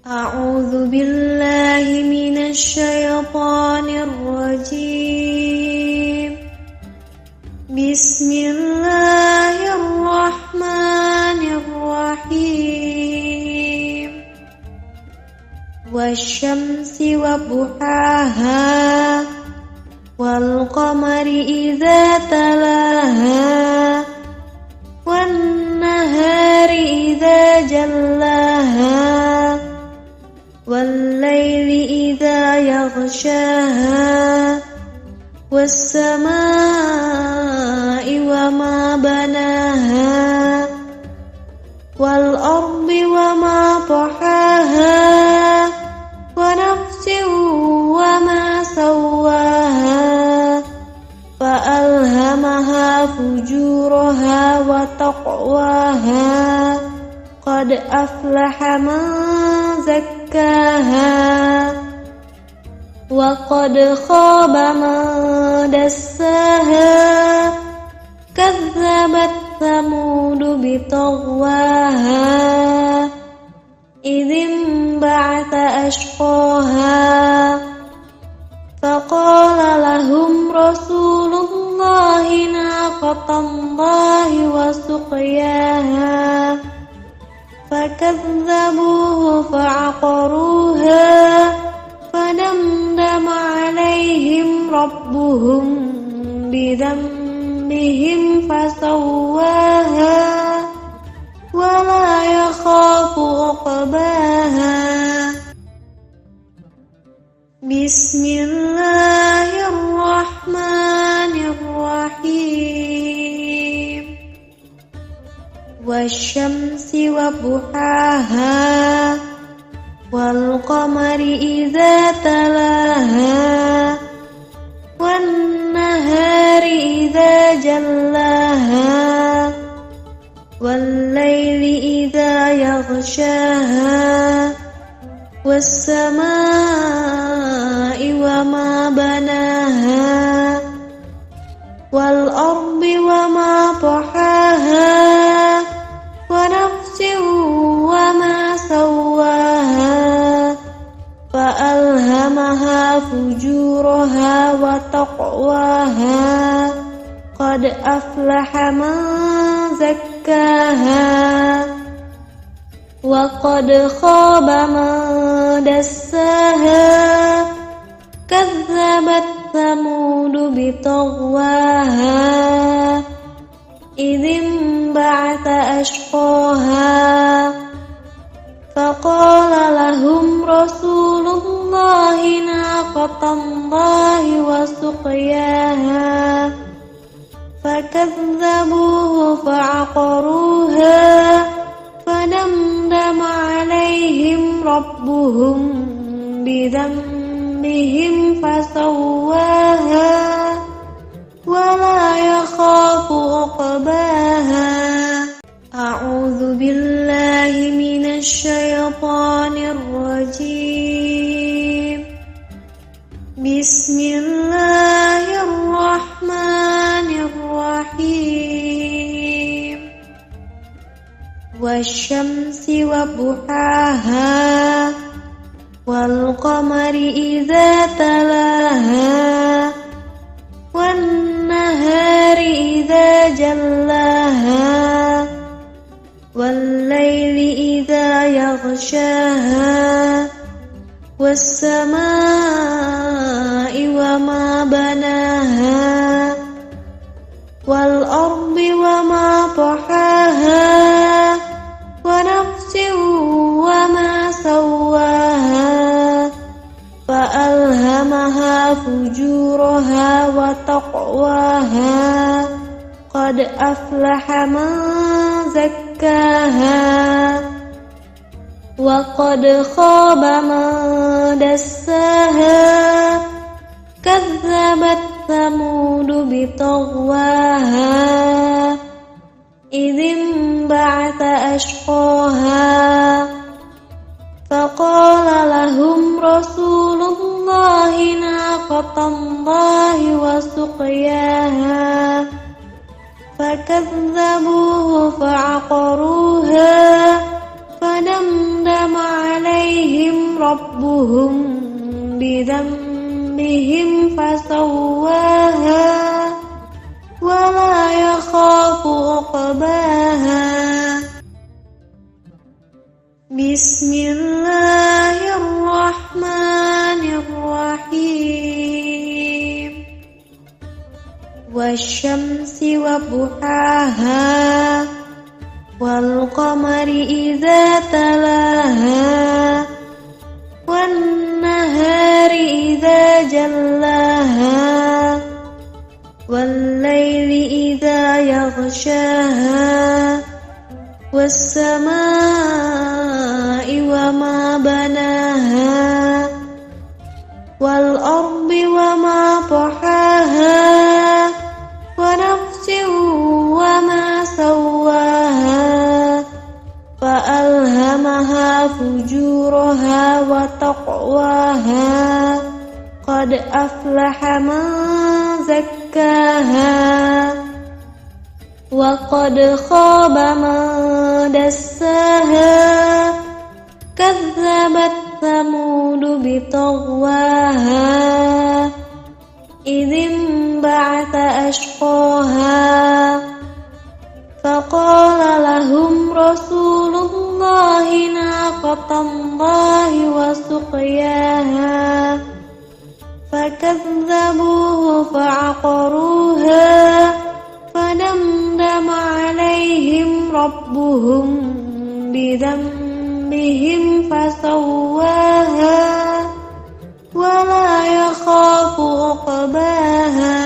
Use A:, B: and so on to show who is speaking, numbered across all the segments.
A: أعوذ بالله من الشيطان الرجيم. بسم الله الرحمن الرحيم. والشمس وضحاها والقمر إذا تلاها والنهار إذا جلاها والليل إذا يغشاها والسماء وما بناها والأرض وما طحاها ونفس وما سواها فألهمها فجورها وتقواها قد أفلح من زكاها وقد خاب من دساها كذبت ثمود بطغواها إذ انبعث أشقاها فقال لهم رسول الله ناقة الله وسقياها فكذبوه فعقروها فدمدم عليهم ربهم بذنبهم فسواها ولا يخاف عقباها. بسم الله الرحمن الرحيم. والشمس وضحاها والقمر إذا تلاها والنهار إذا جلاها والليل إذا يغشاها والسماء وما بناها والأرض وما طحاها ونفس وما سواها فألهمها فجورها وتقواها قد أفلح من زكاها وقد خاب من دساها كذبت ثمود بطغواها إذ انبعث أشقاها فقال لهم رسول الله ناقة الله وسقياها فكذبوه فعقروها فدمدم عليهم ربهم بذنبهم فسواها ولا يخاف عقباها. أعوذ بالله من الشيطان الرجيم. بسم الله الرحمن الرحيم. والشمس وضحاها والقمر إذا تلاها والنهار إذا جلاها والليل إذا يغشاها والسماء وما بناها والأرض وما طحاها ونفس وما سواها فألهمها فجورها وتقواها قد أفلح من زكاها وقد خاب من دساها كذبت ثمود بطغواها إذ انبعث أشقاها فقال لهم رسول الله ناقة الله وسقياها فكذبوه فعقروها فدمدم عليهم ربهم بذنبهم فسواها ولا يخاف عقباها بسم الله الرحمن الرحيم والشمس وضحاها والقمر إذا تلاها والنهار إذا جلاها والليل إذا يغشاها والسماء وما بناها والأرض وما طحاها ونفس وما سواها فألهمها فجورها وتقواها قد أفلح من زكاها وقد خاب من دساها كذبت ثمود بطغواها إذ انبعث أشقاها فقال لهم رسول الله ناقة الله وسقياها فكذبوه فعقروها فدمدم عليهم ربهم بذنبهم فسواها ولا يخاف عقباها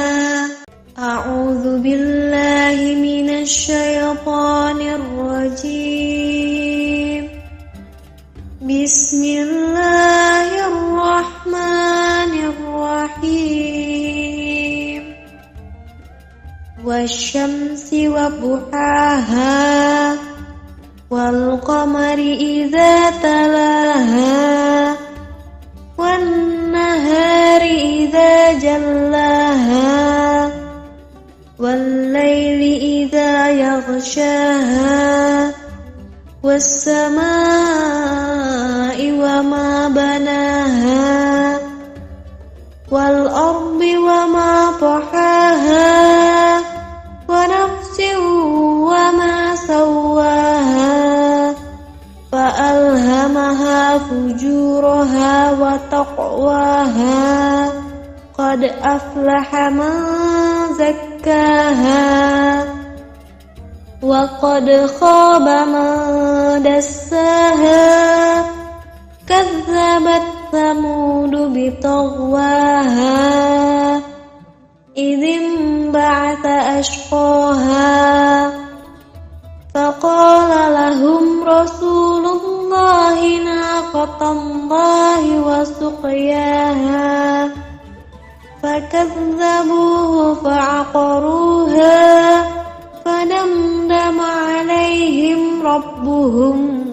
A: أعوذ بالله من الشيطان الرجيم بسم الله الرحمن الرحيم والشمس وضحاها والقمر إذا تلاها والنهار إذا جلاها والليل إذا يغشاها والسماء وما بناها والأرض وما طحاها ونفس وما سواها فألهمها فجورها وتقواها قد أفلح من زكاها وقد خاب من دساها كذبت ثمود بطغواها إذ انبعث أشقاها فقال لهم رسول الله ناقة الله وسقياها فكذبوه فعقروها فدمدم عليهم ربهم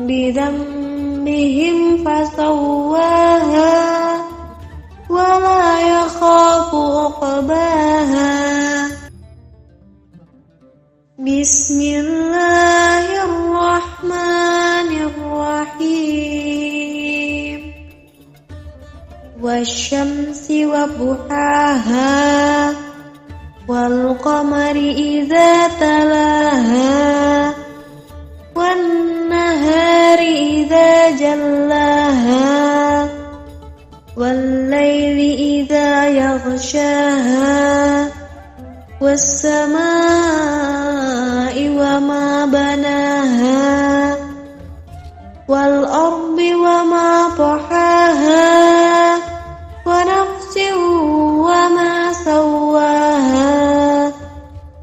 A: بذنبهم فسواها ولا يخاف عقباها بسم الله الرحمن الرحيم والشمس وضحاها والقمر إذا تلاها والنهار إذا جلاها والليل إذا يغشاها والسماء وما بناها والأرض وما طحاها ونفس وما سواها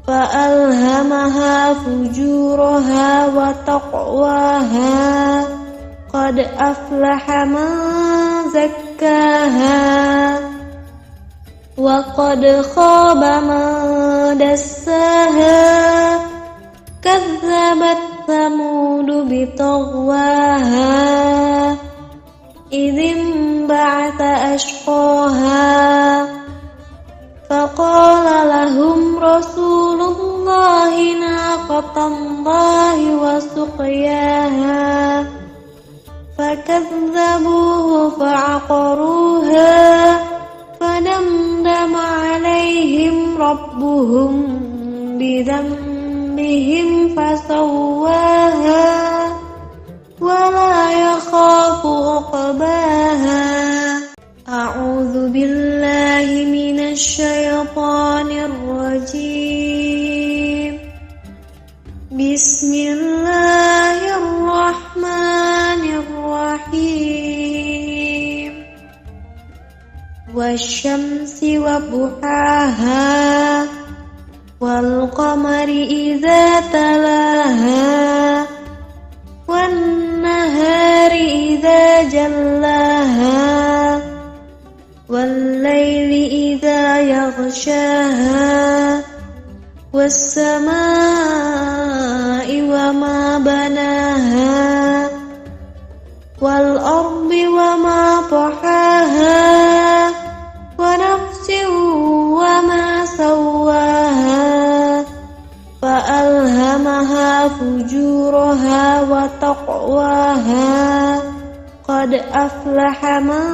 A: فألهمها فجورها وتقواها قد أفلح من زكاها وقد خاب من دساها كذبت ثمود بطغواها إذ انبعث أشقاها فقال لهم رسول الله ناقة الله وسقياها فكذبوه فعقروها فدمدم عليهم ربهم بذنبهم فسواها ولا يخاف عقباها. أعوذ بالله من الشيطان الرجيم. بسم الله الرحمن الرحيم. والشمس وضحاها والقمر إذا تلاها والنهار إذا جلاها والليل إذا يغشاها والسماء وما بناها والأرض وما طحاها ونفس وما سواها فألهمها فجورها وتقواها. قد أفلح من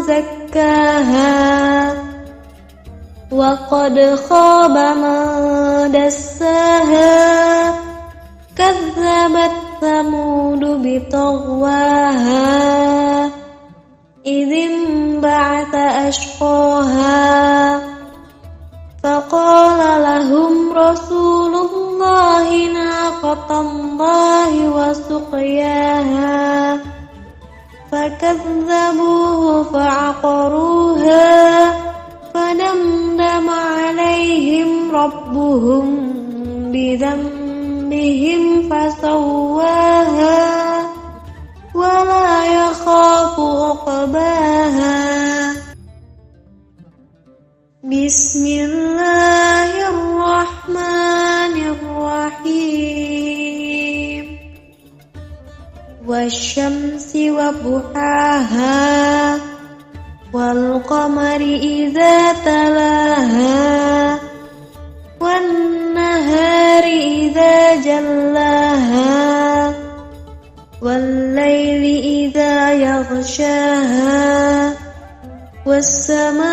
A: زكاها وقد خاب من دساها. كذبت ثمود بطغواها إذ انبعث أشقاها فقال لهم رسول الله ناقة الله وسقياها فكذبوه فعقروها فدمدم عليهم ربهم بذنبهم فسواها ولا يخاف عقباها. بسم الله الرحمن الرحيم. والشمس وضحاها والقمر إذا تلاها والنهار إذا جلاها والليل إذا يغشاها والسماء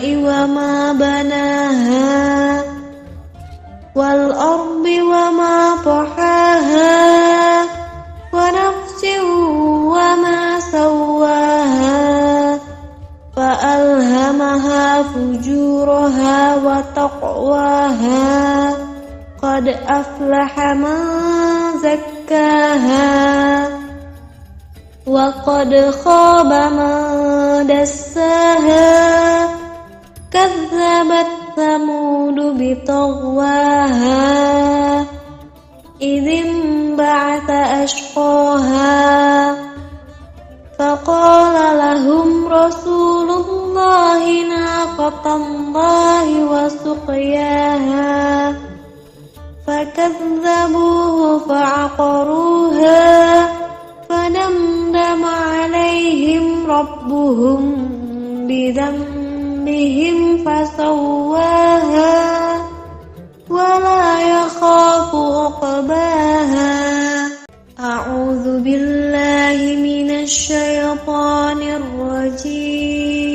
A: وما بناها والأرض وما طحاها ونفس وما سواها فألهمها فجورها وتقواها. قد أفلح من زكاها وقد خاب من دساها. كذبت ثمود بطغواها إذ انبعث أشقاها فقال لهم رسول الله ناقة الله وسقياها فكذبوه فعقروها فدمدم عليهم ربهم بذنبهم فسواها ولا يخاف عقباها. أعوذ بالله من الشيطان الرجيم.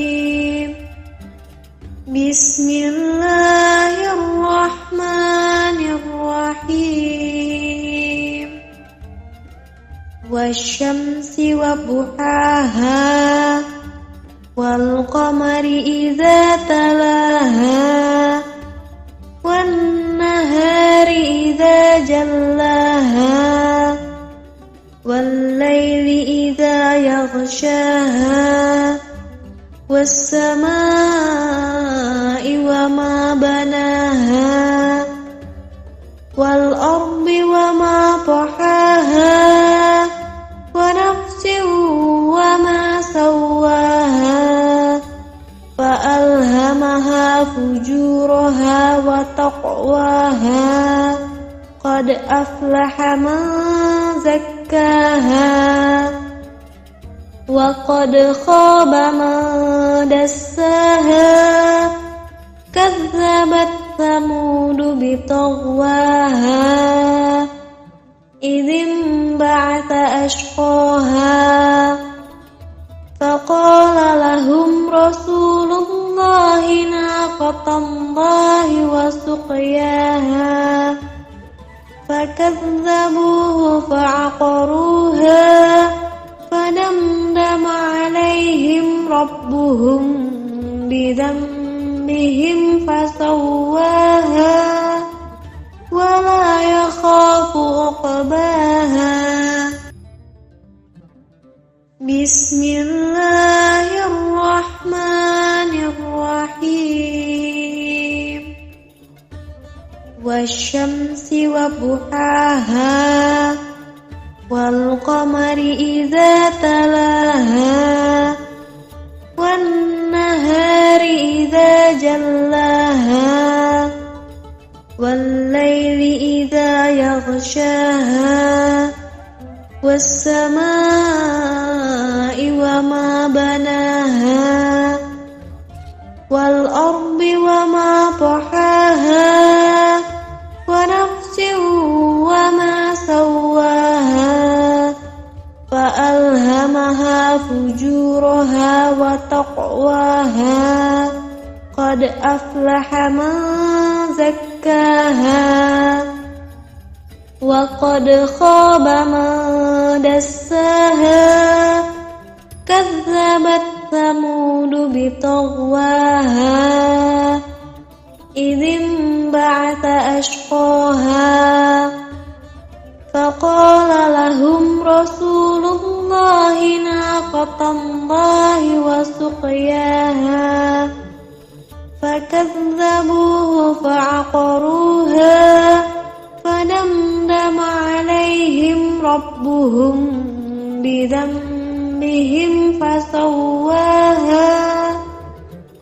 A: بسم الله الرحمن الرحيم. والشمس وضحاها والقمر إذا تلاها والنهار إذا جلاها والليل إذا يغشاها والسماء وما بناها والأرض وما طحاها ونفس وما سواها فألهمها فجورها وتقواها. قد أفلح من زكاها وقد خاب من دساها. كذبت ثمود بطغواها إذ انبعث أشقاها فقال لهم رسول الله ناقة الله وسقياها فكذبوه فعقروها فدمدم عليهم ربهم بذنبهم فسواها ولا يخاف عقباها بسم الله الرحمن الرحيم والشمس وضحاها والقمر إذا تلاها والنهار إذا جلاها والليل إذا يغشاها والسماء وما بناها والأرض وما طحاها ونفس وما سواها فألهمها فجورها وتقواها قد أفلح من زكاها وقد خاب من دساها كذبت ثمود بطغواها إذ انبعث أشقاها فقال لهم رسول الله ناقة الله وسقياها فكذبوه فعقروها فدمدم عليهم ربهم بذنبهم فسواها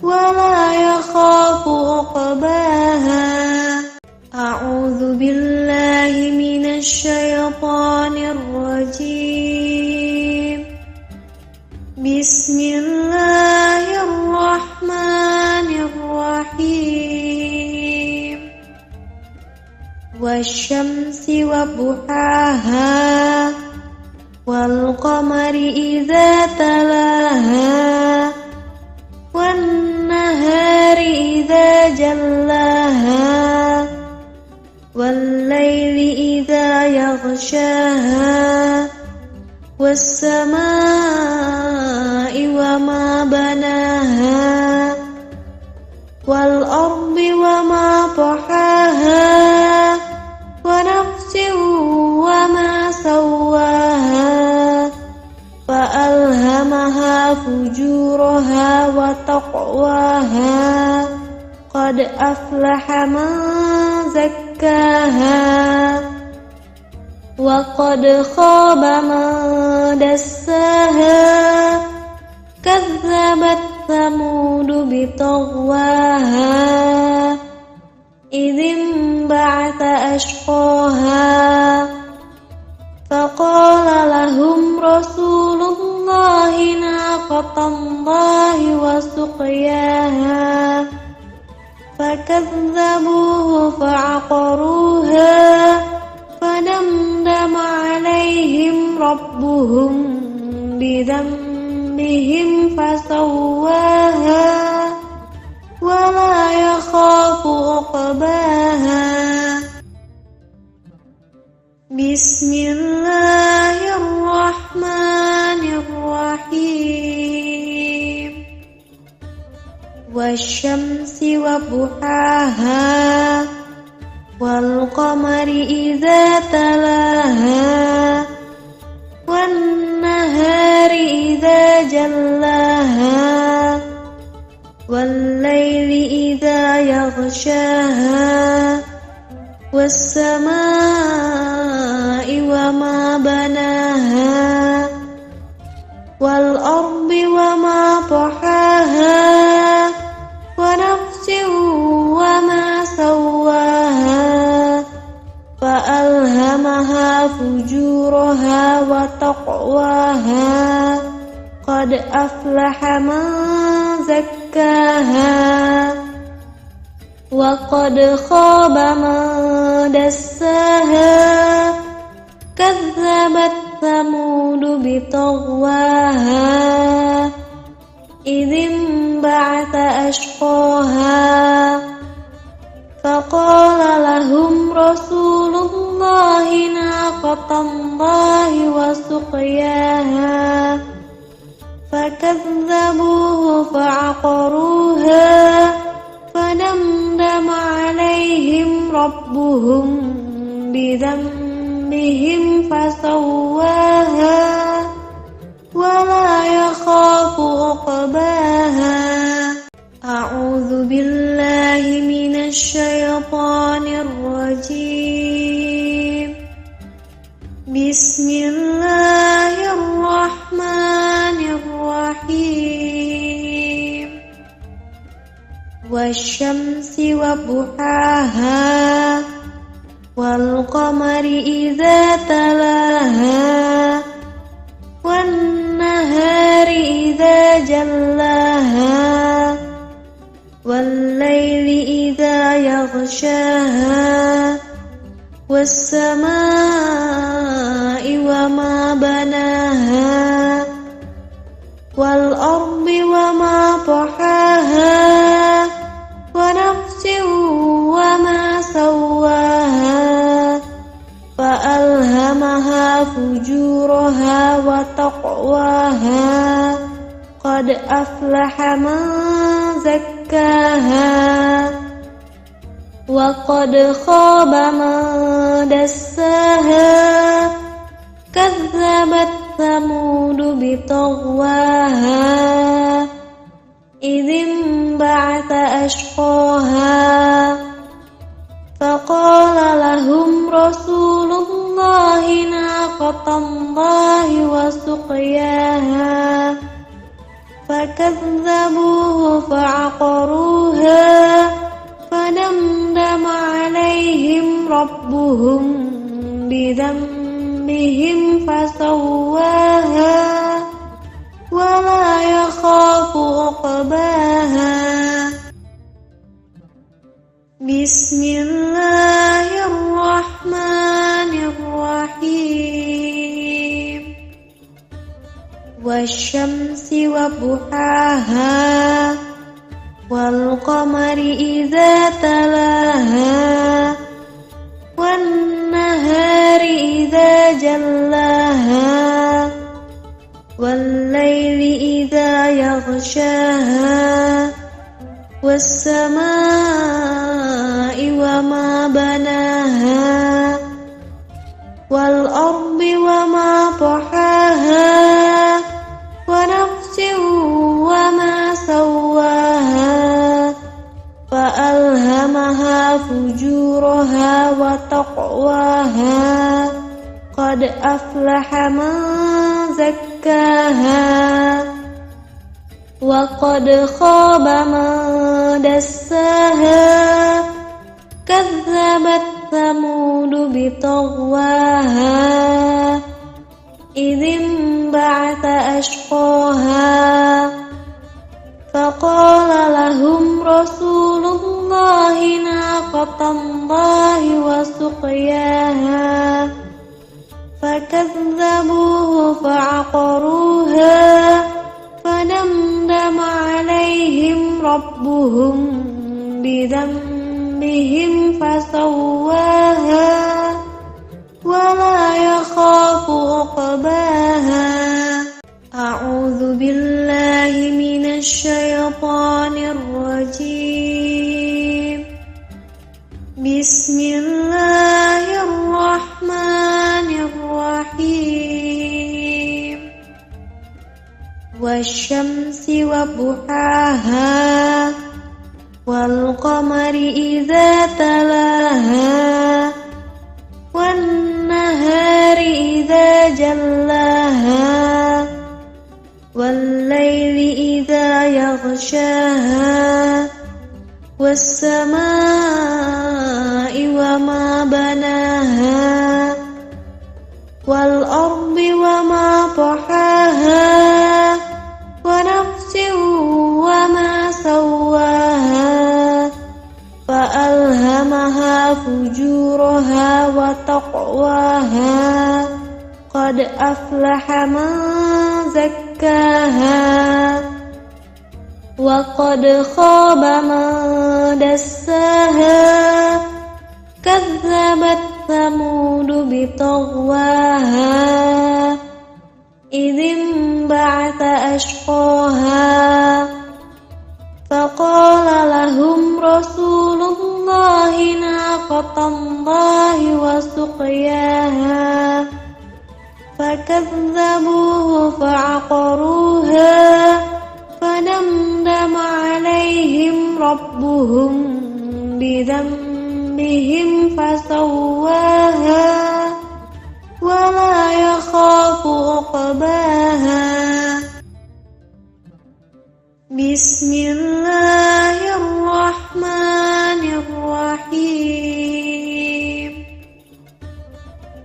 A: ولا يخاف عقباها أعوذ بالله من الشيطان الرجيم بسم الله الرحمن الرحيم والشمس وضحاها والقمر إذا تلاها والنهار إذا جلاها والليل إذا يغشاها والسماء وما بناها والأرض وما طحاها ونفس وما سواها فألهمها فجورها وتقواها قد أفلح من زكاها وقد خاب من دساها كذبت ثمود بطغواها إذ انبعث أشقاها فقال لهم رسول الله ناقة الله وسقياها فكذبوه فعقروها فدمدم عليهم ربهم بذنبهم فسواها ولا يخاف عقباها بسم الله الرحمن الرحيم والشمس وضحاها والقمر إذا تلاها والنهار إذا جلاها والليل إذا يغشاها والسماء وما بناها والأرض وما طحاها ونفس وما سواها فألهمها فجورها وتقواها قد أفلح من زكاها وقد خاب من دساها كذبت ثمود بطغواها إذ انبعث أشقاها فقال لهم رسول الله ناقة الله وسقياها فكذبوه فعقروها فدمدم عليهم ربهم بذنبهم فسواها ولا يخاف عقباها. أعوذ بالله من الشيطان الرجيم. بسم الله الرحمن الرحيم. والشمس وضحاها والقمر إذا تلاها والنهار إذا جلاها والليل إذا يغشاها والسماء وما بناها والأرض وما طحاها ونفس وما سواها فألهمها فجورها وتقواها قد أفلح من زكاها وقد خاب من دساها كذبت ثمود بطغواها إذ انبعث أشقاها فقال لهم رسول الله ناقة الله وسقياها فكذبوه فعقروها فدمدم عليهم ربهم بذنبهم فسواها ولا يخاف عقباها. بسم الله الرحمن الرحيم. والشمس وضحاها والقمر إذا تلاها والنهار إذا جلاها والليل إذا يغشاها والسماء وما بناها والأرض وما طحاها ونفس وما سواها فألهمها فجورها وتقواها قد أفلح من زكاها وقد خاب من دساها كذبت ثمود بطغواها إذ انبعث أشقاها فقال لهم رسول الله ناقة الله وسقياها فكذبوه فعقروها فدمدم عليهم ربهم بذنبهم فسواها ولا يخاف عقباها. أعوذ بالله من الشيطان الرجيم. بسم الله الرحمن الرحيم. والشمس وضحاها والقمر إذا تلاها والنهار إذا جلاها والليل إذا يغشاها والسماء وما بناها والأرض وما طحاها ونفس وما سواها فألهمها فجورها وتقواها قد قد أفلح من زكاها وقد خاب من دساها كذبت ثمود بطغواها إذ انبعث أشقاها فقال لهم رسول الله ناقة الله وسقياها فكذبوه فعقروها فدمدم عليهم ربهم بذنبهم فسواها ولا يخاف عقباها بسم الله الرحمن الرحيم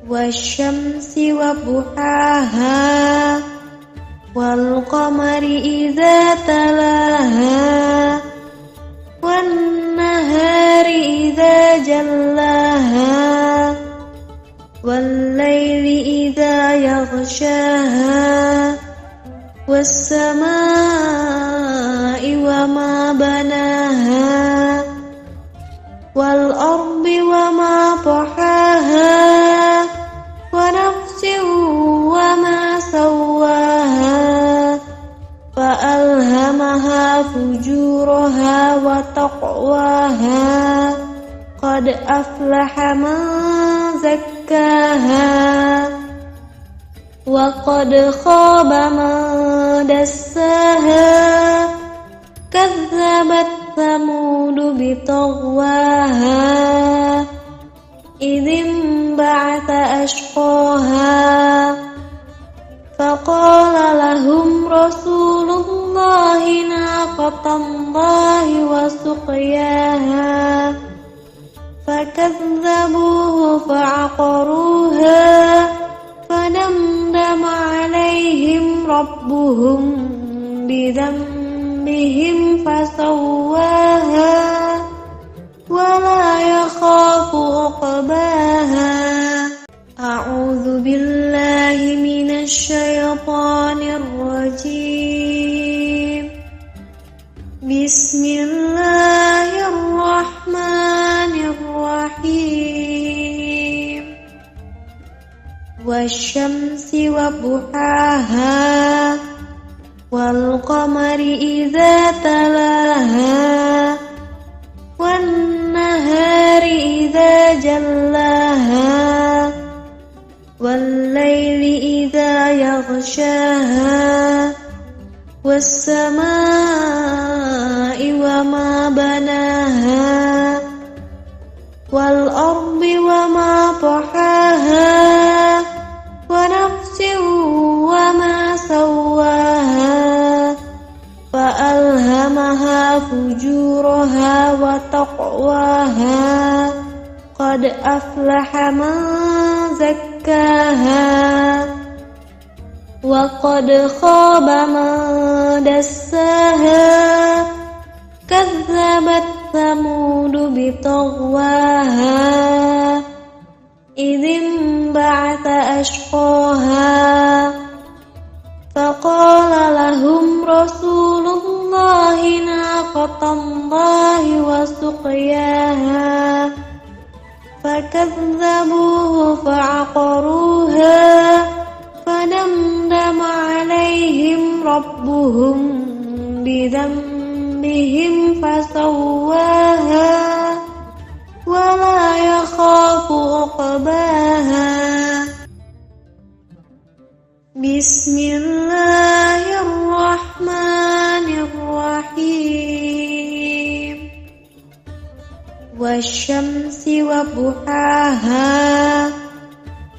A: والشمس وضحاها والقمر إذا تلاها والنهار إذا جلاها والليل إذا يغشاها والسماء وما بناها والأرض وما طحاها ونفس وما سواها فألهمها فجورها وتقواها قد أفلح من زكاها وقد خاب من دساها كذبت ثمود بطغواها إذ انبعث أشقاها فقال لهم رسول الله ناقة الله وسقياها فكذبوه فعقروها فدمدم عليهم ربهم بذنبهم فسواها ولا يخاف عقباها أعوذ بالله من الشيطان الرجيم بسم الله الرحمن الرحيم والشمس وضحاها والقمر إذا تلاها والنهار إذا جلاها والليل إذا يغشاها والسماء وما بناها والأرض وما طحاها ونفس وما سواها فألهمها فجورها وتقواها قد أفلح من زكاها وقد خاب من دساها كذبت ثمود بطغواها إذ انبعث أشقاها فقال لهم رسول الله ناقة الله وسقياها فكذبوه فعقروها فدمدم عليهم ربهم بذنبهم فسواها ولا يخاف عقباها بسم الله الرحمن الرحيم والشمس وضحاها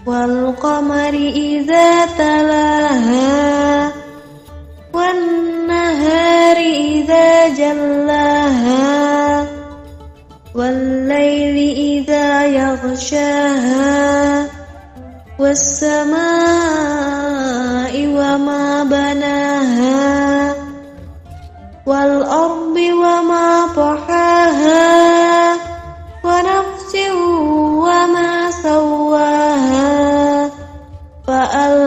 A: والقمر إذا تلاها والنهار إذا جلاها والليل إذا يغشاها والسماء وما بناها والأرض وما طحاها ونفس وما سواها فألهمها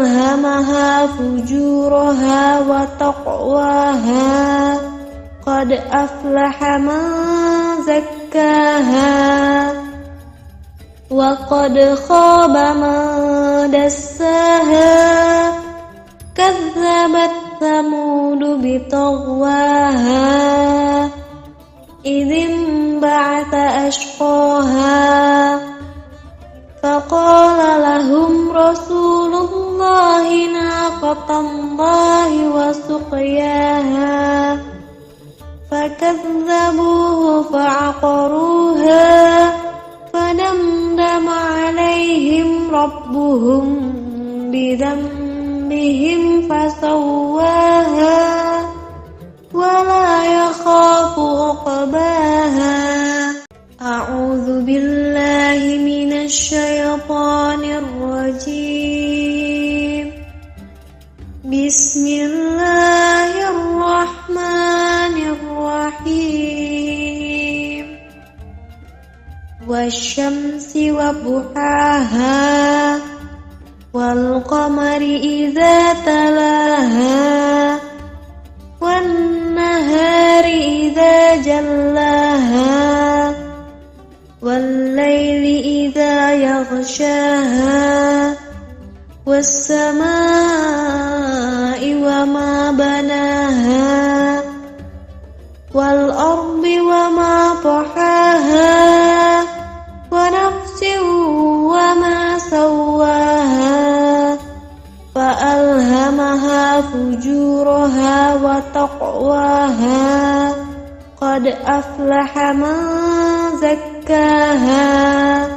A: فجورها وتقواها قد أفلح من زكاها وقد خاب من دساها كذبت ثمود بطغواها إذ انبعث أشقاها فقال لهم رسول الله ناقة الله وسقياها فكذبوه فعقروها فدمدم عليهم ربهم بذنبهم فسواها ولا يخاف عقباها. أعوذ بالله من الشيطان الرجيم. بسم الله الرحمن الرحيم. والشمس وضحاها والقمر إذا تلاها والنهار إذا جلاها والليل إذا يغشاها والسماء وما بناها والأرض وما طحاها ونفس وما سواها فألهمها فجورها وتقواها قد أفلح من زكاها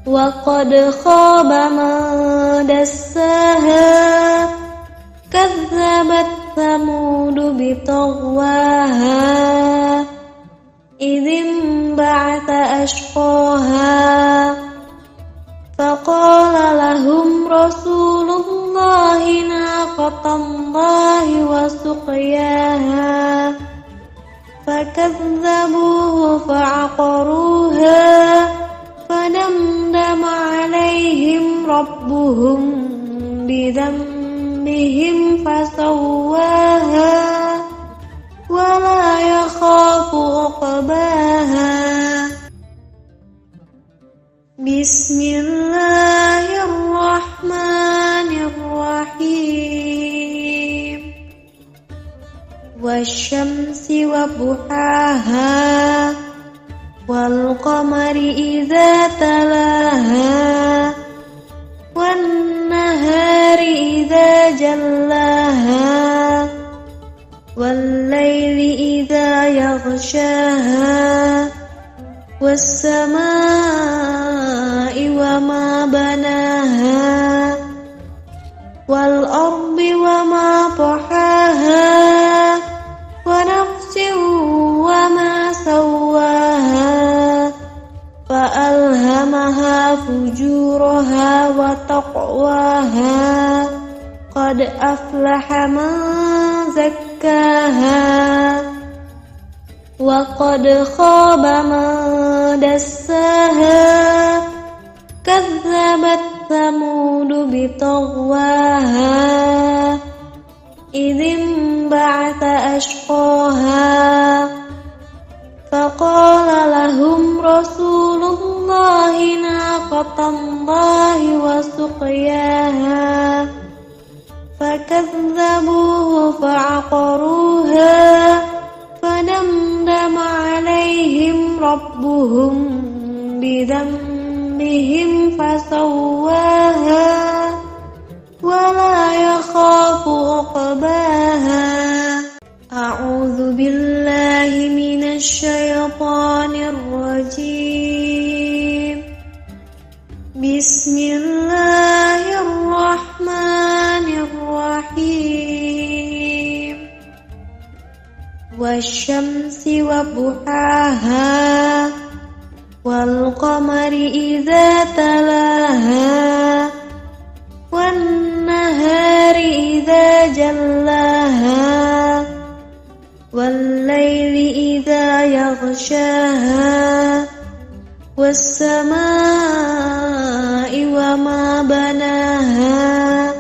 A: وقد خاب من دساها كذبت ثمود بطغواها إذ انبعث أشقاها فقال لهم رسول الله ناقة الله وسقياها فكذبوه فعقروها فدمدم عليهم ربهم بذنبهم فسواها ولا يخاف عقباها. بسم الله الرحمن الرحيم. والشمس وضحاها والقمر إذا تلاها والنهار إذا جلاها والليل إذا يغشاها والسماء وما بناها والأرض وما طحاها ونفس وما سواها فألهمها فجورها وتقواها قد أفلح من زكاها وقد خاب من دساها كذبت ثمود بطغواها إذ انبعث أشقاها فقال لهم رسول الله ناقة الله وسقياها فكذبوه فعقروها فدمدم عليهم ربهم بذنبهم فسواها ولا يخاف عقباها. أعوذ بالله من الشيطان الرجيم. بسم الله الرحمن الرحيم. والشمس وضحاها والقمر إذا تلاها والنهار إذا جلاها والليل إذا يغشاها والسماء وما بناها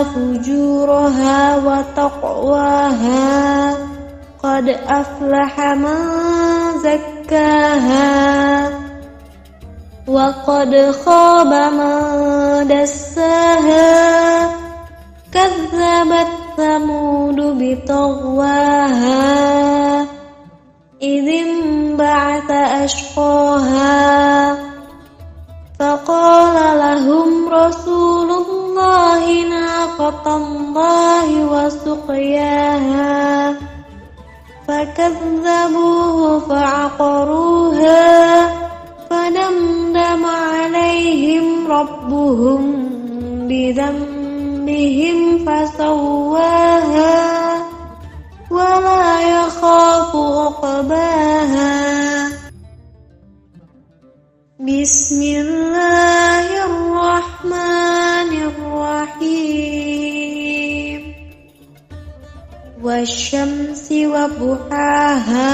A: فجورها وتقواها قد أفلح من زكاها وقد خاب من دساها كذبت ثمود بطغواها إذ انبعث أشقاها فقال لهم رسول الله ناقة الله وسقياها فكذبوه فعقروها فدمدم عليهم ربهم بذنبهم فسواها ولا يخاف عقباها بسم الله الرحمن الرحيم والشمس وضحاها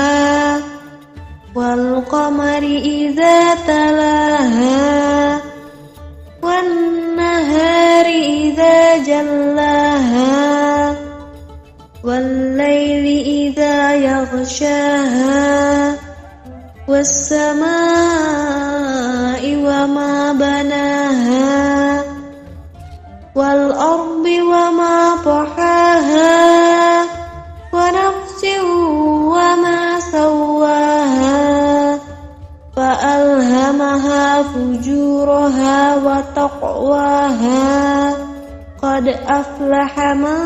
A: والقمر إذا تلاها والنهار إذا جلاها والليل إذا يغشاها والسماء وما بناها والأرض وما طحاها ونفس وما سواها فألهمها فجورها وتقواها قد أفلح من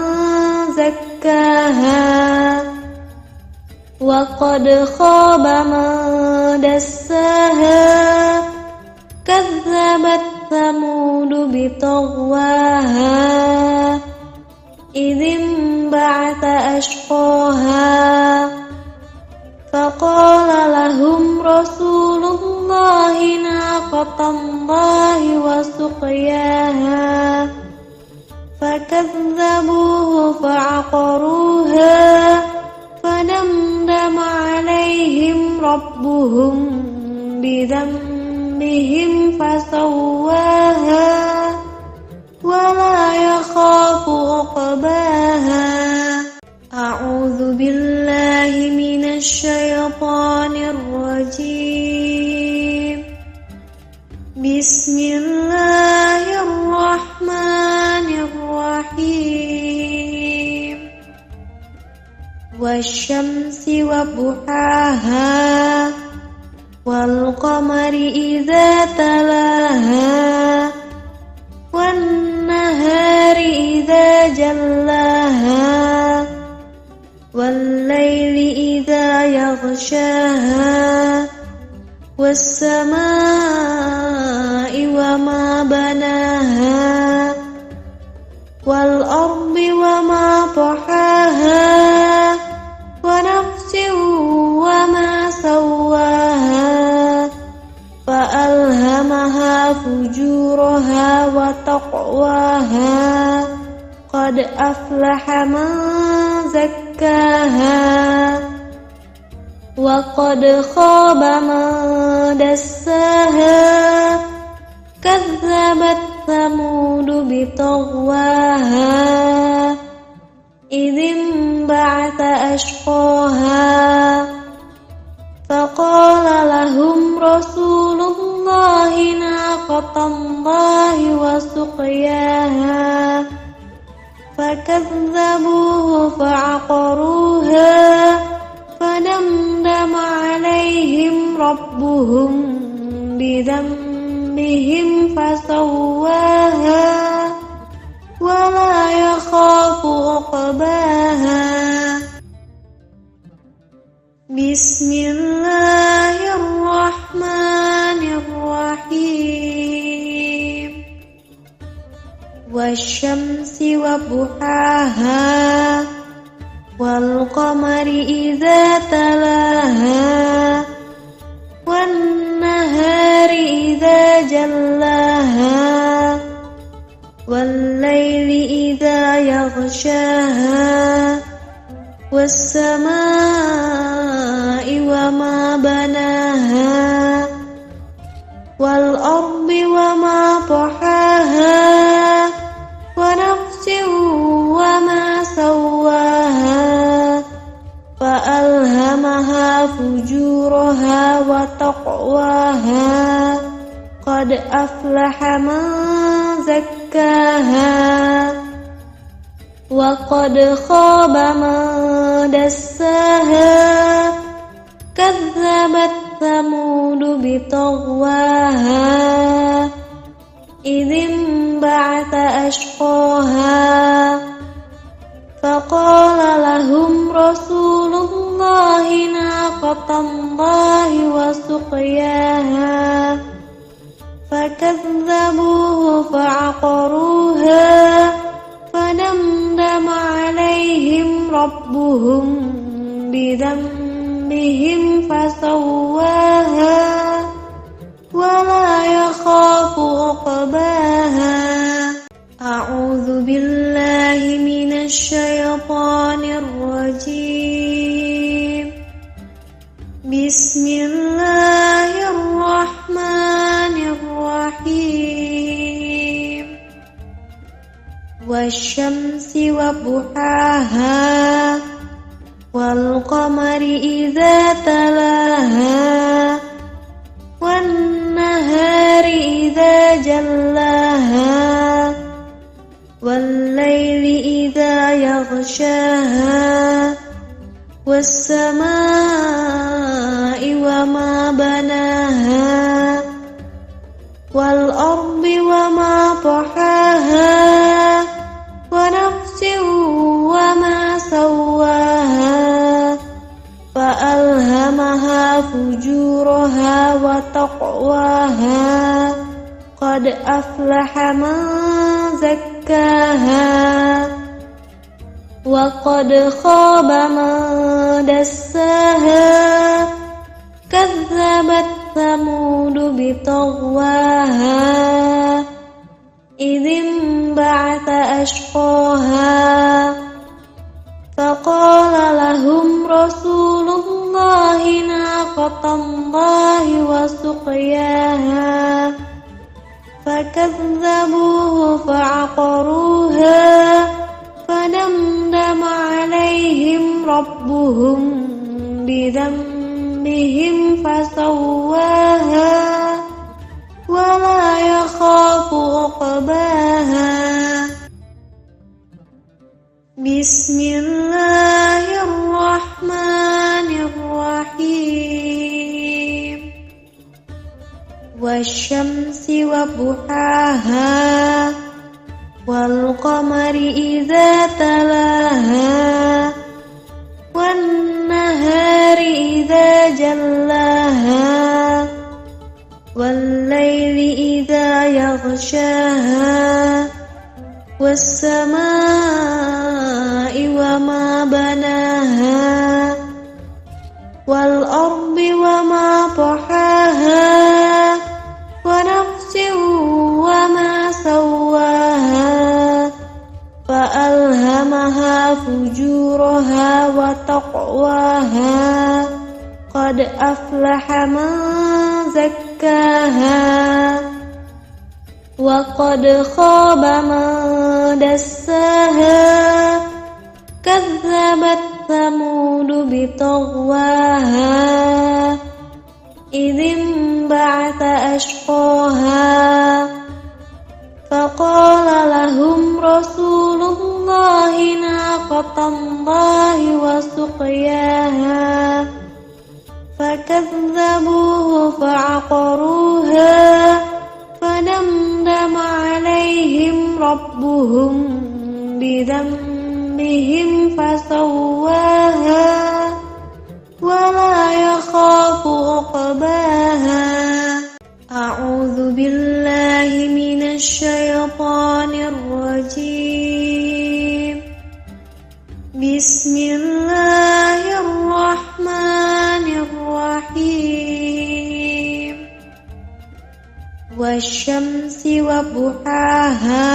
A: زكاها وقد خاب من دساها كذبت ثمود بطغواها إذ انبعث أشقاها فقال لهم رسول الله ناقة الله وسقياها فكذبوه فعقروها فدمدم عليهم ربهم بذنبهم فسواها ولا يخاف عقباها أعوذ بالله من الشيطان الرجيم بسم الله الرحمن الرحيم والشمس وضحاها والقمر إذا تلاها والنهار إذا جلاها والليل إذا يغشاها والسماء وما بناها والأرض وما طحاها ونفس وما سواها فألهمها فجورها وتقواها قد أفلح من زكاها وقد خاب من دساها كذبت ثمود بطغواها إذ انبعث أشقاها فقال لهم رسول الله ناقة الله وسقياها فكذبوه فعقروها فدمدم عليهم ربهم بذنبهم فسواها ولا يخاف عقباها بسم الله الرحمن الرحيم والشمس وضحاها والقمر إذا تلاها والنهار إذا جلاها والليل إذا يغشاها والسماء وما بناها والأرض وما طحاها ونفس أفلح من زكاها وقد خاب من دساها كذبت ثمود بطغواها إذ انبعث أشقاها فقال لهم رسول الله ناقة الله وسقياها فكذبوه فعقروها فدمدم عليهم ربهم بذنبهم فسواها ولا يخاف عقباها. أعوذ بالله من الشيطان الرجيم. بسم الله الرحمن الرحيم. والشمس وضحاها والقمر إذا تلاها والنهار إذا جلاها والليل إذا يغشاها والسماء وما بناها والأرض وما طحاها ونفس وما سواها فألهمها فجورها وتقواها قد أفلح من زكاها وقد خاب من دساها كذبت ثمود بطغواها إذ انبعث أشقاها فقال لهم رسول الله ناقة الله وسقياها فكذبوه فعقروها فدمدم عليهم ربهم بذنبهم فسواها ولا يخاف عقباها. بسم الله الرحمن الرحيم. والشمس وضحاها والقمر إذا تلاها والنهار إذا جلاها والليل إذا يغشاها والسماء وما بناها والأرض وما طحاها ونفس وما سواها فألهمها فجورها وتقواها قد أفلح من زكاها وقد خاب من دساها كذبت ثمود بطغواها إذ انبعث أشقاها فقال لهم رسول الله ناقة الله وسقياها فكذبوه فعقروها فدمدم عليهم ربهم بذنبهم فسواها ولا يخاف عقباها. أعوذ بالله من الشيطان الرجيم. بسم الله الرحمن الرحيم. والشمس وضحاها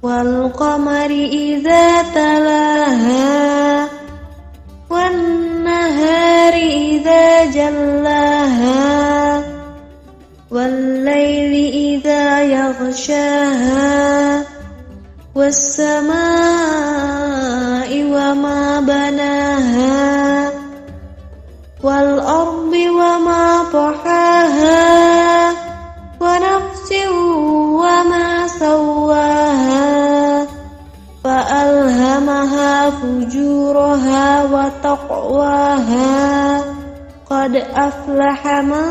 A: والقمر إذا تلاها والنهار إذا جلاها والليل إذا يغشاها والسماء وما بناها والأرض وما طحاها ونفس فجورها وتقواها قد أفلح من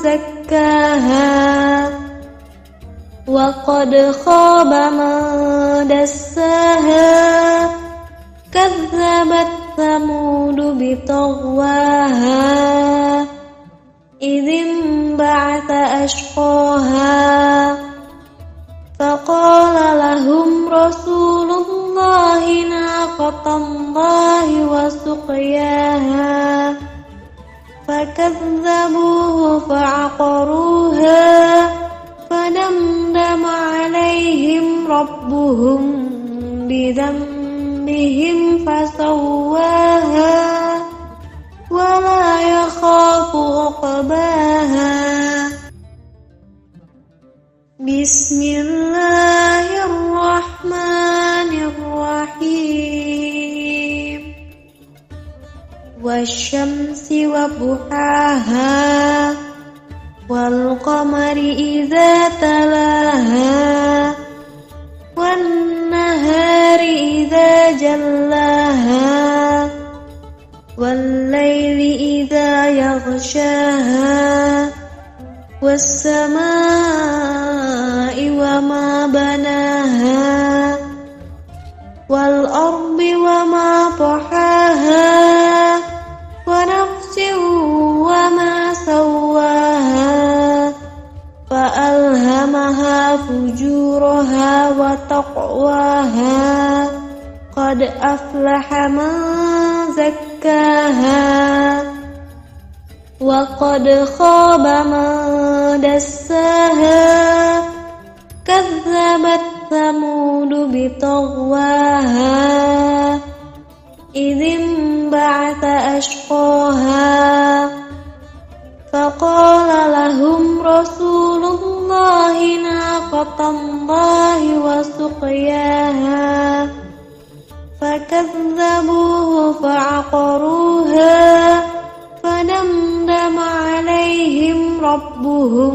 A: زكاها وقد خاب من دساها كذبت ثمود بطغواها إذ انبعث أشقاها فقال لهم رسول الله ناقة الله وسقياها فكذبوه فعقروها فدمدم عليهم ربهم بذنبهم فسواها ولا يخاف عقباها بسم الله الرحمن الرحيم والشمس وضحاها والقمر إذا تلاها والنهار إذا جلاها والليل إذا يغشاها والسماء وما بناها والأرض وما طحاها ونفس وما سواها فألهمها فجورها وتقواها قد أفلح من زكاها وقد خاب من دساها كذبت ثمود بطغواها إذ انبعث أشقاها فقال لهم رسول الله ناقة الله وسقياها فكذبوه فعقروها فدمدم عليهم ربهم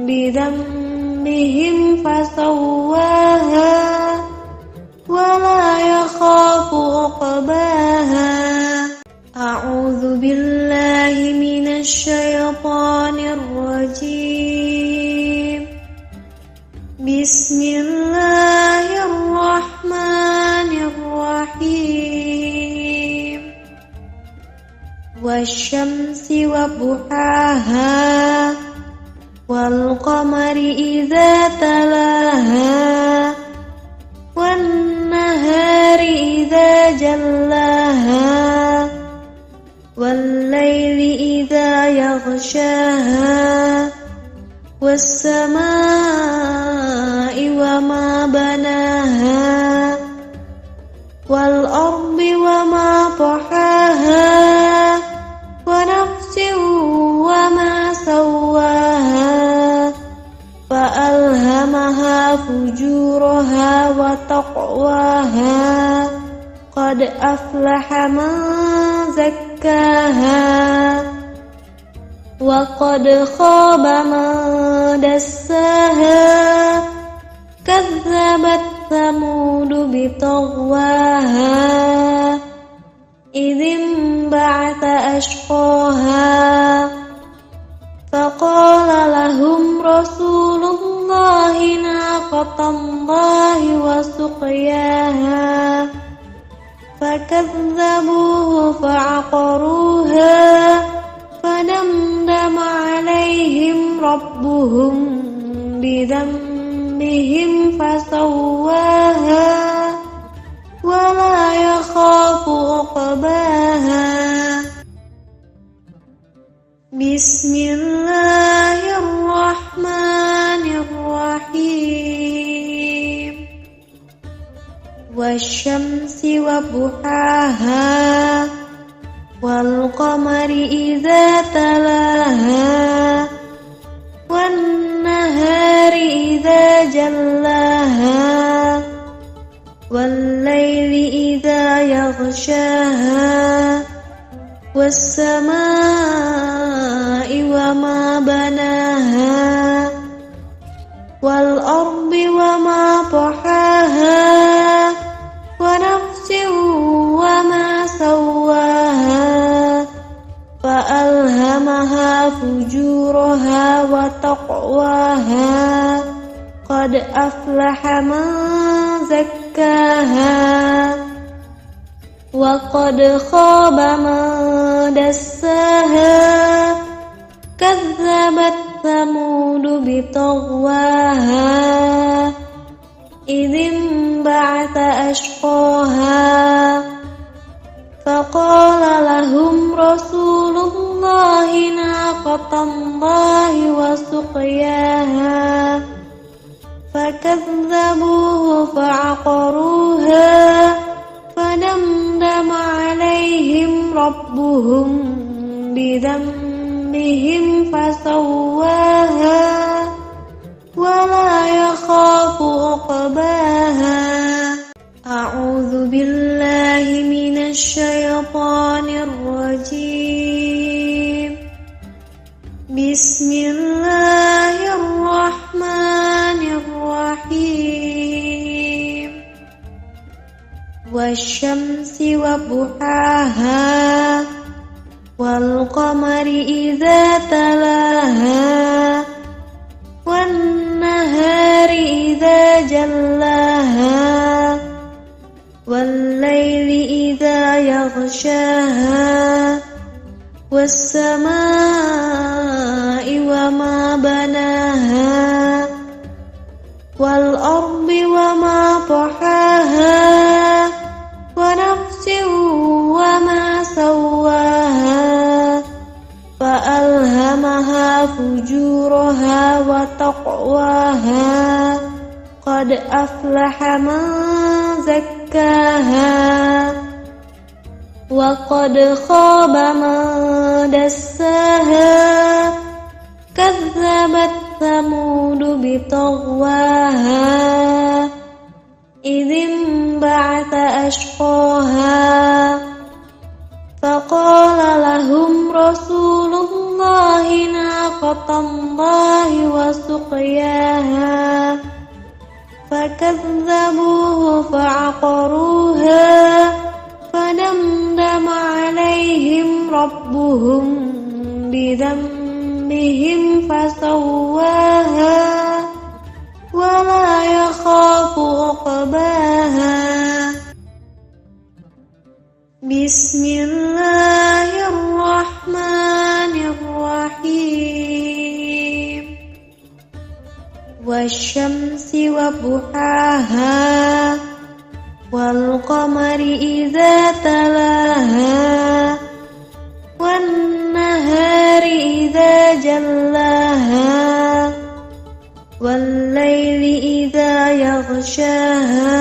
A: بذنبهم فسواها ولا يخاف عقباها أعوذ بالله من الشيطان الرجيم بسم الله الرحمن الرحيم والشمس وضحاها والقمر إذا تلاها والنهار إذا جلاها والليل إذا يغشاها والسماء وما بناها والأرض وما طحاها ونفس وما سواها فألهمها فجورها وتقواها قد أفلح من زكاها وقد خاب من دساها كذبت ثمود بطغواها إذ انبعث أشقاها فقال لهم رسول الله ناقة الله وسقياها فكذبوه فعقروها فدمدم عليهم ربهم بذنبهم فسواها ولا يخاف عقباها بسم الله الرحمن الرحيم والشمس وضحاها والقمر إذا تلاها والنهار إذا جلاها والليل إذا يغشاها والسماء وما بناها والأرض وما طحاها ونفس فجورها وتقواها قد أفلح من زكاها وقد خاب من دساها كذبت ثمود بطغواها إذ انبعث أشقاها فقال لهم رسول الله ناقة الله وسقياها فكذبوه فعقروها فدمدم عليهم ربهم بذنبهم فسواها ولا يخاف عقباها أعوذ بالله من الشيطان الرجيم بسم الله الرحمن الرحيم والشمس وضحاها والقمر إذا تلاها والنهار إذا جلاها والليل إذا يغشاها والسماء وما بناها والأرض وما طحاها ونفس وما سواها فألهمها فجورها وتقواها قد أفلح من زكاها وقد خاب من دساها كذبت ثمود بطغواها إذ انبعث أشقاها فقال لهم رسول الله ناقة الله وسقياها فكذبوه فعقروها فدمدم عليهم ربهم بذنبهم فسواها ولا يخاف عقباها بسم الله الرحمن الرحيم والشمس وضحاها والقمر إذا تلاها والنهار إذا جلاها والليل إذا يغشاها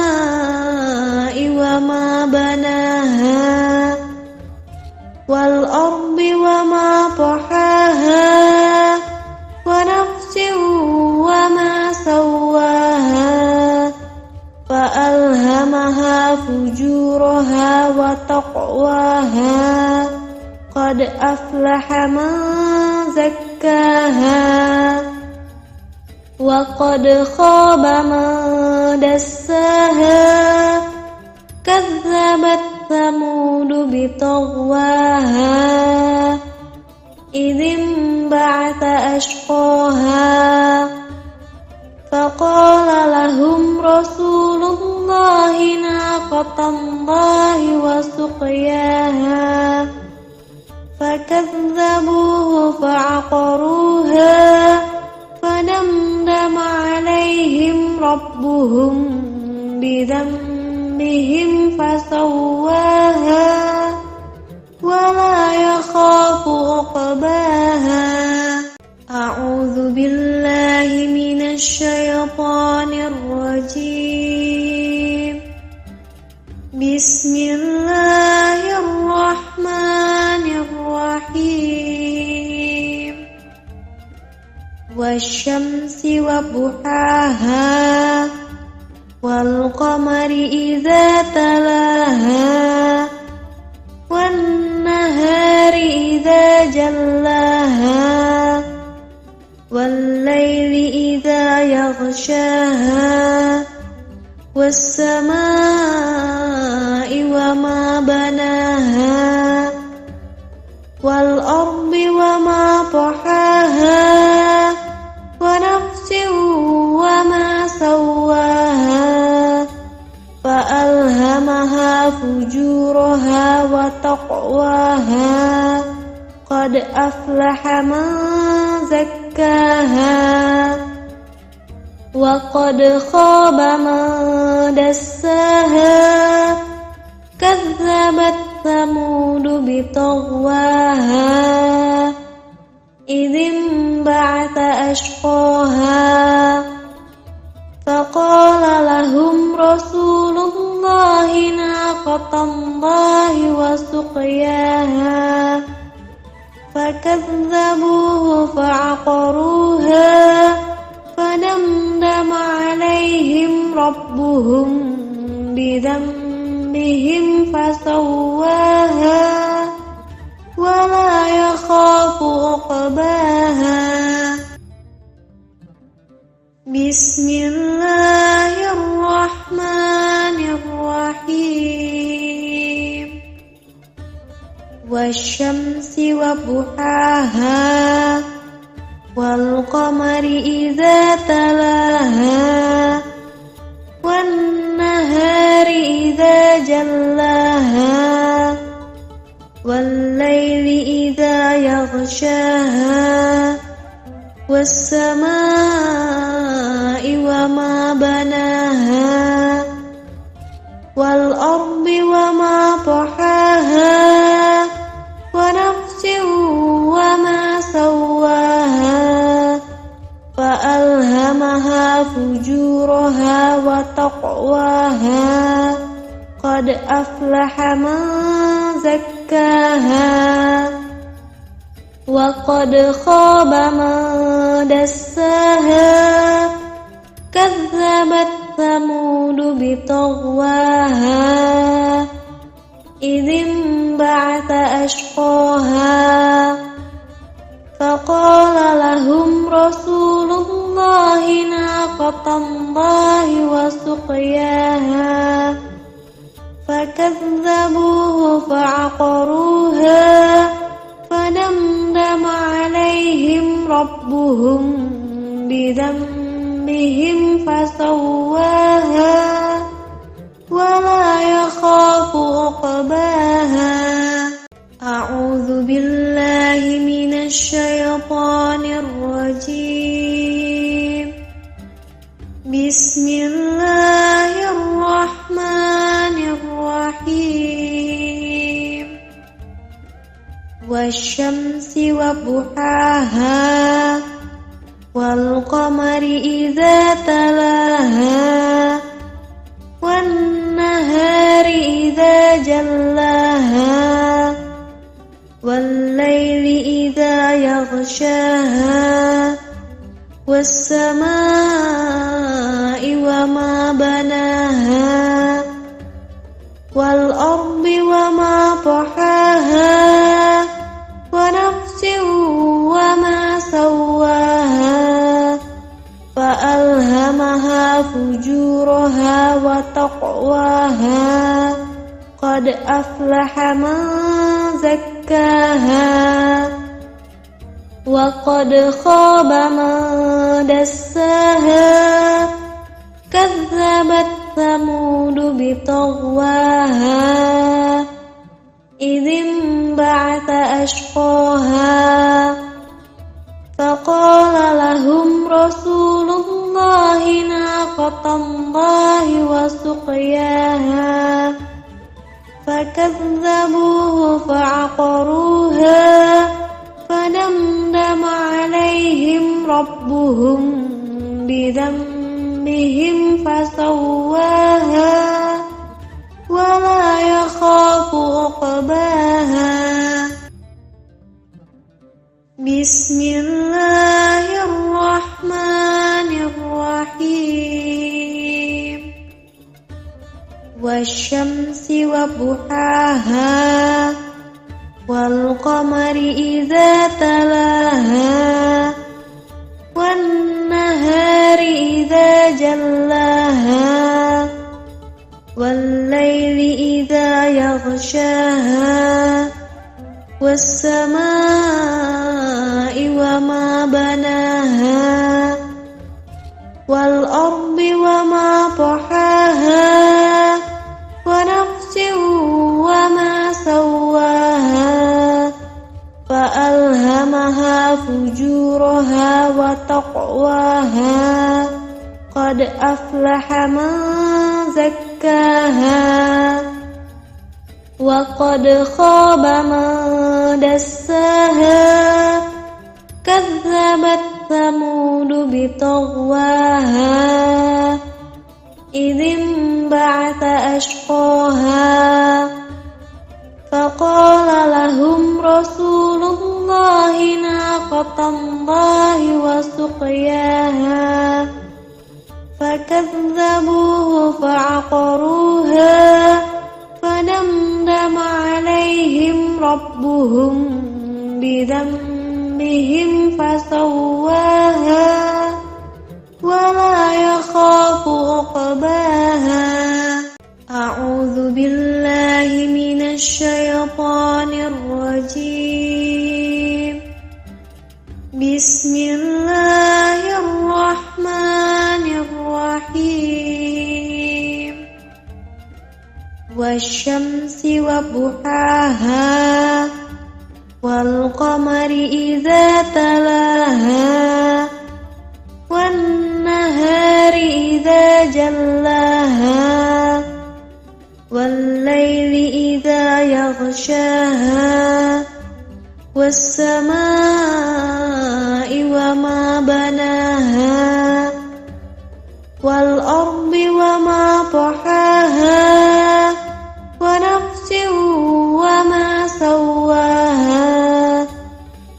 A: والسماء وما بناها والأرض وما طحاها ونفس وما سواها فألهمها فجورها وتقواها قد أفلح من زكاها وقد خاب من دساها كذبت ثمود بطغواها إذ انبعث أشقاها فقال لهم رسول الله ناقة الله وسقياها فكذبوه فعقروها فدمدم عليهم ربهم بذنبهم فسواها ولا يخاف عقباها أعوذ بالله من الشيطان الرجيم بسم الله الرحمن الرحيم والشمس وضحاها والقمر إذا تلاها والنهار إذا جلاها والليل إذا يغشاها والسماء وما بناها والأرض وما طحاها ونفس وما سواها فألهمها فجورها وتقواها قد أفلح من زكاها وقد خاب من دساها كذبت ثمود بطغواها إذ انبعث أشقاها فقال لهم رسول الله ناقة الله وسقياها فكذبوه فعقروها فدمدم عليهم ربهم بذنبهم فسواها ولا يخاف عقباها بسم الله الرحمن الرحيم والشمس وضحاها والقمر إذا تلاها والنهار إذا جلاها والليل إذا يغشاها والسماء وما بناها والأرض وما طحاها ونفس وما سواها فألهمها فجورها وتقواها قد أفلح من زكاها وقد خاب من دساها كذبت ثمود بطغواها إذ انبعث أشقاها فقال لهم رسول الله ناقة الله وسقياها فكذبوه فعقروها فدمدم عليهم ربهم بذنبهم فسواها ولا يخاف عقباها أعوذ بالله من الشيطان الرجيم بسم الله الرحمن الرحيم والشمس وضحاها والقمر إذا تلاها والنهار إذا جلاها والليل إذا يغشاها والسماء وما بناها والأرض وما طحاها ونفس وما سواها فألهمها فجورها وتقواها قد أفلح من زكاها وقد خاب من دساها كذبت ثمود بطغواها إذ انبعث أشقاها فقال لهم رسول الله ناقة الله وسقياها فكذبوه فعقروها فدمدم عليهم ربهم بذنبهم فسواها ولا يخاف عقباها بسم الله الرحمن الرحيم والشمس وضحاها والقمر إذا تلاها والنهار إذا جلاها والليل إذا يغشاها والسماء وما بناها والأرض وما طحاها ونفس وما سواها فألهمها فجورها وتقواها قد أفلح من زكاها وقد خاب من دساها كذبت ثمود بطغواها إذ انبعث أشقاها فقال لهم رسول الله ناقة الله وسقياها فكذبوه فعقروها فدمدم عليهم ربهم بذنبهم فسواها ولا يخاف عقباها. أعوذ بالله من الشيطان الرجيم. بسم الله الرحمن الرحيم. والشمس وضحاها والقمر إذا تلاها والنهار إذا جلاها والليل إذا يغشاها والسماء وما بناها والأرض وما طحاها ونفس وما سواها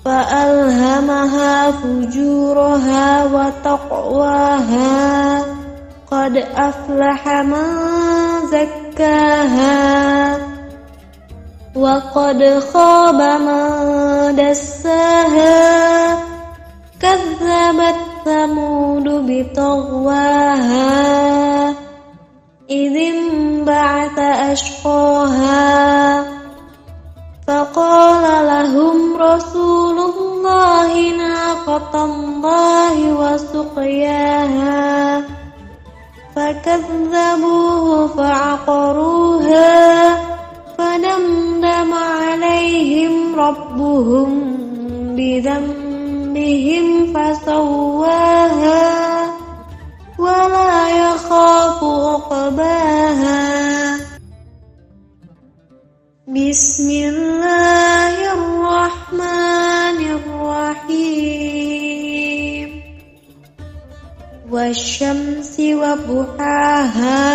A: فألهمها فجورها وتقواها قد أفلح من زكاها وقد خاب من دساها كذبت ثمود بطغواها إذ انبعث أشقاها فقال لهم رسول الله ناقة الله وسقياها فكذبوه فعقروها فدمدم عليهم ربهم بذنبهم فسواها ولا يخاف عقباها. بسم الله الرحمن الرحيم. والشمس وضحاها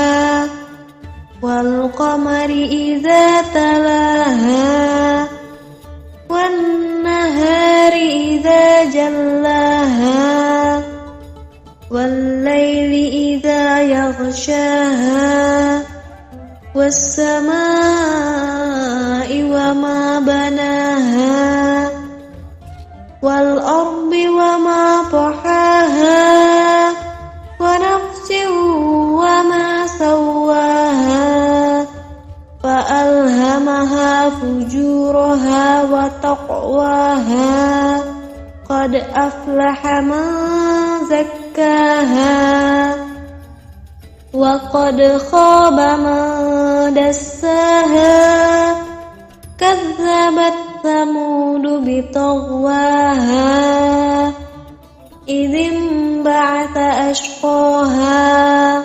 A: والقمر إذا تلاها والنهار إذا جلاها والليل إذا يغشاها والسماء وما بناها والأرض وما طحاها ونفس وما سواها فألهمها فجورها وتقواها قد أفلح من زكاها وقد خاب من دساها كذبت ثمود بطغواها إذ انبعث أشقاها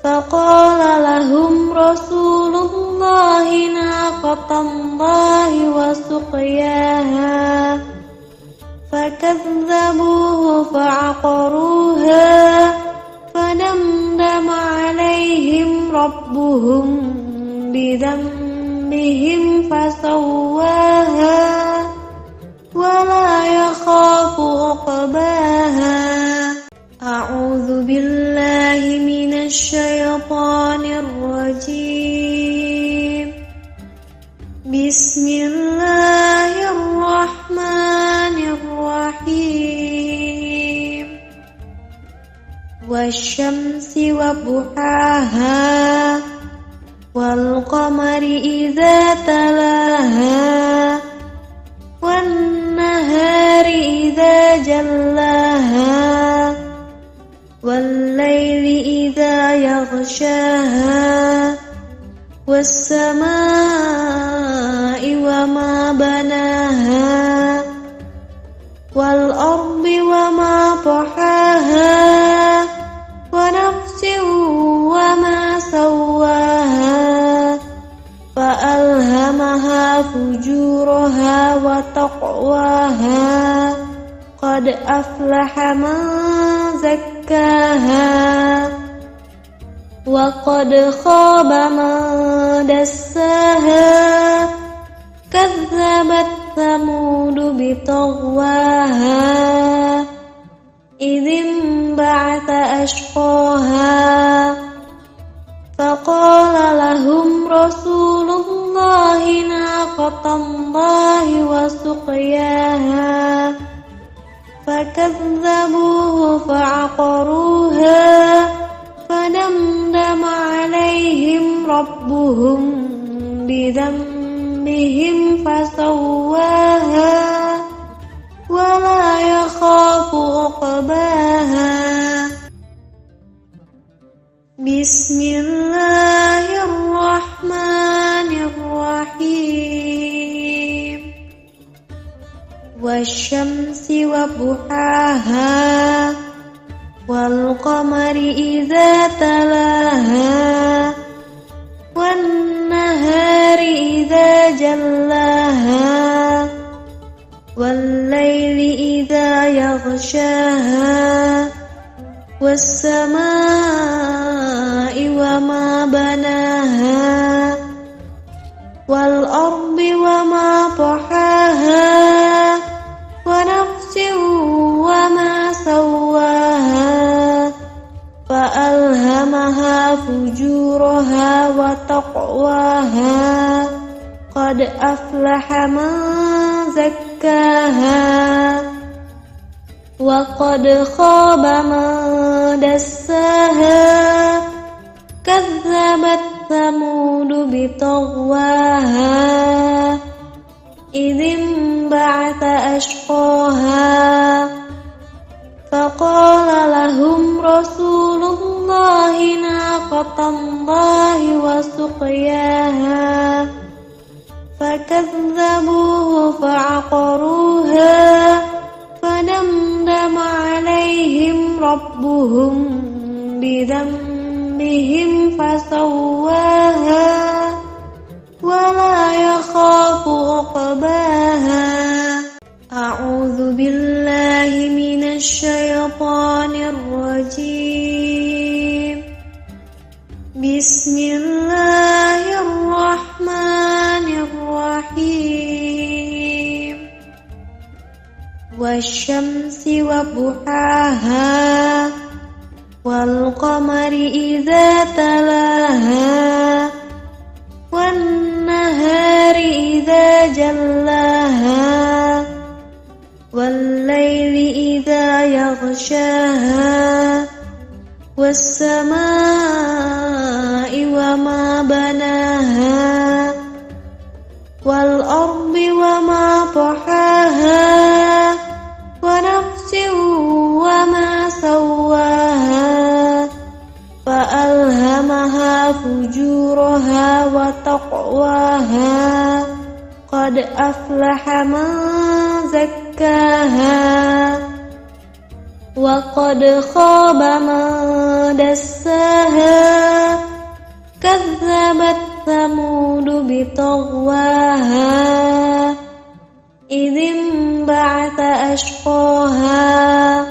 A: فقال لهم رسول الله ناقة الله وسقياها فكذبوه فعقروها فدمدم عليهم ربهم بذنبهم فسواها ولا يخاف عقباها. أعوذ بالله من الشيطان الرجيم. بسم الله الرحمن الرحيم. والشمس وضحاها والقمر إذا تلاها والسماء وما بناها والأرض وما طحاها ونفس وما سواها فألهمها فجورها وتقواها قد أفلح من زكاها وقد خاب من دساها كذبت ثمود بطغواها إذ انبعث أشقاها فقال لهم رسول الله ناقة الله وسقياها فكذبوه فعقروها فدمدم عليهم ربهم بذنبهم فسواها ولا يخاف عقباها بسم الله الرحمن الرحيم والشمس وضحاها والقمر إذا تلاها والنهار إذا جلاها والليل إذا يغشاها والسماء وما بناها والأرض وما طحاها ونفس وما سواها فألهمها فجورها وتقواها قد أفلح من زكاها وقد خاب من دساها كذبت ثمود بطغواها إذ انبعث أشقاها فقال لهم رسول الله ناقة الله وسقياها فكذبوه فعقروها فدمدم عليهم ربهم بذنبهم فسواها ولا يخاف عقباها أعوذ بالله من الشيطان الرجيم بسم الله الرحمن الرحيم والشمس وضحاها والقمر إذا تلاها والنهار إذا جلاها والليل إذا يغشاها والسماء وما بناها والأرض وما طحاها ونفس وما سواها فألهمها فجورها وتقواها قد أفلح من زكاها وقد خاب من دساها كذبت ثمود بطغواها إذ انبعث أشقاها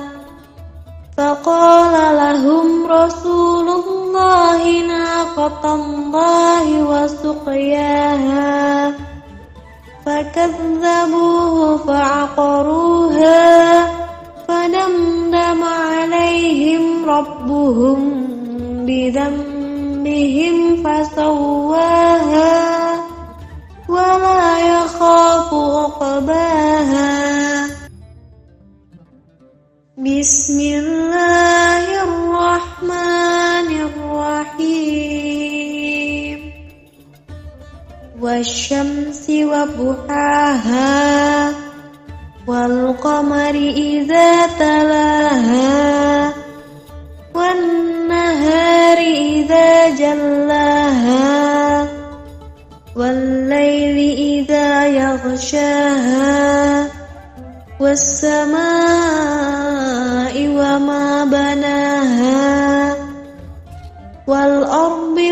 A: فقال لهم رسول الله ناقة الله وسقياها فكذبوه فعقروها فدمدم عليهم ربهم بذنبهم فسواها ولا يخاف عقباها بسم الله الرحمن الرحيم والشمس وضحاها والقمر إذا تلاها والنهار إذا جلاها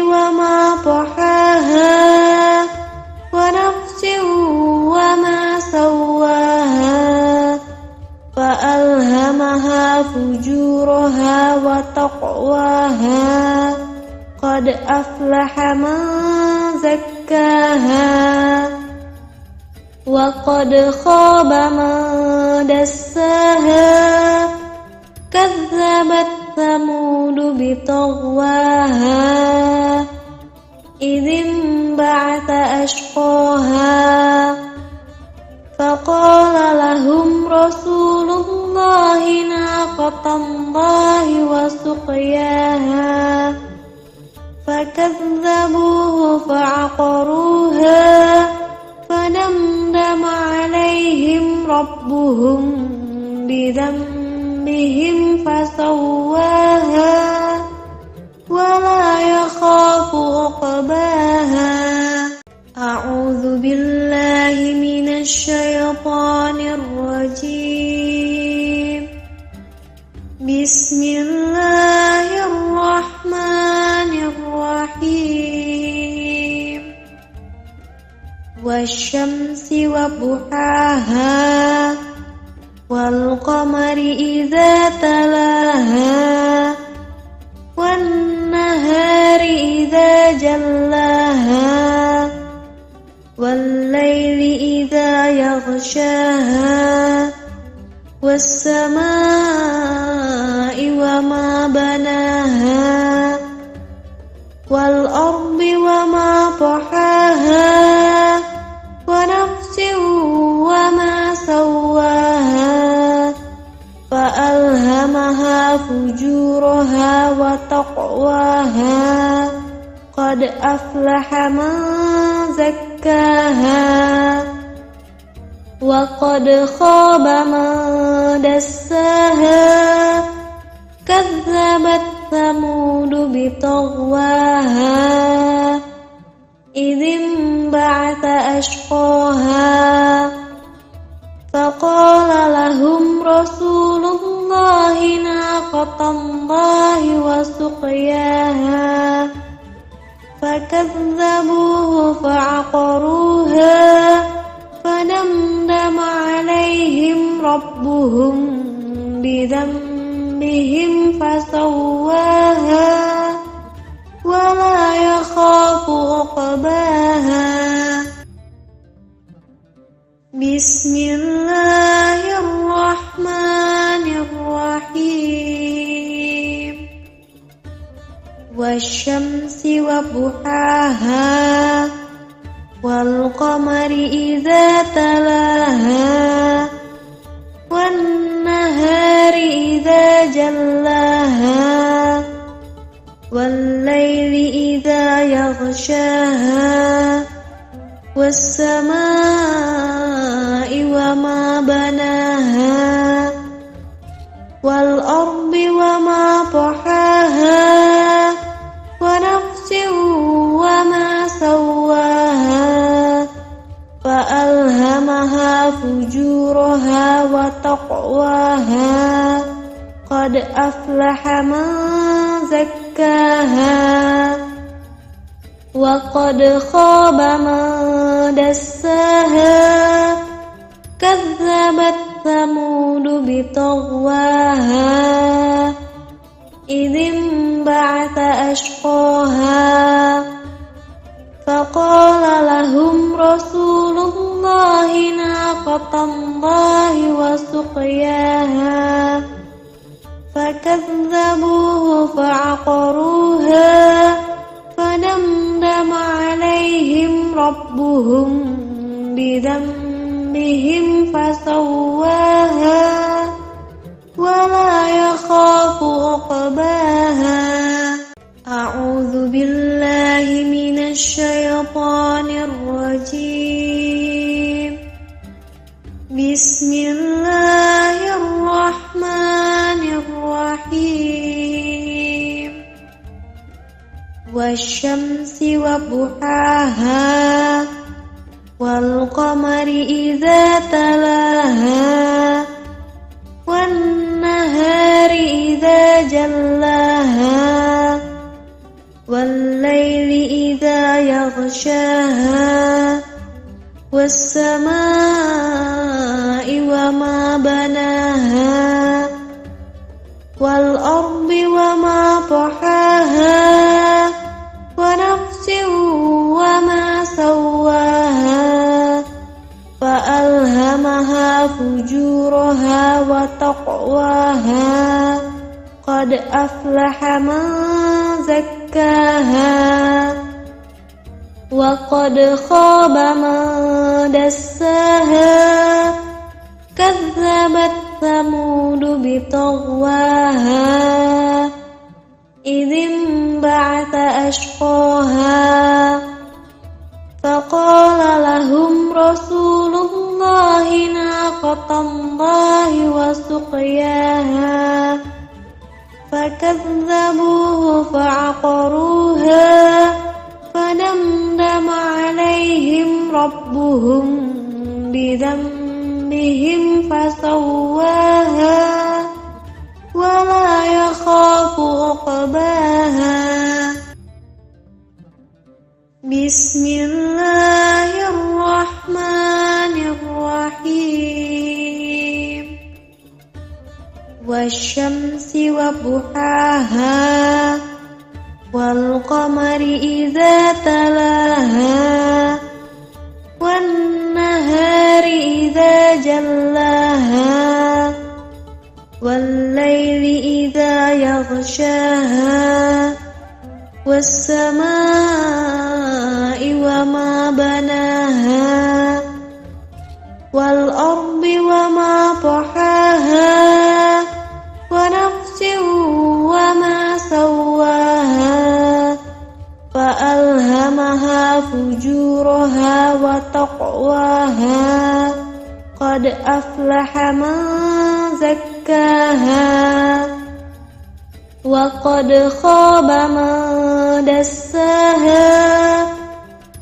A: وما طحاها ونفس وما سواها فألهمها فجورها وتقواها قد أفلح من زكاها وقد خاب من دساها كذبت ثمود بطغواها إذ انبعث أشقاها فقال لهم رسول الله ناقة الله وسقياها فكذبوه فعقروها فدمدم عليهم ربهم بذنبهم فسواها ولا يخاف عقباها. أعوذ بالله من الشيطان الرجيم. بسم الله الرحمن الرحيم. والشمس وضحاها والقمر إذا تلاها والنهار إذا جلاها والليل إذا يغشاها والسماء وما بناها والأرض وما طحاها ونفس وما سواها فألهمها فجورها وتقواها قد أفلح من زكاها وقد خاب من دساها كذبت ثمود بطغواها إذ انبعث أشقاها فقال لهم رسول الله ناقة الله وسقياها فكذبوه فعقروها فدمدم عليهم ربهم بذنبهم فسواها ولا يخاف عقباها. بسم الله الرحمن الرحيم. والشمس وضحاها والقمر إذا تلاها والنهار إذا جلاها والليل إذا يغشاها والسماء وما بناها والأرض وما طحاها ونفس وما سواها فألهمها فجورها وتقواها قد أفلح من زكاها وقد خاب من دساها كذبت ثمود بطغواها إذ انبعث أشقاها فقال لهم رسول الله ناقة الله وسقياها فكذبوه فعقروها فدمدم عليهم ربهم بذنبهم فسواها ولا يخاف عقباها. أعوذ بالله من الشيطان الرجيم. بسم الله الرحمن الرحيم. والشمس وضحاها والقمر إذا تلاها والنهار إذا جلاها والليل والسماء وما بناها والأرض وما طحاها ونفس وما سواها فألهمها فجورها وتقواها قد أفلح من زكاها وقد خاب من دساها كذبت ثمود بطغواها إذ انبعث أشقاها فقال لهم رسول الله ناقة الله وسقياها فكذبوه فعقروها فدمدم عليهم ربهم بذنبهم فسواها ولا يخاف عقباها بسم الله الرحمن الرحيم والشمس وضحاها والقمر إذا تلاها والنهار إذا جلاها والليل إذا يغشاها والسماء وما بناها والأرض وما طحاها ونفس وما سواها فألهمها فجورها وتقواها قد أفلح من زكاها وقد خاب من دساها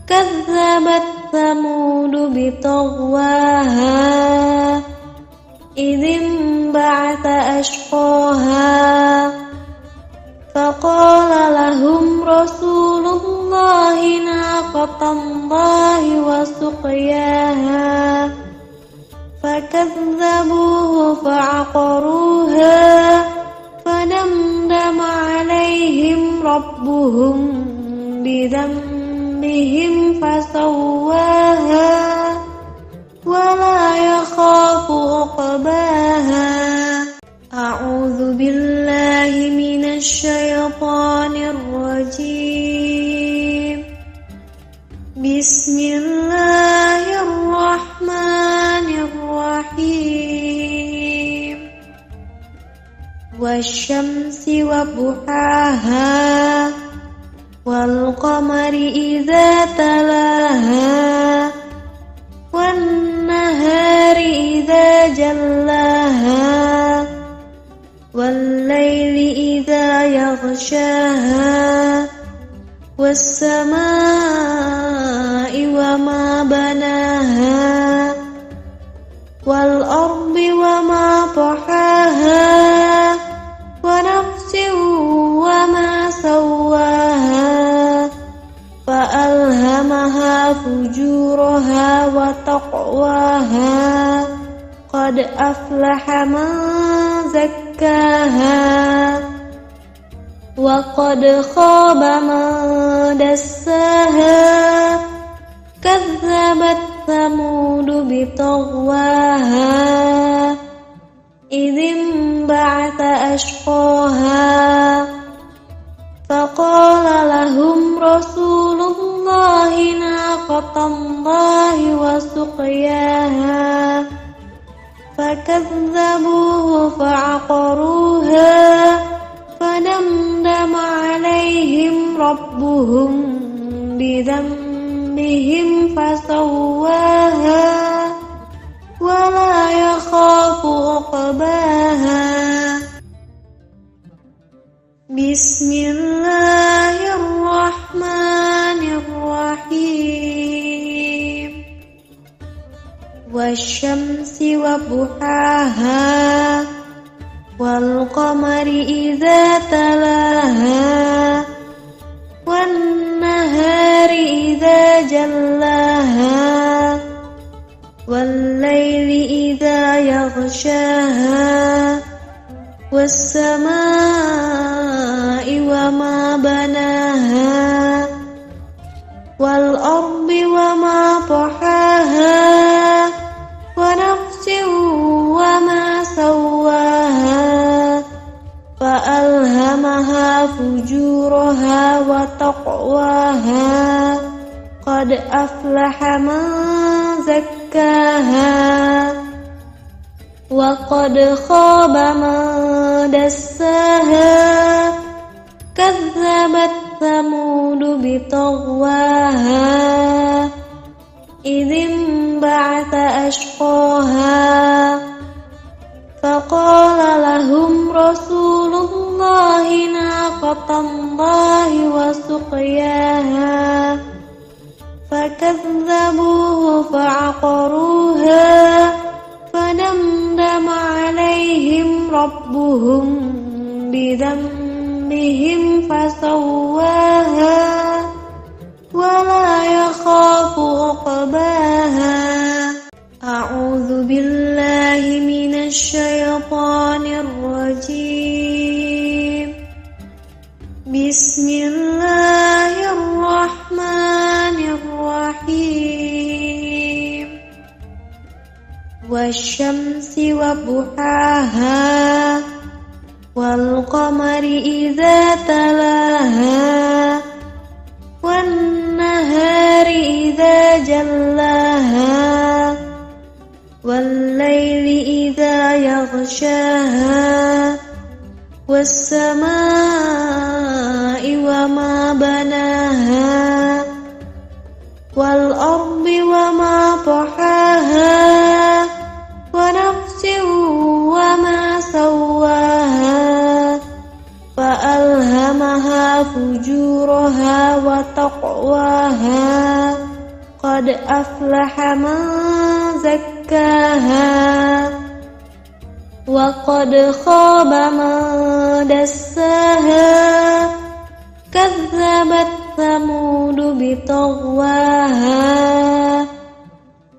A: كذبت ثمود بطغواها إذ انبعث أشقاها فقال لهم رسول الله ناقة الله وسقياها فكذبوه فعقروها فدمدم عليهم ربهم بذنبهم فسواها ولا يخاف عقباها أعوذ بالله من الشيطان الرجيم بسم الله الرحمن الرحيم والشمس وضحاها والقمر إذا تلاها والنهار إذا جلاها والليل إذا يغشاها والسماء وما بناها والأرض وما طحاها ونفس وما سواها فألهمها فجورها وتقواها قد أفلح من زكاها وقد خاب من دساها كذبت ثمود بطغواها إذ انبعث أشقاها فقال لهم رسول الله ناقة الله وسقياها فكذبوه فعقروها فدمدم عليهم ربهم بذنبهم فسواها ولا يخاف عقباها بسم الله الرحمن الرحيم والشمس وضحاها والقمر إذا تلاها والنهار إذا جلاها إذا يغشاها والسماء وما بناها والأرض وما طحاها ونفس وما سواها فألهمها فجورها وتقواها قد أفلح من زكاها وقد خاب من دساها كذبت ثمود بطغواها إذ انبعث أشقاها فقال لهم رسول الله ناقة الله وسقياها فكذبوه فعقروها فدمدم عليهم ربهم بذنبهم فسواها ولا يخاف عقباها أعوذ بالله من الشيطان الرجيم بسم الله الرحمن الرحيم والشمس وضحاها والقمر إذا تلاها والنهار إذا جلاها والليل إذا يغشاها والسماء وما بناها والأرض وما طحاها ونفس وما سواها فألهمها فجورها وتقواها قد أفلح من زكاها وقد خاب من دساها كذبت ثمود بطغواها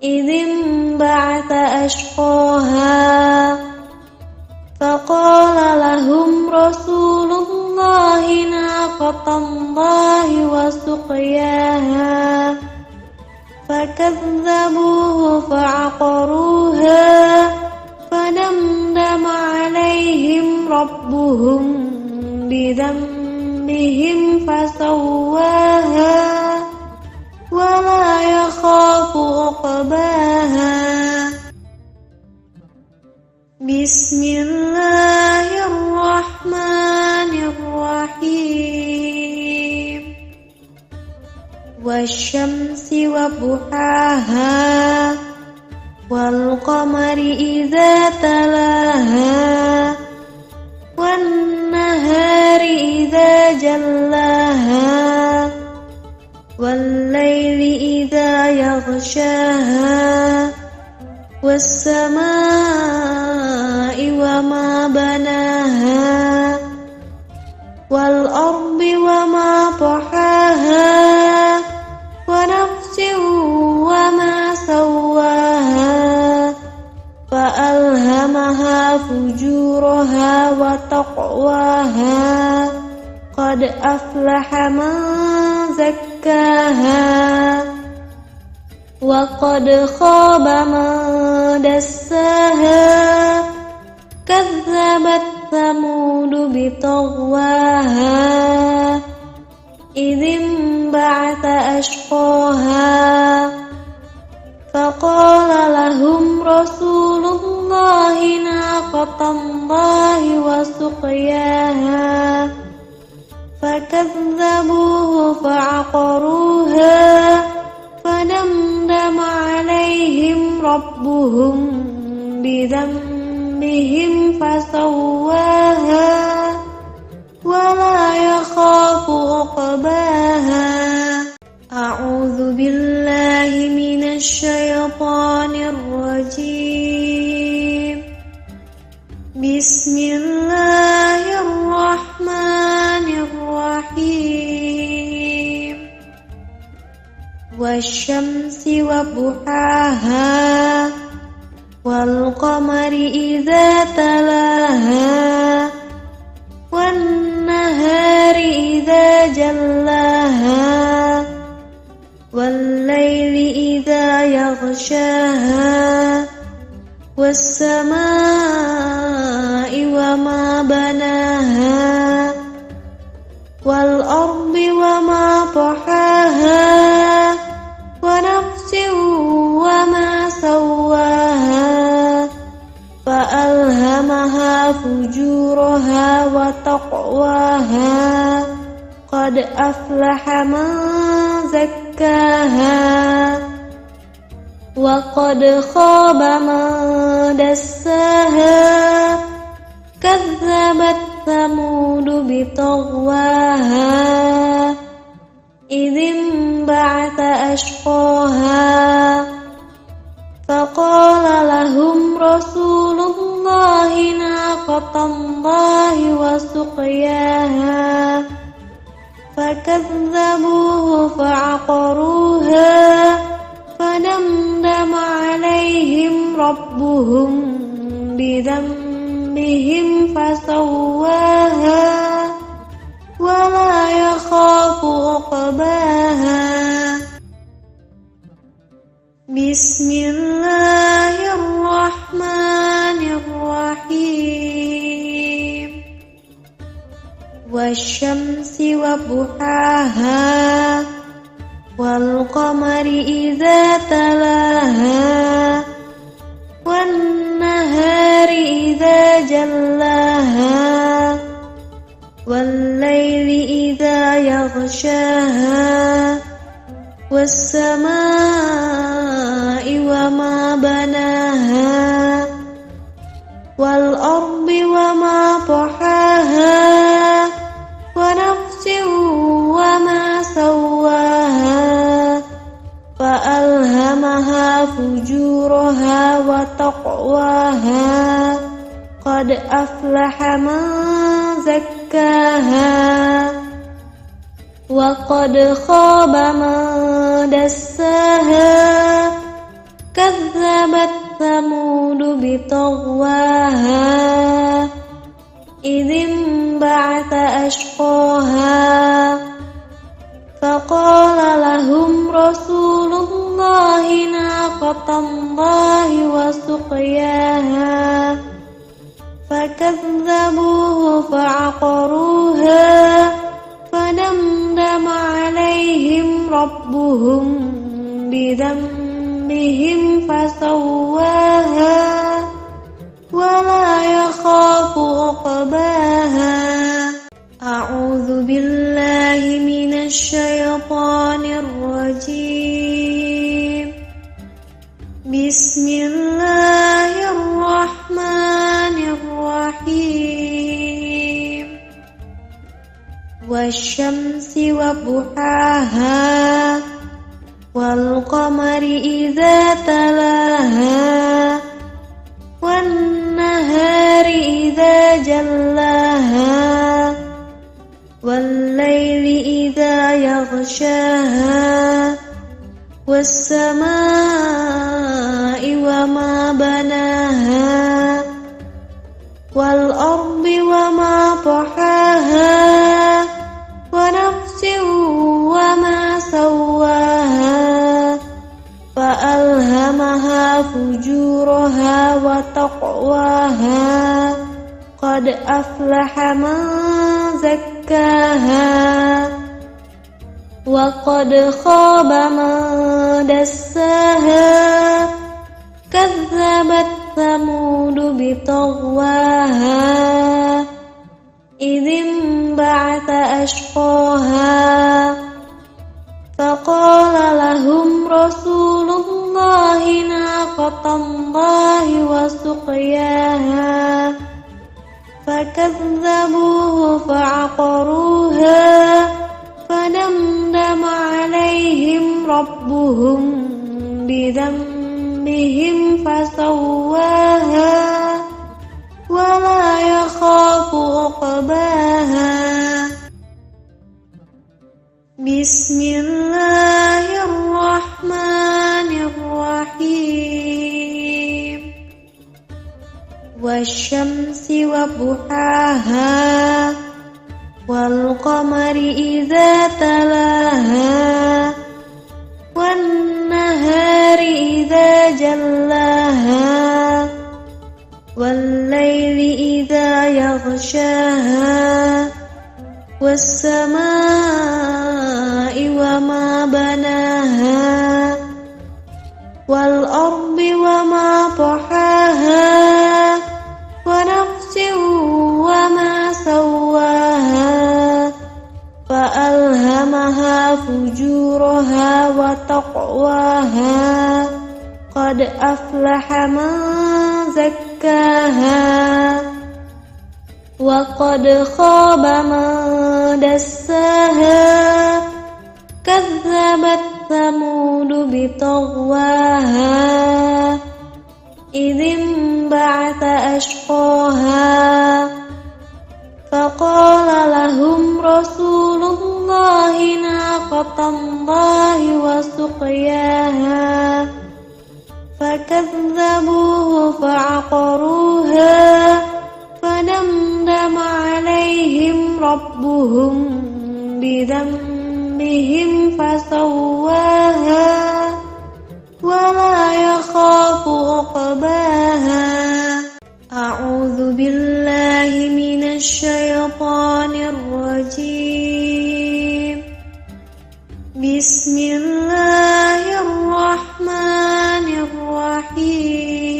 A: إذ انبعث أشقاها فقال لهم رسول الله ناقة الله وسقياها فكذبوه فعقروها فدمدم عليهم ربهم بذنبهم فسواها ولا يخاف عقباها بسم الله الرحمن الرحيم والشمس وضحاها والقمر إذا تلاها والنهار إذا جلاها والليل إذا يغشاها والسماء وما بناها والأرض وما طحاها ونفس وما سواها فألهمها فجورها وتقواها قد أفلح من زكاها وقد خاب من دساها كذبت ثمود بطغواها إذ انبعث أشقاها فقال لهم رسول الله ناقة الله وسقياها فكذبوه فعقروها فدمدم عليهم ربهم بذنبهم فسواها ولا يخاف عقباها أعوذ بالله من الشيطان الرجيم بسم الله الرحمن الرحيم والشمس وضحاها والقمر إذا تلاها والنهار إذا جلاها والليل إذا يغشاها والسماء وما بناها والأرض وما طحاها ونفس وما سواها فألهمها فجورها وتقواها قد أفلح من زكاها وقد خاب من دساها كذبت ثمود بطغواها إذ انبعث أشقاها فقال لهم رسول الله ناقة الله وسقياها فكذبوه فعقروها فدمدم عليهم ربهم بذنبهم فسواها ولا يخاف عقباها بسم الله الرحمن الرحيم والشمس وضحاها والقمر إذا تلاها والنهار إذا جلاها والليل إذا يغشاها والسماء وما بناها والأرض وما طحاها ونفس وما سواها فألهمها فجورها وتقواها قد أفلح من زكاها وقد خاب من دساها كذبت ثمود بطغواها إذ انبعث أشقاها فقال لهم رسول الله ناقة الله وسقياها فكذبوه فعقروها فدمدم عليهم ربهم بذنبهم فسواها ولا يخاف عقباها أعوذ بالله من الشيطان الرجيم بسم الله الرحمن الرحيم والشمس وضحاها والقمر إذا تلاها والنهار إذا جلاها والليل إذا يغشاها والسماء وما بناها والأرض وما طحاها ونفس وما سواها فألهمها فجورها وتقواها قد أفلح من زكاها وقد خاب من دساها كذبت ثمود بطغواها إذ انبعث أشقاها فقال لهم رسول الله ناقة الله وسقياها فكذبوه فعقروها فدمدم عليهم ربهم بذنبهم فسواها ولا يخاف عقباها بسم الله الرحمن الرحيم والشمس وضحاها والقمر إذا تلاها والنهار إذا جلاها والليل إذا يغشاها والسماء وما بناها والأرض وما طحاها ونفس وما سواها فألهمها فجورها وتقواها قد أفلح من زكاها وقد خاب من دساها كذبت ثمود بطغواها إذ انبعث أشقاها فقال لهم رسول الله ناقة الله وسقياها فكذبوه فعقروها فدمدم عليهم ربهم بذنبهم فسواها ولا يخاف عقباها. أعوذ بالله من الشيطان الرجيم. بسم الله الرحمن الرحيم.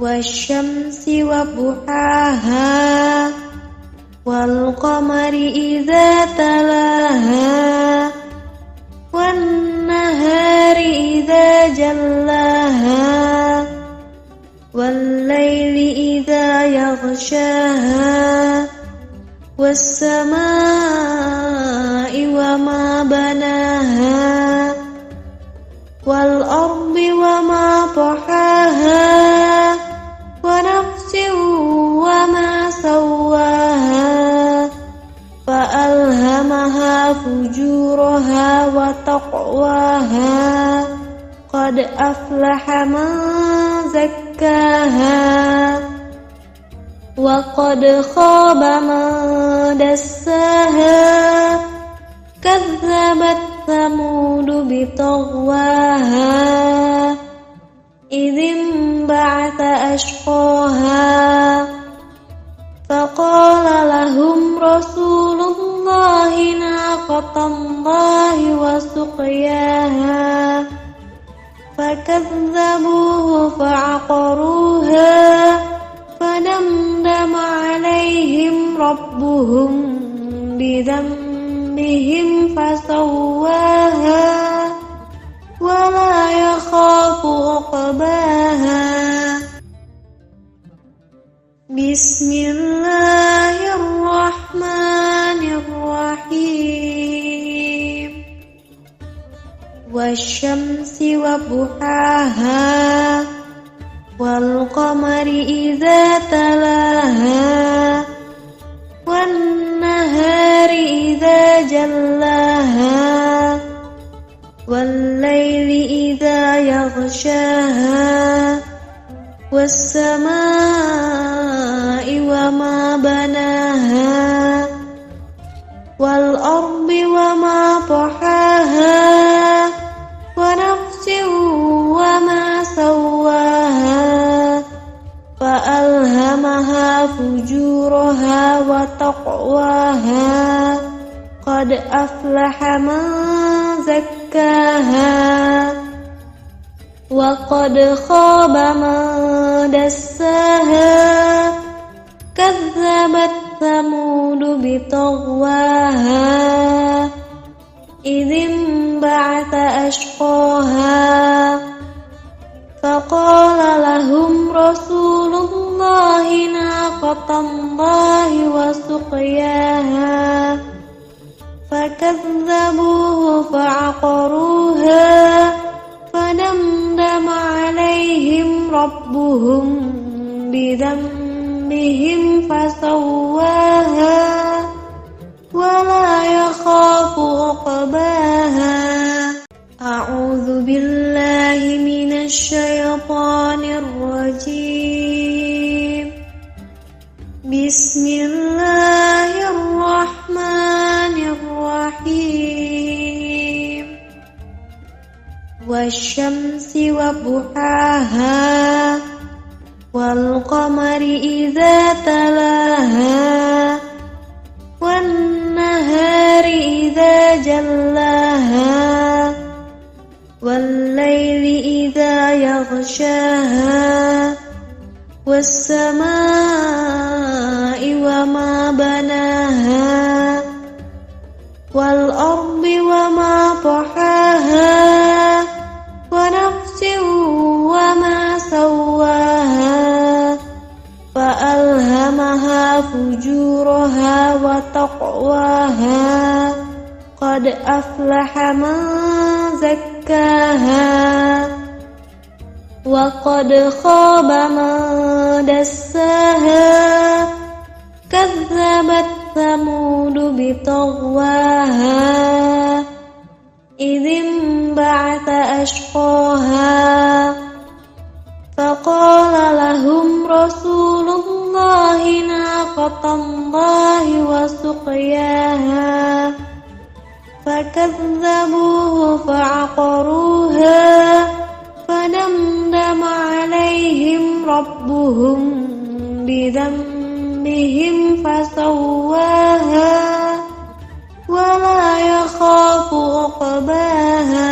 A: والشمس وضحاها والقمر إذا تلاها والنهار إذا جلاها والليل إذا يغشاها والسماء وما بناها والأرض وما طحاها ونفس وما سواها فألهمها فجورها وتقواها قد أفلح من زكاها وقد خاب من دساها كذبت ثمود بطغواها إذ انبعث أشقاها فقال لهم رسول الله ناقة الله وسقياها فكذبوه فعقروها فدمدم عليهم ربهم بذنبهم فسواها ولا يخاف عقباها. بسم الله الرحمن الرحيم. والشمس وضحاها والقمر إذا تلاها والنهار إذا جلاها والليل إذا يغشاها والسماء وما بناها والأرض وما طحاها ونفس وما سواها فألهمها فجورها وتقواها قد أفلح من زكاها وقد خاب من دساها كذبت ثمود بطغواها إذ انبعث أشقاها فقال لهم رسول الله ناقة الله وسقياها فكذبوه فعقروها فدمدم عليهم ربهم بذنبهم فسواها ولا يخاف عقباها. أعوذ بالله من الشيطان الرجيم. Bismillahirrahmanirrahim. Wasyamsi wa duhaha, wal qamari idza talaha, wan nahari idza jallaha, wal laili idza yaghshaha, was samaa'i wa ma banaha, wal ardi wa ma tahaha, wa nafsin wa ma sawwaha, fa alhamaha fujuraha wa taqwaha, qad aflaha man zakkaha, wa qad khaba man dassaha, kazzabat thamudu bitaghwaha, idhim ba'atha ashqaha, faqala lahum rasulullahi naqatallahi wa suqyaha, fakazzabuhu fa'aqaruha, fadamdama alaihim rabbuhum bidhanbihim fasawwaha, wala yakhafu uqbaha.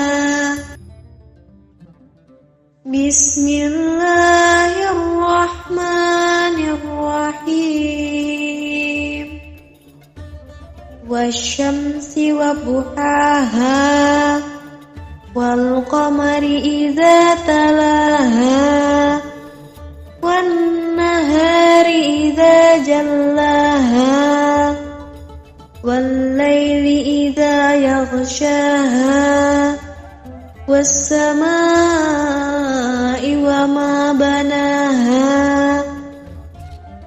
A: Bismillahirrahmanirrahim. Wasyamsi wa duhaha, wal qamari idza talaha, wan nahari idza jallaha, wal laili idza yaghshaha, was samaa'i wa ma banaha,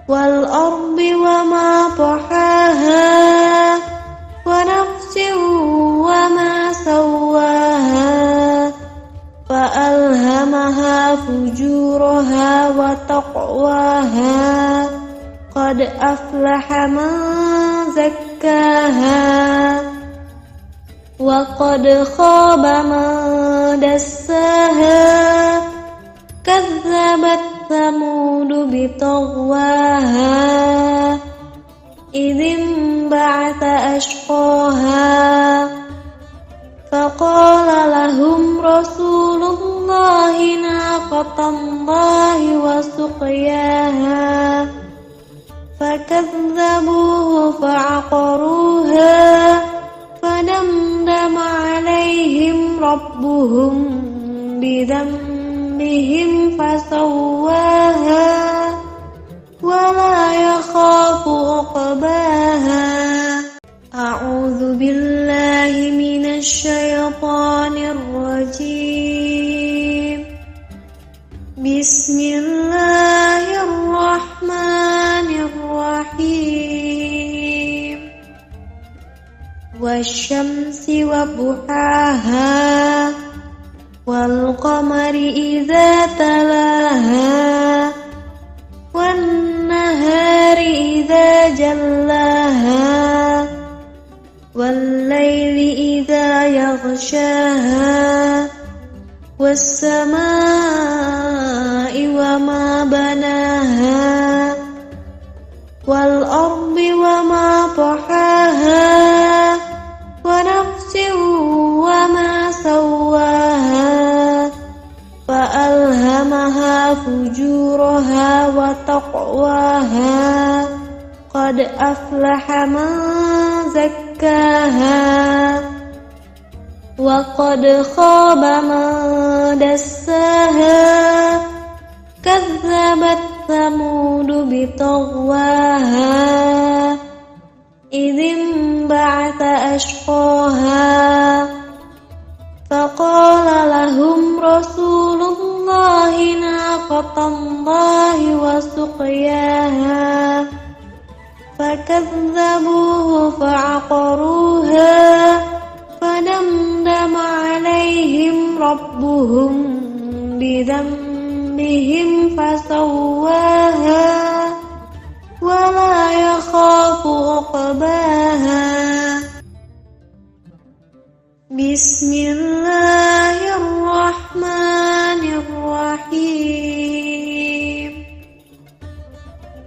A: wal ardi wa ma tahaha, wa nafsin wa ma sawwaha, fa alhamaha fujuraha wa taqwaha, qad aflaha man zakkaha, wa qad khaba man dassaha, kazzabat thamudu bitaghwaha, idhim ba'atha ashqaha, faqala lahum rasulullahi naqatallahi wa suqyaha, fakazzabuhu fa'aqaruha, fadamdama alaihim rabbuhum bidhanbihim fasawwaha, wala yakhafu uqbaha. A'udzu billahi minasy syaithanir rajim. Bismillahirrahmanirrahim. Wasyamsi wa duhaha, wal qamari idza talaha, wan nahari idza jallaha, wal laili idza yaghshaha, was samaa'i wa ma banaha, wal ardi wa ma tahaha, wa nafsin wa ma sawwaha, fa alhamaha fujuraha wa taqwaha, qad aflaha man zakkaha, wa qad khaba man dassaha, kazzabat thamudu bitaghwaha, idhim ba'atha ashqaha, faqala lahum rasulullahi naqatallahi wa suqyaha, fakazzabuhu fa'aqaruha, fadamdama alaihim rabbuhum bidhanbihim fasawwaha, wala عقباها بسم الله الرحمن الرحيم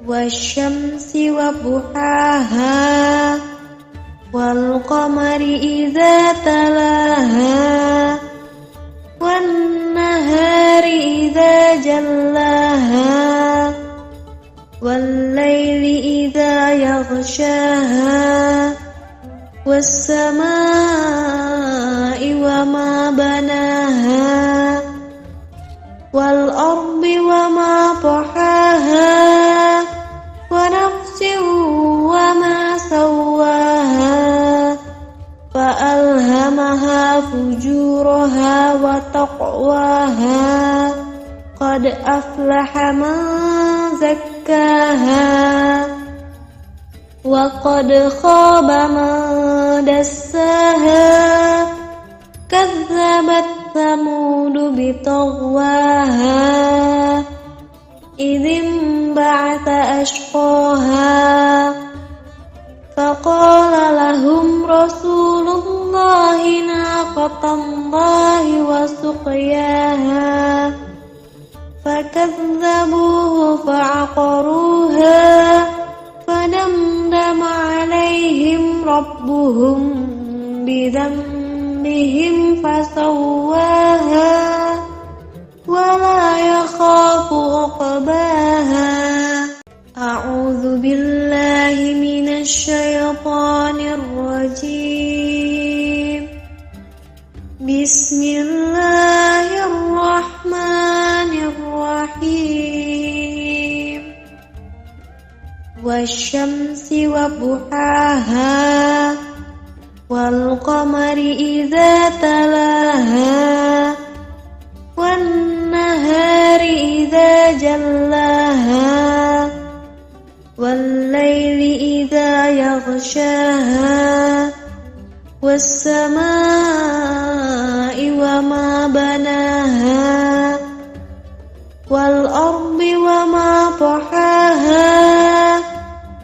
A: والشمس وضحاها والقمر إذا تلاها والنهار إذا جلاها والليل إذا يغشاها والسماء وما بناها والأرض وما طحاها ونفس وما سواها فألهمها فجورها وتقواها قد أفلح من زكاها وقد خاب من دساها كذبت ثمود بطغواها إذ انبعث أشقاها فقال لهم رسول الله ناقة الله وسقياها فكذبوه فعقروها فدمدم عليهم ربهم بذنبهم فسواها ولا يخاف عقباها أعوذ بالله من الشيطان الرجيم بسم الله الرحمن الرحيم والشمس وضحاها والقمر إذا تلاها والنهار إذا جلاها والليل إذا يغشاها والسماء وما بناها والأرض وما طحاها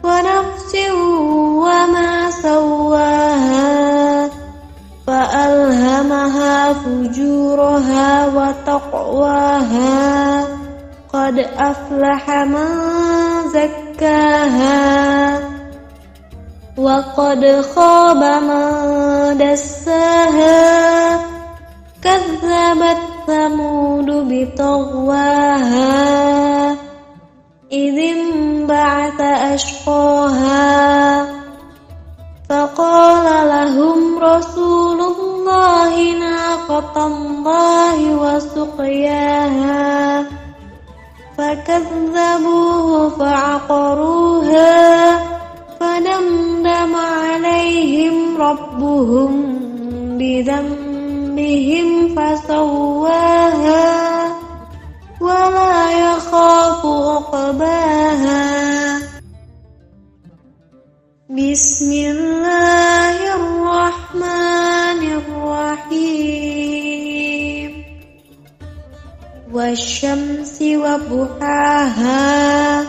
A: ونفس وما سواها فألهمها فجورها وتقواها قد أفلح من زكاها وقد خاب من دساها كذبت ثمود بطغواها إذ انبعث أشقاها فقال لهم رسول الله ناقة الله وسقياها فكذبوه فعقروها فدمدم عليهم ربهم بذنبهم فسواها ولا يخاف عقباها بسم الله الرحمن الرحيم والشمس وضحاها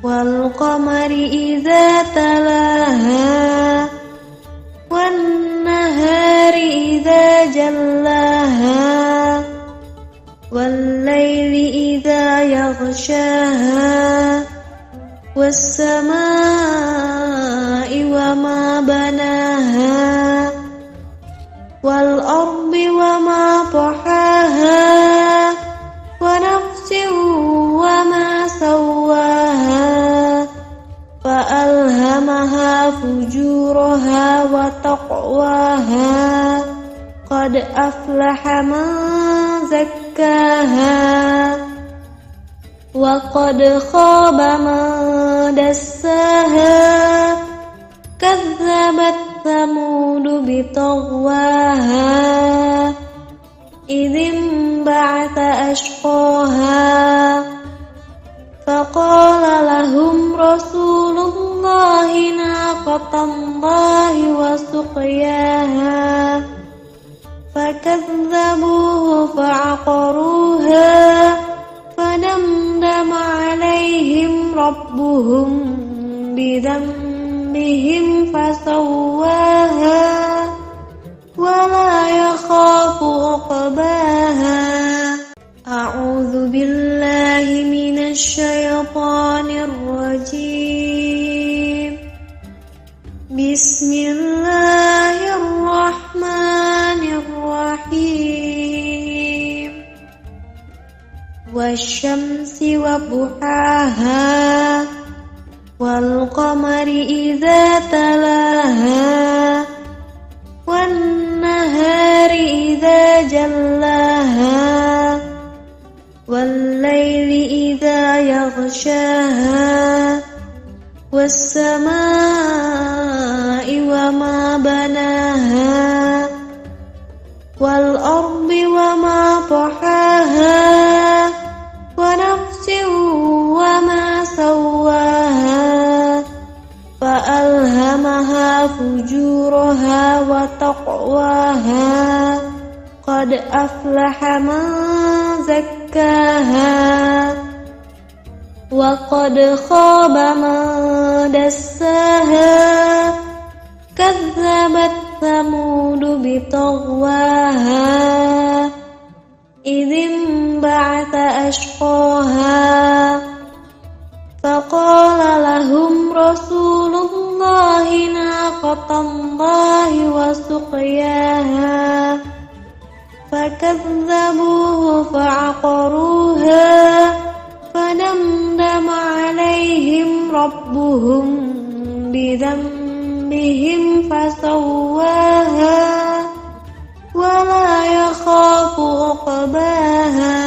A: والقمر إذا تلاها والنهار إذا جلاها والليل إذا يغشاها والسماء وما بناها والأرض وما طحاها ونفس وما سواها فألهمها فجورها وتقواها قد أفلح من زكاها وقد خاب من دساها كذبت ثمود بطغواها إذ انبعث أشقاها فقال لهم رسول الله ناقة الله وسقياها فكذبوه فعقروها فدمدم عليهم ربهم بذنبهم بهم فسواها ولا يخاف عقباها أعوذ بالله من الشيطان الرجيم بسم الله الرحمن الرحيم والشمس وضحاها والقمر إذا تلاها والنهار إذا جلاها والليل إذا يغشاها والسماء وما بناها والأرض وما طحاها ونفس وما سواها فألهمها فجورها وتقواها قد أفلح من زكاها وقد خاب من دساها كذبت ثمود بطغواها إذ انبعث أشقاها فقال لهم رسول الله ناقة الله وسقياها فكذبوه فعقروها فدمدم عليهم ربهم بذنبهم فسواها ولا يخاف عقباها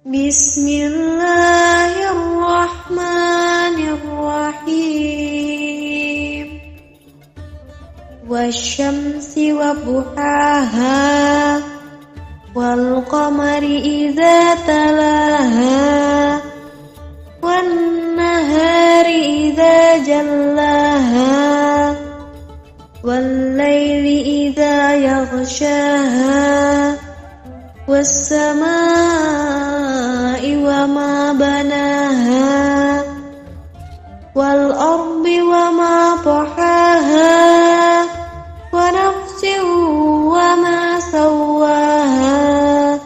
A: بسم الله الرحمن الرحيم والشمس وضحاها والقمر إذا تلاها والنهار إذا جلاها والليل إذا يغشاها والسماء وما بناها والأرض وما طحاها ونفس وما سواها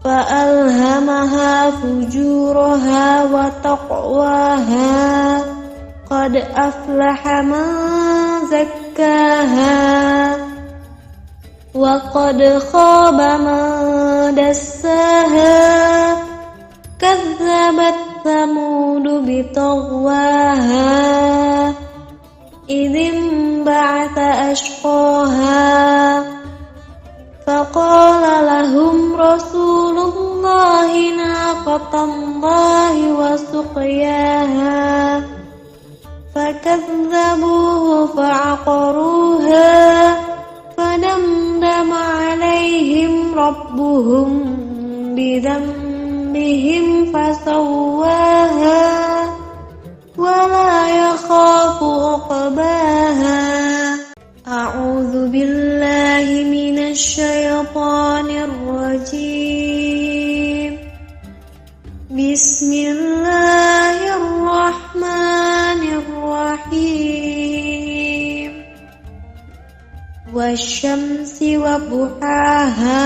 A: فألهمها فجورها وتقواها قد أفلح من زكاها وقد خاب من دساها كذبت ثمود بطغواها إذ انبعث أشقاها فقال لهم رسول الله ناقة الله وسقياها فكذبوه فعقروها فدمدم عليهم ربهم بذنبهم فسواها ولا يخاف عقباها أعوذ بالله من الشيطان الرجيم بسم الله الرحمن الرحيم والشمس وضحاها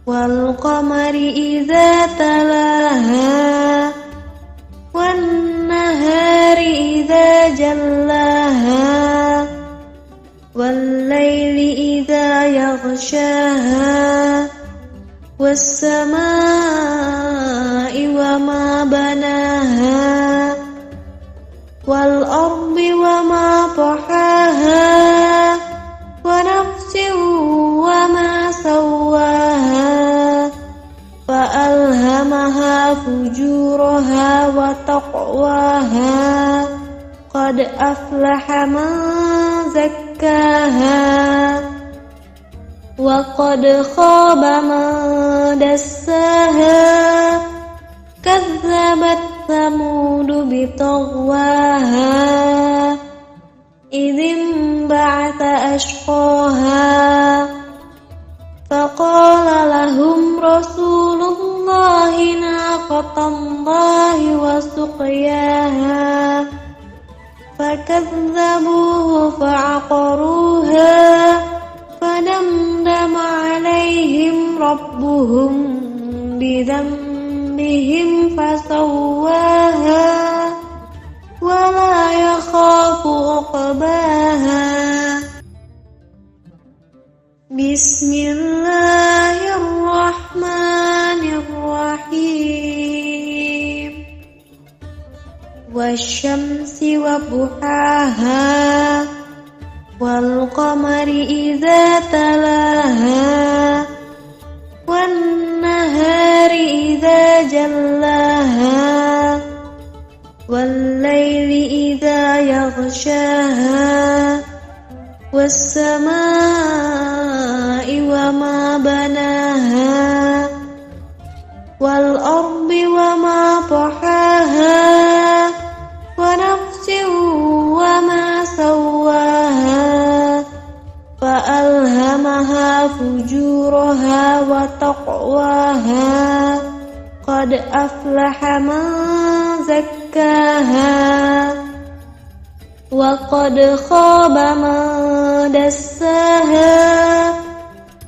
A: والقمر إذا تلاها والنهار إذا جلاها والليل إذا يغشاها والسماء وما بناها والأرض وما طحاها ونفس وما سواها فألهمها فجورها وتقواها قد أفلح من زكاها وقد خاب من دساها كذبت ثمود بطغواها إذ انبعث أشقاها فقال لهم رسول الله ناقة الله وسقياها وسقياها فكذبوه فعقروها فدمدم عليهم ربهم بذنبهم فسواها ولا يخاف عقباها بسم الله الرحمن الرحيم والشمس وضحاها والقمر إذا تلاها والنهار إذا جلاها والليل إذا يغشاها والسماء وما بناها والأرض وما طحاها ونفس وما سواها فألهمها فجورها وتقواها قد أفلح من زكاها وقد خاب من دساها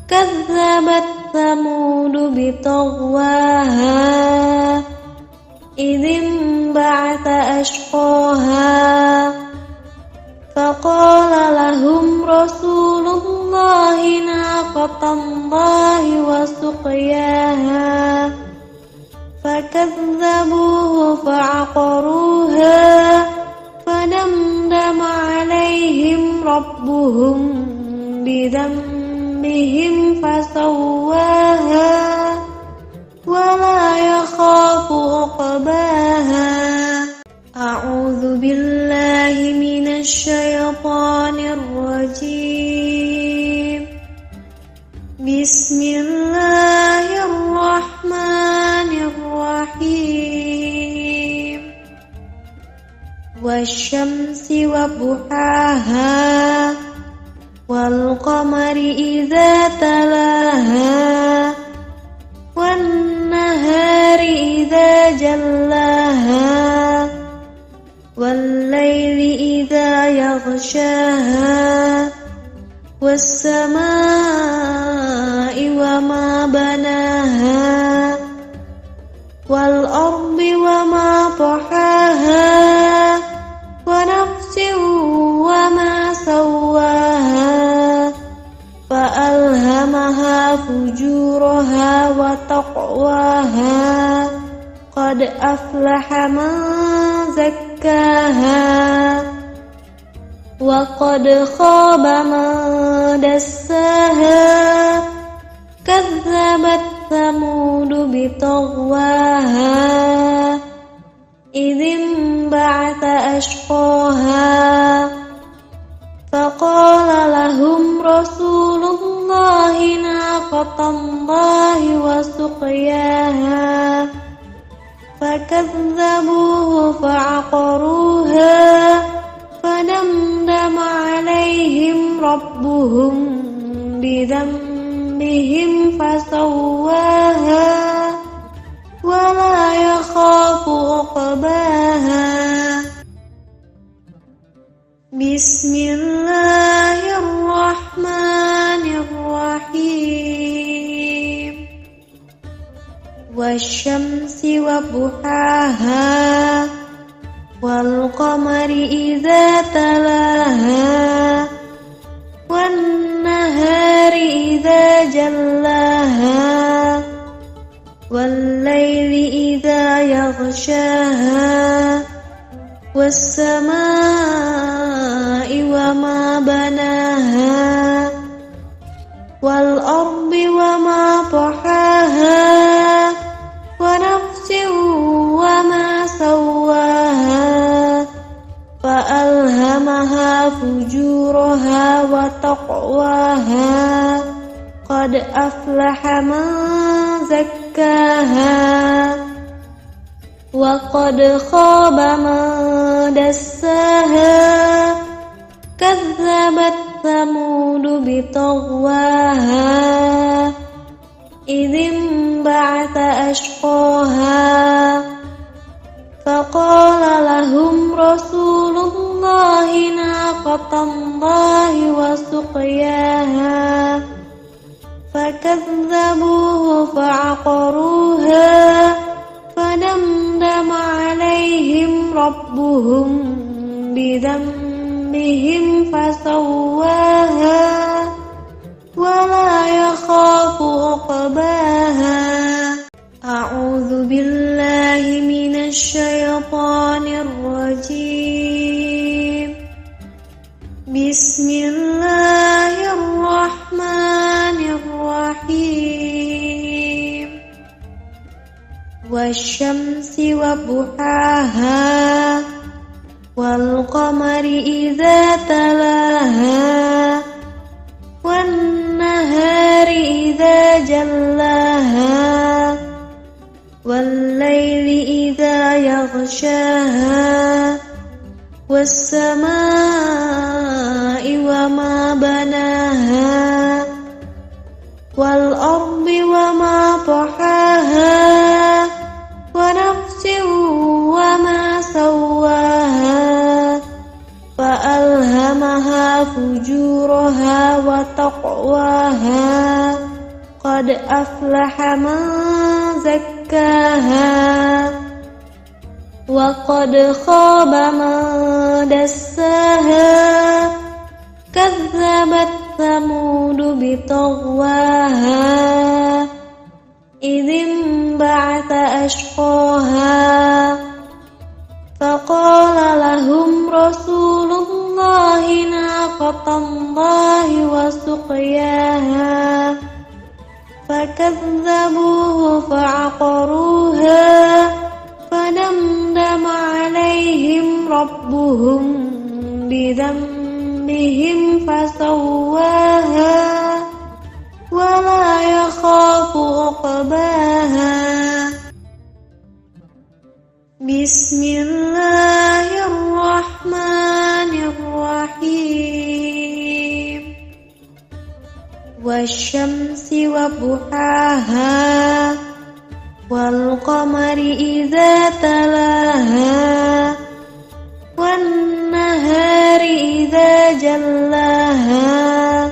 A: كذبت ثمود بطغواها إذ انبعث أشقاها فقال لهم رسول الله ناقة الله وسقياها فكذبوه فعقروها فدمدم عليهم ربهم بذنبهم فسواها ولا يخاف عقباها أعوذ بالله من الشيطان الرجيم بسم الله الرحمن الرحيم والشمس وضحاها والقمر إذا تلاها والنهار إذا جلاها والليل إذا يغشاها والسماء وما بناها والأرض وما طحاها ونفس وما سواها فألهمها فجورها وتقواها قد أفلح من زكاها وقد خاب من دساها كذبت ثمود بطغواها إذ انبعث أشقاها فقال لهم رسول الله ناقة الله وسقياها فكذبوه فعقروها فدمدم عليهم ربهم بذنبهم فسواها ولا يخاف عقباها بسم الله الرحمن الرحيم والشمس وضحاها والقمر إذا تلاها والنهار إذا جلاها والليل إذا يغشاها والسماء وما بناها والأرض وما طحاها ونفس وما سواها فألهمها فجورها وتقواها قد أفلح من زكاها وقد خاب من دساها كذبت ثمود بطغواها إذ انبعث أشقاها فقال لهم رسول الله ناقة الله وسقياها فكذبوه فعقروها فدمدم عليهم ربهم بذنبهم فسواها ولا يخاف عقباها. أعوذ بالله من الشيطان الرجيم. بسم الله الرحمن الرحيم. والشمس وضحاها والقمر إذا تلاها والنهار إذا جلاها والليل إذا يغشاها والسماء وما بناها والأرض وما طحاها ونفس وما سواها فألهمها فجورها وتقواها قد أفلح من زكاها وقد خاب من دساها كذبت ثمود بطغواها إذ انبعث أشقاها فقال لهم رسول الله ناقة الله وسقياها فكذبوه فعقروها فدمدم عليهم ربهم بذنبهم فسواها ولا يخاف عقباها. بسم الله الرحمن الرحيم. والشمس وضحاها والقمر إذا تلاها والنهار إذا جلاها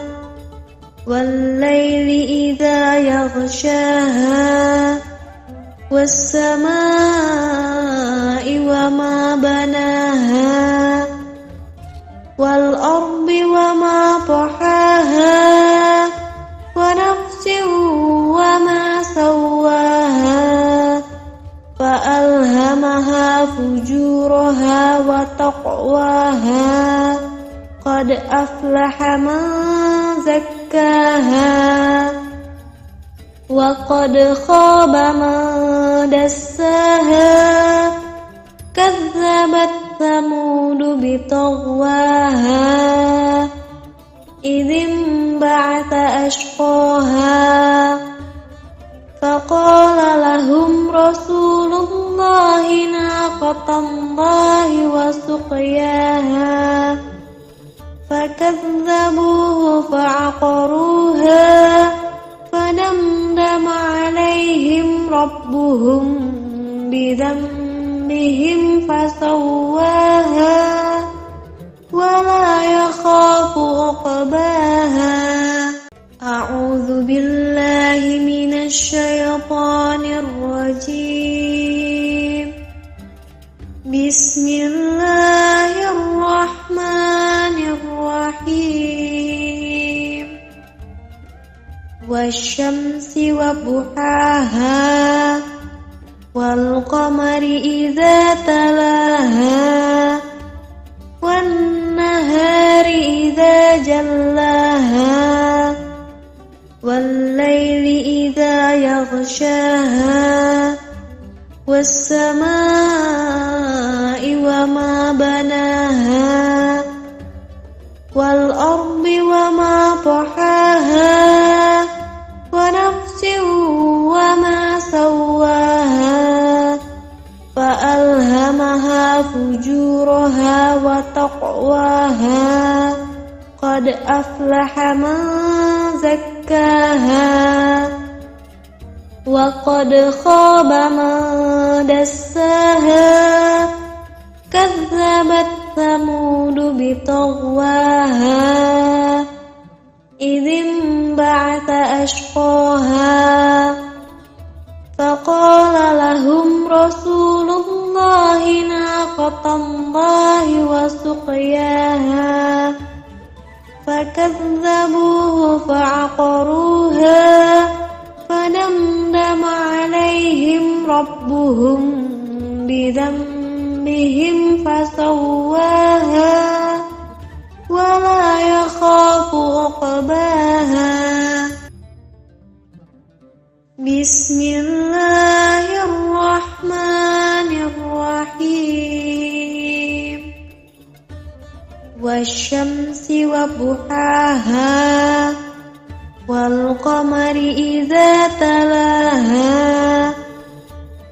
A: والليل إذا يغشاها والسماء وما بناها والأرض وما طحاها ونفس وما سواها فألهمها فجورها وتقواها قد أفلح من زكاها وقد خاب من دساها كذبت ثمود بطغواها إذ انبعث أشقاها فقال لهم رسول الله ناقة الله وسقياها فكذبوه فعقروها فدمدم عليهم ربهم بذنبهم فسواها ولا يخاف عقباها. أعوذ بالله من الشيطان الرجيم. بسم الله الرحمن الرحيم. والشمس وضحاها والقمر إذا تلاها والنهار إذا جلاها والليل إذا يغشاها والسماء وما بناها والأرض وما طحاها ونفس وما سواها فألهمها فجورها وتقواها قد أفلح من زكاها وقد خاب من دساها كذبت ثمود بطغواها إذ انبعث أشقاها فقال لهم رسول الله ناقة الله وسقياها فكذبوه فعقروها فدمدم عليهم ربهم بذنبهم فسواها ولا يخاف عقباها بسم الله الرحمن الرحيم والشمس وضحاها والقمر إذا تلاها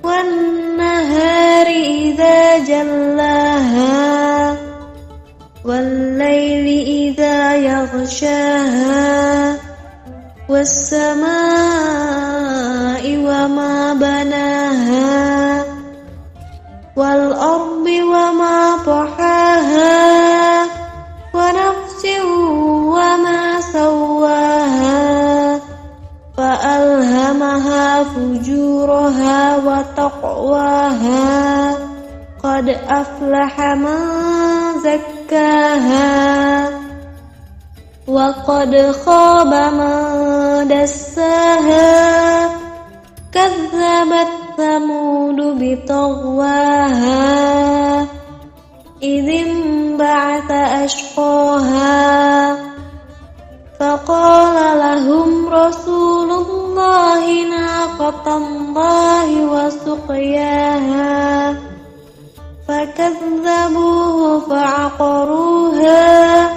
A: والنهار إذا جلاها والليل إذا يغشاها والسماء وما بناها والأرض وما طحاها ونفس وما سواها فألهمها فجورها وتقواها قد أفلح من زكاها وقد خاب من دساها كذبت ثمود بطغواها إذ انبعث أشقاها فقال لهم رسول الله ناقة الله وسقياها فكذبوه فعقروها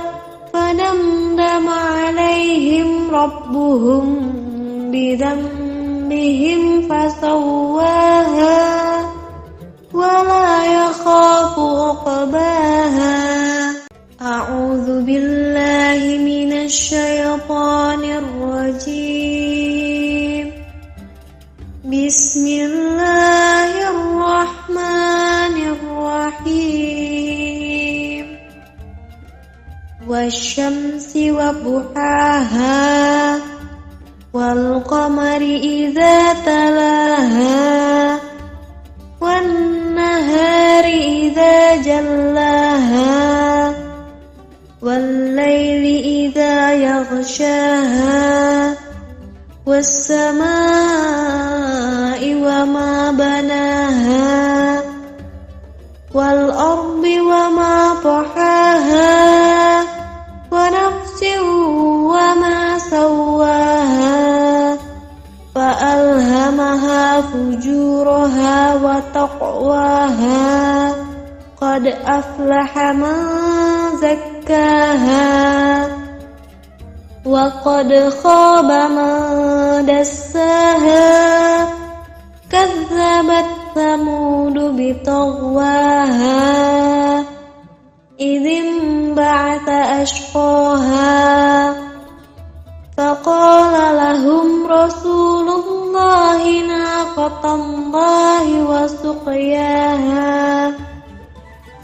A: فدمدم عليهم ربهم بذنبهم فسواها ولا يخاف عقباها أعوذ بالله من الشيطان الرجيم بسم الله الرحمن الرحيم والشمس وضحاها والقمر إذا تلاها والنهار إذا جلاها والليل إذا يغشاها والسماء وما بناها والأرض وما طحاها ونفس وما سواها فألهمها فجورها وتقواها قد أفلح من زكاها وقد خاب من دساها كذبت ثمود بطغواها إذ انبعث أشقاها فقال لهم رسول الله ناقة الله وسقياها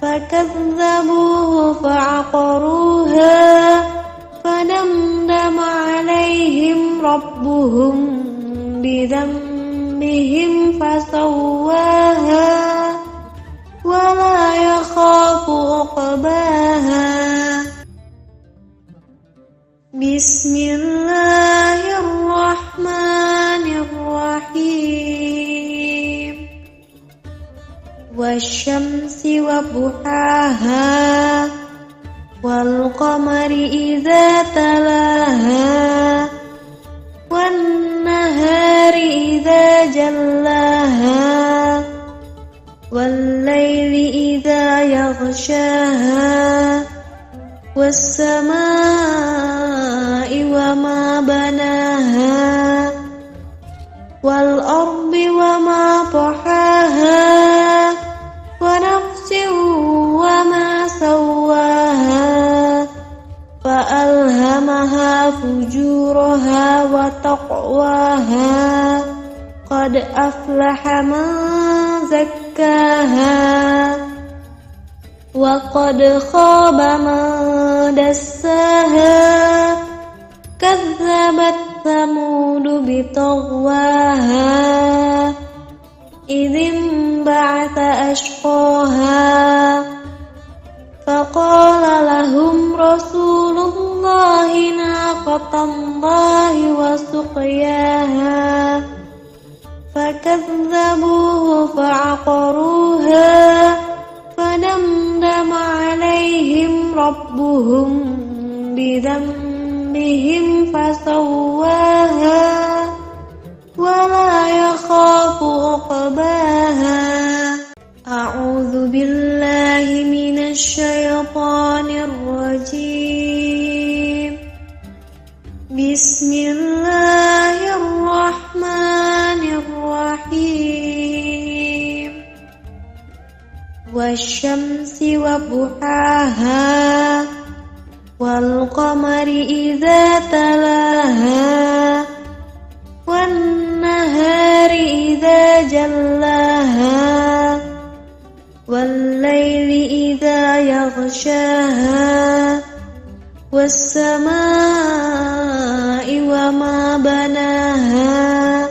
A: فكذبوه فعقروها فدمدم عليهم ربهم بذنبهم فسواها ولا يخاف عقباها بسم الله الرحمن الرحيم والشمس وضحاها والقمر إذا تلاها والنهار إذا جلاها والليل إذا يغشاها والسماء وما بناها والأرض وما طحاها ونفس وما سواها فألهمها فجورها وتقواها أفلح من زكاها وقد خاب من دساها كذبت ثمود بطغواها إذ انبعث أشقاها فقال لهم رسول الله ناقة الله وسقياها فكذبوه فعقروها فدمدم عليهم ربهم بذنبهم فسواها ولا يخاف عقباها. أعوذ بالله من الشيطان الرجيم. بسم الله الرحمن الرحيم. والشمس وضحاها والقمر إذا تلاها والنهار إذا جلاها والليل إذا يغشاها والسماء وما بناها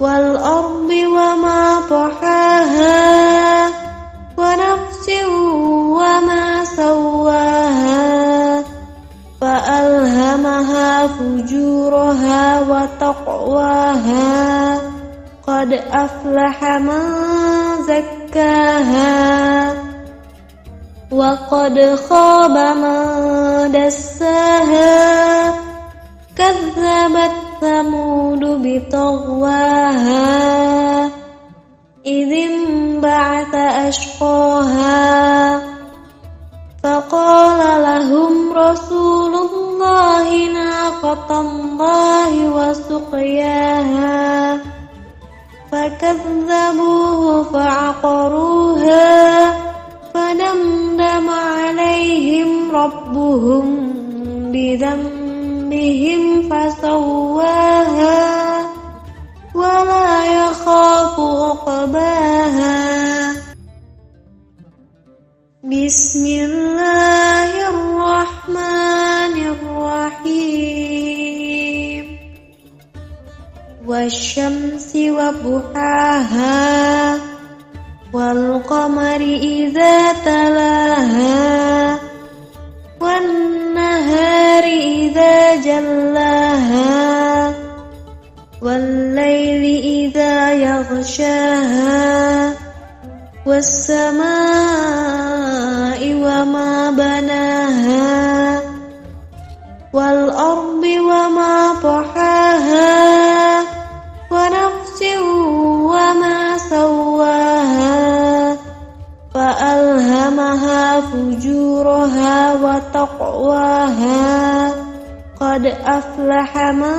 A: والأرض وما طحاها ونفس وما سواها فألهمها فجورها وتقواها قد أفلح من زكاها وقد خاب من دساها كذبت ثمود بطغواها إذ انبعث أشقاها فقال لهم رسول الله ناقة الله وسقياها فكذبوه فعقروها فدمدم عليهم ربهم بذنبهم فسواها ولا يخاف عقباها. بسم الله الرحمن الرحيم. والشمس وضحاها والقمر إذا تلاها والنهار إذا جلاها والليل إذا يغشاها والسماء وما بناها والأرض وما طحاها ونفس وما سواها فألهمها فجورها وتقواها قد أفلح من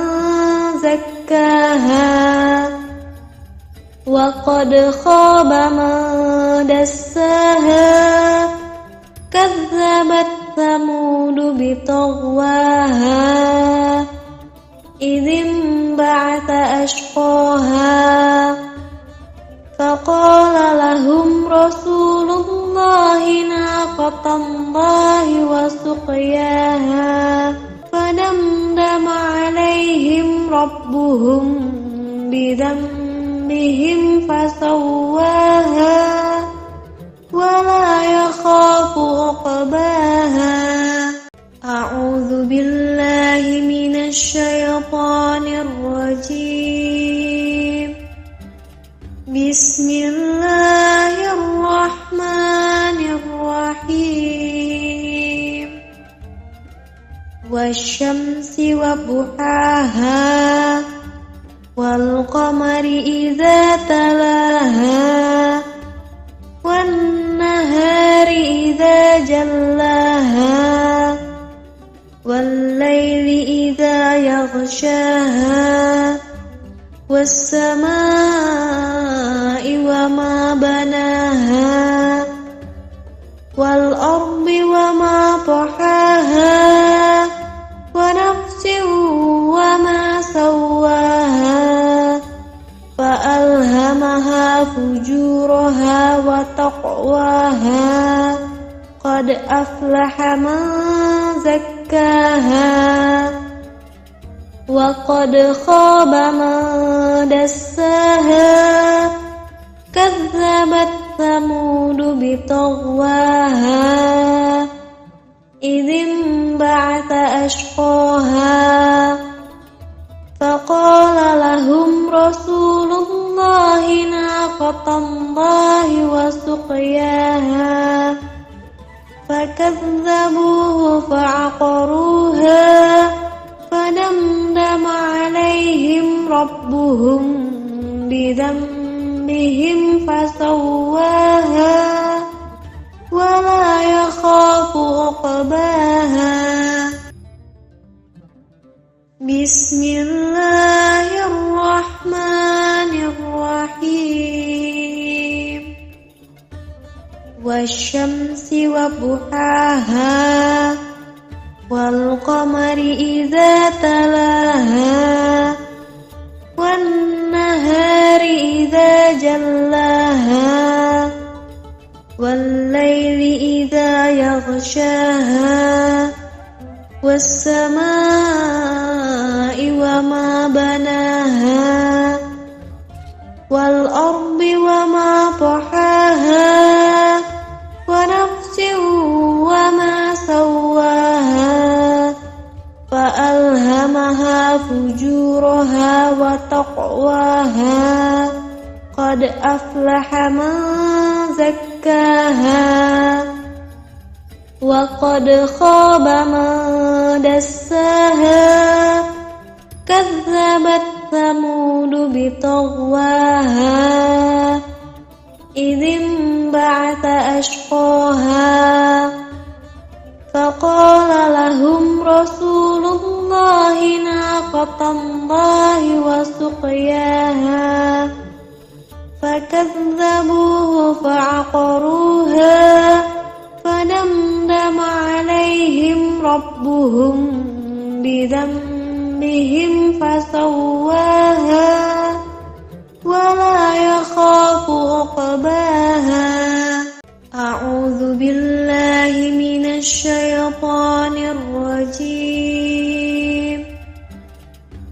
A: زكاها وقد خاب من دساها كذبت ثمود بطغواها إذ انبعث أشقاها فقال لهم رسول الله ناقة الله وسقياها فدمدم عليهم ربهم بذنبهم فسواها ولا يخاف عقباها. أعوذ بالله من الشيطان الرجيم. بسم الله الرحمن الرحيم. والشمس وضحاها والقمر إذا تلاها والنهار إذا جلاها والليل إذا يغشاها والسماء وما بناها والأرض وما طحاها ونفس وما سواها فجورها وتقواها قد أفلح من زكاها وقد خاب من دساها كذبت ثمود بطغواها إذ انبعث أشقاها فقال لهم رسول الله ناقة الله وسقياها فكذبوه فعقروها فدمدم عليهم ربهم بذنبهم فسواها ولا يخاف عقباها بسم الله الرحمن الرحيم والشمس وضحاها والقمر إذا تلاها والنهار إذا جلاها والليل إذا يغشاها والسماء وما بناها والأرض وما طحاها ونفس وما سواها فألهمها فجورها وتقواها قد أفلح من زكاها وقد خاب من دساها كذبت ثمود بطغواها إذ انبعث أشقاها فقال لهم رسول الله ناقة الله وسقياها فكذبوه فعقروها فدمدم عليهم ربهم بذنبهم فسواها ولا يخاف عقباها أعوذ بالله من الشيطان الرجيم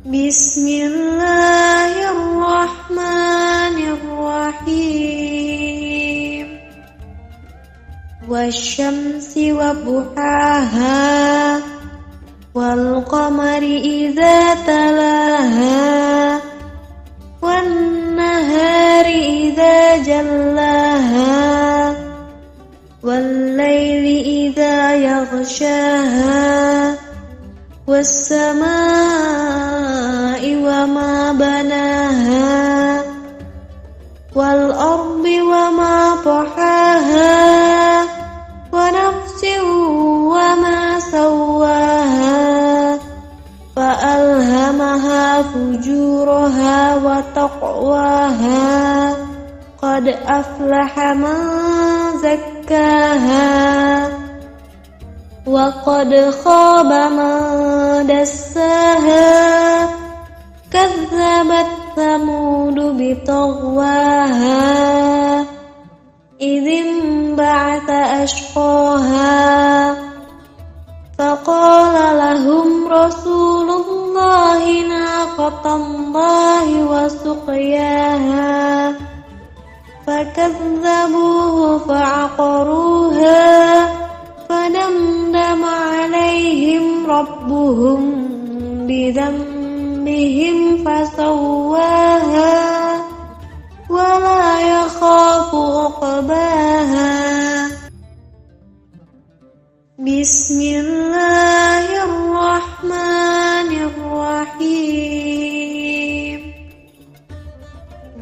A: بسم الله الرحمن الرحيم والشمس وضحاها والقمر إذا تلاها والنهار إذا جلاها والليل إذا يغشاها والسماء وما بناها والأرض وما طحاها ونفس وما سواها فألهمها فجورها وتقواها قد أفلح من زكاها وقد خاب من دساها كذبت ثمود بطغواها إذ انبعث أشقاها فقال لهم رسول الله ناقة الله وسقياها فكذبوه فعقروها فدمدم عليهم ربهم بذنبهم فسواها ولا يخاف عقباها بسم الله الرحمن الرحيم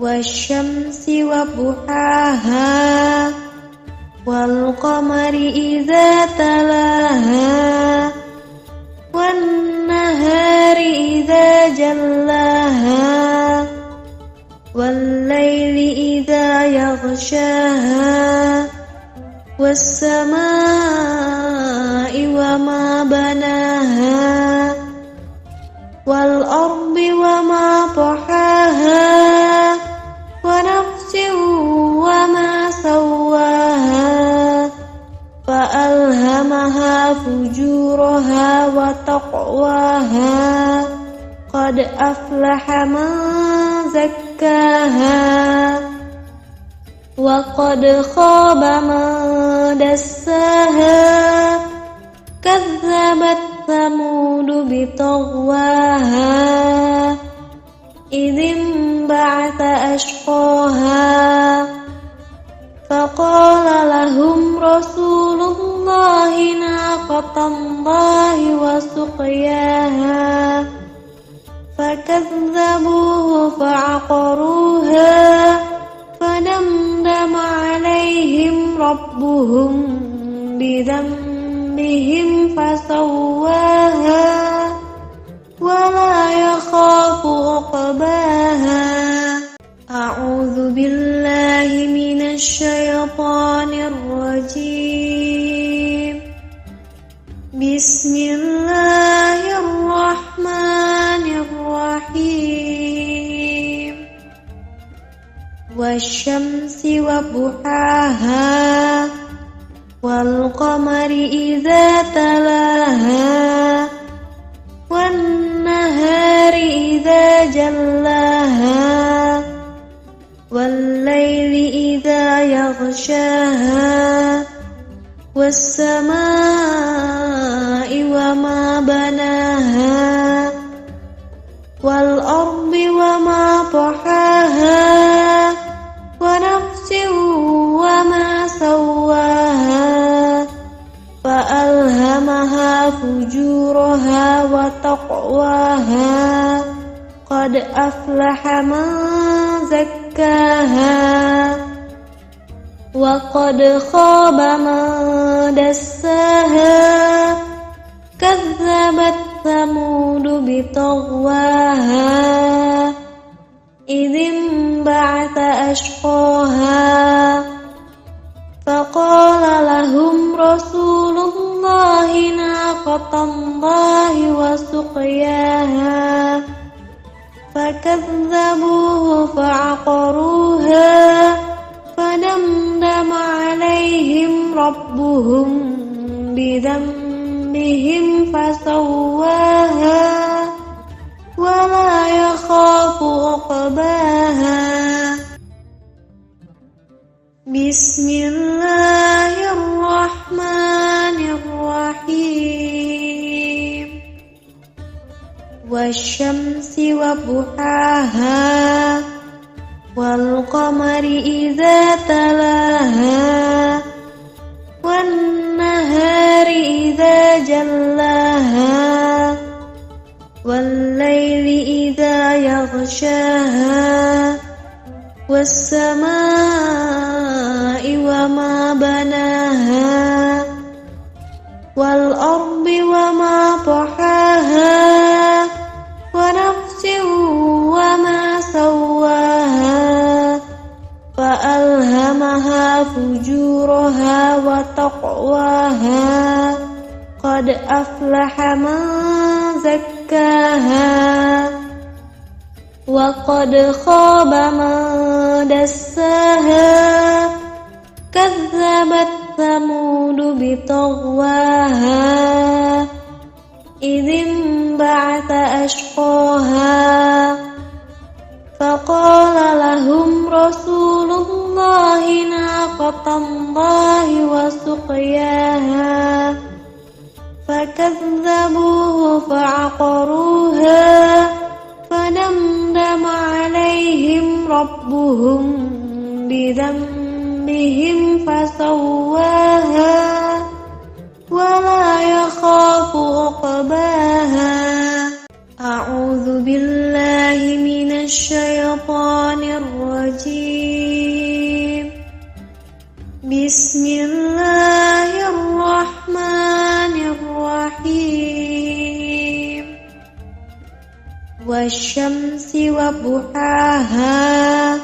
A: والشمس وضحاها والقمر إذا تلاها والنهار إذا جلاها والليل إذا يغشاها والسماء وما بناها والأرض وما طحاها ونفس فجورها وتقواها قد أفلح من زكاها وقد خاب من دساها كذبت ثمود بطغواها إذ انبعث أشقاها فقال لهم رسول الله ناقة الله وسقياها فكذبوه فعقروها فدمدم عليهم ربهم بذنبهم فسواها ولا يخاف عقباها. أعوذ بالله من الشيطان الرجيم. بسم الله الرحمن الرحيم. والشمس وضحاها والقمر إذا تلاها والنهار إذا جلاها والليل إذا يغشاها والسماء وما بناها والأرض وما طحاها ونفس وما سواها فألهمها فجورها وتقواها قد أفلح من زكاها وقد خاب من دساها كذبت ثمود بطغواها إذ انبعث أشقاها فقال لهم رسول الله ناقة الله وسقياها فكذبوه فعقروها فدمدم عليهم ربهم بذنبهم فسواها ولا يخاف عقباها. بسم الله الرحمن الرحيم. والشمس وضحاها والقمر إذا تلاها والنهار إذا جلاها والليل إذا يغشاها والسماء وما بناها والأرض وما طحاها ونفس وما سواها فألهمها فجورها وتقواها قد أفلح من زكاها وقد خاب من دساها كذبت ثمود بطغواها إذ انبعث أشقاها فقال لهم رسول الله ناقة الله وسقياها فكذبوه فعقروها فدمدم عليهم ربهم بذنبهم فسواها ولا يخاف عقباها. أعوذ بالله من الشيطان الرجيم. بسم الله الرحمن الرحيم. والشمس وضحاها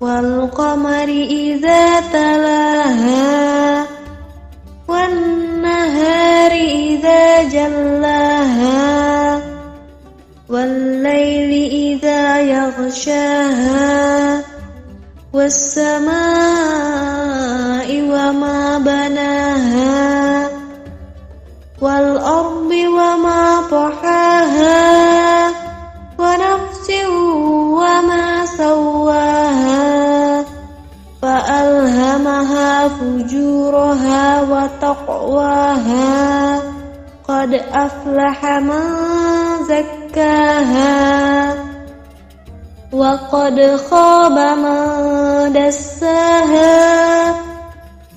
A: والقمر إذا تلاها والنهار إذا جلاها والليل إذا يغشاها والسماء وما بناها فجورها وتقواها قد أفلح من زكاها وقد خاب من دساها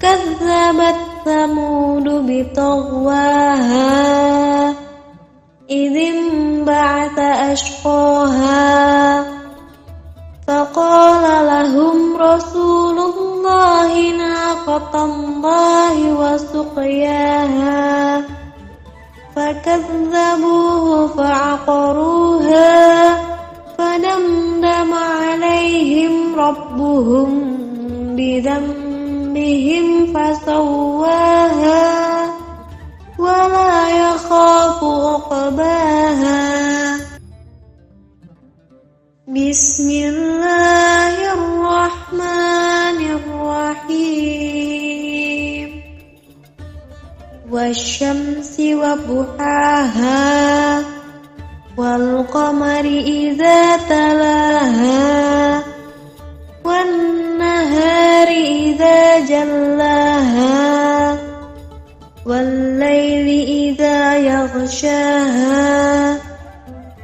A: كذبت ثمود بطغواها إذ انبعث أشقاها فقال لهم رسول الله ناقة الله وسقياها فكذبوه فعقروها فدمدم عليهم ربهم بذنبهم فسواها ولا يخاف عقباها بسم الله الرحمن الرحيم والشمس وضحاها والقمر إذا تلاها والنهار إذا جلاها والليل إذا يغشاها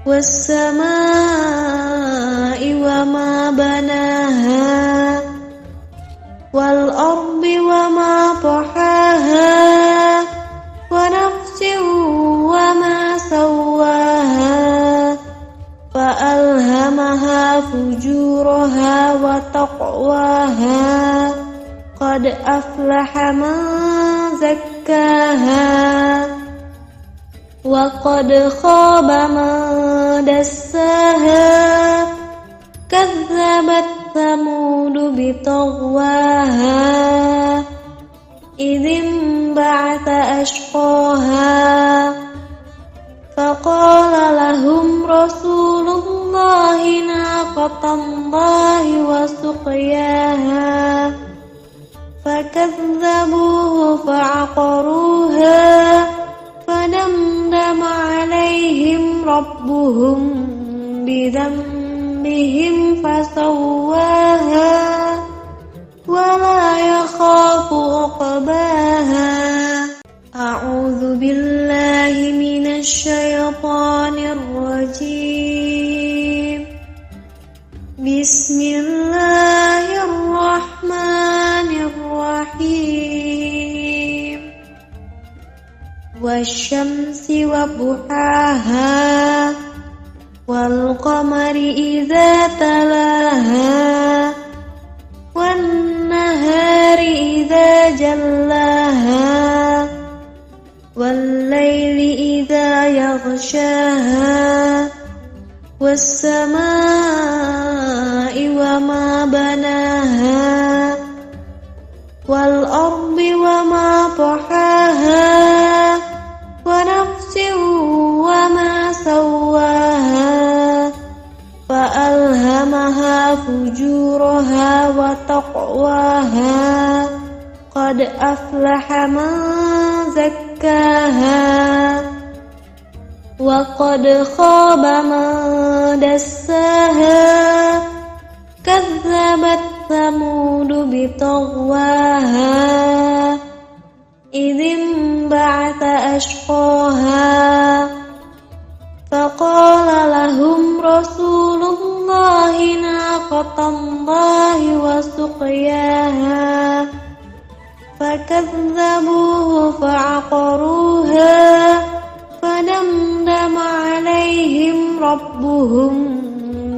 A: والسماء وما بناها والأرض وما طحاها ونفس وما سواها فألهمها فجورها وتقواها قد أفلح من زكاها وقد خاب من دساها كذبت ثمود بطغواها إذ انبعث أشقاها فقال لهم رسول الله ناقة الله وسقياها فكذبوه فعقروها فدمدم عليهم ربهم بذنبهم فسواها ولا يخاف عقباها أعوذ بالله من الشيطان الرجيم بسم الله الرحمن الرحيم والشمس وضحاها والقمر إذا تلاها والنهار إذا جلاها والليل إذا يغشاها والسماء وما بناها والأرض وما طحاها ونفس وما سواها فألهمها فجورها وتقواها قد أفلح من زكاها وقد خاب من دساها كذبت ثمود بطغواها إذ انبعث أشقاها فقال لهم رسول الله ناقة الله وسقياها فكذبوه فعقروها فدمدم عليهم ربهم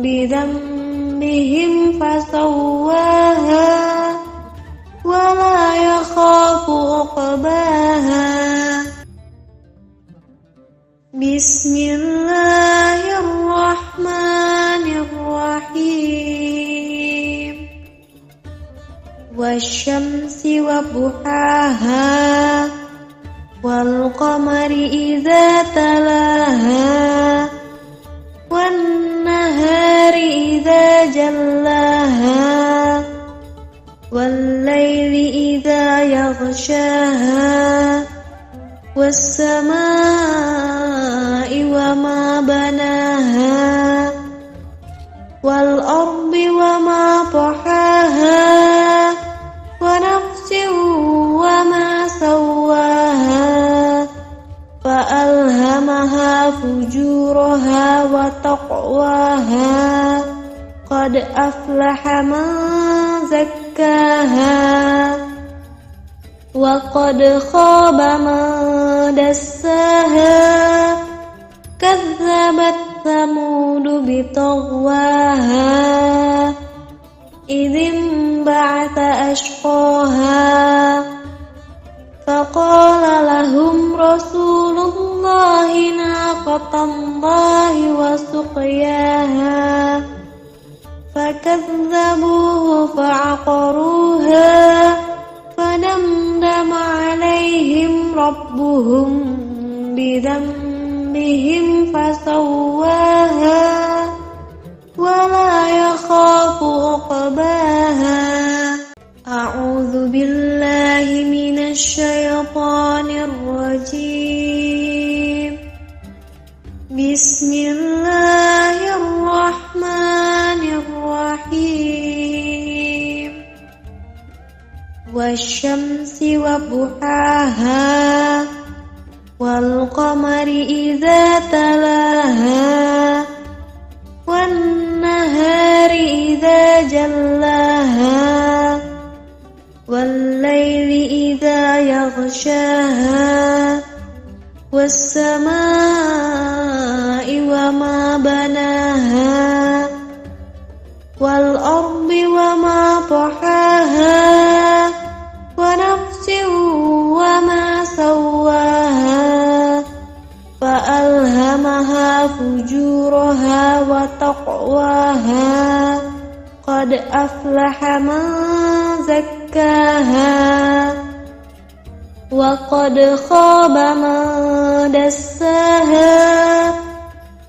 A: بذنبهم فسواها ولا يخاف عقباها بسم الله الرحمن الرحيم والشمس وضحاها والقمر إذا تلاها والنهار إذا جلاها والليل إذا يغشاها والسماء وما بناها والأرض وما طحاها ونفس فجورها وتقواها قد أفلح من زكاها وقد خاب من دساها كذبت ثمود بطغواها إذ انبعث أشقاها فقال لهم رسول الله ناقة الله وسقياها فكذبوه فعقروها فدمدم عليهم ربهم بذنبهم فسواها ولا يخاف عقباها أعوذ بالله من الشيطان الرجيم بسم الله الرحمن الرحيم والشمس وضحاها والقمر إذا تلاها والنهار إذا جلاها والليل إذا يغشاها والسماء وما بناها والأرض وما طحاها ونفس وما سواها فألهمها فجورها وتقواها قد أفلح من زكاها وقد خاب من دساها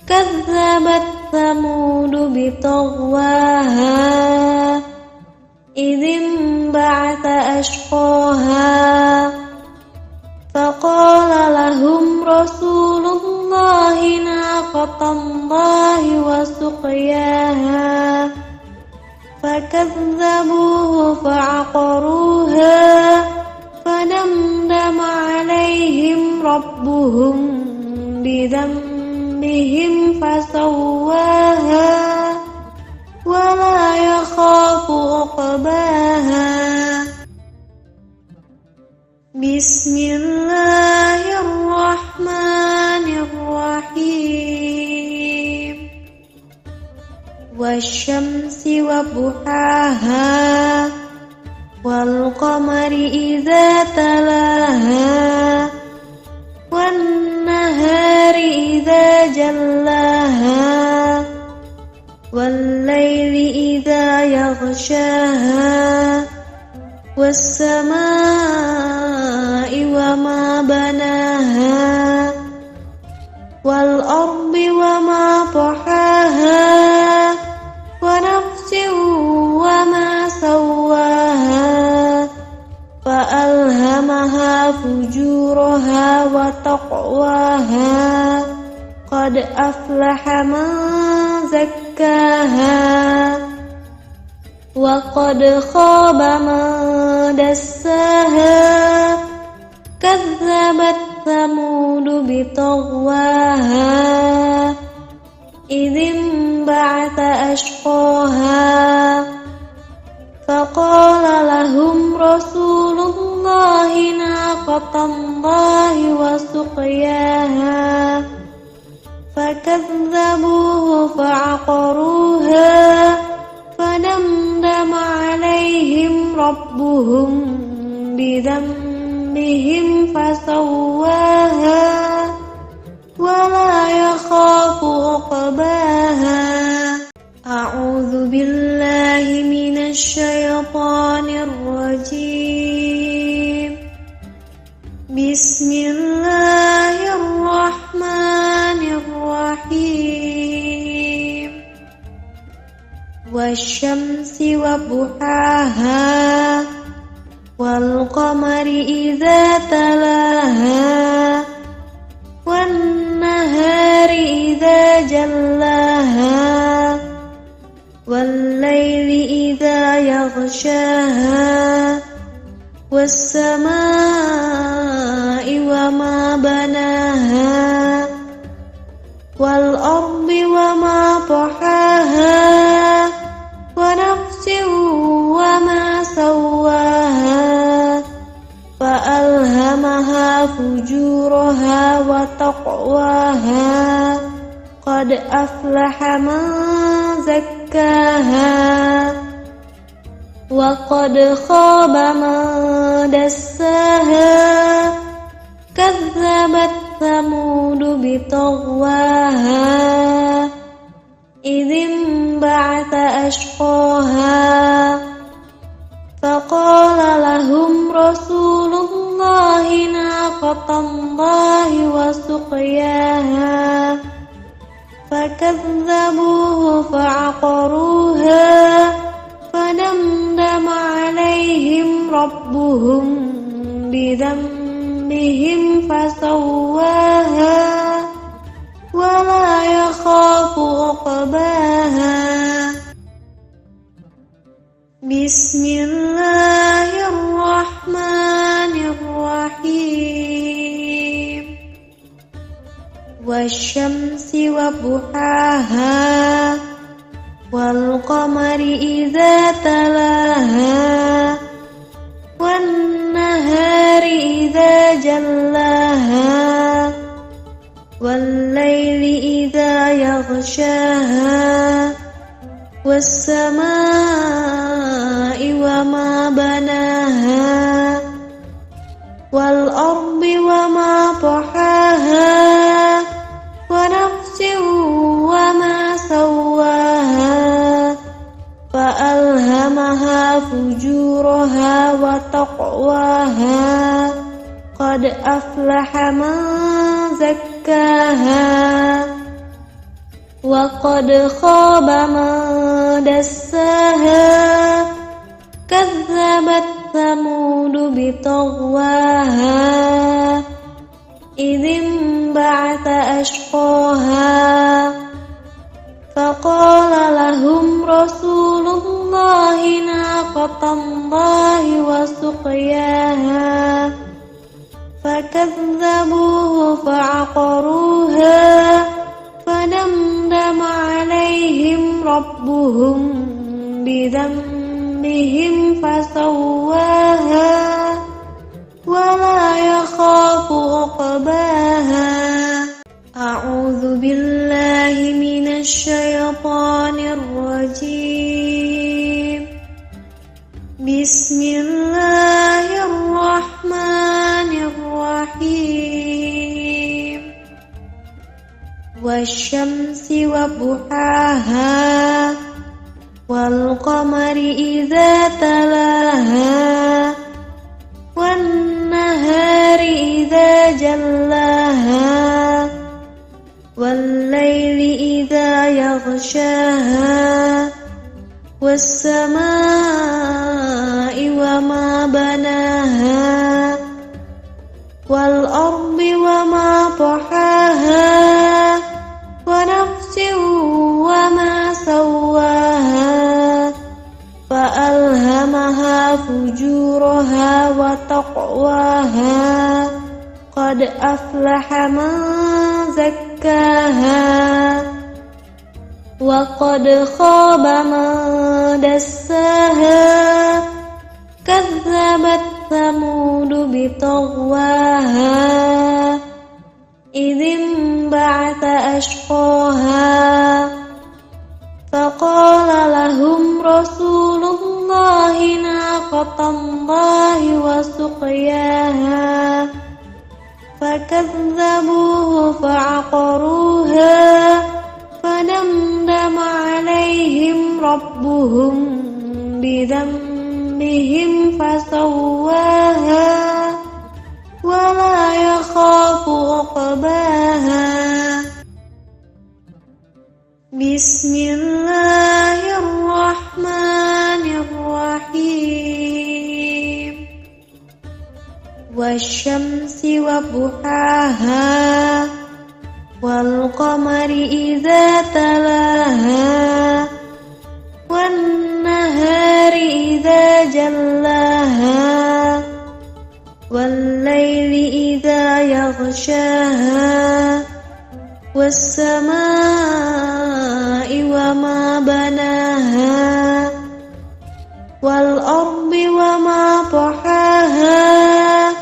A: كذبت ثمود بطغواها إذ انبعث أشقاها فقال لهم رسول الله ناقة الله وسقياها فكذبوه فعقروها فدمدم عليهم ربهم بذنبهم فسواها ولا يخاف عقباها بسم الله الرحمن الرحيم والشمس وضحاها والقمر إذا تلاها والنهار إذا جلاها والليل إذا يغشاها والسماء وما بناها والأرض وما طحاها ونفس وما سواها فألهمها فجورها وتقواها قد أفلح من زكاها وقد خاب من دساها كذبت ثمود بطغواها إذ انبعث أشقاها فقال لهم رسول الله ناقة الله وسقياها فكذبوه فعقروها فدمدم عليهم ربهم بذنبهم فسواها ولا يخاف عقباها أعوذ بالله من الشيطان الرجيم بسم الله الرحمن الرحيم والشمس وضحاها والقمر إذا تلاها والنهار إذا جلاها والليل إذا يغشاها والسماء وما بناها فألهمها فجورها وتقواها قد أفلح من زكاها وقد خاب من دساها كذبت ثمود بطغواها إذ انبعث أشقاها فقال لهم رسول الله ناقة الله وسقياها فكذبوه فعقروها فدمدم عليهم ربهم بذنبهم فسواها ولا يخاف عقباها بسم الله الرحمن الرحيم والشمس وضحاها والقمر إذا تلاها والنهار إذا جلاها والليل إذا يغشاها والسماء وما بناها والأرض وما طحاها ونفس وما سواها فألهمها فجورها وتقواها قد أفلح من زكاها وقد خاب من دساها كذبت ثمود بطغواها إذ انبعث أشقاها فقال لهم رسول الله ناقة الله وسقياها فكذبوه فعقروها فدمدم عليهم ربهم بذنبهم فسواها ولا يخاف عقباها أعوذ بالله من الشيطان الرجيم بسم الله الرحمن الرحيم والشمس وضحاها والقمر إذا تلاها والنهار إذا جلاها والليل إذا يغشاها والسماء وما بناها والأرض وما طحاها ونفس وما سواها فألهمها فجورها وتقواها قد أفلح من زكاها وقد خاب من دساها كذبت ثمود بطغواها إذ انبعث أشقاها فقال لهم رسول الله ناقة الله وسقياها فكذبوه فعقروها فدمدم عليهم ربهم بذنبهم فسواها ولا يخاف عقباها بسم الله الرحمن الرحيم والشمس وضحاها والقمر إذا تلاها والنهار إذا جلاها والليل إذا يغشاها والسماء وما بناها والأرض وما طحاها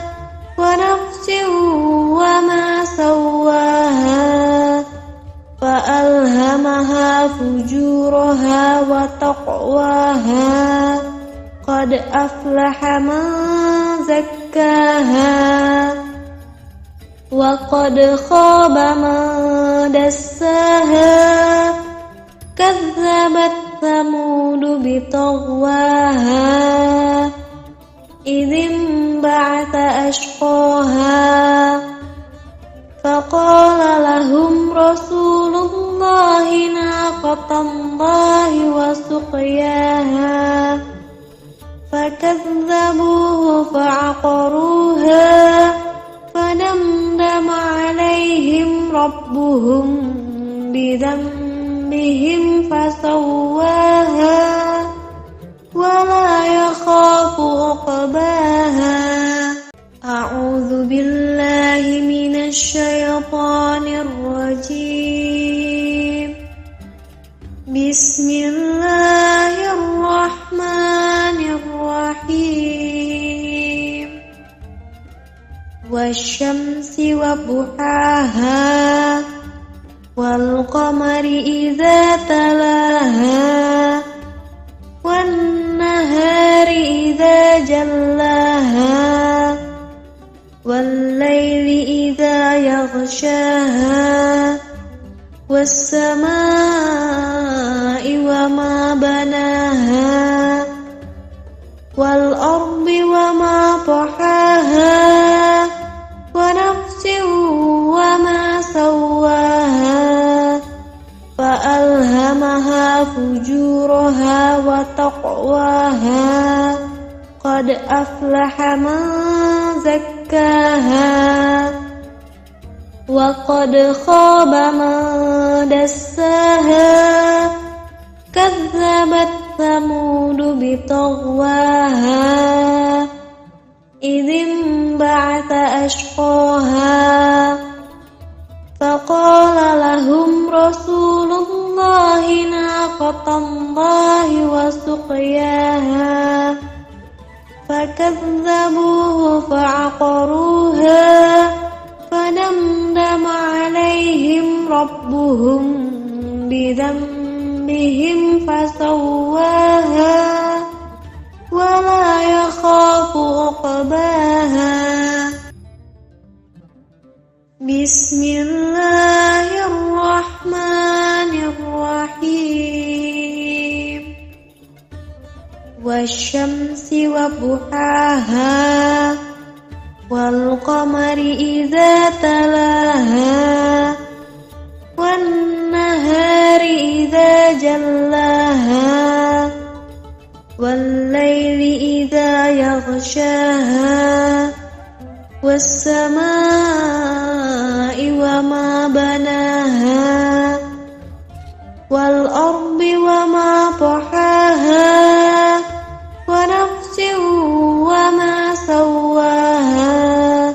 A: أفلح من زكاها وقد خاب من دساها كذبت ثمود بطغواها إذ انبعث أشقاها فقال لهم رسول الله ناقة الله وسقياها فكذبوه فعقروها فدمدم عليهم ربهم بذنبهم فسواها ولا يخاف عقباها أعوذ بالله من الشيطان الرجيم بسم الله الرحمن الرحيم والشمس وضحاها والقمر إذا تلاها والنهار إذا جلاها والليل إذا يغشاها والسماء وما بناها والأرض وما طحاها ونفس وما سواها فألهمها فجورها وتقواها قد أفلح من زكاها وقد خاب من دساها كذبت ثمود بطغواها إذ انبعث أشقاها فقال لهم رسول الله ناقة الله وسقياها فكذبوه فعقروها فدمدم عليهم ربهم بذنبهم فسواها ولا يخاف عقباها بسم الله الرحمن الرحيم والشمس وضحاها والقمر إذا تلاها والنهار إذا جلاها والليل إذا يغشاها والسماء وما بناها والأرض وما طحاها ونفس وما سواها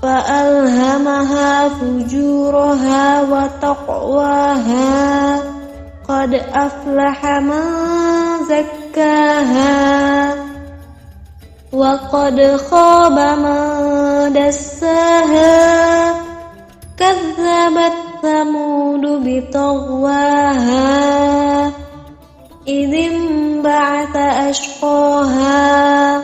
A: فألهمها فجورها وتقواها قد أفلح من زكاها وقد خاب من دساها كذبت ثمود بطغواها إذ انبعث أشقاها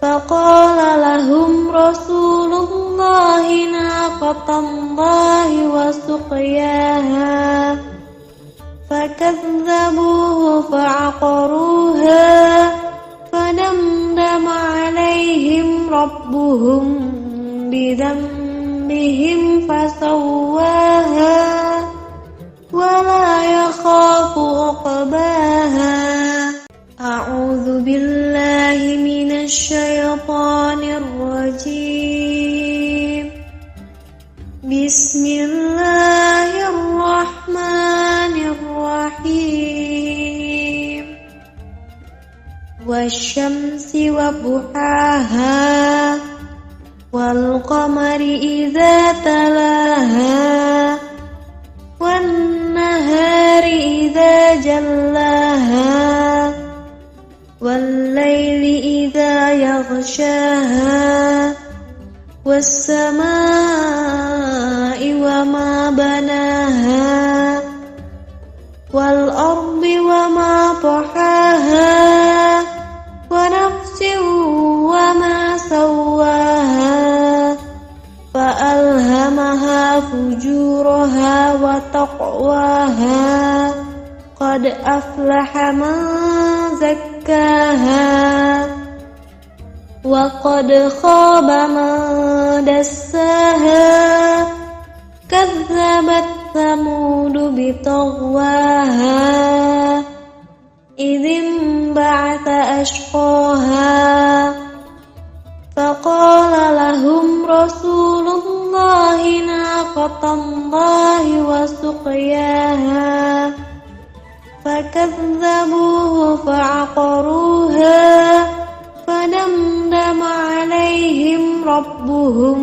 A: فقال لهم رسول الله ناقة الله وسقياها فكذبوه فعقروها فدمدم عليهم ربهم بذنبهم فسواها ولا يخاف عقباها أعوذ بالله من الشيطان الرجيم بسم الله الرحمن الرحيم والشمس وضحاها والقمر إذا تلاها والنهار إذا جلاها والليل إذا يغشاها والسماء وما بناها والأرض وما طحاها ونفس فجورها وتقواها قد أفلح من زكاها وقد خاب من دساها كذبت ثمود بطغواها إذ انبعث أشقاها فقال لهم رسول الله ناقة الله وسقياها فكذبوه فعقروها فدمدم عليهم ربهم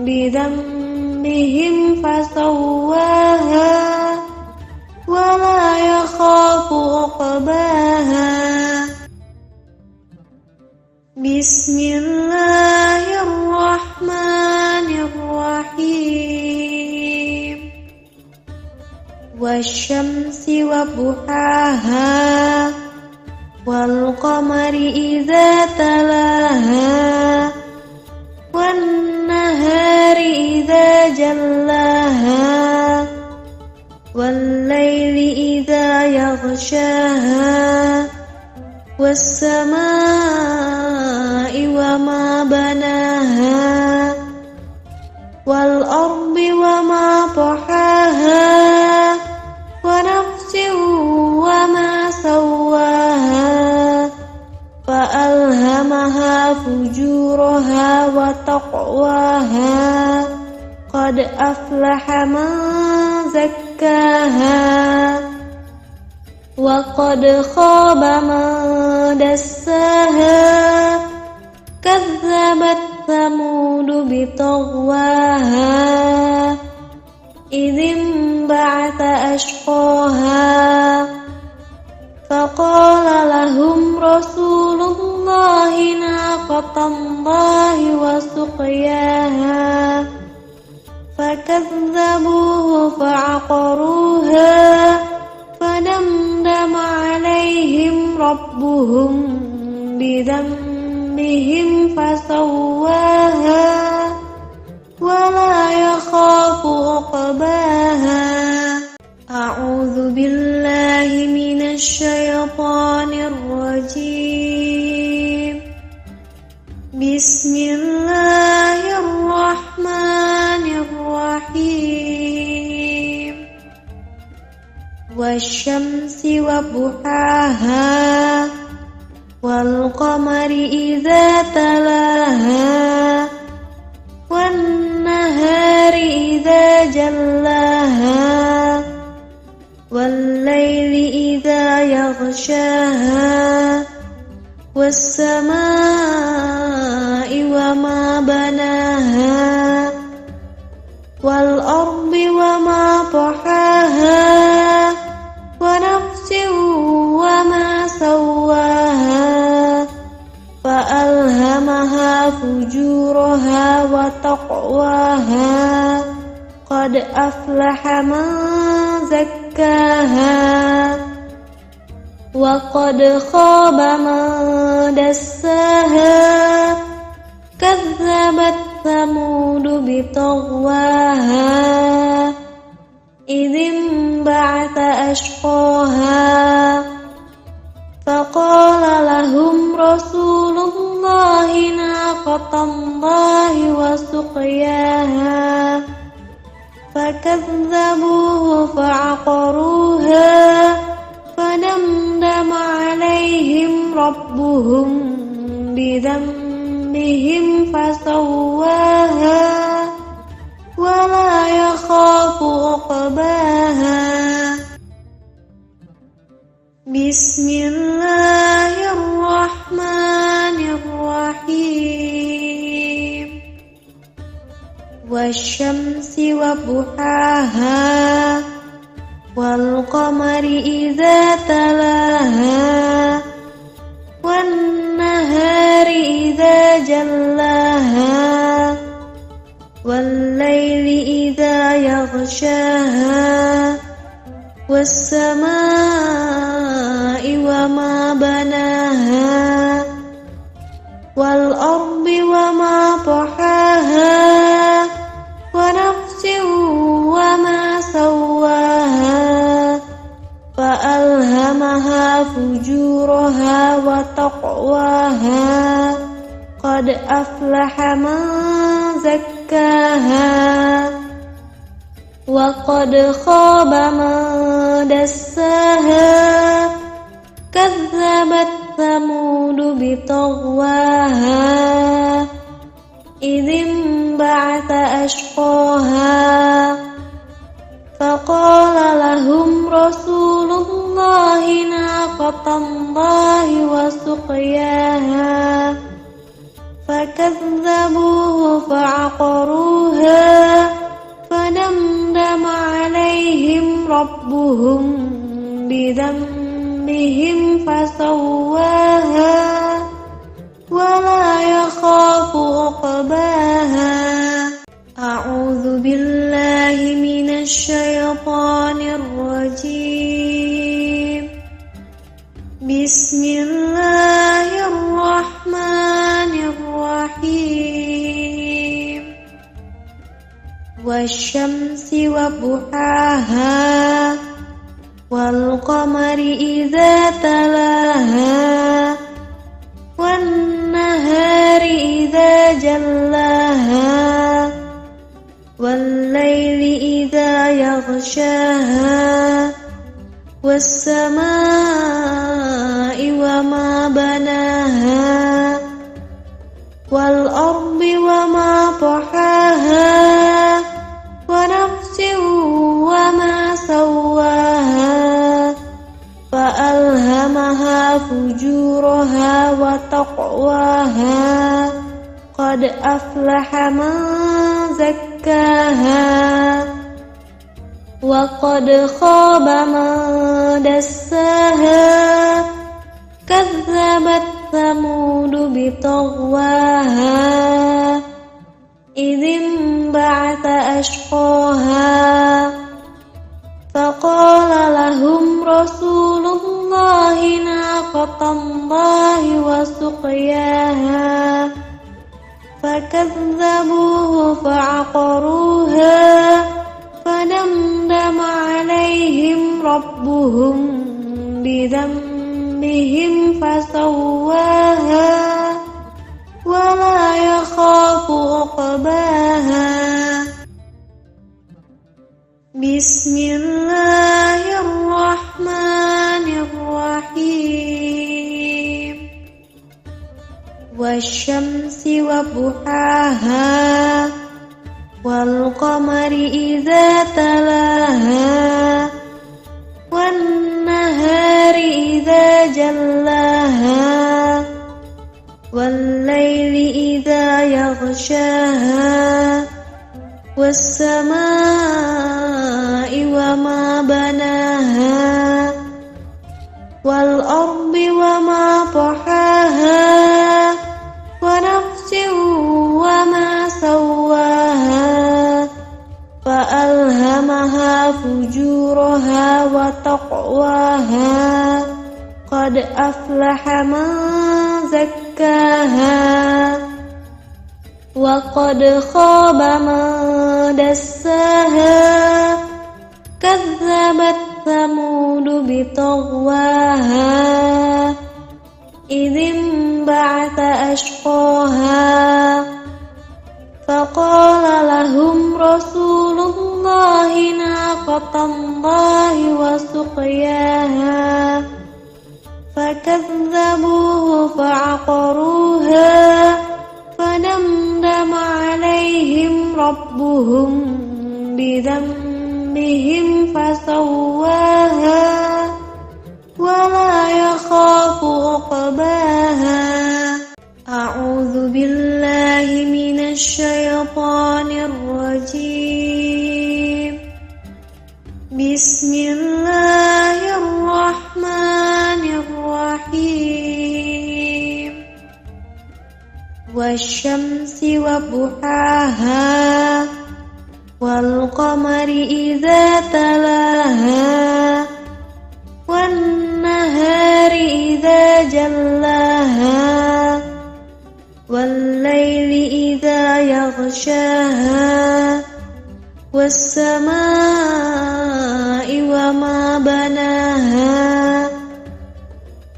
A: بذنبهم فسواها ولا يخاف عقباها بسم الله الرحمن الرحيم والشمس وضحاها والقمر إذا تلاها والنهار إذا جلاها والليل إذا يغشاها والسماء وما بناها والأرض وما طحاها ونفس وما سواها فألهمها فجورها وتقواها قد أفلح من زكاها وقد خاب من دساها كذبت ثمود بطغواها إذ انبعث أشقاها فقال لهم رسول الله ناقة الله وسقياها فكذبوه فعقروها فدمدم عليهم ربهم بذنبهم فسواها ولا يخاف عقباها أعوذ بالله من الشيطان الرجيم بسم الله الرحمن الرحيم والشمس وضحاها والقمر إذا تلاها والنهار إذا جلاها والليل إذا يغشاها والسماء وما بناها والأرض وما طحاها ونفس وما سواها فألهمها فجورها وتقواها قد أفلح من زكاها وقد خاب من دساها كذبت ثمود بطغواها إذ انبعث أشقاها فقال لهم رسول الله ناقة الله وسقياها فكذبوه فعقروها فدمدم عليهم ربهم بذنبهم فسواها ولا يخاف عقباها بسم الله الرحمن الرحيم والشمس وضحاها والقمر إذا تلاها والنهار إذا جلاها والليل إذا يغشاها والسماء وما بناها والأرض وما طحاها ونفس أفلح من زكاها وقد خاب من دساها كذبت ثمود بطغواها إذ انبعث أشقاها فقال لهم رسول الله ناقة الله وسقياها فكذبوه فعقروها فدمدم عليهم ربهم بذنبهم فسواها ولا يخاف عقباها. أعوذ بالله من الشيطان الرجيم. بسم الله الرحمن الرحيم. والشمس وضحاها والقمر إذا تلاها والنهار إذا جلاها والليل إذا يغشاها والسماء وما بناها والأرض وما طحاها ونفس وما سواها فألهمها فجورها وتقواها قد أفلح من زكاها وقد خاب من دساها كذبت ثمود بطغواها إذ انبعث أشقاها فقال لهم رسول الله ناقة الله وسقياها فكذبوه فعقروها فدمدم عليهم ربهم بذنبهم فسواها ولا يخاف عقباها. بسم الله الرحمن الرحيم. والشمس وضحاها والقمر إذا تلاها والنهار إذا جلاها والليل إذا يغشاها والسماء وما بناها والأرض وما طحاها ونفس وما سواها فألهمها فجورها وتقواها قد أفلح من زكاها وقد خاب من دساها كذبت ثمود بطغواها إذ انبعث أشقاها فقال لهم رسول الله ناقة الله وسقياها فكذبوه فعقروها فدمدم عليهم ربهم بذنبهم فسواها ولا يخاف عقباها. أعوذ بالله من الشيطان الرجيم. بسم الله الرحمن الرحيم. والشمس وضحاها والقمر إذا تلاها والنهار إذا جلاها والليل إذا يغشاها والسماء وما بناها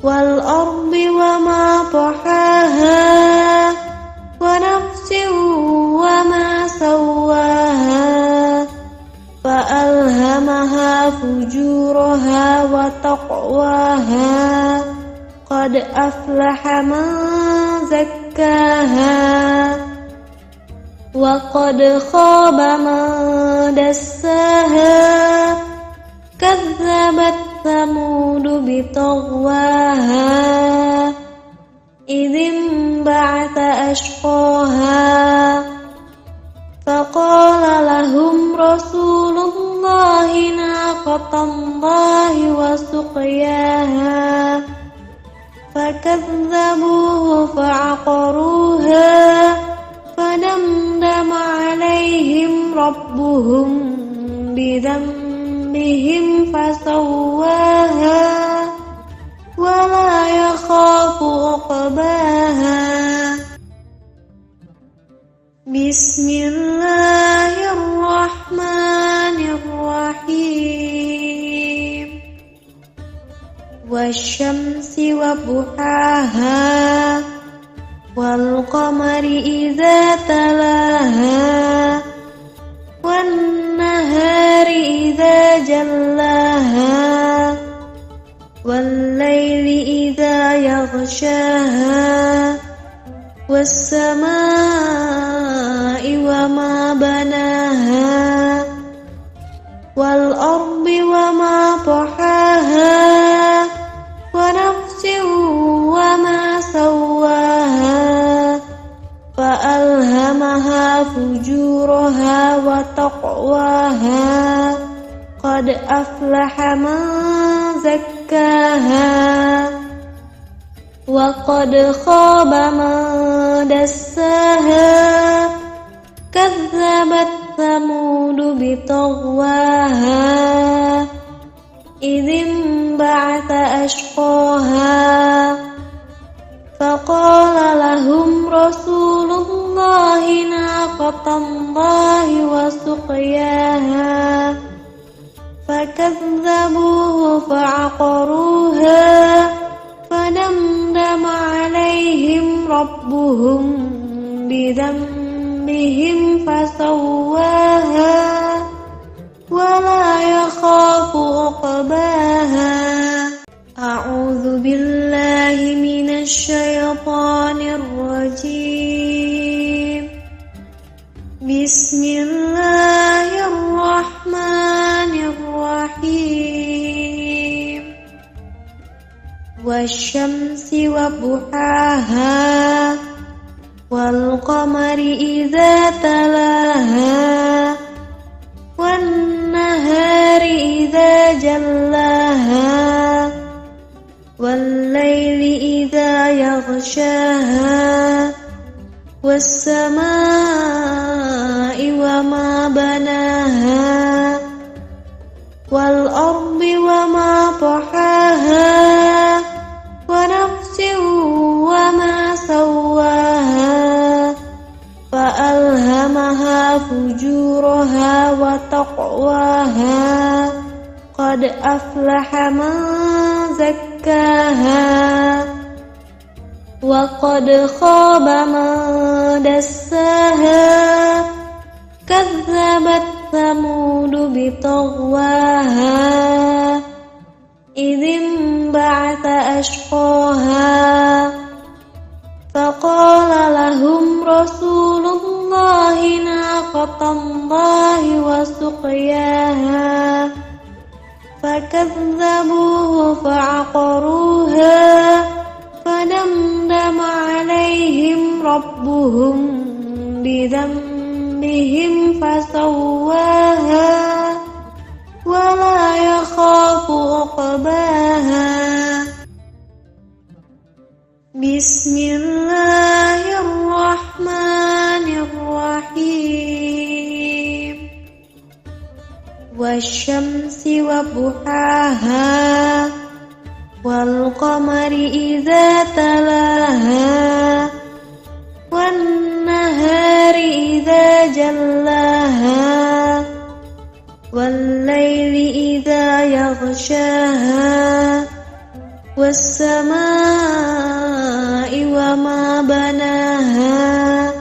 A: والأرض وما طحاها فجورها وتقواها قد أفلح من زكاها وقد خاب من دساها كذبت ثمود بطغواها إذ انبعث أشقاها فقال لهم رسول الله ناقة الله وسقياها فكذبوه فعقروها فدمدم عليهم ربهم بذنبهم فسواها ولا يخاف عقباها بسم الله الرحمن الرحيم والشمس وضحاها والقمر إذا تلاها والنهار إذا جلاها والليل إذا يغشاها والسماء وما بناها والأرض وما طحاها ونفس وما سواها فألهمها فجورها وتقواها قد أفلح من زكاها وقد خاب من دساها كذبت ثمود بطغواها إذ انبعث أشقاها فقال لهم رسول الله ناقة الله وسقياها فكذبوه فعقروها فدمدم عليهم ربهم بذنبهم فسواها ولا يخاف عقباها أعوذ بالله من الشيطان الرجيم بسم الله الرحمن الرحيم والشمس وضحاها والقمر إذا تلاها والنهار إذا جلاها والليل إذا يغشاها والسماء وما بناها والأرض وما طحاها ونفس وما سواها فألهمها فجورها وتقواها قد أفلح من زكاها وقد خاب من دساها كذبت ثمود بطغواها إذ انبعث أشقاها فقال لهم رسول الله ناقة الله وسقياها فكذبوه فعقروها فدمدم عليهم ربهم بذنبهم فسواها ولا يخاف عقباها بسم الله الرحمن الرحيم والشمس وضحاها والقمر إذا تلاها والنهار إذا جلاها والليل إذا يغشاها والسماء وما بناها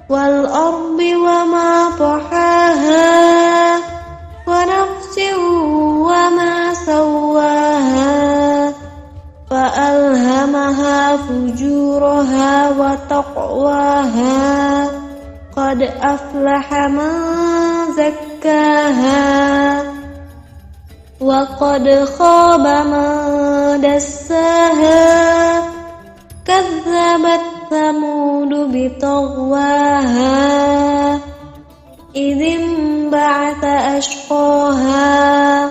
A: والأرض وما طحاها ونفس فجورها وتقواها قد أفلح من زكاها وقد خاب من دساها كذبت ثمود بطغواها إذ انبعث أشقاها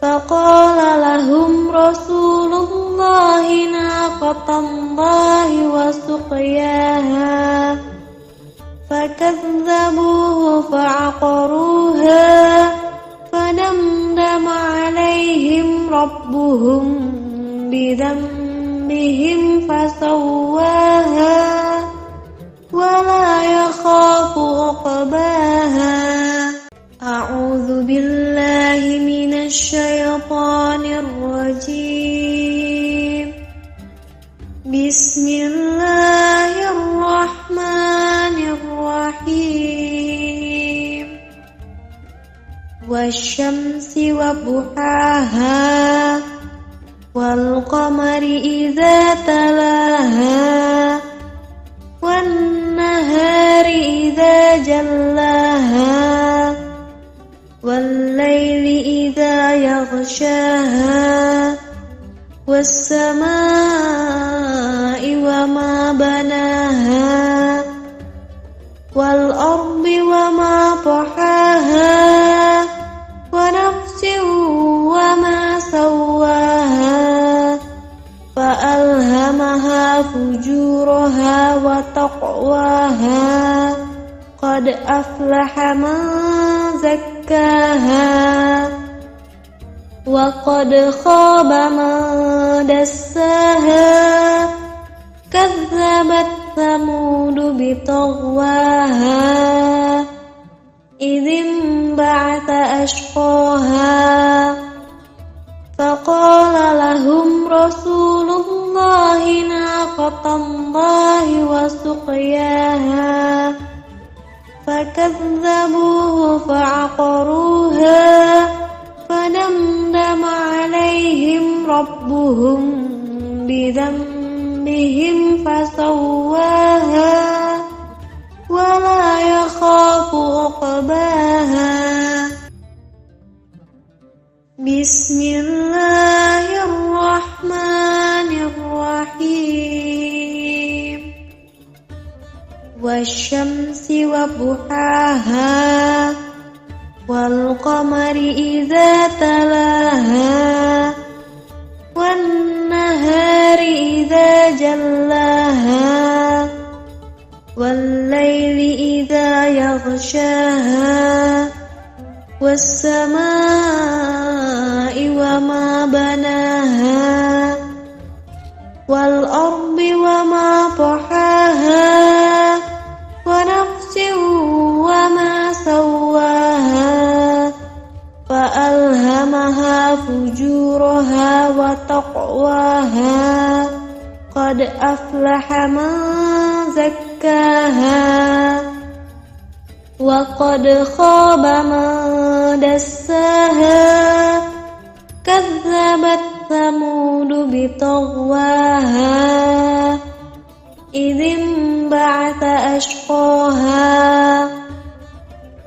A: فقال لهم رسول الله ناقة الله وسقياها فكذبوه فعقروها فدمدم عليهم ربهم بذنبهم فسواها ولا يخاف عقباها. أعوذ بالله من الشيطان الرجيم. بسم الله الرحمن الرحيم. والشمس وضحاها والقمر إذا تلاها والنهار إذا جلاها والليل إذا يغشاها والسماء وما بناها والأرض وما طحاها ونفس وما سواها فألهمها فجورها وتقواها قد أفلح من زكاها وقد خاب من دساها كذبت ثمود بطغواها إذ انبعث أشقاها فقال لهم رسول الله ناقة الله وسقياها فكذبوه فعقروها فدمدم عليهم ربهم بذنبهم فسواها ولا يخاف عقباها. بسم الله الرحمن الرحيم. والشمس وضحاها والقمر إذا تلاها والنهار إذا جلاها والليل إذا يغشاها والسماء وما بناها والأرض وما طحاها ونفس وما سواها فألهمها فجورها وتقواها قد أفلح من زكاها وقد خاب من دساها كذبت ثمود بطغواها إذ انبعث أشقاها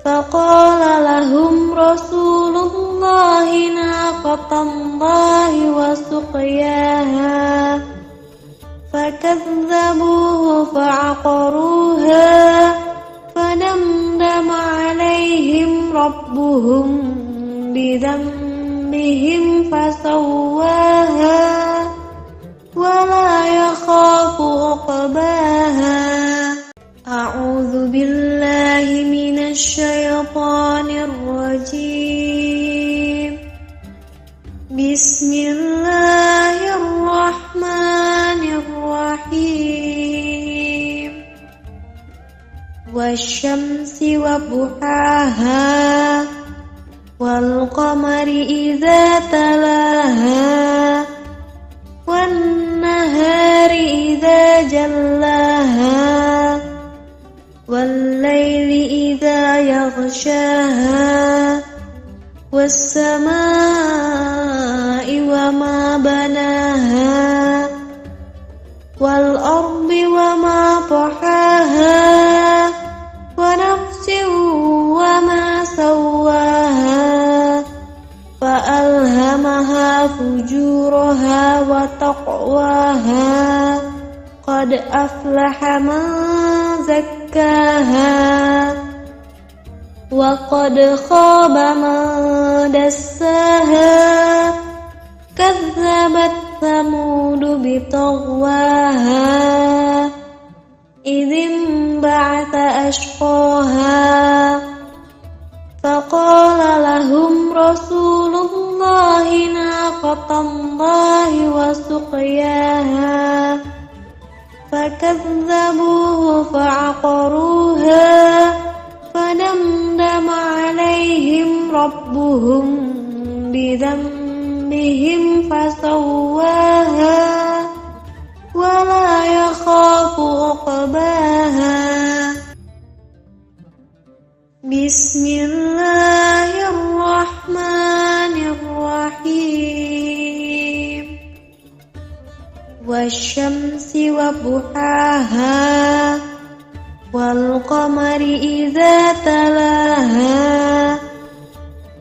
A: فقال لهم رسول الله ناقة الله وسقياها فكذبوه فعقروها فدمدم عليهم ربهم بذنبهم فسواها ولا يخاف عقباها. أعوذ بالله من الشيطان الرجيم. بسم الله الرحمن الرحيم. والشمس وضحاها والقمر إذا تلاها والنهار إذا جلاها والليل إذا يغشاها والسماء وما بناها وما طحاها ونفس وما سواها فألهمها فجورها وتقواها قد أفلح من زكاها وقد خاب من دساها كذبت ثمود بطغواها إذ انبعث أشقاها فقال لهم رسول الله ناقة الله وسقياها فكذبوه فعقروها فدمدم عليهم ربهم بذنبهم فسواها ولا يخاف عقباها بسم الله الرحمن الرحيم والشمس وضحاها والقمر إذا تلاها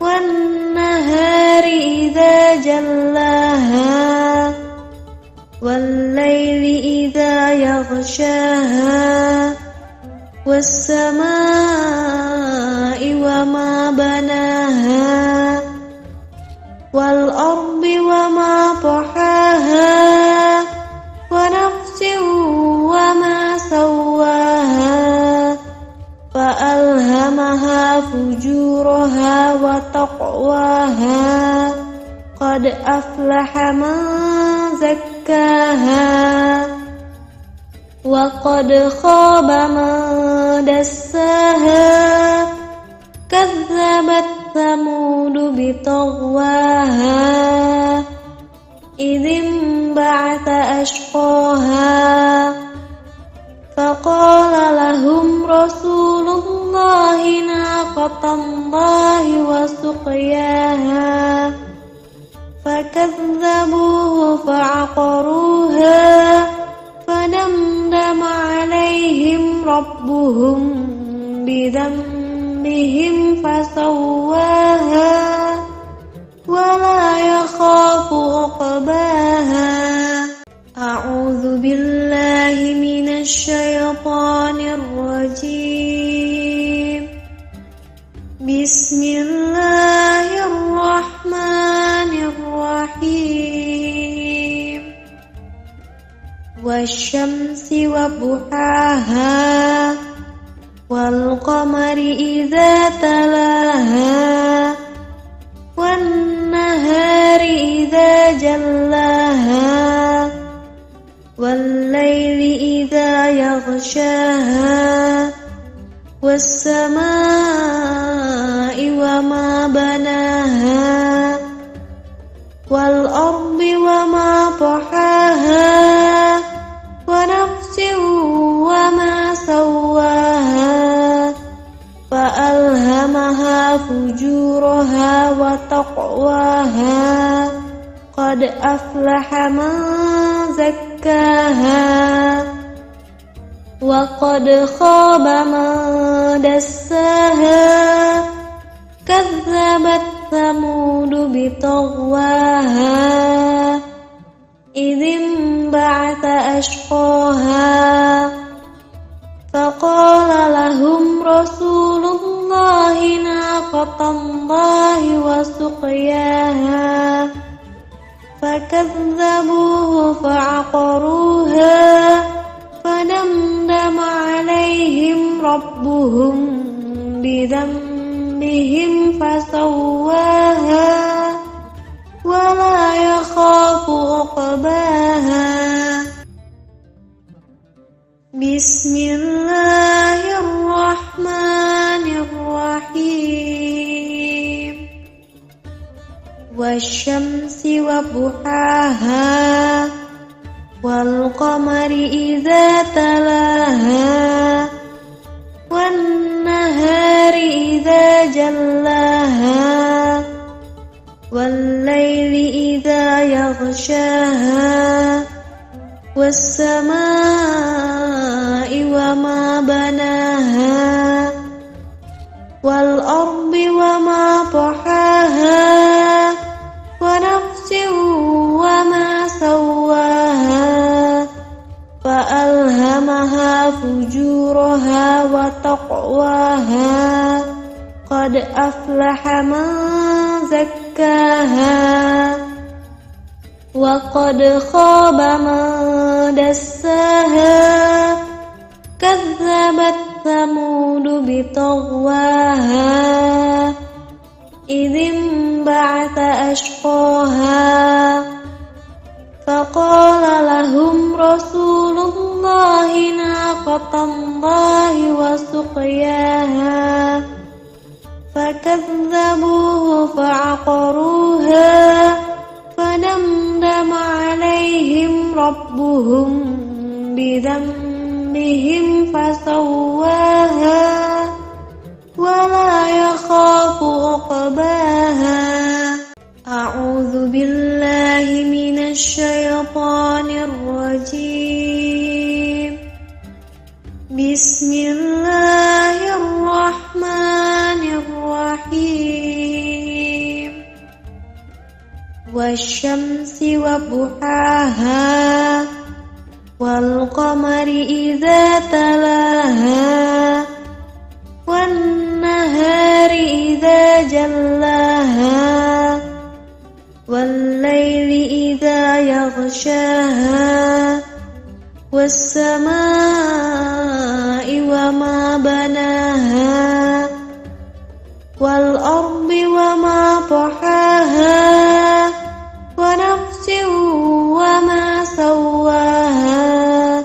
A: والنهار إذا جلاها والليل إذا يغشاها والسماء وما بناها والأرض وما طحاها ونفس وما سواها فألهمها فجورها وتقواها قد أفلح من زكاها وقد خاب من دساها كذبت ثمود بطغواها إذ انبعث أشقاها فقال لهم رسول الله ناقة الله وسقياها فكذبوه فعقروها فدمدم عليهم ربهم بذنبهم فسواها ولا يخاف عقباها أعوذ بالله من الشيطان الرجيم بسم الله الرحمن الرحيم والشمس وضحاها والقمر إذا تلاها والنهار إذا جلاها والليل إذا يغشاها والسماء وما بناها والأرض وما طحاها ونفس وما سواها فألهمها فجورها وتقواها قد أفلح من زكاها وقد خاب من دساها كذبت ثمود بطغواها إذ انبعث أشقاها فقال لهم رسول الله ناقة الله وسقياها فكذبوه فعقروها فدمدم عليهم ربهم بذنبهم فسواها ولا يخاف عقباها بسم الله الرحمن الرحيم والشمس وضحاها والقمر إذا تلاها والنهار إذا جلاها والليل إذا يغشاها والسماء والأرض وما طحاها ونفس وما سواها فألهمها فجورها وتقواها قد أفلح من زكاها وقد خاب من دساها كذبت ثمود بطغواها إذ انبعث أشقاها فقال لهم رسول الله ناقة الله وسقياها فكذبوه فعقروها فدمدم عليهم ربهم بذنبهم فسواها ولا يخاف عقباها. أعوذ بالله من الشيطان الرجيم. بسم الله الرحمن الرحيم. والشمس وضحاها والقمر إذا تلاها والنهار إذا جلاها والليل إذا يغشاها والسماء وما بناها والأرض وما طحاها ونفس وما سواها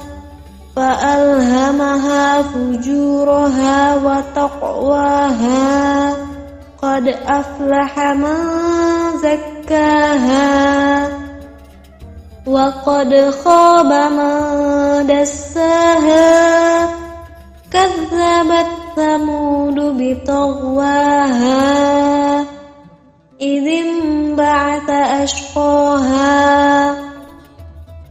A: فألهمها فجورها وتقواها قد أفلح من زكاها وقد خاب من دساها كذبت ثمود بطغواها إذ انبعث أشقاها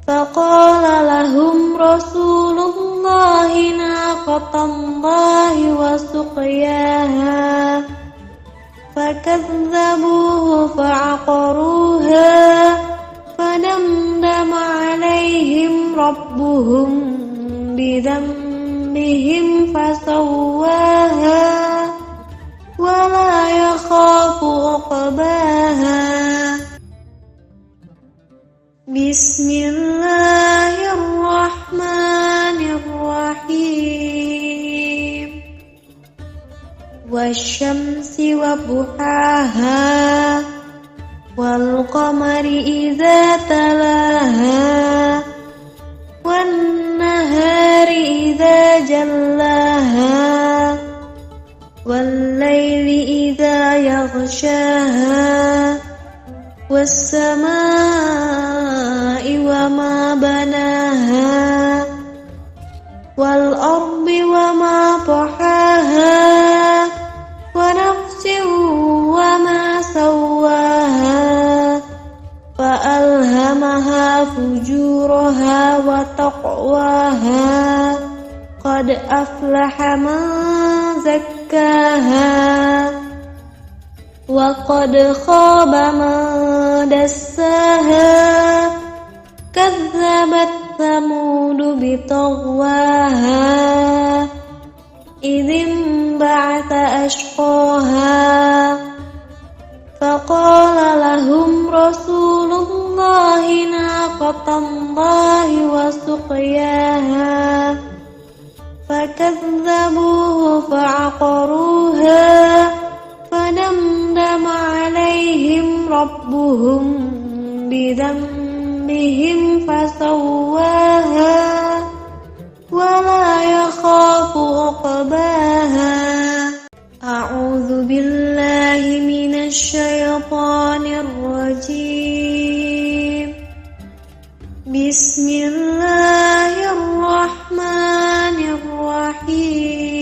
A: فقال لهم رسول الله ناقة الله وسقياها فكذبوه فعقروها فدمدم عليهم ربهم بذنبهم فسواها ولا يخاف عقباها. بسم الله الرحمن الرحيم. والشمس وضحاها والقمر إذا تلاها والنهار إذا جلاها والليل إذا يغشاها والسماء وما بناها والأرض وما طحاها ونفس وما سواها فألهمها فجورها وتقواها قد أفلح من زكاها وقد خاب من دساها كذبت ثمود بطغواها إذ انبعث أشقاها فقال لهم رسول الله ناقة الله وسقياها فكذبوه فعقروها فدمدم عليهم ربهم بذنبهم فسواها ولا يخاف عقباها. أعوذ بالله من الشيطان الرجيم. بسم الله الرحمن الرحيم.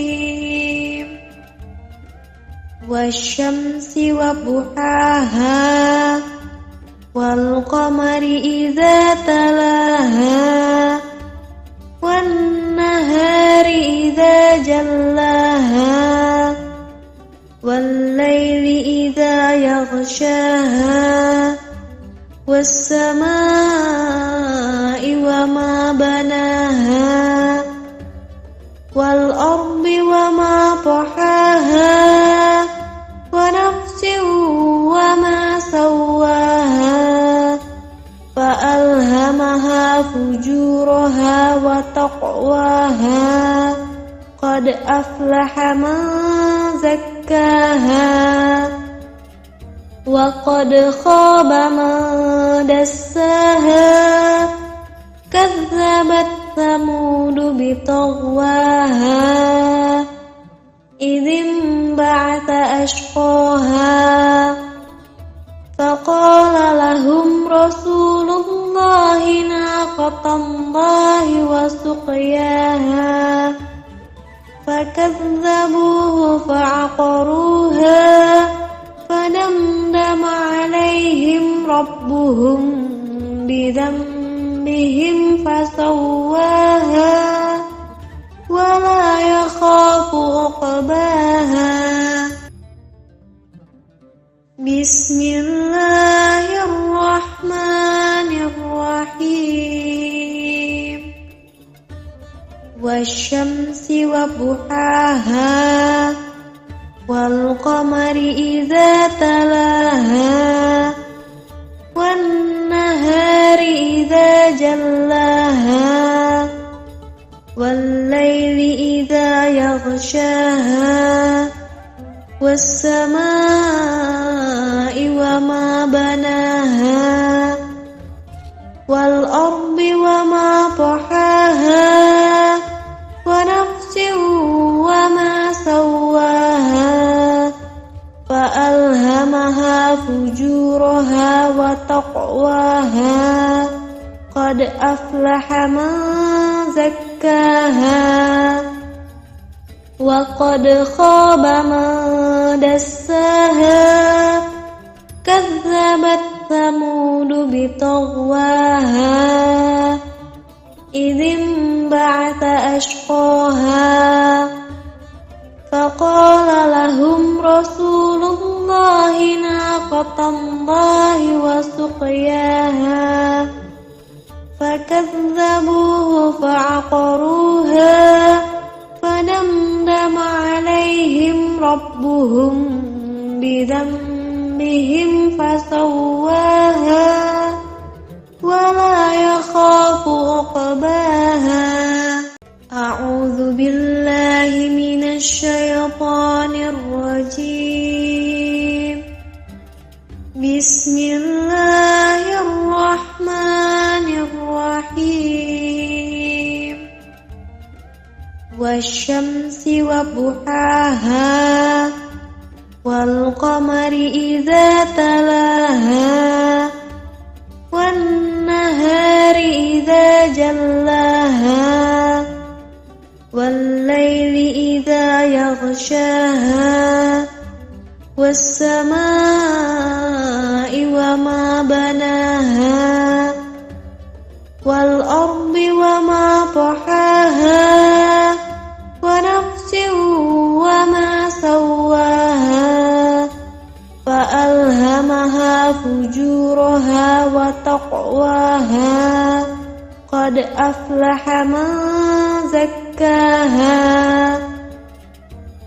A: والشمس وضحاها والقمر إذا تلاها والنهار إذا جلاها والليل إذا يغشاها والسماء وما بناها والأرض وما طحاها ونفس وما سواها فألهمها فجورها وتقواها قد أفلح من زكاها وقد خاب من دساها كذبت ثمود بطغواها إذ انبعث أشقاها فقال لهم رسول الله ناقة الله وسقياها فكذبوه فعقروها فدمدم عليهم ربهم بذنبهم فسواها ولا يخاف عقباها بسم الله الرحمن الرحيم والشمس وضحاها والقمر إذا تلاها والنهار إذا جلاها والليل إذا يغشاها والسماء وما بناها والأرض وما طحاها ونفس وما سواها فألهمها فجورها وتقواها قد أفلح من زكاها وقد خاب من دساها كذبت ثمود بطغواها إذ انبعث أشقاها فقال لهم رسول الله ناقة الله وسقياها فكذبوه فعقروها فدمدم عليهم ربهم بذنبهم فسواها ولا يخاف عقباها أعوذ بالله من الشيطان الرجيم بسم الله الرحمن الرحيم والشمس وضحاها والقمر إذا تلاها والنهار إذا جلاها والليل إذا يغشاها والسماء وما بناها والأرض وما طحاها ونفس وما سواها فألهمها فجورها وتقواها قد أفلح من زكاها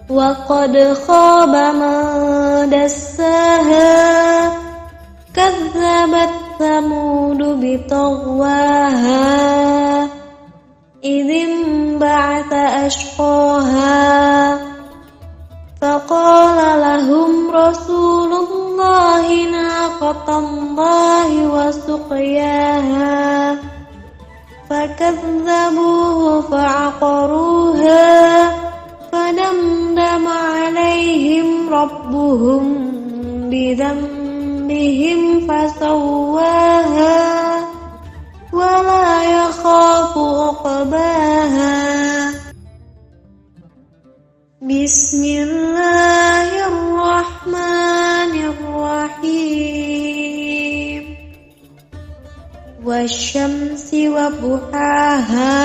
A: وقد خاب من دساها كذبت ثمود بطغواها إذ انبعث أشقاها فقال لهم رسول الله ناقة الله وسقياها فكذبوه فعقروها فدمدم عليهم ربهم بذنبهم فسواها ولا يخاف عقباها بسم الله الرحمن الرحيم والشمس وضحاها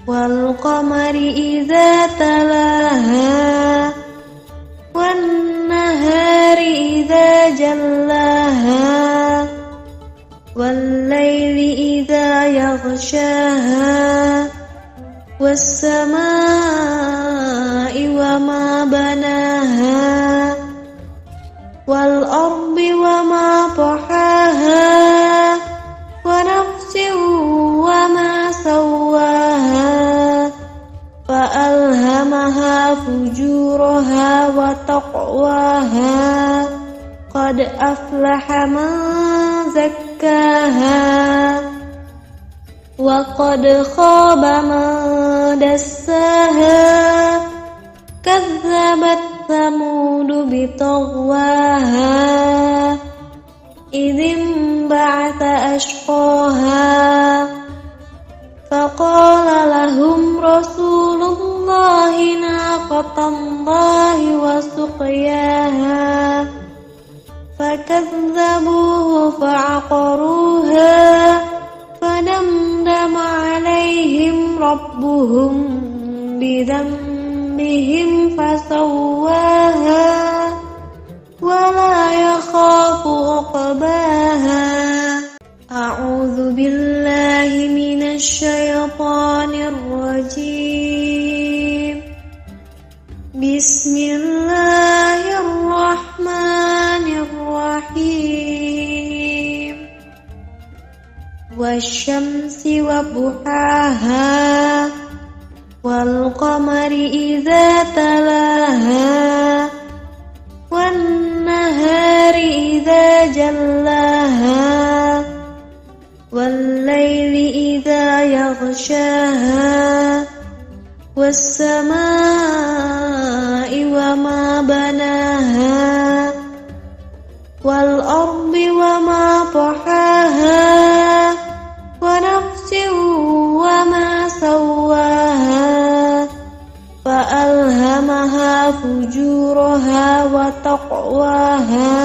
A: والقمر إذا تلاها يغشاها والسماء وما بناها والأرض وما طحاها ونفس وما سواها فألهمها فجورها وتقواها قد أفلح من زكاها وقد خاب من دساها كذبت ثمود بطغواها إذ انبعث أشقاها فقال لهم رسول الله ناقة الله وسقياها فكذبوه فعقروها فدمدم عليهم ربهم بذنبهم فسواها ولا يخاف عقباها. أعوذ بالله من الشيطان الرجيم. بسم الله الرحمن الرحيم. والشمس وضحاها والقمر إذا تلاها والنهار إذا جلاها والليل إذا يغشاها والسماء وما بناها والأرض وما طحاها ونفس وما سواها فألهمها فجورها وتقواها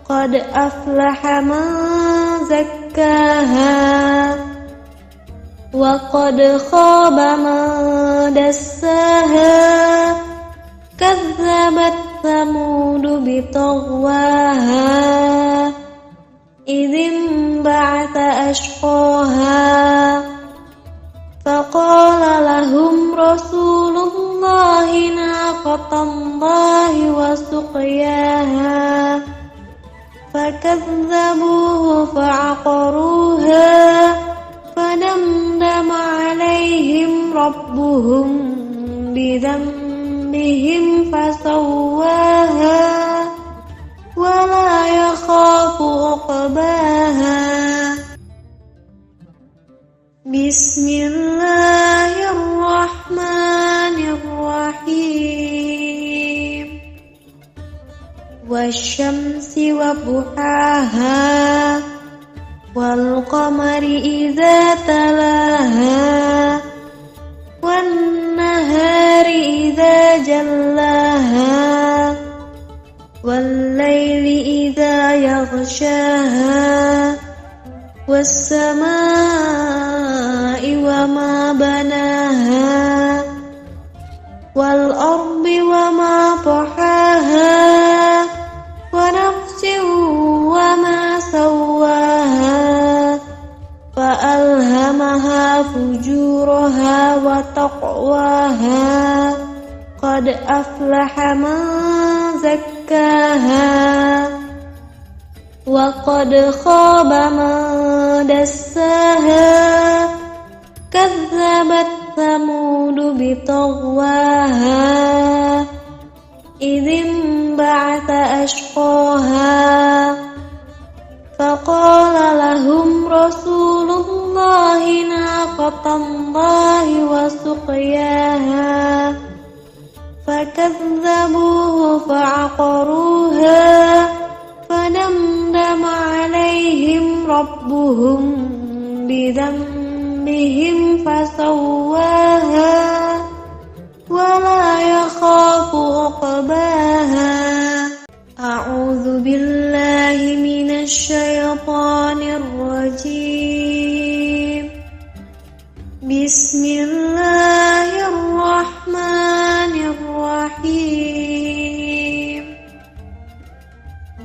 A: قد أفلح من زكاها وقد خاب من دساها كذبت ثمود بطغواها إذ انبعث أشقاها فقال لهم رسول الله ناقة الله وسقياها فكذبوه فعقروها فدمدم عليهم ربهم بذنبهم فسواها ولا يخاف عقباها. بسم الله الرحمن الرحيم. والشمس وضحاها والقمر إذا تلاها والنهار إذا جلاها والليل إذا يغشاها والسماء وما بناها والأرض وما طحاها ونفس وما سواها فألهمها فجورها وتقواها قد أفلح من زكاها وقد خاب من دساها كذبت ثمود بطغواها إذ انبعث أشقاها فقال لهم رسول الله ناقة الله وسقياها فكذبوه فعقروها فدمدم عليهم ربهم بذنبهم فسواها ولا يخاف عقباها. أعوذ بالله من الشيطان الرجيم. بسم الله الرحمن الرحيم.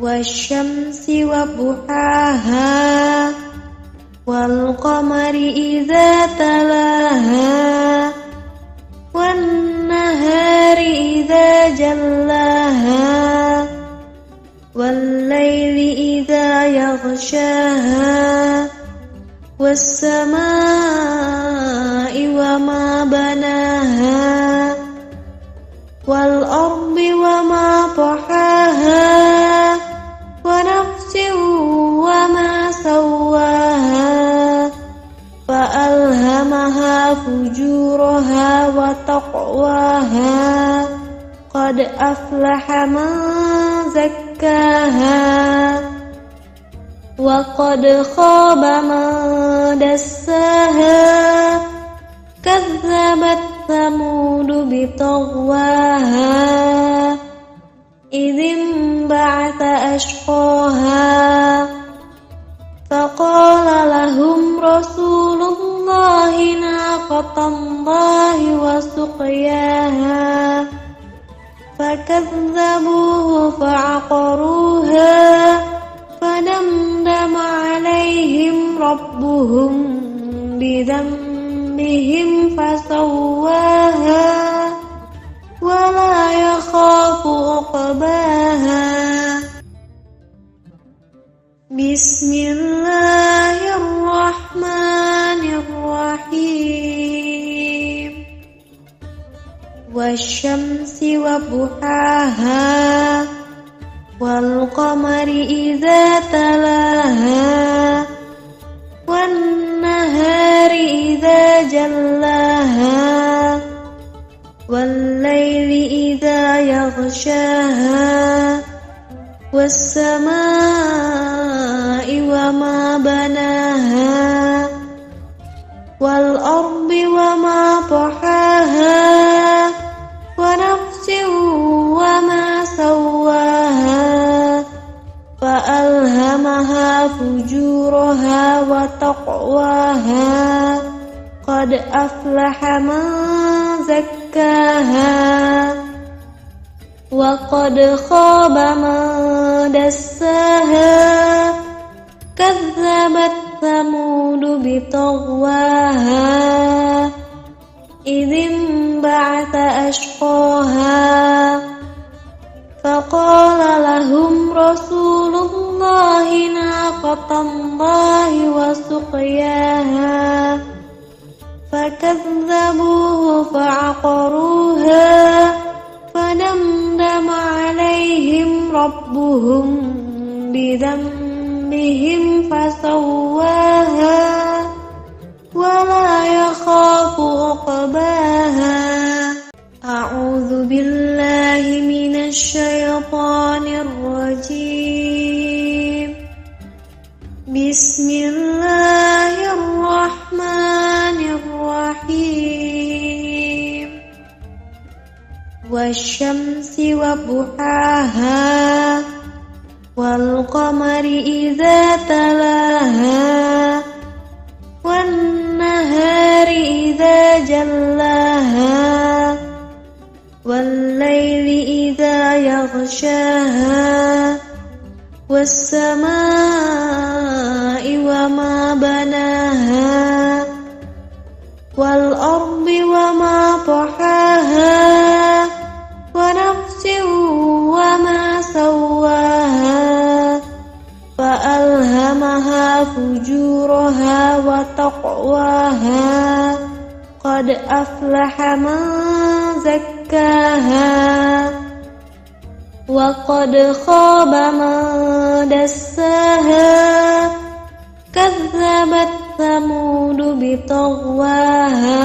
A: والشمس وضحاها والقمر والقمر إذا تلاها والنهار إذا جلاها والليل إذا يغشاها والسماء وما بناها والأرض وما طحاها ونفس وما سواها فألهمها فجورها وتقواها قد أفلح من زكاها وقد خاب من دساها كذبت ثمود بطغواها إذ انبعث أشقاها فقال لهم رسول الله ناقة الله وسقياها فكذبوه فعقروها فدمدم عليهم ربهم بذنبهم فسواها ولا يخاف عقباها بسم الله الرحمن الرحيم والشمس وضحاها والقمر إذا تلاها والنهار إذا جلاها والليل إذا يغشاها والسماء وما بناها والأرض وما طحاها ونفس وما سواها فألهمها فجورها وتقواها قد أفلح من زكاها وقد خاب من دساها كذبت ثمود بطغواها إذ انبعث أشقاها فقال لهم رسول الله ناقة الله وسقياها فكذبوه فعقروها فدمدم عليهم ربهم بذنبهم فسواها ولا يخاف عقباها أعوذ بالله من الشيطان الرجيم بسم الله الرحمن الرحيم والشمس وضحاها والقمر إذا تلاها والنهار إذا جلاها والليل إذا يغشاها والسماء وما بناها والأرض وما طحاها ونفس وما سواها فألهمها فجورها وتقواها قد أفلح من زكاها وقد خاب من دساها كذبت ثمود بطغواها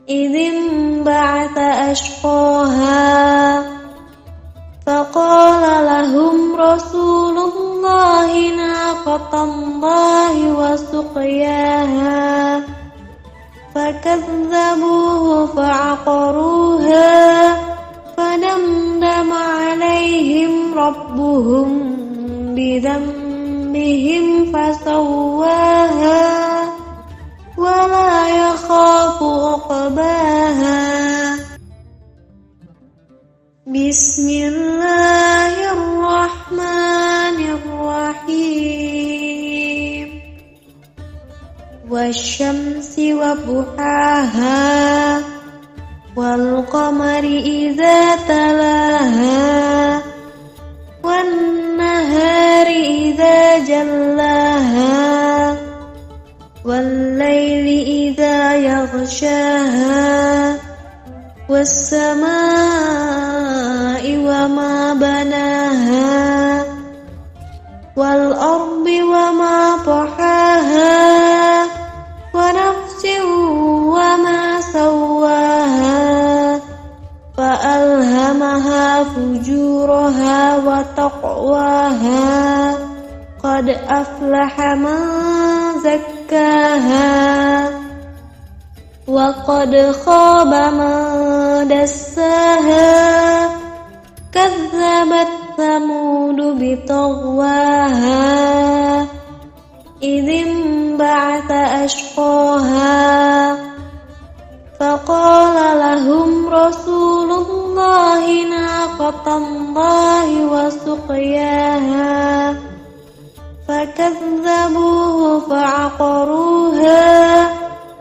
A: إذ انبعث أشقاها فقال لهم رسول الله ناقة الله وسقياها فكذبوه فعقروها فدمدم عليهم ربهم بذنبهم فسواها ولا يخاف عقباها بسم الله الرحمن الرحيم والشمس وضحاها والقمر إذا تلاها والنهار إذا جلاها والليل إذا يغشاها والسماء وما بناها والأرض وما طحاها ونفس وما سواها فألهمها فجورها وتقواها قد أفلح من زكاها وقد خاب من دساها كذبت ثمود بطغواها إذ انبعث أشقاها فقال لهم رسول الله ناقة الله وسقياها فكذبوه فعقروها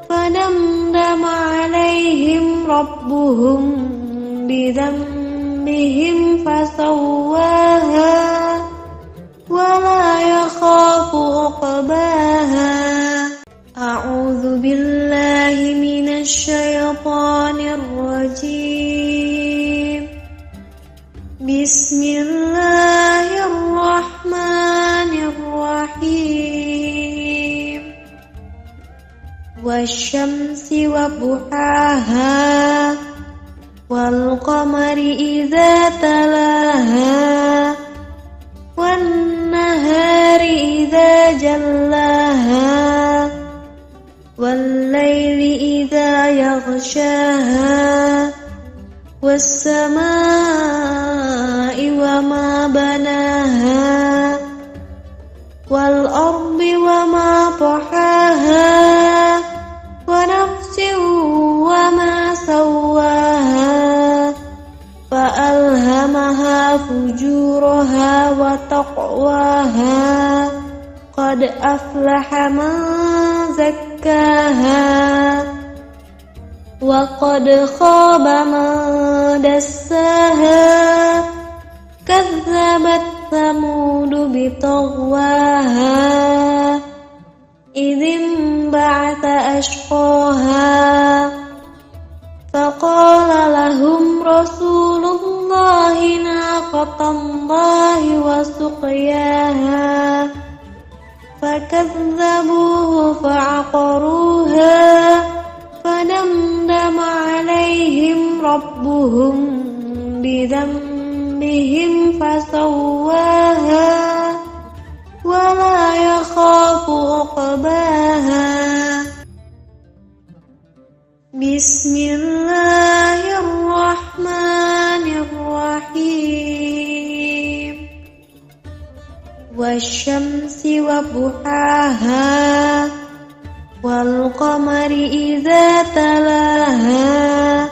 A: فدمدم عليهم ربهم بذنبهم فسواها ولا يخاف عقباها. أعوذ بالله من الشيطان الرجيم. بسم الله الرحمن الرحيم. والشمس وضحاها والقمر إذا تلاها والنهار إذا جلاها والليل إذا يغشاها والسماء وما بناها والأرض وما طحاها ونفس وما سواها فألهمها فجورها وتقواها قد أفلح من زكاها وقد خاب من دساها كذبت ثمود بطغواها إذ انبعث أشقاها فقال لهم رسول الله ناقة الله وسقياها فكذبوه فعقروها فدمدم عليهم ربهم بذنبهم فسواها ولا يخاف عقباها. بسم الله الرحمن الرحيم. والشمس وضحاها والقمر إذا تلاها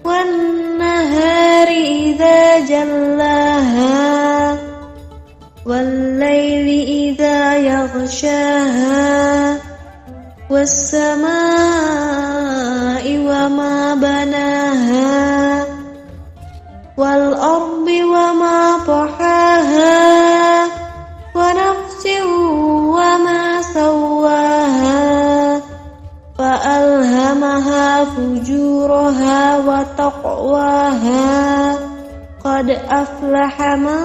A: والنهار إذا جلاها والليل إذا يغشاها والسماء وما بناها والأرض وما طحاها ونفس وما سواها فألهمها فجورها وتقواها قد أفلح من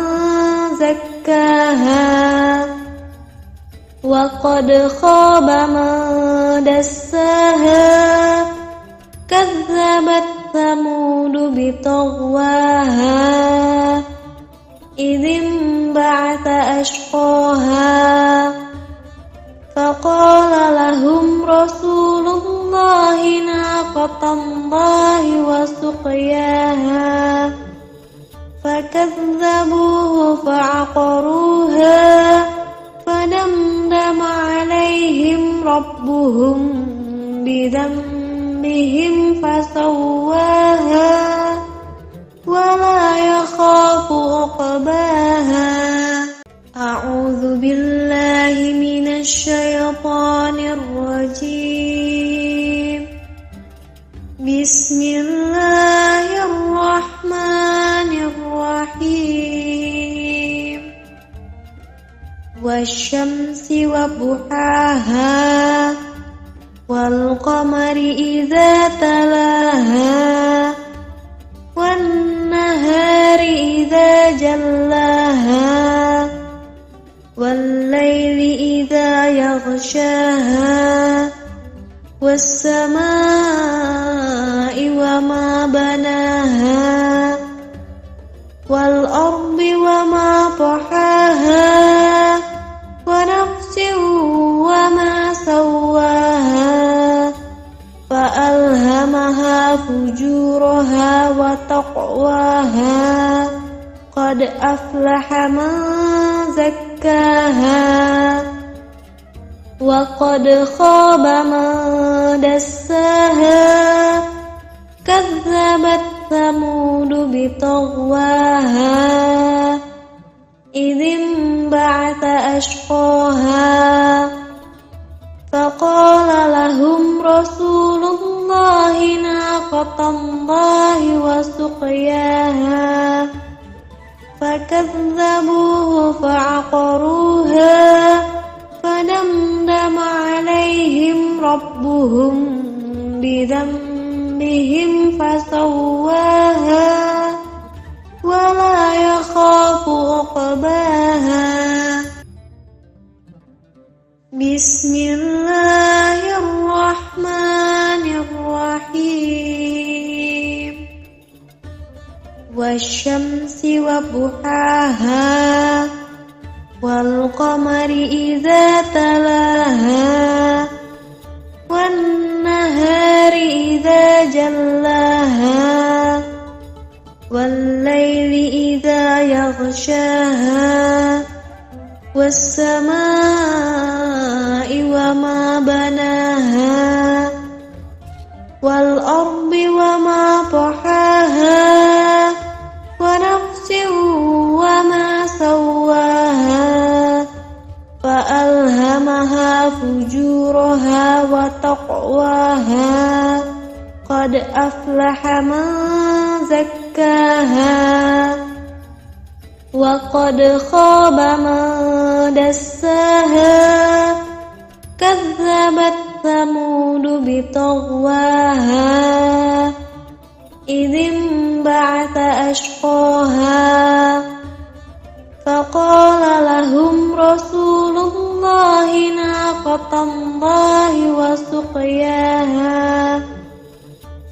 A: زكاها وقد خاب من دساها كذبت ثمود بطغواها إذ انبعث أشقاها فقال لهم رسول الله ناقة الله وسقياها فكذبوه فعقروها فدمدم عليهم ربهم بذنبهم فسواها ولا يخاف عقباها. أعوذ بالله من الشيطان الرجيم. والشمس وضحاها والقمر إذا تلاها والنهار إذا جلاها والليل إذا يغشاها والسماء وما بناها والأرض وما طحاها ونفس وما سواها فألهمها فجورها وتقواها قد أفلح من زكاها وقد خاب من دساها كذبت ثمود بطغواها إذ انبعث أشقاها فقال لهم رسول الله ناقة الله وسقياها فكذبوه فعقروها فدمدم عليهم ربهم بذنبهم فسواها ولا يخاف عقباها بسم الله الرحمن الرحيم والشمس وضحاها والقمر إذا تلاها والنهار إذا جلاها والليل إذا يغشاها والسماء وما بناها والأرض وما طحاها ونفس وما سواها فألهمها فجورها وتقواها قد أفلح من زكاها وقد خاب من دساها كذبت ثمود بطغواها إذ انبعث أشقاها فقال لهم رسول الله ناقة الله وسقياها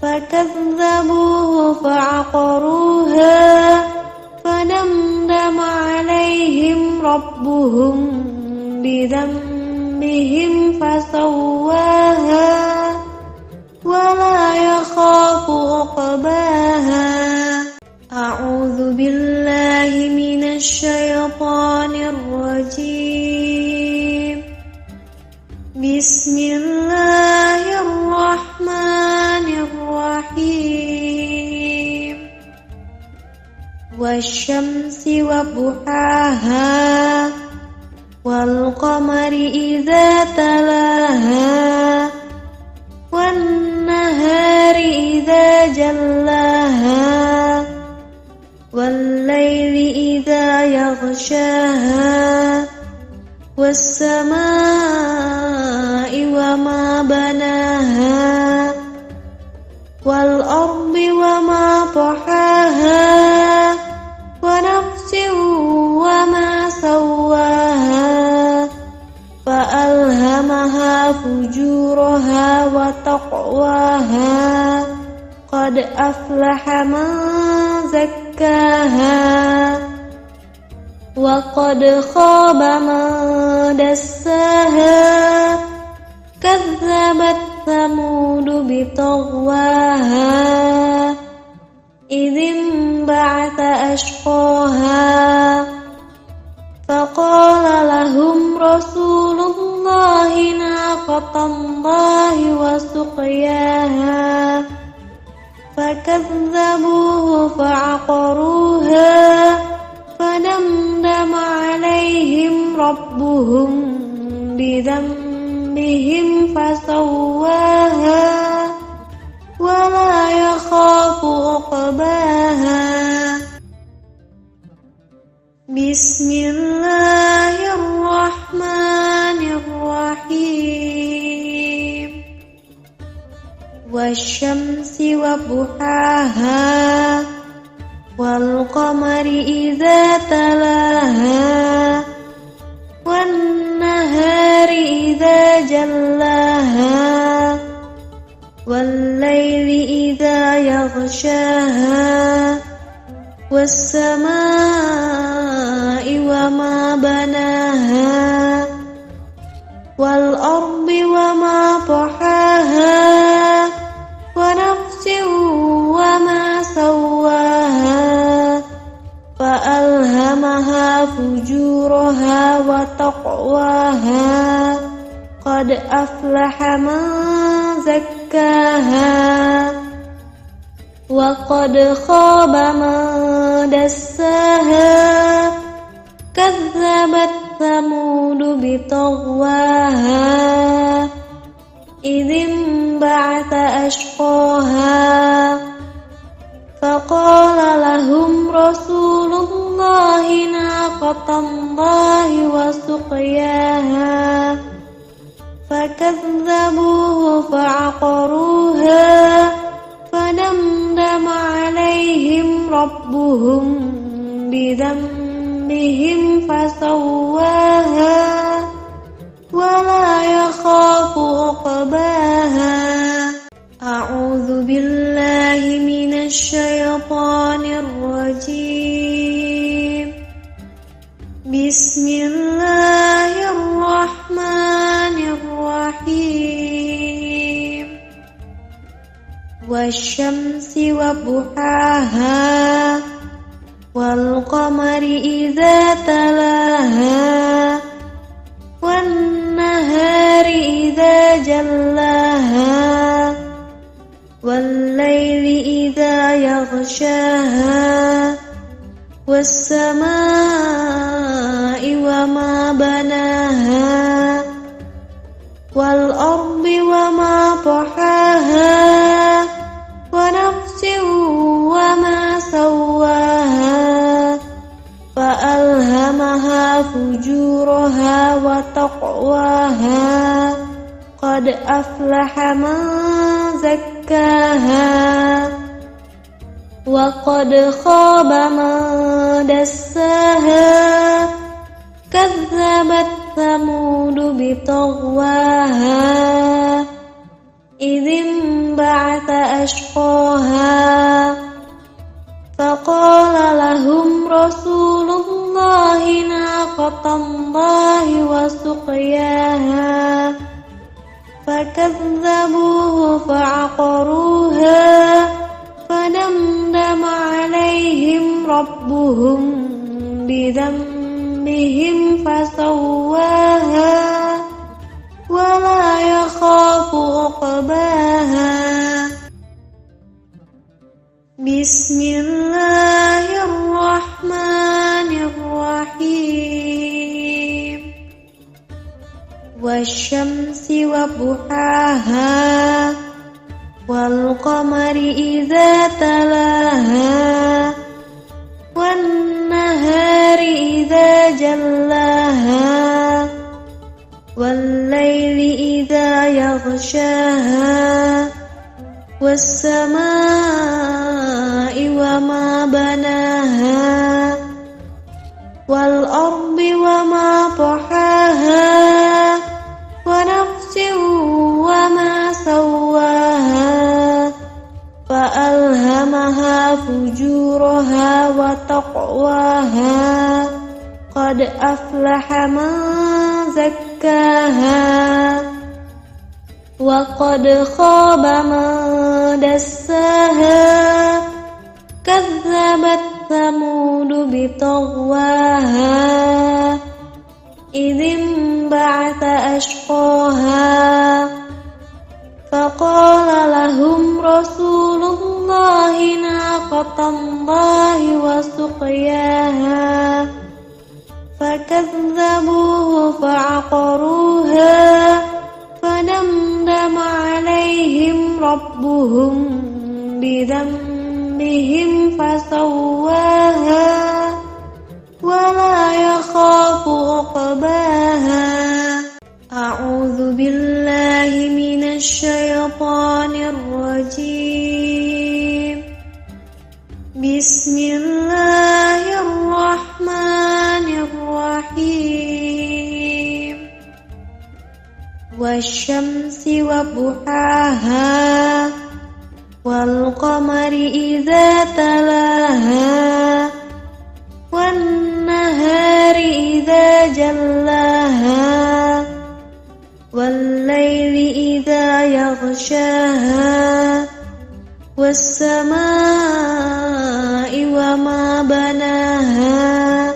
A: فكذبوه فعقروها فدمدم عليهم ربهم بذنبهم فسواها ولا يخاف عقباها أعوذ بالله من الشيطان الرجيم بسم الله الرحمن الرحيم والشمس وضحاها والقمر إذا تلاها والنهار إذا جلاها والليل إذا يغشاها والسماء وما بناها والأرض وما طحاها ونفس وما سواها فألهمها فجورها وتقواها قد أفلح من زكاها وقد خاب من دساها كذبت ثمود بطغواها إذ انبعث أشقاها فقال لهم رسول الله ناقة الله وسقياها فكذبوه فعقروها فدمدم عليهم ربهم بذنبهم فسواها ولا يخاف عقباها بسم الله الرحمن والشمس وضحاها والقمر إذا تلاها والنهار إذا جلاها والليل إذا يغشاها والسماء وما بناها والأرض وما طحاها ونفس وما سواها فألهمها فجورها وتقواها قد أفلح من زكاها وقد خاب من دساها كذبت ثمود بطغواها إذ انبعث أشقاها فقال لهم رسول الله ناقة الله وسقياها فكذبوه فعقروها فدمدم عليهم ربهم بذنبهم فسواها ولا يخاف عقباها. أعوذ بالله من الشيطان الرجيم. بسم الله الرحمن الرحيم. والشمس وضحاها والقمر إذا تلاها والنهار إذا جلاها والليل إذا يغشاها والسماء وما بناها والأرض وما طحاها ونفس وما سواها فألهمها فجورها وتقواها قد أفلح من زكاها وقد خاب من دساها كذبت ثمود بطغواها إذ انبعث أشقاها فقال لهم رسول الله ناقة الله وسقياها فكذبوه فعقروها فدمدم عليهم ربهم بذنبهم فسواها ولا يخاف عقباها. بسم الله الرحمن الرحيم. والشمس وضحاها والقمر إذا تلاها والنهار إذا جلاها والليل إذا يغشاها والسماء وما بناها والأرض وما طحاها ونفس وما سواها فألهمها فجورها وتقواها قد أفلح من زكاها وقد خاب من دساها كذبت ثمود بطغواها إذ انبعث أشقاها فقال لهم رسول الله ناقة الله وسقياها فكذبوه فعقروها فدمدم عليهم ربهم بذنبهم فسواها ولا يخاف عقباها. أعوذ بالله من الشيطان الرجيم بسم الله الرحمن الرحيم والشمس وضحاها والقمر إذا تلاها والنهار إذا جلاها والليل إذا يغشاها والسماء وما بناها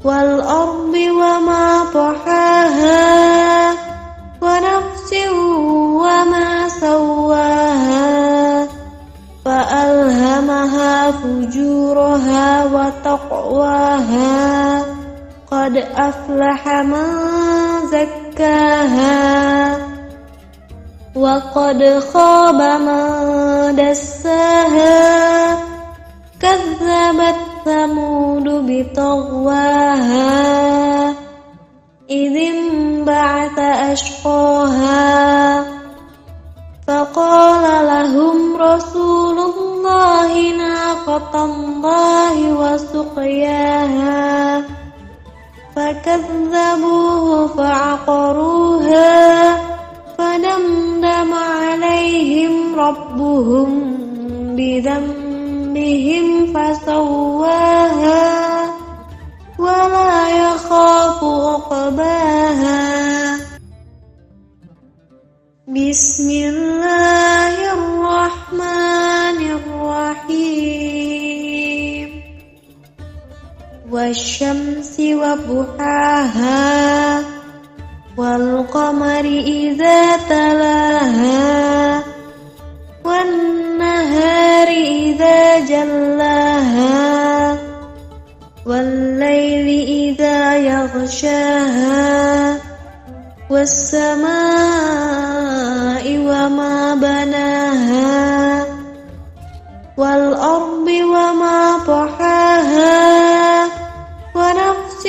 A: والأرض وما طحاها ونفس وما سواها فألهمها فجورها وتقواها قد أفلح من زكاها وقد خاب من دساها كذبت ثمود بطغواها إذ انبعث أشقاها فقال لهم رسول الله ناقة الله وسقياها فكذبوه فعقروها فدمدم عليهم ربهم بذنبهم فسواها ولا يخاف عقباها بسم الله الرحمن الرحيم والشمس وضحاها والقمر إذا تلاها والنهار إذا جلاها والليل إذا يغشاها والسماء وما بناها والأرض وما طحاها ونفس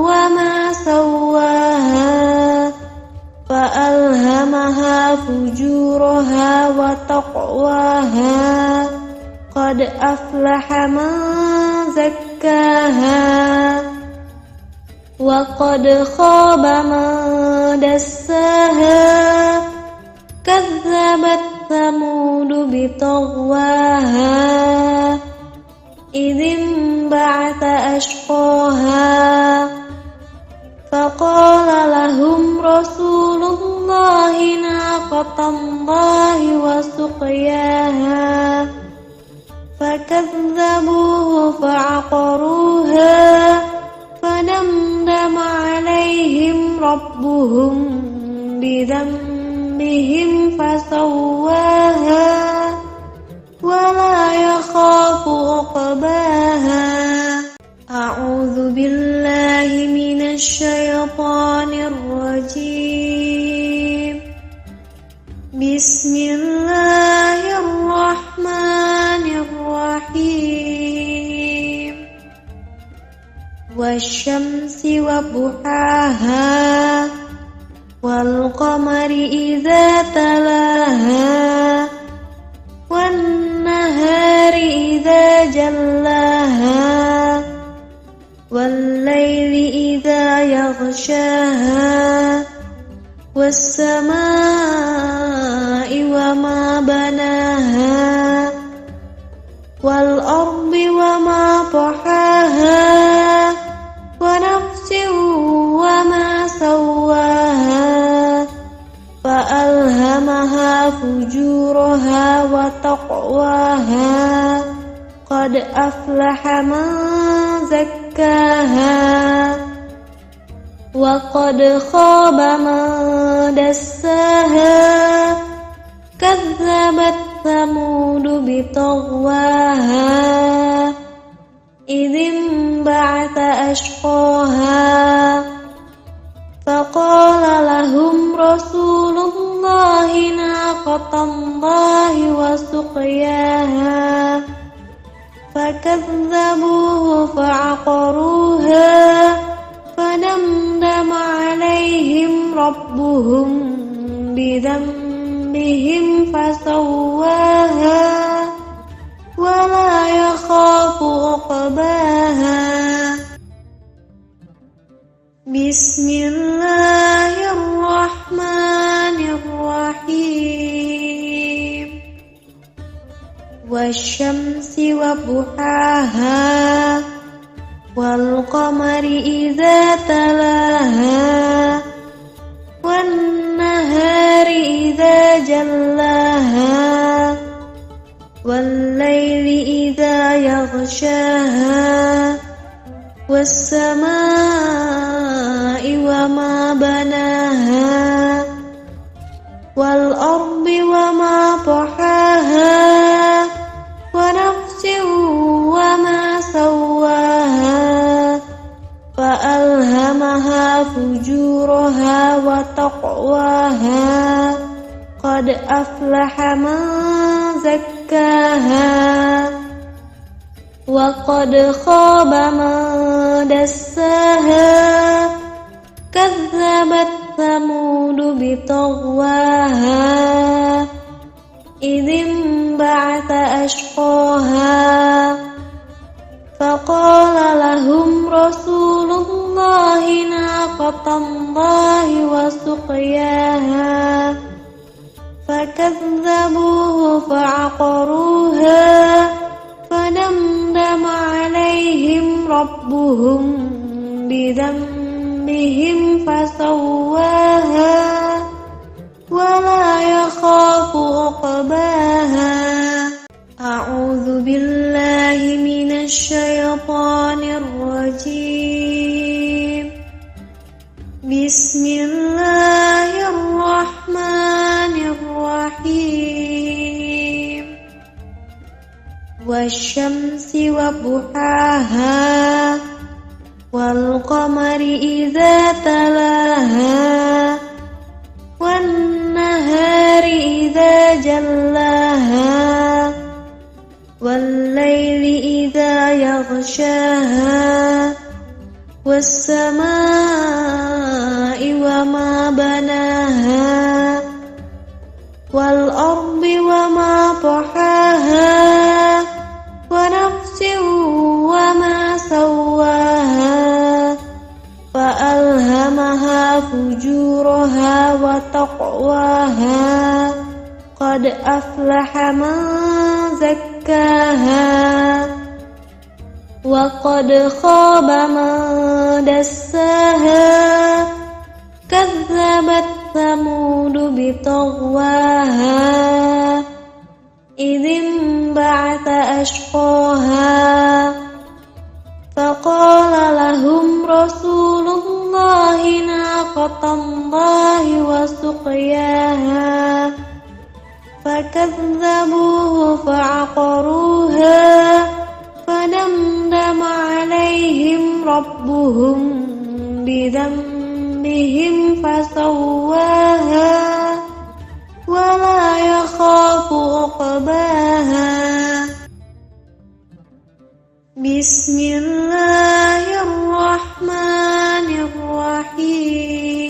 A: وما سواها فألهمها فجورها وتقواها قد أفلح من زكاها وقد خاب من دساها كذبت ثمود بطغواها إذ انبعث أشقاها فقال لهم رسول الله ناقة الله وسقياها فكذبوه فعقروها فدمدم عليهم ربهم بذنبهم فسواها ولا يخاف عقباها أعوذ بالله من الشيطان الرجيم بسم الله الرحمن الرحيم والشمس وضحاها والقمر إذا تلاها والنهار إذا جلاها والليل إذا يغشاها والسماء وما بناها والأرض وما طحاها ونفس وما سواها فألهمها فجورها وتقواها قد أفلح من زكاها وقد خاب من دساها كذبت ثمود بطغواها إذ انبعث أشقاها فقال لهم رسول الله ناقة الله وسقياها فكذبوه فعقروها فدمدم عليهم ربهم بذنبهم فسواها ولا يخاف عقباها بسم الله الرحمن الرحيم والشمس وضحاها والقمر إذا تلاها والنهار إذا جلاها والليل إذا يغشاها والسماء وما بناها والأرض وما طحاها ونفس وما سواها فألهمها فجورها وتقواها قد أفلح من زكاها وقد خاب من دساها كذبت ثمود بطغواها إذ انبعث أشقاها فقال لهم رسول الله ناقة الله وسقياها فكذبوه فعقروها فدمدم عليهم ربهم بذنبهم فسواها ولا يخاف عقباها أعوذ بالله من الشيطان الرجيم بسم الله الرحمن الرحيم والشمس وضحاها والقمر إذا تلاها والنهار إذا جلاها والليل إذا يغشاها والسماء وما بناها والأرض وما طحاها ونفس وما سواها فألهمها فجورها وتقواها قد أفلح من زكاها وقد خاب من دساها كذبت ثمود بطغواها إذ انبعث أشقاها فقال لهم رسول الله ناقة الله وسقياها فكذبوه فعقروها فدمدم عليهم ربهم بذنبهم فسواها ولا يخاف عقباها بسم الله الرحمن الرحيم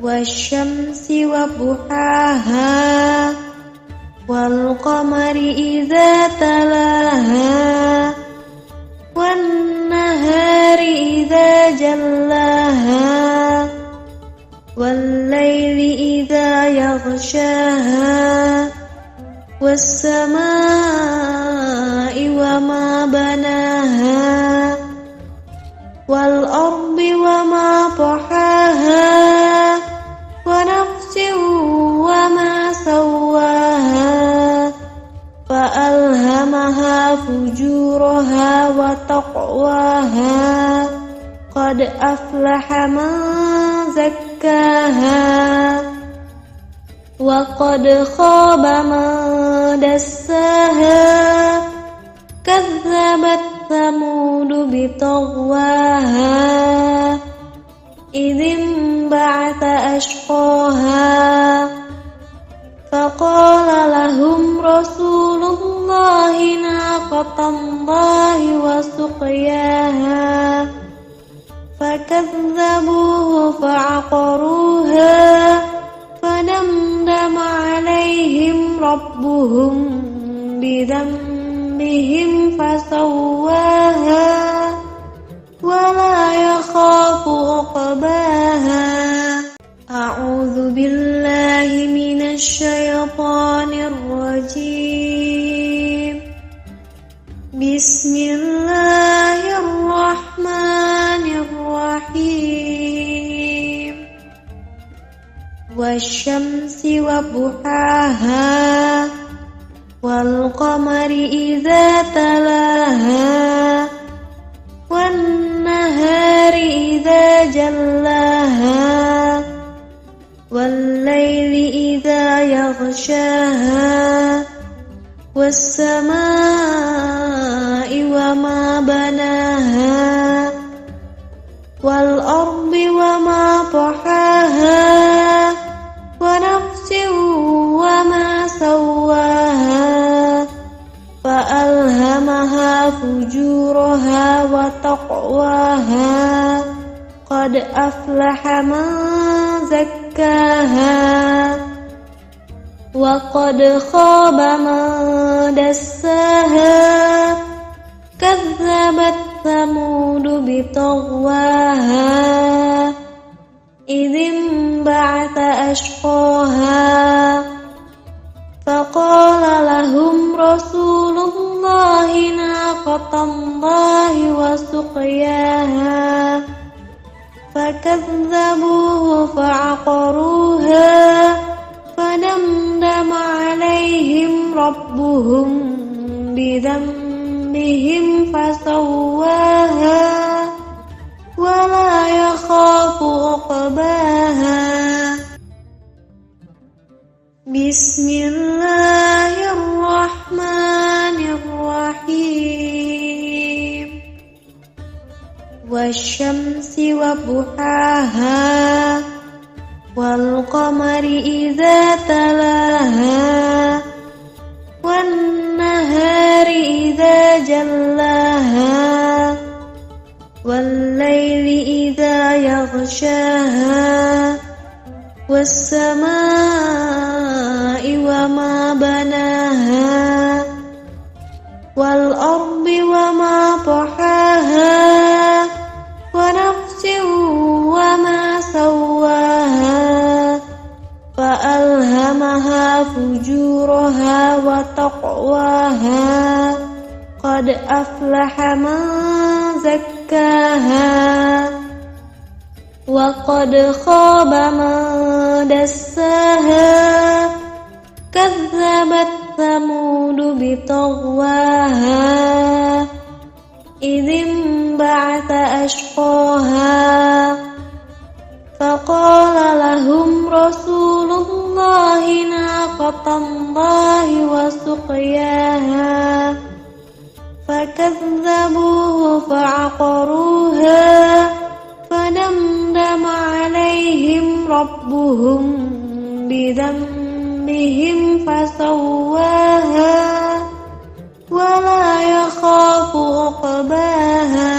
A: والشمس وضحاها والقمر إذا تلاها والنهار إذا جلاها والليل إذا يغشاها والسماء وما بناها والأرض وما طحاها ونفس وما سواها فألهمها فجورها وتقواها قد أفلح من زكاها وقد خاب من دساها كذبت ثمود بطغواها إذ انبعث أشقاها فقال لهم رسول الله ناقة الله وسقياها فكذبوه فعقروها فدمدم عليهم ربهم بذنبهم فسواها ولا يخاف عقباها أعوذ بالله من الشيطان الرجيم بسم الله الرحمن الرحيم والشمس وضحاها والقمر إذا تلاها والنهار إذا جلاها والليل إذا يغشاها والسماء وما بناها والأرض وما طحاها ونفس وما سواها فألهمها فجورها وتقواها قد أفلح من زكاها وقد خاب من دساها كذبت ثمود بطغواها إذ انبعث أشقاها فقال لهم رسول الله ناقة الله وسقياها فكذبوه فعقروها فدمدم عليهم ربهم بذنبهم فسواها ولا يخاف عقباها بسم الله الرحمن الرحيم والشمس وضحاها والقمر إذا تلاها والنهار إذا جلاها والليل إذا يغشاها والسماء وما بناها والأرض وما طحاها ونفس وما سواها فألهمها فجورها وتقواها قد أفلح من زكاها وقد خاب من دساها كذبت ثمود بطغواها إذ انبعث أشقاها فقال لهم رسول الله ناقة الله وسقياها فكذبوه فعقروها فدمدم عليهم ربهم بذنبهم فسواها ولا يخاف عقباها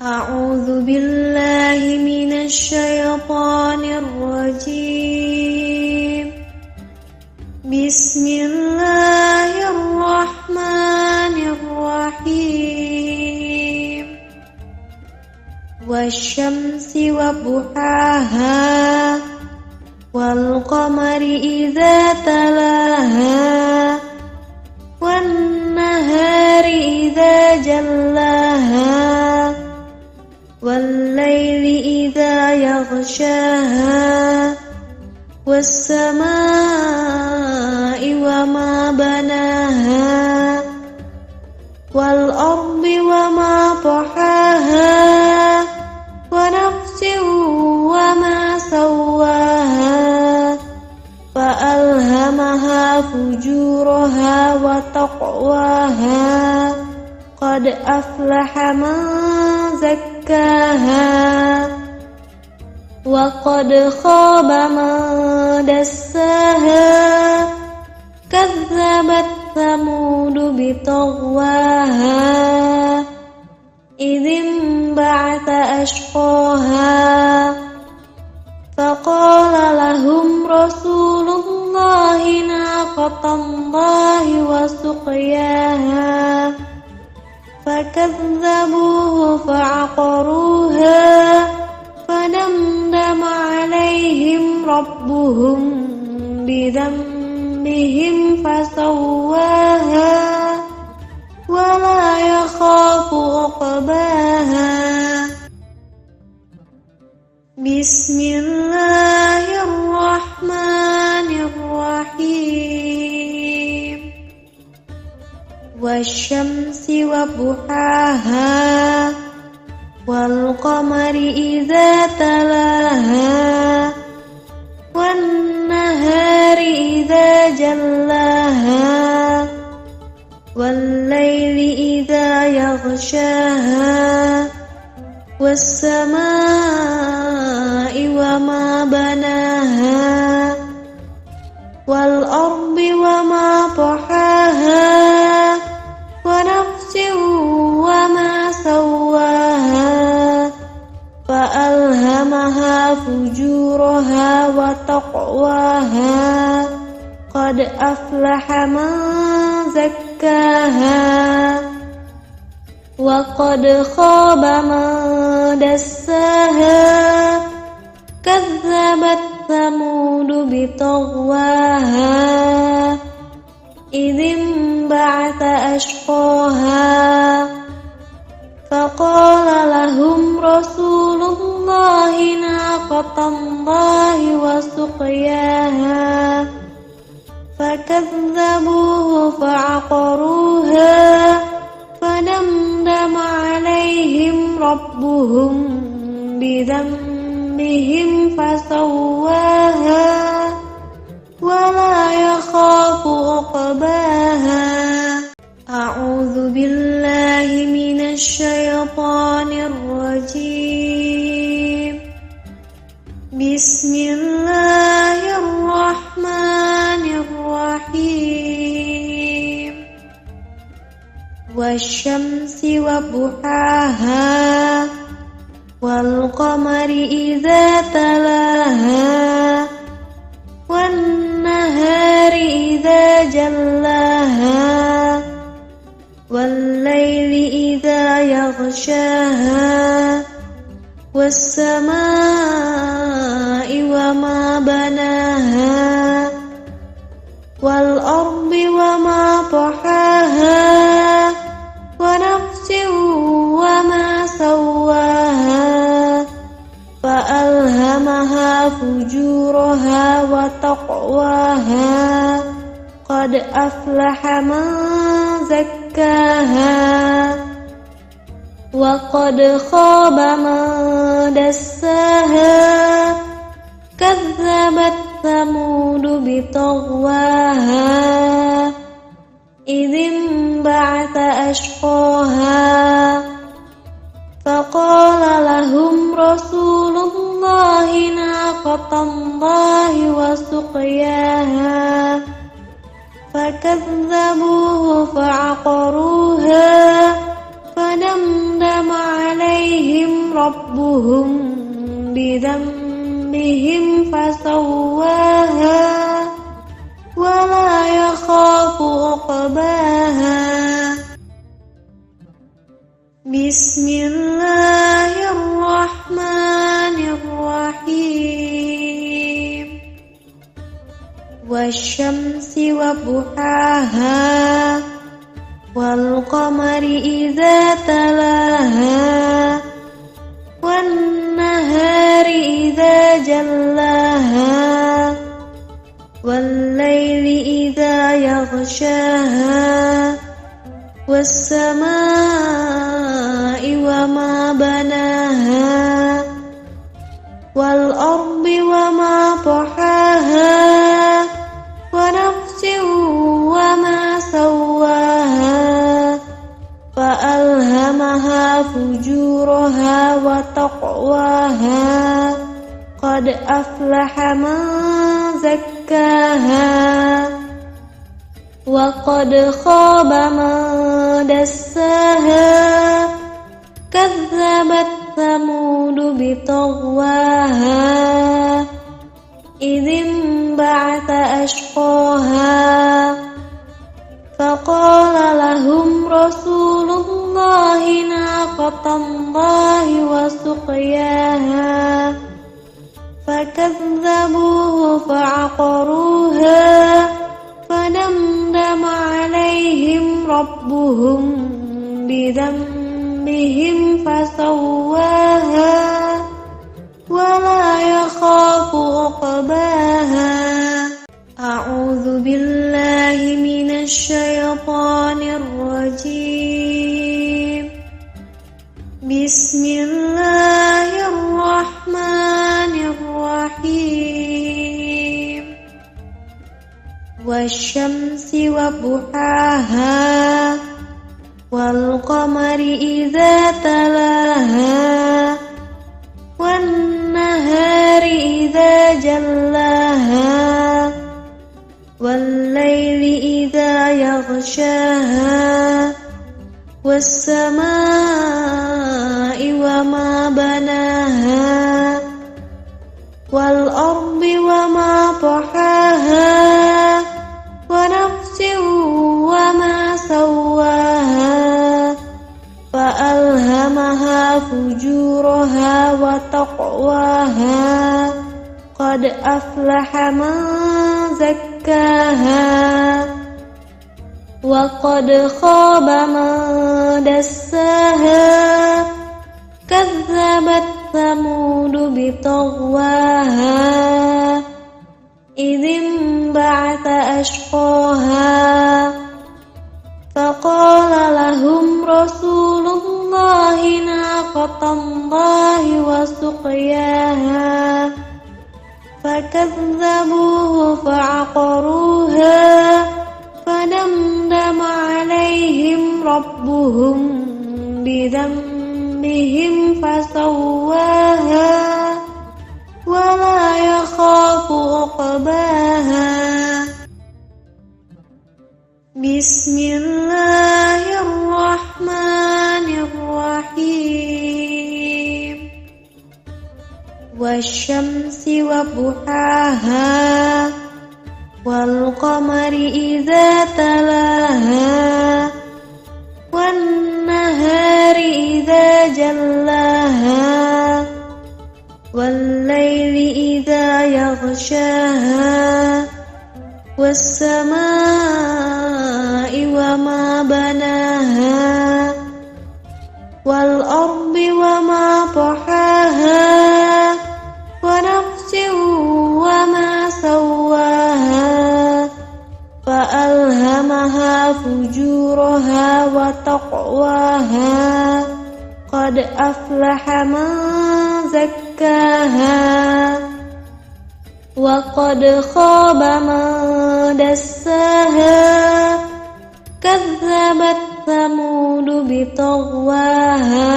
A: أعوذ بالله من الشيطان الرجيم بسم الله الرحمن الرحيم والشمس وضحاها والقمر إذا تلاها والنهار إذا جلاها والليل إذا يغشاها والسماء وما بناها والأرض وما طحاها ونفس وما سواها فألهمها فجورها وتقواها قد أفلح من زكاها وقد خاب من دساها كذبت ثمود بطغواها إذ انبعث أشقاها وسقياها فكذبوه فعقروها فدمدم عليهم ربهم بذنبهم فسواها ولا يخاف عقباها بسم الله الرحمن الرحيم والشمس وضحاها والقمر إذا تلاها والنهار إذا جلاها والليل إذا يغشاها والسماء وما بناها والأرض وما طحاها ونفس وما سواها فألهمها فجورها وتقواها قد أفلح من زكاها وقد خاب من دساها كذبت ثمود بطغواها إذ انبعث أشقاها فقال لهم رسول الله ناقة الله وسقياها فكذبوه فعقروها فدمدم عليهم ربهم بذنبهم فسواها ولا يخاف عقباها أعوذ بالله من الشيطان الرجيم بسم الله الرحمن الرحيم والشمس وضحاها والقمر إذا تلاها والنهار إذا جلاها والليل إذا يغشاها والسماء وما بناها والأرض وما طحاها ونفس وما سواها فألهمها فجورها وتقواها قد أفلح من زكاها وقد خاب من دساها كذبت ثمود بطغواها إذ انبعث أشقاها فقال لهم رسول الله ناقة الله وسقياها فكذبوه فعقروها فدمدم عليهم ربهم بذنبهم فسواها ولا يخاف عقباها بسم الله الرحمن الرحيم والشمس وضحاها والقمر إذا تلاها والنهار إذا جلاها والليل إذا يغشاها والسماء وما بناها والأرض وما طحاها ونفس وما سواها فألهمها فجورها وتقواها قد أفلح من زكاها وقد خاب من دساها كذبت ثمود بطغواها إذ انبعث أشقاها فقال لهم رسول الله ناقة الله وسقياها فكذبوه فعقروها فدمدم عليهم ربهم بذنبهم فسواها ولا يخاف عقباها. أعوذ بالله من الشيطان الرجيم. بسم الله الرحمن الرحيم. والشمس وضحاها والقمر إذا تلاها والنهار إذا جلاها والليل إذا يغشاها والسماء وما بناها والأرض وما طحاها ونفس وما سواها فألهمها فجورها وتقواها قد أفلح من زكاها وقد خاب من دساها كذبت ثمود بطغواها إذ انبعث أشقاها فقال لهم رسول الله ناقة الله وسقياها فكذبوه فعقروها فدمدم عليهم ربهم بذنبهم فسواها ولا يخاف عقباها. بسم الله الرحمن الرحيم. والشمس وضحاها والقمر إذا تلاها والنهار إذا جلاها والليل إذا يغشاها والسماء وما بناها والأرض وما طحاها ونفس وما سواها فألهمها فجورها وتقواها قد أفلح من زكاها وقد خاب من دساها كذبت ثمود بطغواها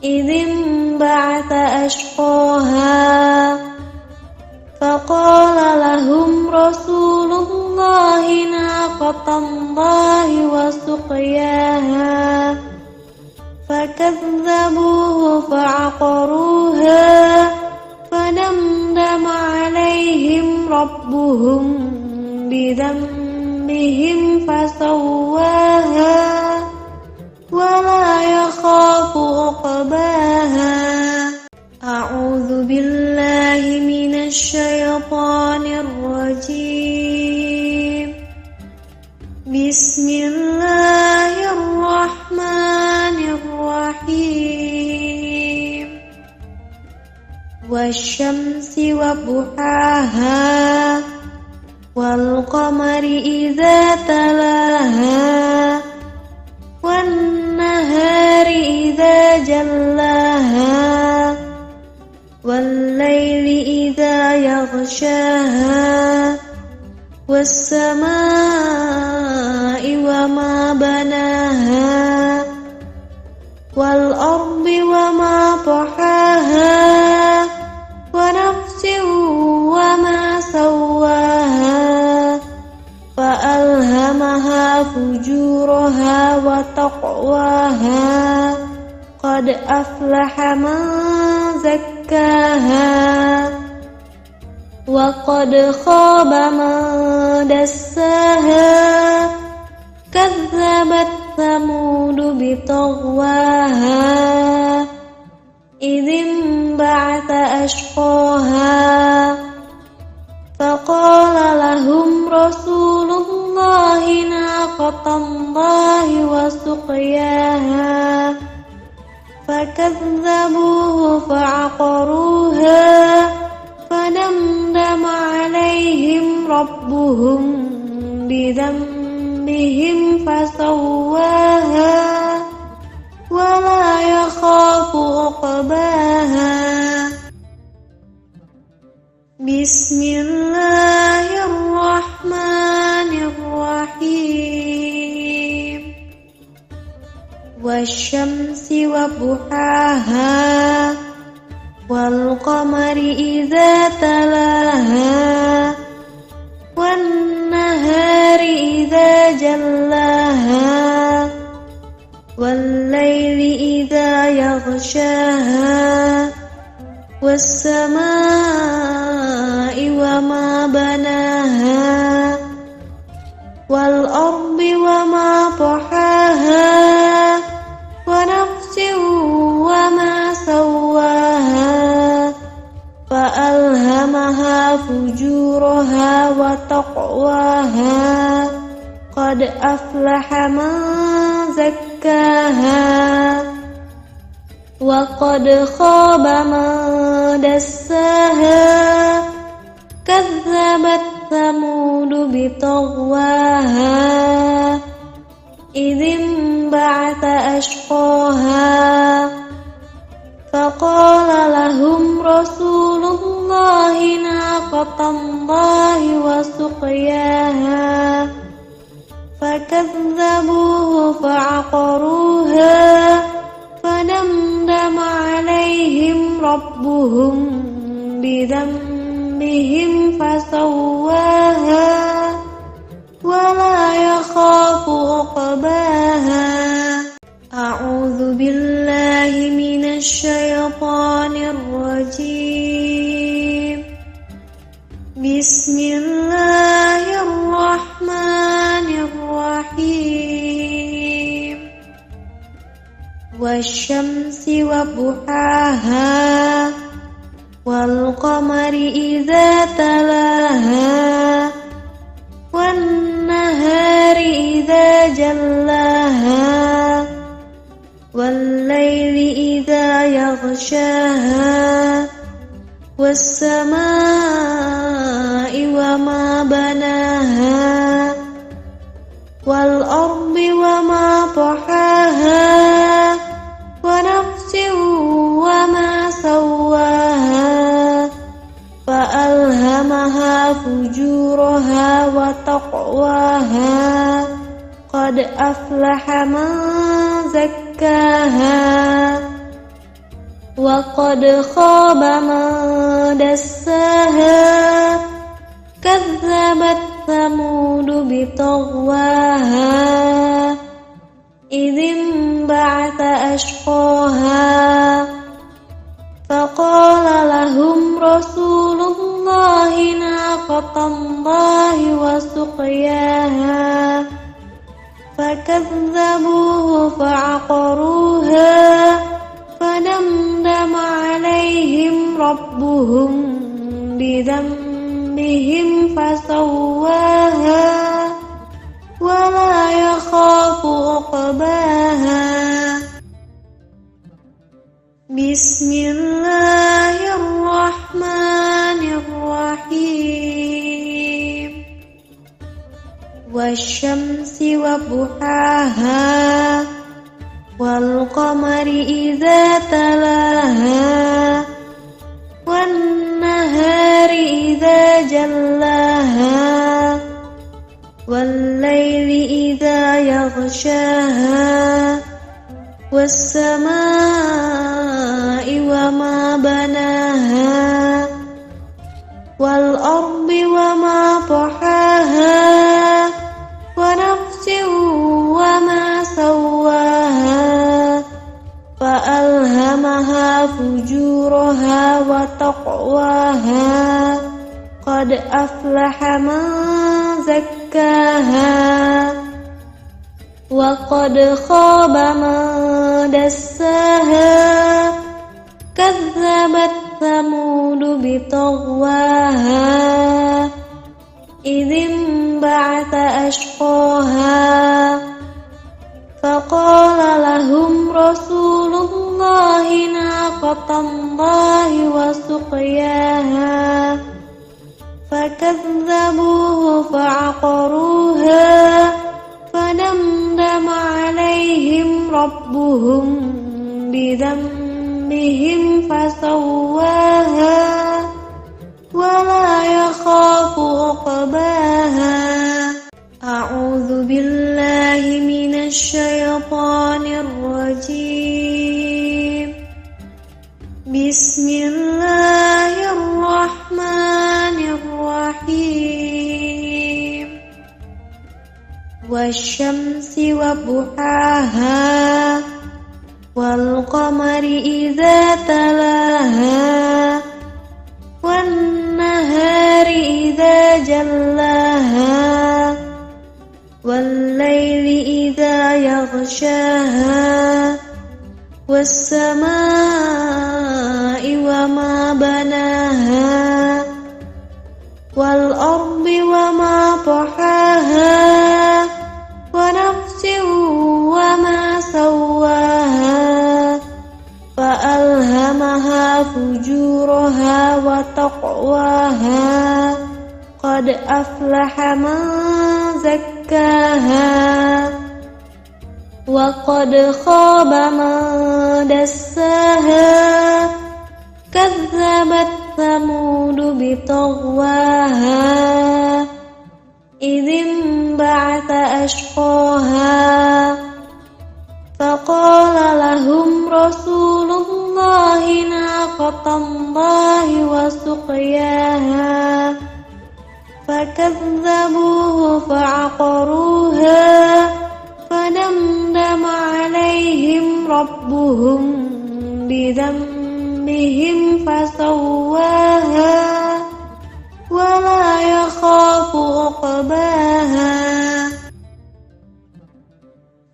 A: إذ انبعث أشقاها فقال لهم رسول الله ناقة الله وسقياها فكذبوه فعقروها فدمدم عليهم ربهم بذنبهم فسواها ولا يخاف عقباها. أعوذ بالله من الشيطان الرجيم. بسم الله الرحمن الرحيم. والشمس وضحاها والقمر إذا تلاها والنهار إذا جلاها والليل إذا يغشاها والسماء وما بناها والأرض وما طحاها ونفس وما سواها فألهمها فجورها وتقواها قد أفلح من زكاها وقد خاب من دساها كذبت ثمود بطغواها إذ انبعث أشقاها فقال لهم رسول الله ناقة الله وسقياها فكذبوه فعقروها فدمدم عليهم ربهم بذنبهم فسواها ولا يخاف عقباها بسم الله الرحمن الرحيم والشمس وضحاها والقمر إذا تلاها والنهار إذا جلاها والليل إذا يغشاها والسماء وما بناها والأرض وما طحاها ونفس وما سواها فألهمها فجورها وتقواها قد أفلح من زكاها وقد خاب من دساها كذبت ثمود بطغواها إذ انبعث أشقاها فقال لهم رسول الله ناقة الله وسقياها فكذبوه فعقروها فدمدم عليهم ربهم بذنبهم فسواها ولا يخاف عقباها أعوذ بالله من الشيطان الرجيم بسم الله الرحمن الرحيم والشمس وضحاها والقمر إذا تلاها والنهار إذا جلاها والليل إذا يغشاها والسماء وما بناها والأرض وما طحاها ونفس وما سواها فألهمها فجورها وتقواها قد أفلح من زكاها وقد خاب من دساها كذبت ثمود بطغواها إذ انبعث أشقاها فقال لهم رسول الله ناقة الله وسقياها فكذبوه فعقروها فدمدم عليهم ربهم بذنبهم فسواها ولا يخاف عقباها بسم الله الرحمن الرحيم والشمس وضحاها والقمر إذا تلاها والنهار إذا جلاها والليل إذا يغشاها والسماء وما بناها والأرض وما طحاها ونفس وما سواها فألهمها فجورها وتقواها قد أفلح من زكاها وقد خاب من دساها كذبت ثمود بطغواها إذ انبعث أشقاها فقال لهم رسول الله ناقة الله وسقياها فكذبوه فعقروها فدمدم عليهم ربهم بذنبهم فسواها ولا يخاف عقباها. أعوذ بالله من الشيطان الرجيم. بسم الله الرحمن الرحيم. والشمس وضحاها والقمر إذا تلاها والنهار إذا جلاها والليل إذا يغشاها والسماء وما بناها والأرض وما طحاها ونفس وما سواها فألهمها فجورها وتقواها قد أفلح من زكاها وقد خاب من دساها كذبت ثمود بطغواها إذ انبعث أشقاها فقال لهم رسول الله ناقة الله وسقياها فكذبوه فعقروها فدمدم عليهم ربهم بذنبهم فسواها ولا يخاف عقباها.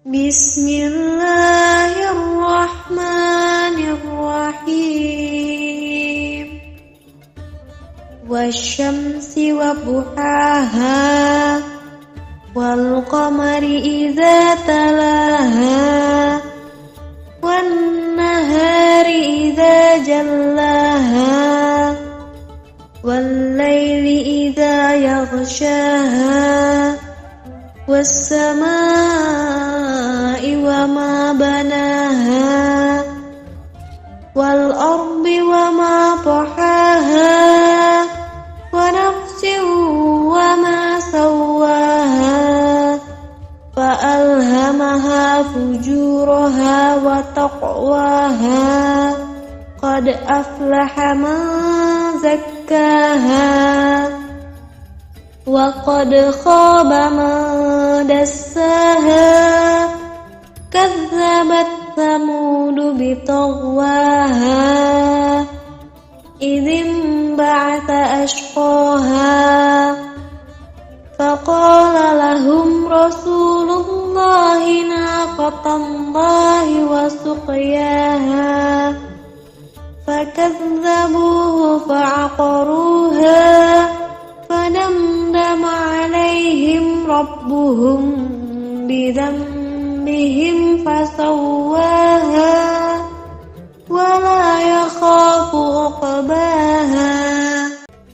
A: بسم الله الرحمن الرحيم. والشمس وضحاها والقمر إذا تلاها والنهار إذا جلاها والليل إذا يغشاها والسماء وما بناها والأرض وما طحاها ونفس وما سواها فألهمها فجورها وتقواها قد أفلح من زكاها وقد خاب من دساها كذبت ثمود بطغواها إذ انبعث أشقاها فقال لهم رسول الله ناقة الله وسقياها فكذبوه فعقروها فدمدم عليهم ربهم بذنبهم فسواها ولا يخاف عقباها.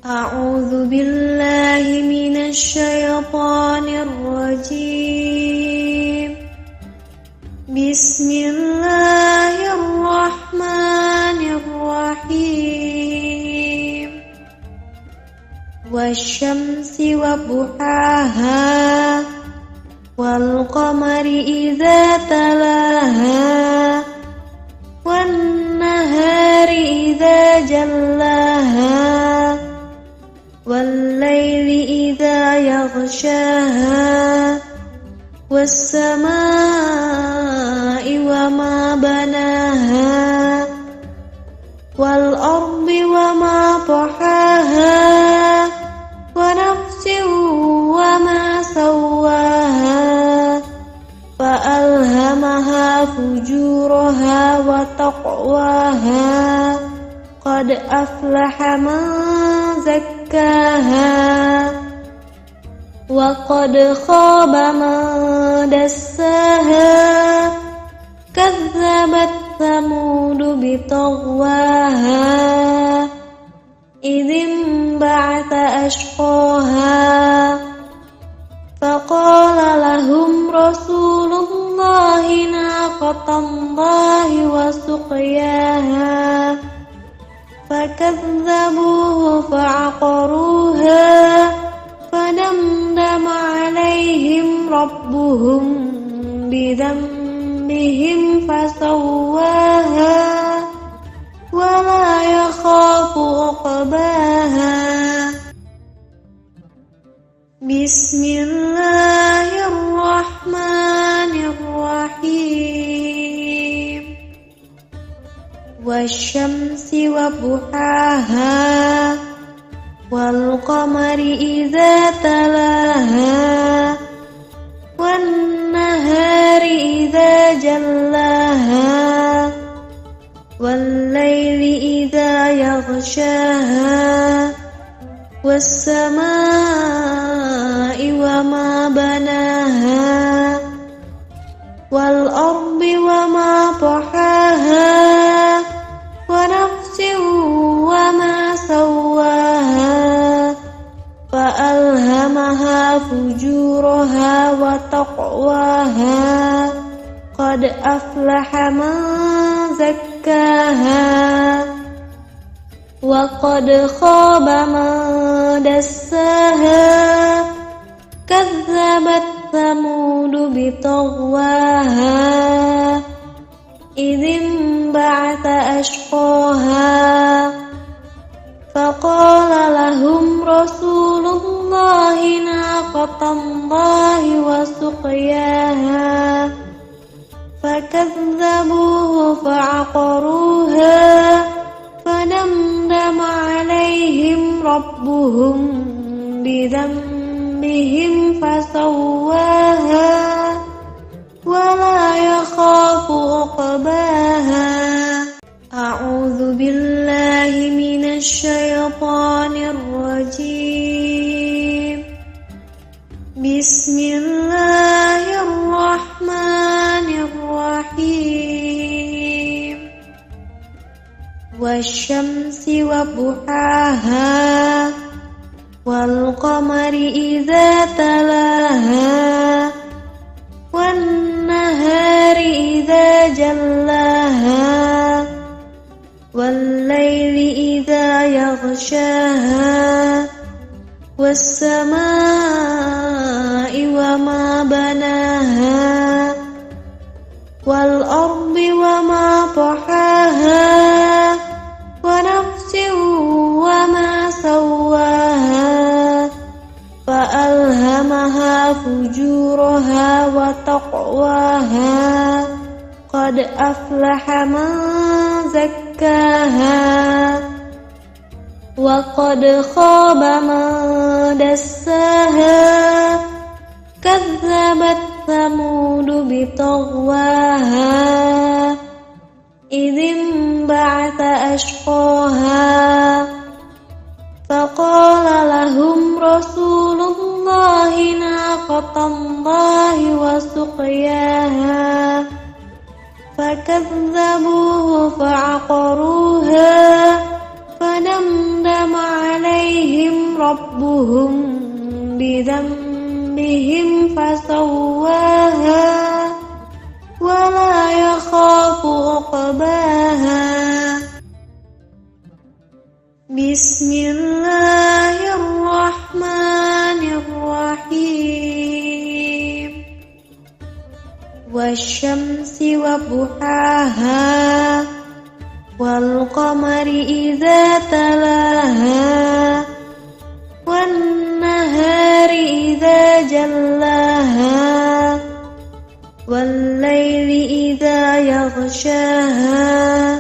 A: أعوذ بالله من الشيطان الرجيم. بسم الله الرحمن الرحيم. والشمس وضحاها والقمر إذا تلاها والنهار إذا جلاها والليل إذا يغشاها والسماء وما بناها والأرض وما طحاها فألهمها فجورها وتقواها قد أفلح من زكاها وقد خاب من دساها كذبت ثمود بطغواها إذ انبعث أشقاها فقال لهم رسول الله ناقة الله وسقياها فكذبوه فعقروها فدمدم عليهم ربهم بذنبهم فسواها ولا يخاف عقباها بسم الله الرحمن الرحيم والشمس وضحاها والقمر إذا تلاها والنهار إذا جلاها والليل إذا يغشاها والسماء وما بناها والأرض وما طحاها ونفس وما سواها فألهمها فجورها وتقواها قد أفلح من زكاها وقد خاب من دساها كذبت ثمود بطغواها إذ انبعث أشقاها فقال لهم رسول الله ناقة الله وسقياها فكذبوه فعقروها فدمدم عليهم ربهم بذنبهم فسواها ولا يخاف عقباها أعوذ بالله من الشيطان الرجيم بسم الله الرحمن الرحيم والشمس وضحاها والقمر إذا تلاها والنهار إذا جلاها والليل إذا يغشاها والسماء وما بناها والأرض وما طحاها ونفس وما سواها فألهمها فجورها وتقواها قد أفلح من زكاها وقد خاب من دساها كذبت ثمود بطغواها إذ انبعث أشقاها فقال لهم رسول الله ناقة الله وسقياها فكذبوه فعقروها فدمدم عليهم ربهم بذنبهم فسواها ولا يخاف عقباها بسم الله الرحمن الرحيم والشمس وضحاها والقمر إذا تلاها والنهار إذا جلاها والليل إذا يغشاها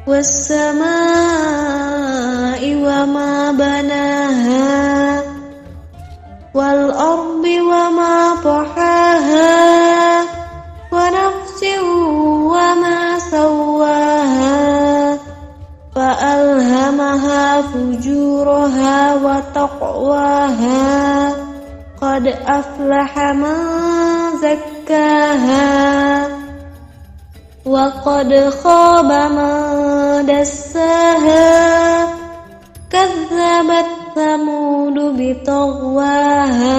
A: والسماء وما بناها والأرض وما طحاها أفلح من زكاها وقد خاب من دساها كذبت ثمود بطغواها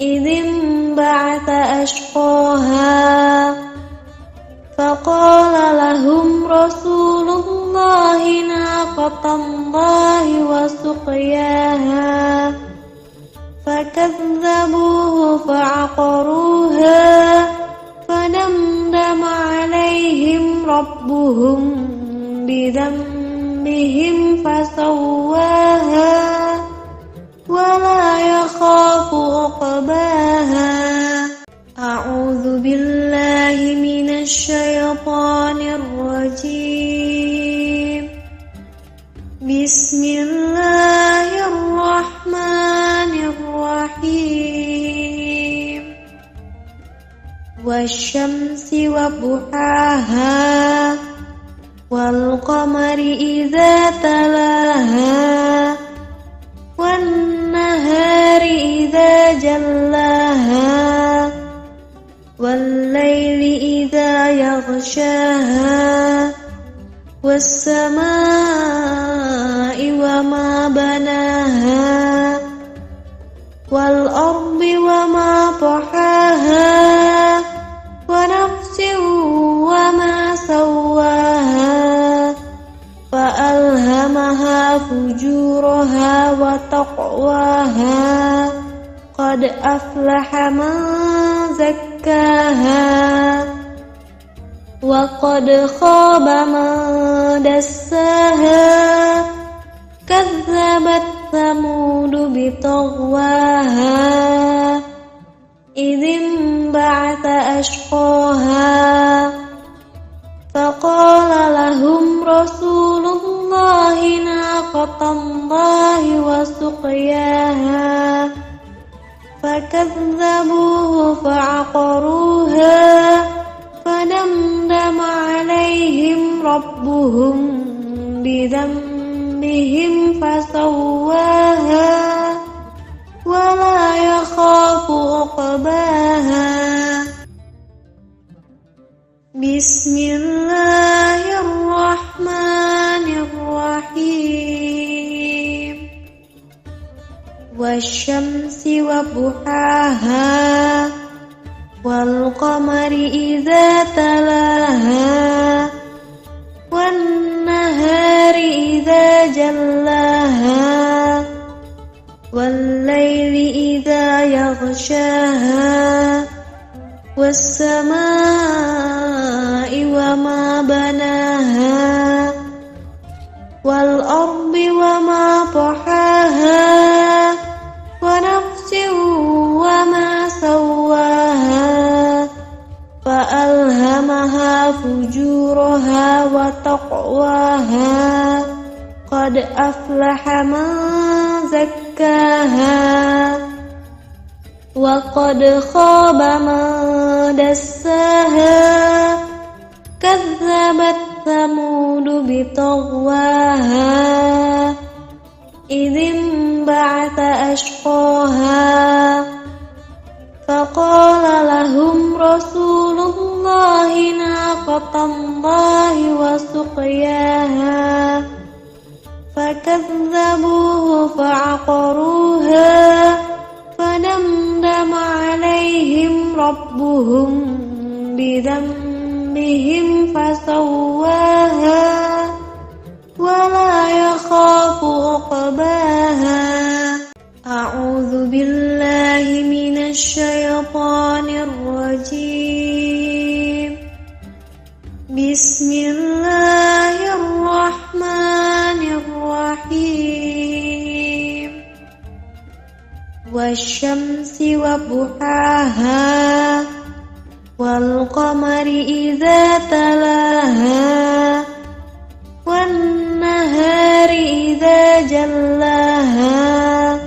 A: إذ انبعث أشقاها فقال لهم رسول الله ناقة الله وسقياها فكذبوه فعقروها فدمدم عليهم ربهم بذنبهم فسواها ولا يخاف عقباها. أعوذ بالله من الشيطان الرجيم. بسم الله الرحمن الرحيم. والشمس وضحاها والقمر إذا تلاها والنهار إذا جلاها والليل إذا يغشاها والسماء وما بناها والأرض وما طحاها ونفس وما سواها فألهمها فجورها وتقواها قد أفلح من زكاها وقد خاب من دساها كذبت ثمود بطغواها إذ انبعث أشقاها فقال لهم رسول الله ناقة الله وسقياها فكذبوه فعقروها فدمدم عليهم ربهم بذنبهم فسواها ولا يخاف عقباها. بسم الله الرحمن الرحيم. والشمس وضحاها والقمر إذا تلاها والنهار إذا جلاها والليل إذا يغشاها والسماء وما بناها والأرض وما طحاها ونفس وما سواها فألهمها فجورها وتقواها قد أفلح من زكاها وقد خاب من دساها كذبت ثمود بطغواها إذ انبعث أشقاها فقال لهم رسول الله ناقة الله وسقياها فكذبوه فعقروها فدمدم عليهم ربهم بذنبهم فسواها ولا يخاف عقباها. أعوذ بالله من الشيطان الرجيم. بسم الله الرحمن الرحيم. والشمس وضحاها والقمر إذا تلاها والنهار إذا جلاها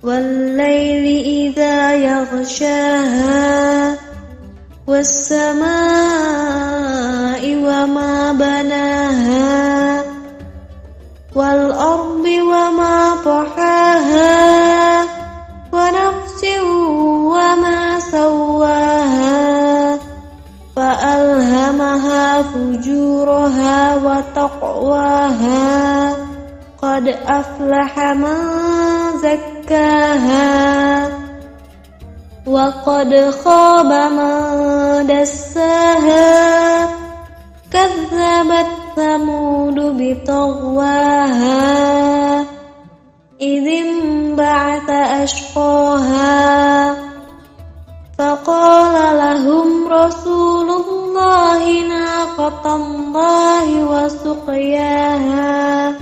A: والليل إذا يغشاها والسماء وما بناها والأرض وما طحاها أفلح من زكاها وقد خاب من دساها كذبت ثمود بطغواها إذ انبعث أشقاها فقال لهم رسول الله ناقة الله وسقياها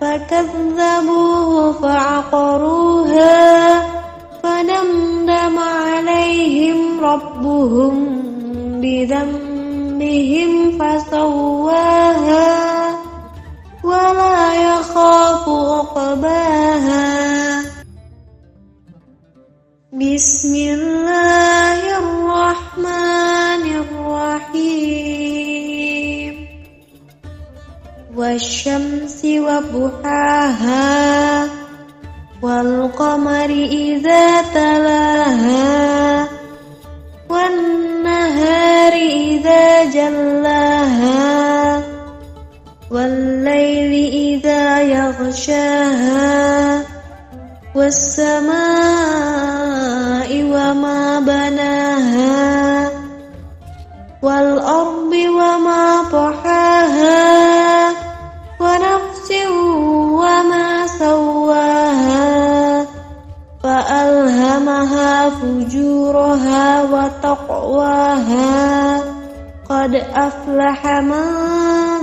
A: فكذبوه فعقروها فدمدم عليهم ربهم بذنبهم فسواها ولا يخاف عقباها بسم الله الرحمن الرحيم والشمس وضحاها والقمر إذا تلاها والنهار إذا جلاها والليل إذا يغشاها والسماء وما بناها والأرض وما طحاها ونفس وما سواها فألهمها فجورها وتقواها قد أفلح من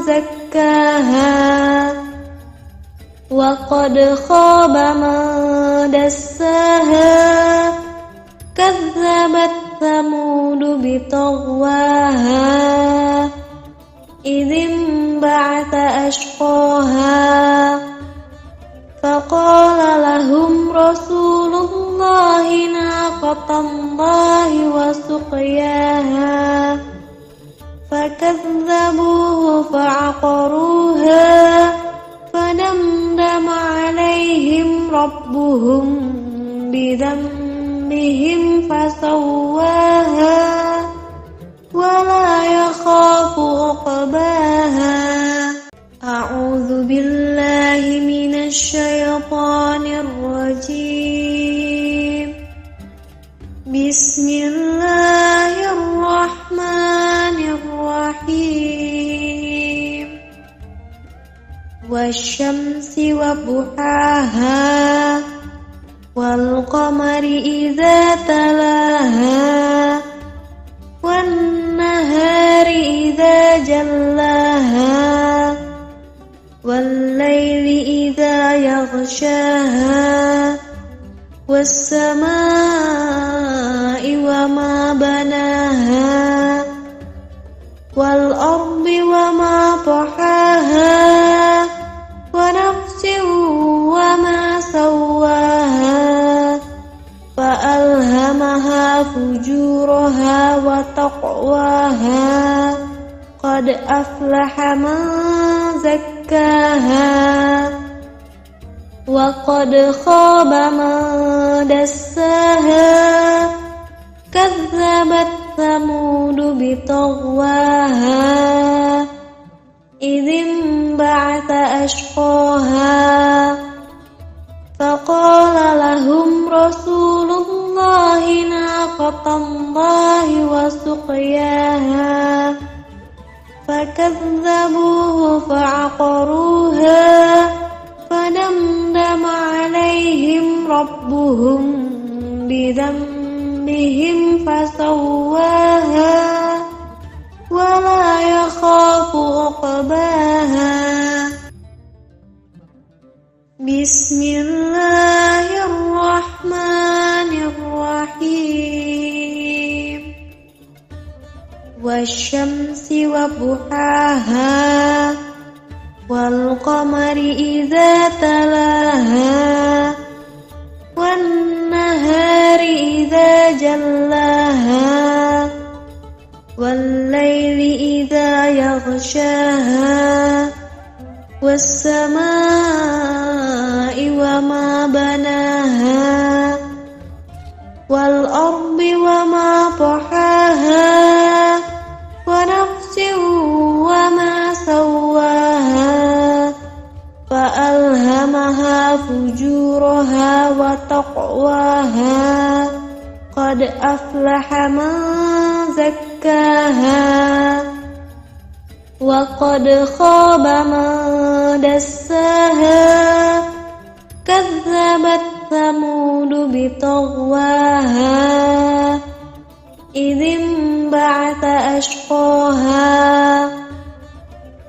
A: زكاها وقد خاب من دساها كذبت ثمود بطغواها إذ انبعث أشقاها فقال لهم رسول الله ناقة الله وسقياها فكذبوه فعقروها فدمدم عليهم ربهم بذنبهم فسواها ولا يخاف عقباها أعوذ بالله من الشيطان الرجيم بسم الله الرحمن الرحيم والشمس وضحاها والقمر إذا تلاها والنهار إذا جلاها والليل إذا يغشاها والسماء وما بناها والأرض وما طحاها ونفس وما سواها فألهمها فجورها وتقواها قد أفلح من زكاها وقد خاب من دساها كذبت ثمود بطغواها إذ انبعث أشقاها فقال لهم رسول الله ناقة الله وسقياها فكذبوه فعقروها فدمدم عليهم ربهم بذنبهم فسواها ولا يخاف عقباها بسم الله الرحمن الرحيم والشمس وضحاها والقمر إذا تلاها والنهار إذا جلاها والليل إذا يغشاها والسماء وما بناها والأرض وما طحاها ونفس وما سواها فألهمها وتقواها قد أفلح من زكاها وقد خاب من دساها كذبت ثمود بطغواها إذ انبعث أشقاها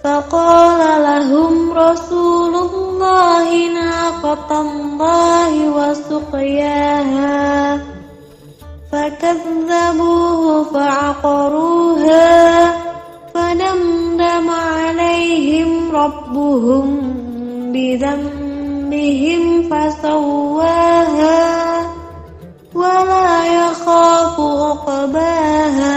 A: فقال لهم رسول الله ناقة الله وسقياها فكذبوه فعقروها فدمدم عليهم ربهم بذنبهم فسواها ولا يخاف عقباها.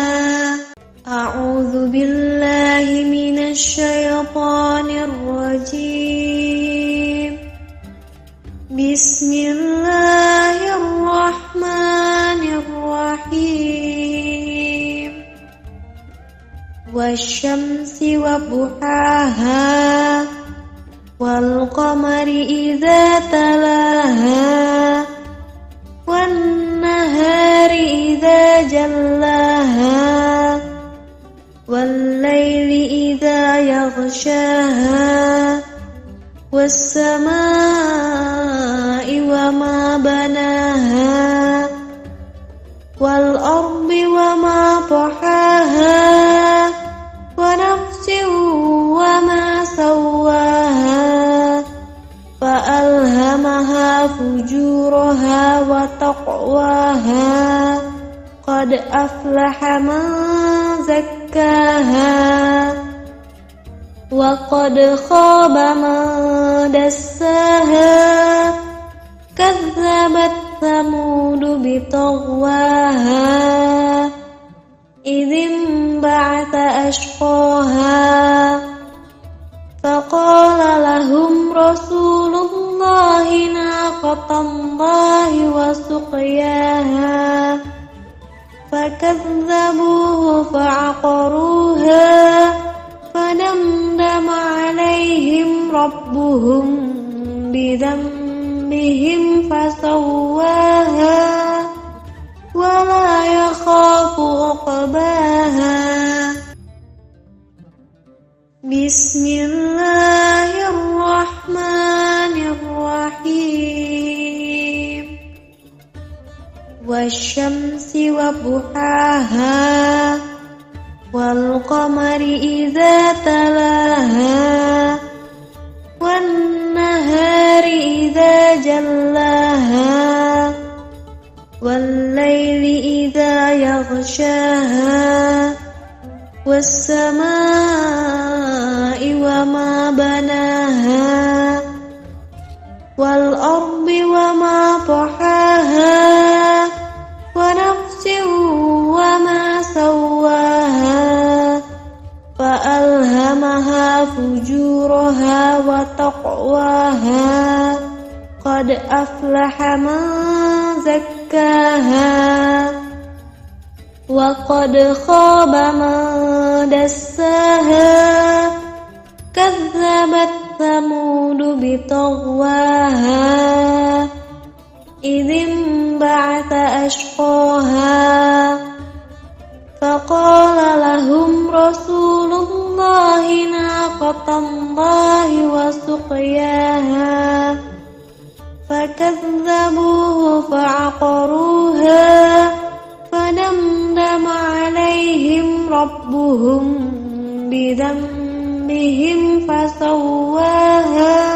A: أعوذ بالله من الشيطان الرجيم. بسم الله الرحمن الرحيم. والشمس وضحاها والقمر إذا تلاها والنهار إذا جلاها والليل إذا يغشاها والسماء وما بناها والأرض وما طحاها ونفس وما سواها فألهمها فجورها وتقواها قد أفلح من زكاها وقد خاب من دساها كذبت ثمود بطغواها إذ انبعث أشقاها فقال لهم رسول الله ناقة الله وسقياها فكذبوه فعقروها فدمدم عليهم ربهم بذنبهم فسواها ولا يخاف عقباها. بسم الله الرحمن الرحيم. والشمس وضحاها والقمر إذا تلاها والنهار إذا جلاها والليل إذا يغشاها والسماء وما بناها والأرض وما طحاها ونفس وما سواها فألهمها فجورها وتقواها قد أفلح من زكاها وقد خاب من دساها كذبت ثمود بطغواها إذ انبعث أشقاها فقال لهم رسول الله ناقة الله وسقياها فكذبوه فعقروها فدمدم عليهم ربهم بذنبهم فسواها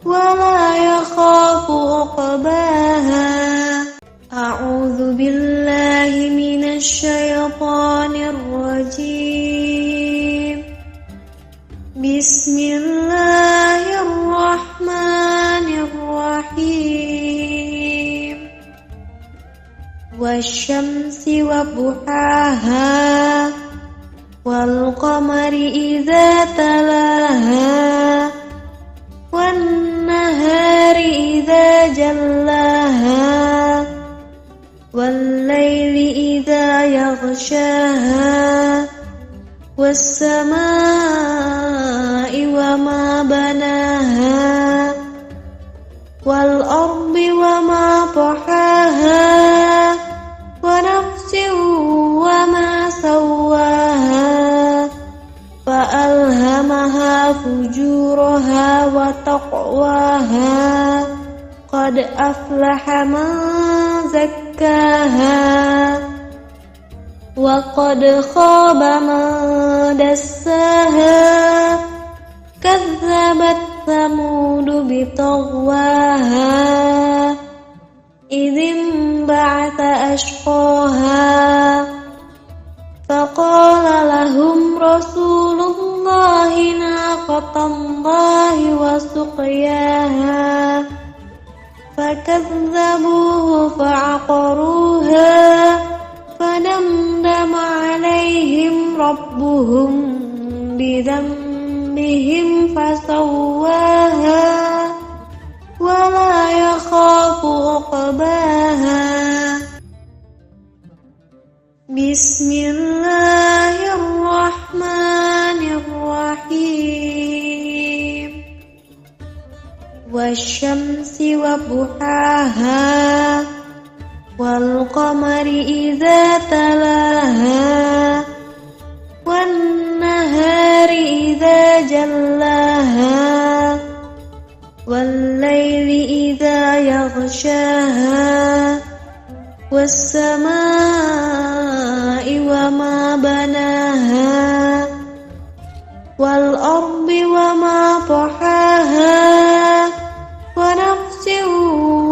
A: ولا يخاف عقباها. أعوذ بالله من الشيطان الرجيم. بسم الله الرحمن الرحيم. والشمس وضحاها والقمر إذا تلاها والنهار إذا جلاها والليل إذا يغشاها والسماء وما بناها والأرض وما طحاها ونفس وما سواها فألهمها فجورها وتقواها قد أفلح من زكاها وقد خاب من دساها كذبت ثمود بطغواها إذ انبعث أشقاها فقال لهم رسول الله ناقة الله وسقياها فكذبوه فعقروها فدمدم عليهم ربهم بذنبهم فسواها ولا يخاف عقباها بسم الله الرحمن الرحيم والشمس وضحاها والقمر إذا تلاها والنهار إذا جلاها والليل إذا يغشاها والسماء وما بناها والأرض وما طحاها ونفس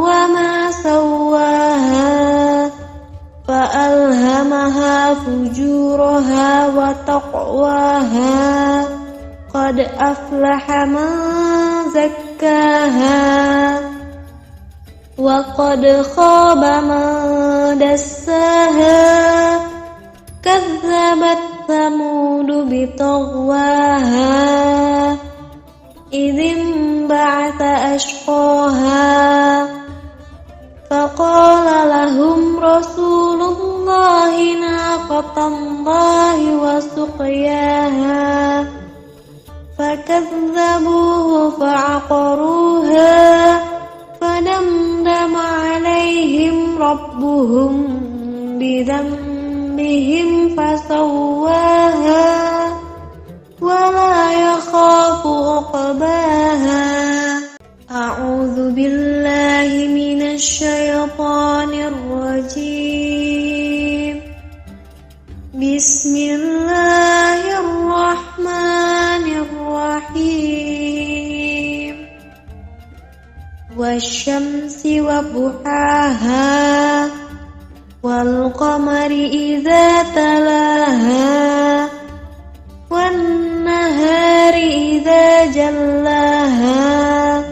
A: وما سواها فألهمها فجورها وتقواها قد أفلح من زكاها وقد خاب من دساها كذبت ثمود بطغواها إذ انبعث أشقاها فقال لهم رسول الله ناقة الله وسقياها فكذبوه فعقروها فدمدم عليهم ربهم بذنبهم فسواها ولا يخاف عقباها أعوذ بالله من الشيطان الرجيم بسم الله الرحمن الرحيم والشمس وضحاها والقمر إذا تلاها والنهار إذا جلاها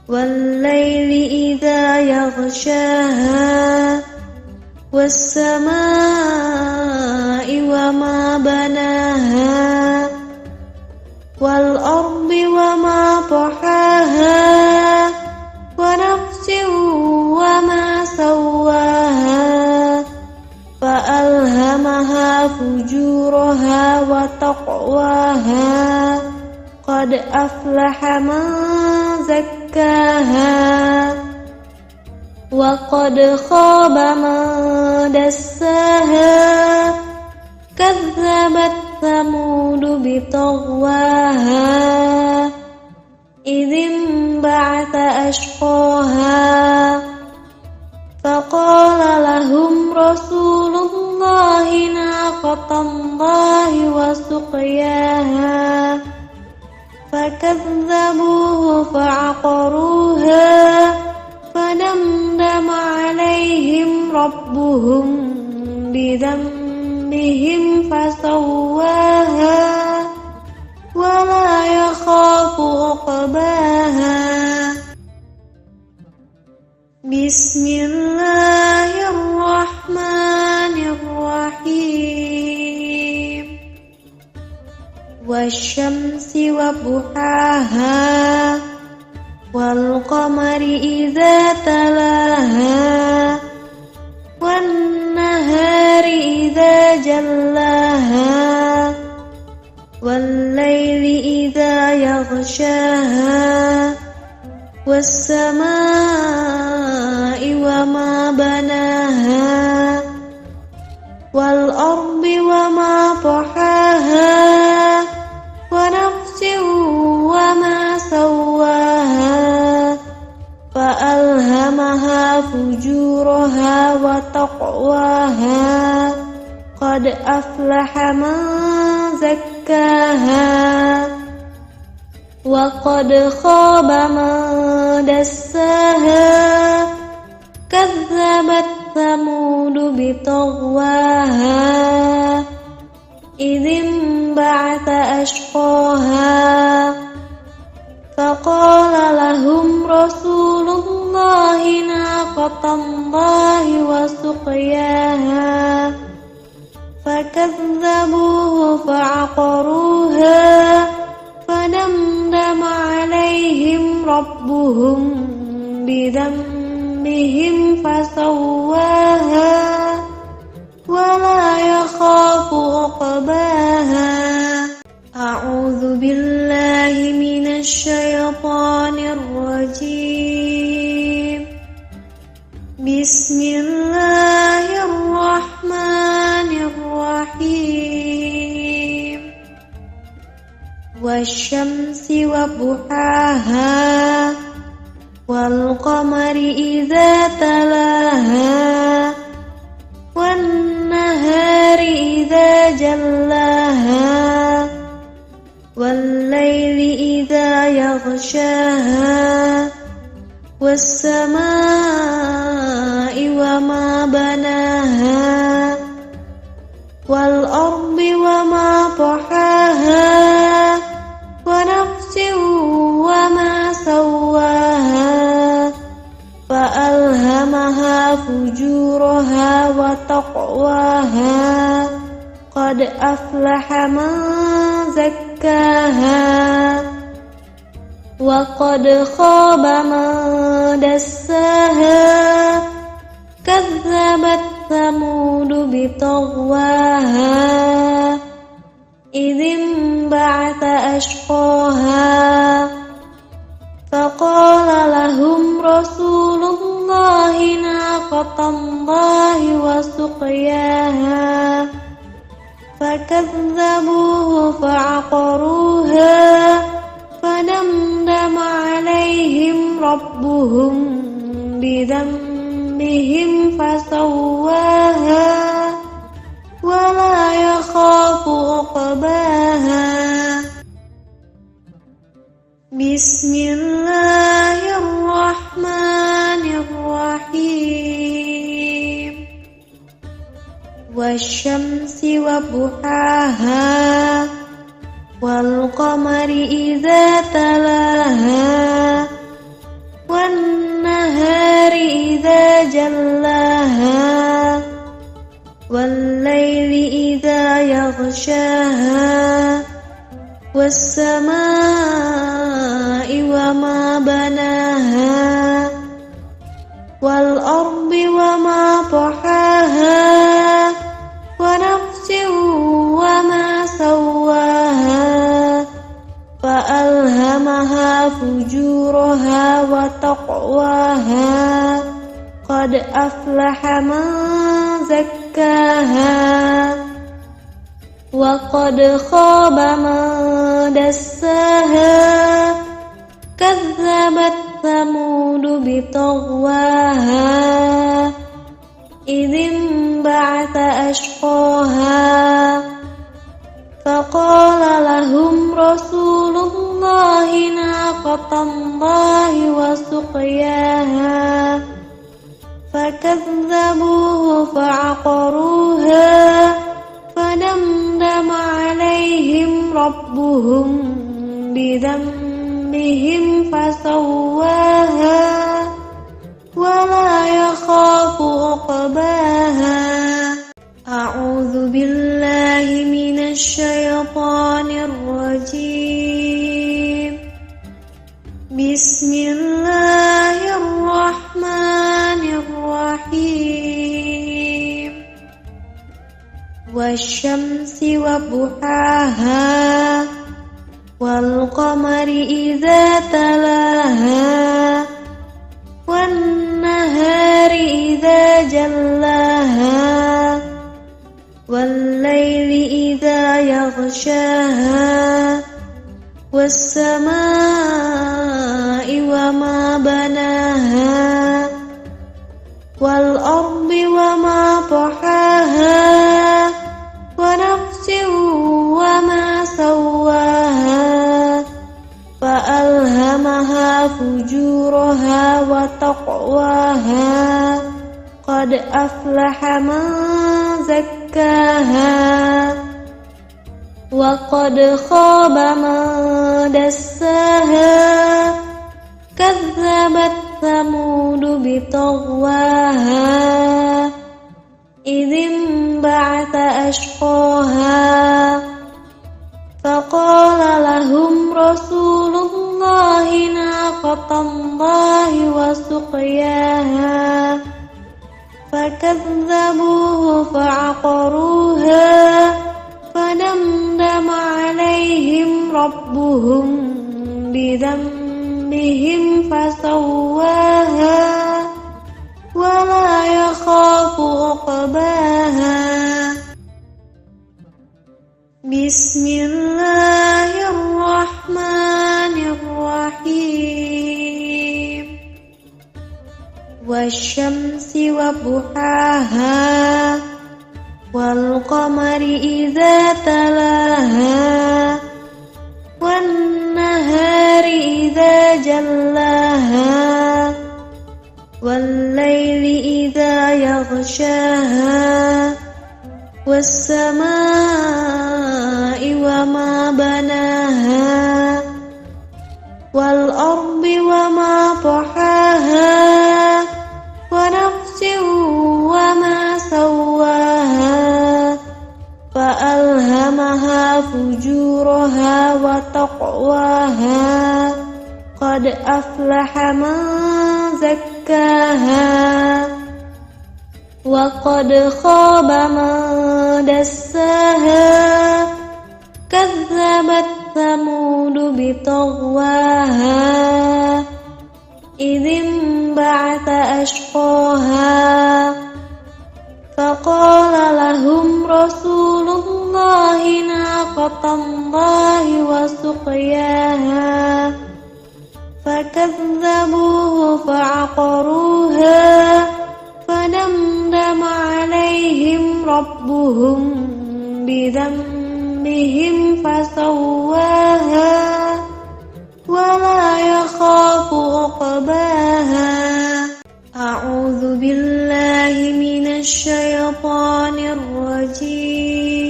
A: والليل إذا يغشاها والسماء وما بناها والأرض وما طحاها ونفس وما سواها فألهمها فجورها وتقواها قد أفلح من زكاها وقد خاب من دساها كذبت ثمود بطغواها إذ انبعث أشقاها فقال لهم رسول الله ناقة الله وسقياها فكذبوه فعقروها فدمدم عليهم ربهم بذنبهم فسواها ولا يخاف عقباها بسم الله الرحمن الرحيم والشمس وضحاها والقمر إذا تلاها والنهار إذا جلاها والليل إذا يغشاها والسماء وما بناها والأرض وما طحاها ونفس وما سواها فألهمها فجورها وتقواها قد أفلح من زكاها وقد خاب من دساها كذبت ثمود بطغواها إذ انبعث أشقاها فقال لهم رسول الله ناقة الله وسقياها فكذبوه فعقروها فدمدم عليهم ربهم بذنبهم فسواها ولا يخاف عقباها. أعوذ بالله من الشيطان الرجيم. بسم الله الرحمن الرحيم. والشمس وضحاها والقمر إذا تلاها والنهار إذا جلاها والليل إذا يغشاها والسماء وما بناها والأرض وما طحاها ونفس وما سواها فألهمها فجورها وتقواها قد أفلح من زكاها وقد خاب من دساها كذبت ثمود بطغواها إذ انبعث أشقاها فقال لهم رسول الله ناقة الله وسقياها فكذبوه فعقروها فدمدم عليهم ربهم بذنبهم فسواها ولا يخاف عقباها. بسم الله الرحمن الرحيم. والشمس وضحاها والقمر إذا تلاها والنهار إذا جلاها والليل إذا يغشاها والسماء وما بناها والأرض وما طحاها ونفس وما سواها فألهمها فجورها وتقواها قد أفلح من زكاها وقد خاب من دساها كذبت ثمود بطغواها إذ انبعث أشقاها فقال لهم رسول الله ناقة الله وسقياها فكذبوه فعقروها فدمدم عليهم ربهم بذنبهم فسواها ولا يخاف عقباها. أعوذ بالله من الشيطان الرجيم. بسم الله الرحمن الرحيم. والشمس وضحاها والقمر إذا تلاها والنهار إذا جلاها والليل إذا يغشاها والسماء وما بناها والأرض وما طحاها ونفس وما سواها فألهمها فجورها وتقواها قد أفلح من زكاها وقد خاب من دساها كذبت ثمود بطغواها إذ انبعث أشقاها فقال لهم رسول الله ناقة الله وسقياها فكذبوه فعقروها فدمدم عليهم ربهم بذنبهم فسواها ولا يخاف عقباها بسم الله الرحمن الرحيم والشمس وضحاها والقمر إذا تلاها والنهار إذا جلاها والليل إذا يغشاها والسماء وما بناها والأرض وما طحاها ونفس وما سواها فألهمها فجورها وتقواها قد أفلح من زكاها وقد خاب من دساها كذبت ثمود بطغواها إذ انبعث أشقاها فقال لهم رسول الله ناقة الله وسقياها فكذبوه فعقروها فدمدم عليهم ربهم بذنبهم فسواها ولا يخاف عقباها أعوذ بالله من الشيطان الرجيم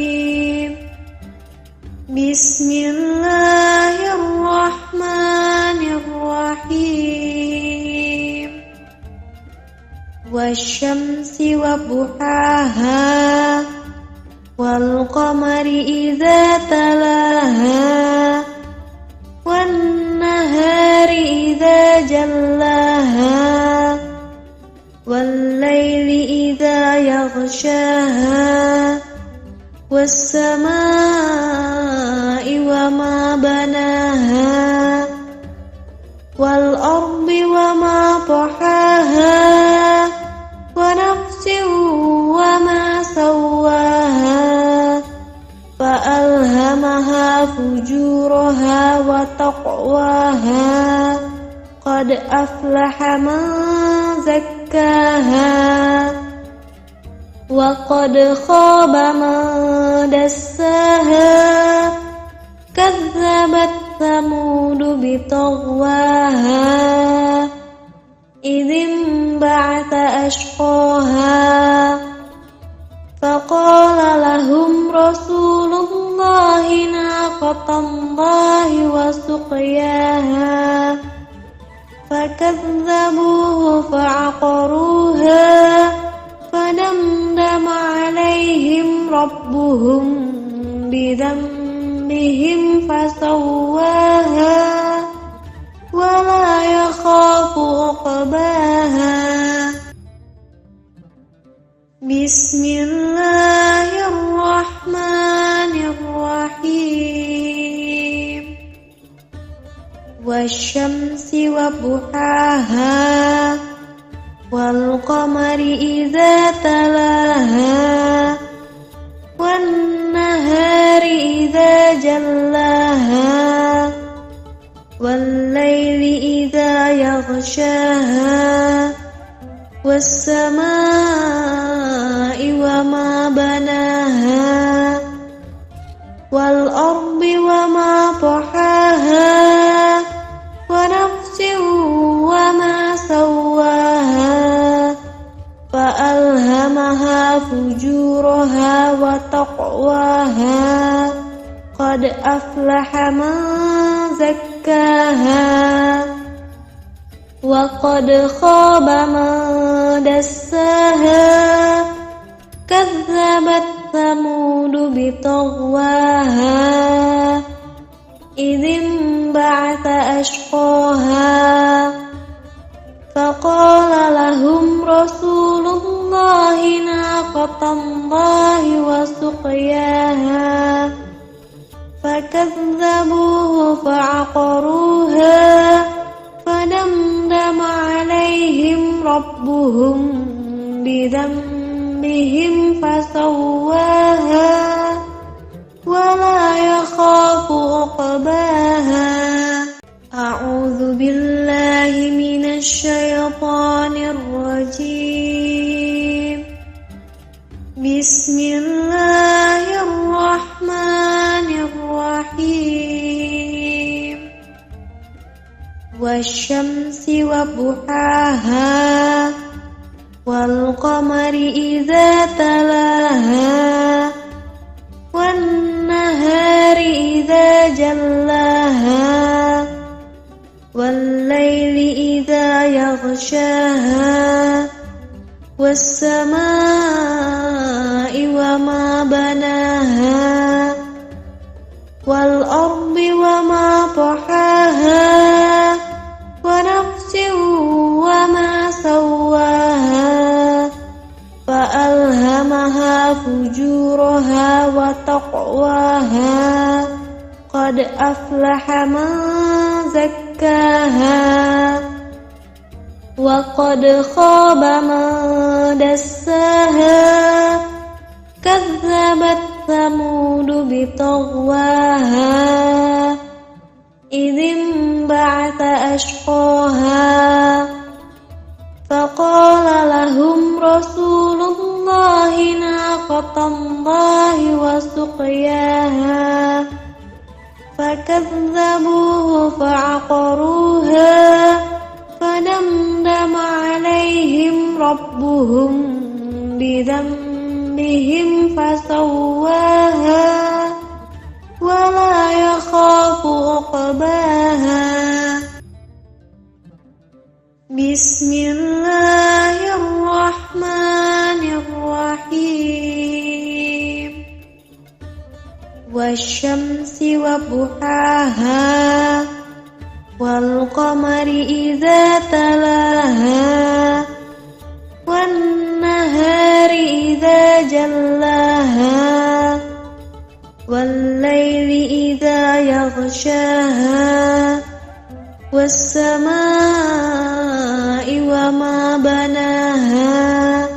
A: بسم الله الرحمن الرحيم والشمس وضحاها والقمر إذا تلاها والنهار إذا جلاها والليل إذا يغشاها والسماء وما بناها والأرض وما طحاها ونفس وما سواها فألهمها فجورها وتقواها قد أفلح من زكاها وقد خاب من دساها كذبت ثمود بطغواها إذ انبعث أشقاها فقال لهم رسول الله ناقة الله وسقياها فكذبوه فعقروها فدمدم عليهم ربهم بذنبهم فسواها ولا يخاف عقباها بسم الله الرحمن الرحيم wasyamsi wa duhaha wal qamari idza talaha wan nahari idza jallaha wal laili idza yaghshaha was samaa'i wa ma banaha wal ardi wa ma tahaha wa nafsin wa ma sawwaha fa alhamaha fujuraha wa taqwaha qad aflaha man zakkaha wa qad khaba man dassaha kazzabat thamud bitagwaha idzin ba'atha ashqaha faqala lahum rasulullahi naqatallahi wa suqyaha fakazzabuhu fa'aqaruha fadamdama alaihim rabbuhum bidhanbihim fasawwaha wala yakhafu uqbaha. A'udzu billahi minasy syaithanir rajim. Bismillahirrahmanirrahim. Wasyamsi wa duhaha wal qamari idza talaha wan nahari idza jallaha wal laili idza yaghshaha was samaa'i wa ma banaha wal ardi wa ma tahaha wa nafsin wa ma sawwaha fa alhamaha fujuraha wa taqwaha qad aflaha man zakkaha wa qad khaba man dassaha kazzabat thamud bitagwaha idzin ba'atha ashqaha faqala lahum rasulullahi naqatallahi wa suqyaha fakazzabuhu fa'aqaruha fadamdama alaihim rabbuhum bidhanbihim fasawwaha wala yakhafu uqbaha. Bismillahirrahmanirrahim. Wasyamsi wa duhaha wal qamari idza talaha wan nahari idza jallaha wal laili idza yaghshaha was samaa'i wa ma banaha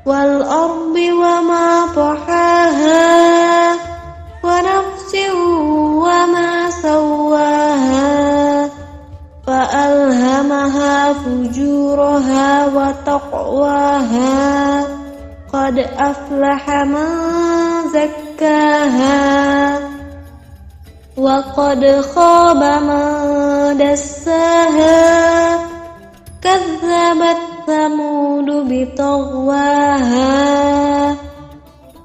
A: wal ardi wa ma tahaha wa nafsin wa ma sawwaha fa alhamaha fujuraha wa taqwaha qad aflaha man zakkaha wa qad khaba man dassaha kazzabat thamud bitagwaha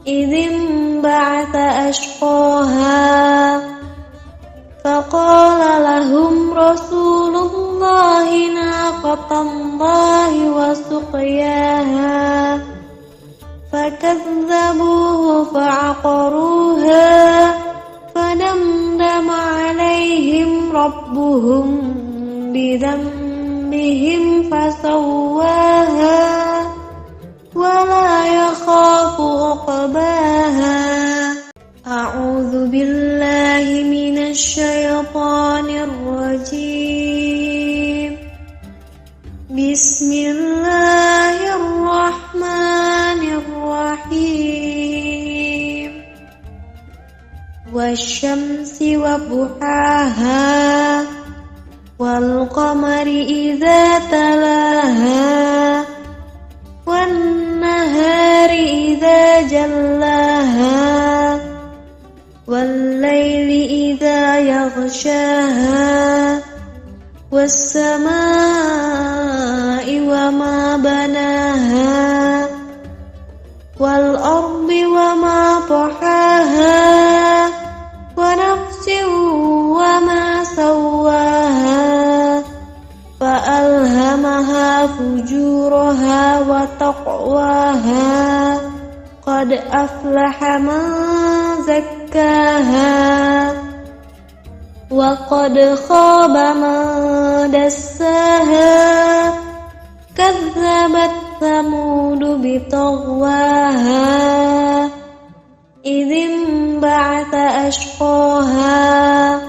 A: idzin ba'atha ashqaha faqala lahum rasulullahi naqatallahi wa suqyaha fakazzabuhu fa'aqaruha fadamdama alaihim rabbuhum bidhanbihim fasawwaha wala yakhafu uqbaha. A'udzu billahi minasy syaithanir rajim. والشمس وضحاها والقمر إذا تلاها والنهار إذا جلاها والليل إذا يغشاها والسماء وما بناها والأرض وما طحاها ونفس وما سواها فألهمها فجورها وتقواها قد أفلح من زكاها وقد خاب من دساها كذبت ثمود بطغواها إذ انبعث أشقاها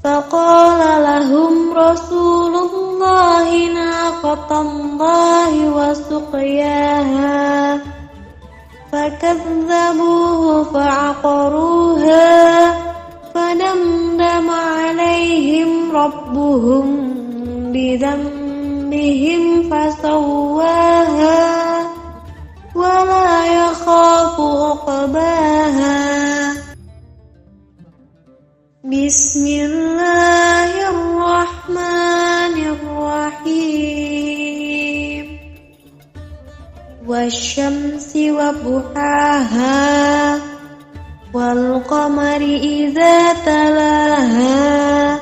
A: فقال لهم رسول الله ناقة الله وسقياها فكذبوه فعقروها فدمدم عليهم ربهم بذنبهم فسواها ولا يخاف عقباها بسم الله الرحمن الرحيم والشمس وضحاها والقمر إذا تلاها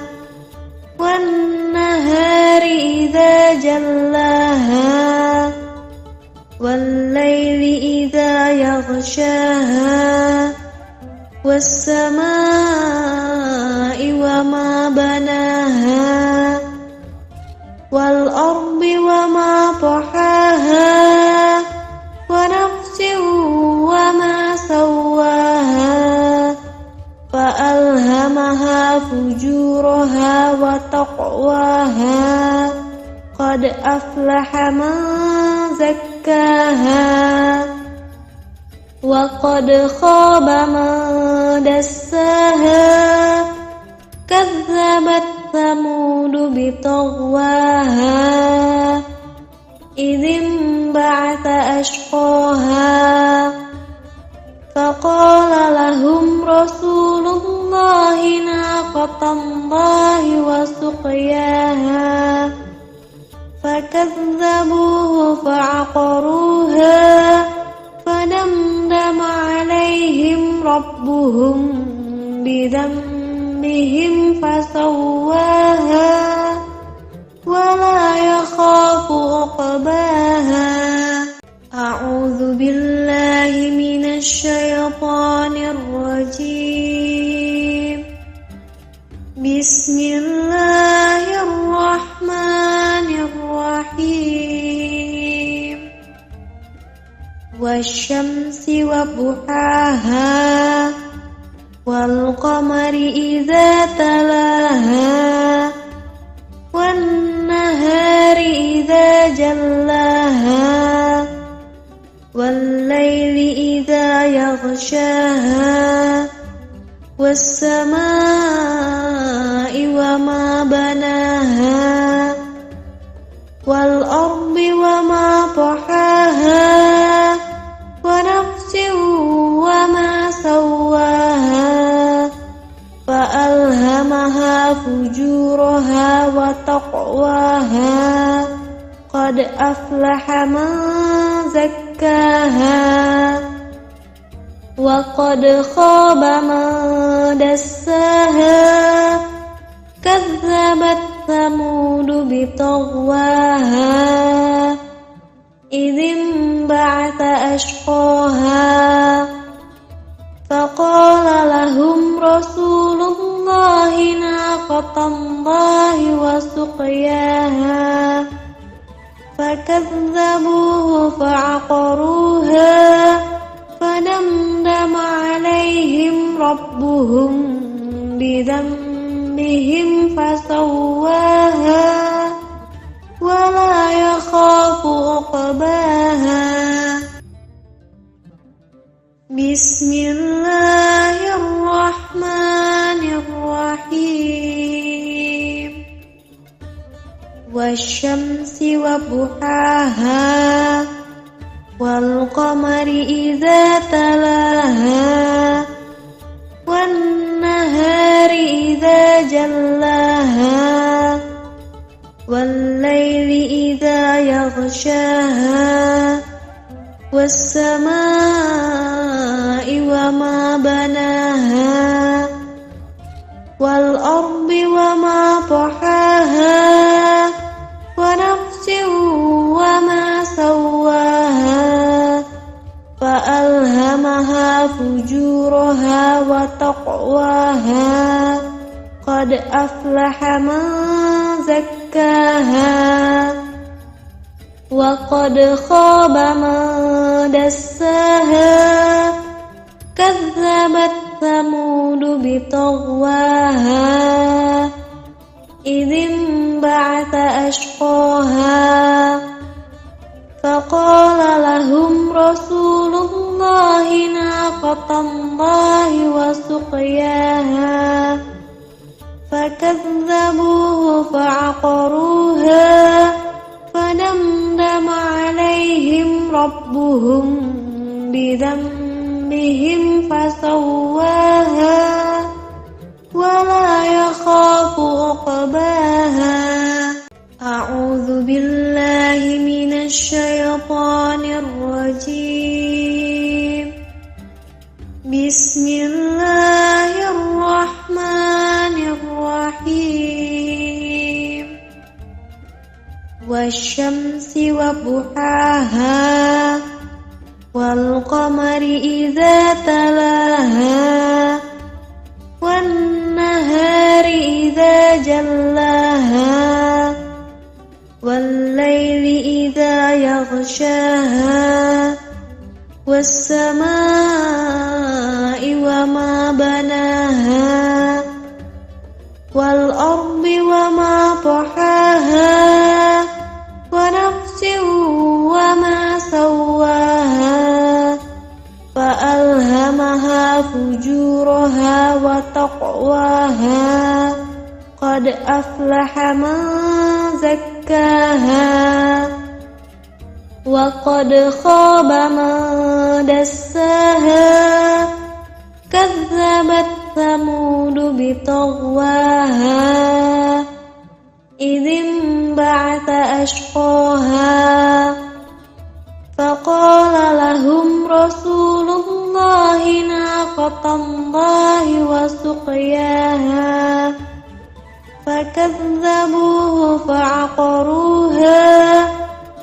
A: والنهار إذا جلاها والليل إذا يغشاها والسماء وما بناها والأرض وما طحاها ونفس وما سواها فألهمها فجورها وتقواها قد أفلح من زكاها وقد خاب من دساها كذبت ثمود بطغواها إذ انبعث أشقاها فقال لهم رسول الله ناقة الله وسقياها فكذبوه فعقروها فدمدم عليهم ربهم بذنبهم فسواها ولا يخاف عقباها أعوذ بالله من الشيطان الرجيم بسم الله الرحمن الرحيم والشمس وضحاها والقمر إذا تلاها والنهار إذا جلاها والليل إذا يغشاها والسماء وما بناها والأرض وما طحاها ونفس وما سواها فألهمها فجورها وتقواها قد أفلح من زكاها وقد خاب من دساها كذبت ثمود بطغواها إذ انبعث أشقاها فقال لهم رسول الله ناقة الله وسقياها فكذبوه فعقروها فدمدم عليهم ربهم بذنبهم فسواها ولا يخاف عقباها بسم الله الرحمن والشمس وضحاها والقمر إذا تلاها والنهار إذا جلاها والليل إذا يغشاها والسماء وما بناها والأرض وما طحاها ونفس وما سواها فألهمها فجورها وتقواها قد أفلح من زكاها وقد خاب من دساها كذبت ثمود بطغواها إذ انبعث أشقاها فقال لهم رسول الله ناقة الله وسقياها فكذبوه فعقروها فدمدم عليهم ربهم بذنبهم فسواها ولا يخاف عقباها. أعوذ بالله من الشيطان الرجيم. بسم الله الرحمن الرحيم. والشمس وضحاها والقمر إذا تلاها والنهار إذا جلاها والليل إذا يغشاها والسماء وما بناها والأرض وما طحاها ونفس وما سواها فألهمها فجورها وتقواها قد أفلح من زكاها وقد خاب من دساها كذبت ثمود بطغواها إذ انبعث أشقاها فقال لهم رسول الله ناقة الله وسقياها فكذبوه فعقروها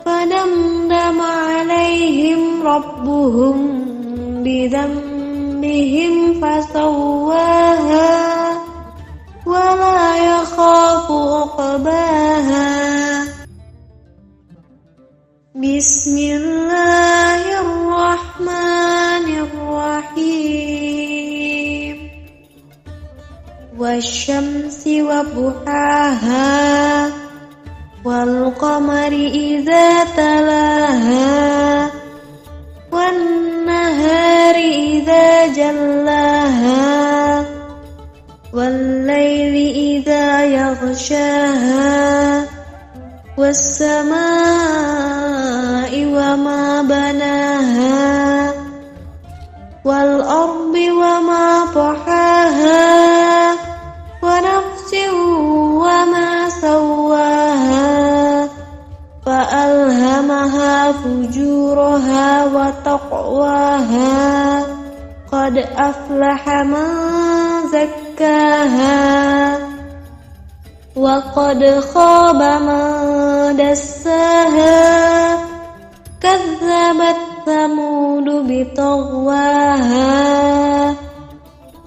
A: فدمدم عليهم ربهم بذنبهم فسواها ولا يخاف عقباها. بسم الله الرحمن الرحيم. والشمس وضحاها والقمر إذا تلاها والنهار إذا جلاها والليل إذا يغشاها والسماء وما بناها والأرض وما طحاها ونفس وما سواها فألهمها فجورها وتقواها قد أفلح من زكاها وقد خاب من دساها كذبت ثمود بطغواها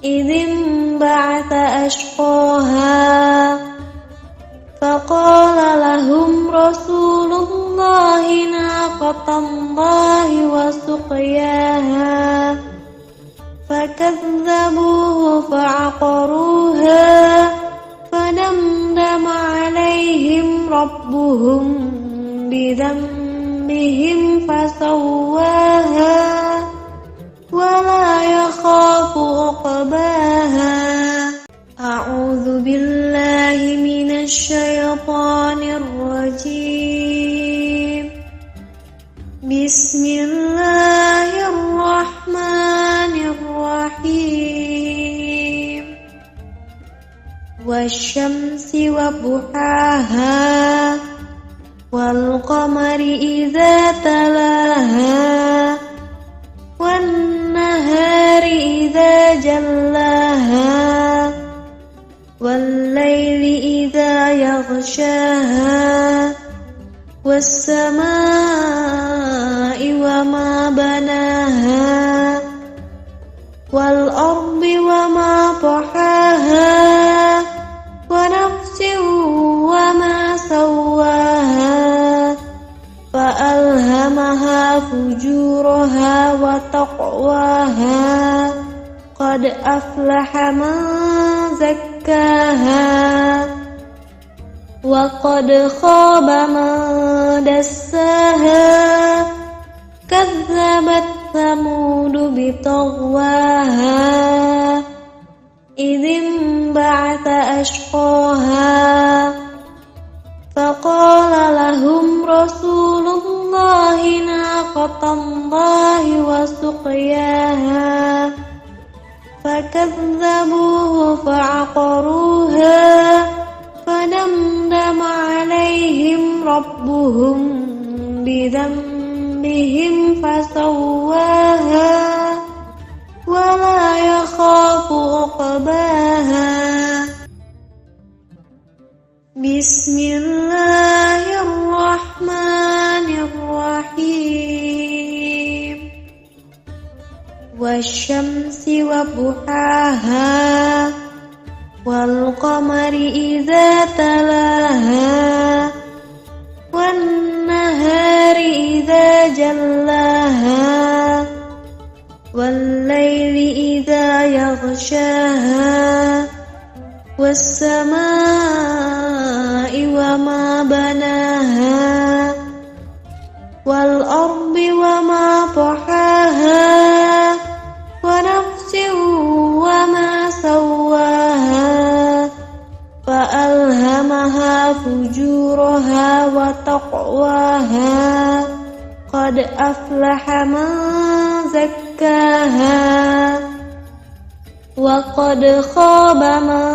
A: إذ انبعث أشقاها فقال لهم رسول الله ناقة الله وسقياها فكذبوه فعقروها فدمدم عليهم ربهم بذنبهم فسواها ولا يخاف عقباها. أعوذ بالله من الشيطان الرجيم. والشمس وضحاها والقمر إذا تلاها والنهار إذا جلاها والليل إذا يغشاها والسماء وما بناها والأرض وما طحاها ونفس وما سواها فألهمها فجورها وتقواها قد أفلح من زكاها وقد خاب من دساها كذبت ثمود بطغواها إذ انبعث أشقاها فقال لهم رسول الله ناقة الله وسقياها فكذبوه فعقروها فدمدم عليهم ربهم بذنبهم فسواها ولا يخاف عقباها بسم الله الرحمن الرحيم والشمس وضحاها والقمر إذا تلاها والنهار إذا جلاها والليل إذا يغشاها والسماء وما بناها والأرض وما طحاها ونفس وما سواها فألهمها فجورها وتقواها قد أفلح من زكاها وقد خاب من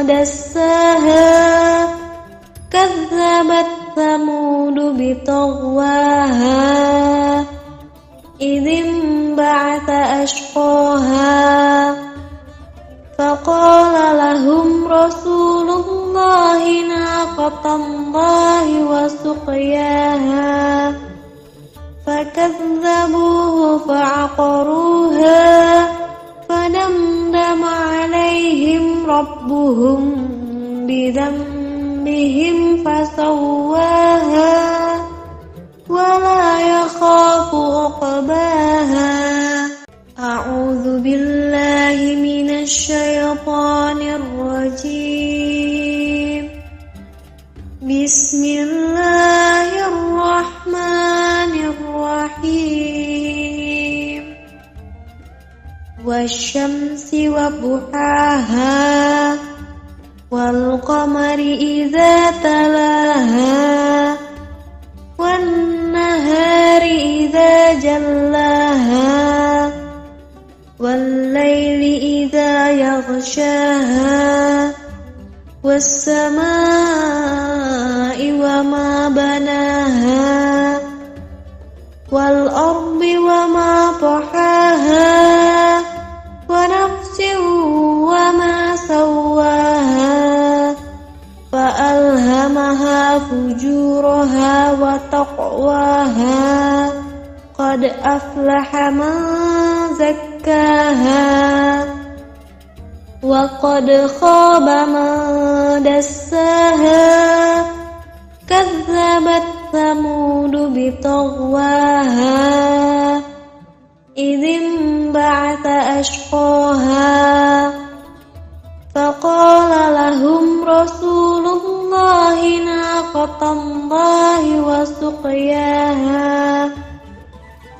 A: دساها كذبت ثمود بطغواها إذ انبعث أشقاها فقال لهم رسول الله ناقة الله وسقياها فكذبوه فعقروها فدمدم عليهم ربهم بذنبهم فسواها ولا يخاف عقباها أعوذ بالله من الشيطان الرجيم بسم الله الرحمن الرحيم والشمس وضحاها والقمر إذا تلاها والنهار إذا جلاها والليل إذا يغشاها والسماء وما بناها والأرض وما طحاها ونفس وما سواها فألهمها فجورها وتقواها قد أفلح من زكاها وقد خاب من دساها كذبت ثمود بطغواها إذ انبعث أشقاها فقال لهم رسول الله ناقة الله وسقياها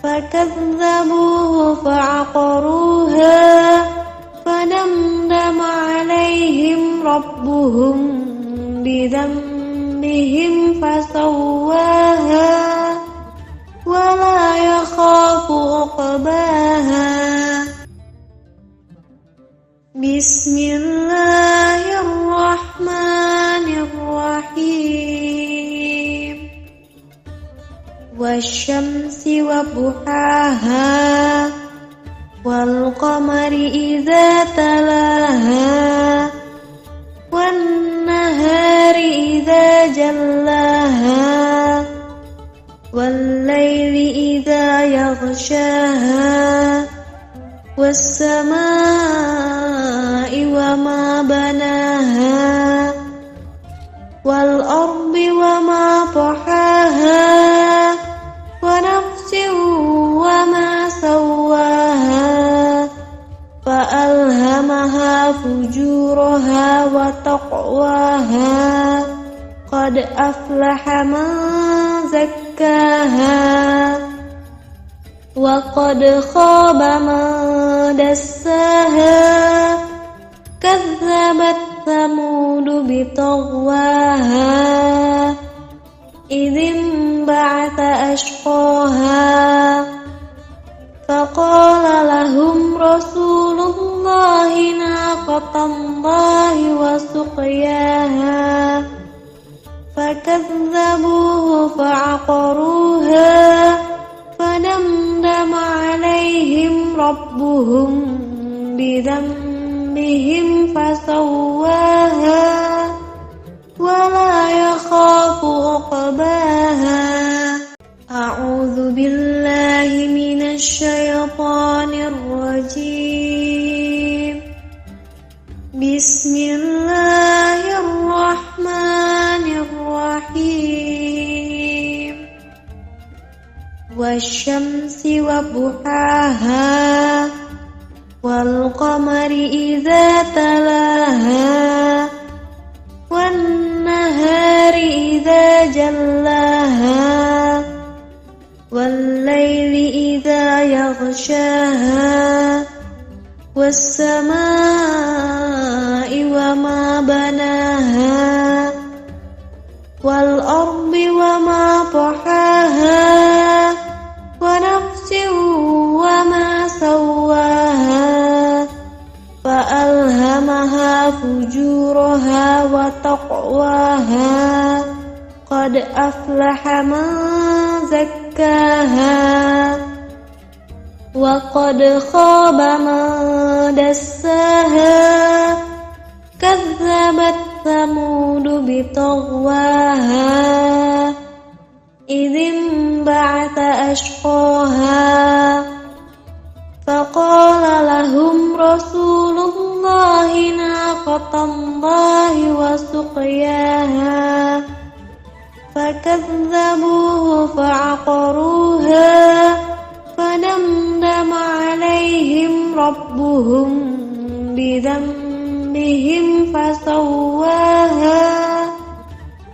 A: فكذبوه فعقروها فدمدم عليهم ربهم بذنبهم فسواها ولا يخاف عقباها بسم الله الرحمن والشمس وضحاها والقمر إذا تلاها والنهار إذا جلاها والليل إذا يغشاها والسماء وما بناها والأرض وما طحاها ونفس وما سواها فألهمها فجورها وتقواها قد أفلح من زكاها وقد خاب من دساها كذبت ثمود بطغواها إذ انبعث أشقاها فقال لهم رسول الله ناقة الله وسقياها فكذبوه فعقروها فدمدم عليهم ربهم بذنبهم فسواها ولا يخاف عقباها. أعوذ بالله من الشيطان الرجيم. بسم الله الرحمن الرحيم. والشمس وضحاها والقمر إذا تلاها والنهار إذا جلاها والليل إذا يغشاها والسماء وما بناها والأرض وما طحاها ونفس وما سواها فألهمها فجورها وتقواها قد أفلح من زكاها وقد خاب من دساها كذبت ثمود بطغواها إذ انبعث أشقاها فقال لهم رسول الله ناقة الله وسقياها فكذبوه فعقروها فدمدم عليهم ربهم بذنبهم فسواها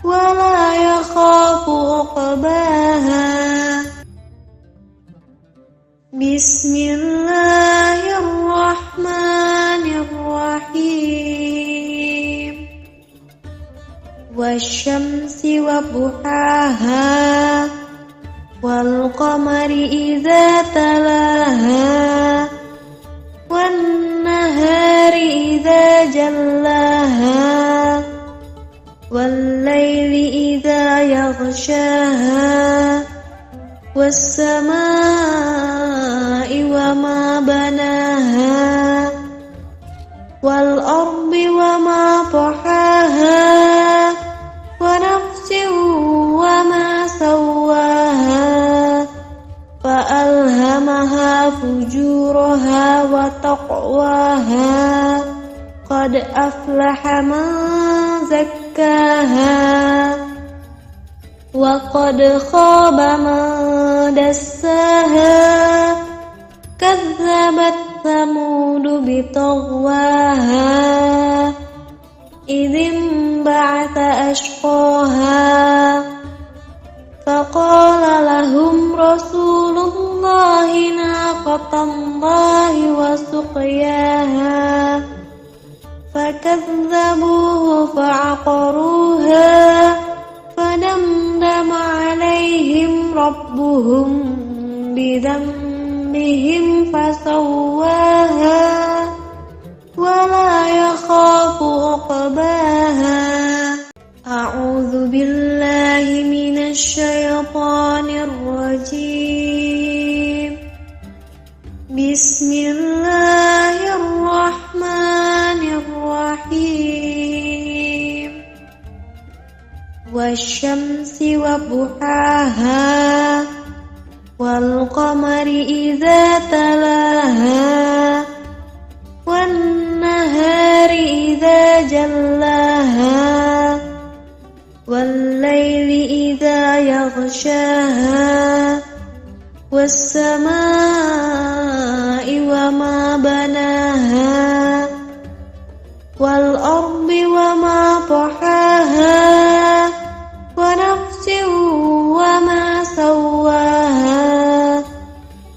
A: ولا يخاف عقباها. بسم الله الرحمن الرحيم. والشمس وضحاها والقمر إذا تلاها والنهار إذا جلاها والليل إذا يغشاها والسماء وما بناها والأرض وما طحاها ونفس وما سواها فألهمها فجورها وتقواها قد أفلح من زكاها وقد خاب من دساها كذبت ثمود بطغواها إذ انبعث أشقاها فقال لهم رسول الله ناقة الله وسقياها فكذبوه فعقروها فدمدم عليهم ربهم بذنبهم فسواها ولا يخاف عقباها. أعوذ بالله من الشيطان الرجيم بسم الله الرحمن الرحيم والشمس وضحاها والقمر إذا تلاها والنهار إذا جلاها والليل إذا يغشاها والسماء وما بناها والأرض وما طحاها ونفس وما سواها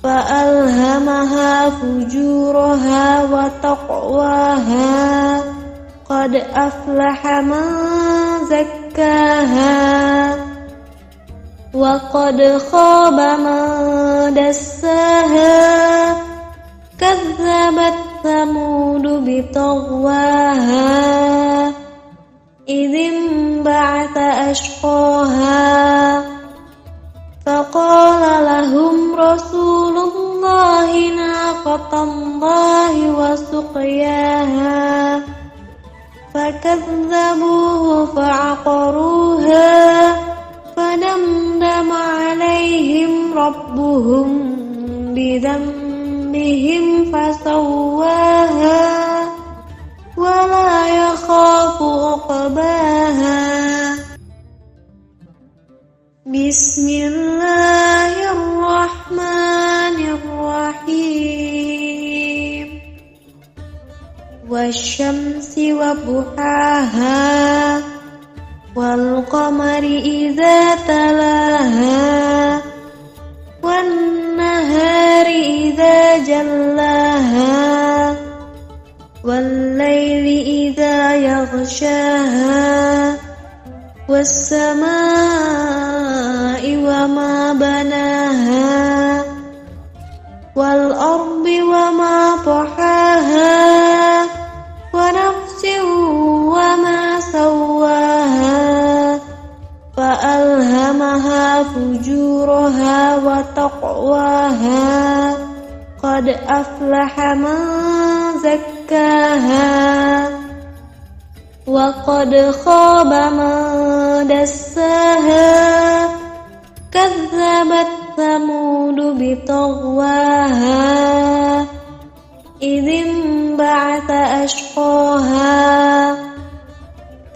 A: فألهمها فجورها وتقواها قد أفلح من زكاها وقد خاب من دساها كذبت ثمود بطغواها إذ انبعث أشقاها فقال لهم رسول الله ناقة الله وسقياها فكذبوه فعقروها فدمدم عليهم ربهم بذنبهم فسواها ولا يخاف عقباها بسم الله الرحمن الرحيم والشمس وضحاها والقمر إذا تلاها والنهار إذا جلاها والليل إذا يغشاها والسماء وما بناها والأرض وما طحاها ونفس وما سواها فألهمها فجورها وتقواها قد أفلح من زكاها وقد خاب من دساها كذبت ثمود بطغواها إذ انبعث أشقاها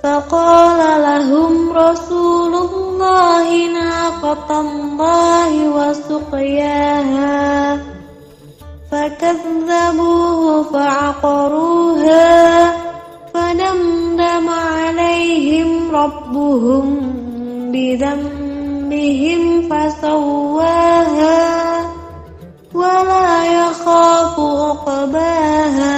A: فقال لهم رسول الله ناقة الله وسقياها فكذبوه فعقروها فدمدم عليهم ربهم بذنبهم فسواها ولا يخاف عقباها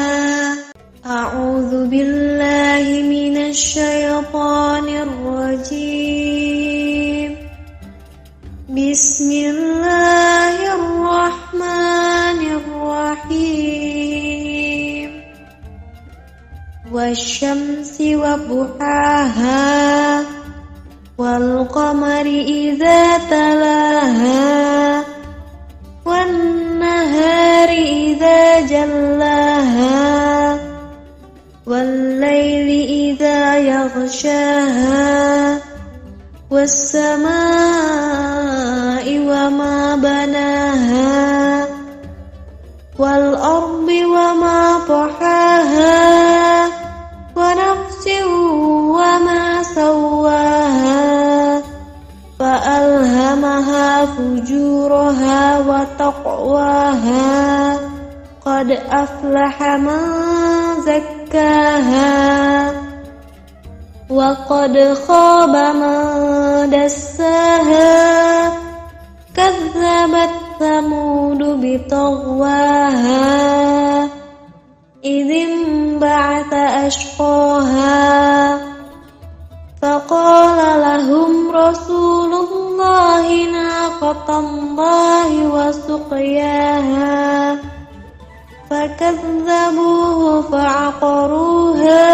A: أعوذ بالله من الشيطان الرجيم بسم الله الرحمن الرحيم والشمس وضحاها والقمر إذا تلاها والنهار إذا جلاها والليل إذا يغشاها والسماء وما بناها والأرض وما طحاها ونفس وما سواها فألهمها فجورها وتقواها قد أفلح من زكاها وقد خاب من دساها كذبت ثمود بطغواها إذ انبعث أشقاها فقال لهم رسول الله ناقة الله وسقياها فكذبوه فعقروها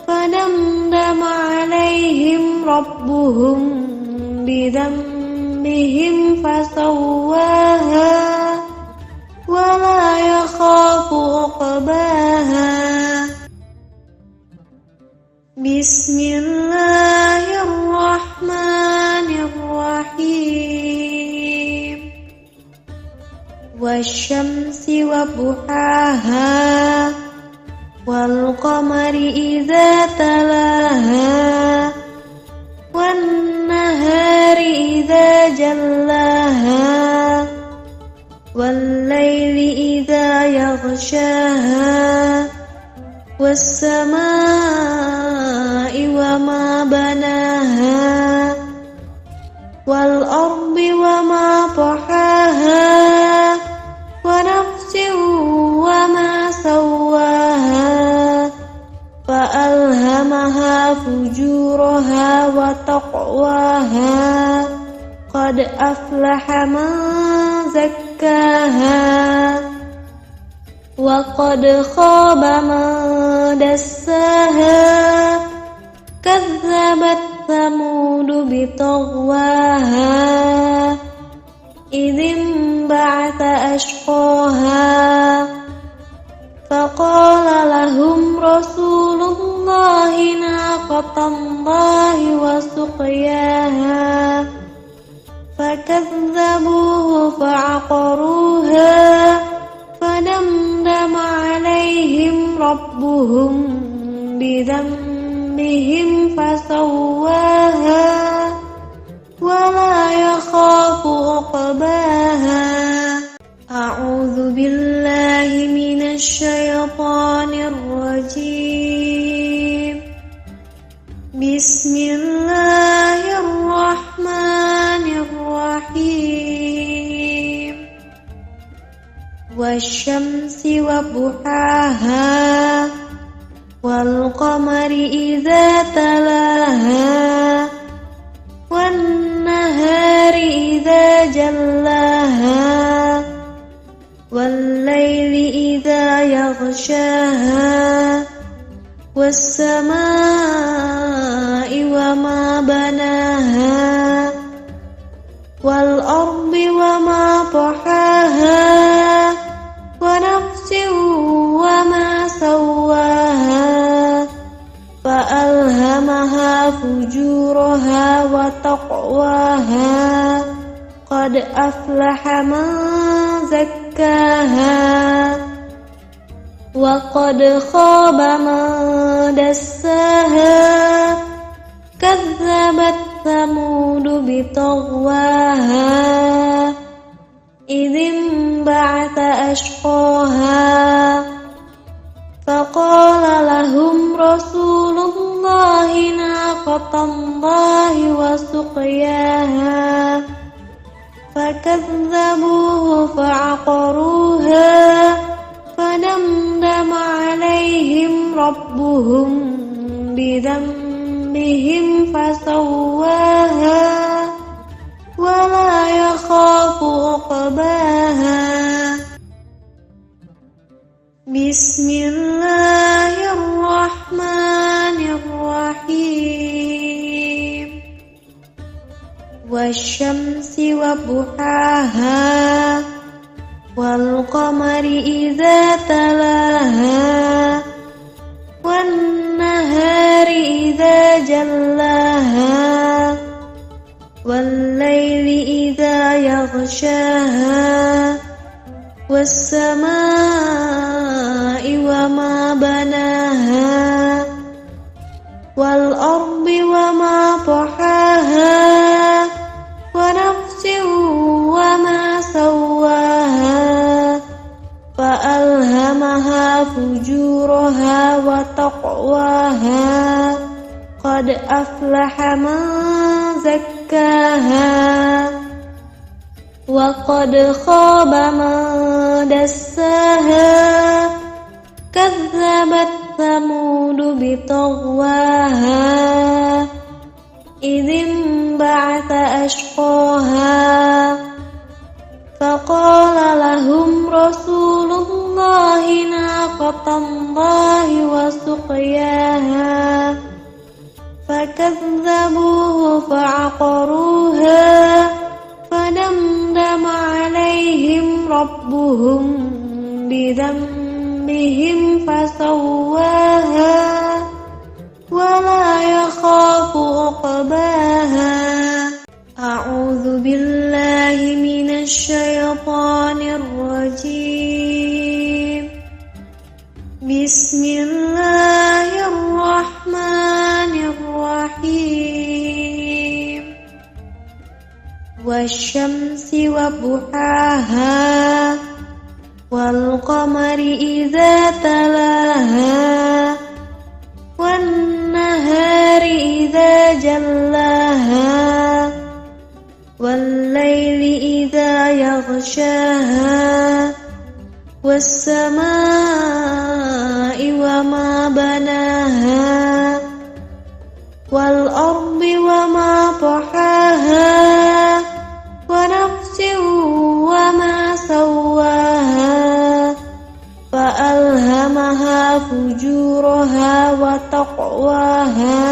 A: فدمدم عليهم ربهم بذنبهم فسواها ولا يخاف عقباها بسم الله الرحمن الرحيم والشمس وضحاها والقمر إذا تلاها والنهار إذا جلاها والليل إذا يغشاها والسماء وما بناها والأرض وما طحاها ونفس وما سواها فألهمها فجورها وتقواها قد أفلح من زكاها وقد خاب من دساها كذبت ثمود بطغواها إذ انبعث أشقاها فقال لهم رسول الله ناقة الله وسقياها فكذبوه فعقروها فدمدم عليهم ربهم بذنبهم فسواها ولا يخاف عقباها أعوذ بالله من الشيطان الرجيم بسم الله الرحمن الرحيم والشمس وضحاها والقمر إذا تلاها والنهار إذا جلاها والليل إذا يغشاها والسماء وما بناها والأرض وما طحاها ونفس وما سواها فألهمها فجورها وتقواها قد أفلح من زكاها وقد خاب من دساها كذبت ثمود بطغواها إذ انبعث أشقاها فقال لهم رسول الله ناقة الله وسقياها فكذبوه فعقروها فدمدم عليهم ربهم بذنبهم فسواها ولا يخاف عقباها بسم الله الرحمن الرحيم والشمس وضحاها والقمر إذا تلاها والنهار إذا جلاها والليل إذا يغشاها والسماء وما بناها والأرض وما طحاها ونفس وما سواها فألهمها فجورها وتقواها قد أفلح من زكاها وقد خاب من دساها كذبت ثمود بطغواها إذ انبعث أشقاها فقال لهم رسول الله ناقة الله وسقياها فكذبوه فعقروها فدمدم عليهم ربهم بذنبهم فسواها ولا يخاف عقباها. أعوذ بالله من الشيطان الرجيم. بسم الله الرحمن الرحيم. والشمس وضحاها والقمر إذا تلاها والنهار إذا جلاها والليل إذا يغشاها والسماء وما بناها والأرض وما طحاها ونفس وما سواها فألهمها فجورها وتقواها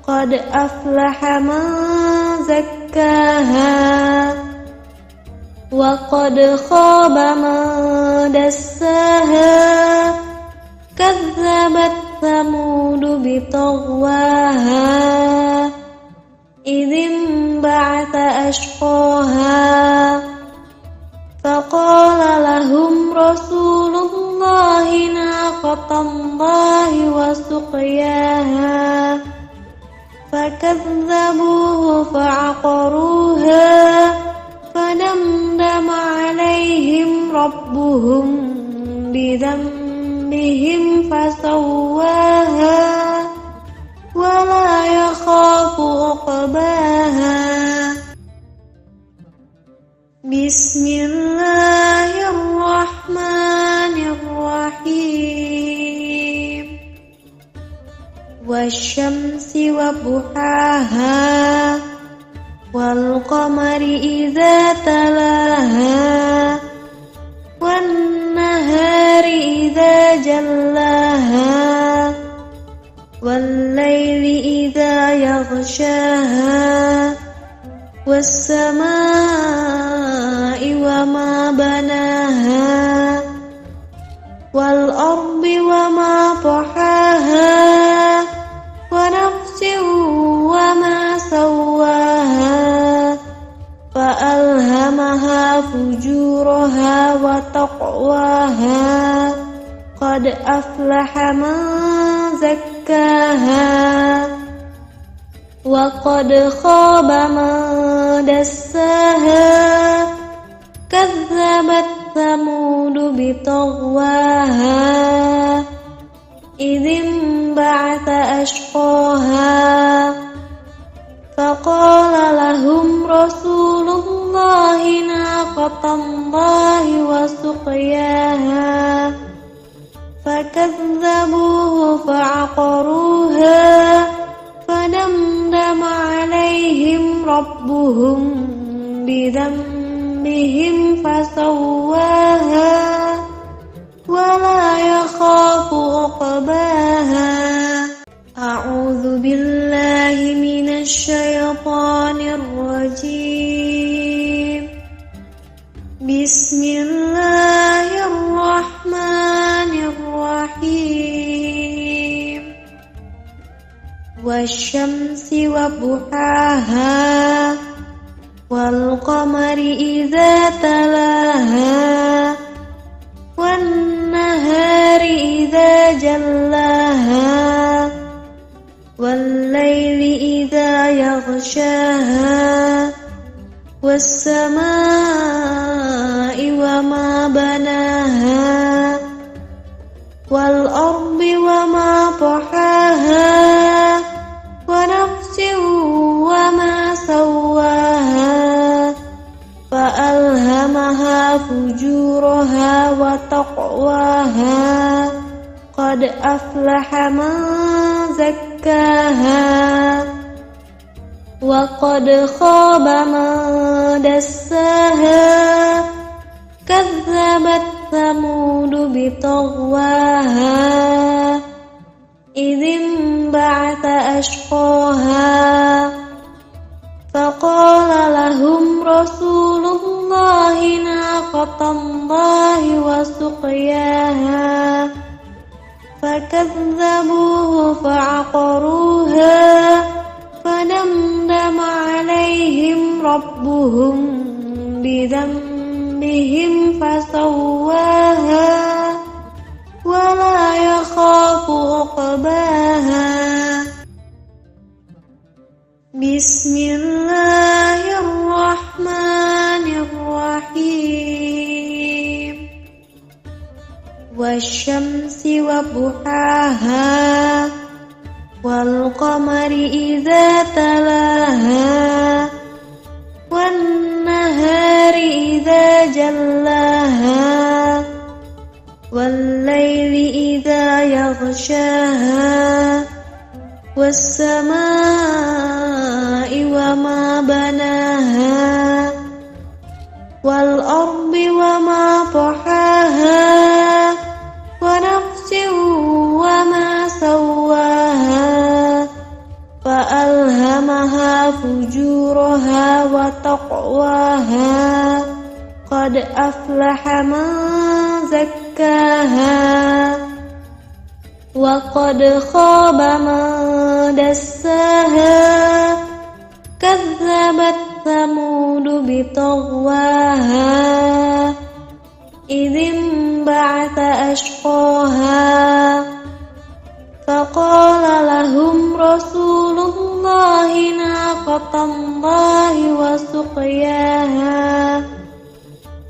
A: قد أفلح من زكاها وقد خاب من دساها. كذبت ثمود بطغواها إذ انبعث أشقاها فقال لهم رسول الله ناقة الله وسقياها فكذبوه فعقروها فدمدم عليهم ربهم بذنبهم فسواها ولا يخاف عقباها. بسم الله الرحمن الرحيم. والشمس وضحاها والقمر إذا تلاها والنهار إذا جلاها والليل إذا يغشاها والسماء وما بناها والأرض وما طحاها ونفس وما سواها فألهمها فجورها وتقواها قد أفلح من زكاها وقد خاب من دساها. كذبت ثمود بطغواها إذ انبعث أشقاها فقال لهم رسول الله ناقة الله وسقياها فكذبوه فعقروها فدمدم عليهم ربهم بذنبهم فسواها ولا يخاف عقباها. أعوذ بالله من الشيطان الرجيم. بسم الله الرحمن الرحيم. والشمس وضحاها والقمر إذا تلاها والنهار إذا جلاها والليل إذا يغشاها والسماء وما بناها والأرض وما طحاها ونفس وما سواها فألهمها فجورها وتقواها قد أفلح من زكاها وقد خاب من دساها. كذبت ثمود بطغواها إذ انبعث أشقاها فقال لهم رسول الله ناقة الله وسقياها فكذبوه فعقروها فدمدم عليهم ربهم بذنبهم فسواها ولا يخاف عقباها بسم الله الرحمن الرحيم والشمس وضحاها والقمر إذا تلاها والنهار إذا جلاها والليل إذا يغشاها والسماء وما بناها والأرض وما طحاها ونفس وما سواها فألهمها فجورها وتقواها قد أفلح من زكاها وقد خاب من دساها كذبت ثمود بطغواها إذ انبعث أشقاها فقال لهم رسول الله ناقة الله وسقياها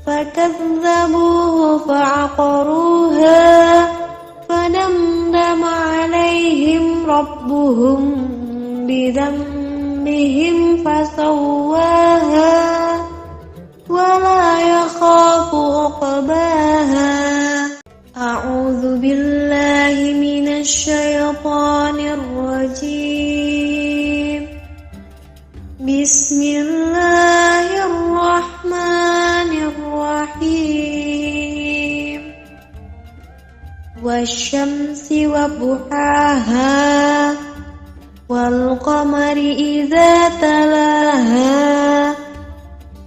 A: فكذبوه فعقروها فدمدم عليهم ربهم بذنبهم فسواها ولا يخاف عقباها أعوذ بالله من الشيطان الرجيم بسم الله الرحمن الرحيم والشمس وضحاها والقمر إذا تلاها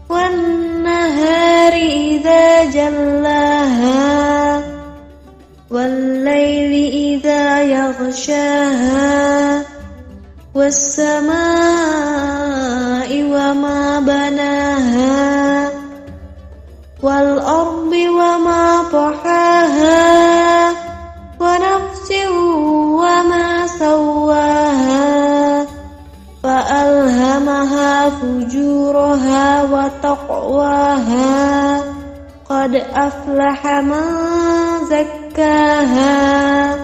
A: والنهار إذا جلاها والليل إذا يغشاها والسماء وما بناها والأرض وما طحاها ونفس وما سواها فألهمها فجورها وتقواها قد أفلح من زكاها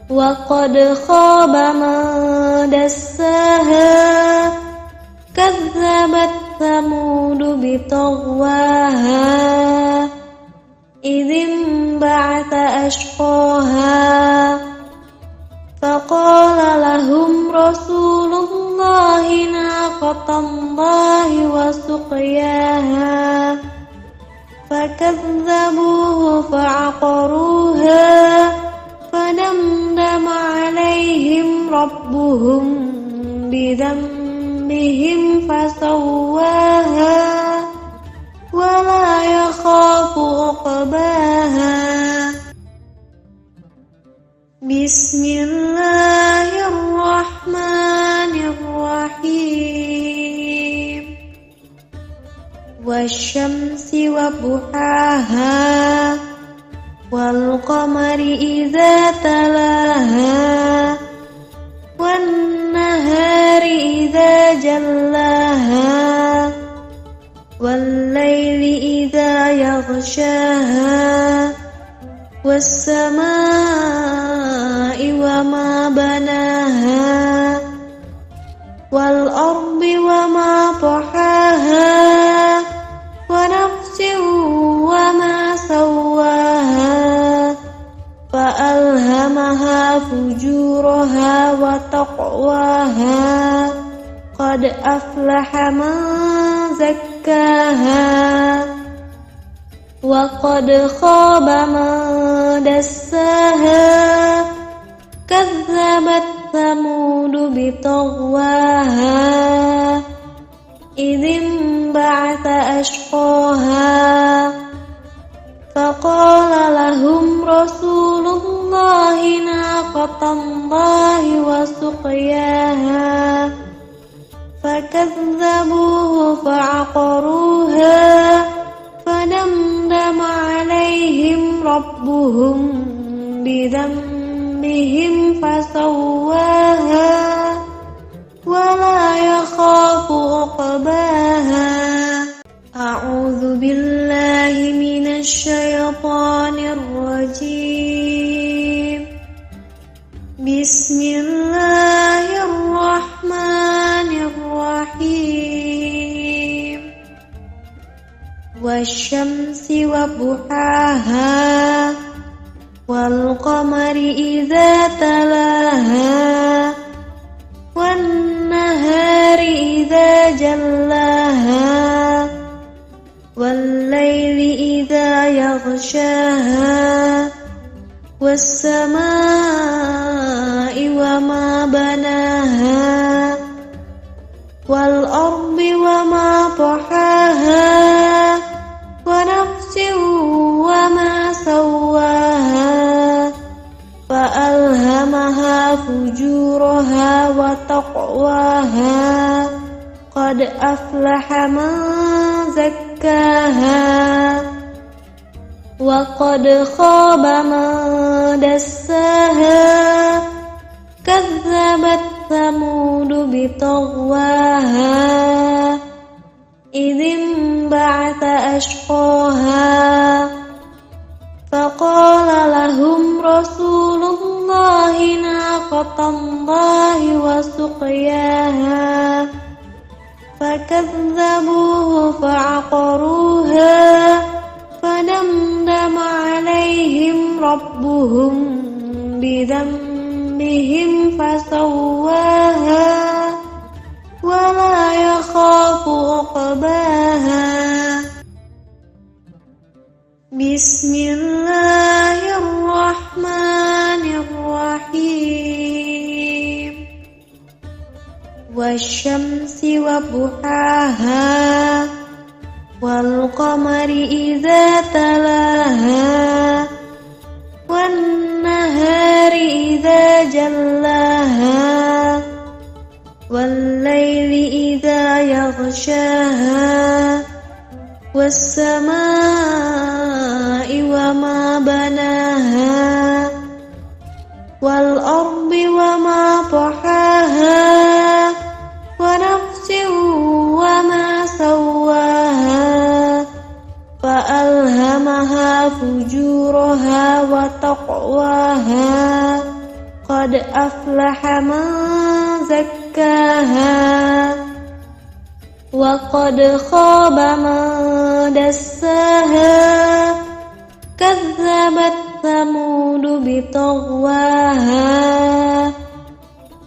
A: وقد خاب من دساها كذبت ثمود بطغواها إذ انبعث أشقاها فقال لهم رسول الله ناقة الله وسقياها فكذبوه فعقروها فدمدم عليهم ربهم بذنبهم فسواها ولا يخاف عقباها بسم الله الرحمن الرحيم والشمس وضحاها والقمر إذا تلاها والنهار إذا جلاها والليل إذا يغشاها والسماء وما بناها والأرض وما طحاها ونفس وما سواها فألهمها فجورها وتقواها قد أفلح من زكاها وقد خاب من دساها كذبت ثمود بطغواها إذ انبعث أشقاها فقال لهم رسول الله ناقة الله وسقياها فكذبوه فعقروها فدمدم عليهم ربهم بذنبهم فسواها ولا يخاف عقباها. أعوذ بالله من الشيطان الرجيم. بسم الله الرحمن الرحيم. والشمس وضحاها والقمر إذا تلاها والنهار إذا جلاها والليل إذا يغشاها والسماء وما بناها والأرض وما طحاها ونفس وما سواها فألهمها فجورها وتقواها قد أفلح من زكاها وقد خاب من دساها كذبت ثمود بطغواها إذ انبعث أشقاها فقال لهم رسول الله ناقة الله وسقياها فكذبوه فعقروها فدمدم عليهم ربهم بذنبهم فسواها ولا يخاف عقباها. بسم الله الرحمن الرحيم. والشمس وضحاها والقمر إذا تلاها والنهار إذا جلاها والليل إذا يغشاها والسماء وما بناها والأرض وما طحاها ونفس وما سواها فألهمها فجورها وتقواها قد أفلح من زكاها وقد خاب من دساها كذبت ثمود بطغواها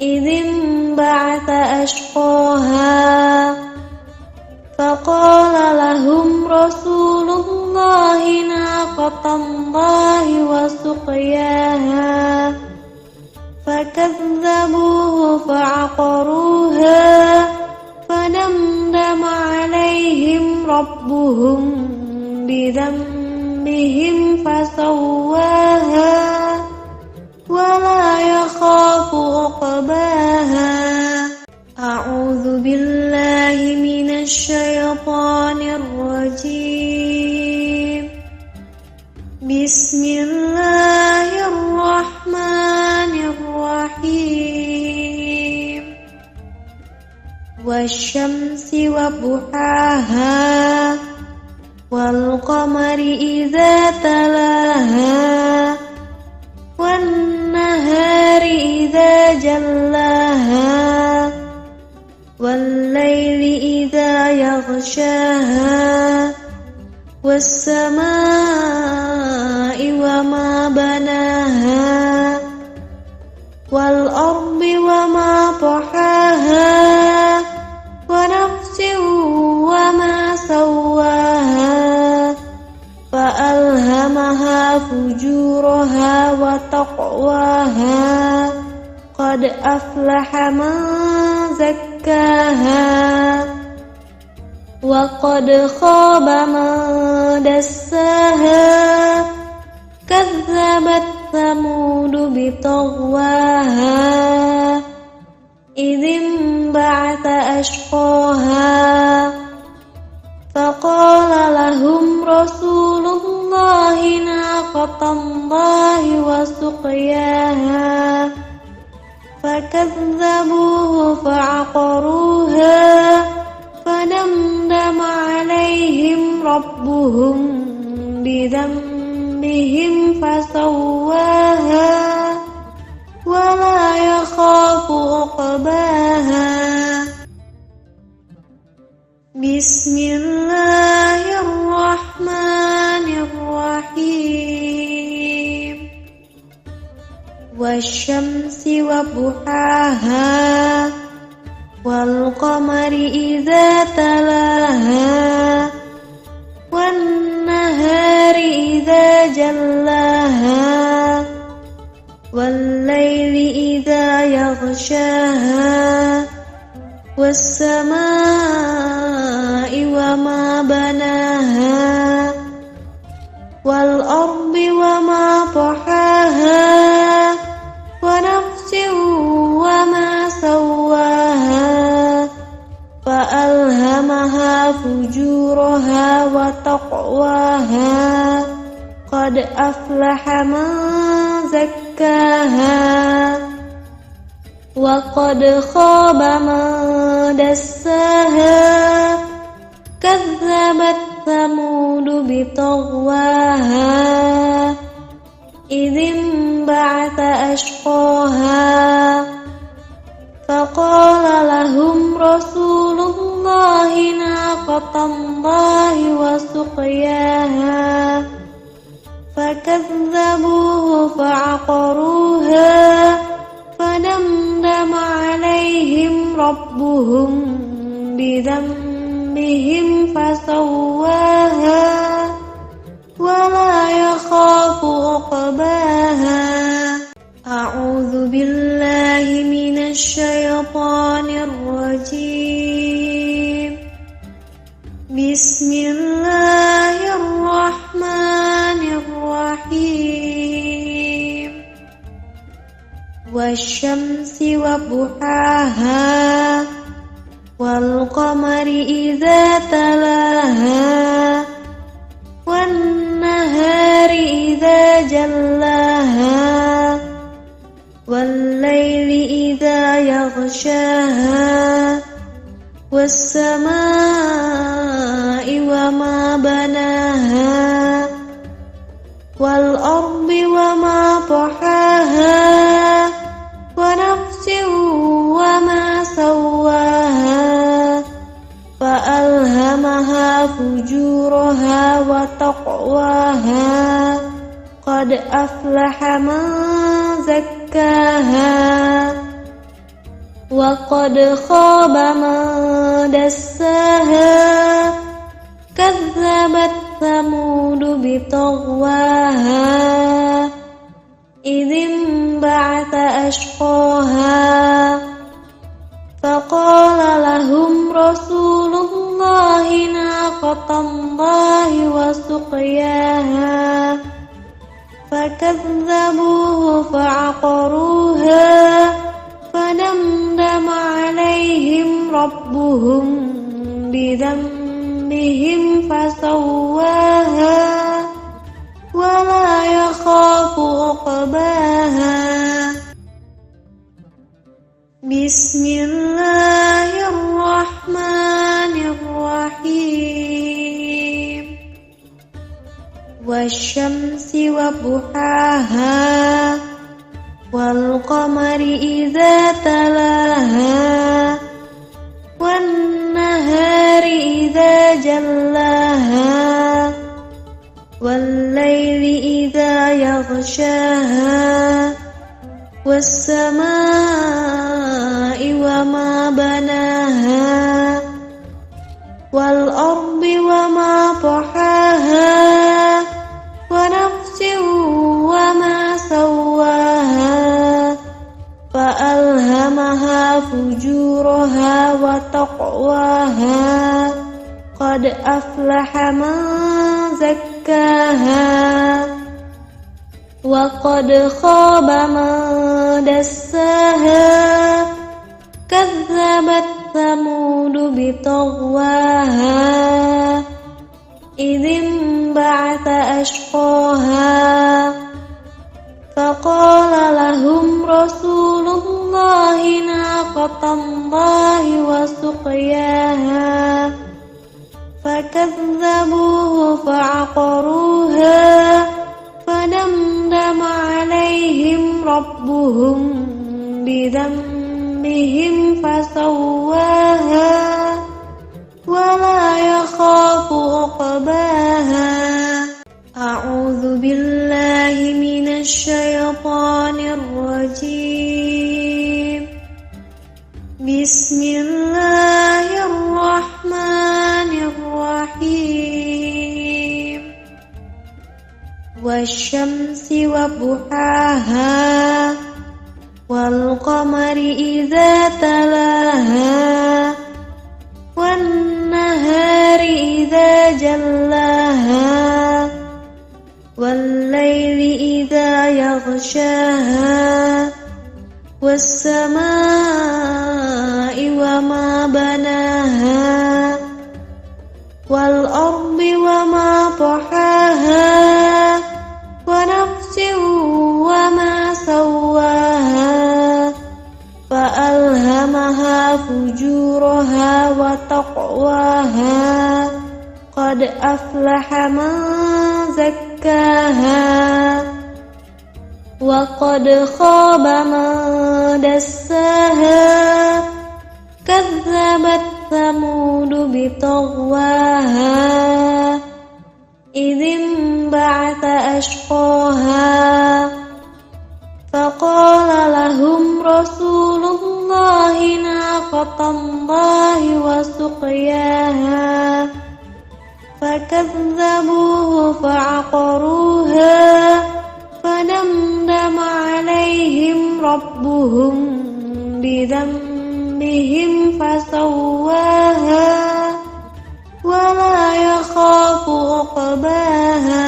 A: إذ انبعث أشقاها فقال لهم رسول الله ناقة الله وسقياها فكذبوه فعقروها فدمدم عليهم ربهم بذنبهم فسواها ولا يخاف عقباها. أعوذ بالله من الشيطان الرجيم. بسم الله الرحمن الرحيم. والشمس وضحاها والقمر إذا تلاها والنهار إذا جلاها والليل إذا يغشاها والسماء وما بناها والأرض وما طحاها ونفس وما سواها فألهمها فجورها وتقواها قد أفلح من زكاها وقد خاب من دساها كذبت ثمود بطغواها إذ انبعث أشقاها فقال لهم رسول الله ناقة الله وسقياها فكذبوه فعقروها فدمدم عليهم ربهم بذنبهم فسواها ولا يخاف عقباها بسم الله الرحمن الرحيم والشمس وضحاها والقمر إذا تلاها والنهار إذا جلاها والليل إذا يغشاها والسماء وما بناها والأرض وما طحاها ونفس وما سواها فألهمها فجورها وتقواها قد أفلح من زكاها وقد خاب من دساها كذبت ثمود بطغواها إذ انبعث أشقاها فقال لهم رسول الله ناقة الله وسقياها فكذبوه فعقروها فدمدم عليهم ربهم بذنبهم فسواها ولا يخاف عقباها أعوذ بالله من الشيطان الرجيم بسم الله الرحمن الرحيم والشمس وضحاها والقمر إذا تلاها والنهار إذا جلاها والليل إذا يغشاها والسماء وما بناها والأرض وما طحاها ونفس وما سواها فألهمها فجورها وتقواها قد أفلح من زكاها وقد خاب من دساها كذبت ثمود بطغواها إذ انبعث أشقاها فقال لهم رسول الله ناقة الله وسقياها فكذبوه فعقروها فدمدم عليهم ربهم بذنبهم فسواها ولا يخاف عقباها بسم الله الرحمن الرحيم والشمس وضحاها والقمر إذا تلاها والنهار إذا جلاها والليل إذا يغشاها والسماء وما بناها والأرض وما طحاها ونفس وما سواها فجورها وتقواها قد أفلح من زكاها وقد خاب من دساها كذبت ثمود بطغواها إذ انبعث أشقاها فقال لهم رسول الله ناقة الله وسقياها فكذبوه فعقروها فدمدم عليهم ربهم بذنبهم فسواها ولا يخاف عقباها. أعوذ بالله من الشيطان الرجيم. بسم الله الرحمن الرحيم. والشمس وضحاها والقمر إذا تلاها والنهار إذا جلاها والليل إذا يغشاها والسماء وما بناها والأرض وما طحاها ونفس وما سواها فألهمها فجورها وتقواها قد أفلح من زكاها وقد خاب من دساها كذبت ثمود بطغواها إذ انبعث أشقاها فقال لهم رسول الله ناقة الله وسقياها فكذبوه فعقروها فدمدم عليهم ربهم بذنبهم فسواها ولا يخاف عقباها.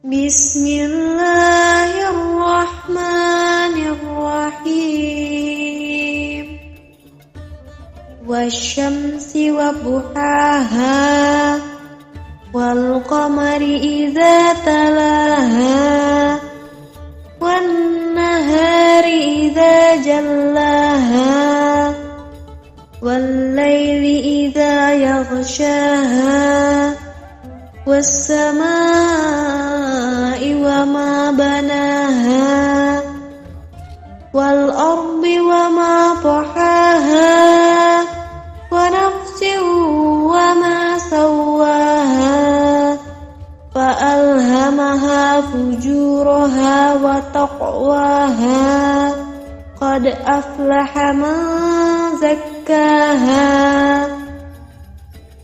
A: بسم الله الرحمن الرحيم. والشمس وضحاها والقمر إذا تلاها والنهار إذا جلاها والليل إذا يغشاها والسماء وما بناها والأرض وما طحاها ونفس وما سواها فألهمها فجورها وتقواها قد أفلح من زكاها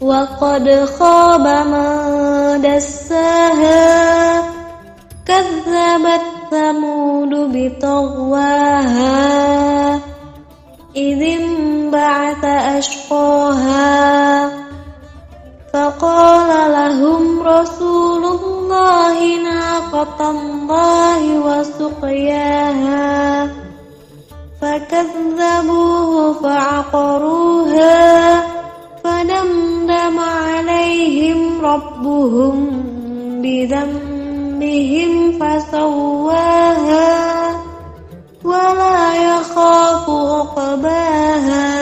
A: وقد خاب من دساها كذبت ثمود بطغواها إذ انبعث أشقاها فقال لهم رسول الله ناقة الله وسقياها فكذبوه فعقروها فدمدم عليهم ربهم بذنبهم فسواها ولا يخاف عقباها.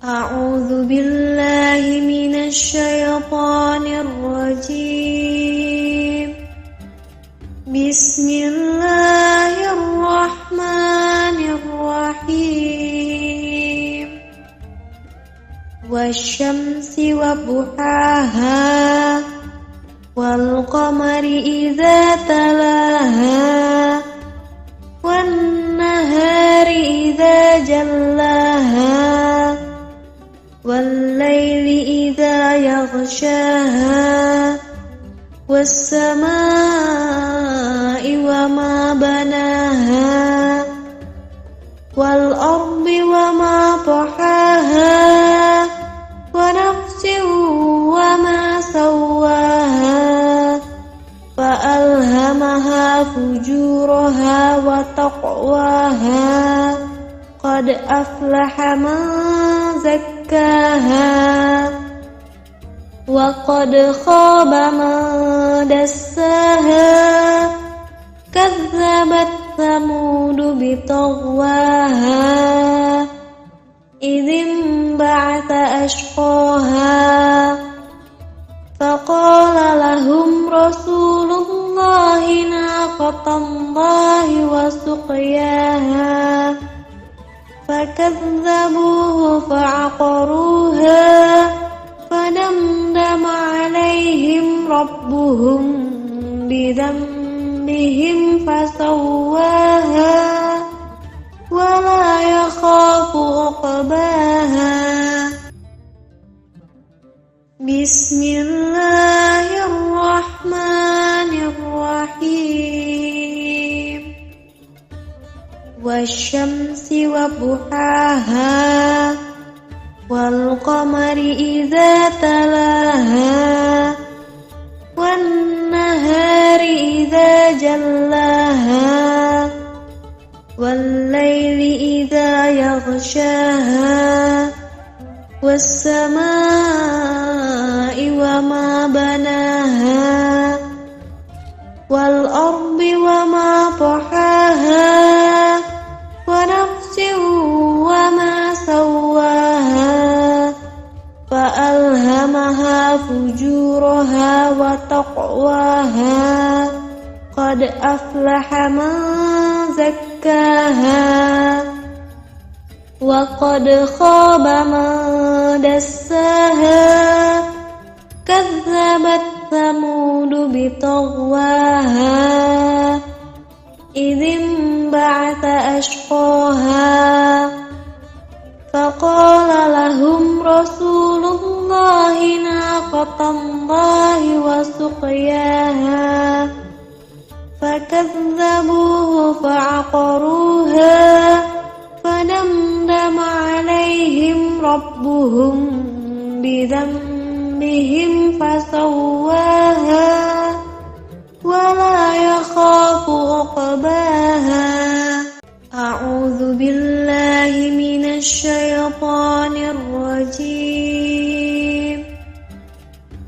A: أعوذ بالله من الشيطان الرجيم. بسم الله الرحمن الرحيم. والشمس وضحاها والقمر إذا تلاها والنهار إذا جلاها والليل إذا يغشاها والسماء وما بناها ألهمها فجورها وتقواها قد أفلح من زكاها وقد خاب من دساها كذبت ثمود بطغواها إذ انبعث أشقاها فقال لهم رسول الله ناقة الله وسقياها فكذبوه فعقروها فدمدم عليهم ربهم بذنبهم فسواها ولا يخاف عقباها بسم الله الرحمن الرحيم والشمس وضحاها والقمر إذا تلاها والنهار إذا جلاها والليل إذا يغشاها والسماء وما بناها والأرض وما طحاها ونفس وما سواها فألهمها فجورها وتقواها قد أفلح من زكاها وقد خاب من دساها كذبت ثمود بطغواها إذ انبعث أشقاها فقال لهم رسول الله ناقة الله وسقياها فكذبوه فعقروها فدمدم عليهم ربهم بذنبهم فسواها ولا يخاف عقباها أعوذ بالله من الشيطان الرجيم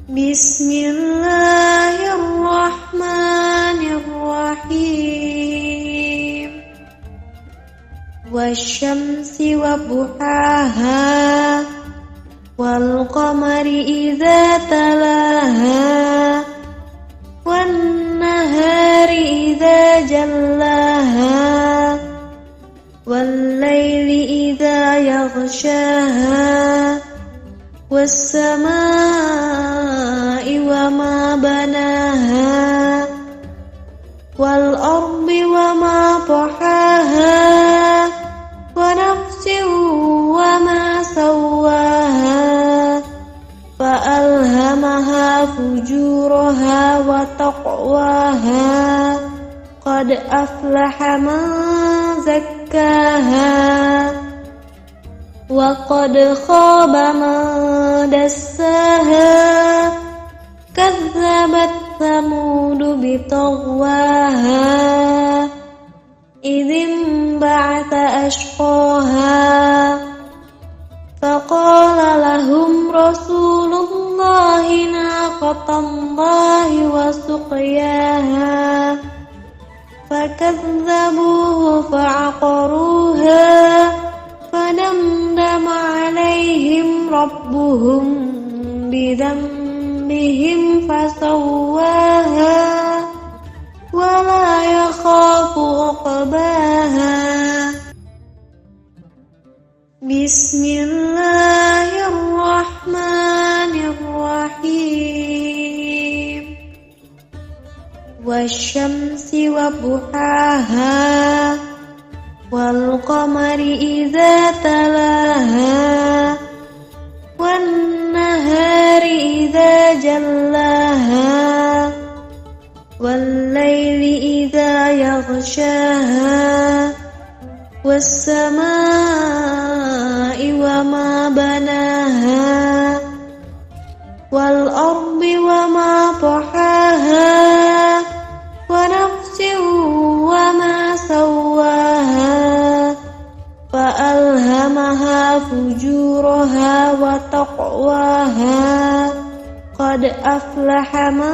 A: بسم الله الرحمن الرحيم والشمس وضحاها والقمر إذا تلاها والنهار إذا جلاها والليل إذا يغشاها والسماء وما بناها والأرض وما طحاها ونفس وما سواها فألهمها فجورها وتقواها قد أفلح من زكاها وقد خاب من دساها كذبت ثمود بطغواها إذ انبعث أشقاها فقال لهم رسول الله ناقة الله وسقياها فكذبوه فعقروها فدمدم عليهم ربهم بذنبهم فسواها ولا يخاف عقباها بسم الله الرحمن الرحيم والشمس وضحاها والقمر إذا تلاها والنهار إذا جلاها والليل إذا يغشاها والسماء وما بناها والأرض وما طحاها ونفس أفلح من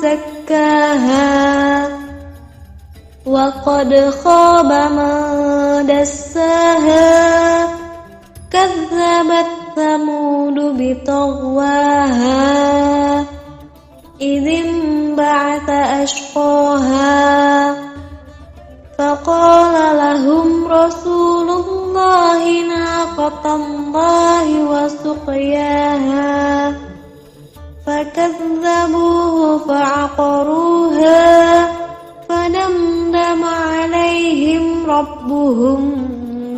A: زكاها وقد خاب من دساها كذبت ثمود بطغواها إذ انبعث أشقاها فقال لهم رسول الله ناقة الله وسقياها فكذبوه فعقروها فدمدم عليهم ربهم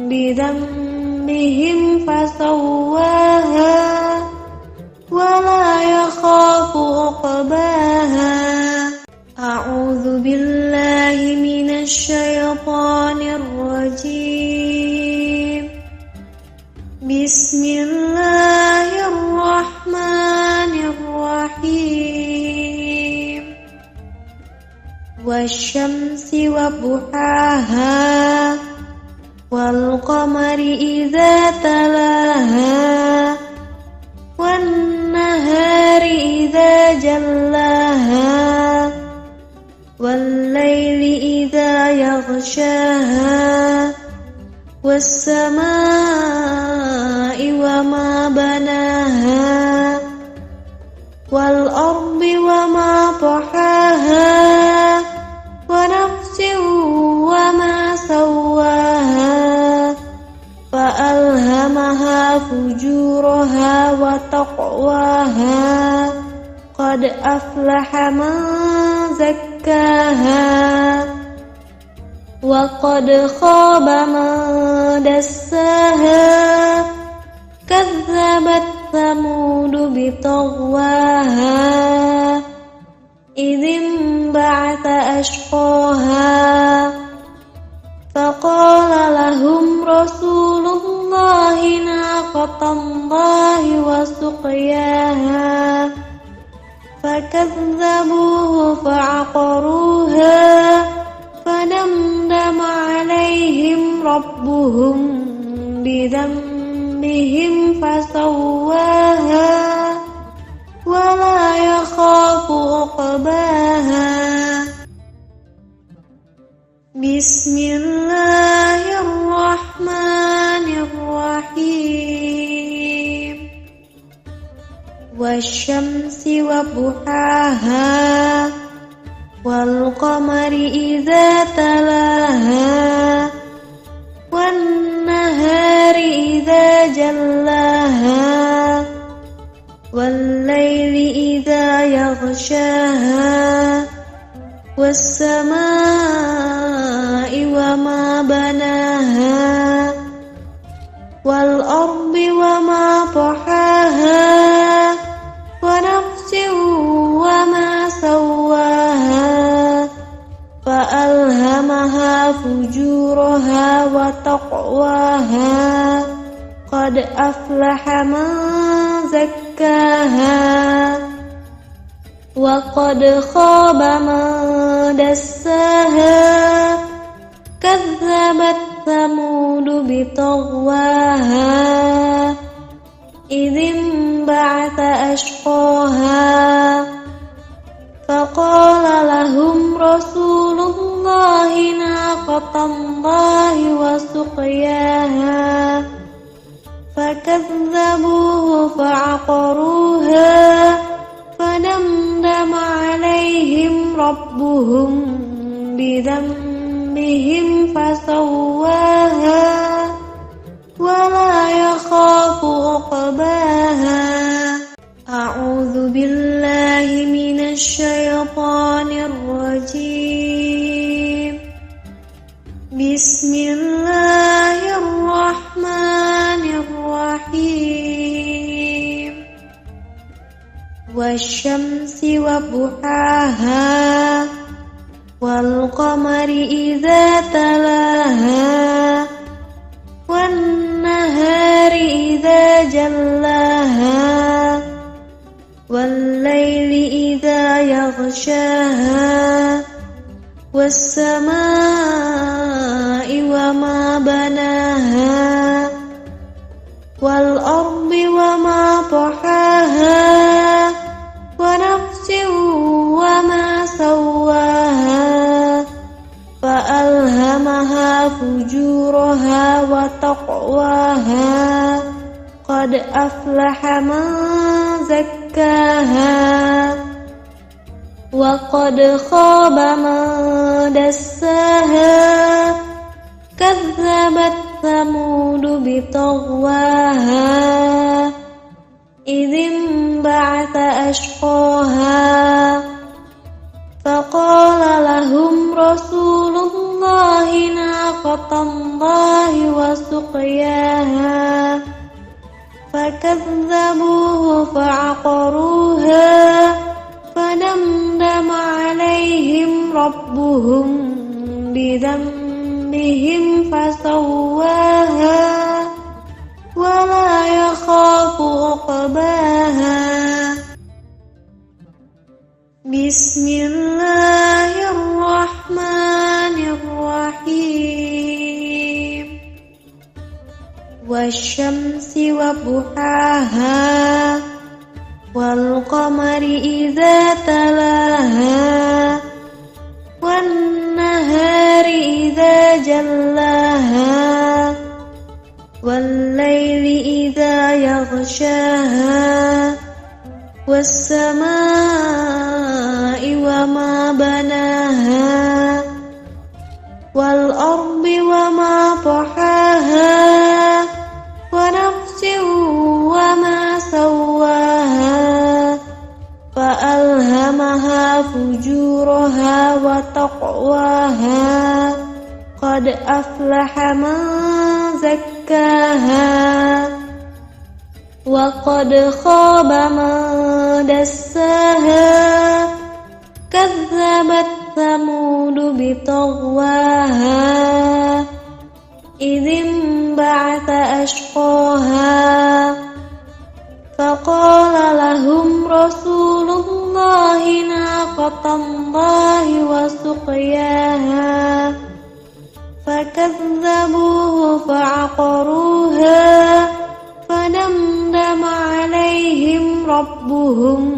A: بذنبهم فسواها ولا يخاف عقباها. أعوذ بالله من الشيطان الرجيم. بسم الله الرحمن الرحيم. والشمس وضحاها والقمر إذا تلاها والنهار إذا جلاها والليل إذا يغشاها والسماء وما بناها والأرض وما طحاها ونفس وما سواها فألهمها فجورها وتقواها قد أفلح من زكاها وقد خاب من دساها كذبت ثمود بطغواها إذ انبعث أشقاها فقال لهم رسول الله ناقة الله وسقياها فكذبوه فعقروها فدمدم عليهم ربهم بذنبهم فسواها ولا يخاف عقباها. بسم الله الرحمن الرحيم. والشمس وضحاها والقمر إذا تلاها والنهار إذا جلاها والليل إذا يغشاها والسماء وما بناها والأرض وما طحاها ونفس وما سواها فألهمها فجورها وتقواها قد أفلح من زكاها وقد خاب من دساها كذبت ثمود بطغواها إذ انبعث أشقاها فقال لهم رسول الله ناقة الله وسقياها فكذبوه فعقروها فدمدم عليهم ربهم بذنبهم فسواها ولا يخاف عقباها. أعوذ بالله من الشيطان الرجيم. بسم الله الرحمن الرحيم. والشمس وضحاها والقمر إذا تلاها والنهار إذا جلاها والليل إذا يغشاها والسماء وما بناها والأرض وما طحاها أفلح من زكاها وقد خاب من دساها كذبت ثمود بطغواها إذ انبعث أشقاها فقال لهم رسول الله ناقة الله وسقياها فكذبوه فعقروها فدمدم عليهم ربهم بذنبهم فسواها ولا يخاف عقباها بسم الله الرحمن الرحيم والشمس وضحاها والقمر إذا تلاها والنهار إذا جلاها والليل إذا يغشاها والسماء وما بناها والأرض وما طحاها ونفس وما سواها فألهمها فجورها وتقواها قد أفلح من زكاها وقد خاب من دساها كذبت ثمود بطغواها إذ انبعث أشقاها فقال لهم رسول الله ناقة الله وسقياها فكذبوه فعقروها فدمدم عليهم ربهم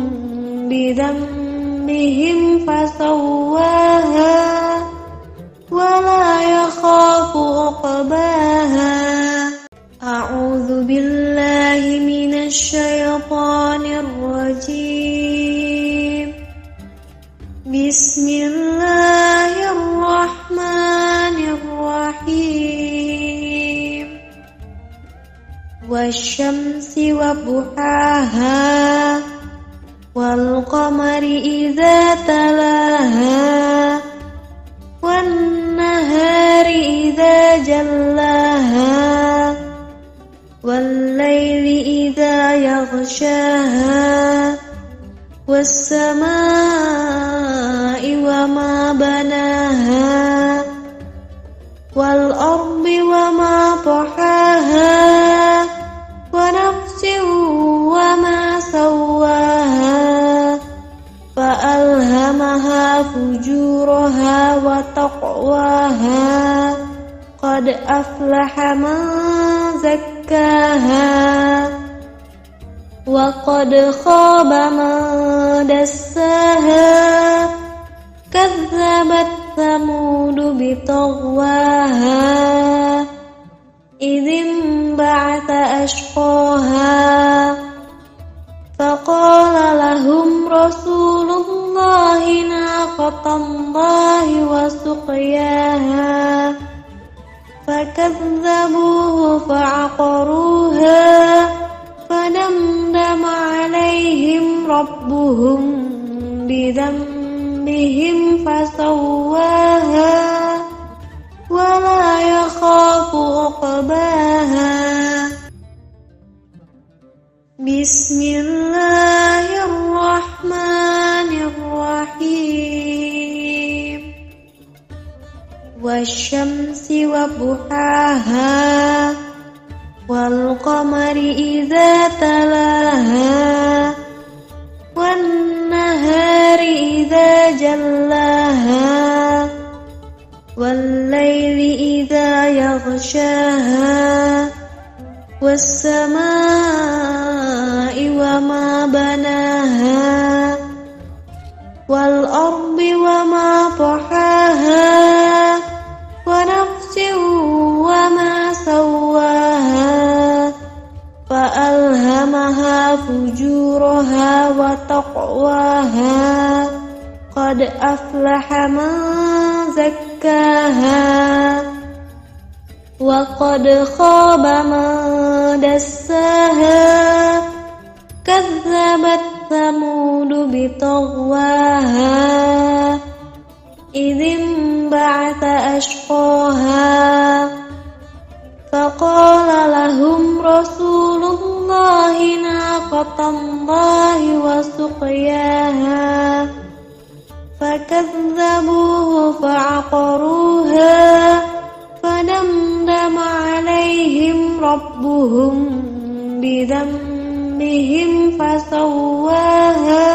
A: بذنبهم فسواها ولا يخاف عقباها أعوذ بالله من الشيطان الرجيم بسم الله الرحمن الرحيم والشمس وضحاها والقمر إذا تلاها والنهار إذا جلاها والليل إذا يغشاها والسماء وما بناها والأرض وما طحاها ونفس وما سواها فألهمها فجورها وتقواها قد أفلح من زكاها وقد خاب من دساها كذبت ثمود بطغواها إذ انبعث أشقاها فقال لهم رسول الله ناقة الله وسقياها فكذبوه فعقروها فدمدم عليهم ربهم بذنبهم فسواها ولا يخاف عقباها بسم الله الرحمن الرحيم والشمس وضحاها والقمر إذا تلاها والنهار إذا جلاها والليل إذا يغشاها والسماء وما بناها والأرض وما طحاها ونفس وما سواها فألهمها فجورها وتقواها قد أفلح من زكاها وقد خاب من دساها كذبت ثمود بطغواها إذ انبعث أشقاها فقال لهم رسول الله ناقة الله وسقياها فكذبوه فعقروها فدمدم عليهم ربهم بذنبهم فسواها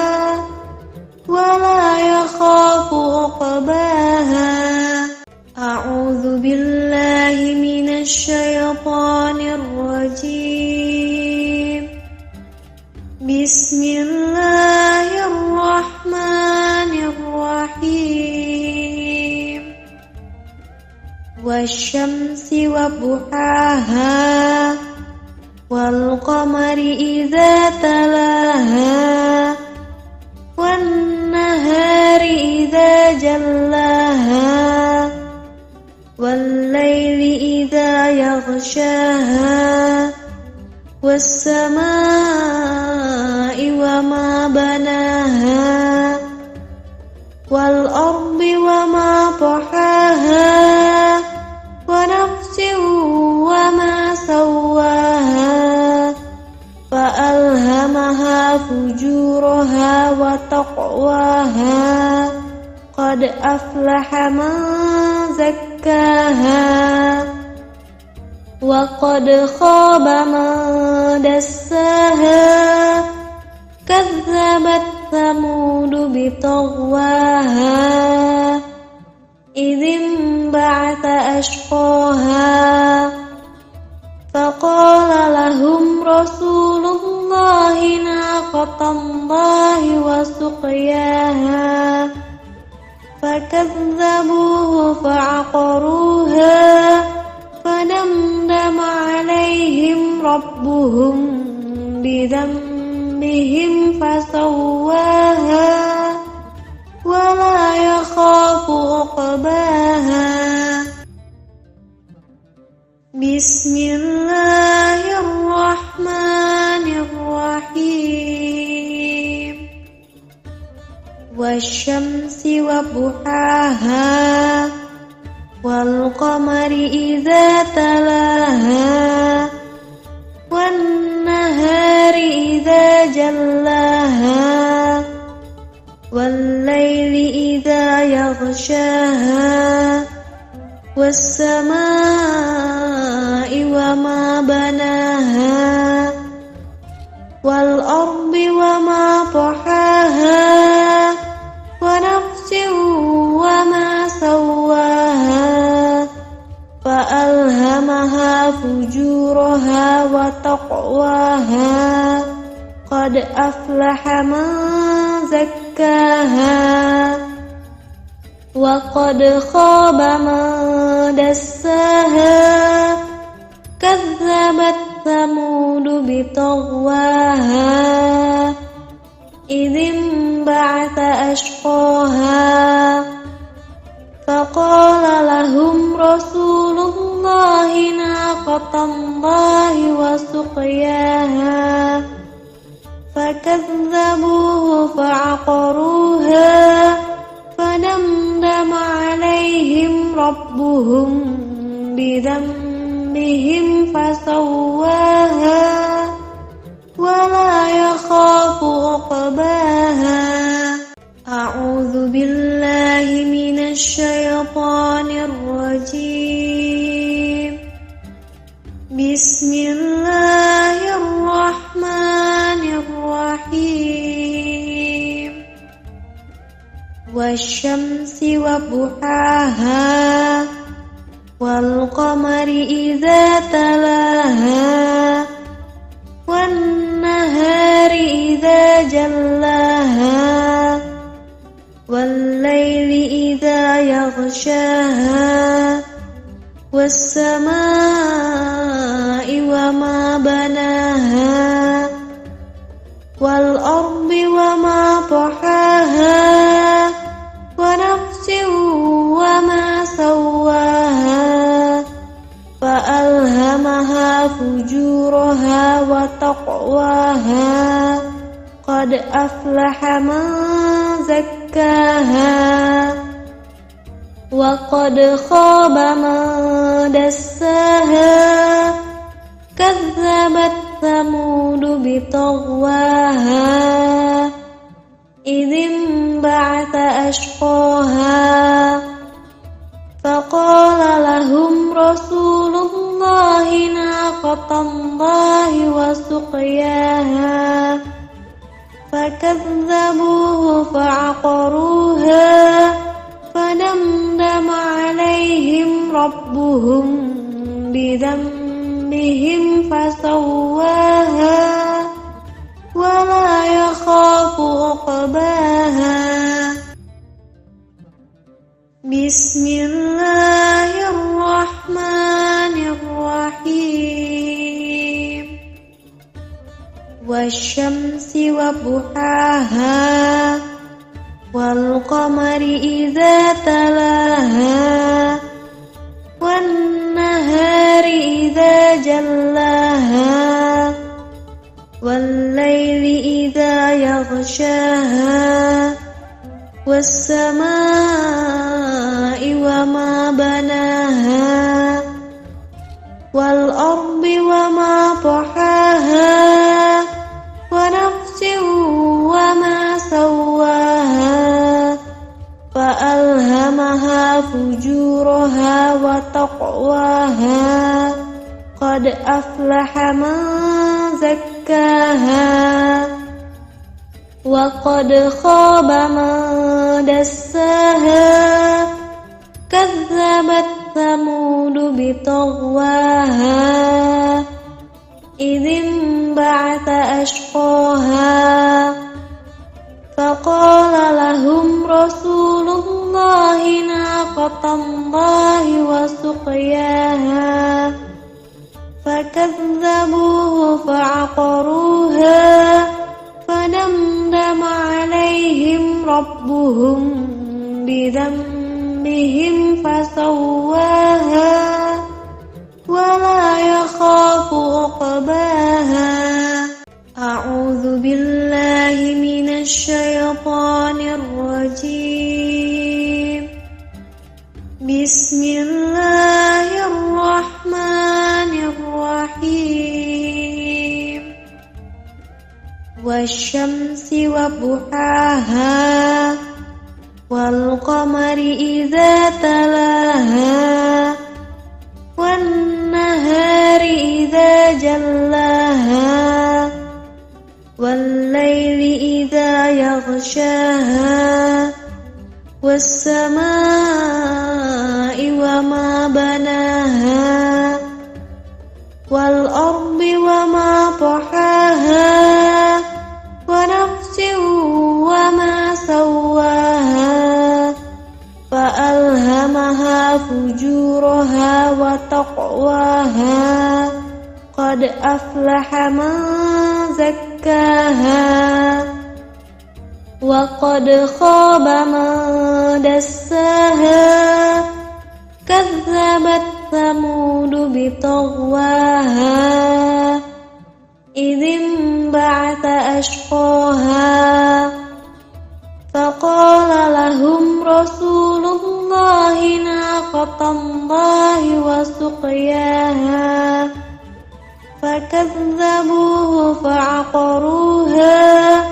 A: ولا يخاف عقباها أعوذ بالله من الشيطان الرجيم بسم الله الرحمن الرحيم والشمس وضحاها والقمر إذا تلاها والنهار إذا جلاها والليل إذا يغشاها والسماء وما بناها والأرض وما طحاها ونفس وما سواها فألهمها فجورها وتقواها قد أفلح من زكاها وقد خاب من دساها كذبت ثمود بطغواها إذ انبعث أشقاها فقال لهم رسول الله ناقة الله وسقياها فكذبوه فعقروها فدمدم عليهم ربهم بذنبهم فسواها ولا يخاف عقباها بسم الله الرحمن الرحيم والشمس وضحاها والقمر إذا تلاها والنهار إذا جلاها والليل إذا يغشاها والسماء وما بناها والأرض وما طحاها ونفس وما سواها فألهمها فجورها وتقواها قد أفلح من زكاها وقد خاب من دساها كذبت ثمود بطغواها إذ انبعث أشقاها فقال لهم رسول الله ناقة الله وسقياها فكذبوه فعقروها فدمدم عليهم ربهم بذنبهم فسواها ولا يخاف عقباها أعوذ بالله من الشيطان الرجيم بسم الله الرحمن الرحيم والشمس وضحاها والقمر إذا تلاها والنهار إذا جلاها والليل إذا يغشاها والسماء وما بناها والأرض وما طحاها ونفس وما سواها فألهمها فجورها وتقواها قد أفلح من زكاها وقد خاب من دساها كذبت ثمود بطغواها إذ انبعث أشقاها فقال لهم رسول الله ناقة الله وسقياها فكذبوه فعقروها فدمدم عليهم ربهم بذنبهم فسواها ولا يخاف عقباها بسم الله الرحمن الرحيم والشمس وضحاها والقمر إذا تلاها والنهار إذا جلاها والليل إذا يغشاها والسماء وما بناها والأرض وما طحاها ونفس وما سواها فألهمها فجورها وتقواها قد أفلح من زكاها وقد خاب من دساها كذبت ثمود بطغواها إذ انبعث أشقاها فقال لهم رسول الله ناقة الله وسقياها فكذبوه فعقروها فدمدم عليهم ربهم بذنبهم فسواها ولا يخاف عقباها أعوذ بالله من الشيطان الرجيم بسم الله الرحمن الرحيم والشمس وضحاها والقمر إذا تلاها والنهار إذا جلاها والليل إذا يغشاها والسماء وما بناها والأرض وما طحاها ونفس وما سواها فألهمها فجورها وتقواها قد أفلح من زكاها وقد خاب من دساها كذبت ثمود بطغواها إذ انبعث أشقاها فقال لهم رسول الله ناقة الله وسقياها فكذبوه فعقروها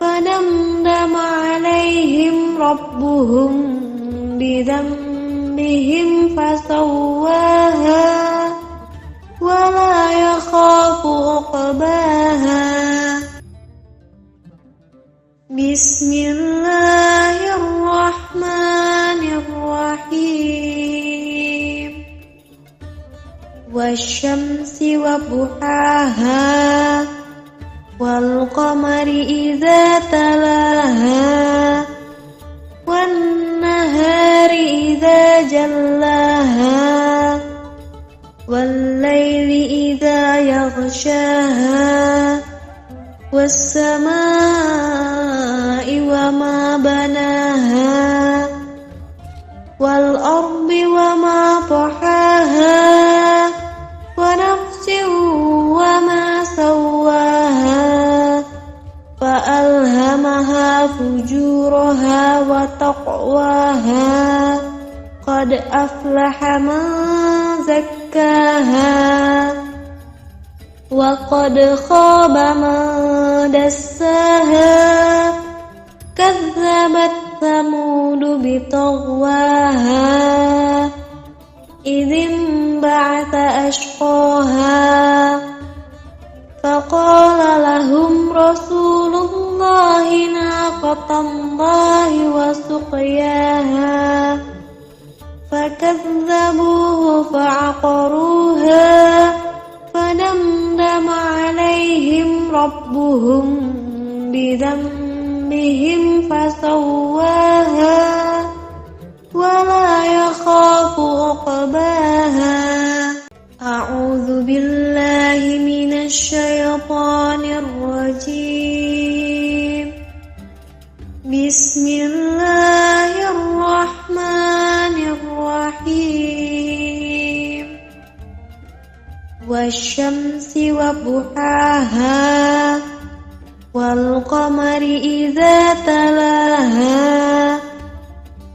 A: فدمدم عليهم ربهم بذنبهم فسواها ولا يخاف عقباها بسم الله الرحمن الرحيم والشمس وضحاها والقمر إذا تلاها والنهار إذا جلاها والليل إذا يغشاها والسماء وما بناها والأرض وما طحاها ونفس وما سواها فألهمها فجورها وتقواها قد أفلح من زكاها وقد خاب من دساها كذبت ثمود بطغواها إذ انبعث أشقاها فقال لهم رسول الله ناقة الله وسقياها فكذبوه فعقروها فدمدم عليهم ربهم بذنبهم فسواها ولا يخاف عقباها أعوذ بالله من الشيطان الرجيم بسم الله الرحمن الرحيم والشمس وضحاها والقمر إذا تلاها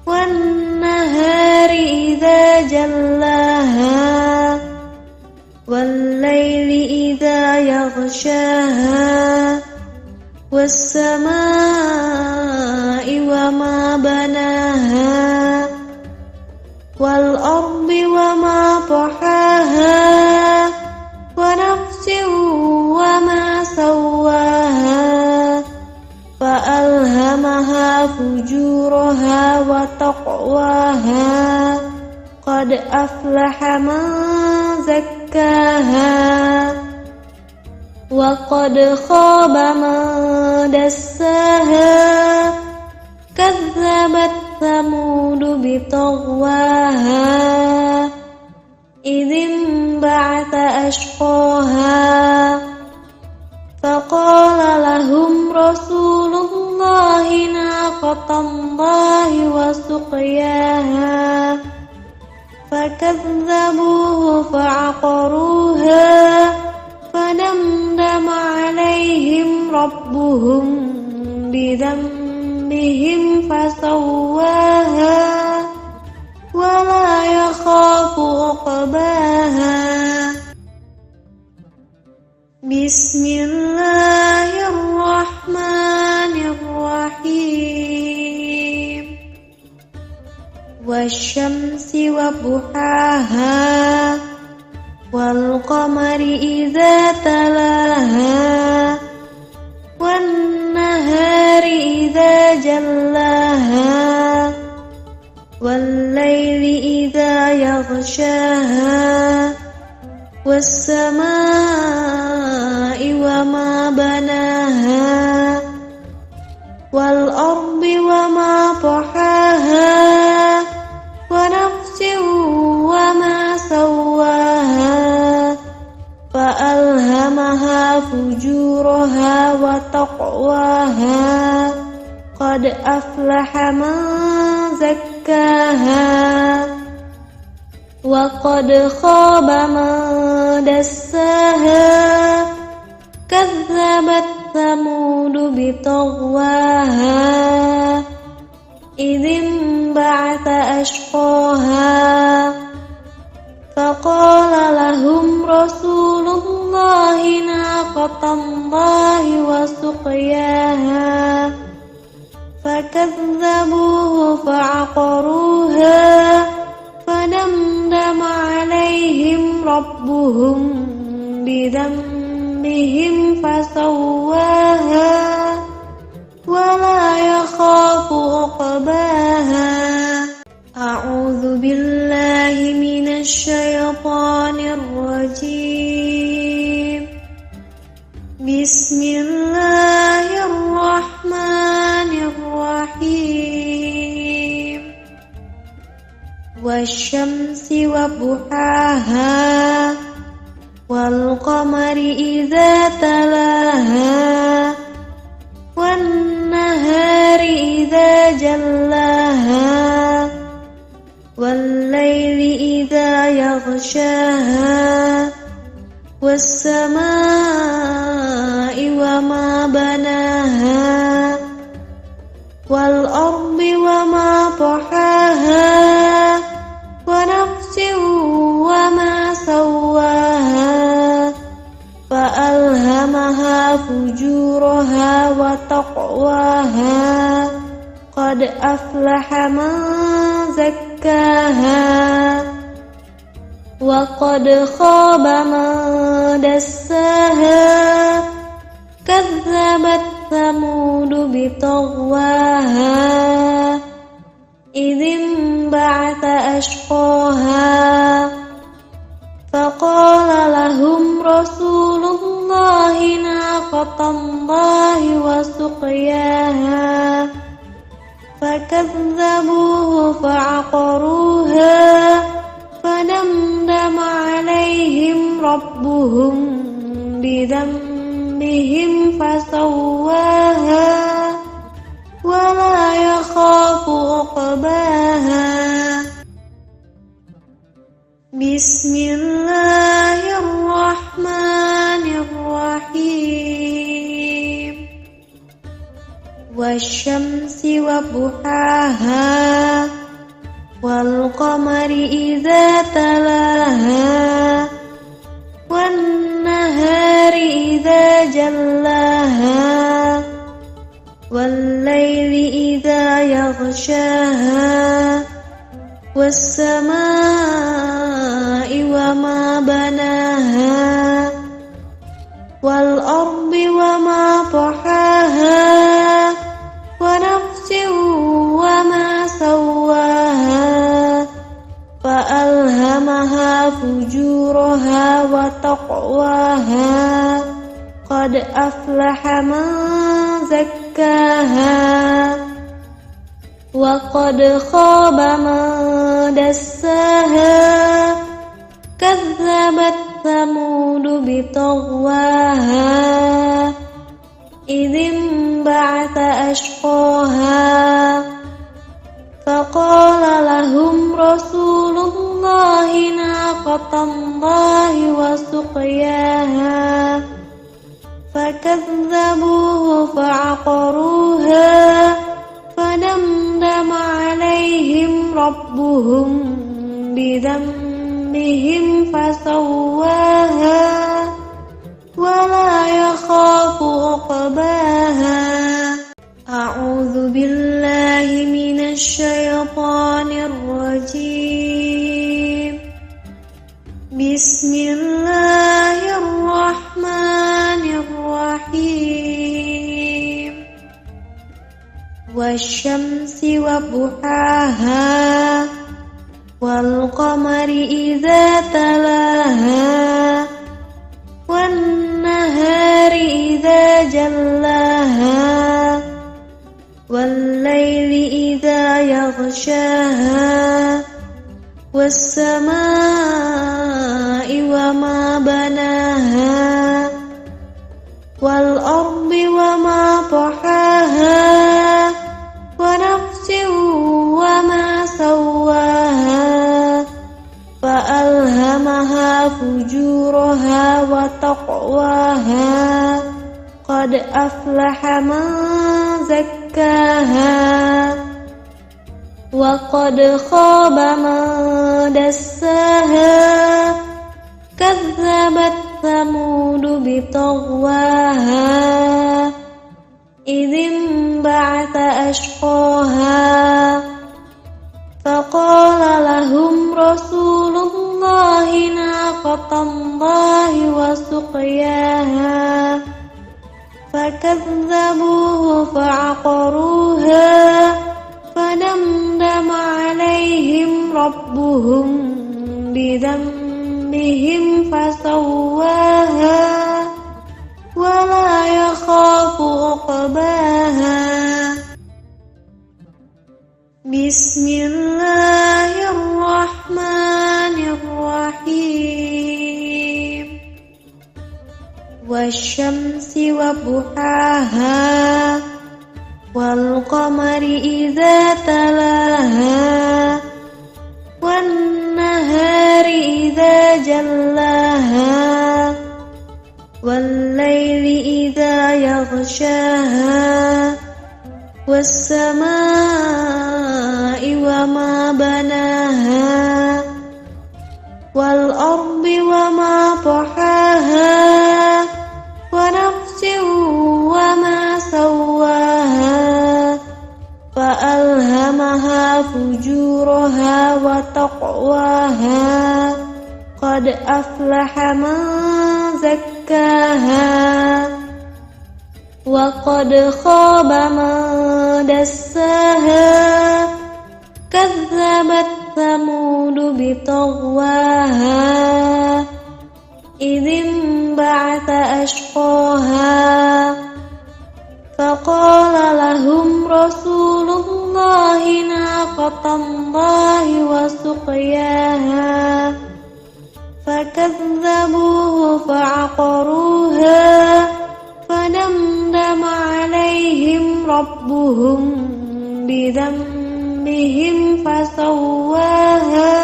A: والنهار إذا جلاها والليل إذا يغشاها والسماء وما بناها والأرض وما طحاها ونفس وما سواها فألهمها فجورها وتقواها قد أفلح من زكاها وقد خاب من دساها كذبت ثمود بطغواها إذ انبعث أشقاها فقال لهم رسول الله ناقة الله وسقياها فكذبوه فعقروها فدمدم عليهم ربهم بذنبهم فسواها ولا يخاف عقباها بسم الله الرحمن الرحيم والشمس وضحاها والقمر إذا تلاها والنهار إذا جلاها والليل إذا يغشاها والسماء وما بناها والأرض وما طحاها ونفس وما سواها فألهمها فجورها وتقواها قد أفلح من زكاها وقد خاب من دساها كذبت ثمود بطغواها إذ انبعث أشقاها فقال لهم رسول الله ناقة الله وسقياها فكذبوه فعقروها فدمدم عليهم ربهم بذنبهم فسواها ولا يخاف عقباها أعوذ بالله من الشيطان الرجيم بسم الله الرحمن الرحيم والشمس وضحاها والقمر إذا تلاها جلاها والليل إذا يغشاها والسماء وما بناها والأرض وما طحاها ونفس وما سواها فألهمها فجورها وتقواها قد أفلح من زكاها وقد خاب من دساها كذبت ثمود بطغواها إذ انبعث أشقاها فقال لهم رسول الله ناقة الله وسقياها فكذبوه فعقروها فدمدم عليهم ربهم بذنبهم فسواها ولا يخاف عقباها بسم الله الرحمن الرحيم والشمس وضحاها والقمر إذا تلاها والنهار إذا جلاها والليل إذا يغشاها والسماء وما بناها والأرض وما طحاها ونفس وما سواها فألهمها فجورها وتقواها قد أفلح من زكاها وقد خاب من دساها كذبت ثمود بطغواها إذ انبعث أشقاها فقال لهم رسول الله ناقة الله وسقياها فكذبوه فعقروها فدمدم عليهم ربهم بذنبهم فسواها ولا يخاف عقباها أعوذ بالله من الشيطان الرجيم بسم الله الرحمن الرحيم والشمس وضحاها والقمر إذا تلاها والنهار إذا جلاها والليل إذا يغشاها والسماء وما بناها والأرض وما طحاها ونفس وما سواها فألهمها فجورها وتقواها قد أفلح من زكاها وقد خاب من دساها كذبت ثمود بطغواها إذ انبعث أشقاها فقال لهم رسول الله ناقة الله وسقياها فكذبوه فعقروها فدمدم عليهم ربهم بذنبهم فسواها ولا يخاف عقباها بسم الله الرحمن الرحيم والشمس وضحاها والقمر إذا تلاها والنهار إذا جلاها والليل إذا يغشاها والسماء وما بناها والأرض وما طحاها ونفس وما سواها فألهمها فجورها وتقواها قد أفلح من زكاها وقد خاب من دساها كذبت ثمود بطغواها إذ انبعث أشقاها فقال لهم رسول الله ناقة الله وسقياها فكذبوه فعقروها فدمدم عليهم ربهم بذنبهم فسواها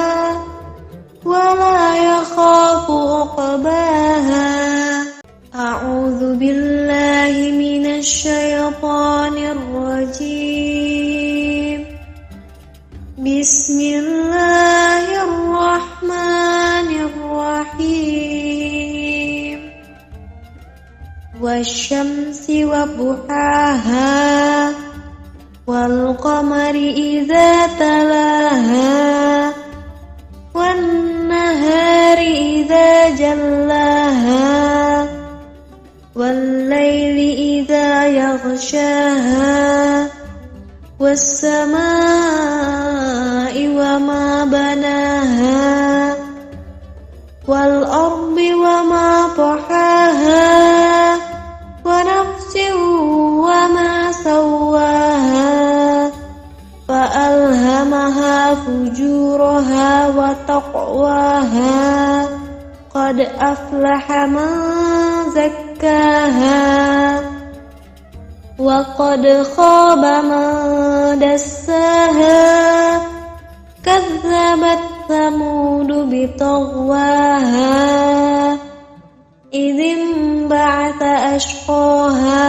A: ولا يخاف عقباها. أعوذ بالله من الشيطان الرجيم. بسم الله الرحمن الرحيم. والشمس وضحاها والقمر إذا تلاها والنهار إذا جلاها والليل إذا يغشاها والسماء وما بناها والأرض وما طحاها ونفس وما سواها فألهمها فجورها وتقواها قد أفلح من زكاها وقد خاب من دساها كذبت ثمود بطغواها إذ انبعث أشقاها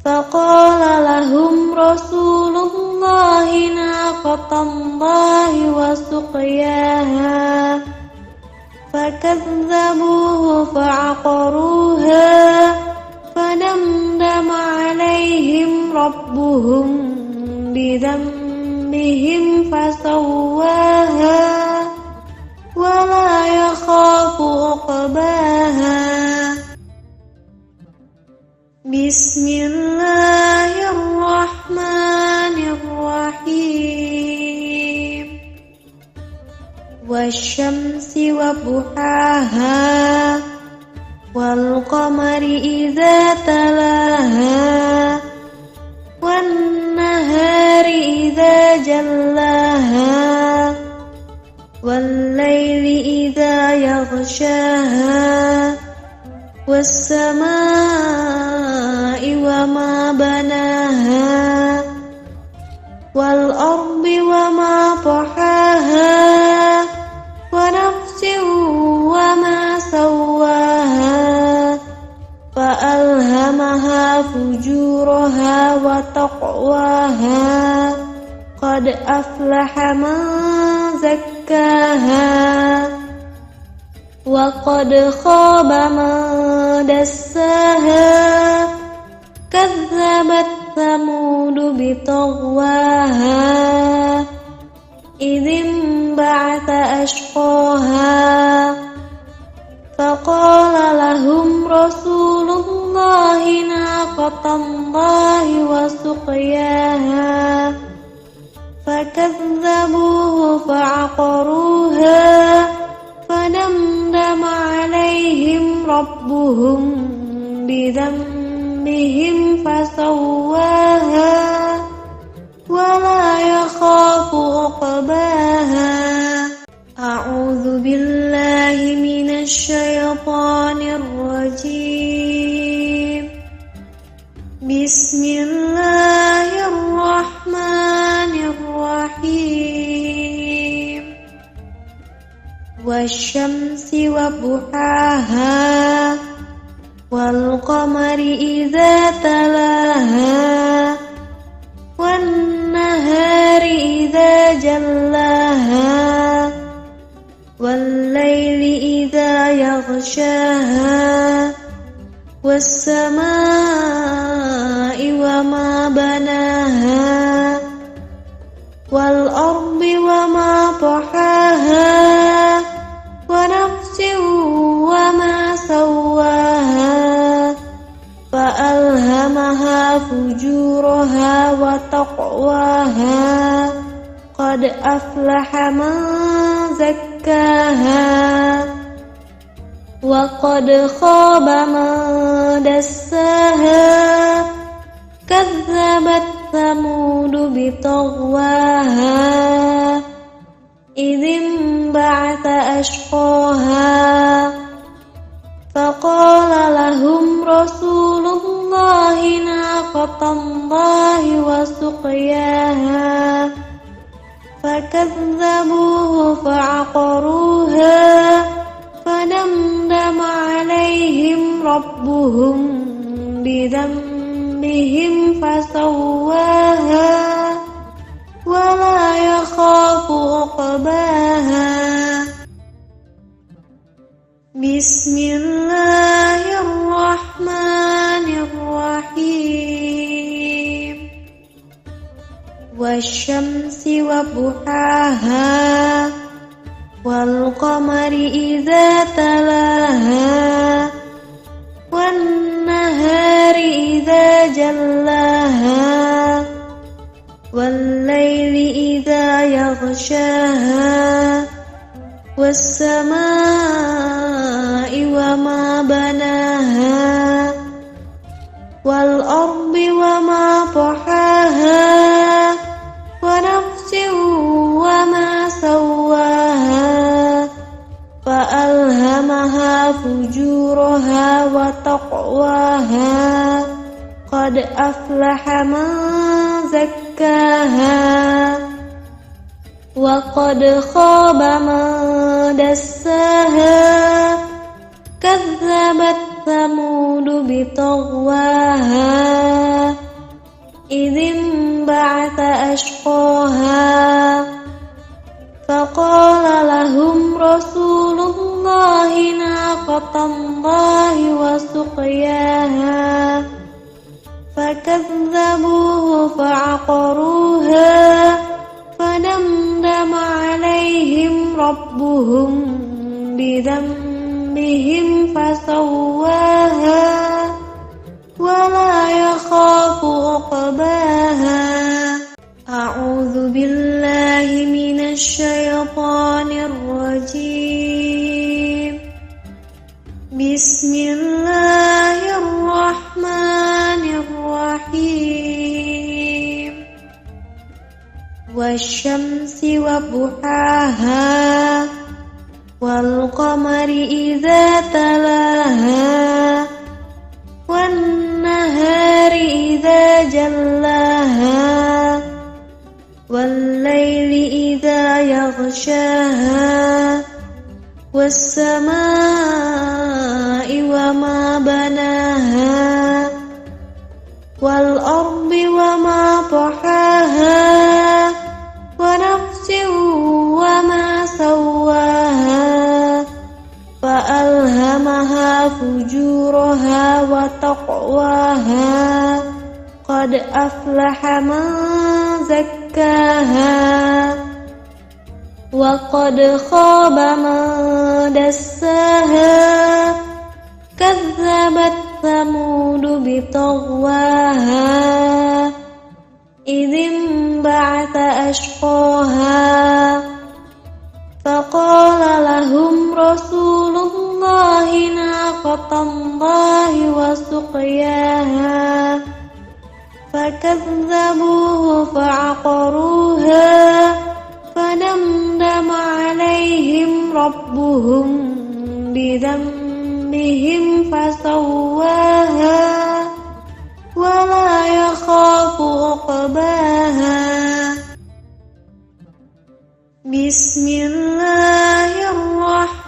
A: فقال لهم رسول الله ناقة الله وسقياها فكذبوه فعقروها فدمدم عليهم ربهم بذنبهم فسواها ولا يخاف عقباها. بسم الله الرحمن الرحيم. والشمس وضحاها والقمر إذا تلاها والنهار إذا جلاها والليل إذا يغشاها والسماء وما بناها والأرض وما طحاها ونفس وما سواها فألهمها فجورها وتقواها قد أفلح من زكاها وقد خاب من دساها كذبت ثمود بطغواها إذ انبعث أشقاها فقال لهم رسول الله ناقة الله وسقياها فكذبوه فعقروها فدمدم عليهم ربهم بذنبهم فسواها ولا يخاف عقباها. أعوذ بالله من الشيطان الرجيم. بسم الله والشمس وضحاها والقمر إذا تلاها والنهار إذا جلاها والليل إذا يغشاها والسماء وما بناها والأرض وما طحاها ونفس وما سواها فألهمها فجورها وتقواها قد أفلح من زكاها وقد خاب من دساها كذبت ثمود بطغواها إذ انبعث أشقاها فقال لهم رسول الله ناقة الله وسقياها فكذبوه فعقروها فدمدم عليهم ربهم بذنبهم فسواها ولا يخاف عقباها بسم الله الرحمن الرحيم والشمس وضحاها والقمر إذا تلاها والنهار إذا جلاها والليل إذا يغشاها والسماء وما بناها والأرض وما طحاها ونفس وما سواها فألهمها فجورها وتقواها قد أفلح من زكاها وقد خاب من دساها كذبت ثمود بطغواها إذ انبعث أشقاها فقال لهم رسول الله ناقة الله وسقياها فكذبوه فعقروها فدمدم عليهم ربهم بذنبهم فسواها ولا يخاف عقباها أعوذ بالله من الشيطان الرجيم بسم الله الرحمن الرحيم والشمس وضحاها والقمر إذا تلاها والنهار إذا جلاها والليل إذا يغشاها والسماء وما بناها والأرض وما طحاها ونفس وما سواها فألهمها فجورها وتقواها قد أفلح من زكاها وقد خاب من دساها كذبت ثمود بطغواها إذ انبعث أشقاها فقال لهم رسول الله ناقة الله وسقياها فكذبوه فعقروها فدمدم عليهم ربهم بذنبهم فسواها ولا يخاف عقباها بسم الله الرحمن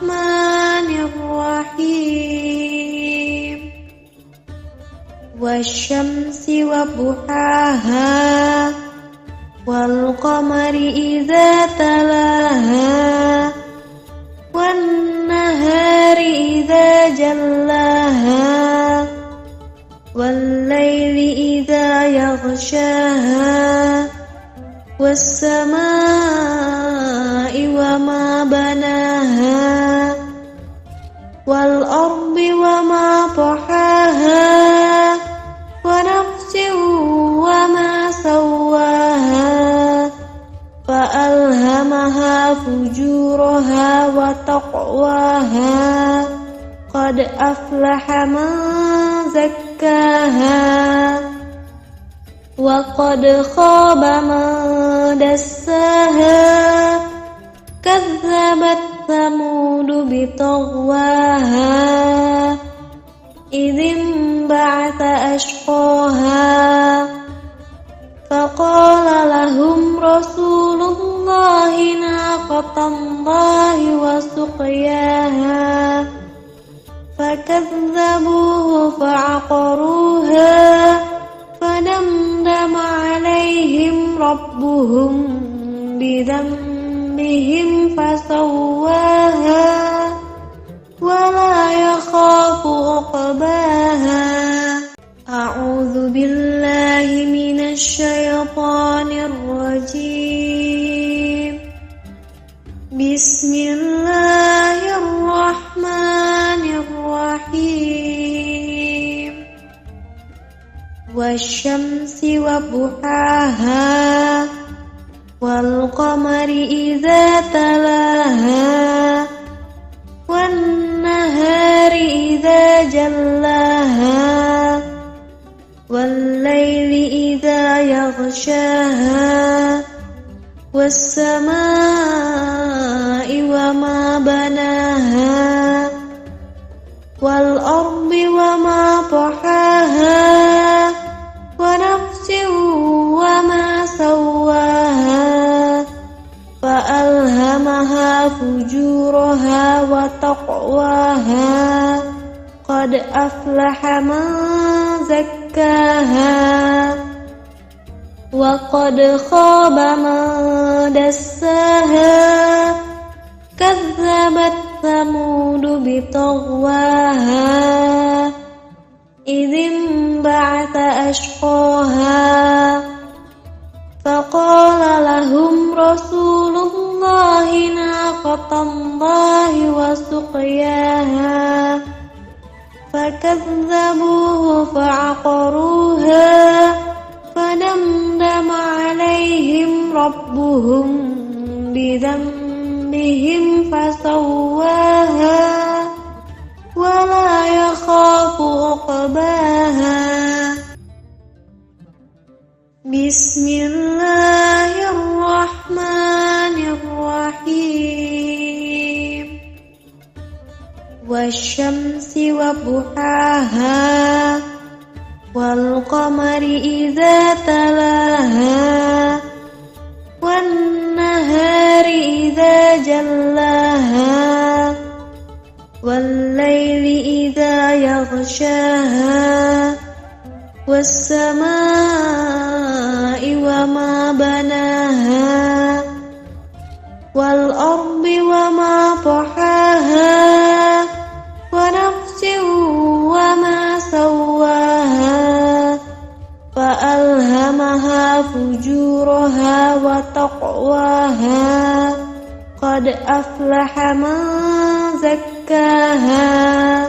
A: والشمس وضحاها والقمر إذا تلاها والنهار إذا جلاها والليل إذا يغشاها والسماء وما بناها والأرض وما طحاها ونفس وما سواها فألهمها فجورها وتقواها قد أفلح من زكاها وقد خاب من دساها كذبت ثمود بطغواها إذ انبعث أشقاها فقال لهم رسول الله ناقة الله وسقياها فكذبوه فعقروها فدمدم عليهم ربهم بذنبهم فسواها ولا يخاف عقباها. أعوذ بالله من الشيطان الرجيم. بسم الله الرحمن الرحيم. والشمس وضحاها والقمر إذا تلاها والنهار إذا جلاها والليل إذا يغشاها والسماء وما بناها والأرض وما طحاها ونفس وما سواها فألهمها فجورها وتقواها قد أفلح من زكاها وقد خاب من دساها كذبت ثمود بطغواها إذ انبعث أشقاها فقال لهم رسول الله ناقة الله وسقياها فكذبوه فعقروها فدمدم عليهم ربهم بذنبهم فسواها ولا يخاف عقباها. بسم الله الرحمن الرحيم. والشمس وضحاها والقمر إذا تلاها والنهار إذا جلاها والليل إذا يغشاها والسماء وما بناها والأرض وما طحاها ونفس وما سواها فألهمها فجورها وتقواها قد أفلح من زكاها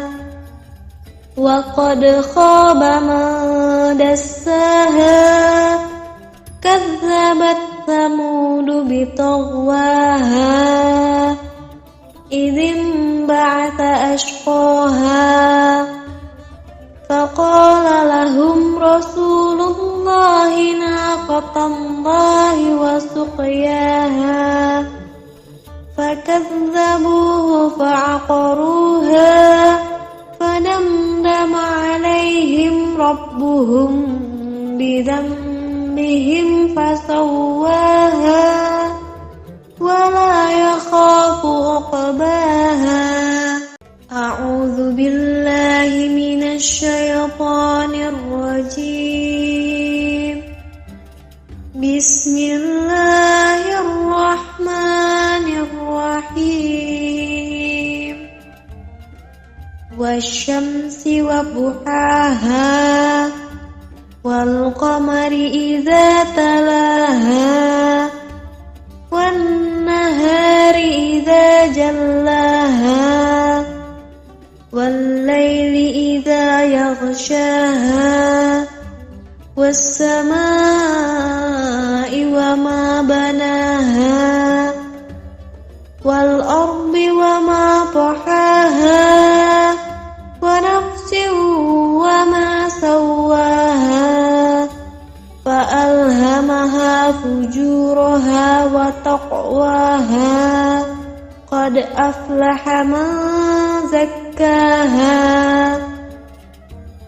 A: وقد خاب من دساها كذبت ثمود بطغواها إذ انبعث أشقاها فقال لهم رسول الله ناقة الله وسقياها فكذبوه فعقروها فدمدم عليهم ربهم بذنبهم فسواها ولا يخاف عقباها. أعوذ بالله من الشيطان الرجيم. والشمس وضحاها والقمر إذا تلاها والنهار إذا جلاها والليل إذا يغشاها والسماء وما بناها والأرض وما طحاها ونفس وما سواها فألهمها فجورها وتقواها قد أفلح من زكاها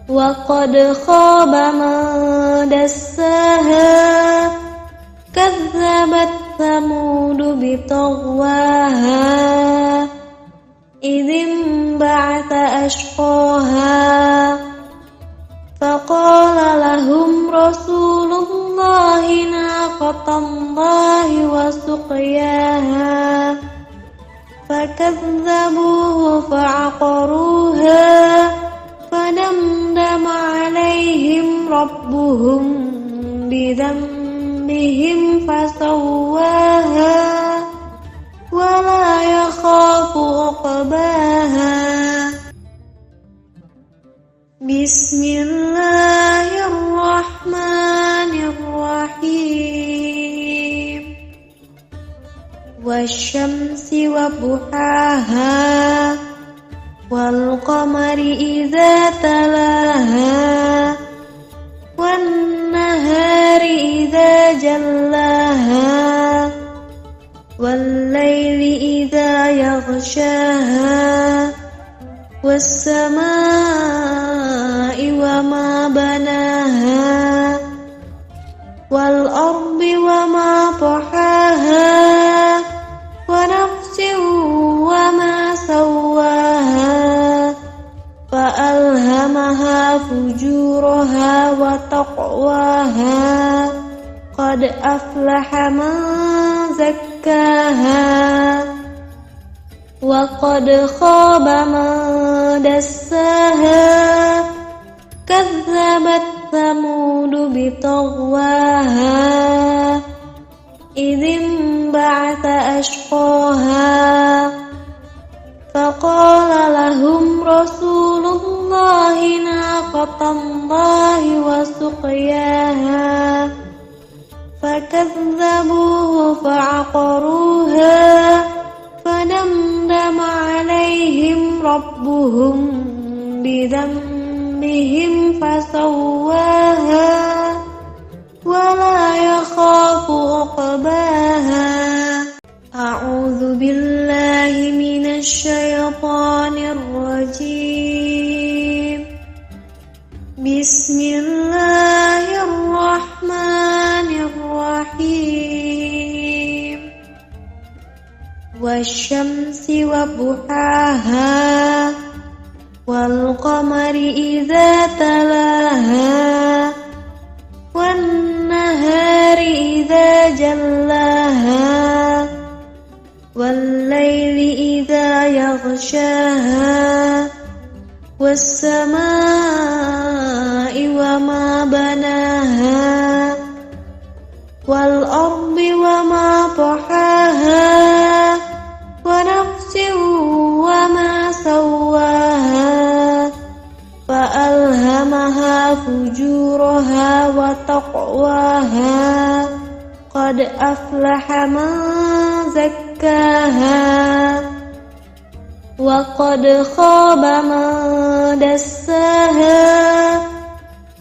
A: وقد خاب من دساها كذبت ثمود بطغواها إذ انبعث أشقاها فقال لهم رسول الله ناقة الله وسقياها فكذبوه فعقروها فدمدم عليهم ربهم بذنبهم فسواها ولا يخاف عقباها بسم الله الرحمن الرحيم والشمس وضحاها والقمر إذا تلاها والنهار إذا جلاها والليل إذا يغشاها والسماء وما بناها والأرض وما طحاها ونفس وما سواها فألهمها فجورها وتقواها قد أفلح من زكاها وقد خاب من دساها كذبت ثمود بطغواها إذ انبعث أشقاها فقال لهم رسول الله ناقة الله وسقياها فكذبوه فعقروها فدمدم عليهم ربهم بذنبهم فسواها ولا يخاف عقباها أعوذ بالله من الشيطان الرجيم بسم الله الرحمن الرحيم والشمس وضحاها والقمر إذا تلاها والنهار إذا جلاها والليل إذا يغشاها والسماء وما بناها والأرض وما طحاها ونفس وما سواها فألهمها فجورها وتقواها قد أفلح من زكاها وقد خاب من دساها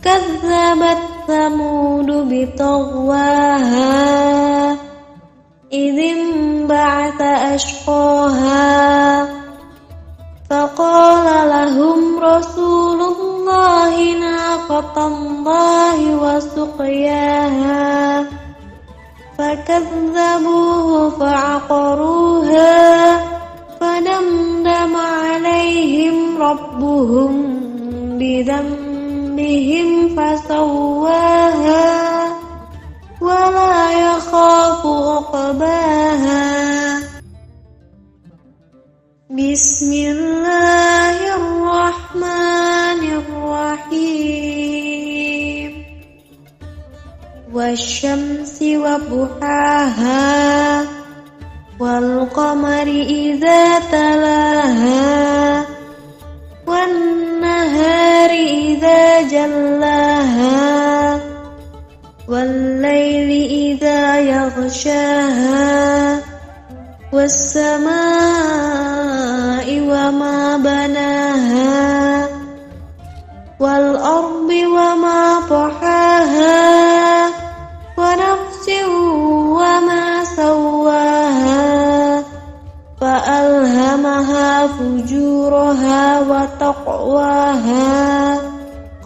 A: كذبت ثمود بطغواها إذ انبعث أشقاها فقال لهم رسول الله ناقة الله وسقياها فكذبوه فعقروها فدمدم عليهم ربهم بذنبهم فسواها ولا يخاف عقباها بسم الله الرحمن وضحاها والقمر إذا تلاها والنهار إذا جلاها والليل إذا يغشاها والسماء وما بناها والأرض وما طحاها ونفس وما سواها فألهمها فجورها وتقواها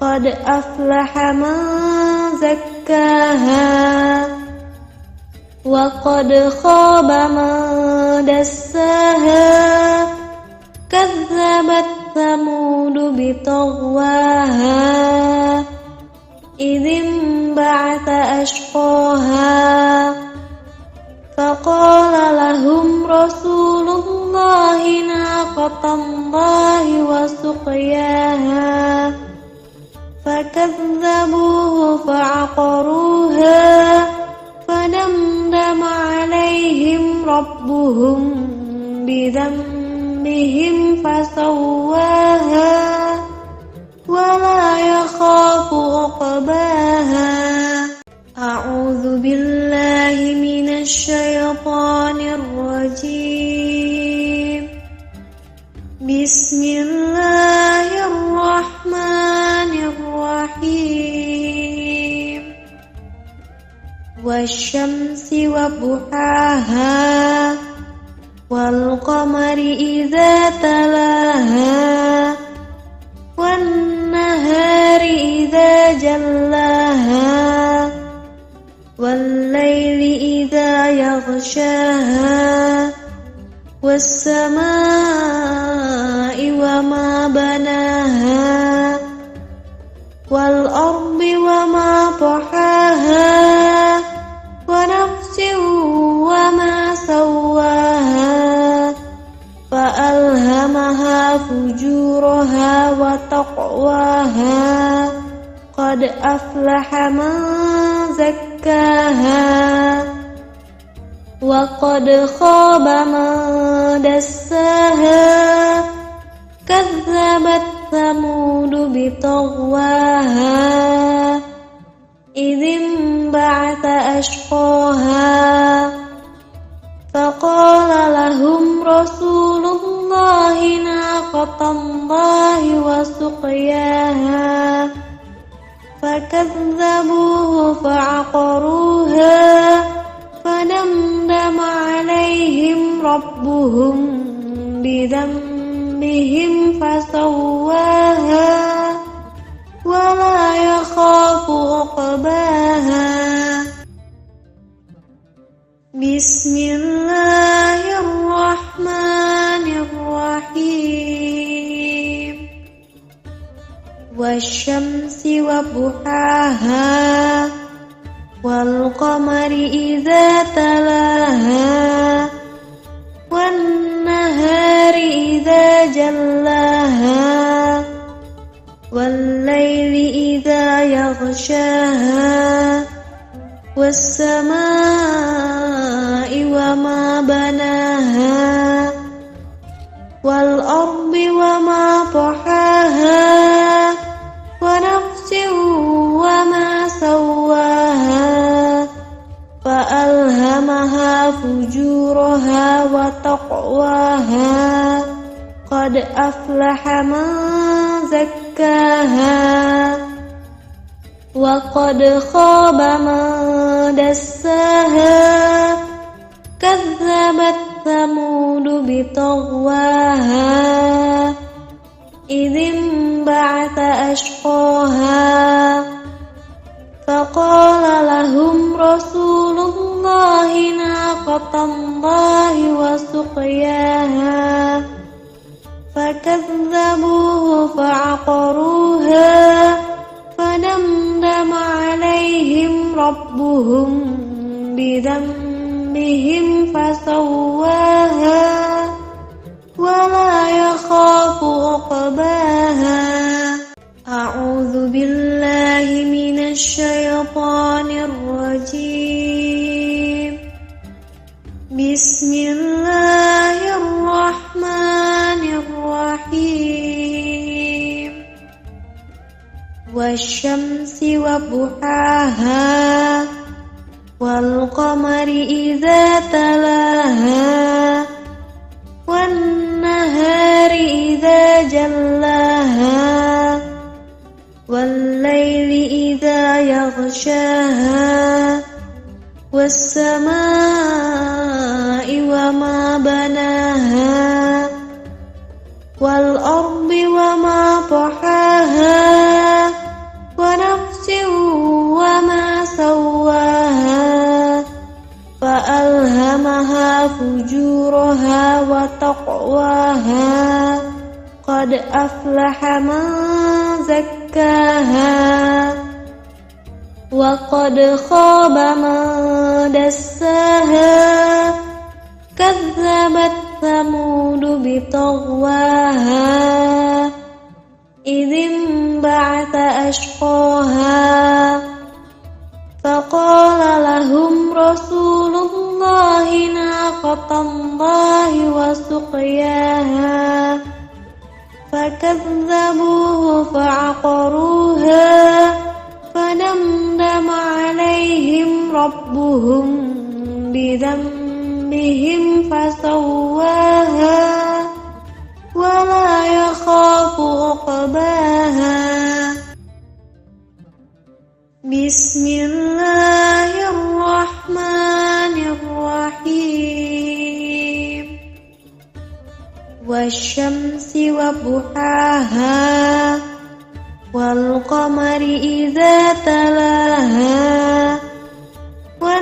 A: قد أفلح من زكاها وقد خاب من دساها كذبت ثمود بطغواها إذ انبعث أشقاها فقال لهم رسول الله ناقة الله وسقياها فكذبوه فعقروها فدمدم عليهم ربهم بذنبهم فسواها ولا يخاف عقباها. أعوذ بالله من الشيطان الرجيم. بسم الله الرحمن الرحيم. والشمس وضحاها والقمر إذا تلاها والنهار إذا جلاها والليل إذا يغشاها والسماء وما بناها والأرض وما طحاها ونفس وما سواها فألهمها فجورها وتقواها قد أفلح من زكاها وقد خاب من دساها كذبت ثمود بطغواها إذ انبعث أشقاها فقال لهم رسول الله ناقة الله وسقياها فكذبوه فعقروها فدمدم عليهم ربهم بذنبهم فسواها ولا يخاف عقباها. بسم الله الرحمن الرحيم. والشمس وضحاها والقمر إذا تلاها والنهار إذا جلاها والليل إذا يغشاها والسماء وما بناها والأرض وما طحاها ونفس وما سواها فألهمها فجورها وتقواها قد أفلح من زكاها وقد خاب من دساها كذبت ثمود بطغواها إذ انبعث أشقاها فقال لهم رسول الله ناقة الله وسقياها فكذبوه فعقروها فدمدم عليهم ربهم بذنبهم فسواها ولا يخاف عقباها. أعوذ بالله من الشيطان الرجيم. Bismillahirrahmanirrahim. Wasyamsi wa buhaha, wal qamari idza talaha, wan nahari idza jallaha, wal laili idza yaghshaha, was samaa'i wa ma banaha, wal ardi wa ma tahaha, wa nafsin wa ma sawwaha, fa alhamaha fujuraha wa taqwaha, qad aflaha man zakkaha, wa qad khaba man dassaha, kadzabat thamud bitaghwaha, idzin ba'atha ashqaha, faqala lahum rasulullahi naqatallahi wa suqyaha, fakadzabuhu fa'aqaruha, فدمدم عليهم ربهم بذنبهم فسواها ولا يخاف عقباها. بسم الله الرحمن الرحيم. والشمس وضحاها, wal qamari idza talaha, wan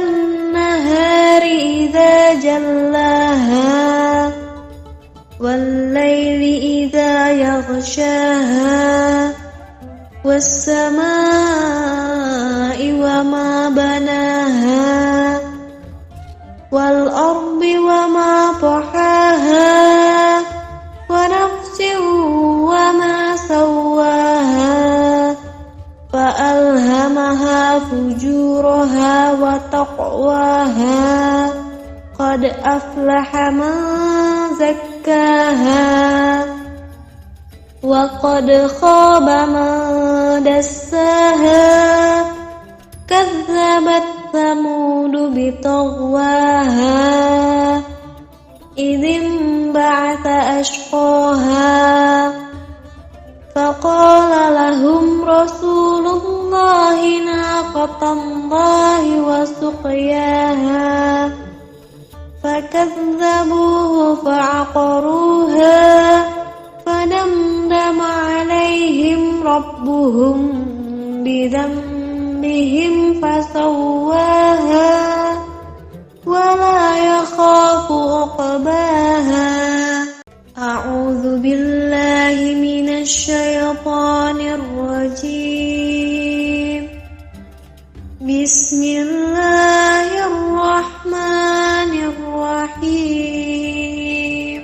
A: nahari idza jallaha, wal laili idza yaghshaha, was samaa'i wa ma banaha, wal ardi wa ma tahaha, wa nafsin wa ma sawwaha, fa alhamaha fujuraha wa taqwaha, qad aflaha man zakkaha, wa qad khaba man dassaha, kadzabat thamud bitaghwaha, idzin ba'atha ashqaha, faqala lahum rasulullahi naqatallahi wa suqyaha, fakadzabuhu fa'aqaruha, fadamdama alaihim rabbuhum bidhanbihim fasawwaha wala yakhafu uqbaha. A'udzu billahi minasy syaithanir rajim. Bismillahirrahmanirrahim.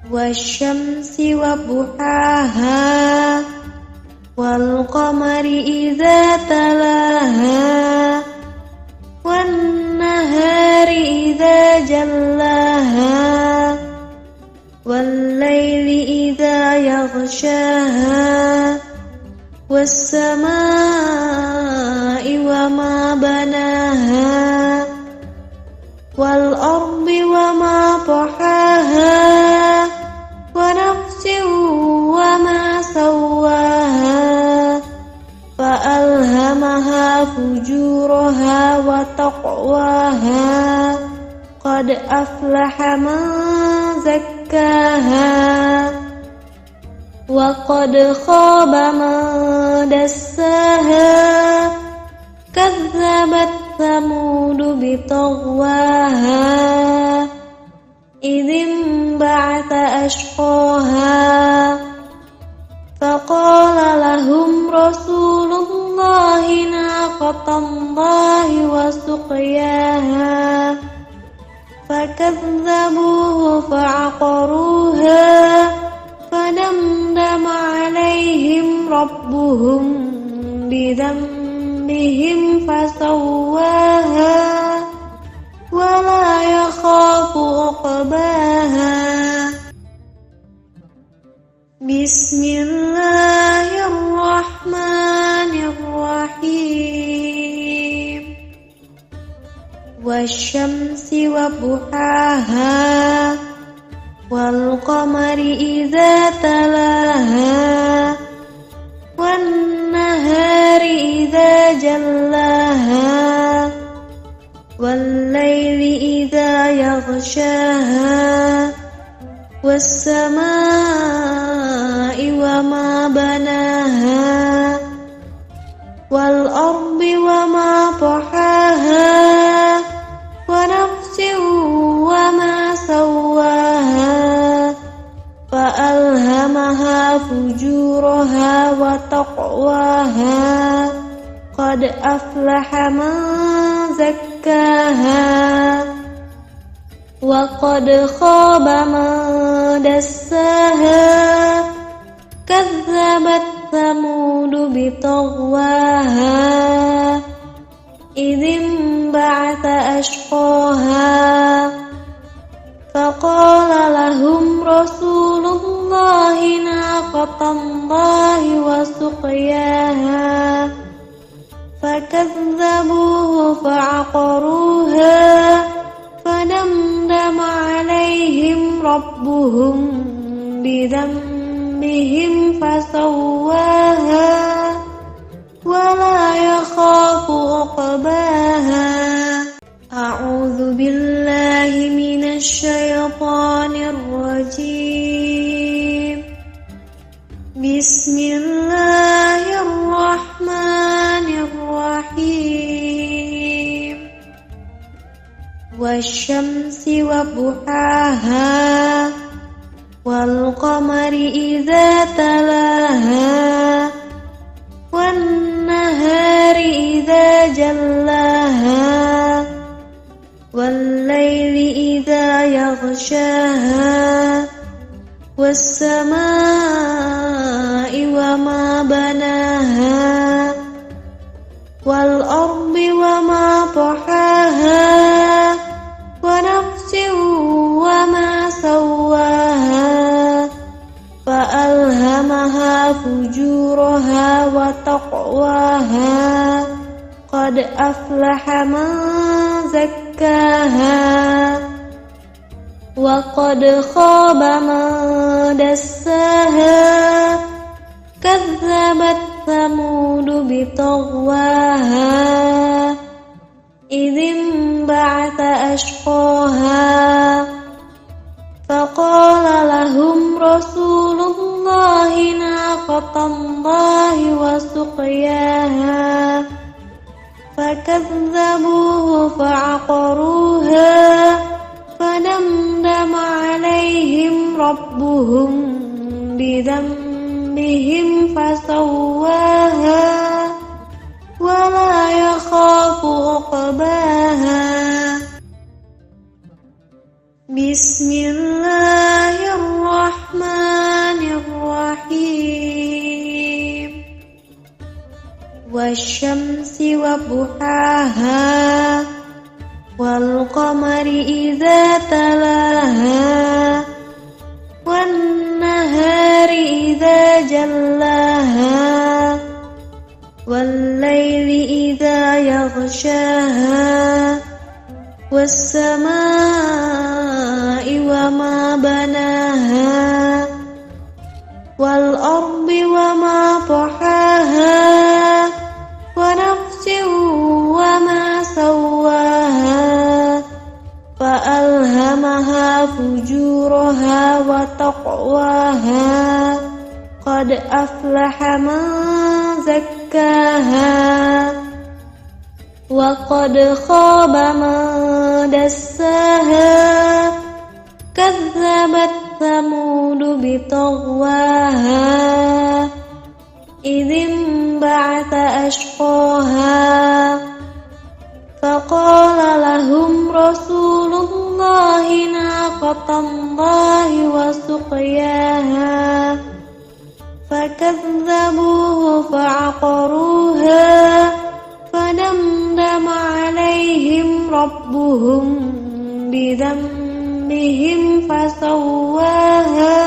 A: Wasyamsi wa buhaha, wal qamari idza talaha, wan nahari idza jallaha, wal laili idza yaghshaha, was samaa'i wa ma banaha, wal ardi wa ma tahaha, wa nafsin wa ma sawwaha, fa alhamaha fujuraha wa taqwaha, qad aflaha man zakkaha, wa qad khaba man dassaha, kadzabat thamud bitaghwaha, idzin ba'atha ashqaha, faqala lahum rasulullahi naqatallahi wa suqyaha, fakadzabuhu fa'aqaruha, fadamdama alaihim rabbuhum bidhanbihim fasawwaha ولا يخاف عقباها بسم الله الرحمن الرحيم والشمس وضحاها والقمر إذا تلاها والنهار إذا جلاها والليل إذا يغشاها والسماء وما بناها والأرض وما طحاها ونفس وما سواها فألهمها فجورها وتقواها قد أفلح من زكاها وقد خاب من دساها كذبت ثمود بطغواها إذ انبعث أشقاها فقال لهم رسول الله ناقة الله وسقياها فكذبوه فعقروها فدمدم عليهم ربهم بذنبهم فسواها ولا يخاف عقباها أعوذ بالله من الشيطان الرجيم بسم الله الرحمن الرحيم والشمس وضحاها والقمر إذا تلاها والنهار إذا جلاها والليل إذا يغشاها والسماء وما بناها والأرض وما طحاها ونفس وما سواها فألهمها فجورها وتقواها قد أفلح من زكاها وقد خاب من دساها كذبت ثمود بطغواها إذ انبعث أشقاها فقال لهم رسول الله ناقة الله وسقياها فكذبوه فعقروها فدمدم عليهم ربهم بذنبهم فسواها ولا يخاف عقباها بسم الله الرحمن الرحيم والشمس وضحاها والقمر إذا تلاها والنهار إذا جلاها والليل إذا يغشاها والسماء وما بناها والأرض وما طحاها ونفس وما سواها فألهمها فجورها وتقواها قد أفلح من زكاها وقد خاب من دساها كذبت ثمود بطغواها إذ انبعث أشقاها فقال لهم رسول الله ناقة الله وسقياها فكذبوه فعقروها فدمدم عليهم ربهم بذنبهم فسواها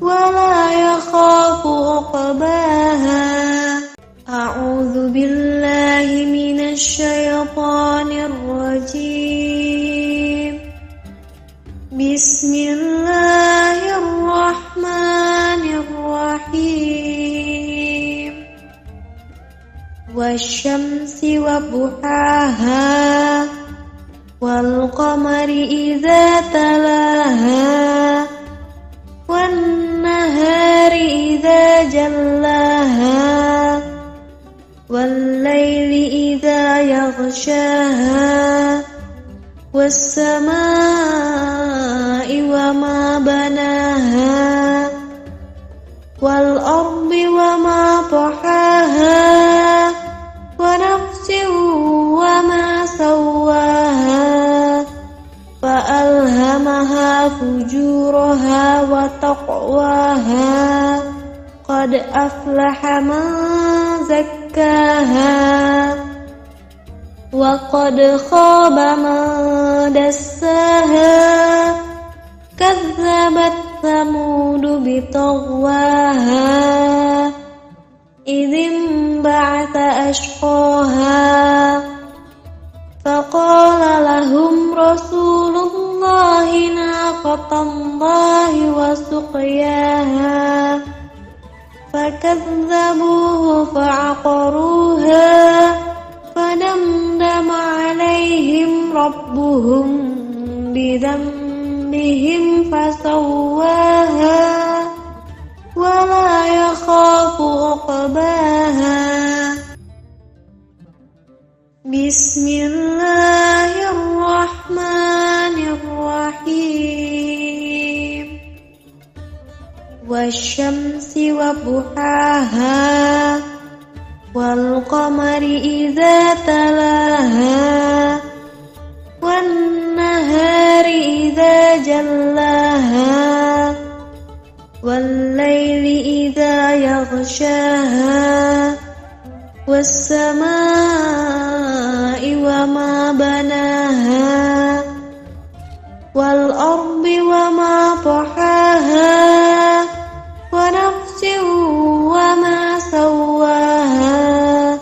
A: ولا يخاف عقباها أعوذ بالله من الشيطان الرجيم بسم الله الرحمن الرحيم والشمس وضحاها والقمر إذا تلاها والنهار إذا جلاها والليل إذا يغشاها والسماء وما بناها والأرض وما طحاها ونفس وما سواها فألهمها فجورها وتقواها قد أفلح من زكاها وقد خاب من دساها كذبت ثمود بطغواها إذ انبعث أشقاها فقال لهم رسول الله ناقة الله وسقياها فكذبوه فعقروها فدمدم عليهم ربهم بذنبهم فسواها ولا يخاف عقباها بسم الله الرحمن الرحيم والشمس وضحاها والقمر إذا تلاها والنهار إذا جلاها والليل إذا يغشاها والسماء وما بناها والأرض وما طحاها ونفس وما سواها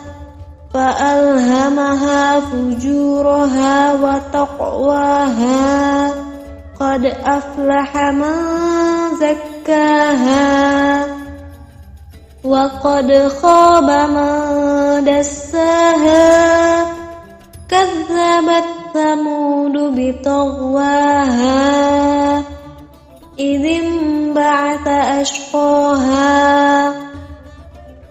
A: فألهمها فجورها وتقواها قد أفلح من زكاها وقد خاب من دساها كذبت ثمود بطغواها إذ انبعث أشقاها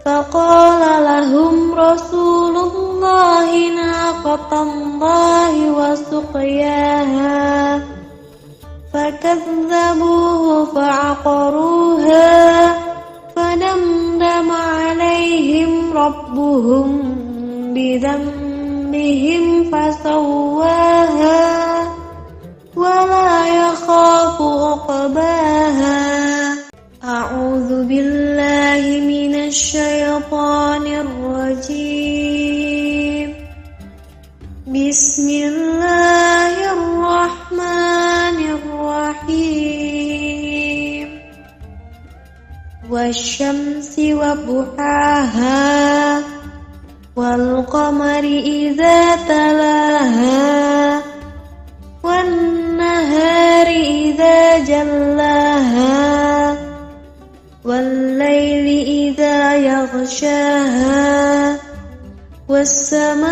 A: فقال لهم رسول الله ناقة الله وسقياها فكذبوه فعقروها فدمدم عليهم ربهم بذنبهم فسواها ولا يخاف عقباها أعوذ بالله من الشيطان الرجيم بسم الله الرحمن الرحيم والشمس وضحاها والقمر إذا تلاها والنهار إذا جلاها والليل إذا يغشاها والسماء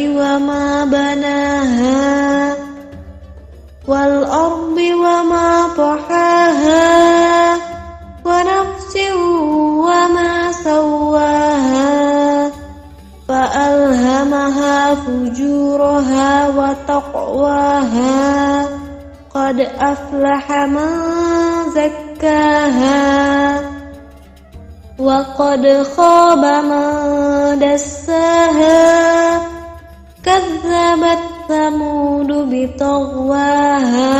A: وما بناها والأرض وما طحاها ونفس وما سواها فألهمها فجورها وتقواها قد أفلح من زكاها وقد خاب من دساها كذبت ثمود بطغواها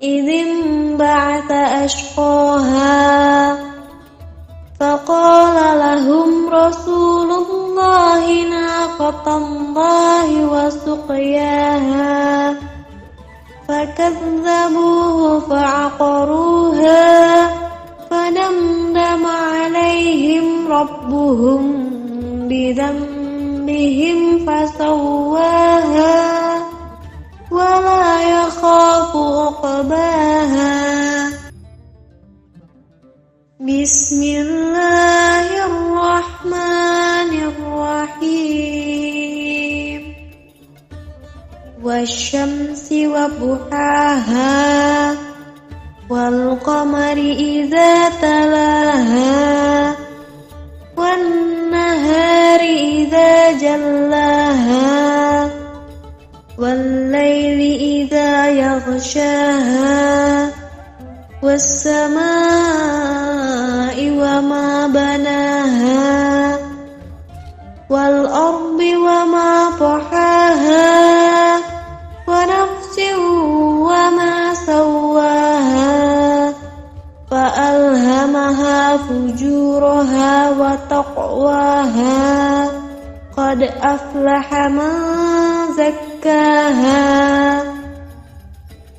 A: إذ انبعث أشقاها فقال لهم رسول الله ناقة ناقة الله وسقياها فكذبوه فعقروها فدمدم عليهم ربهم بذنبهم فسواها ولا يخاف عقباها بسم الله الرحمن الرحيم والشمس وضحاها والقمر إذا تلاها والنهار إذا جلاها والليل إذا يغشاها والسماء وما بناها والأرض وما طحاها ونفس وما سواها فألهمها فجورها وتقواها قد أفلح من زكاها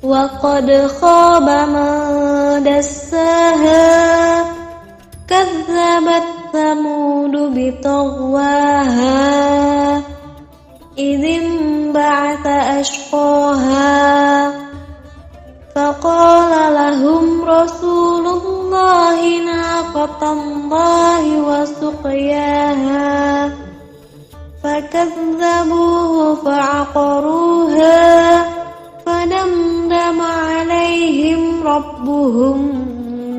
A: وقد خاب من دساها كذبت ثمود بطغواها إذ انبعث أشقاها فقال لهم رسول الله ناقة الله وسقياها فكذبوه فعقروها فدمدم عليهم ربهم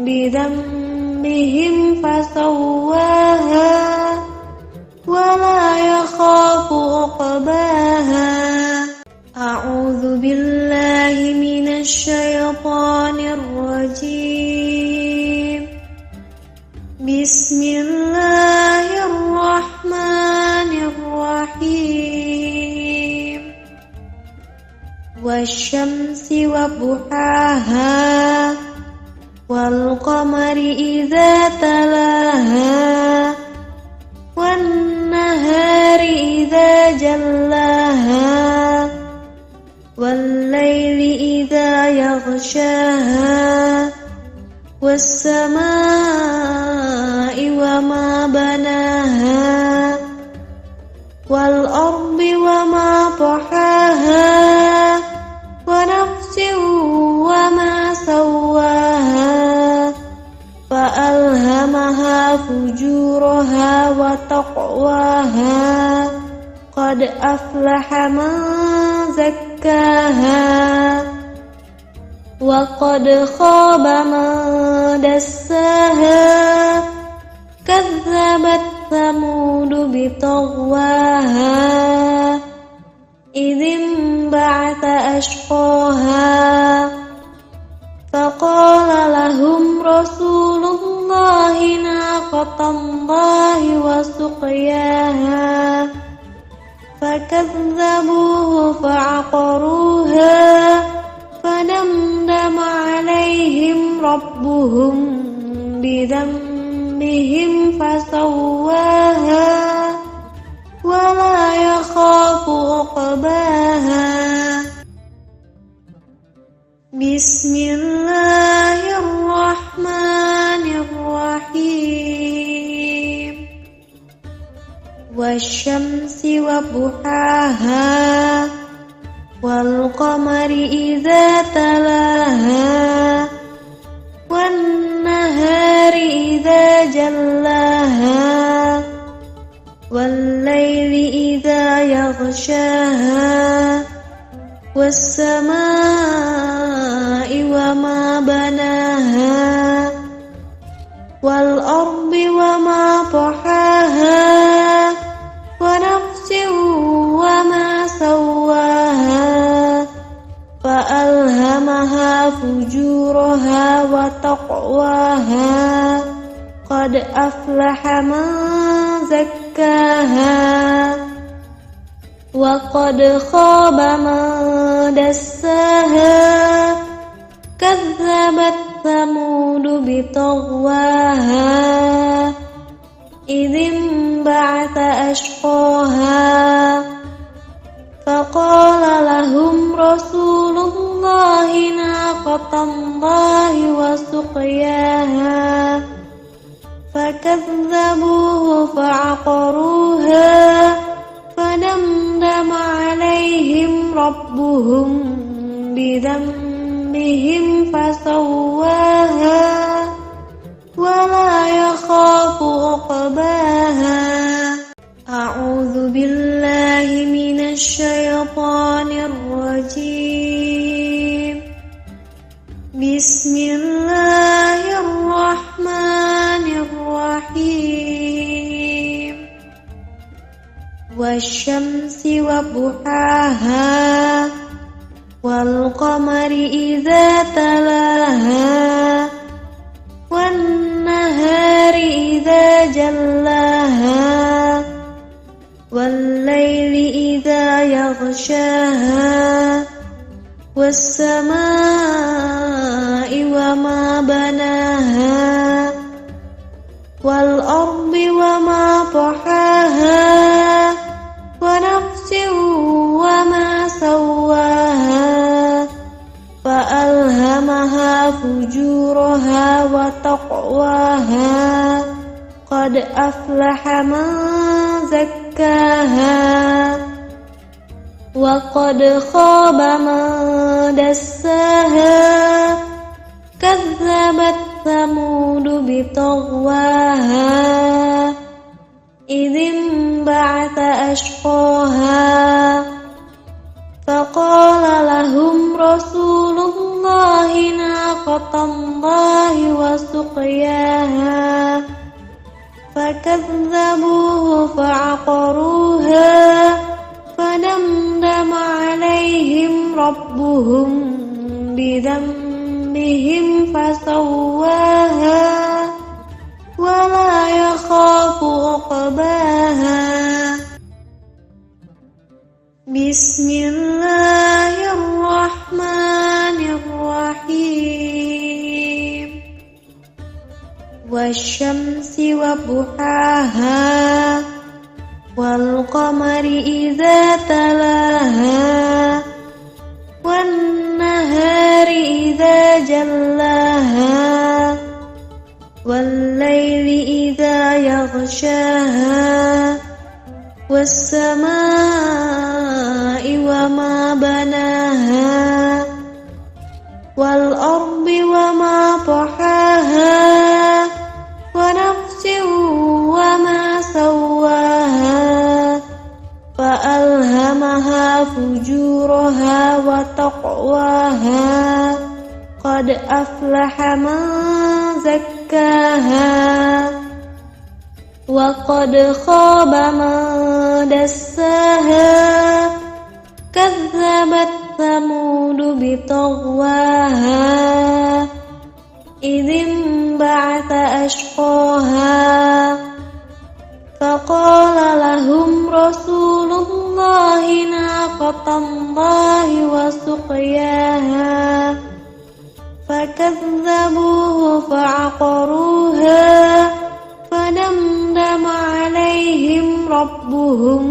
A: بذنبهم فسواها ولا يخاف عقباها أعوذ بالله من الشيطان الرجيم بسم الله الرحمن الرحيم والشمس وضحاها والقمر إذا تلاها والنهار إذا جلاها والليل إذا يغشاها والسماء وما بناها والأرض وما طحاها ونفس وما سواها فألهمها فجورها وتقواها قد أفلح من زكاها وقد خاب من دساها كذبت ثمود بطغواها إذ انبعث أشقاها فقال لهم رسول الله ناقة الله وسقياها فكذبوه فعقروها فدمدم عليهم ربهم بذنبهم فسواها ولا يخاف عقباها بسم الله الرحمن الرحيم والشمس وضحاها والقمر إذا تلاها والنهار إذا جلاها والليل إذا يغشاها والسماء وما بناها والأرض وما طحاها ونفس وما سواها فألهمها فجورها وتقواها قد أفلح من زكاها وقد خاب من دساها كذبت ثمود بطغواها إذ انبعث أشقاها فقال لهم رسول الله ناقة الله وسقياها فكذبوه فعقروها فدمدم عليهم ربهم بذنبهم فسواها ولا يخاف عقباها. أعوذ بالله من الشيطان الرجيم. بسم الله الرحمن الرحيم. والشمس وضحاها والقمر إذا تلاها والنهار إذا جلاها والليل إذا يغشاها والسماء وما بناها والأرض وما طحاها ونفس وما سواها فألهمها فجورها وتقواها قد أفلح من زكاها وقد خاب من دساها كذبت ثمود بطغواها إذ انبعث أشقاها فقال لهم رسول الله ناقة الله وسقياها فكذبوه فعقروها فدمدم عليهم ربهم بذنبهم فسواها ولا يخاف عقباها. بسم الله الرحمن الرحيم. والشمس وضحاها والقمر إذا تلاها والنهار إذا جلاها والليل إذا يغشاها والسماء وما بناها والأرض وما طحاها ونفس وما سواها فألهمها فجورها وتقواها قد أفلح من زكاها وقد خاب من دساها كذبت ثمود بطغواها إذ انبعث أشقاها فقال لهم رسول الله ناقة الله وسقياها فكذبوه فعقروها فدمدم عليهم ربهم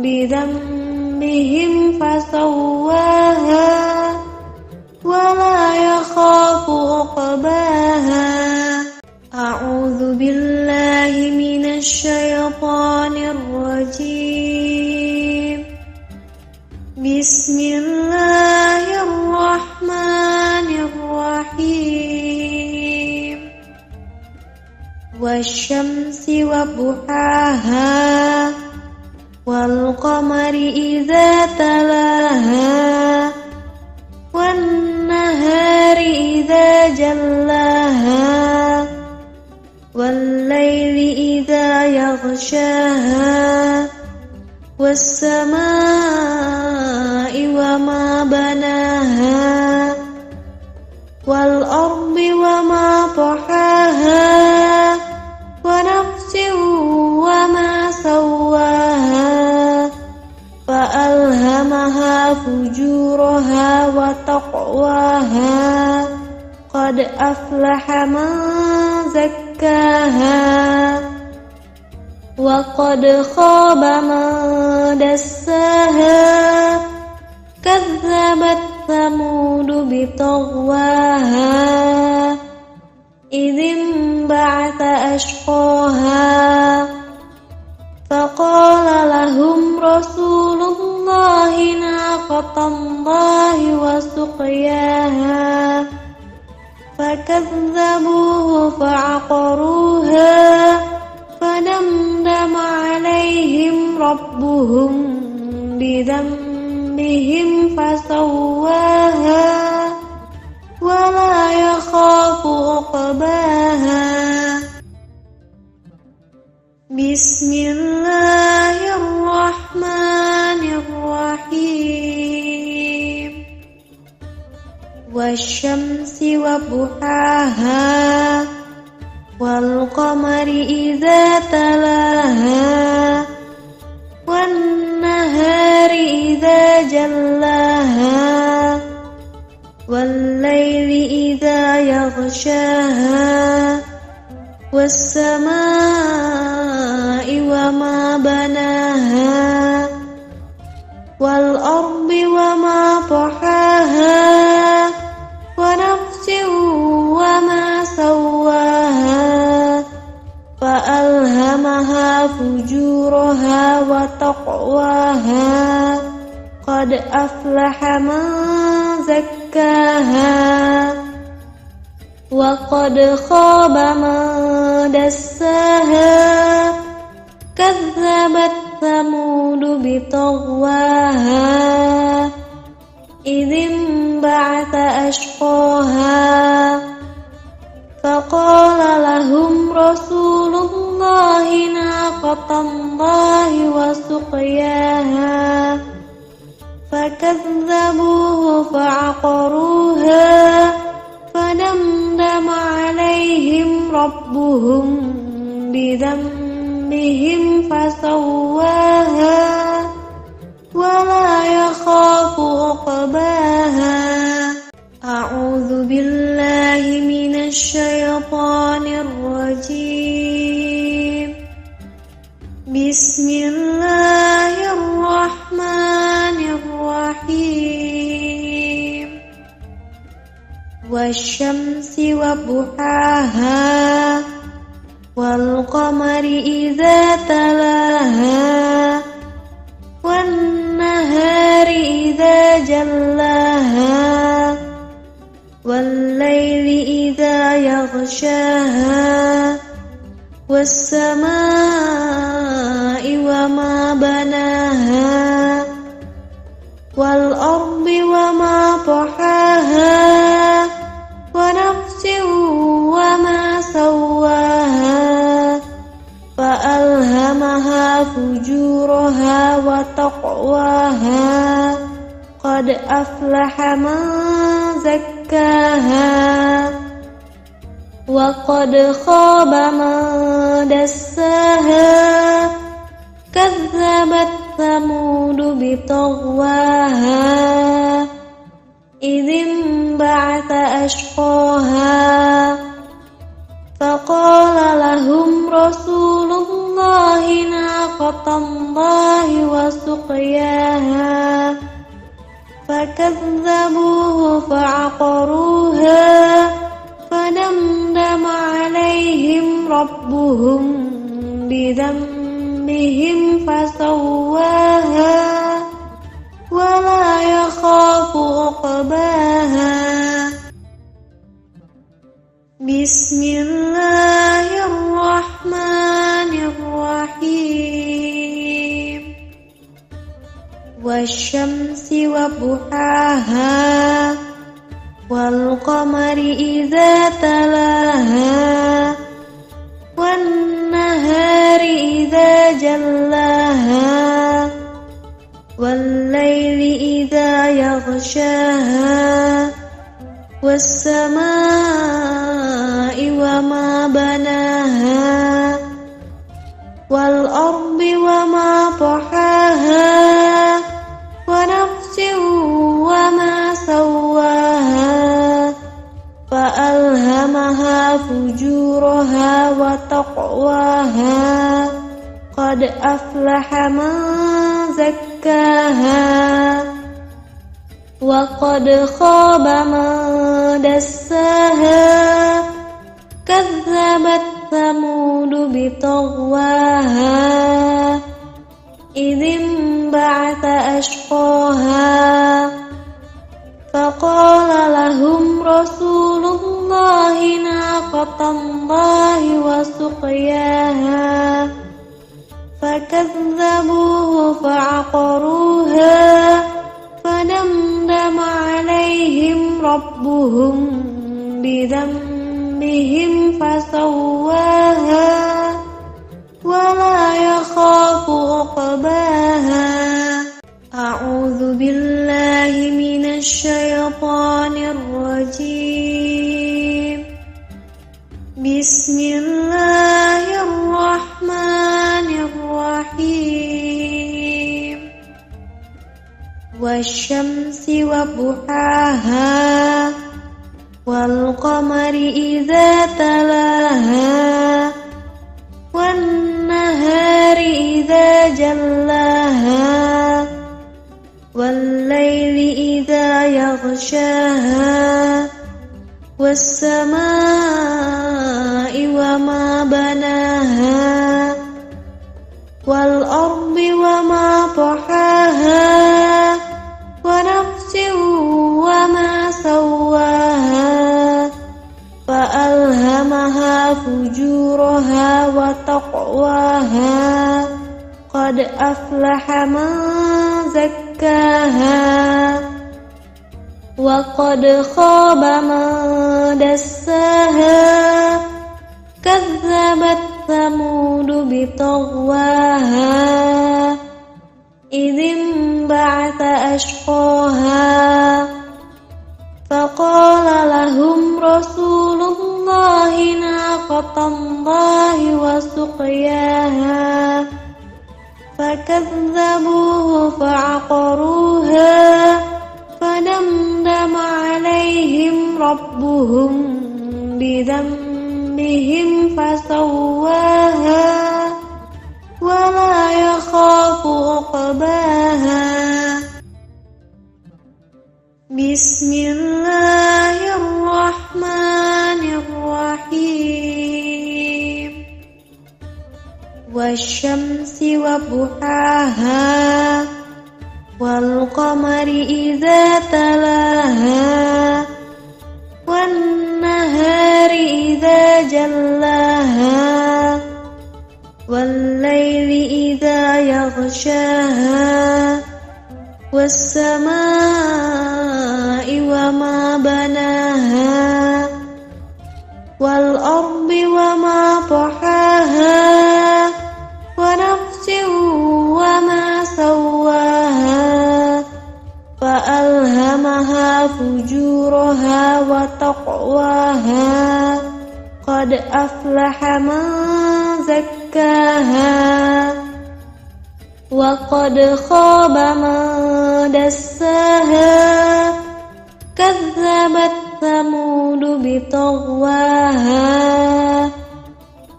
A: بذنبهم فسواها ولا يخاف عقباها. أعوذ بالله من الشيطان الرجيم. بسم الله الرحمن الرحيم. والشمس وضحاها والقمر إذا تلاها والنهار إذا جلاها والليل إذا يغشاها والسماء وما بناها والأرض وما طحاها ونفس وما سواها فألهمها فجورها وتقواها قد أفلح من زكاها وقد خاب من دساها كذبت ثمود بطغواها إذ انبعث أشقاها فقال لهم رسول الله ناقة الله وسقياها فكذبوه فعقروها فدمدم عليهم ربهم بذنبهم فسواها ولا يخاف عقباها بسم الله الرحمن الرحيم والشمس وضحاها والقمر إذا تلاها والنهار إذا جلاها والليل إذا يغشاها والسماء وما بناها والأرض وما طحاها ونفس وما سواها فألهمها فجورها وتقواها قد أفلح من زكاها وقد خاب من دساها كذبت ثمود بطغواها إذ انبعث أشقاها فقال لهم رسول الله ناقة الله وسقياها فكذبوه فعقروها فدمدم عليهم ربهم بذنبهم فسواها ولا يخاف عقباها أعوذ بالله من الشيطان الرجيم بسم الله الرحمن الرحيم والشمس وضحاها والقمر إذا تلاها والنهار إذا جلاها والليل إذا يغشاها والسماء وما بناها والأرض وما طحاها ونفس وما سواها فألهمها فجورها وتقواها قد أفلح من زكاها وقد خاب من دساها كذبت ثمود بطغواها إذ انبعث أشقاها فقال لهم رسول الله ناقة الله وسقياها فكذبوه فعقروها فدمدم عليهم ربهم بذنبهم فسواها ولا يخاف عقباها بسم الله الرحمن الرحيم والشمس وضحاها والقمر إذا تلاها والنهار إذا جلاها والليل إذا يغشاها والسماء وما بناها والأرض وما طحاها ونفس وما سواها فألهمها فجورها وتقواها قد أفلح من زكاها وقد خاب من دساها كذبت ثمود بطغواها إذ انبعث أشقاها فقال لهم رسول الله ناقة الله وسقياها فكذبوه فعقروها فدمدم عليهم ربهم بذنبهم فسواها ولا يخاف عقباها. أعوذ بالله من الشيطان الرجيم. بسم الله الرحمن الرحيم. والشمس وضحاها والقمر إذا تلاها والنهار إذا جلاها والليل إذا يغشاها والسماء وما بناها والأرض وما طحاها ونفس وما سواها فألهمها فجورها وتقواها قد أفلح من زكاها وقد خاب من دساها كذبت ثمود بطغواها إذ انبعث أشقاها فقال لهم رسول الله ناقة الله وسقياها فكذبوه فعقروها فدمدم عليهم ربهم بذنبهم فسواها ولا يخاف عقباها. بسم الله الرحمن الرحيم. والشمس وضحاها والقمر إذا تلاها والنهار إذا جلاها والليل إذا يغشاها والسماء وما بناها والأرض وما طحاها ونفس وما سواها فألهمها فجورها وتقواها قد أفلح من زكاها وقد خاب من دساها كذبت ثمود بطغواها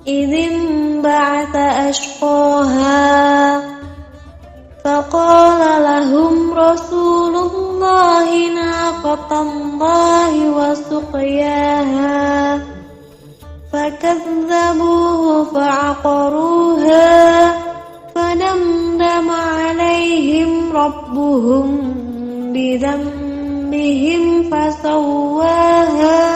A: إذ انبعث أشقاها فقال لهم رسول الله ناقة الله وسقياها فكذبوه فعقروها فدمدم عليهم ربهم بذنبهم فسواها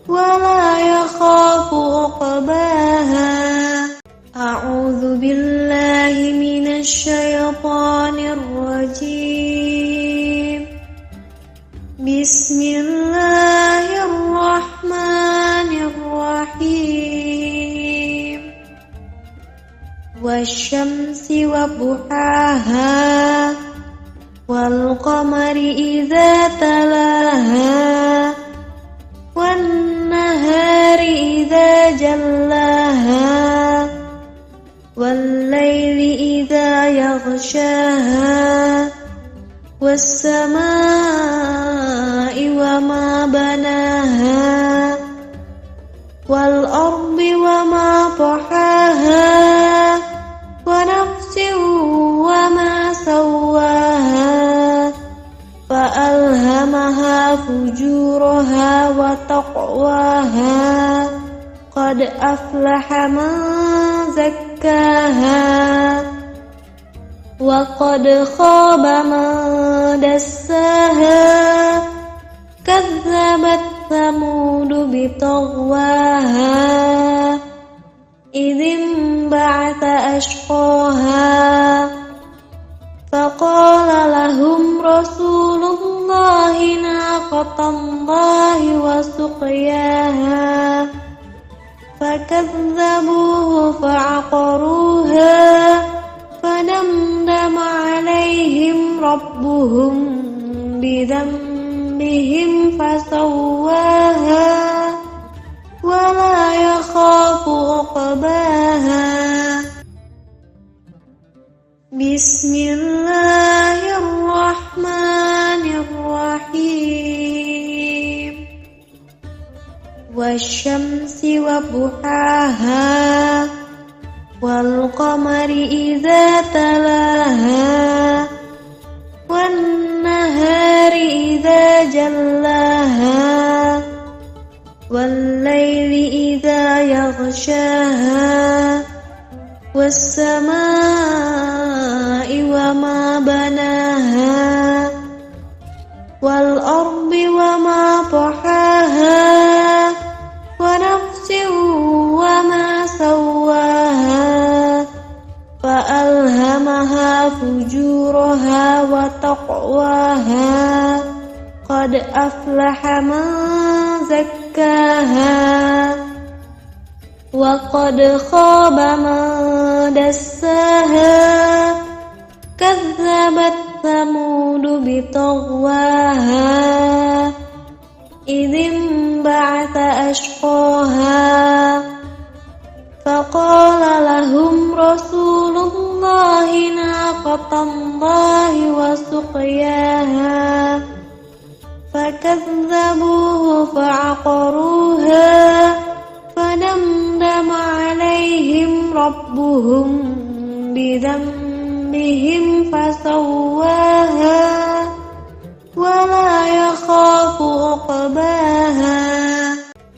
A: ولا يخاف عقباها. أعوذ بالله من الشيطان الرجيم. بسم الله الرحمن الرحيم. والشمس وضحاها والقمر إذا تلاها والنهار إذا جلاها والليل إذا يغشاها والسماء وما بناها والأرض وما طحاها فألهمها فجورها وتقواها قد أفلح من زكاها وقد خاب من دساها كذبت ثمود بطغواها إذ انبعث أشقاها فقال لهم رسول الله ناقة الله وسقياها فكذبوه فعقروها فدمدم عليهم ربهم بذنبهم فسواها ولا يخاف عقباها بسم الله الرحمن الرحيم والشمس وضحاها والقمر إذا تلاها والنهار إذا جلاها والليل إذا يغشاها والسماء وما بناها والأرض وما طحاها ونفس وما سواها فألهمها فجورها وتقواها قد أفلح من زكاها وقد خاب من دساها كذبت ثمود بطغواها إذ انبعث أشقاها فقال لهم رسول الله ناقة الله وسقياها فكذبوه فعقروها فدمدم عليهم ربهم بذنبهم فسواها ولا يخاف عقباها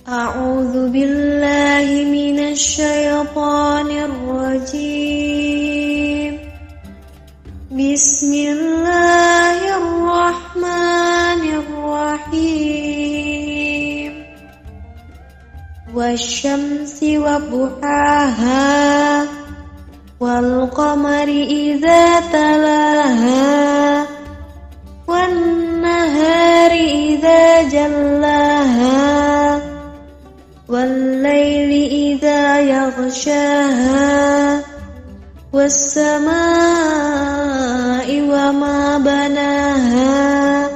A: أعوذ بالله من الشيطان الرجيم بسم الله الرحمن الرحيم والشمس وضحاها والقمر إذا تلاها والنهار إذا جلاها والليل إذا يغشاها والسماء وما بناها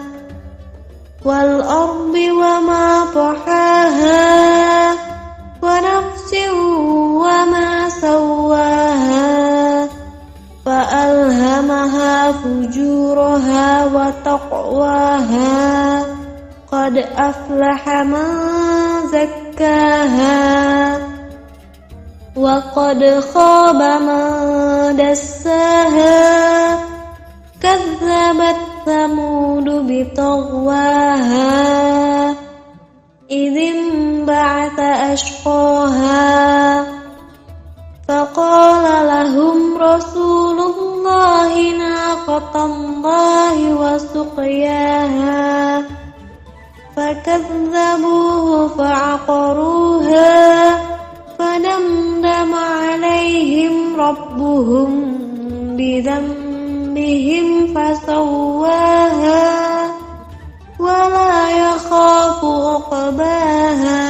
A: والأرض وما طحاها ونفس وما سواها فألهمها فجورها وتقواها قد أفلح من زكاها وقد خاب من دساها كذبت ثمود بطغواها إذ انبعث أشقاها فقال لهم رسول الله ناقة الله وسقياها فكذبوه فعقروها فدمدم عليهم ربهم بذنبهم فسواها ولا يخاف عقباها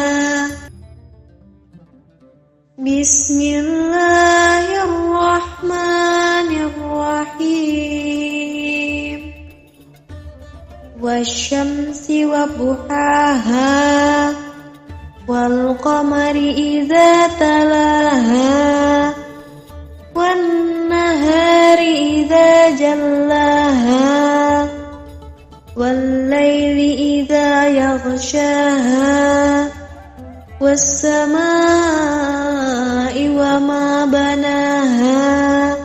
A: بسم الله الرحمن الرحيم والشمس وضحاها والقمر إذا تلاها والنهار إذا جلاها والليل إذا يغشاها والسماء وما بناها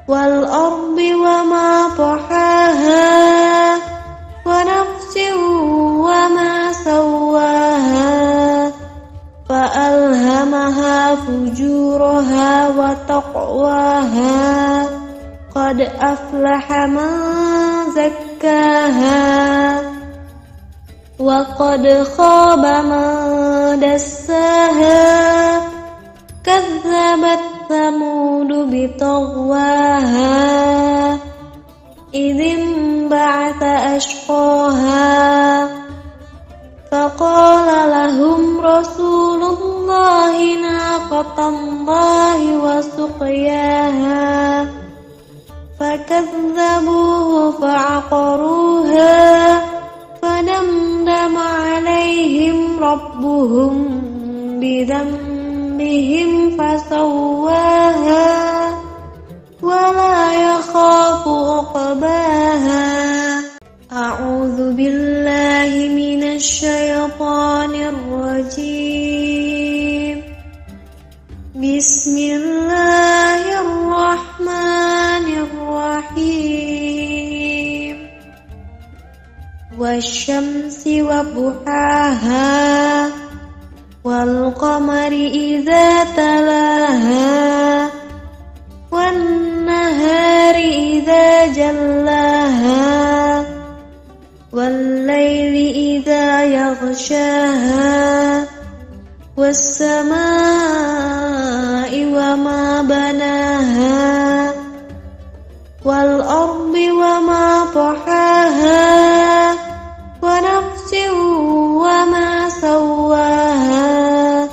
A: والأرض وما طحاها أفلح من زكاها وقد خاب من دساها كذبت ثمود بطغواها إذ انبعث أشقاها فقال لهم رسول الله ناقة الله وسقياها فكذبوه فعقروها فدمدم عليهم ربهم بذنبهم فسواها ولا يخاف عقباها. أعوذ بالله من الشيطان الرجيم. بسم الله الرحمن الرحيم. والشمس وضحاها والقمر إذا تلاها والنهار إذا جلاها والليل إذا يغشاها والسماء وما بناها والأرض وما طحاها ونفس وما سواها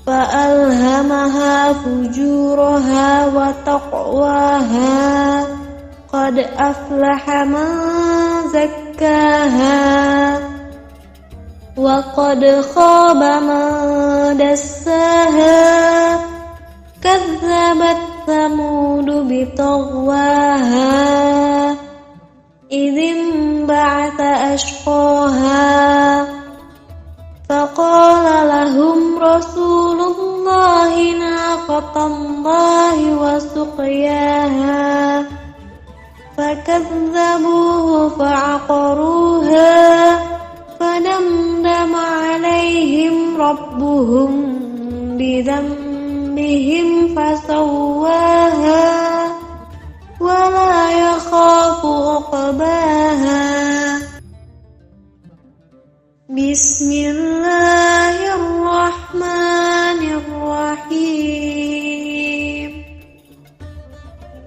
A: فألهمها فجورها وتقواها قد أفلح من زكاها وقد خاب من دساها كذبت ثمود بطغواها إذ انبعث أشقاها فقال لهم رسول الله ناقة الله وسقياها فكذبوه فعقروها فدمدم عليهم ربهم بذنبهم فسواها ولا يخاف عقباها. بسم الله الرحمن الرحيم.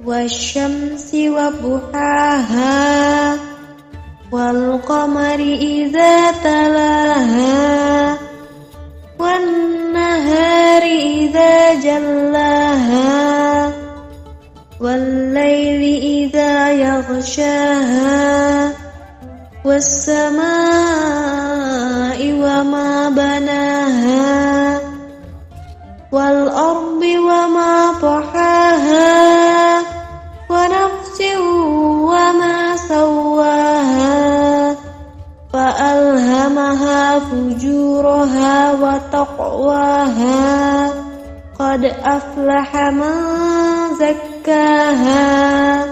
A: والشمس وضحاها والقمر إذا تلاها والنهار إذا جلاها والليل إذا يغشاها والسماء وما بناها والأرض وما طحاها ونفس وما سواها فألهمها فجورها وتقواها قد أفلح من زكاها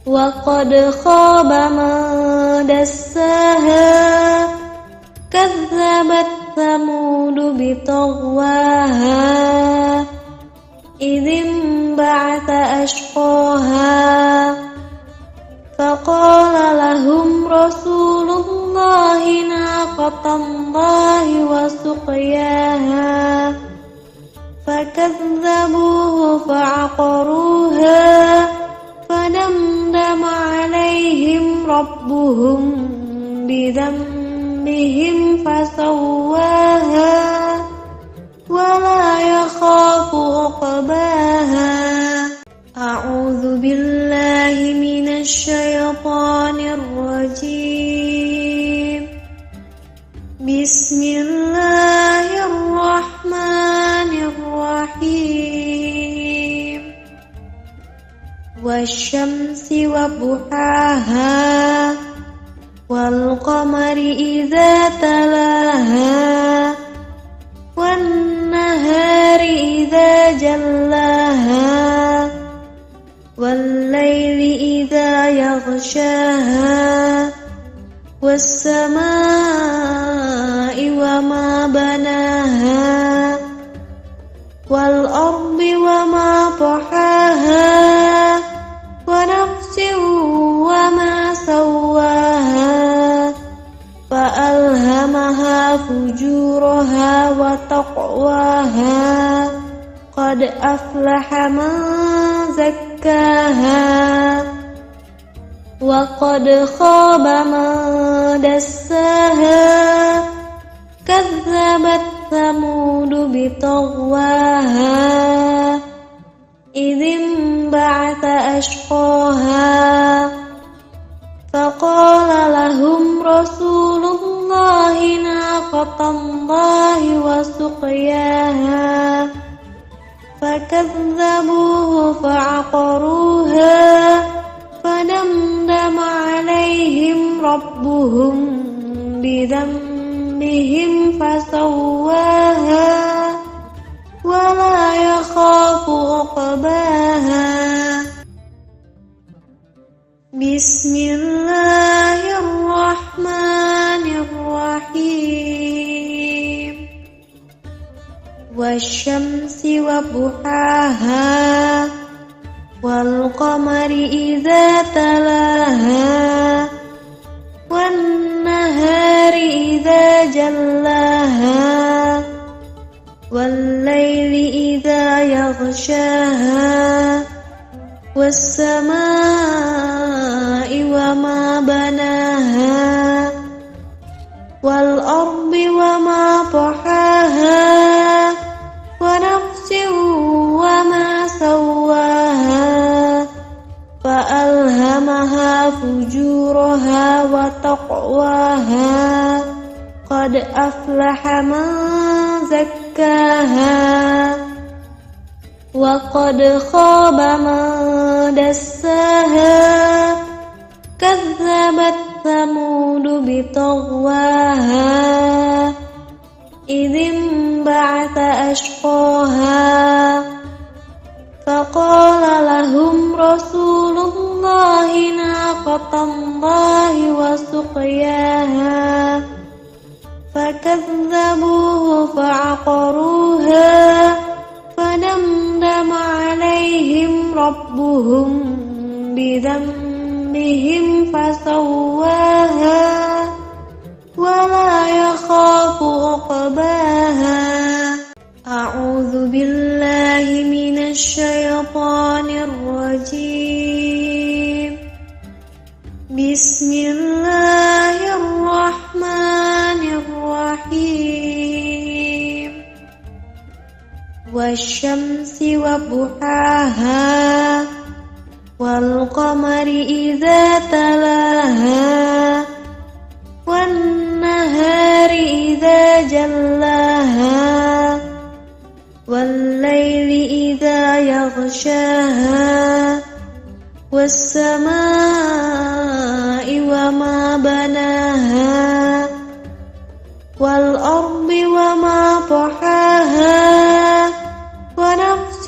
A: وقد خاب من دساها كذبت ثمود بطغواها إذ انبعث أشقاها فقال لهم رسول الله ناقة الله وسقياها فكذبوه فعقروها فدمدم عليهم ربهم بذنبهم فسواها ولا يخاف عقباها. أعوذ بالله من الشيطان الرجيم. بسم الله الرحمن الرحيم. والشمس وضحاها والقمر إذا تلاها والنهار إذا جلاها والليل إذا يغشاها والسماء وما بناها والأرض وما طحاها أفلح من زكاها وقد خاب من دساها كذبت ثمود بطغواها إذ انبعث أشقاها فقال لهم رسول الله ناقة الله وسقياها فكذبوه فعقروها فدمدم عليهم ربهم بذنبهم فسواها ولا يخاف عقباها بسم الله الرحمن الرحيم والشمس وضحاها والقمر إذا تلاها والنهار إذا جلاها والليل إذا يغشاها والسماء وما بناها والأرض وما طحاها ونفس وما سواها فألهمها فجورها وتقواها قد أفلح من زكاها وقد خاب من دساها كذبت ثمود بطغواها إذ انبعث أشقاها فقال لهم رسول الله ناقة الله وسقياها فكذبوه فعقروها فدمدم عليهم ربهم بذنبهم فسواها ولا يخاف عقباها أعوذ بالله من الشيطان الرجيم بسم الله الرحمن الرحيم والشمس وضحاها والقمر إذا تلاها والنهار إذا جلاها والليل إذا يغشاها والسماء وما بناها والأرض وما طحاها ونفس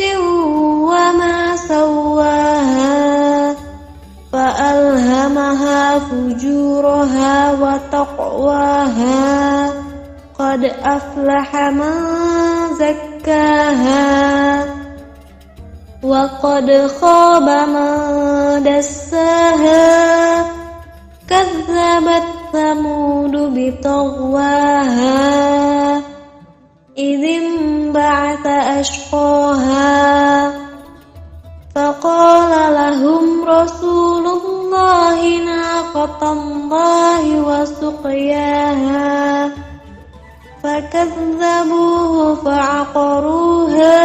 A: وما سواها فألهمها فجورها وتقواها قد أفلح من زكاها وقد خاب من دساها كذبت ثمود بطغواها إذ انبعث أشقاها فقال لهم رسول الله ناقة الله وسقياها فكذبوه فعقروها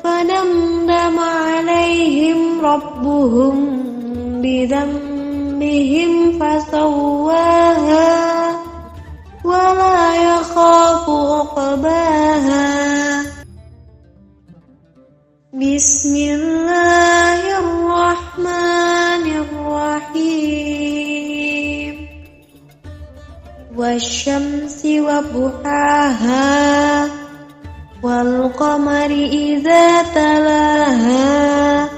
A: فدمدم عليهم ربهم بذنبهم فسواها ولا يخاف عقباها بسم الله الرحمن الرحيم والشمس وضحاها والقمر إذا تلاها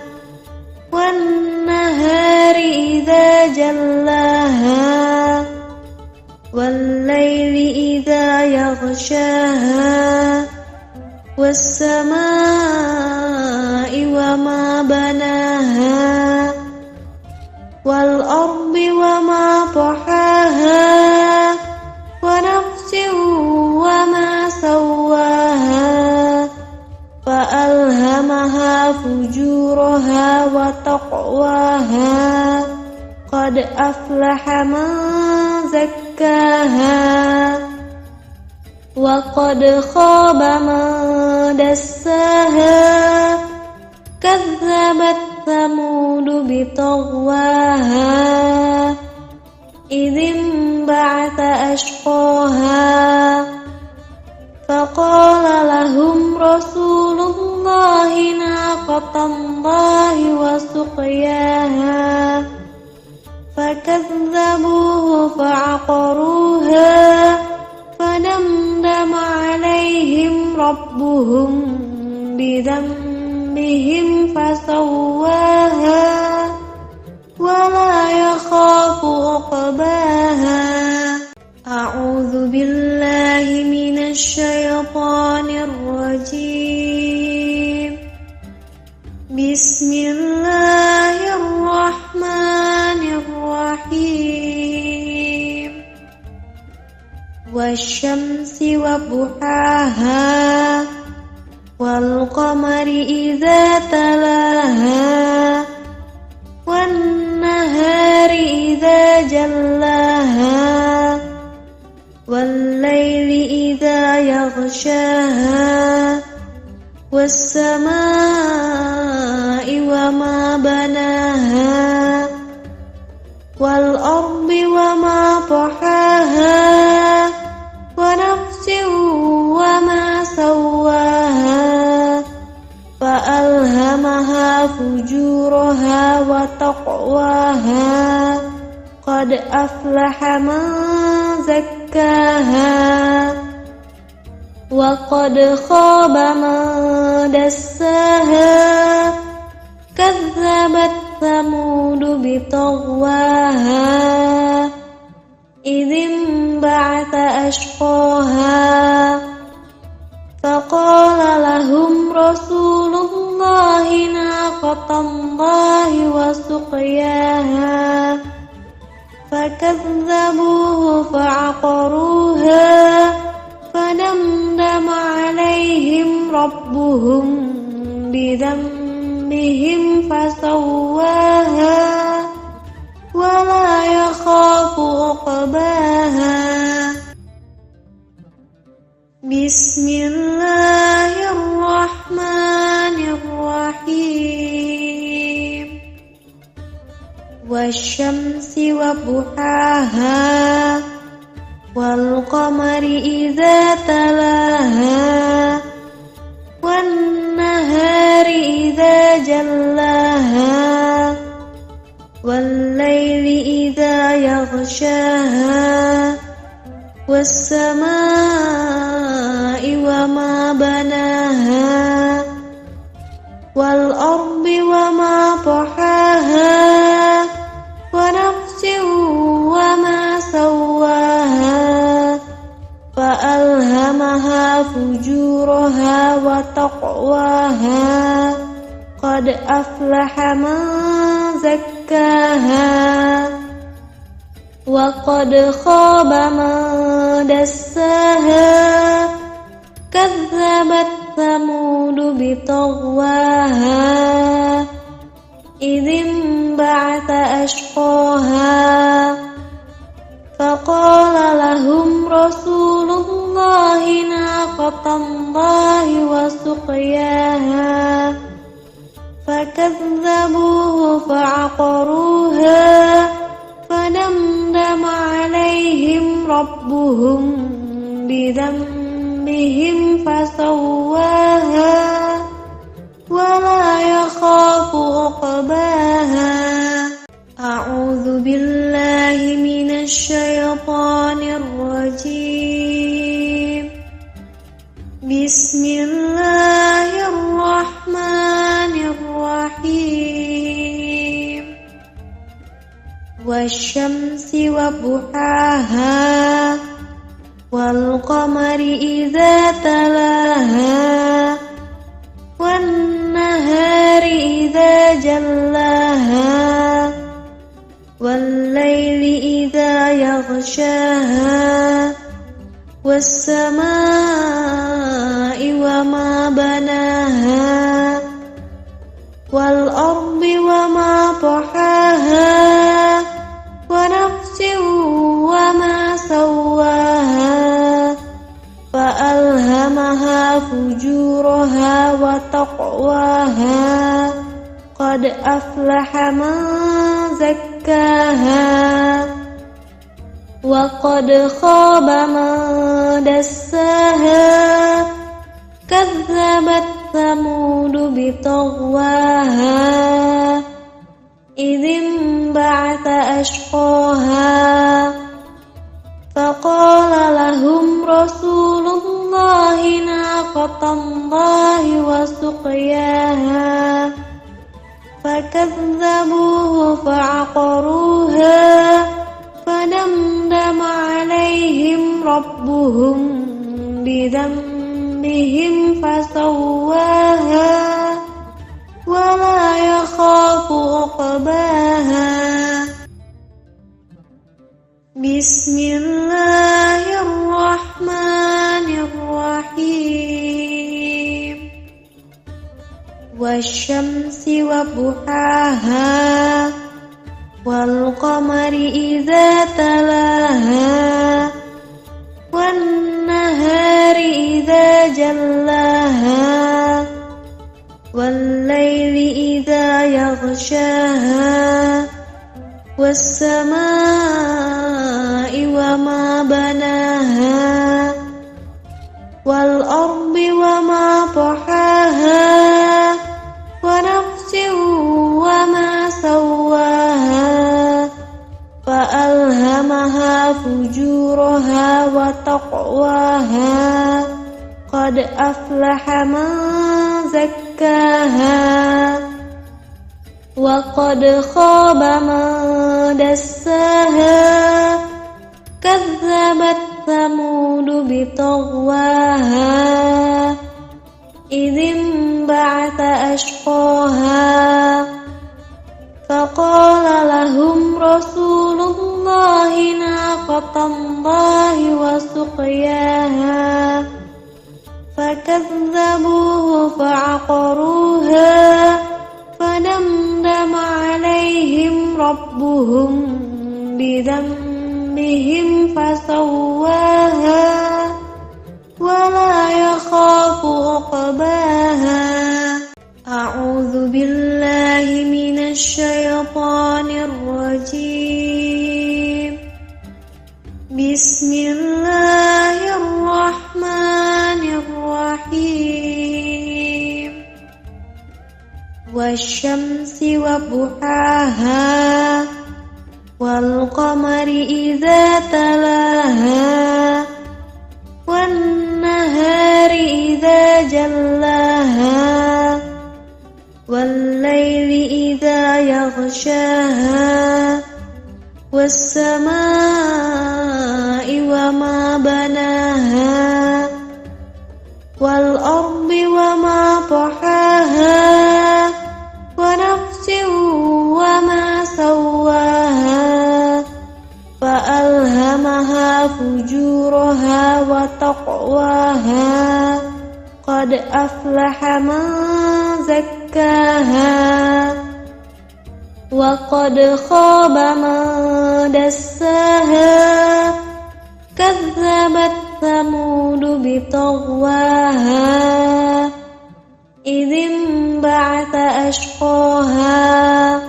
A: والنهار إذا جلاها والليل إذا يغشاها والسماء وما بناها والأرض وما طحاها ونفس وما سواها فألهمها أفلح من زكاها وقد خاب من دساها كذبت ثمود بطغواها إذ انبعث أشقاها فقال لهم رسول الله ناقة الله وسقياها فكذبوه فعقروها فدمدم عليهم ربهم بذنبهم فسواها ولا يخاف عقباها. أعوذ بالله من الشيطان الرجيم. بسم الله الرحمن الرحيم. والشمس وضحاها والقمر إذا تلاها والنهار إذا جلاها والليل إذا يغشاها والسماء وما بناها والأرض وما طحاها ونفس وما سواها فألهمها فجورها وتقواها قد أفلح من زكاها وقد خاب من دساها كذبت ثمود بطغواها إذ انبعث أشقاها فقال لهم رسول الله ناقة الله وسقياها فكذبوه فعقروها فدمدم عليهم ربهم بذنبهم فسواها ولا يخاف عقباها. بسم الله الرحمن الرحيم. والشمس وضحاها والقمر إذا تلاها والنهار إذا جلاها والليل إذا يغشاها والسماء وما بناها والأرض وما طحاها ونفس وما سواها فألهمها فجورها وتقواها قد أفلح من زكاها وقد خاب من دساها كذبت ثمود بطغواها إذ انبعث أشقاها فقال لهم رسول الله ناقة الله وسقياها فكذبوه فعقروها فدمدم عليهم ربهم بذنبهم فسواها ولا يخاف عقباها. أعوذ بالله من الشيطان الرجيم. بسم الله الرحمن الرحيم. والشمس وضحاها والقمر إذا تلاها والنهار إذا جلاها والليل إذا يغشاها والسماء وما بناها والأرض وما طحاها فجورها وتقواها قد أفلح من زكاها وقد خاب من دساها كذبت ثمود بطغواها إذ انبعث أشقاها فقال لهم رسول الله ناقة الله وسقياها فكذبوه فعقروها فدمدم عليهم ربهم بذنبهم فسواها ولا يخاف عقباها بسم الله الرحمن الرحيم والشمس وضحاها والقمر إذا تلاها والنهار إذا جلاها والليل إذا يغشاها والسماء وما بناها والأرض وما طحاها ونفس وما سواها فألهمها فجورها وتقواها قد أفلح من زكاها وقد خاب من دساها كذبت ثمود بطغواها إذ انبعث أشقاها فقال لهم رسول الله ناقة الله وسقياها فكذبوه فعقروها فدمدم عليهم ربهم بذنبهم فسواها ولا يخاف عقباها أعوذ بالله من الشيطان الرجيم بسم الله الرحمن الرحيم والشمس وضحاها والقمر إذا تلاها والنهار إذا جلاها والليل إذا يغشاها والسماء وما بناها والأرض وما طحاها ونفس وما سواها فألهمها فجورها وتقواها قد أفلح من زكاها وقد خاب من دساها كذبت ثمود بطغواها إذ انبعث أشقاها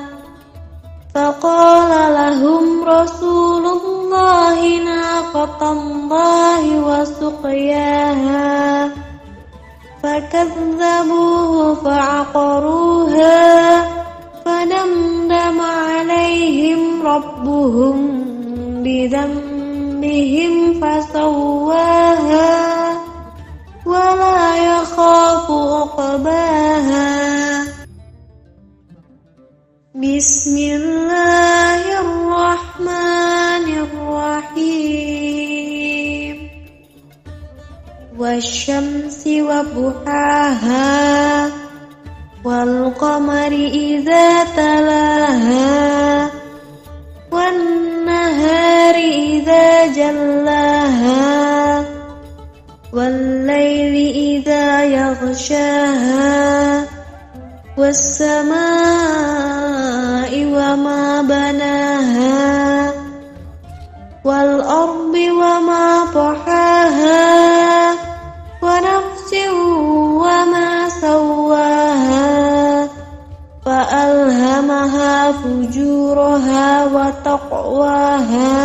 A: فقال لهم رسول الله ناقة الله وسقياها فكذبوه فعقروها فدمدم عليهم ربهم بذنبهم فسواها ولا يخاف عقباها بسم الله الرحمن الرحيم والشمس وضحاها والقمر إذا تلاها والنهار إذا جلاها والليل إذا يغشاها والسماء وما بناها والأرض وما طحاها ونفس فجورها وتقواها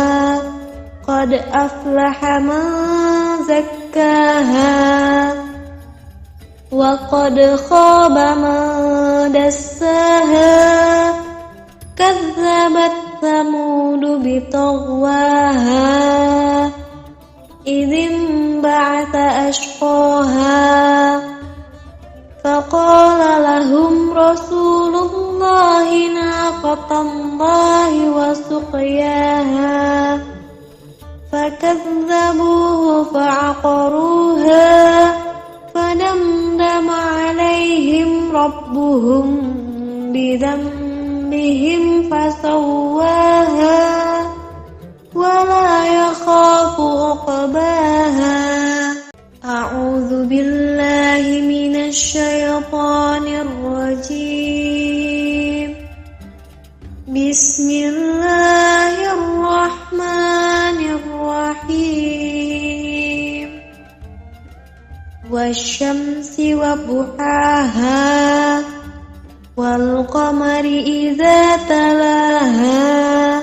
A: قد أفلح من زكاها وقد خاب من دساها كذبت ثمود بطغواها إذ انبعث أشقاها فقال لهم رسول الله ناقة الله وسقياها فكذبوه فعقروها فدمدم عليهم ربهم بذنبهم فسواها ولا يخاف عقباها أعوذ بالله من الشيطان الرجيم بسم الله الرحمن الرحيم والشمس وضحاها والقمر إذا تلاها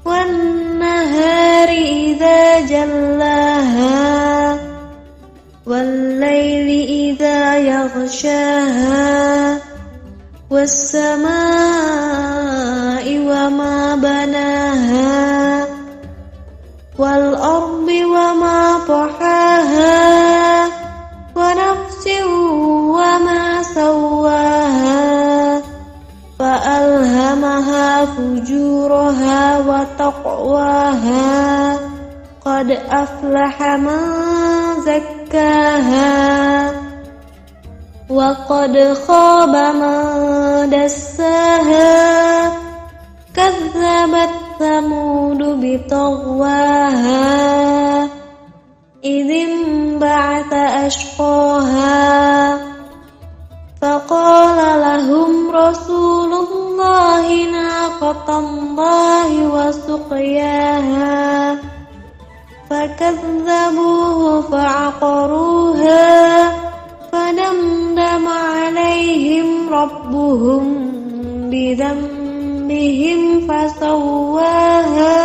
A: والنهار إذا جلاها والليل إذا يغشاها والسماء وما بناها والأرض وما طحاها ونفس وما سواها فألهمها فجورها وتقواها قد أفلح من زكاها وقد خاب من دساها كذبت ثمود بطغواها إذ انبعث أشقاها فقال لهم رسول الله ناقة الله وسقياها فكذبوه فعقروها فدمدم عليهم ربهم بذنبهم فسواها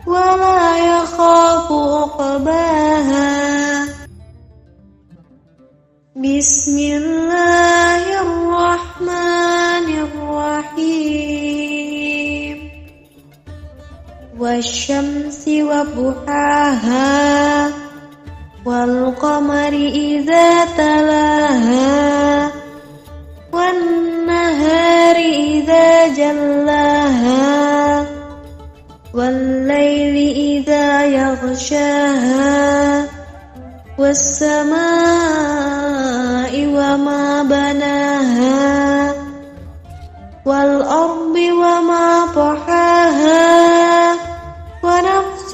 A: ولا يخاف عقباها بسم الله الرحمن الرحيم والشمس وضحاها والقمر إذا تلاها والنهار إذا جلاها والليل إذا يغشاها والسماء وما بناها والأرض وما طحاها ونفس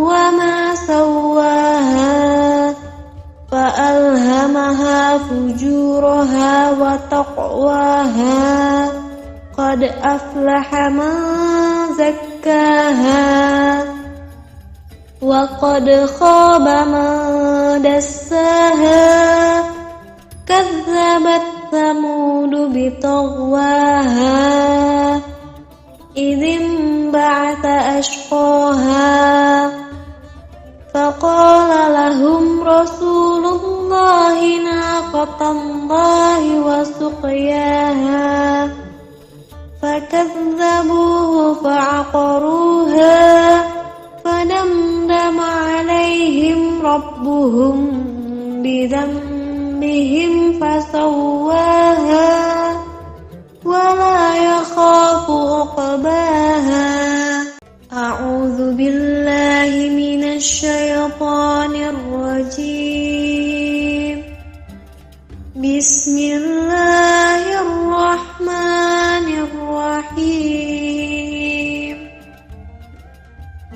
A: وما سواها فألهمها فجورها وتقواها قد أفلح من زكاها وقد خاب من دساها كذبت ثمود بطغواها إذ انبعث أشقاها فقال لهم رسول الله ناقة الله وسقياها فكذبوه فعقروها فدمدم عليهم ربهم بذنبهم فسواها ولا يخاف عقباها أعوذ بالله من الشيطان الرجيم بسم الله الرحمن الرحيم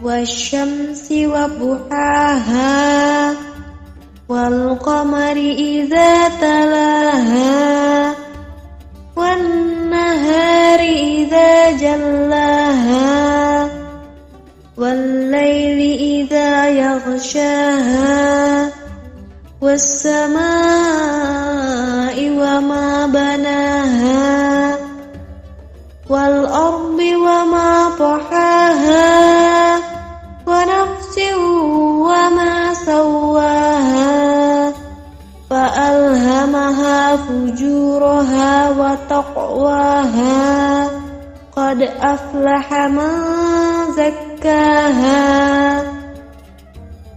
A: والشمس وضحاها والقمر إذا تلاها والنهار إذا جلاها والليل إذا يغشاها والسماء وما بناها أفلح من زكاها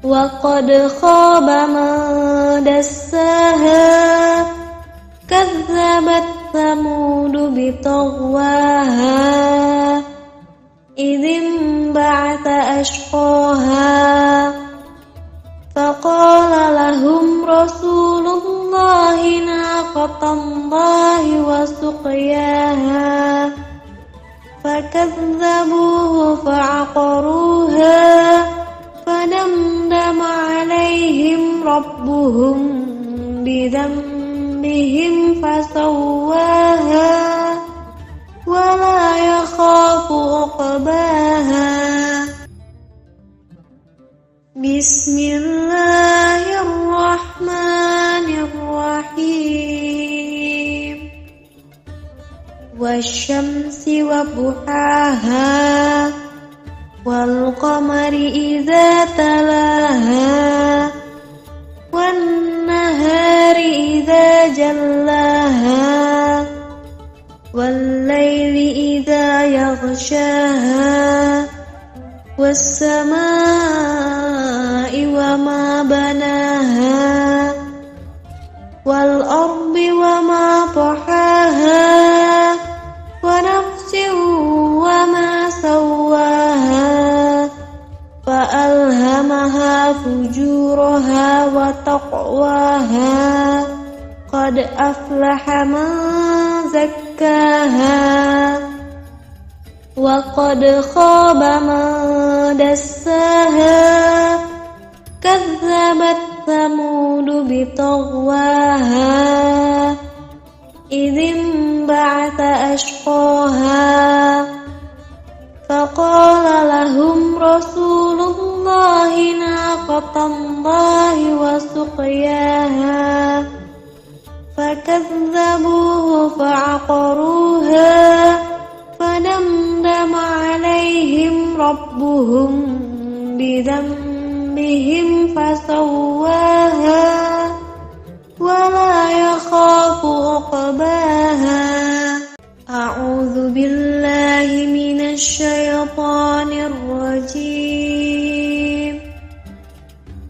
A: وقد خاب من دساها كذبت ثمود بطغواها إذ انبعث أشقاها فقال لهم رسول الله ناقة الله وسقياها فكذبوه فعقروها فدمدم عليهم ربهم بذنبهم فسواها ولا يخاف عقباها بسم الله الرحمن الرحيم والشمس وضحاها والقمر إذا تلاها والنهار إذا جلاها والليل إذا يغشاها والسماء وما بناها والأرض وما طحاها ونفس وما سواها فألهمها فجورها وتقواها قد أفلح من زكاها وقد خاب من دساها كذبت ثمود بطغواها إذ انبعث أشقاها فقال لهم رسول الله ناقة الله وسقياها فكذبوه فعقروها فدمدم عليهم ربهم بذنبهم فسواها ولا يخاف عقباها أعوذ بالله من الشيطان الرجيم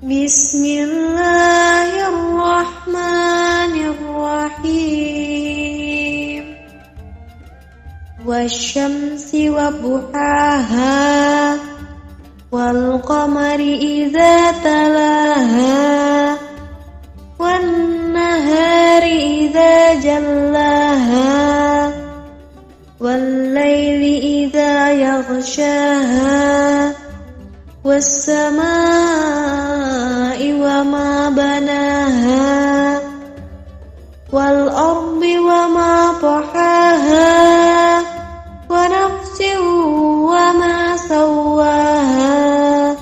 A: بسم الله الرحمن الرحيم والشمس وضحاها والقمر إذا تلاها والنهار إذا جلاها والليل إذا يغشاها والسماء وما بناها والأرض وما طحاها ونفس وما سواها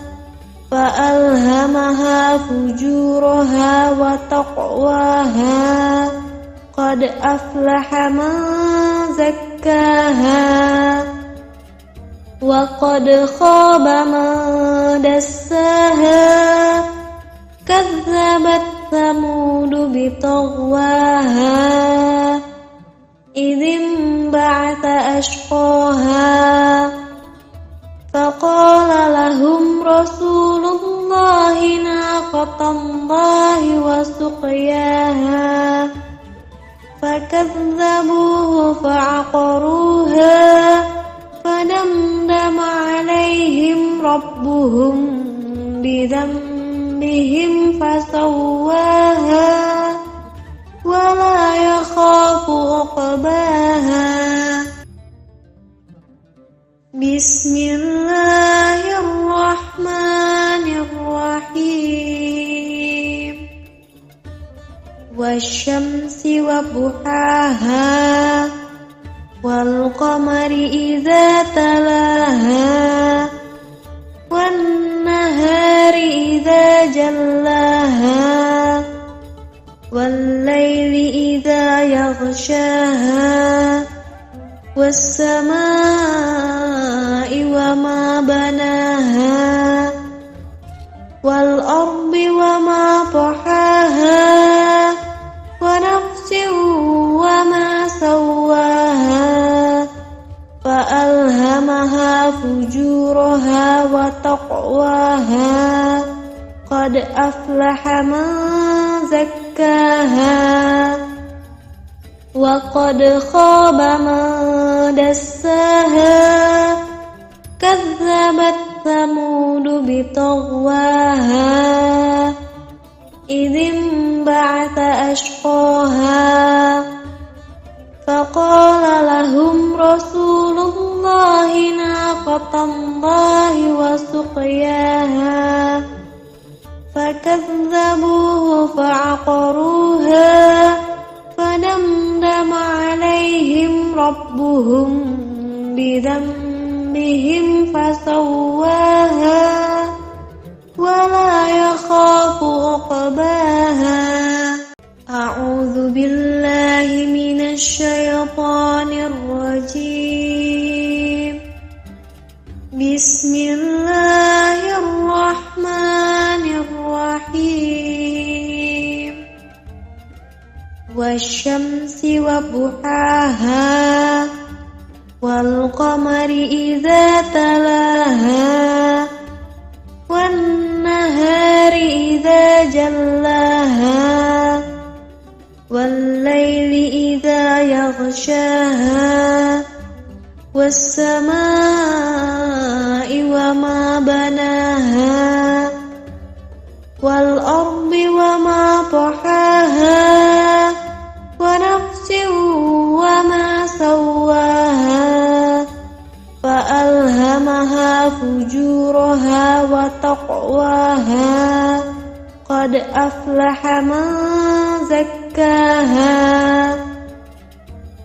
A: فألهمها فجورها وتقواها قد أفلح من زكاها وقد خاب من دساها كذبت ثمود بطغواها إذ انبعث أشقاها فقال لهم رسول الله ناقة الله وسقياها فكذبوه فعقروها فدمدم عليهم ربهم بذنبهم فسواها ولا يخاف عقباها بسم الله الرحمن الرحيم والشمس وضحاها والقمر إذا تلاها والنهار إذا جلاها والليل إذا يغشاها والسماء وما بناها والأرض وما طحاها ونفس وما سواها فألهمها وتقواها قد أفلح من زكاها وقد خاب من دساها كذبت ثمود بطغواها إذ انبعث أشقاها فقال لهم رسول الله ناقة الله وسقياها فكذبوه فعقروها فدمدم عليهم ربهم بذنبهم فسواها ولا يخاف عقباها. أعوذ بالله من الشيطان الرجيم. بسم الله الرحمن الرحيم. والشمس وضحاها والقمر إذا تلاها والنهار إذا جلاها والليل إذا يغشاها والسماء وما بناها والأرض وما طحاها ونفس وما سواها فألهمها فجورها وتقواها قد أفلح من زكاها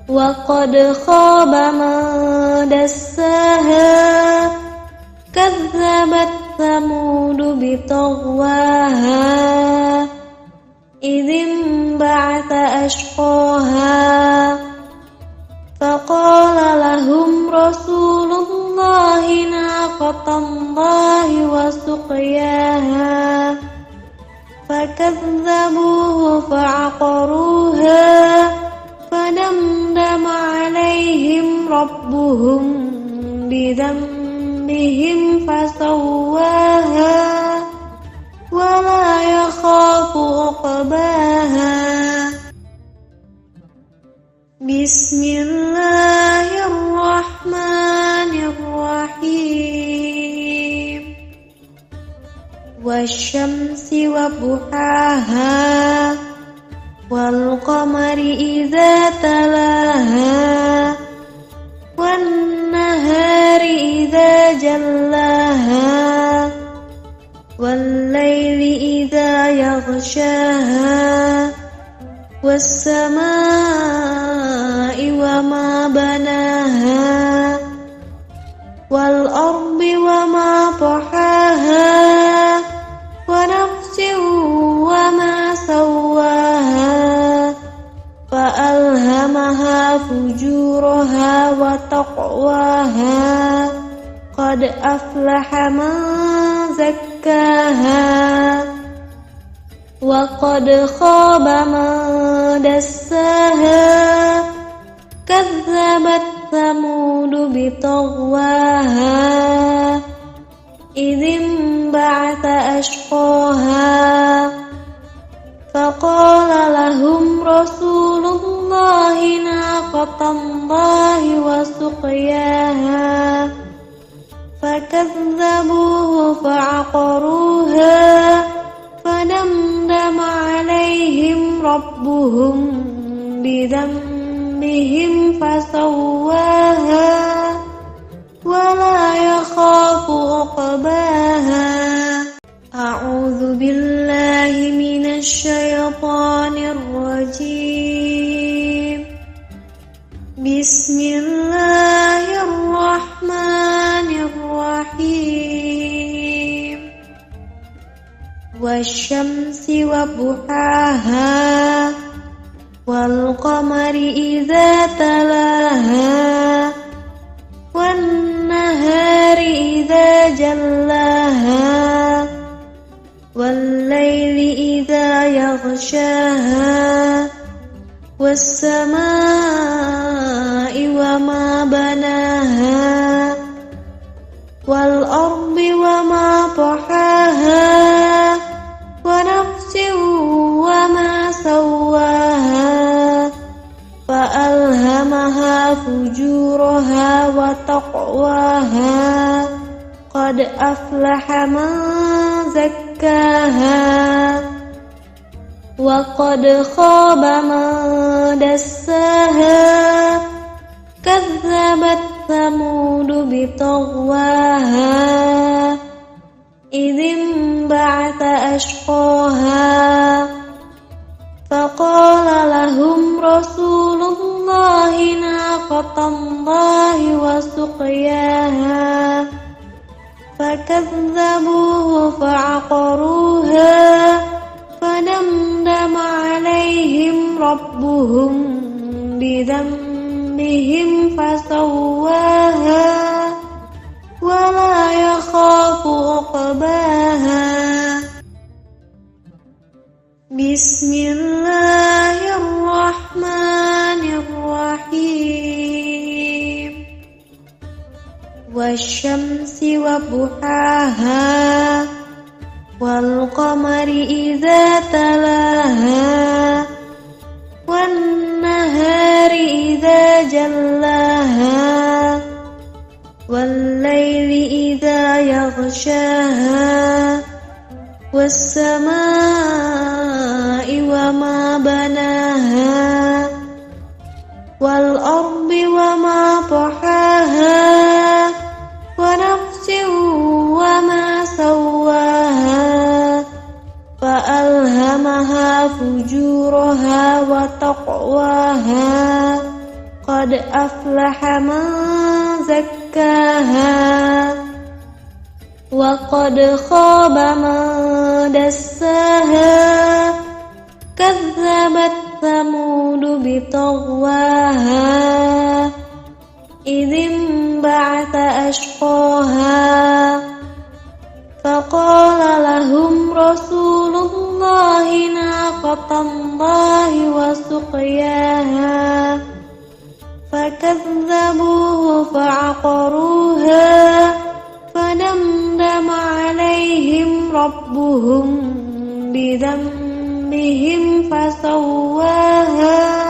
A: وقد خاب من دساها كذبت ثمود بطغواها إذ انبعث أشقاها فقال لهم رسول الله ناقة الله وسقياها فكذبوه فعقروها فدمدم عليهم ربهم بذنبهم فسواها ولا يخاف عقباها. بسم الله الرحمن الرحيم. والشمس وضحاها والقمر إذا تلاها والنهار إذا جلاها والليل إذا يغشاها والسماء وما بناها والأرض وما طحاها ونفس وما سواها فألهمها فجورها وتقواها قد أفلح من زكاها وقد خاب من دساها كذبت ثمود بطغواها إذ انبعث أشقاها فقال لهم رسول الله ناقة الله وسقياها فكذبوه فعقروها فدمدم عليهم ربهم بذنبهم فسواها ولا يخاف عقباها. أعوذ بالله من الشيطان الرجيم. بسم الله الرحمن الرحيم. والشمس وضحاها والقمر إذا تلاها والنهار إذا جلاها والليل إذا يغشاها والسماء وما بناها والأرض قد أفلح من زكاها وقد خاب من دساها كذبت ثمود بطغواها إذ انبعث أشقاها فقال لهم رسول الله ناقة الله وسقياها فكذبوه فعقروها فدمدم عليهم ربهم بذنبهم فسواها ولا يخاف عقباها بسم الله الرحمن الرحيم والشمس وضحاها والقمر إذا تلاها والنهار إذا جلاها والليل إذا يغشاها والسماء وما بناها والأرض وما طحاها ونفس وما سواها فألهمها فجورها وتقواها قد أفلح من زكاها وقد خاب من دساها كذبت ثمود بطغواها إذ انبعث أشقاها فقال لهم رسول الله ناقة الله وسقياها فكذبوه فعقروها فدمدم عليهم ربهم بذنبهم فسواها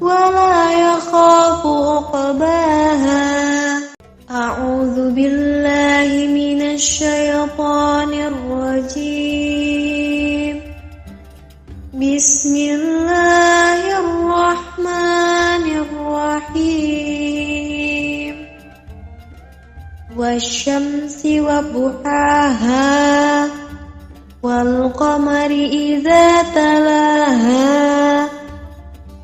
A: ولا يخاف عقباها أعوذ بالله من الشيطان الرجيم بسم الله الرحمن الرحيم والشمس وضحاها والقمر إذا تلاها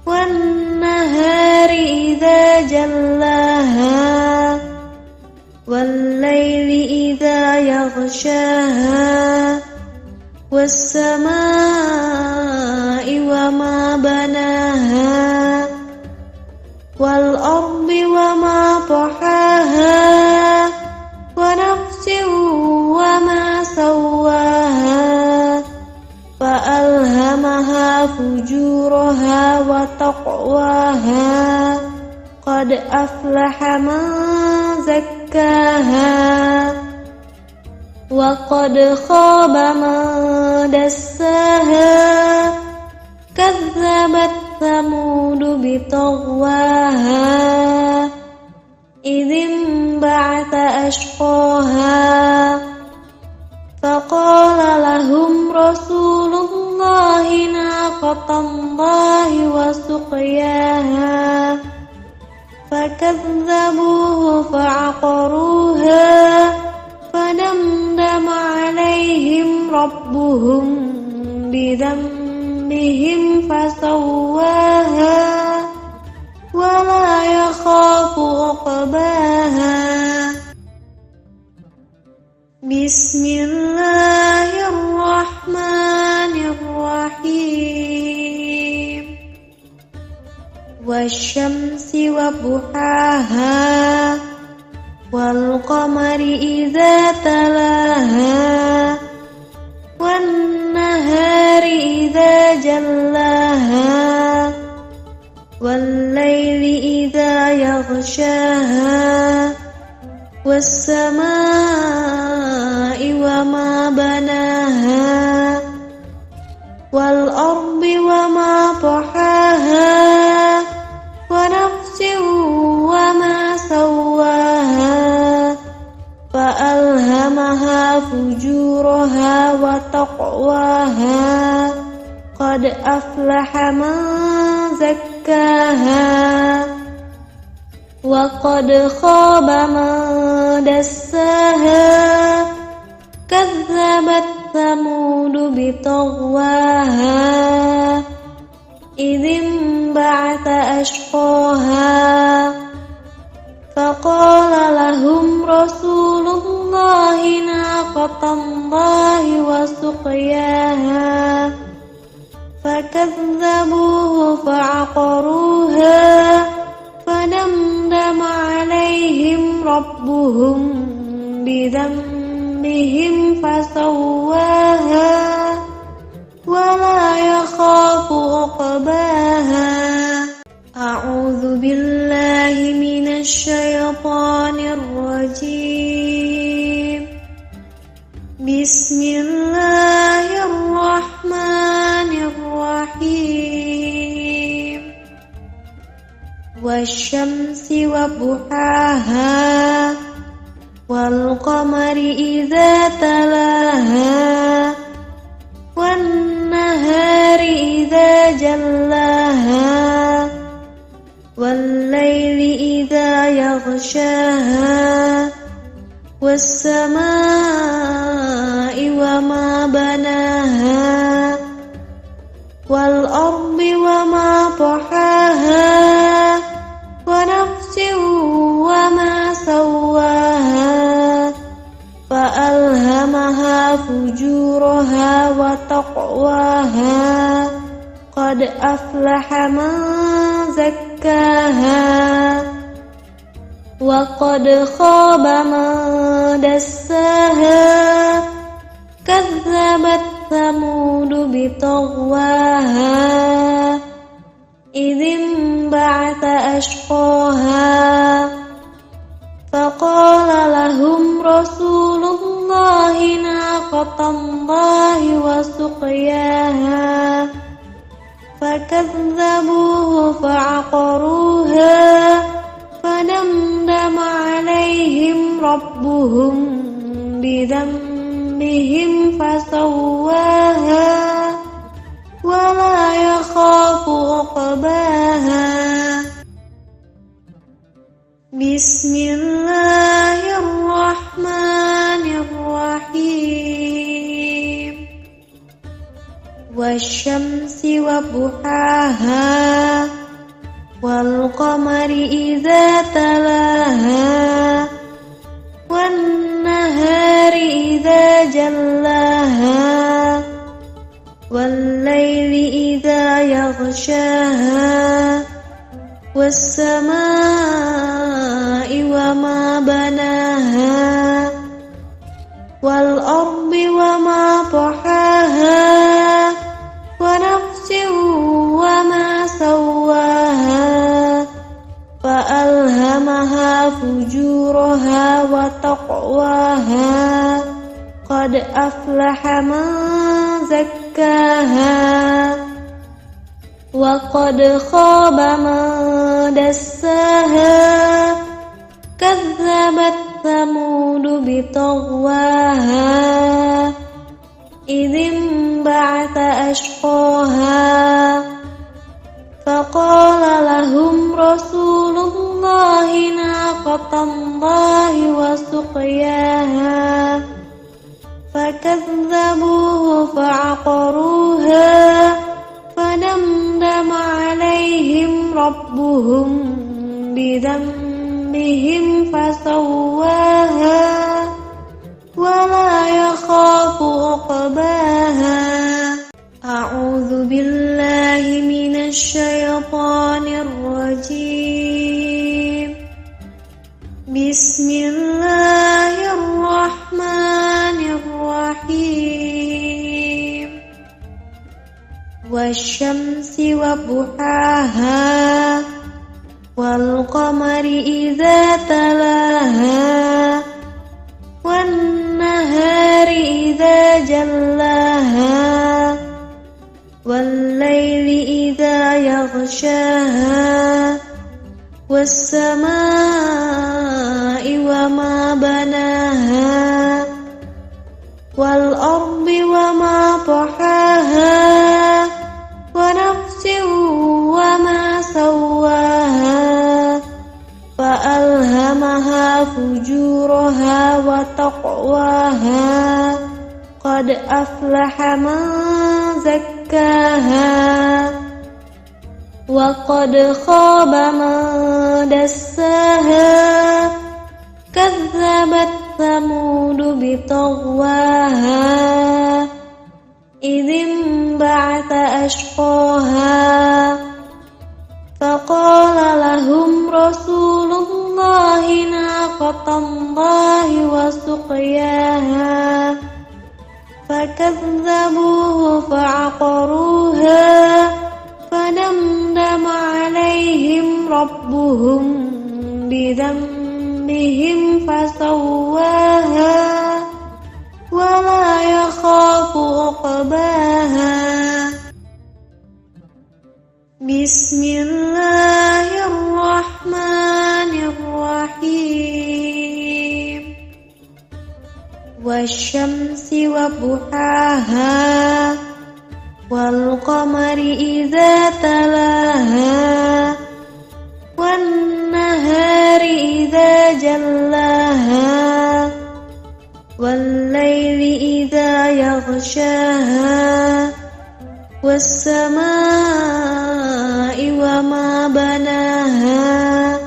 A: والنهار إذا جلاها والليل إذا يغشاها والسماء وما بناها والأرض وما طحاها ونفس وما سواها فألهمها فجورها وتقواها قد أفلح من زكاها وقد خاب من دساها كذبت ثمود بطغواها إذ انبعث أشقاها فقال لهم رسول الله ناقة الله وسقياها فكذبوه فعقروها فدمدم عليهم ربهم بذنبهم فسواها ولا يخاف عقباها بسم الله الرحمن الرحيم والشمس وضحاها والقمر إذا تلاها والنهار إذا جلاها والليل إذا يغشاها والسماء وما بناها والأرض وما طحاها ونفس وما سواها فألهمها فجورها وتقواها قد أفلح من زكاها وقد خاب من دساها كذبت ثمود بطغواها إذ انبعث أشقاها فقال لهم رسول الله ناقة الله وسقياها فكذبوه فعقروها فدمدم عليهم ربهم بذنبهم فسواها ولا يخاف عقباها. أعوذ بالله من الشيطان الرجيم. بسم الله الرحمن الرحيم. والشمس وضحاها والقمر إذا تلاها والنهار إذا جلاها والليل إذا يغشاها والسماء وما بناها والأرض وما طحاها ونفس وما سواها فألهمها فجورها وتقواها قد أفلح من زكاها وقد خاب من دساها كذبت ثمود بطغواها إذ انبعث أشقاها فقال لهم رسول الله ناقة الله وسقياها فكذبوه فعقروها فدمدم عليهم ربهم بذنبهم فسواها ولا يخاف عقباها. بسم الله الرحمن الرحيم. والشمس وضحاها والقمر إذا تلاها والنهار إذا جلاها والليل إذا يغشاها والسماء وما بناها والأرض وما طحاها ونفس وما سواها فألهمها فجورها وتقواها قد أفلح من زكاها وقد خاب من دساها كذبت ثمود بطغواها إذ انبعث أشقاها فقال لهم رسول الله ناقة الله وسقياها فكذبوه فعقروها فدمدم عليهم ربهم بذنبهم فسواها ولا يخاف عقباها. أعوذ بالله من الشيطان الرجيم. بسم الله الرحمن الرحيم. والشمس وضحاها والقمر إذا تلاها والنهار إذا جلاها والليل إذا يغشاها والسماء وما بناها وتقواها قد أفلح من زكاها وقد خاب من دساها كذبت ثمود بطغواها إذ انبعث أشقاها فقال لهم رسول الله ناقة الله وسقياها فكذبوه فعقروها فدمدم عليهم ربهم بذنبهم فسواها ولا يخاف عقباها بسم الله الرحمن الرحيم والشمس وضحاها والقمر إذا تلاها والنهار إذا جلاها والليل إذا يغشاها والسماء وما بناها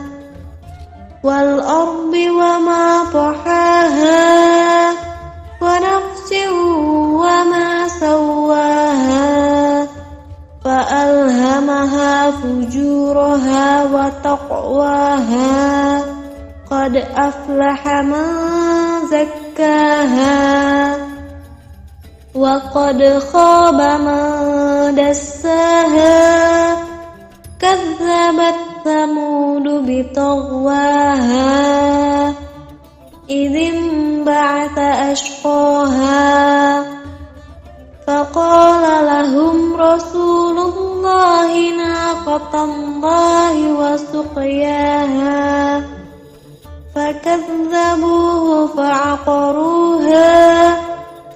A: والأرض وما طحاها ونفس وما سواها فألهمها فجورها وتقواها قد أفلح من زكاها وقد خاب من دساها كذبت ثمود بطغواها إذ انبعث أشقاها فقال لهم رسول الله ناقة الله وسقياها فكذبوه فعقروها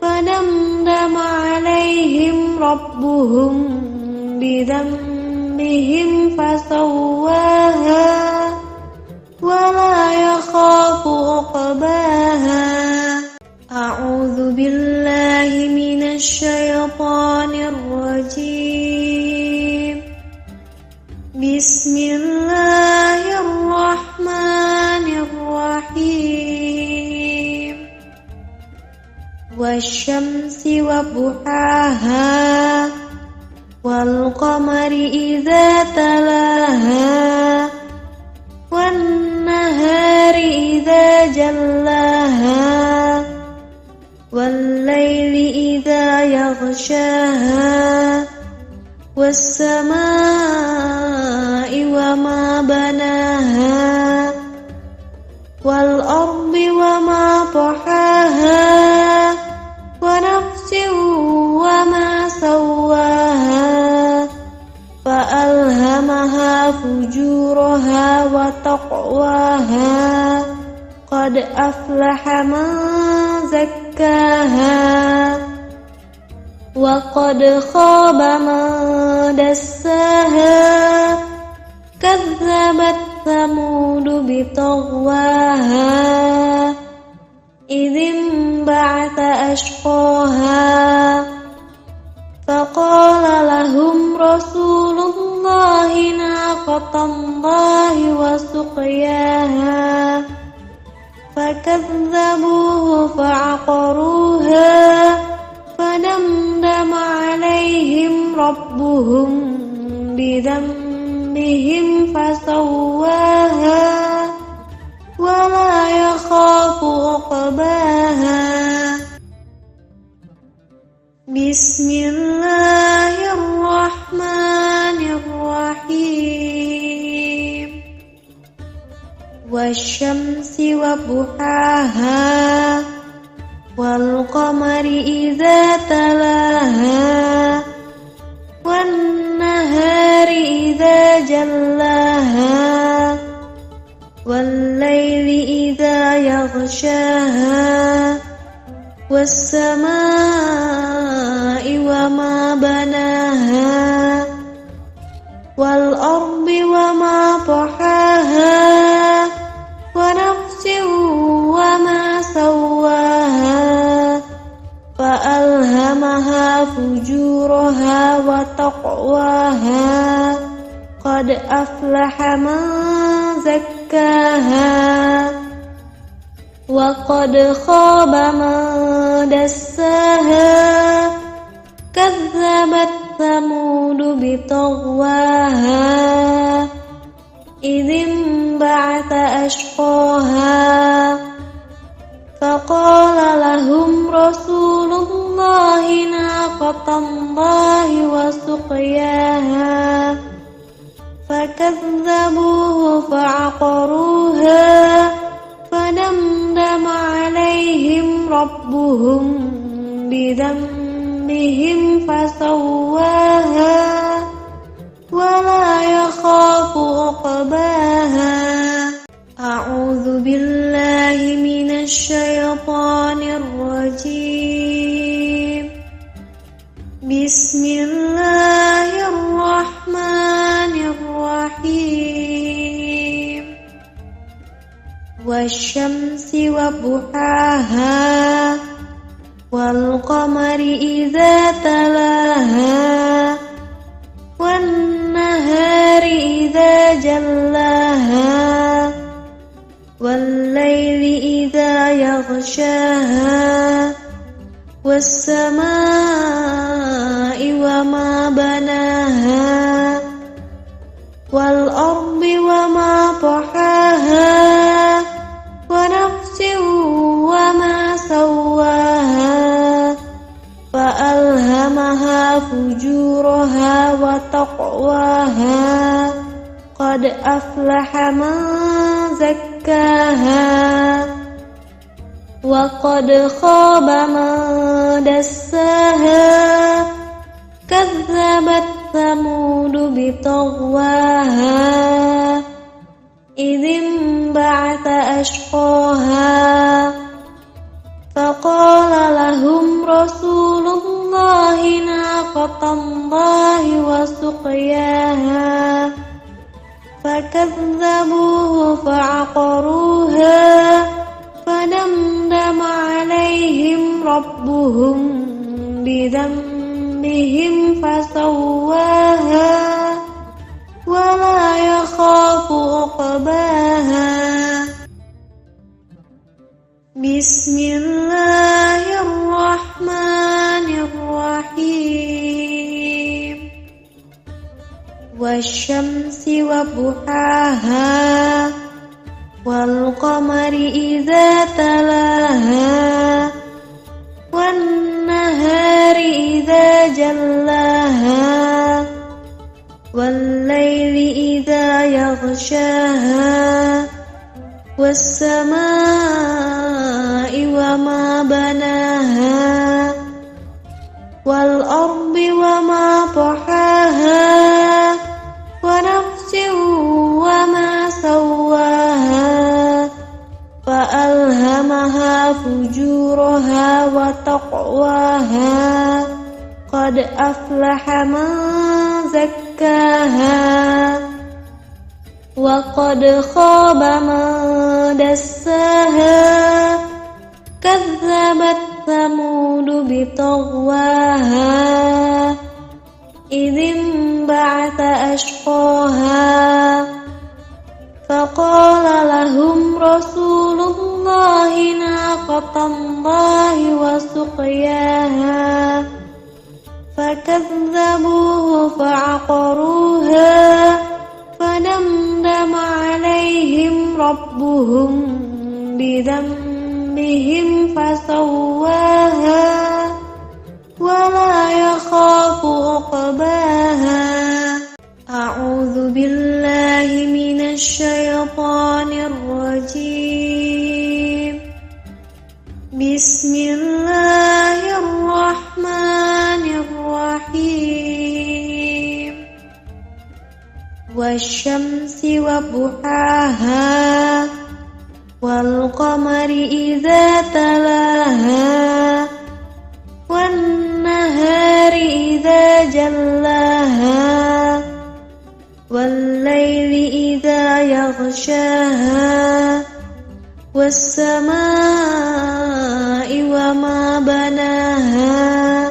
A: فدمدم عليهم ربهم بذنبهم فسواها ولا يخاف عقباها أعوذ بالله من الشيطان الرجيم بسم الله الرحمن الرحيم والشمس وضحاها والقمر إذا تلاها والنهار إذا جلاها والليل إذا يغشاها والسماء وما بناها والأرض وما طحاها ونفس وما سواها فألهمها فجورها وتقواها قد أفلح من زكاها وقد خاب من دساها كذبت ثمود بطغواها إذ انبعث أشقاها فقال لهم رسول الله ناقة الله وسقياها فكذبوه فعقروها فدمدم عليهم ربهم بذنبهم فسواها ولا يخاف عقباها بسم الله الرحمن الرحيم والشمس وضحاها والقمر إذا تلاها والنهار إذا جلاها والليل إذا يغشاها والسماء وما بناها والأرض وما طحاها ونفس وما سواها فجورها وتقواها قد أفلح من زكاها وقد خاب من دساها كذبت ثمود بطغواها إذ انبعث أشقاها فقال لهم رسول الله ناقة الله وسقياها فكذبوه فعقروها فدمدم عليهم ربهم بذنبهم فسواها ولا يخاف عقباها أعوذ بالله من الشيطان الرجيم بسم الله الرحمن الرحيم والشمس وضحاها والقمر إذا تلاها والنهار إذا جلاها والليل إذا يغشاها والسماء وما بناها والأرض وما طحاها ونفس وما سواها فألهمها فجورها وتقواها قد أفلح من زكاها وقد خاب من دساها كذبت ثمود بطغواها إذ انبعث أشقاها فقال لهم رسول الله ناقة الله وسقياها فكذبوه فعقروها فدمدم عليهم ربهم بذنبهم فسواها ولا يخاف عقباها بسم الله الرحمن الرحيم والشمس وضحاها والقمر إذا تلاها والنهار إذا جلاها والليل إذا يغشاها والسماء وما بناها والأرض وما طحاها ونفس وما سواها فألهمها فجورها وتقواها قد أفلح من زكاها وقد خاب من دساها كذبت ثمود بطغواها إذ انبعث أشقاها فقال لهم رسول الله ناقة الله وسقياها فكذبوه فعقروها فدمدم عليهم ربهم بذنبهم فسواها ولا يخاف عقباها أعوذ بالله من الشيطان الرجيم بسم الله الرحمن الرحيم والشمس وضحاها والقمر إذا تلاها والنهار إذا جلاها والليل إذا يغشاها والسماء وما بناها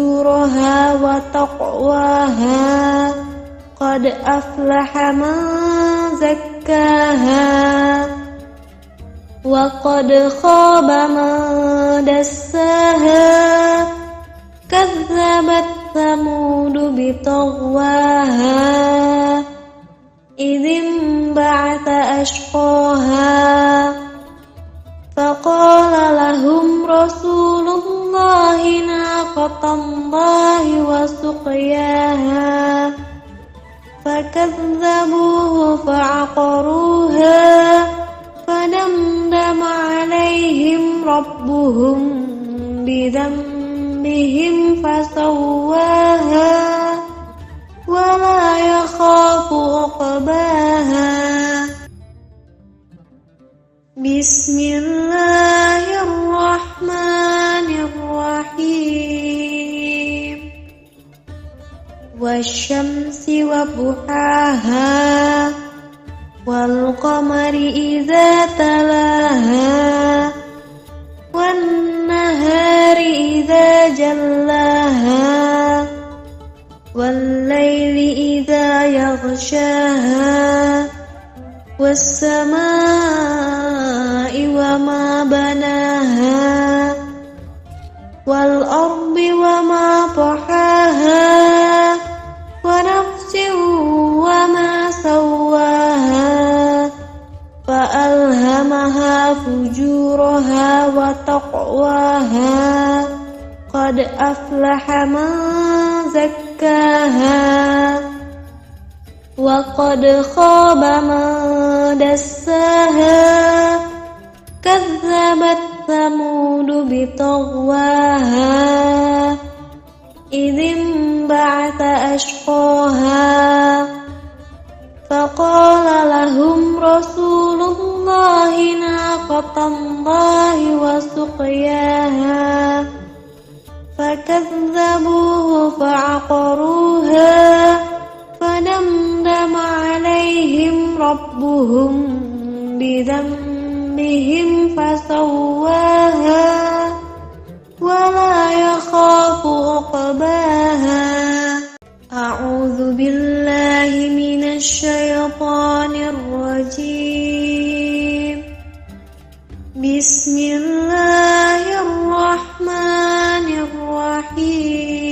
A: فجورها وتقواها قد أفلح من زكاها وقد خاب من دساها كذبت ثمود بطغواها إذ انبعث أشقاها فقال لهم رسول الله ناقة الله وسقياها فكذبوه فعقروها فدمدم عليهم ربهم بذنبهم فسواها ولا يخاف عقباها بسم الله الرحمن الرحيم والشمس وضحاها والقمر إذا تلاها والنهار إذا جلاها والليل إذا يغشاها والسماء وما بناها والأرض وما طحاها ونفس وما سواها فألهمها فجورها وتقواها قد أفلح من زكاها وقد خاب من دساها كذبت ثمود بطغواها إذ انبعث أشقاها فقال لهم رسول الله ناقة الله وسقياها فكذبوه فعقروها فدمدم عليهم ربهم بذنبهم فسواها ولا يخاف عقباها أعوذ بالله من الشيطان الرجيم بسم الله الرحمن الرحيم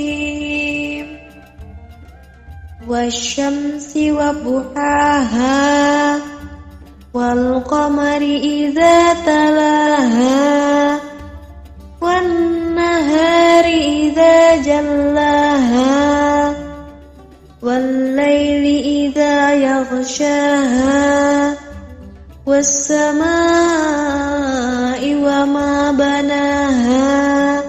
A: والشمس وضحاها والقمر إذا تلاها والنهار إذا جلاها والليل إذا يغشاها والسماء وما بناها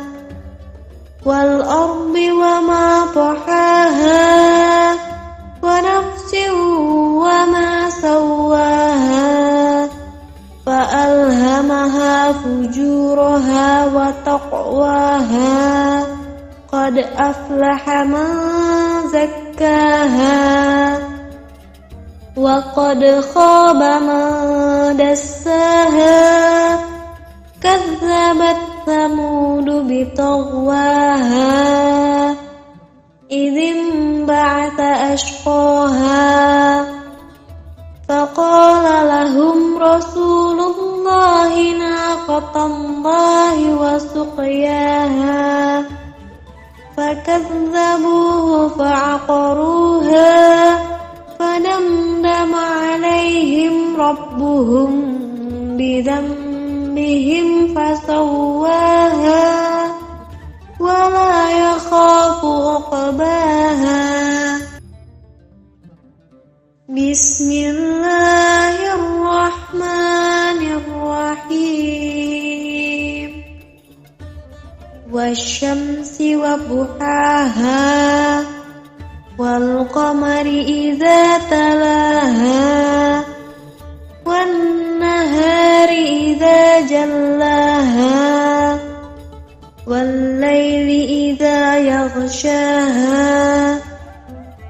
A: والأرض وما طحاها ونفس وما سواها فألهمها فجورها وتقواها قد أفلح من زكاها وقد خاب من دساها كذبت ثمود بطغواها إذ انبعث أشقاها فقال لهم رسول الله ناقة الله وسقياها فكذبوه فعقروها فدمدم عليهم ربهم بذنبهم فسواها ولا يخاف عقباها بسم الله الرحمن الرحيم والشمس وضحاها والقمر إذا تلاها والنهار إذا جلاها والليل إذا يغشاها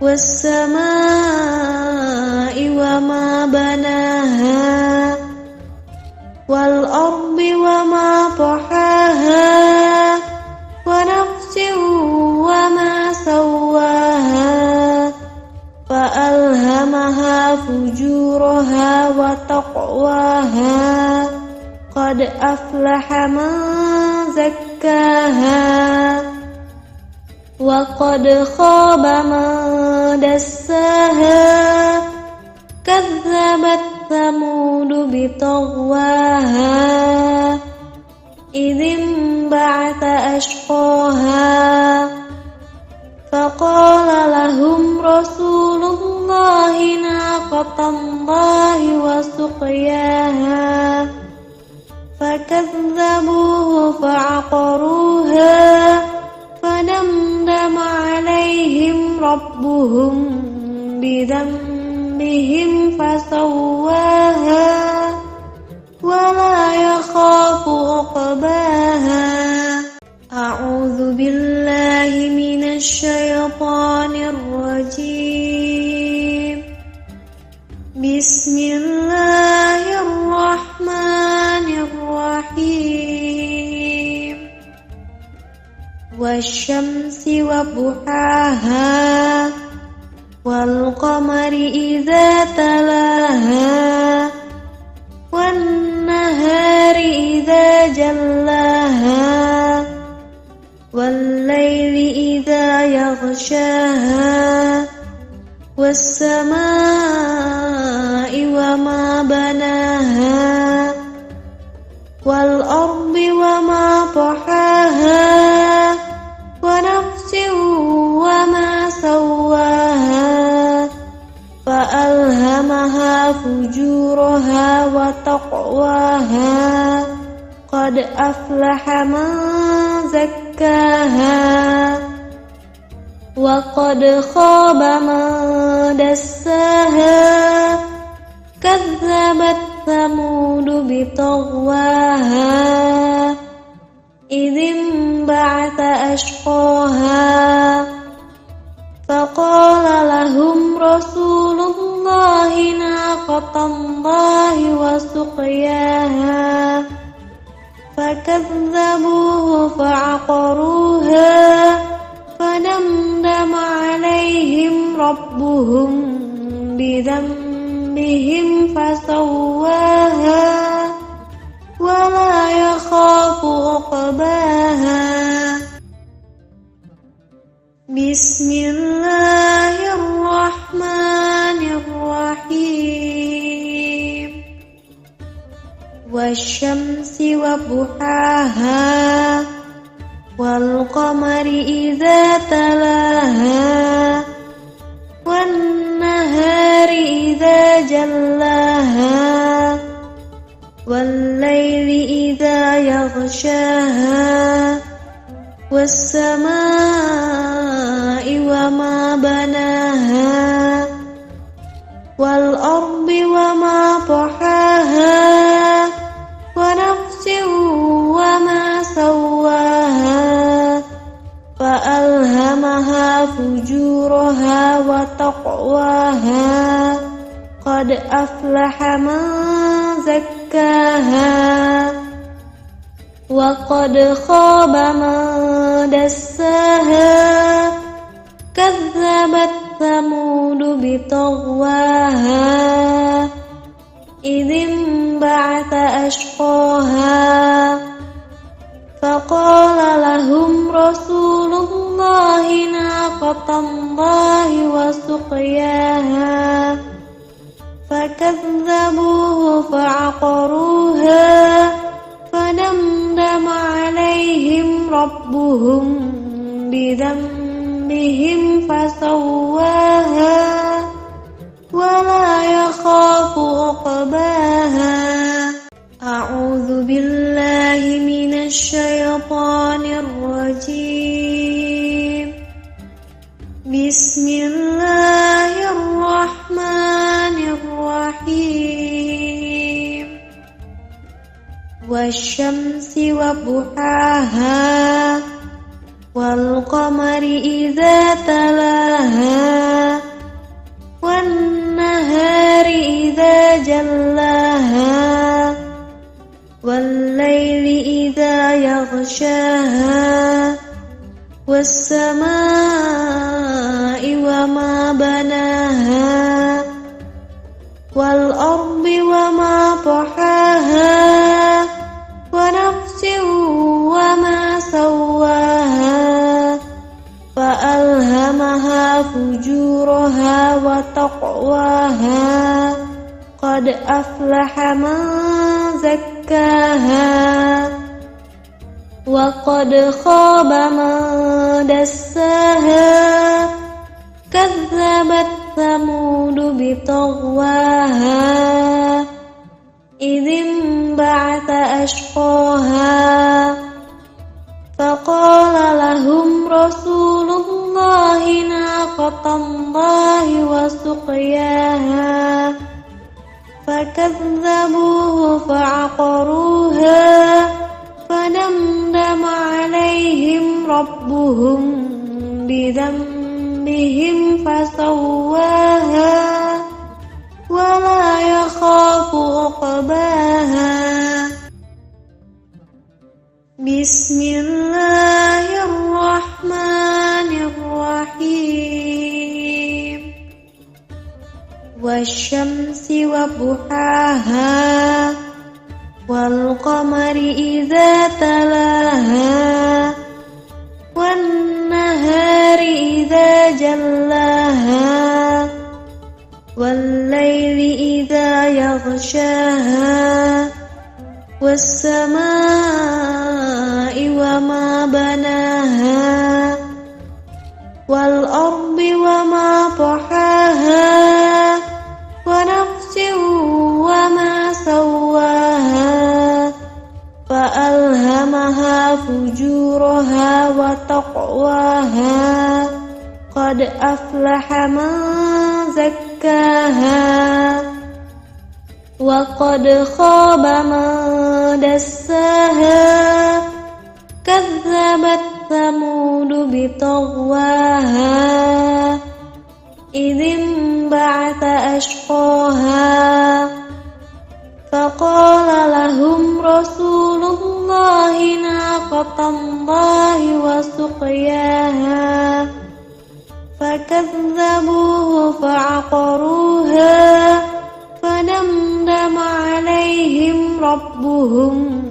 A: والسماء وما بناها والأرض وما طحاها ونفس أفلح من زكاها وقد خاب من دساها كذبت ثمود بطغواها إذ انبعث أشقاها فقال لهم رسول الله ناقة الله وسقياها فكذبوه فعقروها فدمدم عليهم ربهم بذنبهم فسواها ولا يخاف عقباها. أعوذ بالله من الشيطان الرجيم. بسم الله الرحمن الرحيم. والشمس وضحاها والقمر إذا تلاها والنهار إذا جلاها والليل إذا يغشاها والسماء وما بناها والأرض وما طحاها ونفس وما سواها فألهمها فجورها وتقواها قد أفلح من زكاها وقد خاب من دساها كذبت ثمود بطغواها إذ انبعث أشقاها فقال لهم رسول الله ناقة الله وسقياها فكذبوه فعقروها فدمدم عليهم ربهم بذنبهم فسواها ولا يخاف عقباها. بسم الله الرحمن الرحيم. والشمس وضحاها والقمر إذا تلاها والنهار إذا جلاها والليل إذا يغشاها والسماء وما بناها والأرض وما طحاها ونفس وما سواها فألهمها فجورها وتقواها قد أفلح من زكاها وقد خاب من دساها كذبت ثمود بطغواها إذ انبعث أشقاها فقال لهم رسول الله ناقة الله وسقياها فكذبوه فعقروها فدمدم عليهم ربهم بذنبهم فسواها ولا يخاف عقباها. أعوذ بالله من الشيطان الرجيم. بسم الله الرحمن الرحيم. والشمس وضحاها والقمر إذا تلاها والنهار إذا جلاها والليل إذا يغشاها والسماء وما بناها والأرض وما طحاها فألهمها فجورها وتقواها قد أفلح من زكاها وقد خاب من دساها كذبت ثمود بطغواها إذ انبعث أشقاها فقال لهم رسول الله ناقة الله وسقياها فكذبوه فعقروها فدمدم عليهم ربهم بذنبهم فسواها ولا يخاف عقباها بسم الله الرحمن الرحيم والشمس وضحاها والقمر إذا تلاها والنهار إذا جلاها والليل إذا يغشاها والسماء وما بناها والأرض وما طحاها ونفس وما سواها فألهمها فجورها وتقواها قد أفلح من زكاها وقد خاب من دساها كذبت ثمود بطغواها إذ انبعث أشقاها فقال لهم رسول الله ناقة الله وسقياها فكذبوه فعقروها فدمدم عليهم ربهم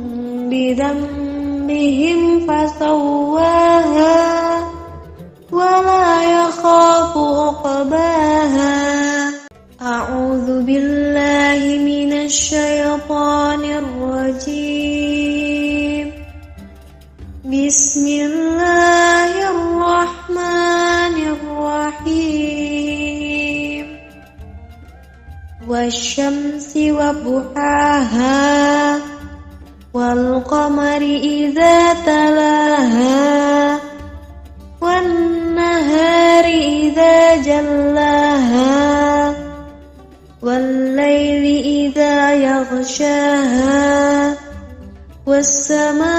A: بذنبهم فسواها ولا يخاف عقباها أعوذ بالله من الشيطان الرجيم بسم الله الرحمن الرحيم والشمس وضحاها والقمر إذا تلاها والنهار إذا جلاها والليل إذا يغشاها والسماء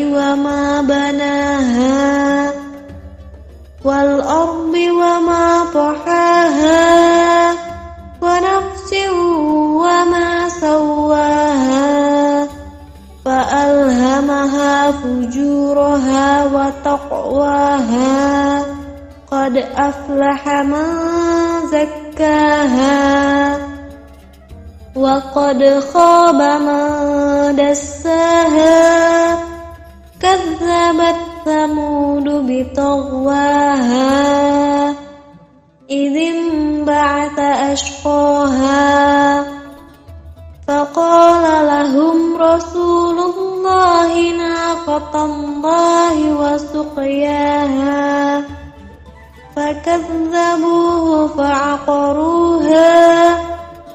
A: وما بناها والأرض وما طحاها ونفس وما سواها فألهمها فجورها وتقواها قد أفلح من زكاها وقد خاب من دساها كذبت ثمود بطغواها إذ انبعث أشقاها فقال لهم رسول الله ناقة الله وسقياها فكذبوه فعقروها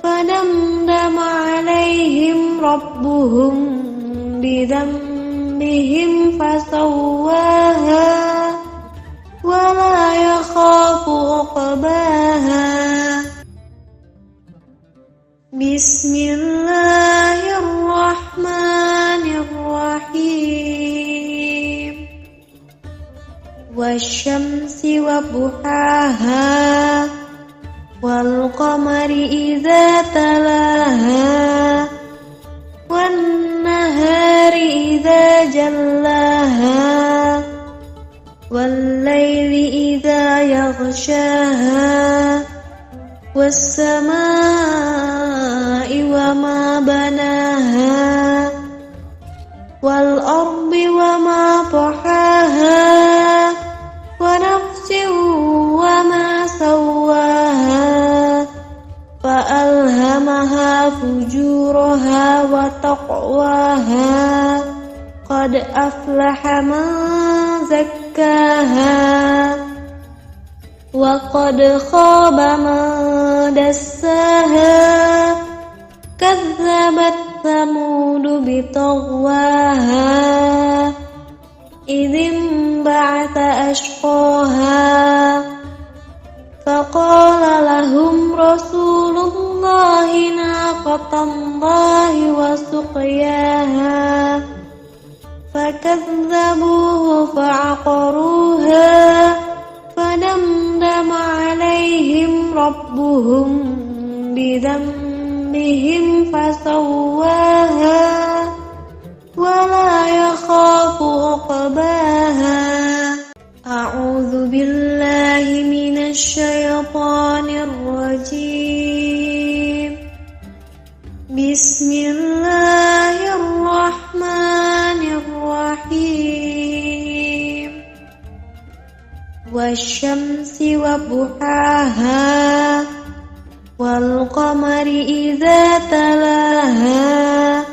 A: فدمدم عليهم ربهم بذنبهم فسواها ولا يخاف عقباها بسم الله الرحمن الرحيم والشمس وضحاها والقمر إذا تلاها والنهار إذا جلاها والليل إذا يغشاها والسماء وما بناها والأرض وما طحاها أفلح من زكاها وقد خاب من دساها كذبت ثمود بطغواها إذ انبعث أشقاها فقال لهم رسول الله ناقة الله وسقياها فكذبوه فعقروها فدمدم عليهم ربهم بذنبهم فسواها ولا يخاف عقباها. أعوذ بالله من الشيطان الرجيم. بسم الله الرحمن الرحيم. والشمس وضحاها والقمر إذا تلاها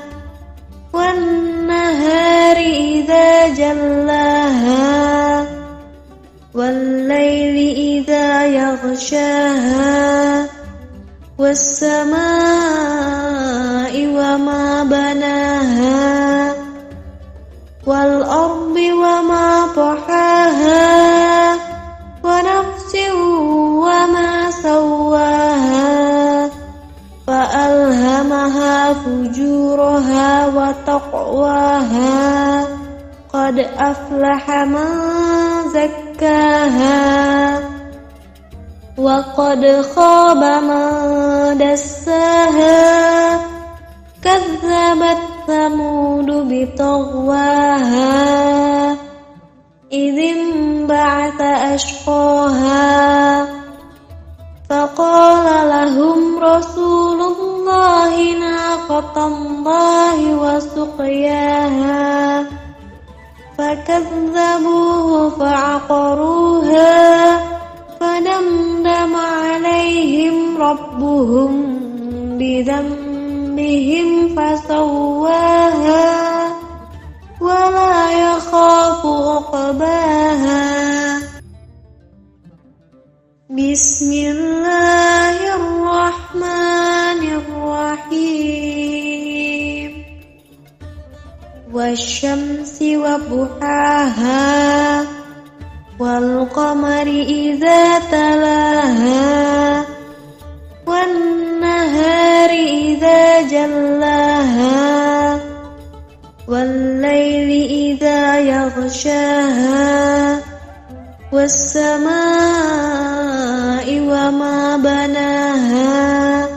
A: والنهار إذا جلاها والليل إذا يغشاها والسماء وما بناها والأرض وما طحاها ونفس وما سواها فألهمها فجورها وتقواها قد أفلح من زكاها وقد خاب من دساها كذبت ثمود بطغواها إذ انبعث أشقاها فقال لهم رسول الله ناقة الله وسقياها فكذبوه فعقروها فدمدم عليهم ربهم بذنبهم فسواها ولا يخاف عقباها. بسم الله الرحمن الرحيم. والشمس وضحاها والقمر إذا تلاها والنهار إذا جلاها والليل إذا يغشاها والسماء وما بناها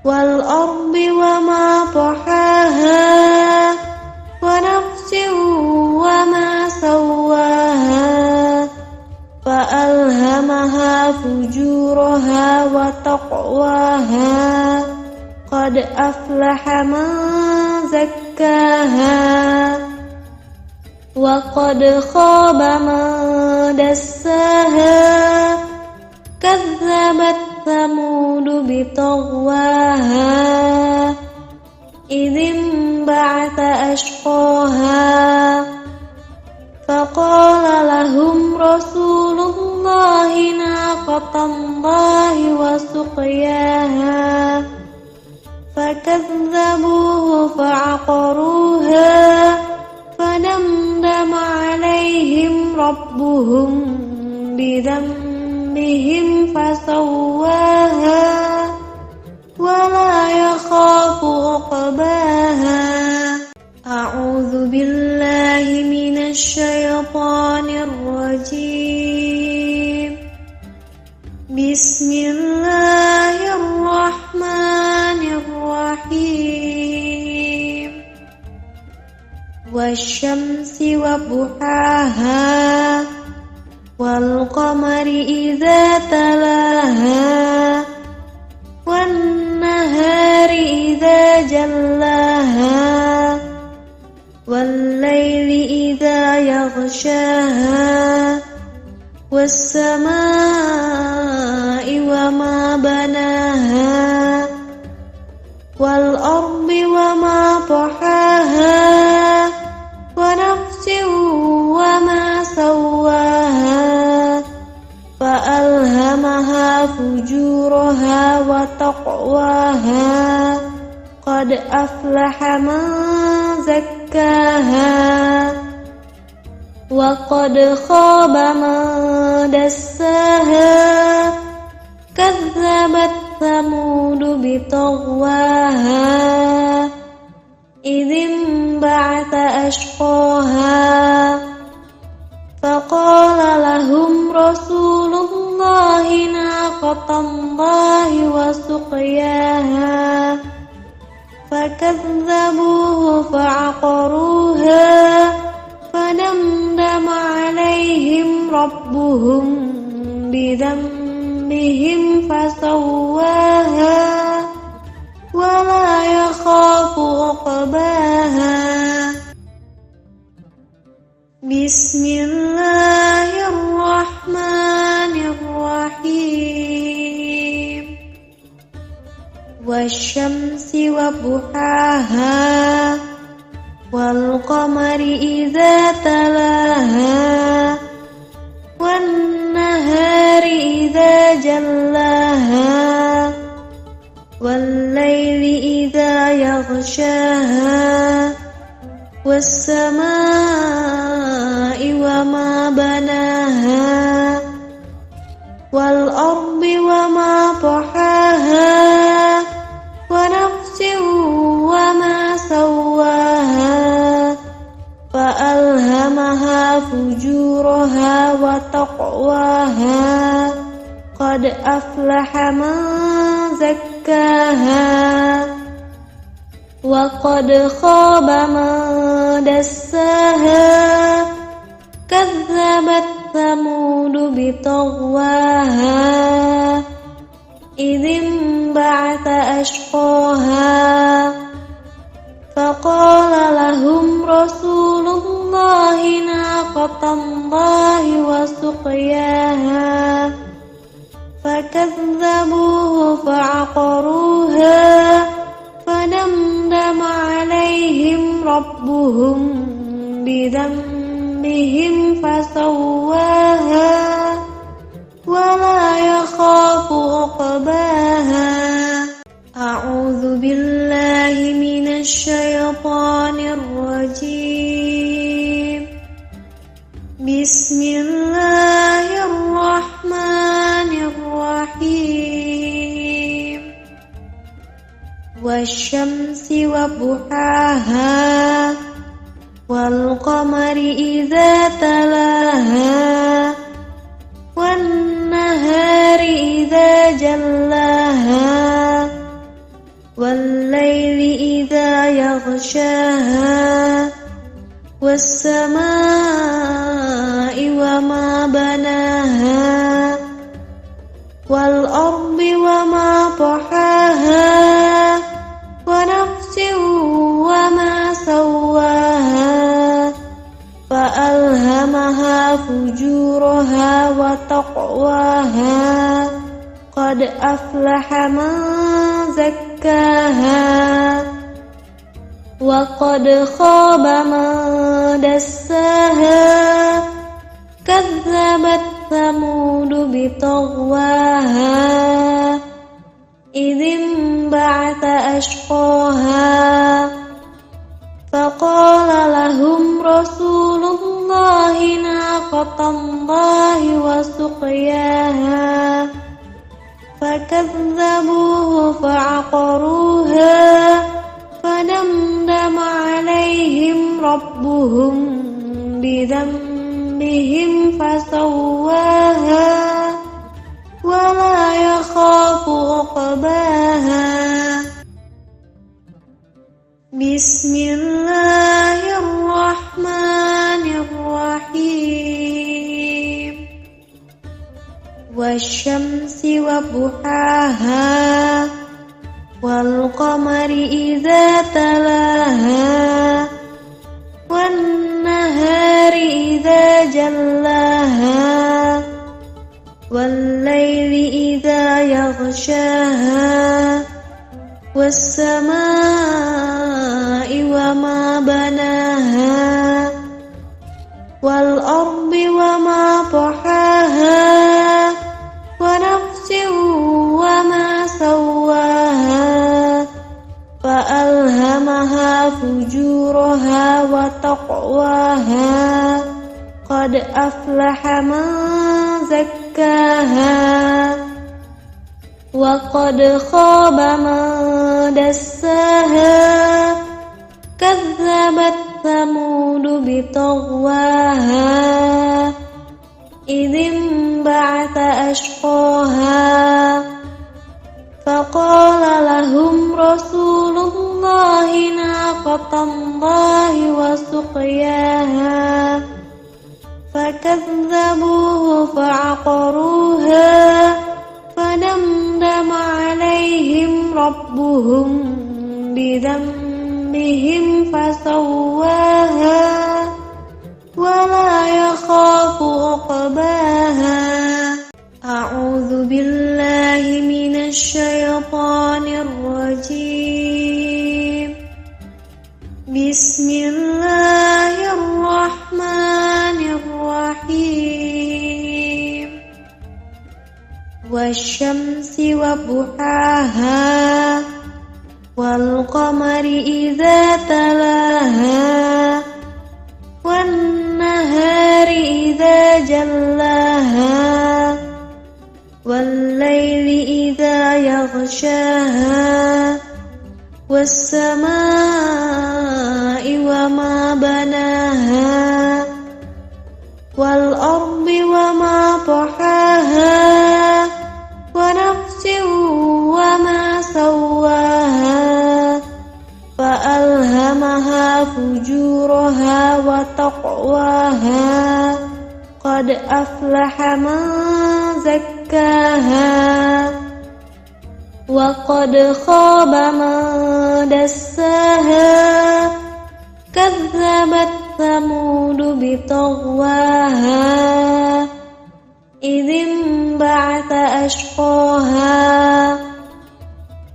A: والأرض وما طحاها ونفس وما سواها فألهمها فجورها وتقواها قد أفلح من زكاها وقد خاب من دساها كذبت ثمود بطغواها إذ انبعث أشقاها فقال لهم رسول الله ناقة الله وسقياها فكذبوه فعقروها فدمدم عليهم ربهم بذنبهم فسواها ولا يخاف عقباها. أعوذ بالله من الشيطان الرجيم. بسم الله الرحمن الرحيم. والشمس وضحاها والقمر إذا تلاها والنهار إذا جلاها والليل إذا يغشاها والسماء وما بناها والأرض وما طحاها أفلح من زكاها وقد خاب من دساها كذبت ثمود بطغواها إذ انبعث أشقاها فقال لهم رسول الله ناقة الله وسقياها فكذبوه فعقروها فدمدم عليهم ربهم بذنبهم فسواها ولا يخاف عقباها بسم الله الرحمن الرحيم والشمس وضحاها والقمر إذا تلاها والنهار إذا جلاها والليل إذا يغشاها والسماء وما بناها والأرض وما طحاها ونفس وما سواها فألهمها فجورها وتقواها قد أفلح من زكاها وقد خاب من دساها كذبت ثمود بطغواها إذ انبعث أشقاها فقال لهم رسول الله ناقة الله وسقياها فكذبوه فعقروها فدمدم عليهم ربهم بذنبهم فسواها ولا يخاف عقباها أعوذ بالله من الشيطان الرجيم بسم الله الرحمن الرحيم والشمس وضحاها والقمر إذا تلاها والنهار إذا جلاها والليل إذا يغشاها والسماء وما بناها والأرض وما طحاها ونفس وما سواها فألهمها فجورها وتقواها قد أفلح من زكاها وقد خاب من دساها كذبت ثمود بطغواها إذ انبعث أشقاها فقال لهم رسول الله ناقة الله وسقياها فكذبوه فعقروها فدمدم عليهم ربهم بذنبهم فسواها ولا يخاف عقباها بسم الله الرحمن الرحيم والشمس وضحاها والقمر إذا تلاها والنهار إذا جلاها والليل إذا يغشاها والسماء وما بناها والأرض وما طحاها ونفس وما سواها فألهمها أفلح من زكاها وقد خاب من دساها كذبت ثمود بطغواها إذ انبعث أشقاها فقال لهم رسول الله ناقة الله وسقياها فكذبوه فعقروها فدمدم عليهم ربهم بذنبهم فسواها ولا يخاف عقباها. أعوذ بالله من الشيطان الرجيم. بسم الله الرحمن الرحيم. والشمس وضحاها والقمر إذا تلاها والنهار إذا جلاها والليل إذا يغشاها والسماء وما بناها والأرض وما طحاها ونفس وما سواها فألهمها فجورها وتقواها قد أفلح من زكاها وقد خاب من دساها كذبت ثمود بطغواها إذ انبعث أشقاها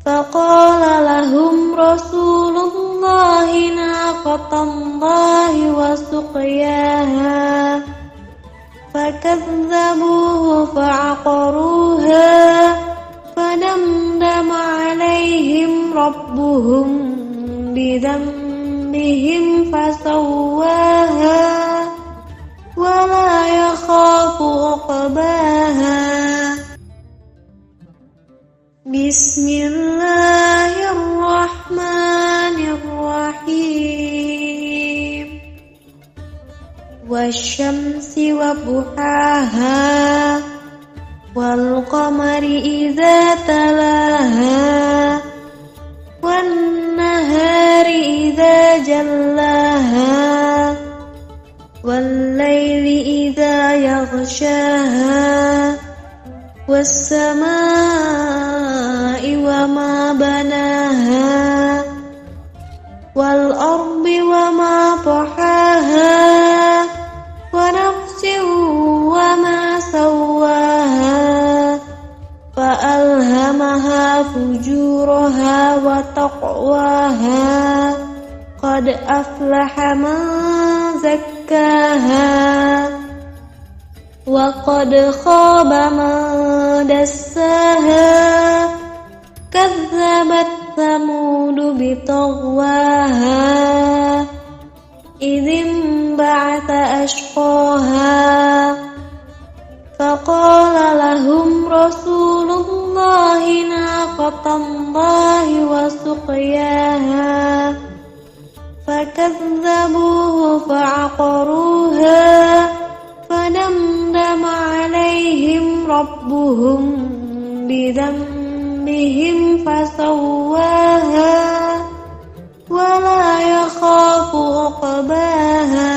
A: فقال لهم رسول الله ناقة الله وسقياها فكذبوه فعقروها فدمدم عليهم ربهم بذنبهم فسواها ولا يخاف عقباها. بسم الله الرحمن الرحيم. والشمس وضحاها والقمر إذا تلاها والنهار إذا جلاها والليل إذا يغشاها والسماء وما بناها والأرض وما طحاها ونفس وما سواها فألهمها فجورها وتقواها قد أفلح من زكاها وقد خاب من دساها كذبت ثمود بطغواها إذ انبعث أشقاها فقال لهم رسول الله ناقة الله وسقياها فكذبوه فعقروها فدمدم عليهم ربهم بذنبهم فسواها ولا يخاف عقباها.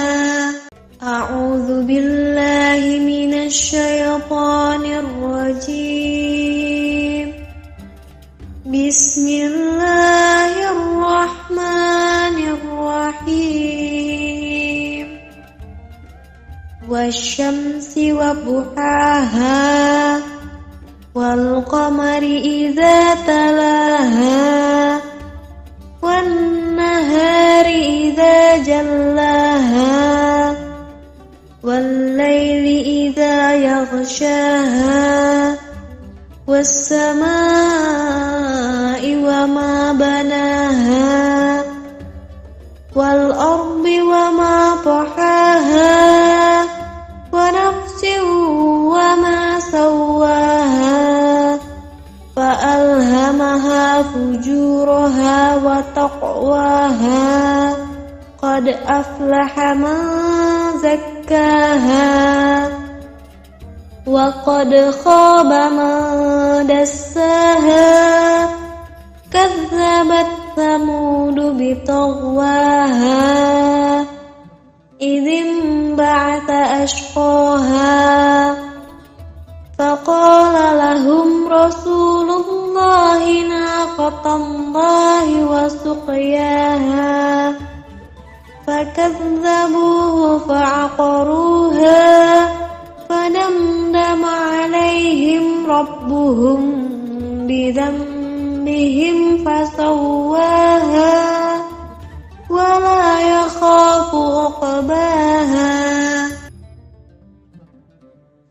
A: أعوذ بالله من الشيطان الرجيم. بسم الله الرحمن الرحيم. والشمس وضحاها والقمر إذا تلاها والنهار إذا جلاها والليل إذا يغشاها والسماء وما بناها والأرض وما طحاها ونفس فجورها وتقواها قد أفلح من زكاها وقد خاب من دساها كذبت ثمود بطغواها إذ انبعث أشقاها فقال لهم رسول الله ناقة الله وسقياها فكذبوه فعقروها فدمدم عليهم ربهم بذنبهم فسواها ولا يخاف عقباها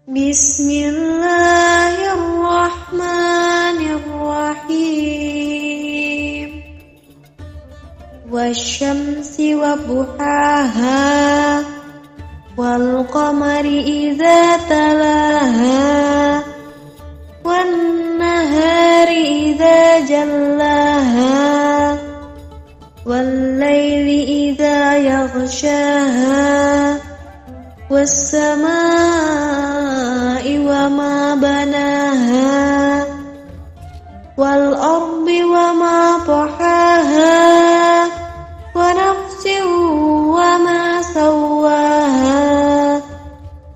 A: بسم الله الرحمن الرحيم والشمس وضحاها والقمر إذا تلاها والنهار إذا جلاها والليل إذا يغشاها والسماء وما بناها والأرض وما طحاها ونفس وما سواها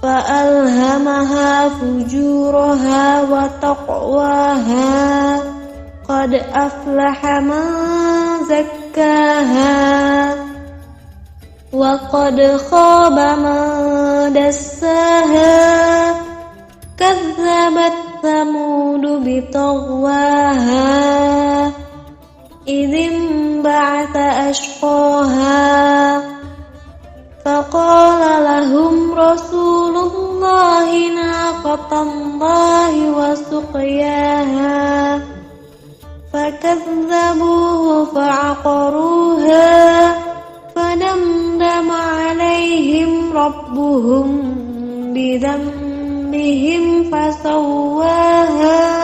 A: فألهمها فجورها وتقواها قد أفلح من زكاها وقد خاب من دساها كذبت ثمود بطغواها إذ انبعث أشقاها فقال لهم رسول الله ناقة الله وسقياها فكذبوه فعقروها فدمدم عليهم ربهم بذنبهم فسواها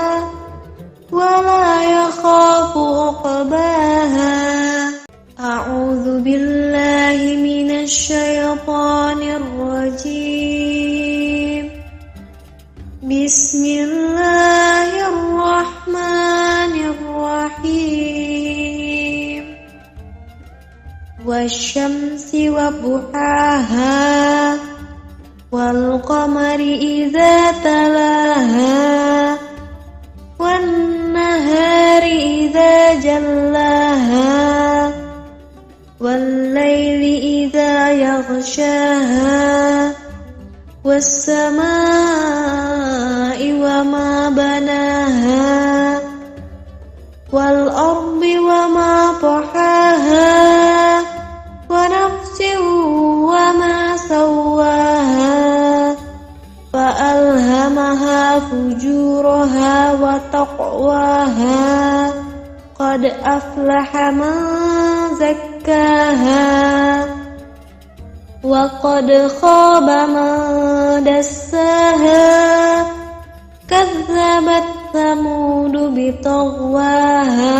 A: ولا يخاف عقباها أعوذ بالله من الشيطان الرجيم بسم الله الرحمن الرحيم والشمس وضحاها والقمر إذا تلاها والنهار إذا جلاها والليل إذا يغشاها والسماء وما بناها والأرض وما طحاها ونفس وما سواها فألهمها فجورها وتقواها قد أفلح من زكاها وقد خاب من دساها كذبت ثمود بطغواها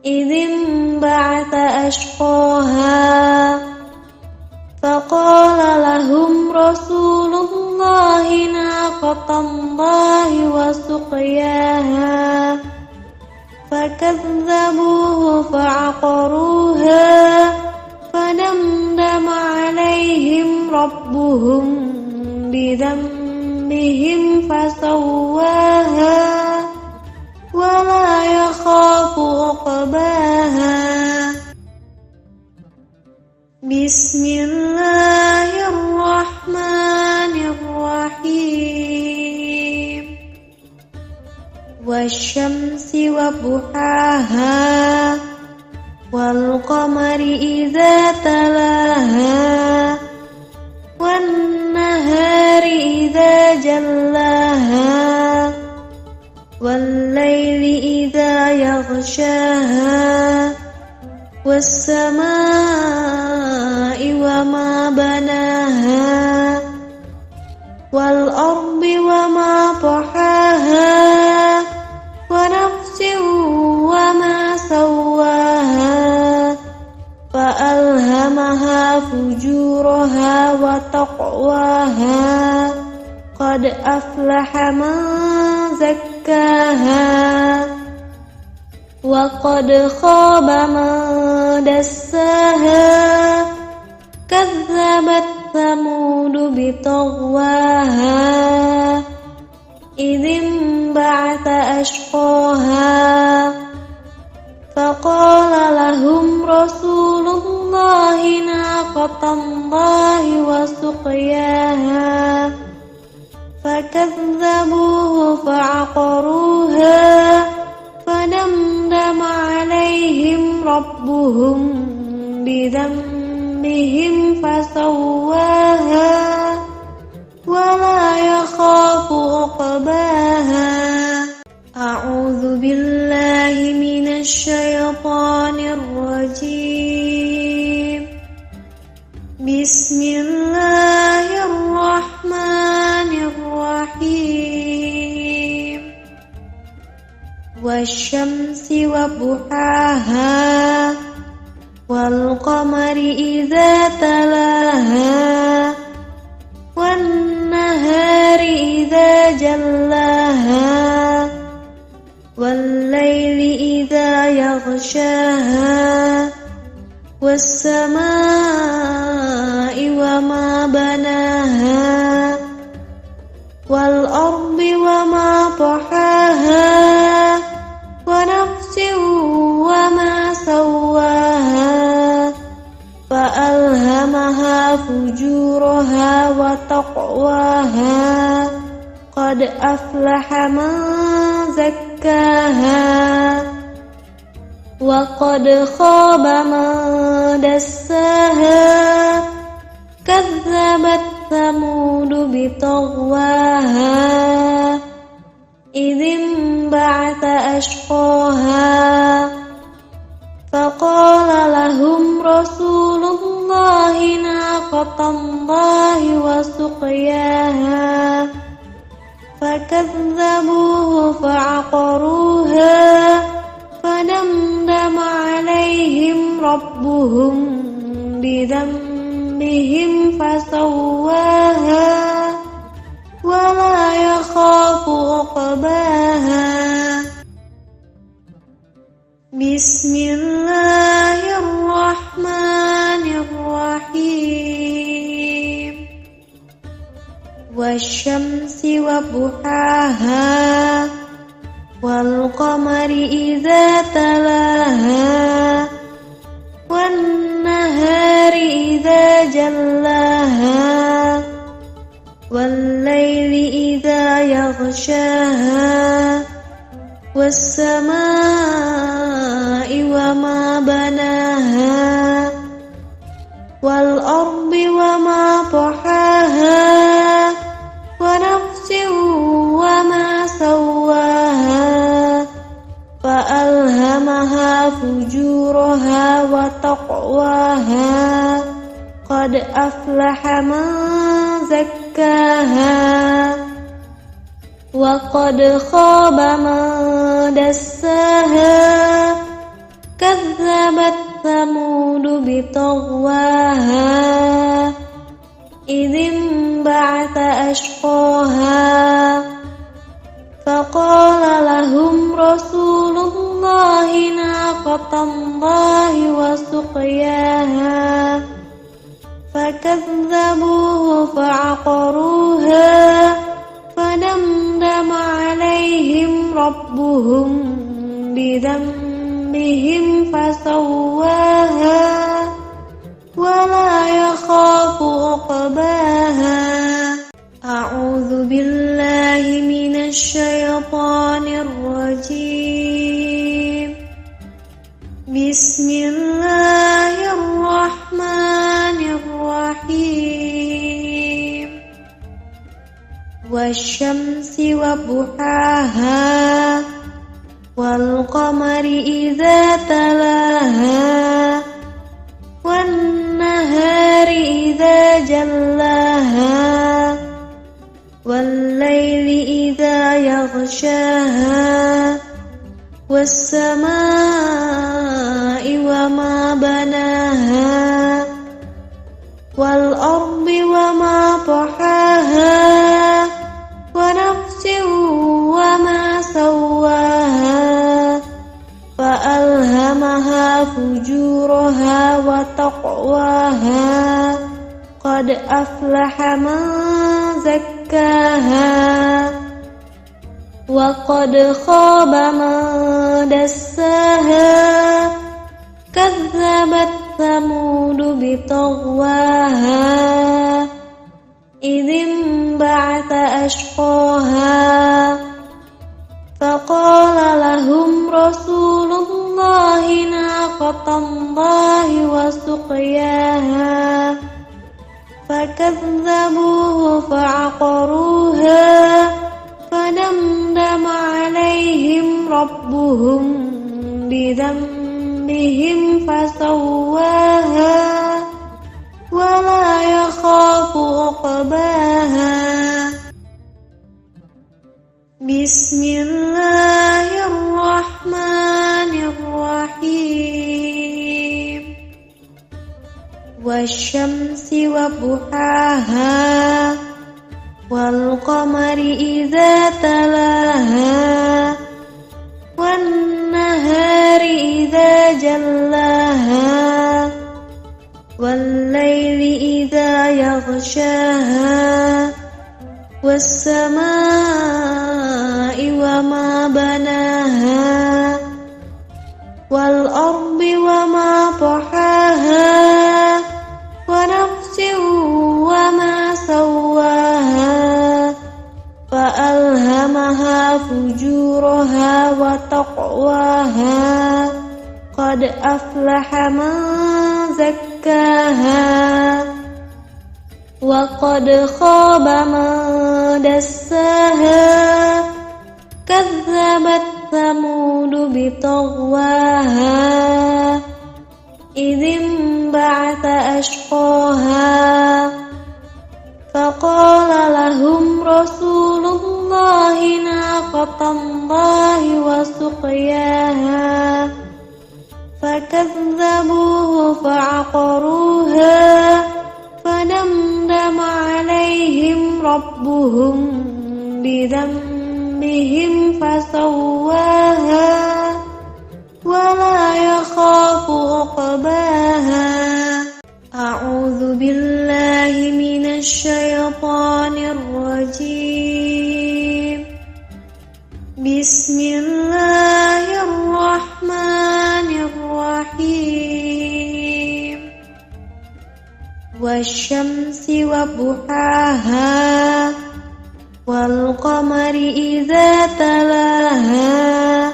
A: إذ انبعث أشقاها فقال لهم رسول الله ناقة الله وسقياها فكذبوه فعقروها فدمدم عليهم ربهم بذنبهم فسواها ولا يخاف عقباها بسم الله الرحمن الرحيم والشمس وضحاها والقمر إذا تلاها والنهار إذا جلاها والليل إذا يغشاها والسماء وما بناها والأرض وما طحاها ونفس فجورها وتقواها قد أفلح من زكاها وقد خاب من دساها كذبت ثمود بطغواها إذ انبعث أشقاها فقال لهم رسول الله ناقة الله وسقياها فكذبوه فعقروها فدمدم عليهم ربهم بذنبهم فسواها ولا يخاف عقباها أعوذ بالله من الشيطان الرجيم بسم الله الرحمن الرحيم والشمس وضحاها والقمر إذا تلاها والنهار إذا جلاها والليل إذا يغشاها والسماء وما بناها والأرض وما طحاها ونفس وما سواها فألهمها فجورها وتقواها قد أفلح من زكاها وقد خاب من دساها كذبت ثمود بطغواها إذ انبعث أشقاها فقال لهم رسول الله ناقة الله وسقياها فكذبوه فعقروها فدمدم عليهم ربهم بذنبهم فسواها ولا يخاف عقباها بسم الله الرحمن الرحيم والشمس وضحاها والقمر إذا تلاها والنهار إذا جلاها والليل إذا يغشاها والسماء وما بناها والأرض وما طحاها ونفس وما سواها فألهمها فجورها وتقواها قد أفلح من زكاها وقد خاب من دساها كذبت ثمود بطغواها إذ انبعث أشقاها فقال لهم رسول الله ناقة الله وسقياها فكذبوه فعقروها فدمدم عليهم ربهم بذنبهم فسواها ولا يخاف عقباها أعوذ بالله من الشيطان الرجيم بسم الله الرحمن الرحيم والشمس وضحاها والقمر إذا تلاها والنهار إذا جلاها والليل إذا يغشاها والسماء وما بناها والأرض وما طحاها ونفس وما سواها فألهمها فجورها وتقواها قد أفلح من زكاها وقد خاب من دساها كذبت ثمود بطغواها إذ انبعث أشقاها فقال لهم رسول الله ناقة الله وسقياها فكذبوه فعقروها فدمدم عليهم ربهم بذنبهم فسواها ولا يخاف عقباها بسم الله الرحمن الرحيم والشمس وضحاها والقمر إذا تلاها والنهار إذا جلاها والليل إذا يغشاها والسماء وما بناها والأرض وما طحاها ونفس وما سواها فألهمها فجورها وتقواها قد أفلح من زكاها وقد خاب من دساها كذبت ثمود بطغواها إذ انبعث أشقاها فقال لهم رسول الله ناقة الله وسقياها فكذبوه فعقروها فدمدم عليهم ربهم بذنبهم فسواها ولا يخاف عقباها أعوذ بالله من الشيطان الرجيم بسم الله الرحمن الرحيم والشمس وضحاها والقمر إذا تلاها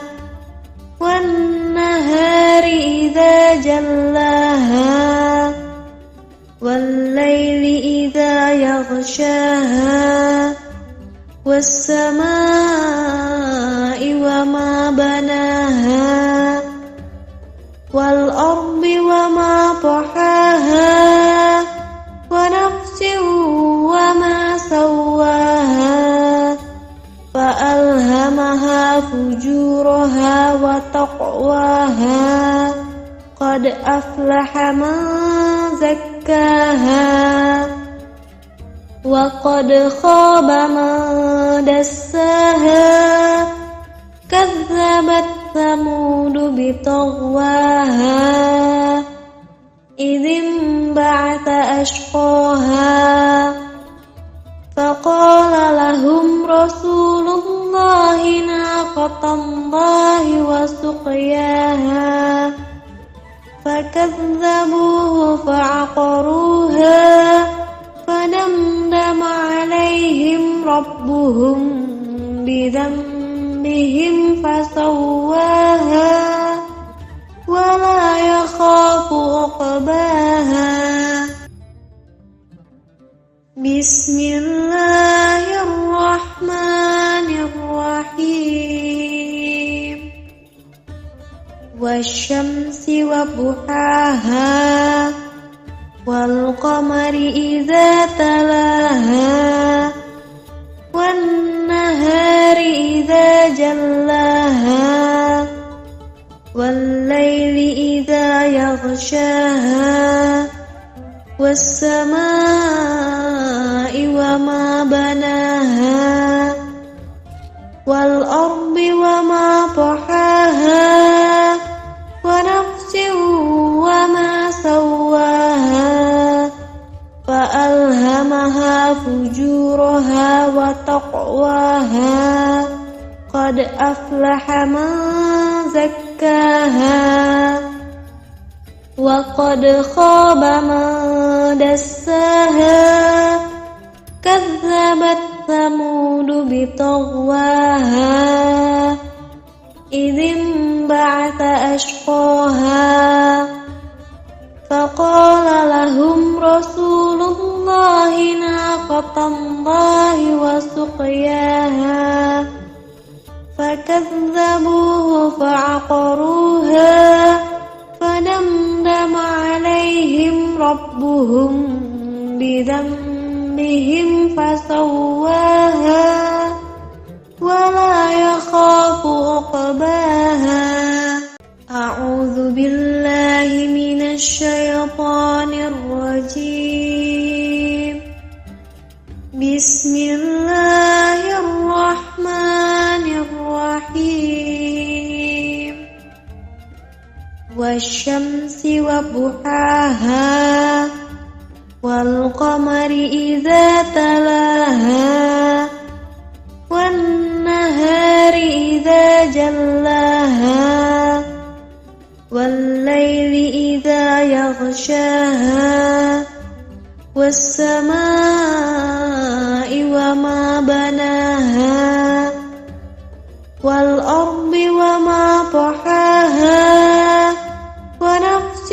A: والنهار إذا جلاها والليل إذا يغشاها والسماء وما بناها والأرض وما طحاها ونفس وما سواها فألهمها فجورها وتقواها قد أفلح من زكاها وقد خاب من دساها كذبت ثمود بطغواها إذ انبعث أشقاها فقال لهم رسول الله ناقة الله وسقياها فكذبوه فعقروها فدمدم عليهم ربهم بذنبهم فسواها ولا يخاف عقباها بسم الله الرحمن الرحيم والشمس وضحاها والقمر إذا تلاها والنهار إذا جلاها والليل إذا يغشاها والسماء وما بناها والأرض وما طحاها ونفس وما سواها فألهمها فجورها وتقواها قد أفلح من زكاها وقد خاب من دساها كذبت ثمود بطغواها إذ انبعث أشقاها فقال لهم رسول الله ناقة الله وسقياها فكذبوه فعقروها فدمدم عليهم ربهم بذنبهم فسواها ولا يخاف عقباها. أعوذ بالله من الشيطان الرجيم. بسم الله الرحمن الرحيم. والشمس وضحاها والقمر إذا تلاها والنهار إذا جلاها والليل إذا يغشاها والسماء وما بناها والأرض وما طحاها ونفس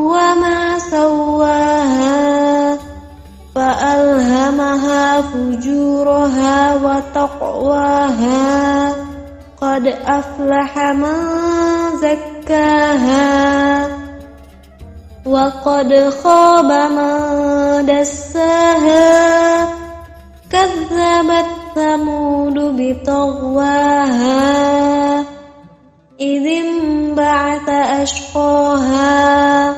A: وما سواها فألهمها فجورها وتقواها قد أفلح من زكاها وقد خاب من دساها كذبت ثمود بطغواها إذ انبعث أشقاها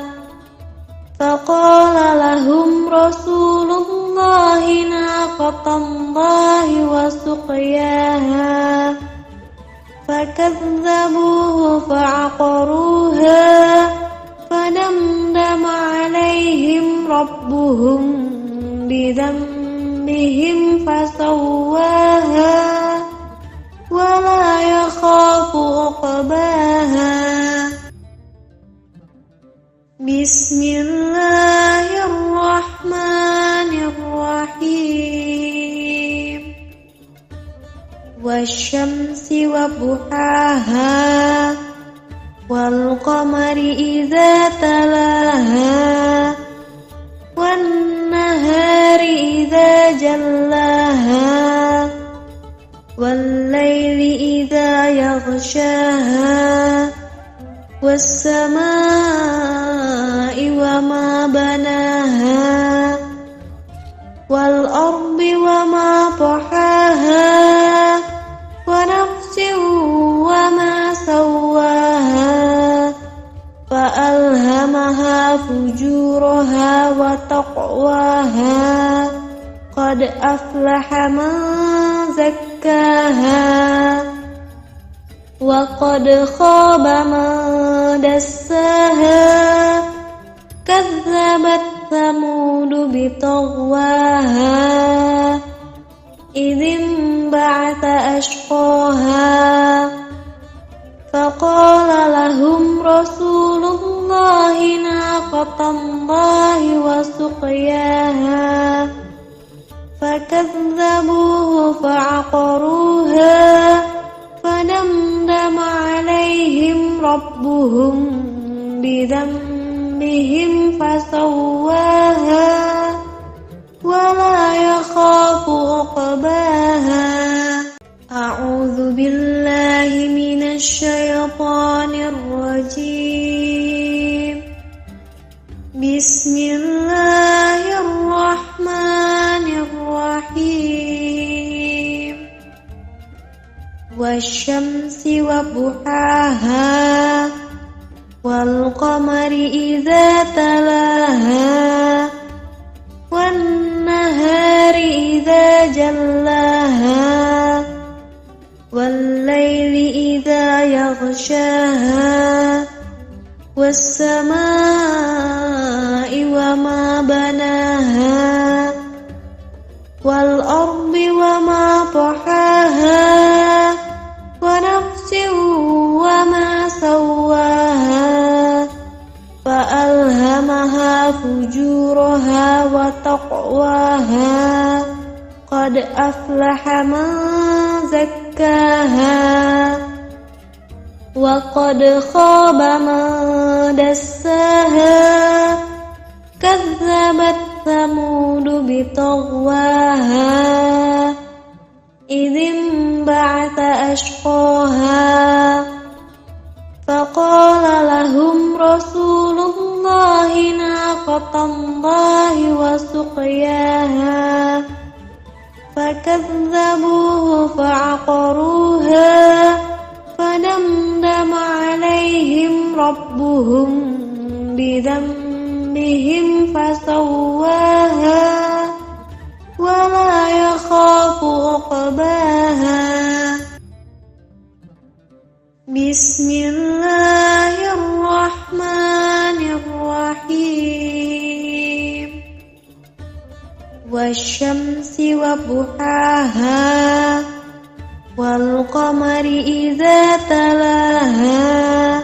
A: فقال لهم رسول الله ناقة الله وسقياها فكذبوه فعقروها فدمدم عليهم ربهم بذنبهم فسواها ولا يخاف عقباها. بسم الله الرحمن الرحيم. والشمس وضحاها والقمر إذا تلاها والنهار إذا جلاها والليل إذا يغشاها والسماء وما بناها والأرض وما طحاها ونفس وما سواها فألهمها فجورها وتقواها قد أفلح من زكاها وقد خاب من دساها كذبت ثمود بطغواها إذ انبعث أشقاها فقال لهم رسول الله ناقة الله وسقياها فكذبوه فعقروها فدمدم عليهم ربهم بذنبهم فسواها ولا يخاف عقباها. أعوذ بالله من الشيطان الرجيم. بسم الله الرحمن الرحيم. والشمس وضحاها والقمر إذا تلاها إذا جلاها والليل إذا يغشاها والسماء وما بناها والأرض وما طحاها ونفس وما سواها فألهمها فجورها وتقواها قد أفلح من زكاها وقد خاب من دساها كذبت ثمود بطغواها إذ انبعث أشقاها فقال لهم رسول الله ناقة الله وسقياها فكذبوه فعقروها فدمدم عليهم ربهم بذنبهم فسواها ولا يخاف عقباها بسم الله الرحمن الرحيم والشمس وضحاها والقمر إذا تلاها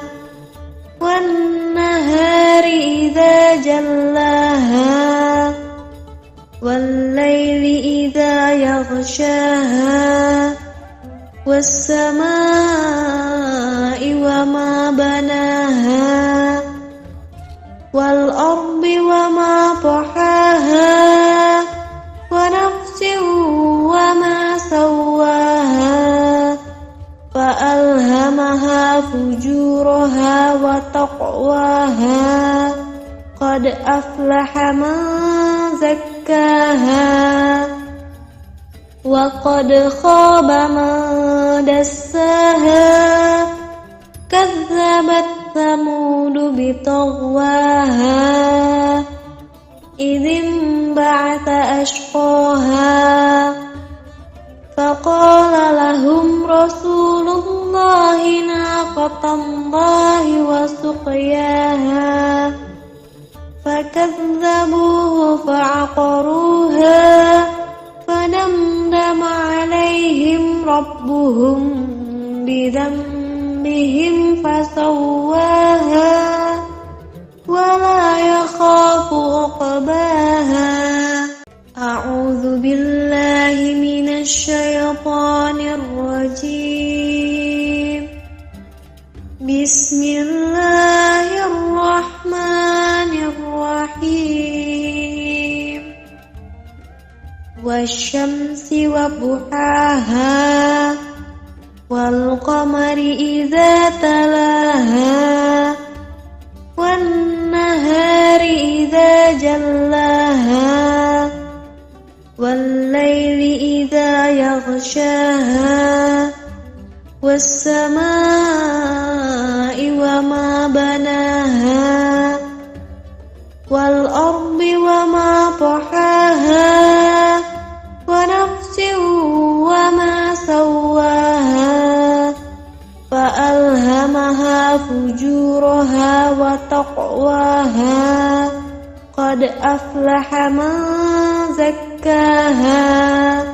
A: والنهار إذا جلاها والليل إذا يغشاها والسماء وما بناها والأرض وما طحاها ونفس وما سواها فألهمها فجورها وتقواها قد أفلح من زكاها وقد خاب من دساها كذبت ثمود بطغواها إذ انبعث أشقاها فقال لهم رسول الله ناقة الله وسقياها فكذبوه فعقروها فدمدم عليهم ربهم بذنبهم فسواها ولا يخاف عقباها أعوذ بالله من الشيطان الرجيم بسم الله الرحمن الرحيم والشمس وضحاها والقمر إذا تلاها والنهار إذا جلاها والليل إذا يغشاها والسماء وما بناها والأرض وما طحاها ونفس وما سواها فألهمها فجورها وتقواها قد أفلح من زكاها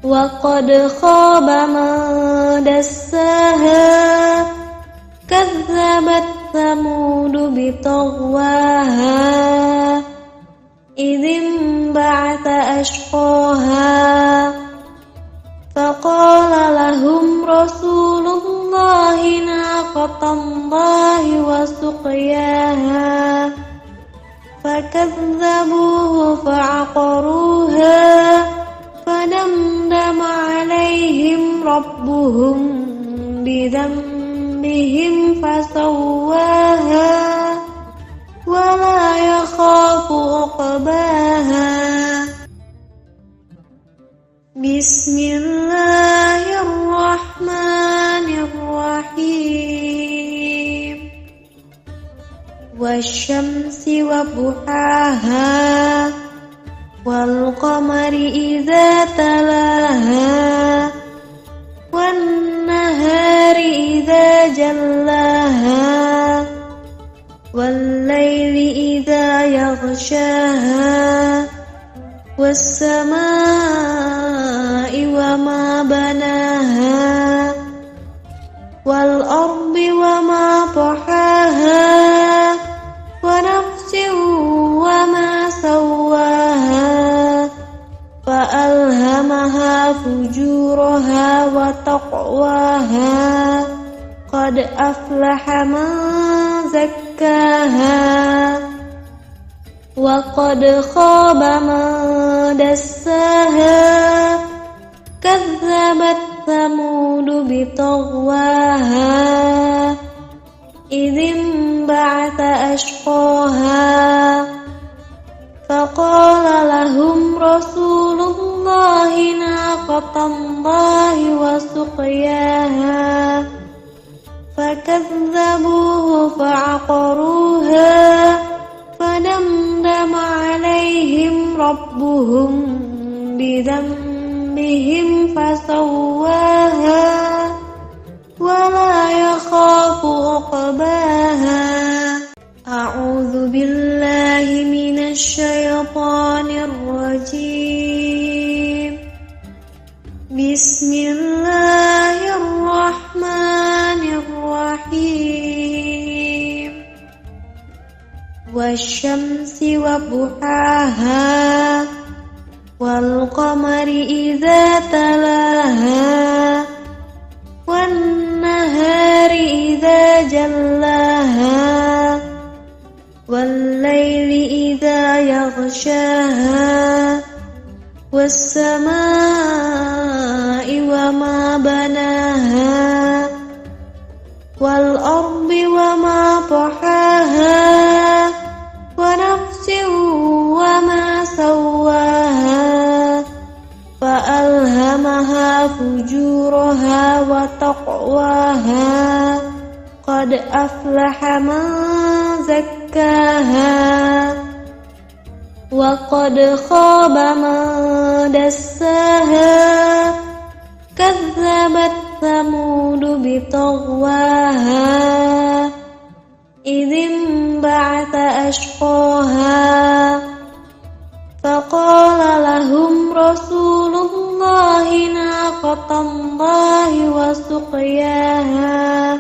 A: وقد خاب من دساها كذبت ثمود بطغواها إذ انبعث أشقاها فقال لهم رسول الله ناقة الله وسقياها فكذبوه فعقروها فدمدم عليهم ربهم بذنبهم فسواها ولا يخاف عقباها بسم الله الرحمن الرحيم والشمس وضحاها والقمر إذا تلاها والنهار إذا جلاها والليل إذا يغشاها والسماء وما بناها والأرض وما طحاها ونفس وما سواها فألهمها فجورها وتقواها قد أفلح من زكاها وقد خاب من دساها كذبت ثمود بطغواها إذ انبعث أشقاها فقال لهم رسول الله ناقة الله وسقياها فكذبوه فعقروها فدمدم عليهم ربهم بذنبهم فسواها ولا يخاف عقباها. أعوذ بالله من الشيطان الرجيم. بسم الله الرحمن الرحيم. والشمس وضحاها والقمر إذا تلاها والنهار إذا جلاها والليل إذا يغشاها والسماء وما بناها والأرض وما طحاها ونفس وما سواها فألهمها فجورها وتقواها قد أفلح من زكاها وقد خاب من دساها كذبت ثمود بطغواها إذ انبعث أشقاها فقال لهم رسول الله ناقة الله وسقياها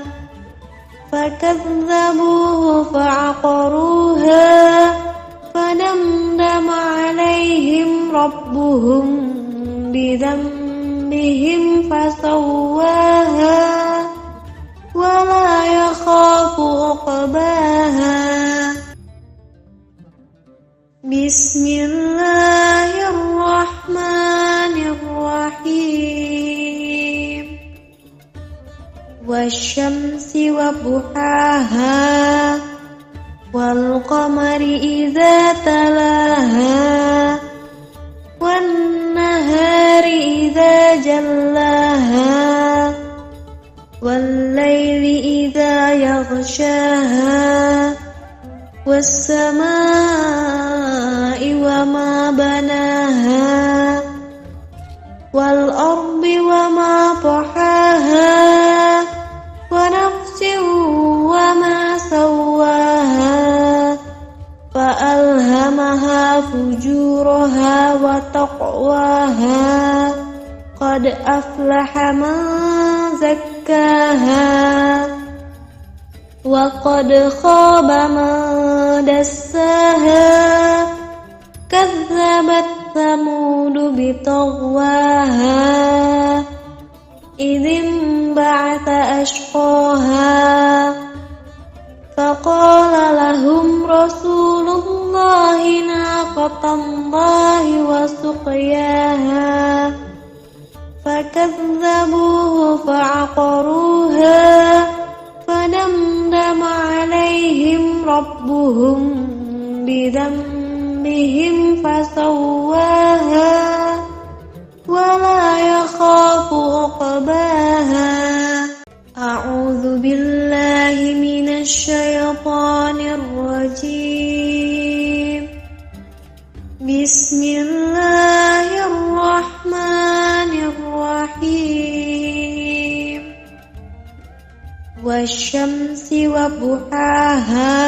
A: فكذبوه فعقروها فدمدم عليهم ربهم بذنبهم فسواها ولا يخاف عقباها. بسم الله الرحمن الرحيم. والشمس وضحاها والقمر إذا تلاها والنهار إذا جلاها والليل إذا يغشاها والسماء وما بناها والأرض وما طحاها ونفس وما سواها فألهمها فجورها وتقواها قد أفلح من زكاها وقد خاب من دساها كذبت ثمود بطغواها إذ انبعث أشقاها فقال لهم رسول الله ناقة الله وسقياها فكذبوه فعقروها فدمدم عليهم ربهم بذنبهم فسواها ولا يخاف عقباها. أعوذ بالله من الشيطان الرجيم. بسم الله والشمس وضحاها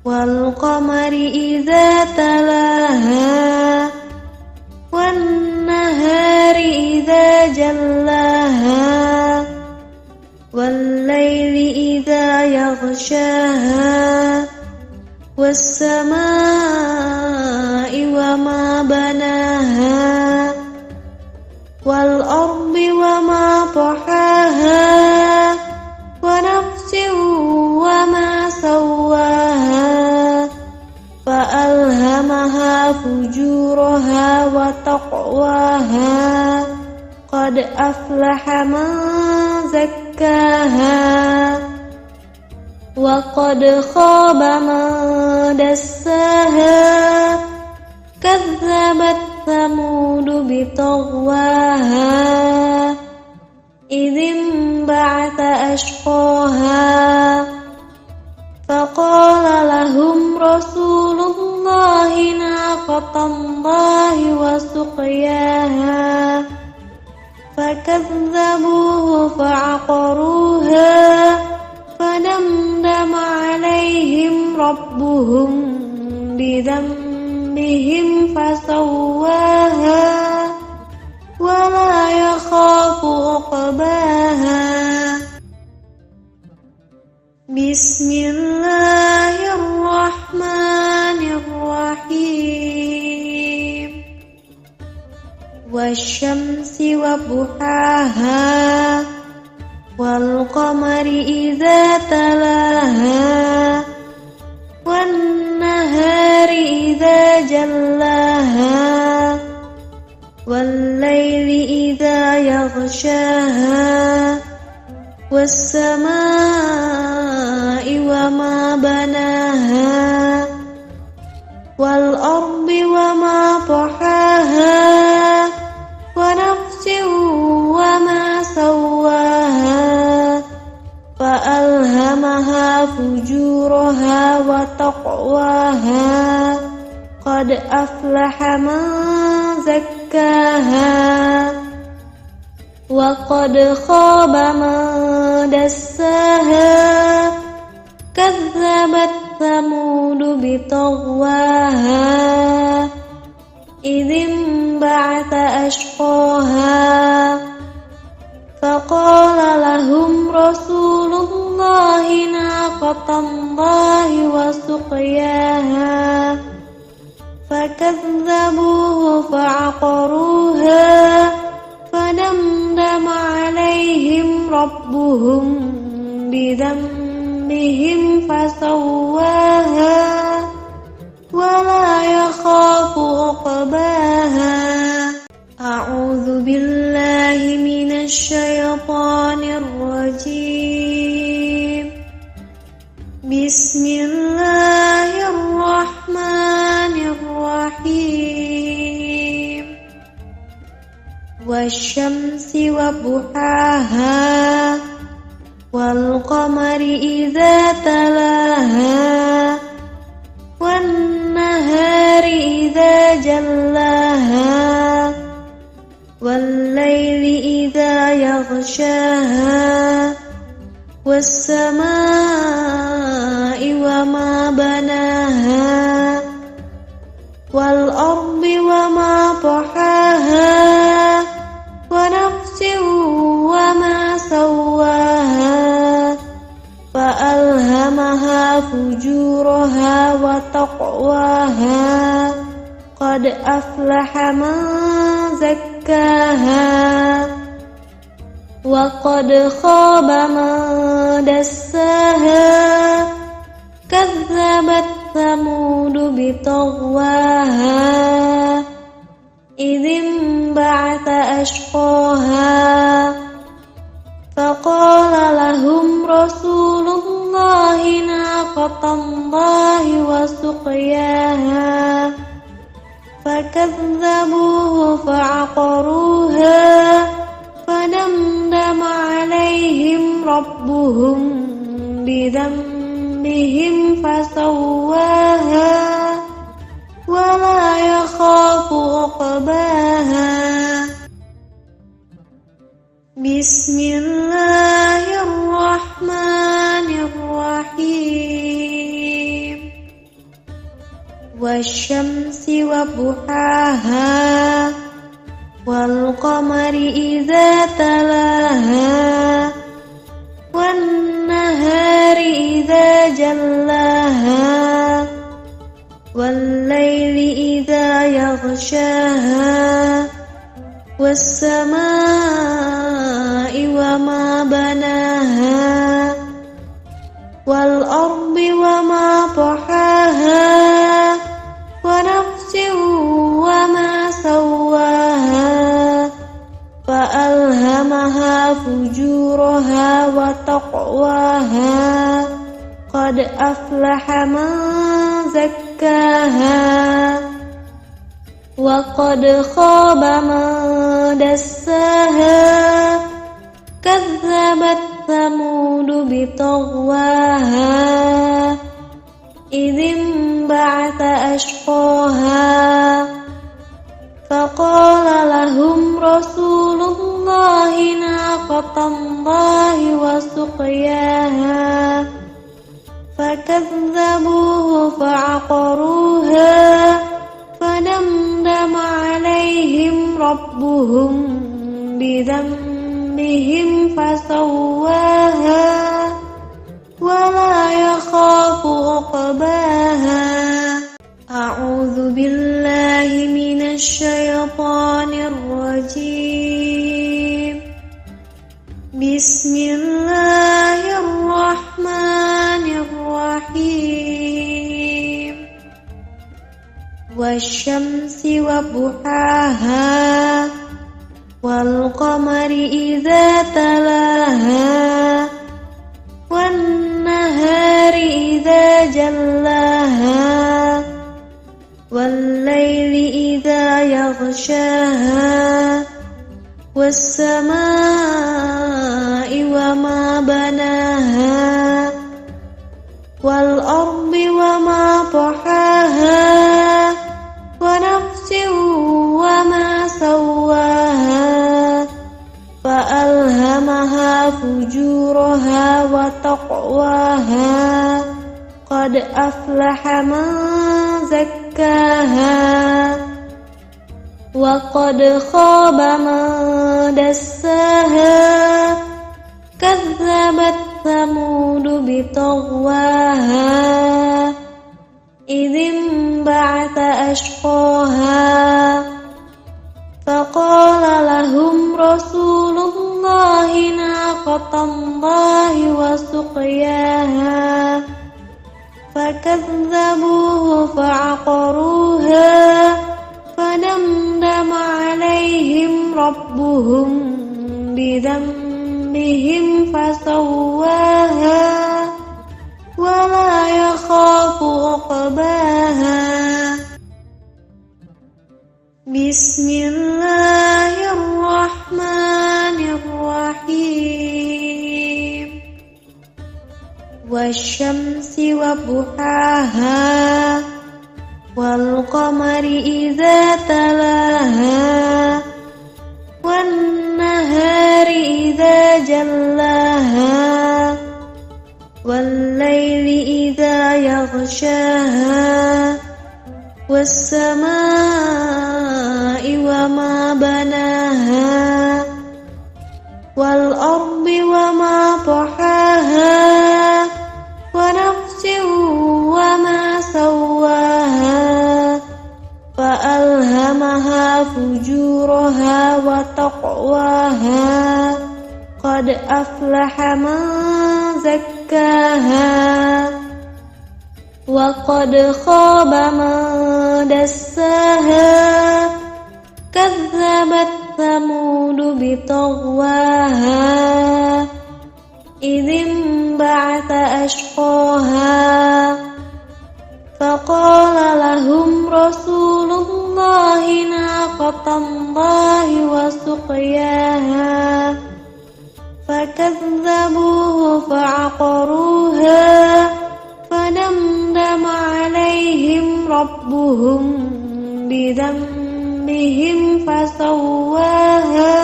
A: والقمر إذا تلاها والنهار إذا جلاها والليل إذا يغشاها والسماء وما بناها والأرض وما طحاها ونفس وما سواها فألهمها فجورها وتقواها قد أفلح من زكاها وقد خاب من دساها كذبت ثمود بطغواها إذ انبعث أشقاها فقال لهم رسول الله ناقة الله وسقياها فكذبوه فعقروها فدمدم عليهم ربهم بذنبهم فسواها ولا يخاف عقباها بسم الله الرحمن الرحيم والشمس وضحاها والقمر إذا تلاها والنهار إذا جلاها والليل إذا يغشاها والسماء وما بناها والأرض وما طحاها ونفس وما سواها فألهمها فجورها وتقواها قد أفلح من زكاها وقد خاب من دساها كذبت ثمود بطغواها إذ انبعث أشقاها فقال لهم رسول الله ناقة الله وسقياها فكذبوه فعقروها فدمدم عليهم ربهم بذنبهم فسواها ولا يخاف عقباها أعوذ بالله من الشيطان الرجيم بسم الله الرحمن الرحيم والشمس وضحاها والقمر إذا تلاها والنهار إذا جلاها والليل إذا يغشاها والسماء وما بناها والأرض وما طحاها ونفس وما سواها فألهمها فجورها وتقواها قد أفلح من زكاها وقد خاب من دساها كذبت ثمود بطغواها إذ انبعث أشقاها فقال لهم رسول الله ناقة الله وسقياها فكذبوه فعقروها فدمدم عليهم ربهم بذنبهم فسواها ولا يخاف عقباها بسم الله الرحمن والشمس وضحاها والقمر إذا تلاها والنهار إذا جلاها والليل إذا يغشاها والسماء وما بناها والأرض وما طحاها ونفس وما سواها فألهمها فجورها وتقواها قد أفلح من زكاها وقد خاب من دساها كذبت ثمود بطغواها إذ انبعث أشقاها فقال لهم رسول الله ناقة الله وسقياها فكذبوه فعقروها فدمدم عليهم ربهم بذنبهم فسواها ولا يخاف عقباها. أعوذ بالله من الشيطان الرجيم. بسم الله الرحمن الرحيم. والشمس وضحاها والقمر إذا تلاها والنهار إذا جلاها والليل إذا يغشاها والسماء وما بناها والأرض وما طحاها ونفس وما سواها فألهمها فجورها وتقواها قد أفلح من زكاها وقد خاب من دساها كذبت ثمود بطغواها إذ انبعث أشقاها فقال لهم رسول الله ناقة الله وسقياها فكذبوه فعقروها فدمدم عليهم ربهم بذنبهم فسواها ولا يخاف عقباها. بسم الله الرحمن الرحيم. والشمس وضحاها والقمر إذا تلاها والنهار إذا جلاها والليل إذا يغشاها والسماء وما بناها والأرض وما طحاها ونفس وما سواها فألهمها فجورها وتقواها قد أفلح من زكاها وقد خاب من دساها كذبت ثمود بطغواها إذ انبعث أشقاها فقال لهم رسول الله ناقة الله وسقياها فكذبوه فعقروها فدمدم عليهم ربهم بذنبهم فسواها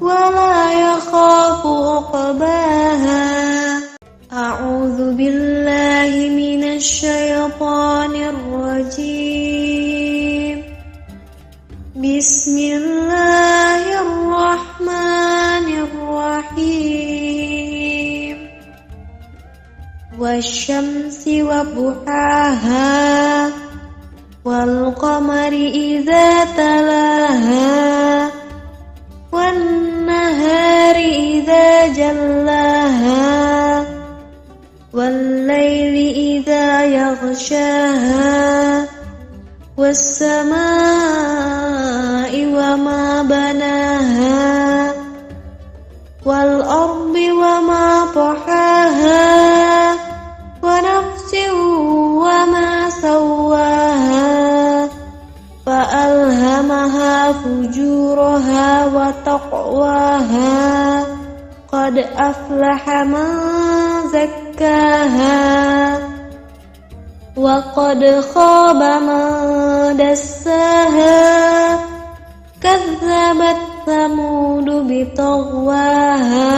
A: ولا يخاف عقباها. أعوذ بالله من الشيطان الرجيم. والشمس وضحاها والقمر إذا تلاها والنهار إذا جلاها والليل إذا يغشاها والسماء وما بناها والأرض وما طحاها ونفس وما سواها فألهمها فجورها وتقواها قد أفلح من زكاها وقد خاب من دساها كذبت ثمود بطغواها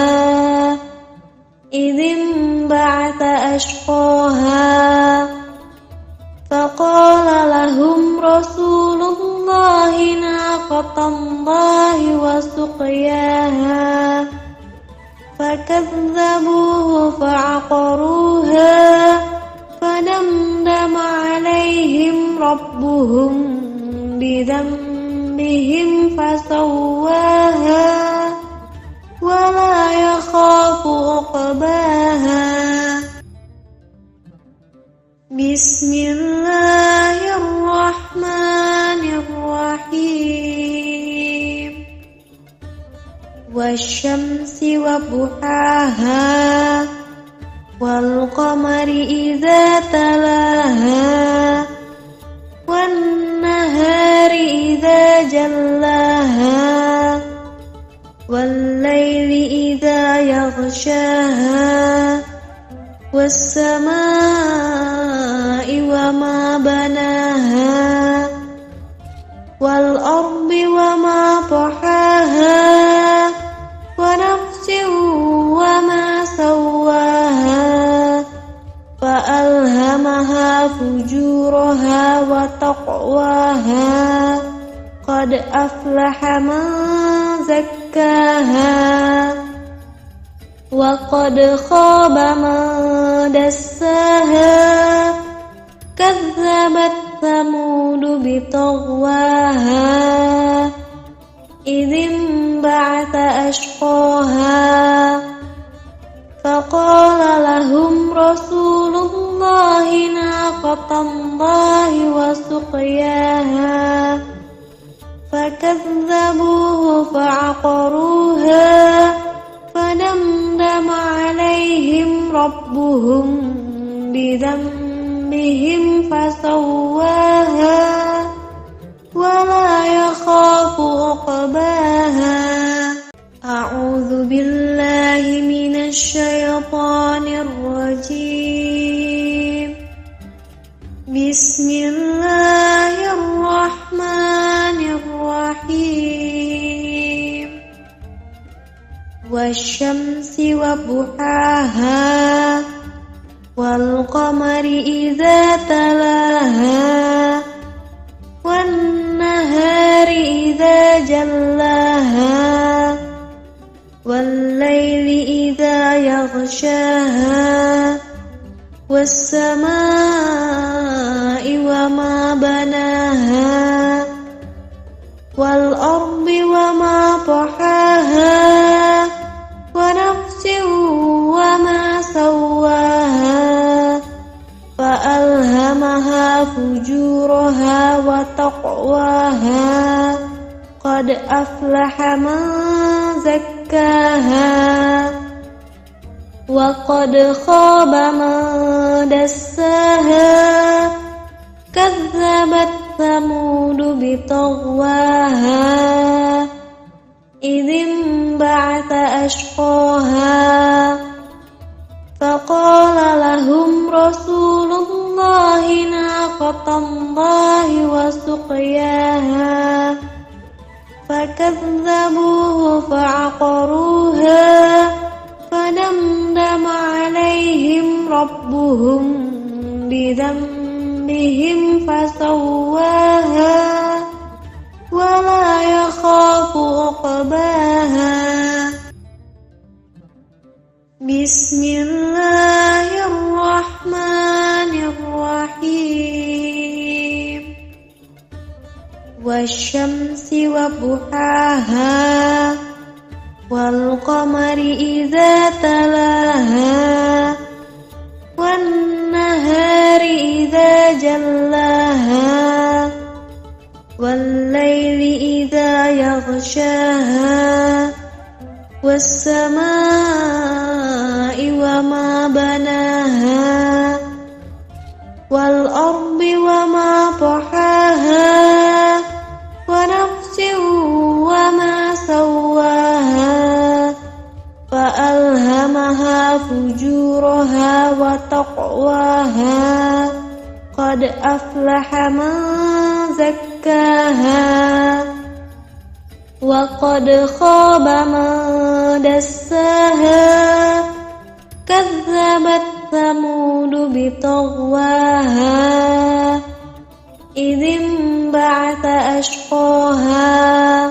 A: إذ انبعث أشقاها فقال لهم رسول الله ناقة الله وسقياها فكذبوه فعقروها فدمدم عليهم ربهم بذنبهم فسواها ولا يخاف عقباها بسم الله الرحمن الرحيم والشمس وضحاها والقمر إذا تلاها والنهار إذا جلاها والليل إذا يغشاها والسماء وما بناها والأرض وما طحاها ونفس وما سواها فألهمها فجورها وتقواها قد أفلح من زكاها وقد خاب من دساها كذبت ثمود بطغواها إذ انبعث أشقاها فقال لهم رسول الله ناقة الله وسقياها فكذبوه فعقروها فدمدم عليهم ربهم بذنبهم فسواها ولا يخاف عقباها أعوذ بالله من الشيطان الرجيم بسم الله الرحمن الرحيم والشمس وضحاها والقمر إذا تلاها والنهار إذا جلاها والليل إذا يغشاها والسماء وما بناها والأرض وما طحاها ونفس وما سواها فألهمها فجورها وتقواها قد أفلح من زكاها وقد خاب من دساها كذبت ثمود بطغواها إذ انبعث أشقاها فقال لهم رسول الله ناقة الله وسقياها فكذبوه فعقروها فدمدم عليهم ربهم بذنبهم فسواها ولا يخاف عقباها بسم الله الرحمن wasyamsi wa duhaha wal qamari idza talaha wan nahari idza jallaha wal laili idza yaghshaha was samaa'i wa ma banaha wal ardi wa ma tahaha wa nafsin wa ma sawwaha fa alhamaha fujuraha wa taqwaha qad aflaha man zakkaha wa qad khaba man dassaha kazzabat thamud bitaghwaha idzin ba'atha ashqaha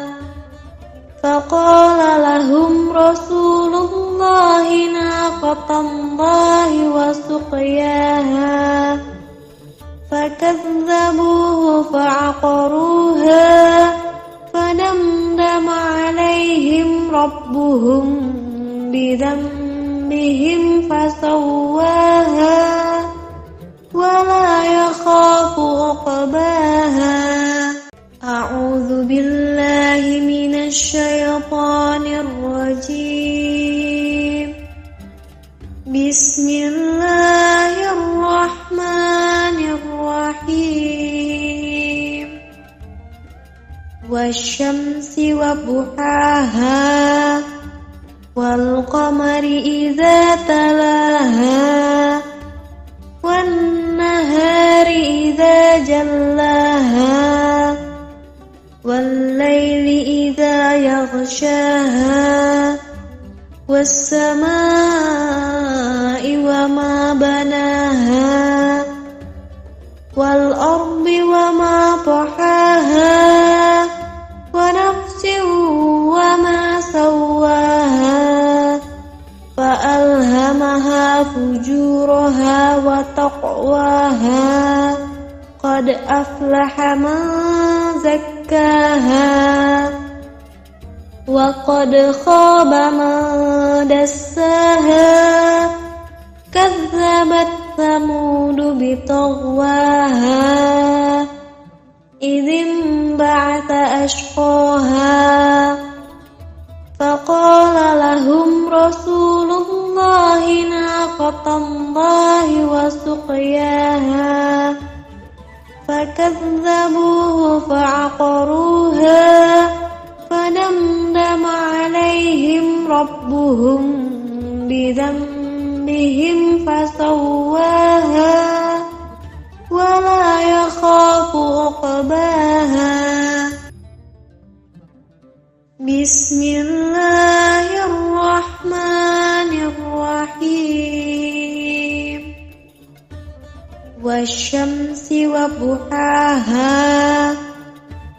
A: faqala lahum rasulullahi naqatallahi wa suqyaha fakazzabuhu fa'aqaruha fadamdama alaihim rabbuhum bidhanbihim fasawwaha wala yakhafu uqbaha. A'udzu billahi minasy syaithanir rajim. Bismillahirrahmanirrahim. Wasyamsi wa duhaha wal qamari idza talaha wan nahari idza jallaha wal laili idza yaghshaha was samaa'i wa ma banaha wal ardi wa ma tahaha wa nafsin wa ma sawwaha fa alhamaha fujuraha wa taqwaha qad aflaha man zakkaha wa qad khaba man dassaha kazzabat thamud bitaghwaha idzin ba'atha ashqaha faqala lahum rasulullahi naqatallahi wa suqyaha fakazzabuhu fa'aqaruha fadamdama alaihim rabbuhum bidhanbihim fasawwaha wala yakhafu uqbaha. Bismillahirrahmanirrahim. Wasyamsi wa duhaha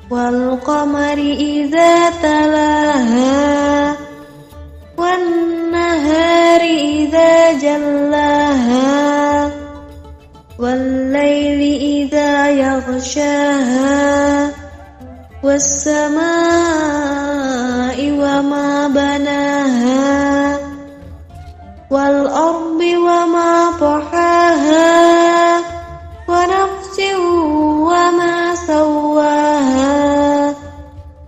A: wal qamari idza talaha wan nahari idza jallaha wal laili idza yaghshaha was samaa'i wa ma banaha wal ardi wa ma tahaha wa nafsin wa ma sawwaha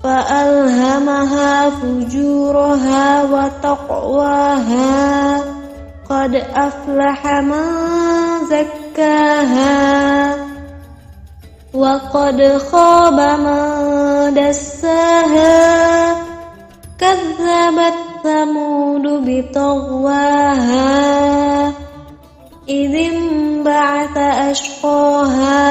A: fa alhamaha fujuraha wa taqwaha qad aflaha man zakkaha wa qad khaba man dassaha kazzabat thamud bitaghwaha idzin ba'atha ashqaha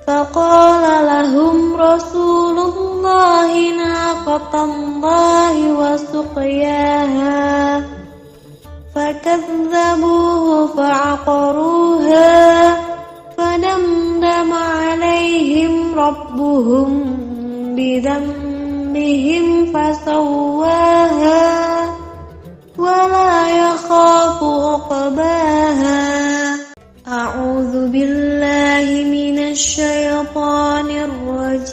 A: faqala lahum rasulullahi naqatallahi wa suqyaha fakazzabuhu fa'aqaruha fadamdama alaihim rabbuhum bidhanbihim fasawwaha wala yakhafu uqbaha. A'udzu billahi minasy syaithanir rajim.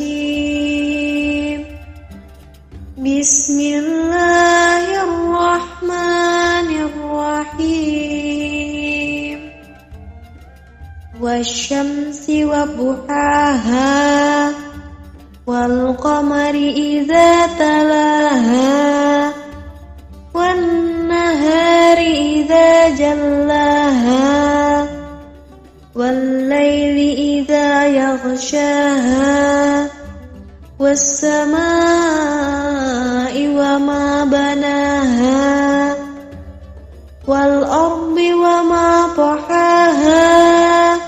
A: Bismillahirrahmanirrahim. Wasyamsi wa duhaha, wal qamari idza talaha, wan nahari idza jallaha, wal laili idza yaghshaha, was samaa'i wa ma banaha, wal ardi wa ma tahaha,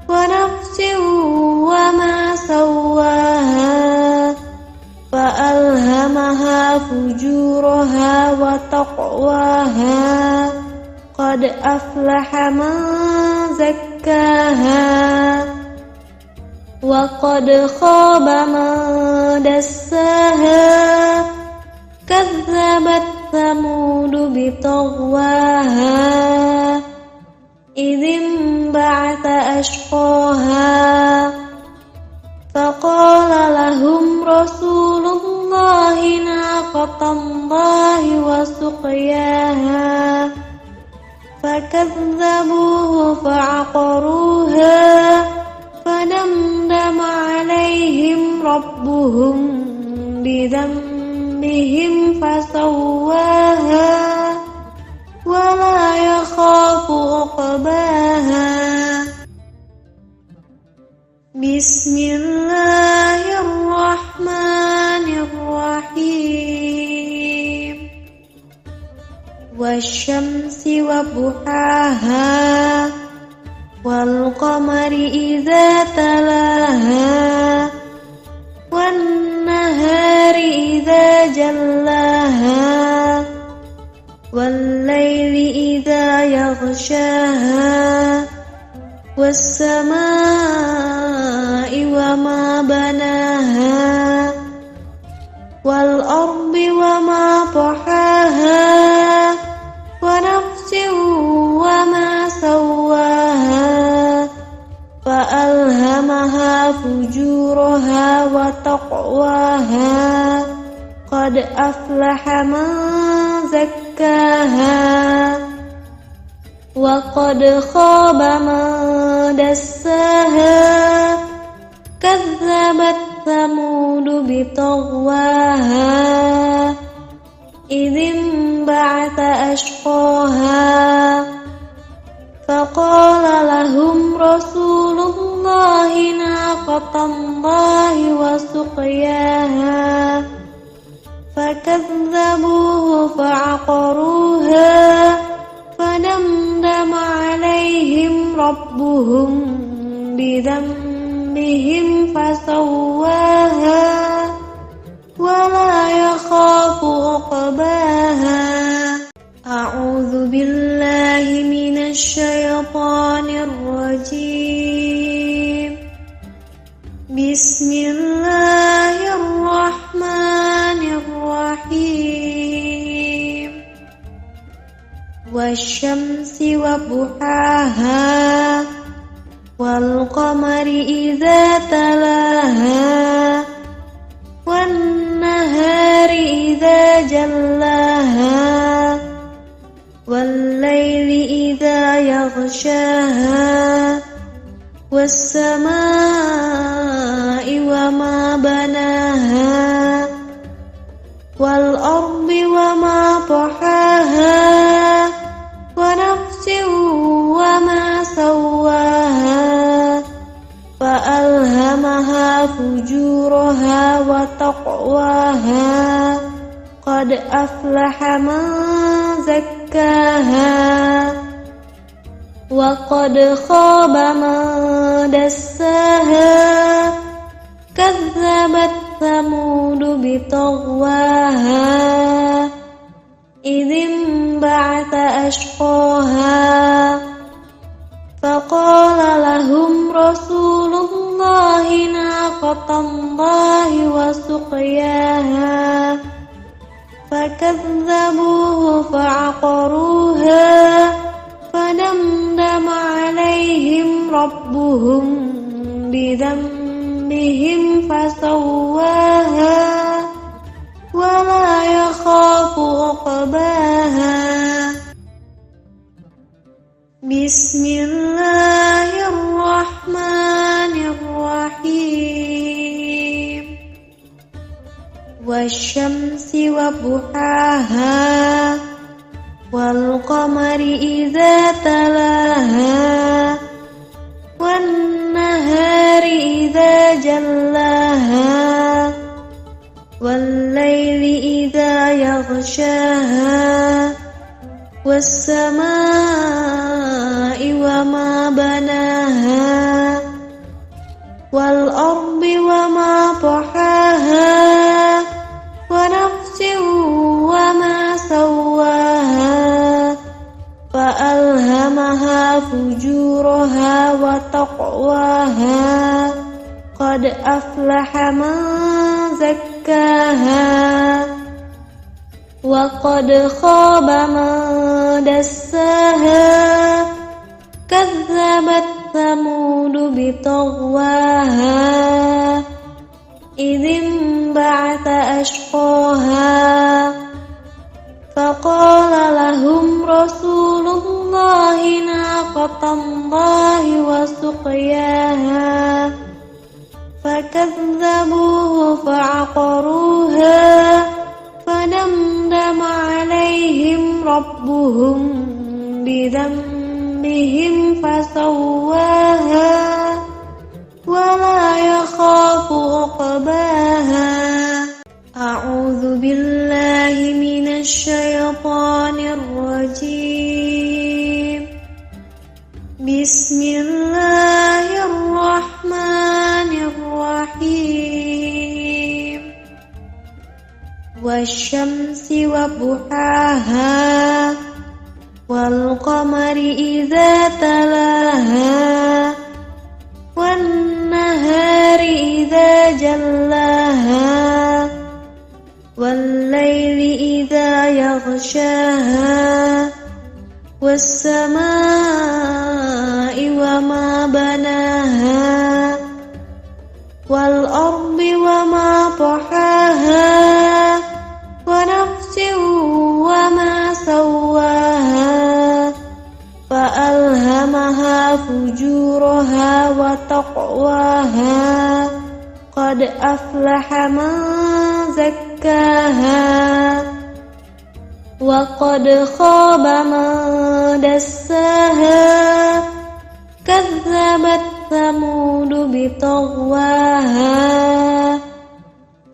A: wa nafsin wa ma sawwaha, fa alhamaha fujuraha wa taqwaha, qad aflaha man zakkaha, wa qad khaba man dassaha, kazzabat thamud bitagwaha, idhim ba'atha ashqaha, faqala lahum rasulullahi naqatallahi wa suqyaha, fakazzabuhu fa'aqaruha, fadamdama alaihim rabbuhum bidhanbihim fasawwaha, wa la yakhafu uqbaha. Bismillahirrahmanirrahim. Wasyamsi wa duhaha, wal qamari idza talaha, wan nahari idza jallaha, wal laili idza yaghshaha, was samaa'i wa ma banaha, wal ardi wa ma tahaha, wa nafsin wa ma sawwaha, fa alhamaha fujuraha wa taqwaha, qad aflaha man zakkaha, wa qad khaba man dassaha, kazzabat thamud bitagwaha, idhim ba'atha ashqaha, faqala lahum rasulullahi naqatallahi wa suqyaha, fakazzabuhu fa'aqaruha, fadamdama alaihim rabbuhum bidhanbihim fasawwaha, wa la yakhafu uqbaha. A'udzu billahi minasy syaithanir rajim. Bismillahirrahmanirrahim. Wasyamsi wa duhaha, wal qamari idza talaha, wan nahari idza jallaha, wal laili idza yaghshaha, was samaa'i wa ma banaha, wal ardi wa ma tahaha, wa nafsin wa ma sawwaha, fa alhamaha fujuraha wa taqwaha, qad aflaha man zakkaha, wa qad khaba man dassaha, kazzabat thamud bitagwaha, idhim ba'atha ashqaha, faqala lahum rasulullahi naqatallahi wa suqyaha, fakazzabuhu fa'aqaruha, fadamdama alaihim rabbuhum bidhanbihim fasawwaha, wa la والشمس وضحاها والقمر إذا تلاها والنهار إذا جلاها والليل إذا يغشاها والسماء وما بناها والأرض وما طحاها ونفس وما سواها فألهمها فجورها وتقواها قد أفلح من زكاها وقد خاب من دساها كذبت ثمود بطغواها إذ انبعث أشقاها فقال لهم رسول الله ناقة الله وسقياها فكذبوه فعقروها فدمدم عليهم ربهم بذنبهم فسواها ولا يخاف عقباها. أعوذ بالله من الشيطان الرجيم. بسم الله الرحمن الرحيم. والشمس وضحاها والقمر إذا تلاها والنهار إذا جلاها والليل إذا يغشاها والسماء وما بناها والأرض وما طحاها ونفس وما سواها فألهمها فجورها وتقواها قد أفلح من زكاها وقد خاب من دساها كذبت ثمود بطغواها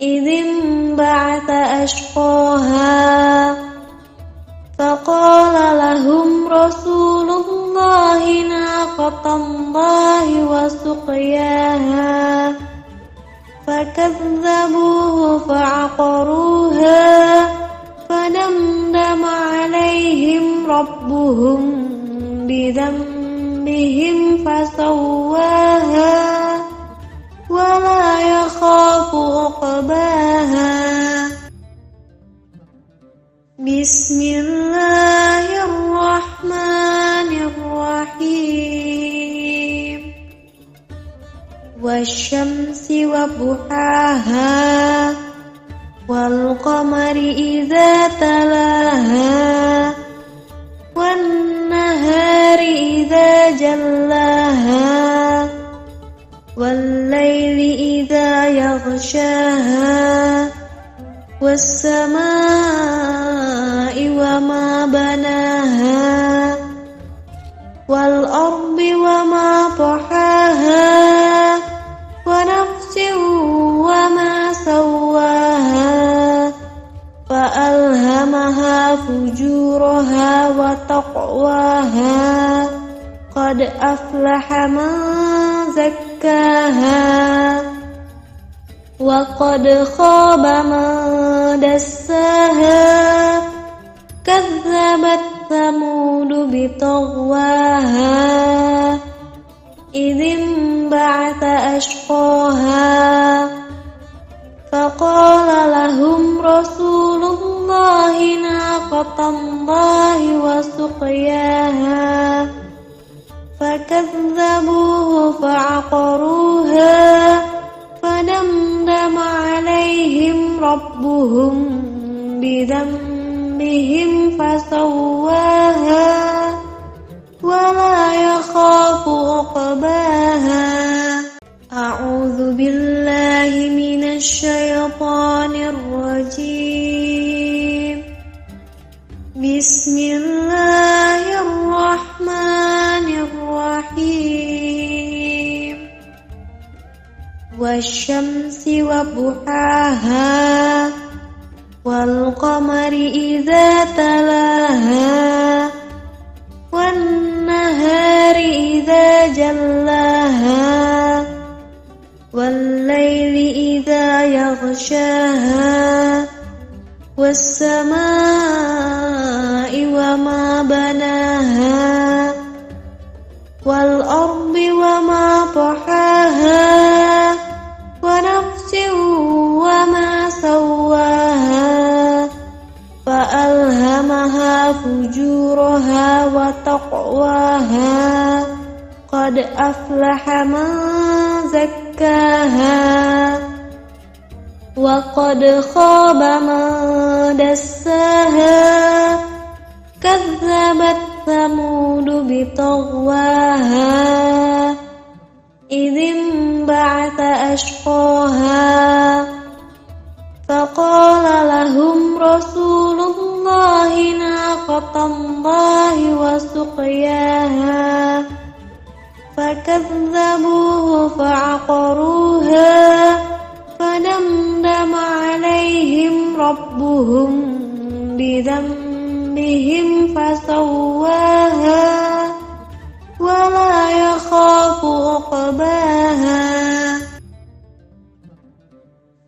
A: إذ انبعث أشقاها فقال لهم رسول الله ناقة الله وسقياها فكذبوه فعقروها فدمدم عليهم ربهم بذنبهم فسواها ولا يخاف عقباها. بسم الله الرحمن الرحيم. والشمس وضحاها والقمر إذا تلاها والنهار إذا جلاها والليل إذا يغشاها والسماء وما بناها والأرض وما طحاها ونفس وما سواها فألهمها فجورها وتقواها قد أفلح من زكاها وقد خاب من دساها كذبت ثمود بطغواها إذ انبعث أشقاها فقال لهم رسول الله ناقة الله وسقياها فكذبوه فعقروها فدمدم عليهم ربهم بذنبهم فسواها ولا يخاف عقباها. أعوذ بالله من الشيطان الرجيم بسم الله الرحمن الرحيم والشمس وضحاها والقمر إذا تلاها والنهار إذا جلاها والليل إذا يغشاها والسماء وما بناها والأرض وما طحاها ونفس وما سواها فألهمها فجورها وتقواها قد أفلح من زكاها وقد خاب من دساها كذبت ثمود بطغواها إذ انبعث أشقاها فقال لهم رسول الله ناقة الله وسقياها فكذبوه فعقروها فدمدم عليهم ربهم بذنبهم فسواها ولا يخاف عقباها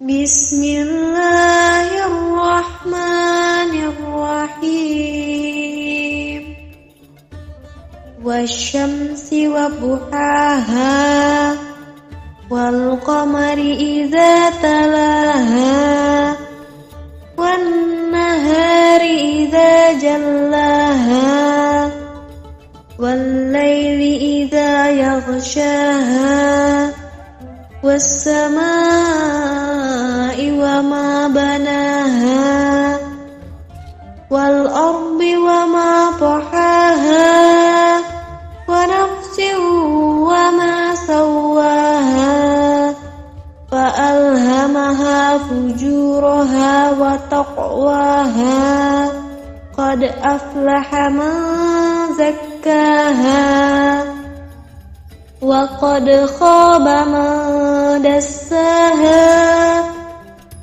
A: بسم الله الرحمن الرحيم والشمس وضحاها والقمر إذا تلاها والنهار إذا جلاها والليل إذا يغشاها والسماء وما بناها والأرض وما طحاها ونفس وما سواها فألهمها فجورها وتقواها قد أفلح من زكاها وقد خاب من دساها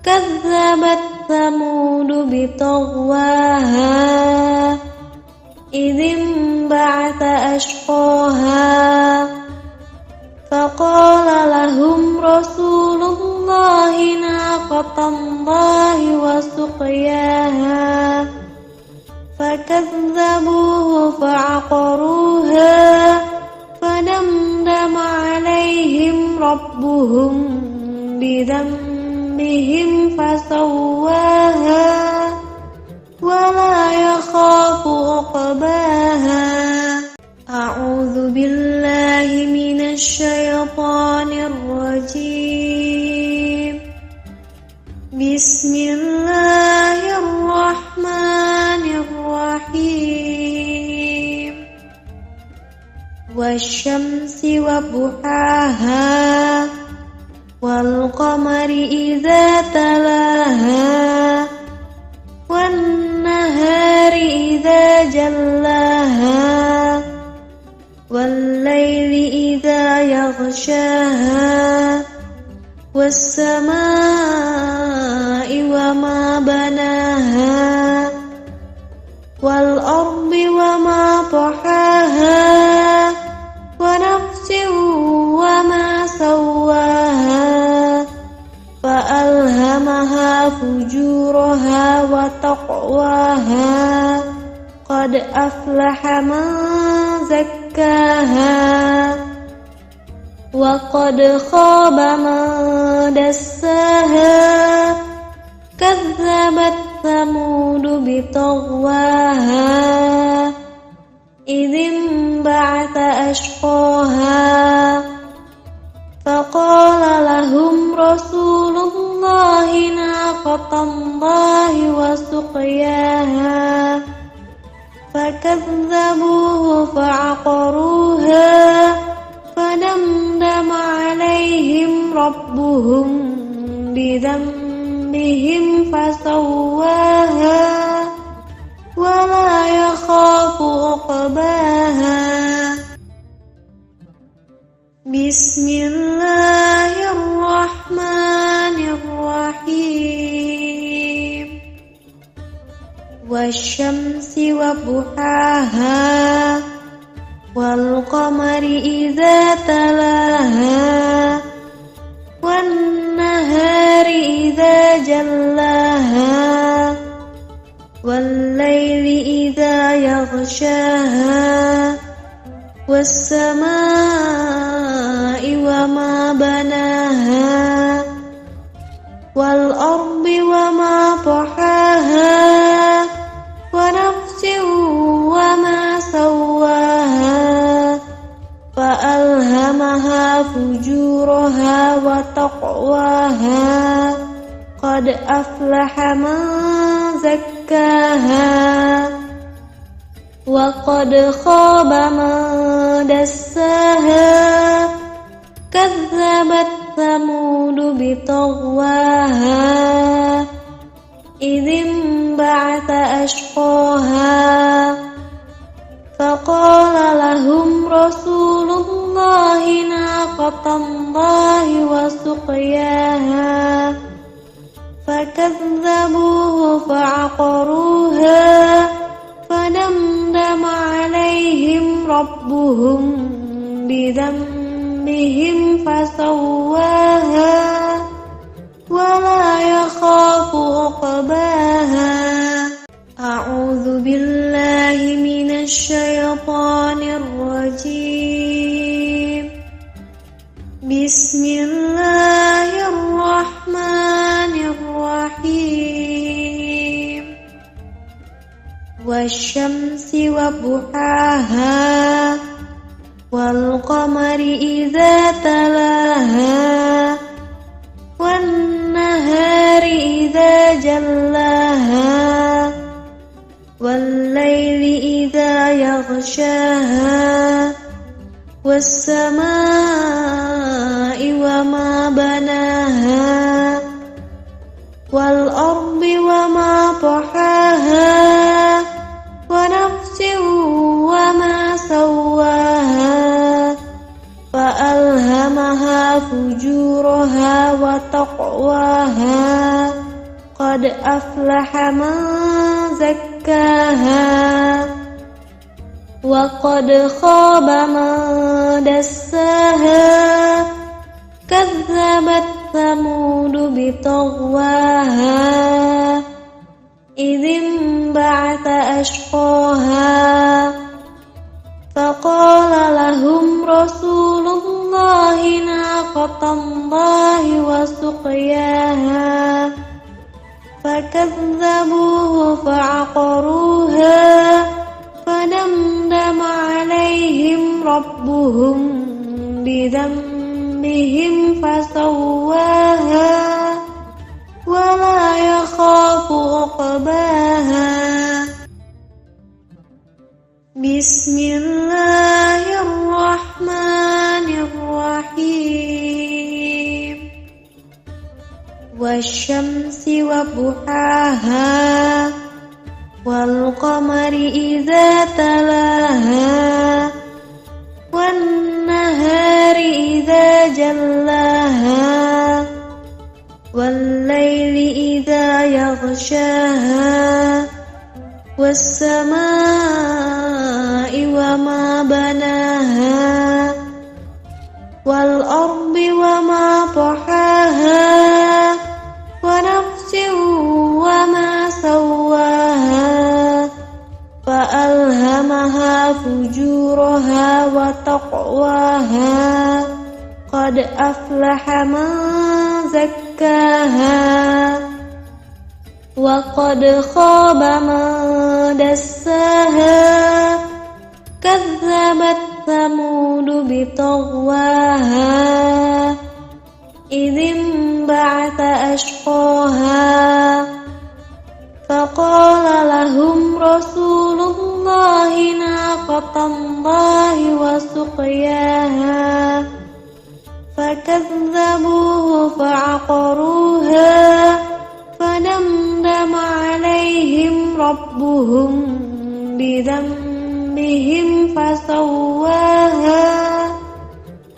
A: كذبت ثمود بطغواها إذ انبعث أشقاها فقال لهم رسول الله ناقة الله وسقياها فكذبوه فعقروها فدمدم عليهم ربهم بذنبهم فسواها ولا يخاف عقباها أعوذ بالله من الشيطان الرجيم بسم الله الرحمن الرحيم والشمس وضحاها والقمر إذا تلاها والنهار إذا جلاها والليل إذا يغشاها والسماء وما بناها والأرض وما طحاها ونفس وما سواها فألهمها فجورها وتقواها قد أفلح من زكاها وقد خاب من دساها كذبت ثمود بطغواها إذ انبعث أشقاها فقال لهم رسول الله ناقة الله وسقياها فكذبوه فعقروها فدمدم عليهم ربهم بذنبهم فسواها ولا يخاف عقباها بسم الله الرحمن الرحيم والشمس وضحاها والقمر إذا تلاها والنهار إذا جلاها والليل إذا يغشاها والسماء وما بناها والأرض وما طحاها ونفس وما سواها فألهمها فجورها وتقواها قد أفلح من زكاها وقد خاب من دساها كذبت ثمود بطغواها إذ انبعث أشقاها فقال لهم رسول الله ناقة الله وسقياها فكذبوه فعقروها فدمدم عليهم ربهم بذنبهم فسواها ولا يخاف عقباها أعوذ بالله من الشيطان الرجيم بسم الله الرحمن الرحيم والشمس وضحاها والقمر إذا تلاها والنهار إذا جلاها والليل إذا يغشاها والسماء وما بناها والأرض وما طحاها ونفس وما سواها فألهمها فجورها وتقواها قد أفلح من زكاها وقد خاب من دساها كذبت ثمود بطغواها إذ انبعث أشقاها فقال لهم رسول الله ناقة الله وسقياها فكذبوه فعقروها فدمدم عليهم ربهم بذنبهم فسواها ولا يخاف عقباها بسم الله الرحمن الرحيم والشمس وضحاها والقمر إذا تلاها والنهار إذا جلاها والليل إذا يغشاها والسماء وما بناها والأرض وما طحاها ونفس وما سواها فألهمها فجورها وتقواها قد أفلح من زكاها وقد خاب من دساها كذبت ثمود بطغواها إذ انبعث أشقاها فقال لهم رسول الله ناقة الله وسقياها فكذبوه فعقروها فدمدم عليهم ربهم بذنبهم فسواها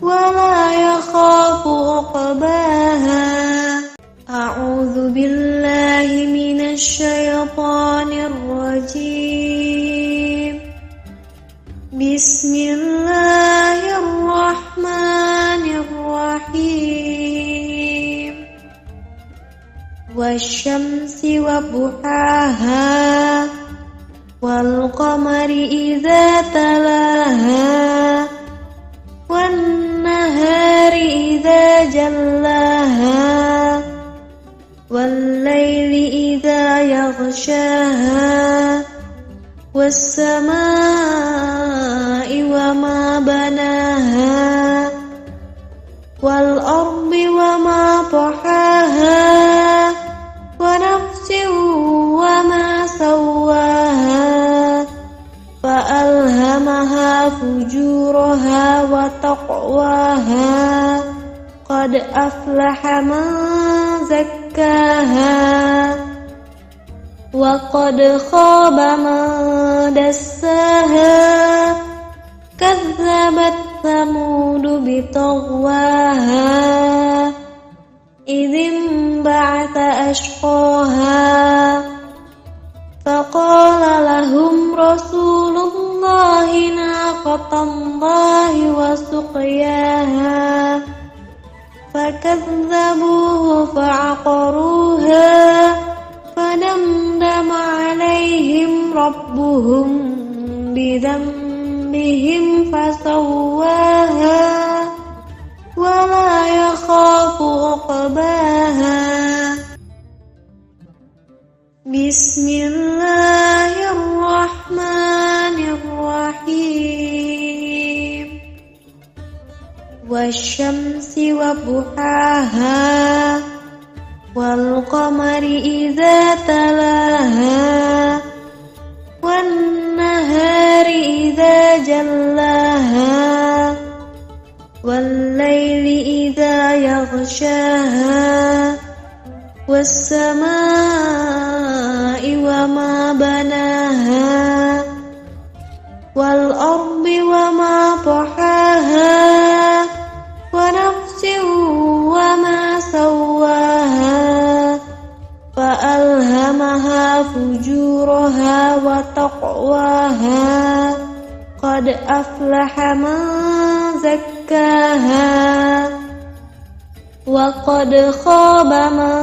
A: ولا يخاف عقباها أعوذ بالله من الشيطان الرجيم بسم الله الرحمن الرحيم والشمس وضحاها والقمر إذا تلاها والنهار إذا جلاها والليل إذا يغشاها والسماء وما بناها والأرض وما طحاها ونفس وما سواها فألهمها فجورها وتقواها قد أفلح من زكاها وقد خاب من دساها كذبت ثمود بطغواها إذ انبعث أشقاها فقال لهم رسول الله ناقة الله وسقياها فكذبوه فعقروها فدمدم عليهم ربهم بذنبهم فسواها ولا يخاف عقباها بسم الله الرحمن الرحيم والشمس وضحاها والقمر إذا تلاها والنهار إذا جلاها والليل إذا يغشاها والسماء وما بناها والأرض وما طحاها ونفس وما سواها فألهمها فجورها وتقواها قد أفلح من زكاها وقد خاب من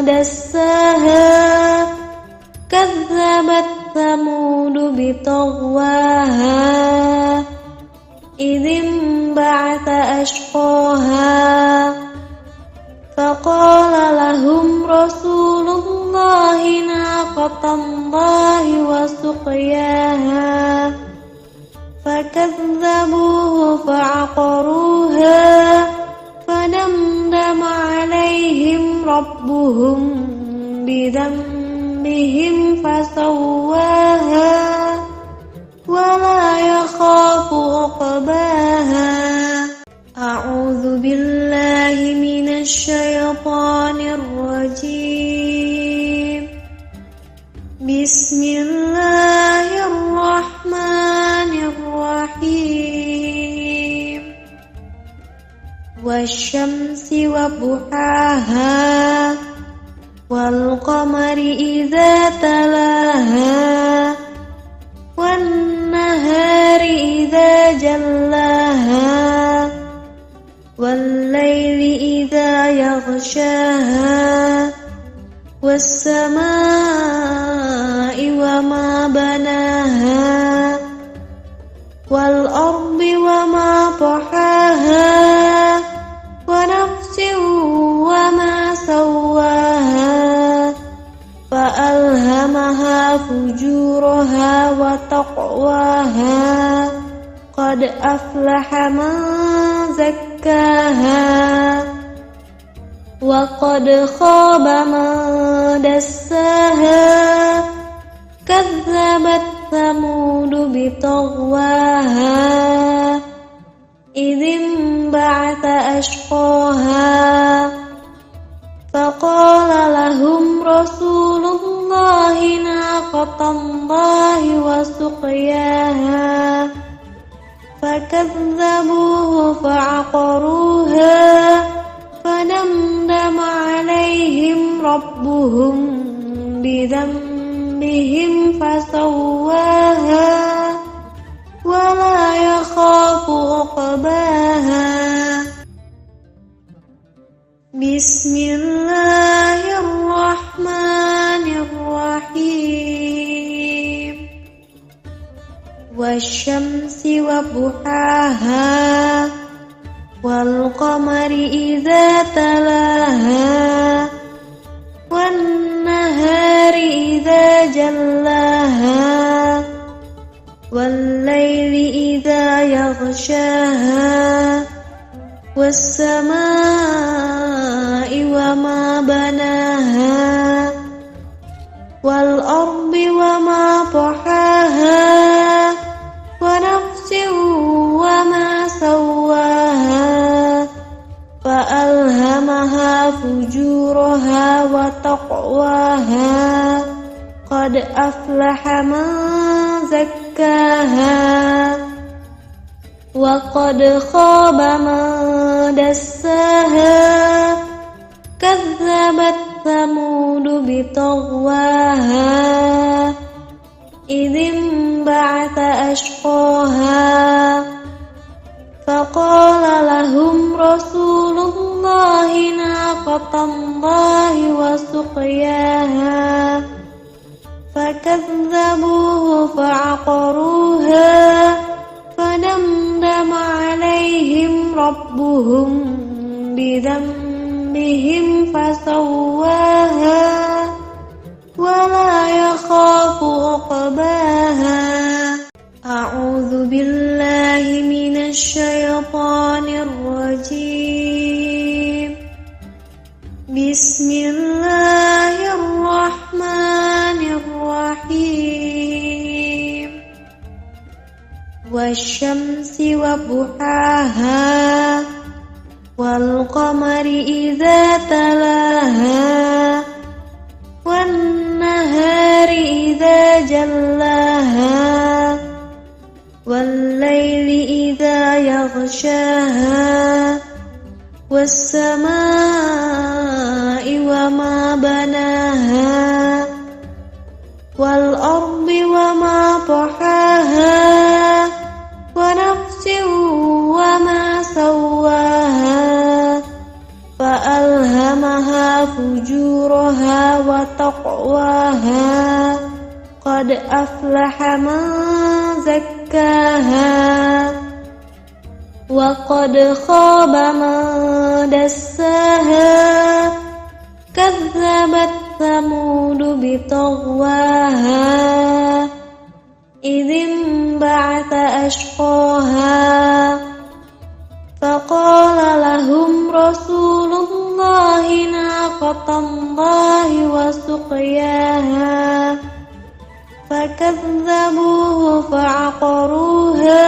A: دساها كذبت ثمود بطغواها إذ انبعث أشقاها فقال لهم رسول الله ناقة الله وسقياها فكذبوه فعقروها فدمدم عليهم ربهم بذنبهم فسواها ولا يخاف عقباها أعوذ بالله من الشيطان الرجيم بسم الله الرحمن الرحيم والشمس وضحاها والقمر إذا تلاها والنهار إذا جلاها والليل إذا يغشاها والسماء وما بناها والأرض وما طحاها ونفس وما سواها فألهمها فجورها وتقواها قد أفلح من زكاها وقد خاب من دساها كذبت ثمود بطغواها إذ انبعث أشقاها فقال لهم رسول الله ناقة الله وسقياها فكذبوه فعقروها فدمدم عليهم ربهم بذنبهم فسواها ولا يخاف عقباها بسم الله الرحمن الرحيم والشمس وضحاها والقمر إذا تلاها والنهار إذا جلاها والليل إذا يغشاها والسماء وما بناها والأرض وما طحاها ونفس وما سواها فألهمها فجورها وتقواها قد أفلح من زكاها وقد خاب من دساها كذبت ثمود بطغواها إذ انبعث أشقاها فقال لهم رسول الله ناقة الله وسقياها فكذبوه فعقروها فدمدم عليهم ربهم بذنبهم فسواها ولا يخاف عقباها أعوذ بالله من الشيطان الرجيم بسم الله الرحمن الرحيم والشمس وضحاها والقمر إذا تلاها والنهار إذا جلاها والليل إذا يغشاها والسماء وما بناها والأرض وما طحاها ونفس وما سواها فألهمها فجورها وتقواها قد أفلح من زكاها وقد خاب من دساها كذبت ثمود بطغواها إذ انبعث أشقاها فقال لهم رسول الله ناقة الله وسقياها فكذبوه فعقروها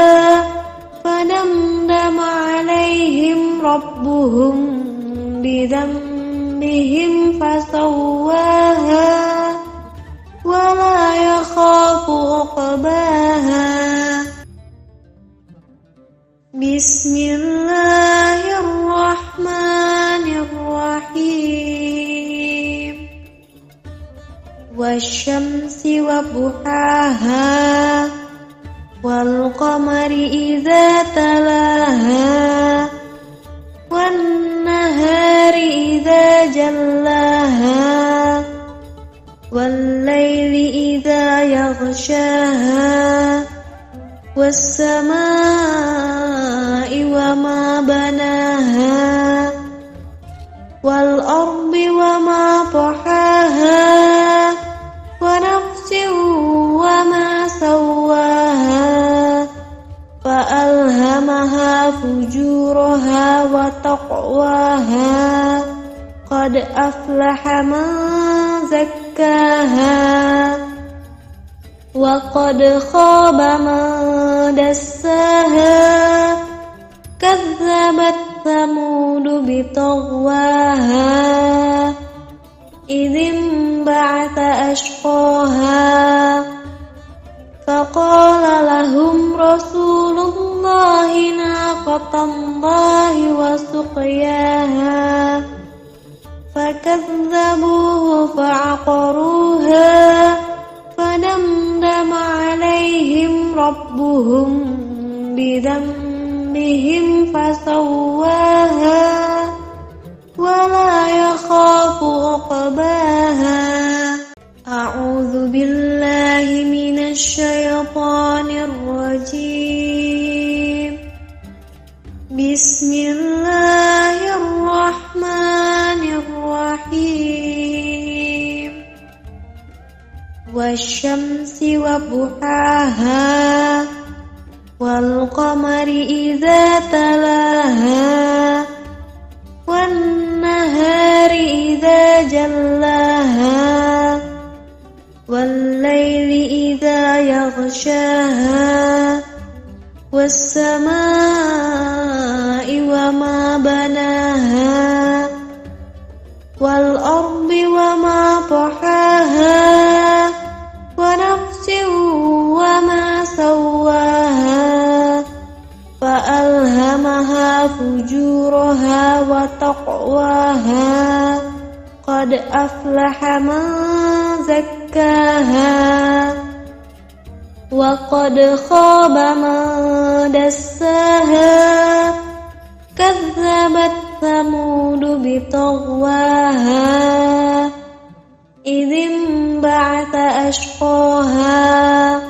A: فدمدم عليهم ربهم بذنبهم فسواها ولا يخاف عقباها بسم الله الرحمن الرحيم والشمس وضحاها والقمر إذا تلاها والنهار إذا جلاها والليل إذا يغشاها والسماء وما بناها والأرض وما طحاها ونفس وما سواها فألهمها فجورها وتقواها قد أفلح من زكاها وقد خاب من دساها كذبت ثمود بطغواها إذ انبعث أشقاها فقال لهم رسول الله ناقة الله وسقياها فكذبوه فعقروها فدمدم عليهم ربهم بذنبهم فسواها ولا يخاف عقباها. أعوذ بالله من الشيطان الرجيم. بسم الله الرحمن الرحيم. والشمس وضحاها والقمر إذا تلاها والنهار إذا جلاها والليل إذا يغشاها والسماء وما بناها والأرض وما طحاها ونفس وما سواها فألهمها فجورها وتقواها قد أفلح من زكاها وقد خاب من دساها كذبت ثمود بطغواها إذ انبعث أشقاها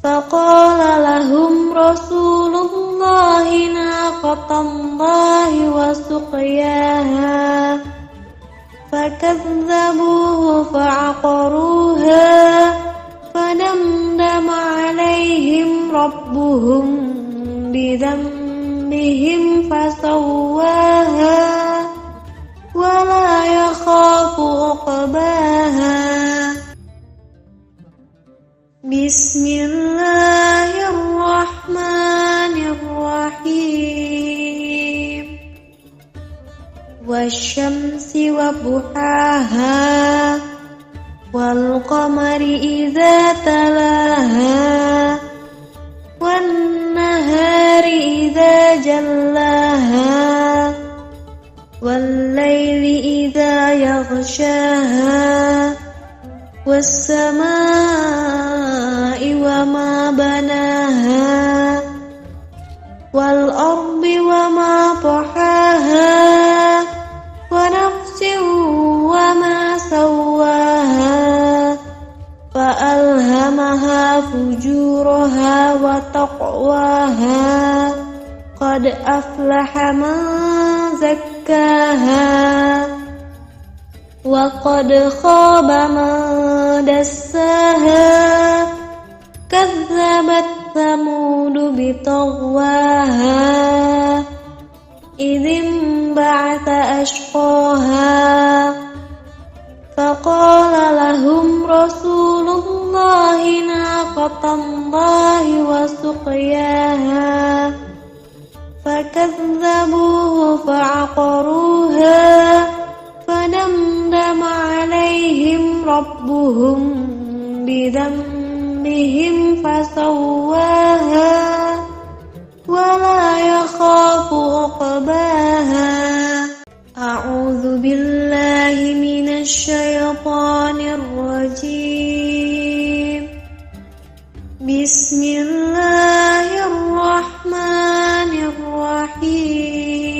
A: فقال لهم رسول الله ناقة الله وسقياها فكذبوه فعقروها فدمدم عليهم ربهم بذنبهم فسواها ولا يخاف عقباها. بسم الله الرحمن الرحيم. والشمس وضحاها والقمر إذا تلاها والنهار إذا جلاها والليل إذا يغشاها والسماء وما بناها والأرض وما طحاها ونفس وما سواها فألهمها فجورها وتقواها قد أفلح من زكاها وقد خاب من دساها كذبت ثمود بطغواها إذ انبعث أشقاها فقال لهم رسول الله ناقة الله وسقياها فكذبوه فعقروها فدمدم عليهم ربهم بذنبهم فسواها ولا يخاف عقباها. أعوذ بالله من الشيطان الرجيم. بسم الله الرحمن الرحيم.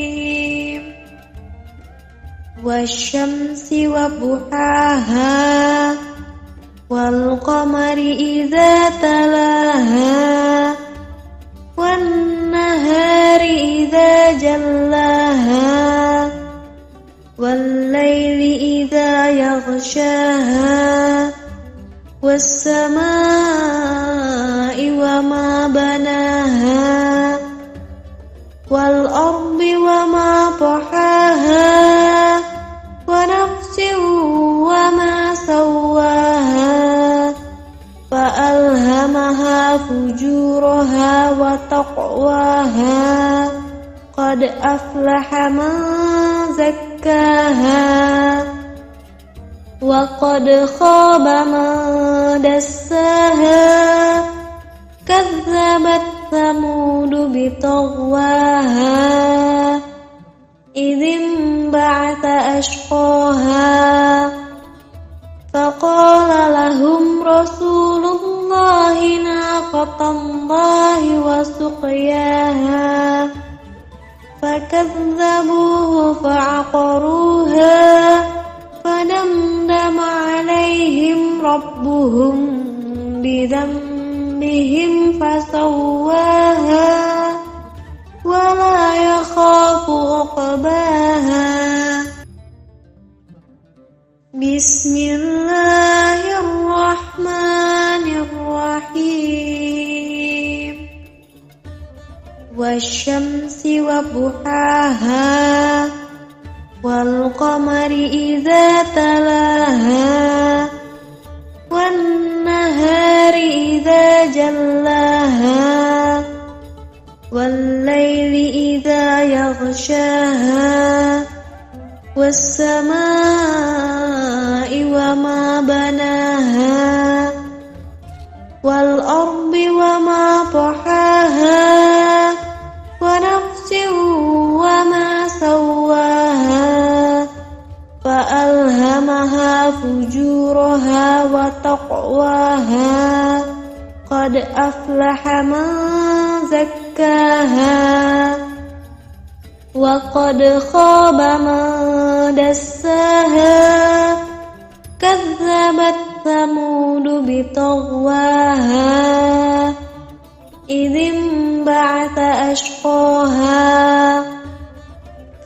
A: والشمس وضحاها والقمر إذا تلاها والنهار إذا جلاها والليل إذا يغشاها والسماء وما بناها والأرض وما طحاها ونفس وما سواها فألهمها فجورها وتقواها أفلح من زكاها وقد خاب من دساها كذبت ثمود بطغواها إذ انبعث أشقاها فقال لهم رسول الله ناقة الله وسقياها فكذبوه فعقروها فدمدم عليهم ربهم بذنبهم فسواها ولا يخاف عقباها بسم الله الرحمن الرحيم والشمس وضحاها والقمر إذا تلاها والنهار إذا جلاها والليل إذا يغشاها والسماء وما بناها والأرض وما طحاها ونفس وما سواها فألهمها فجورها وتقواها قد أفلح من زكاها وقد خاب من دساها كذبت ثمود بطغواها إذ انبعث أشقاها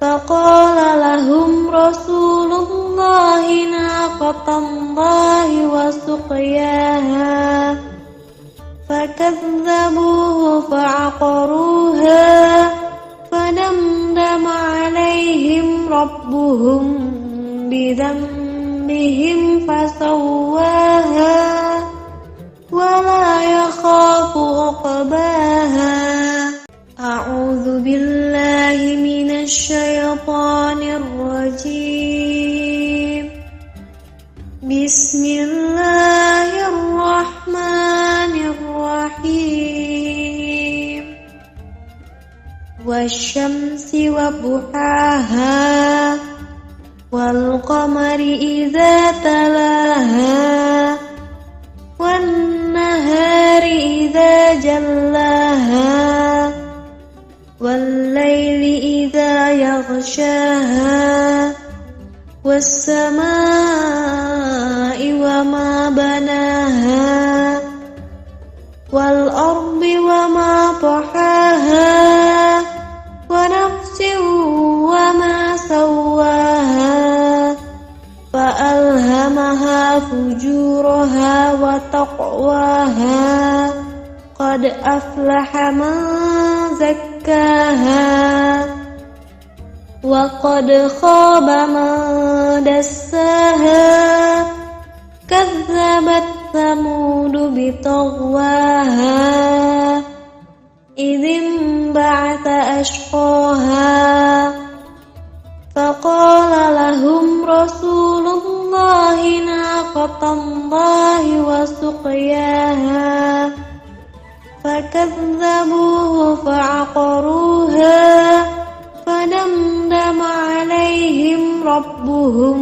A: فقال لهم رسول الله ناقة الله وسقياها فكذبوه فعقروها فدمدم عليهم ربهم بذنبهم فسواها ولا يخاف عقباها أعوذ بالله من الشيطان الرجيم بسم الله الرحمن الرحيم والشمس وضحاها والقمر إذا تلاها والنهار إذا جلاها والليل إذا يغشاها والسماء وما بناها والأرض وما طحاها ونفس وما سواها فألهمها فجورها وتقواها قد أفلح من زكاها وقد خاب من دساها كذبت ثمود بطغواها إذ انبعث أشقاها فقال لهم رسول الله ناقة الله وسقياها فكذبوه فعقروها فدمدم عليهم ربهم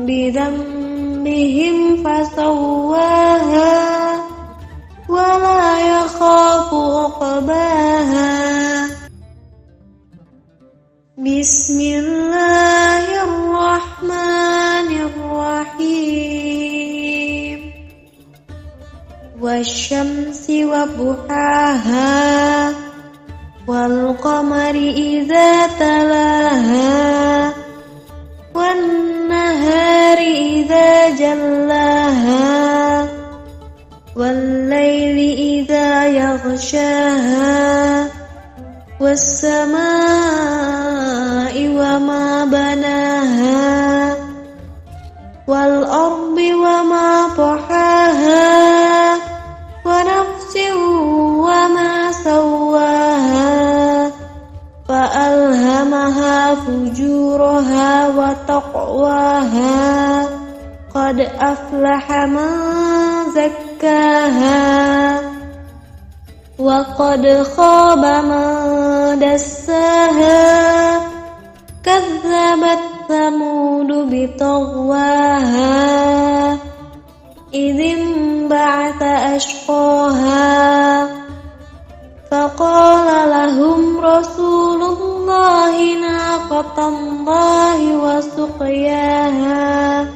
A: بذنبهم فسواها ولا يخاف عقباها بسم الله الرحمن الرحيم والشمس وضحاها والقمر إذا تلاها والنهار إذا جلاها والليل إذا يغشاها والسماء وما بناها والأرض وما طحاها ونفس وما سواها فألهمها أفلح من زكاها وقد خاب من دساها كذبت ثمود بطغواها إذ انبعث أشقاها فقال لهم رسول الله ناقة الله وسقياها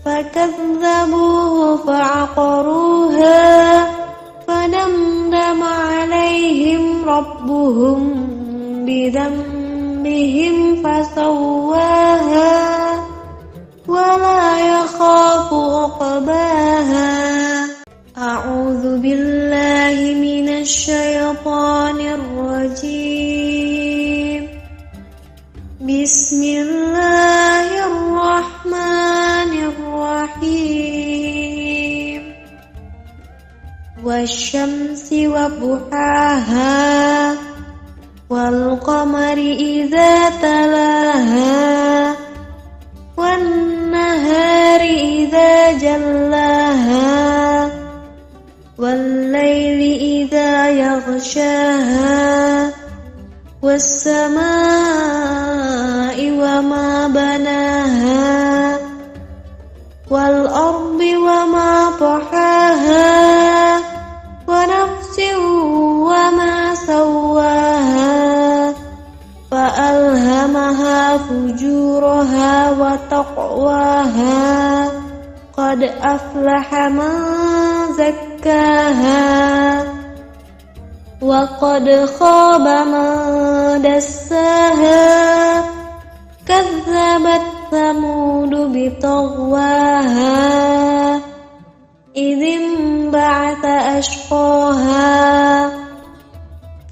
A: فكذبوه فعقروها فدمدم عليهم ربهم بذنبهم فسواها ولا يخاف عقباها. أعوذ بالله من الشيطان الرجيم. بسم الله الرحمن الرحيم. والشمس وضحاها والقمر إذا تلاها والنهار إذا جلاها والليل إذا يغشاها والسماء وما بناها والأرض وما طحاها ونفس وما سواها فألهمها فجورها وتقواها قد أفلح من زكاها وقد خاب من دساها كذبت ثمود بطغواها إذ انبعث أشقاها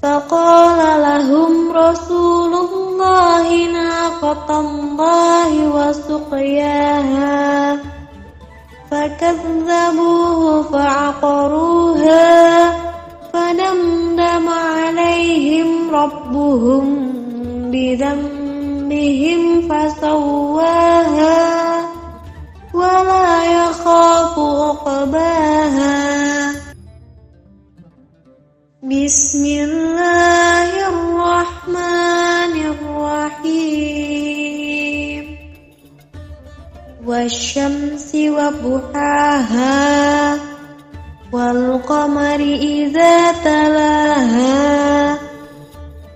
A: فقال لهم رسول الله ناقة الله وسقياها فكذبوه فعقروها فدمدم عليهم ربهم بذنبهم فسواها ولا يخاف عقباها. بسم الله الرحمن الرحيم. والشمس وضحاها والقمر إذا تلاها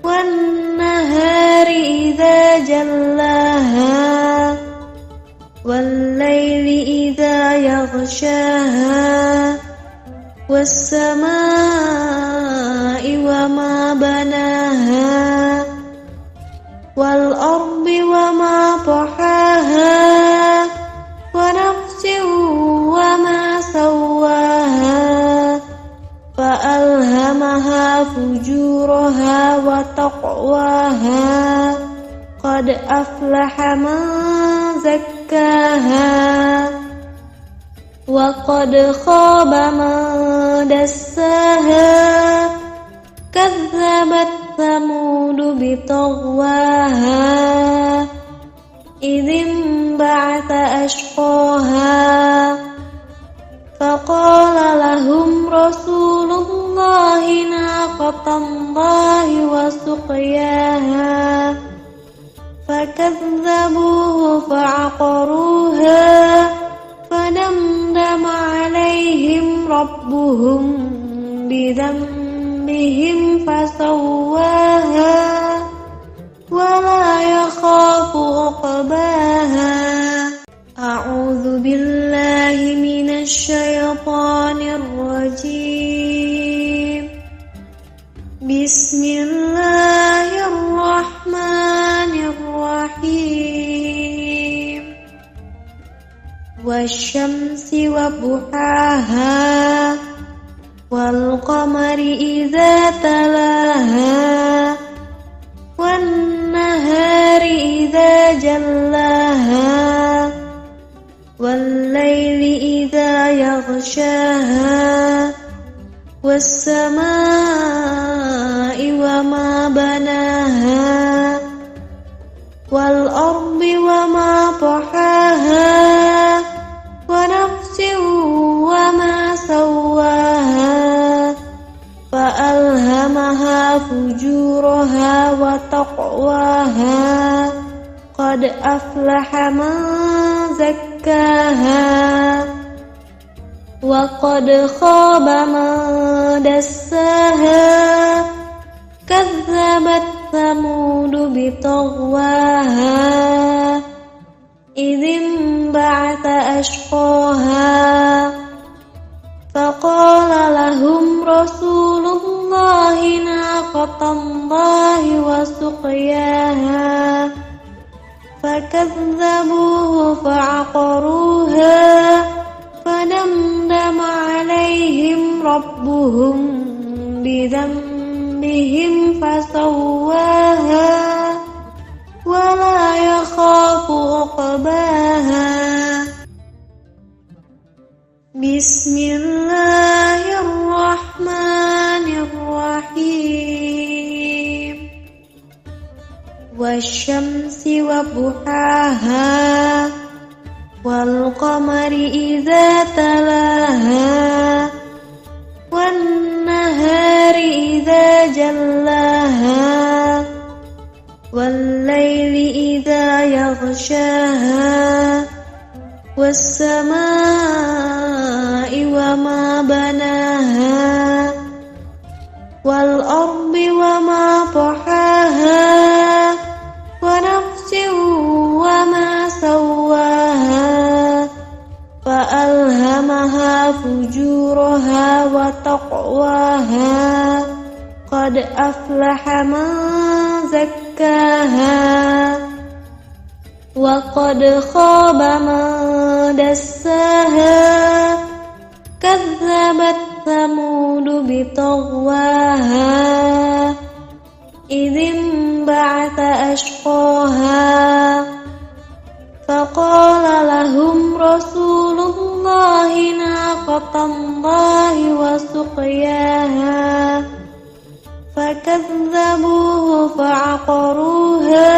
A: والنهار إذا جلاها والليل إذا يغشاها والسماء وما بناها والأرض وما طحاها ونفس وما سواها فألهمها فجورها وتقواها قد أفلح من زكاها وقد خاب من دساها كذبت ثمود بطغواها إذ انبعث أشقاها فقال لهم رسول الله ناقة الله وسقياها فكذبوه فعقروها فدمدم عليهم ربهم بذنبهم فسواها ولا يخاف عقباها. أعوذ بالله من الشيطان الرجيم. بسم الله الرحمن الرحيم. والشمس وضحاها والقمر إذا تلاها والنهار إذا جلاها والليل إذا يغشاها والسماء وما بناها والأرض وما طحاها تقواها قد أفلح من زكاها وقد خاب من دساها كذبت ثمود بطغواها إذ انبعث أشقاها فقال لهم رسول الله ناقة الله وسقياها فكذبوه فعقروها فدمدم عليهم ربهم بذنبهم فسواها ولا يخاف عقباها بسم الله الرحمن الرحيم والشمس وضحاها والقمر إذا تلاها والنهار إذا جلاها والليل إذا يغشاها والسماء وما بناها والأرض وما طحاها ونفس وما سواها فألهمها فجورها وتقواها قد أفلح من زكاها وقد خاب من دساها كذبت ثمود بطغواها إذ انبعث أشقاها فقال لهم رسول الله ناقة الله وسقياها فكذبوه فعقروها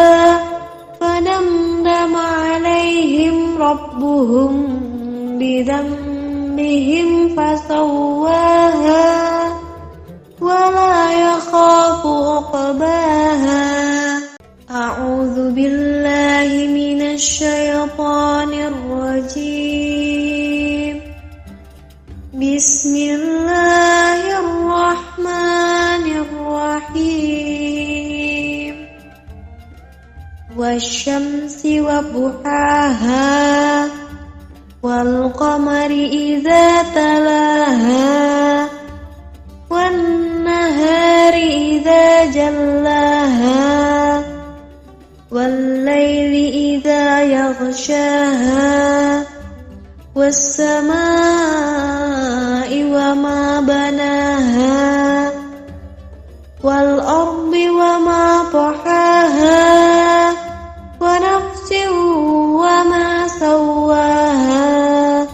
A: فدمدم عليهم ربهم بذنبهم فسواها ولا يخاف عقباها أعوذ بالله من الشيطان الرجيم بسم الله الرحمن الرحيم والشمس وضحاها والقمر إذا تلاها والنهار إذا جلاها والليل إذا يغشاها والسماء وما بناها والأرض وما طحاها ونفس وما سواها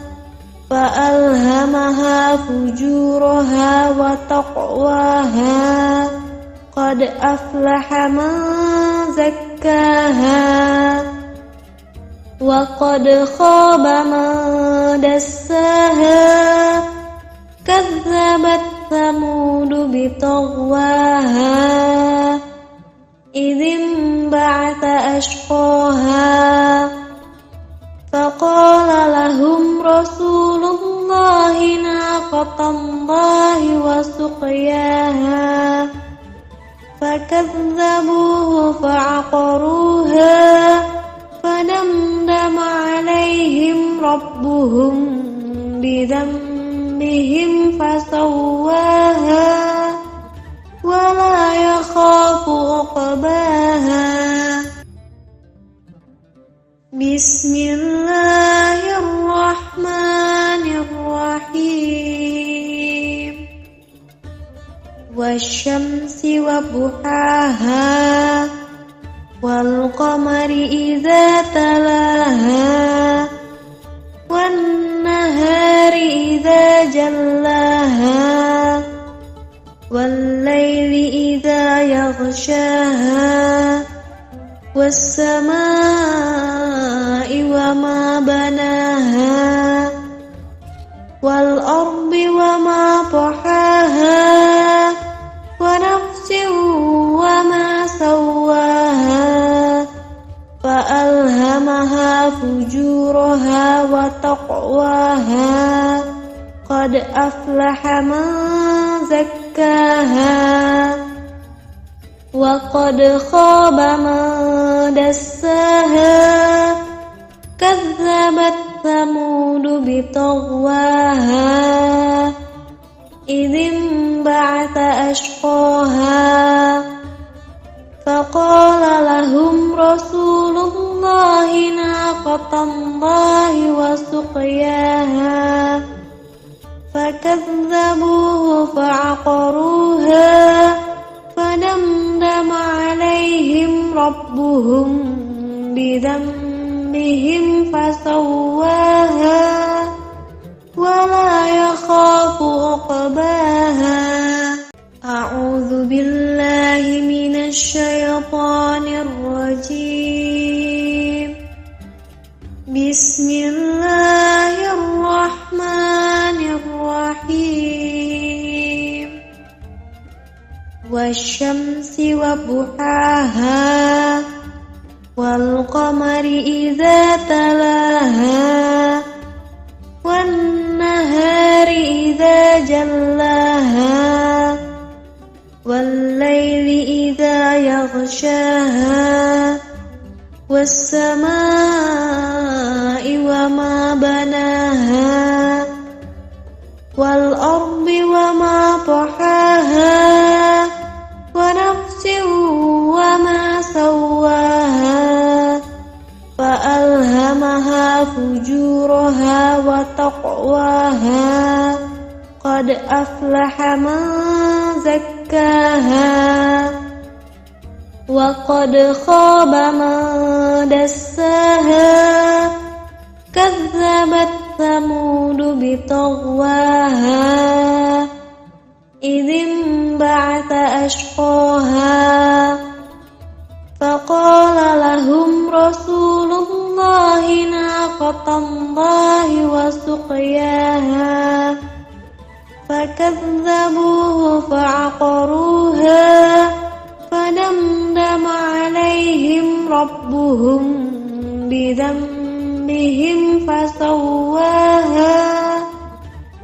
A: فألهمها فجورها وتقواها قد أفلح من زكاها وقد خاب من دساها كذبت ثمود بطغواها إذ انبعث أشقاها فقال لهم رسول الله ناقة الله وسقياها فكذبوه فعقروها فدمدم عليهم ربهم بذنبهم فسواها ولا يخاف عقباها بسم الله الرحمن الرحيم والشمس وضحاها والقمر إذا تلاها والنهار إذا جلاها والليل إذا يغشاها والسماء وما بناها والأرض وما طحاها ونفس وما سواها فجورها وتقواها قد أفلح من زكاها وقد خاب من دساها كذبت ثمود بطغواها إذ انبعث أشقاها فقال لهم رسول الله ناقة الله وسقياها فكذبوه فعقروها فدمدم عليهم ربهم بذنبهم فسواها ولا يخاف عقباها أعوذ بالله من الشيطان الرجيم بسم الله الرحمن الرحيم والشمس وضحاها والقمر إذا تلاها والنهار إذا جلاها والليل إذا يغشاها والسماء وما بناها والأرض وما طحاها ونفس وما سواها فألهمها فجورها وتقواها قد أفلح من زكاها وقد خاب من دساها كذبت ثمود بطغواها إذ انبعث أشقاها فقال لهم رسول الله ناقة الله وسقياها فكذبوه فعقروها فدمدم عليهم ربهم بذنبهم فسواها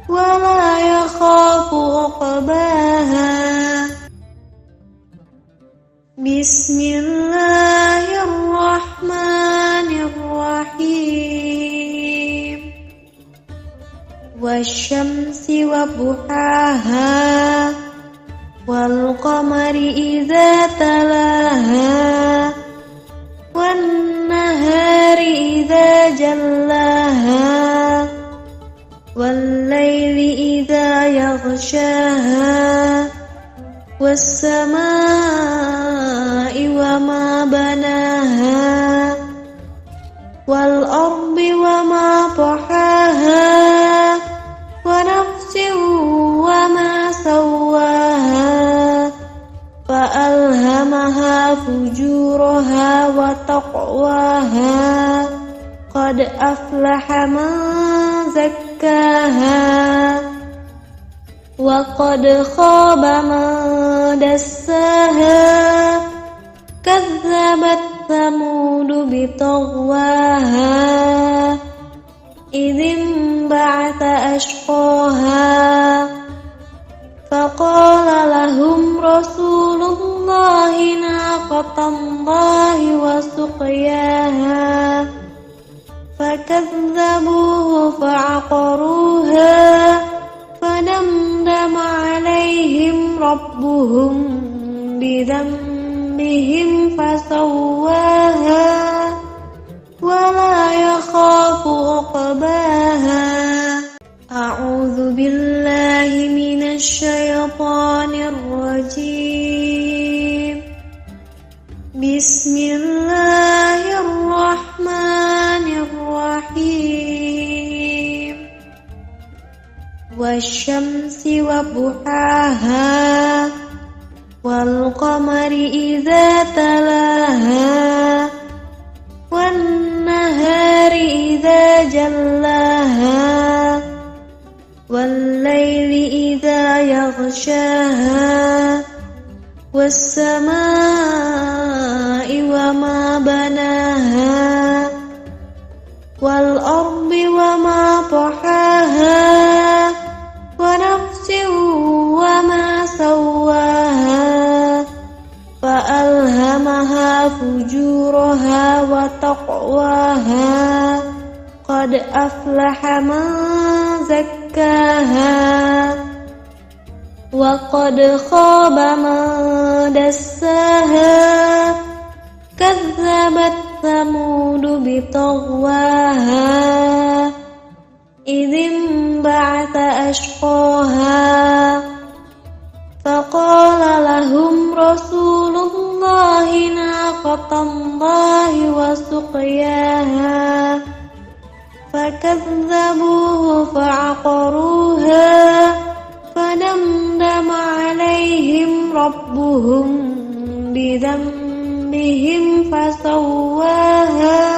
A: ولا يخاف عقباها بسم الله الرحمن الرحيم والشمس وضحاها والقمر إذا تلاها والنهار إذا جلاها والليل إذا يغشاها والسماء وما بناها والأرض وما طحاها ونفس وما سواها فألهمها فجورها وتقواها قد أفلح من زكاها وقد خاب من دساها كذبت ثمود بطغواها إذ انبعث أشقاها فقال لهم رسول الله ناقة الله وسقياها فكذبوه فعقروها فدمدم عليهم ربهم بذنبهم فسواها ولا يخاف عقباها أعوذ بالله من الشيطان الرجيم بسم الله الرحمن الرحيم والشمس وضحاها والقمر إذا تلاها والنهار إذا جلاها والليل إذا يغشاها والسماء وما بناها والأرض وما طحاها ونفس وما سواها فألهمها فجورها وتقواها قد أفلح من زكاها وقد خاب من دساها كذبت ثمود بطغواها إذ انبعث أشقاها فقال لهم رسول الله ناقة الله وسقياها فكذبوه فعقروها فدمدم عليهم ربهم بذنبهم فسواها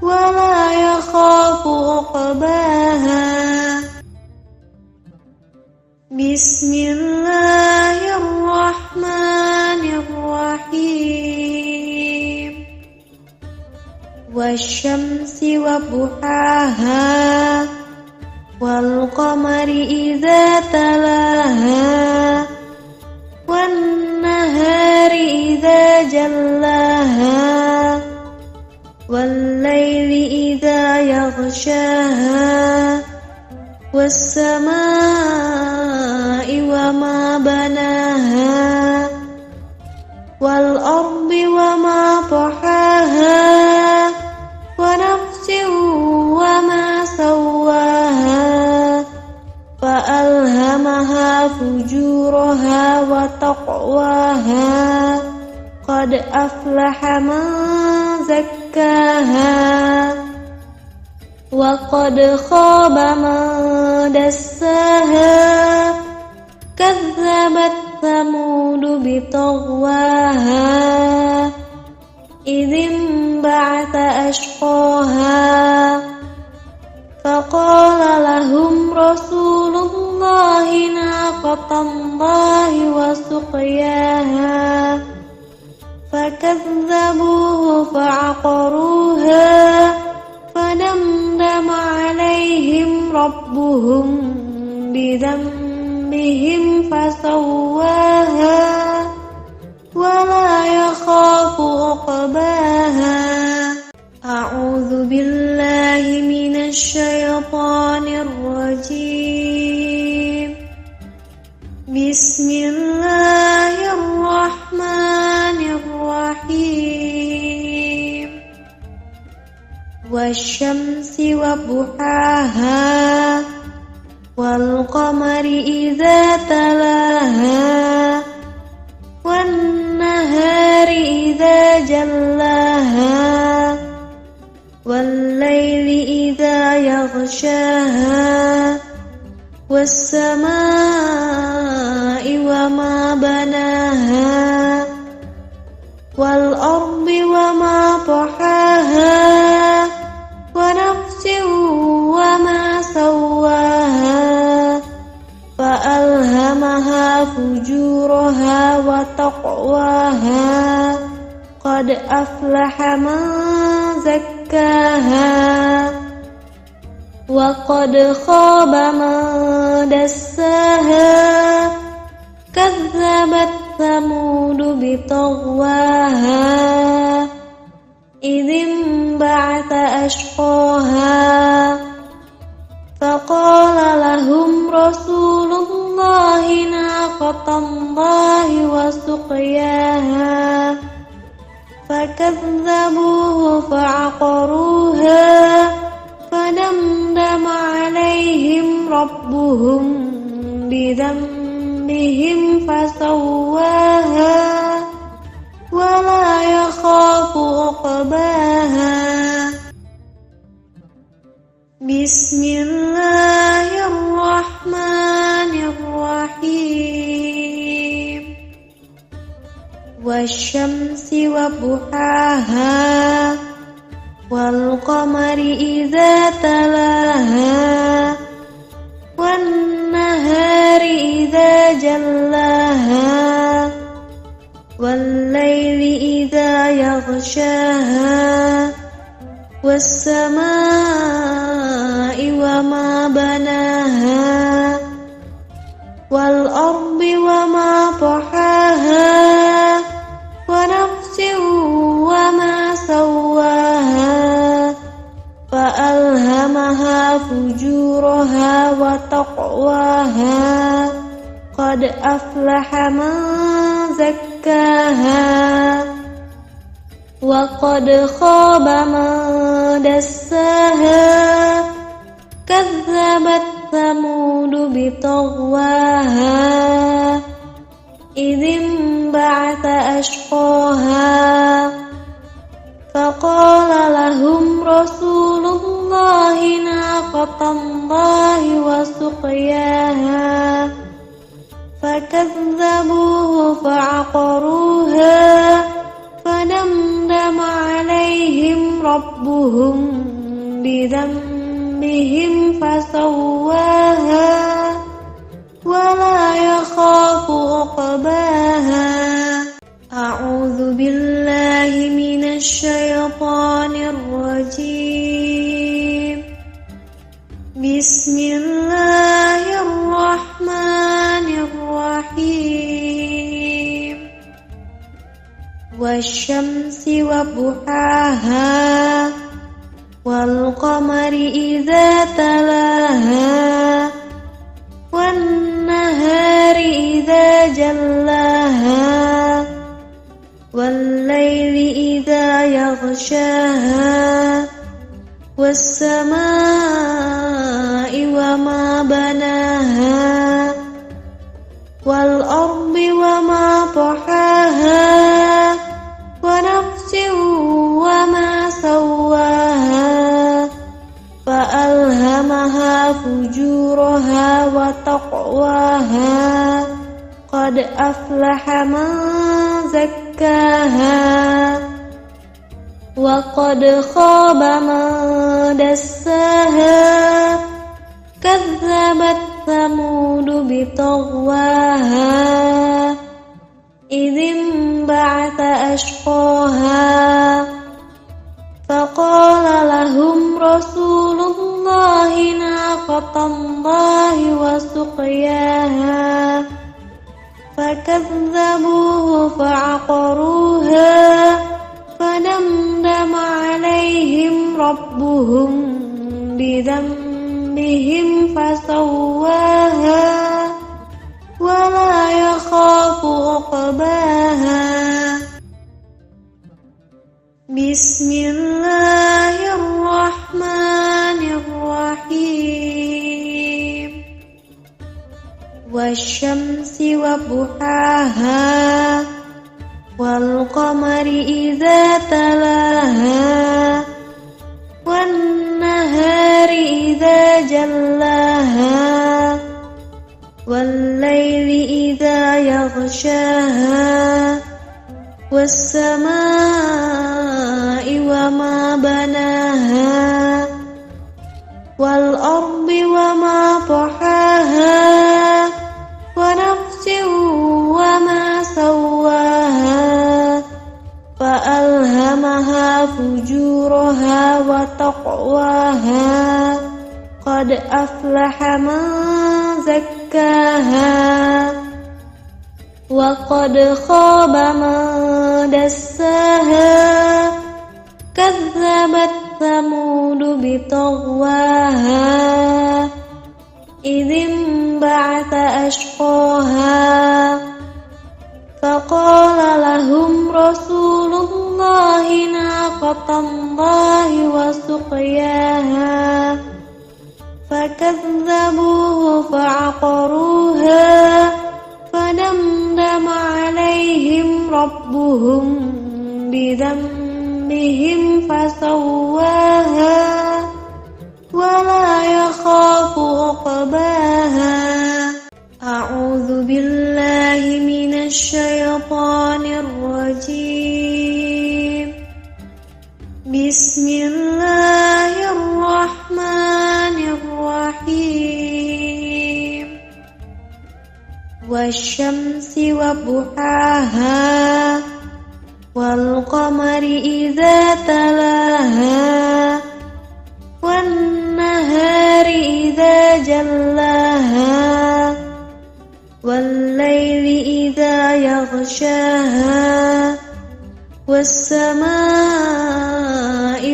A: ولا يخاف عقباها بسم الله الرحمن الرحيم والشمس وضحاها والقمر إذا تلاها والنهار إذا جلاها والليل إذا يغشاها والسماء وما بناها والأرض وما طحاها ونفس وما سواها فألهمها فجورها وتقواها قد أفلح من زكاها وقد خاب من دساها كذبت ثمود بطغواها إذ انبعث أشقاها فقال لهم رسول الله ناقة الله وسقياها فكذبوه فعقروها فدمدم عليهم ربهم بذنبهم فسواها ولا يخاف عقباها أعوذ بالله من الشيطان الرجيم بسم الله الرحمن الرحيم والشمس وضحاها والقمر إذا تلاها والنهار إذا جلاها والليل إذا يغشاها والسماء وما بناها والأرض وما طحاها ونفس وما سواها فألهمها فجورها وتقواها قد أفلح من زكاها وقد خاب من دساها كذبت ثمود بطغواها إذ انبعث أشقاها فقال لهم رسول الله ناقة الله وسقياها فكذبوه فعقروها فدمدم عليهم ربهم بذنبهم فسواها ولا يخاف عقباها بسم الله الرحمن الرحيم والشمس وضحاها والقمر إذا تلاها والنهار إذا جلاها والليل إذا يغشاها والسماء وما بناها والأرض وما طحاها ونفس وما سواها فألهمها فجورها وتقواها قد أفلح من زكاها وقد خاب من دساها كذبت ثمود بطغواها إذ انبعث أشقاها فقال لهم رسول الله ناقة الله وسقياها فكذبوه فعقروها فدمدم عليهم ربهم بذنبهم فسواها ولا يخاف عقباها. أعوذ بالله من الشيطان الرجيم. بسم الله الرحمن الرحيم. والشمس وضحاها والقمر إذا تلاها والنهار إذا جلاها والليل إذا يغشاها والسماء وما بناها والأرض وما طحاها ونفس وما سواها فألهمها فجورها وتقواها قد أفلح من زكاها وقد خاب من دساها كذبت ثمود بطغواها إذ انبعث أشقاها فقال لهم رسول الله ناقة الله وسقياها فكذبوه فعقروها فدمدم عليهم ربهم بذنبهم فسواها ولا يخاف عقباها. بسم الله الرحمن الرحيم. والشمس وضحاها والقمر إذا تلاها والنهار إذا جلاها والليل إذا يغشاها والسماء وما بناها والأرض وما طحاها ونفس وما سواها فألهمها فجورها وتقواها قد أفلح من زكاها وقد خاب من دساها كذبت ثمود بطغواها إذ انبعث أشقاها فقال لهم رسول الله ناقة الله وسقياها فكذبوه فعقروها فدمدم عليهم ربهم بذنبهم فسواها ولا يخاف عقباها. أعوذ بالله من الشيطان الرجيم. بسم الله الرحمن الرحيم. والشمس وضحاها والقمر إذا تلاها والنهار إذا جلاها والليل إذا يغشاها والسماء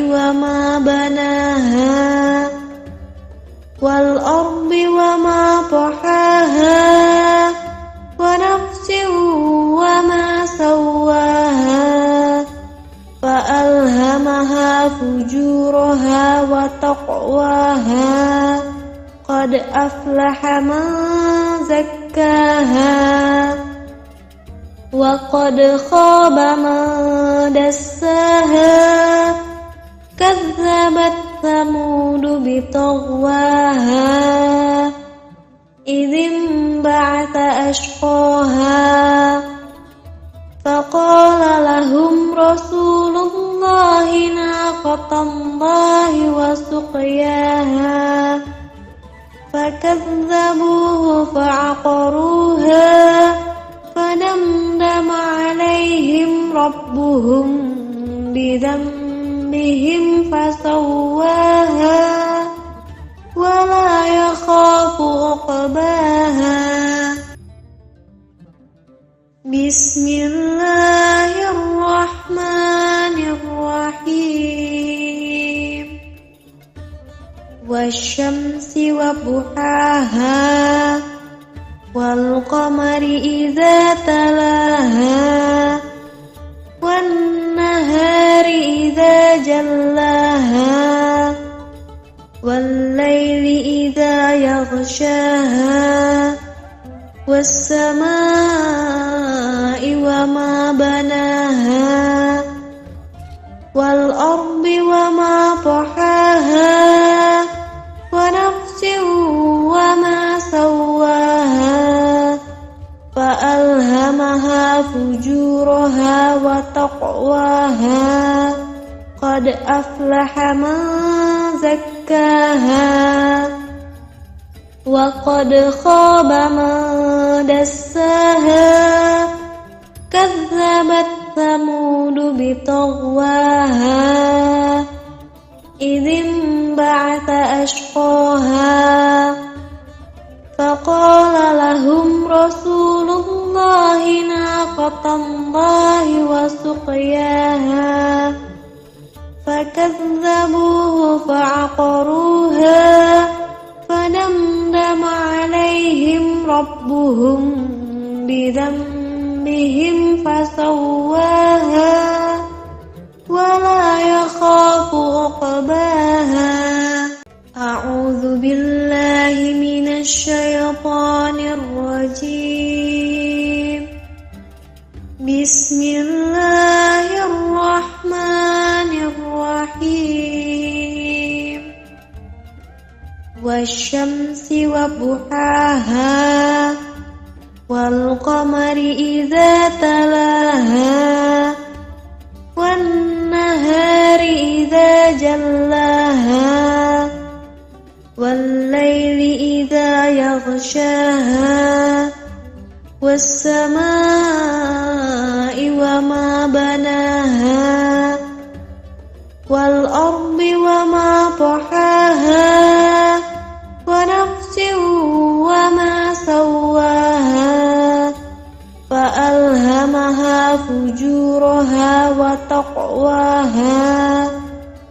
A: وما بناها والأرض وما طحاها ونفس وما سواها فألهمها فجورها وتقواها قد أفلح من زكاها وقد خاب من دساها كذبت ثمود بطغواها إذ انبعث أشقاها فقال لهم رسول الله ناقة الله وسقياها فكذبوه فعقروها فدمدم عليهم ربهم بذنبهم فسواها ولا يخاف عقباها بسم الله الرحمن الرحيم والشمس وضحاها والقمر إذا تلاها والنهار إذا جلاها والليل إذا يغشاها والسماء وما بناها والأرض وما طحاها ونفس وما سواها فألهمها فجورها وتقواها قد أفلح من زكاها وقد خاب من دساها كذبت ثمود بطغواها إذ انبعث أشقاها فقال لهم رسول الله ناقة الله وسقياها فكذبوه فعقروها فدمدم عليهم ربهم بذنبهم فسواها ولا يخاف عقباها أعوذ بالله من الشيطان الرجيم بسم الله الرحمن الرحيم والشمس وضحاها والقمر إذا تلاها والنهار إذا جلاها والليل إذا يغشاها والسماء وما بناها والأرض وما طحاها ونفس وما سواها فألهمها فجورها وتقواها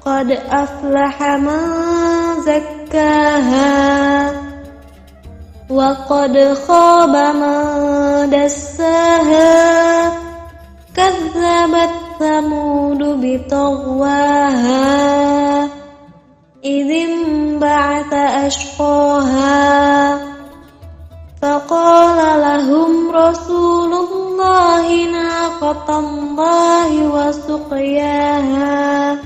A: قد أفلح من زكاها وقد خاب من دساها كذبت ثمود بطغواها إذ انبعث أشقاها فقال لهم رسول الله ناقة الله وسقياها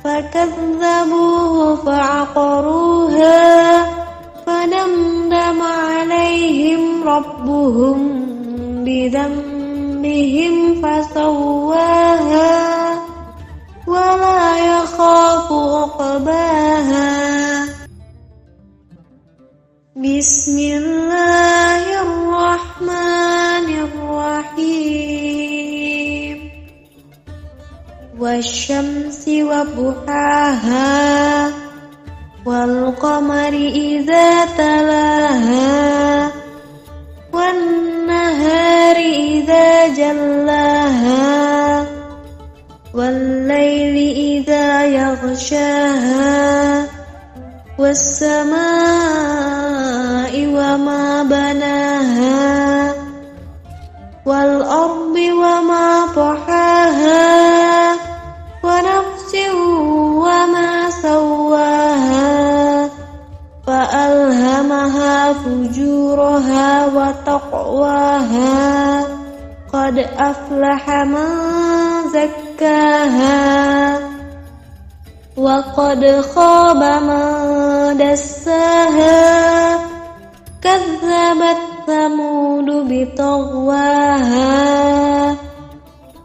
A: فكذبوه فعقروها فدمدم عليهم ربهم بذنبهم فسواها ولا يخاف عقباها بسم الله الرحمن الرحيم والشمس وضحاها والقمر إذا تلاها والنهار إذا جلاها والليل إذا يغشاها والسماء وما بناها والأرض وما طحاها ونفس وما سواها فألهمها فجورها وتقواها قد أفلح من زكاها وقد خاب من دساها كذبت ثمود بطغواها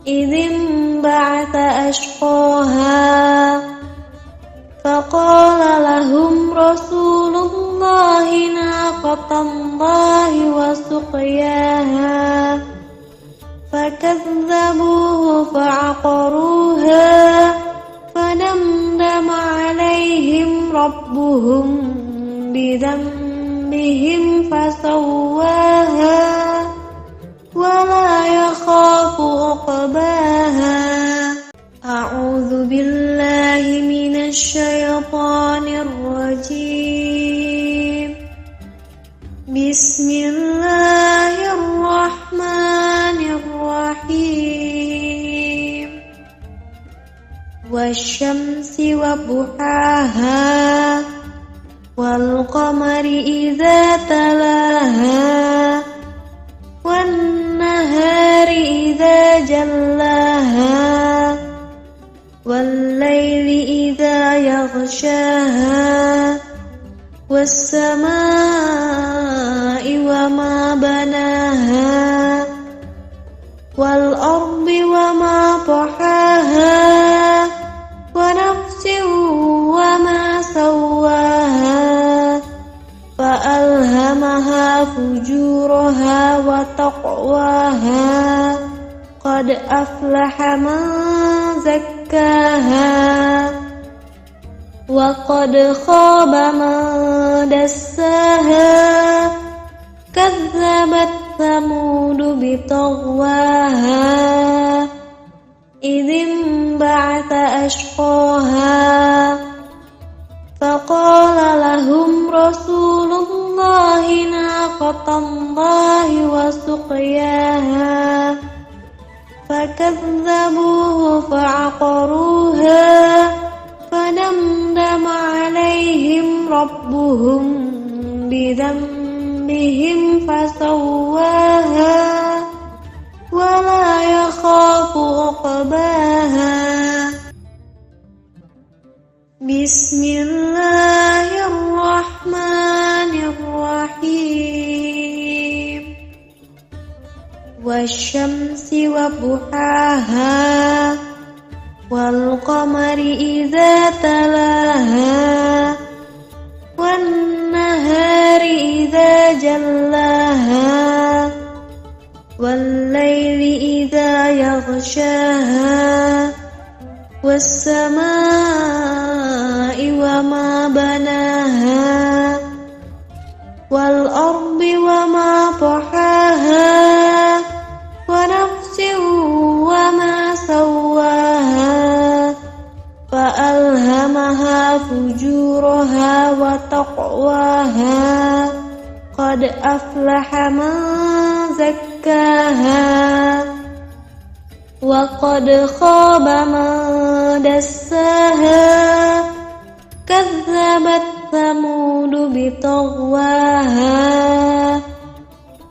A: إذ انبعث أشقاها فقال لهم رسول الله ناقة الله وسقياها فكذبوه فعقروها فدمدم عليهم ربهم بذنبهم فسواها ولا يخاف عقباها. أعوذ بالله من الشيطان الرجيم. بسم الله الرحمن الرحيم. والشمس وضحاها والقمر إذا تلاها والنهار إذا جلاها والليل إذا يغشاها والسماء وما بناها والأرض وما طحاها ونفس وما سواها فألهمها فجورها وتقواها قد أفلح من زكاها وقد خاب من دساها كذبت ثمود بطغواها إذ انبعث أشقاها فقال لهم رسول الله ناقة الله وسقياها فكذبوه فعقروها فدمدم عليهم ربهم بذنبهم فسواها ولا يخاف عقباها. بسم الله الرحمن الرحيم. والشمس وضحاها والقمر إذا تلاها والنهار إذا جلاها والليل إذا يغشاها والسماء وما بناها والأرض وما طحاها ونفس وما سواها فألهمها فجورها وتقواها قد أفلح من زكاها وقد خاب من دساها كذبت ثمود بطغواها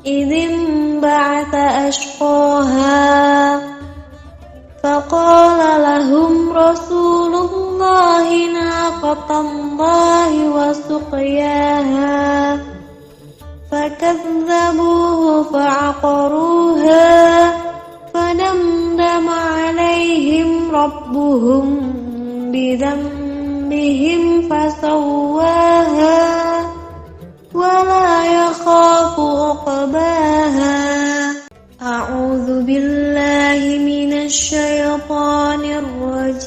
A: إذ انبعث أشقاها فقال لهم رسول الله ناقة الله وسقياها فكذبوه فعقروها فدمدم عليهم ربهم بذنبهم فسواها ولا يخاف عقباها. أعوذ بالله من الشيطان الرجيم.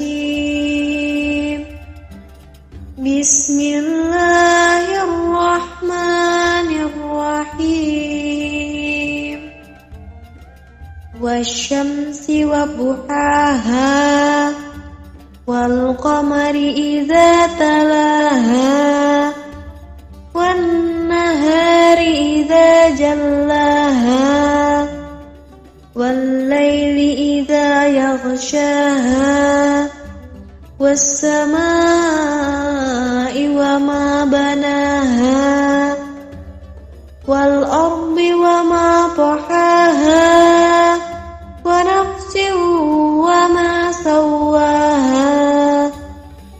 A: والشمس وضحاها والقمر إذا تلاها والنهار إذا جلاها والليل إذا يغشاها والسماء وما بناها والأرض وما طحاها ونفس وما سواها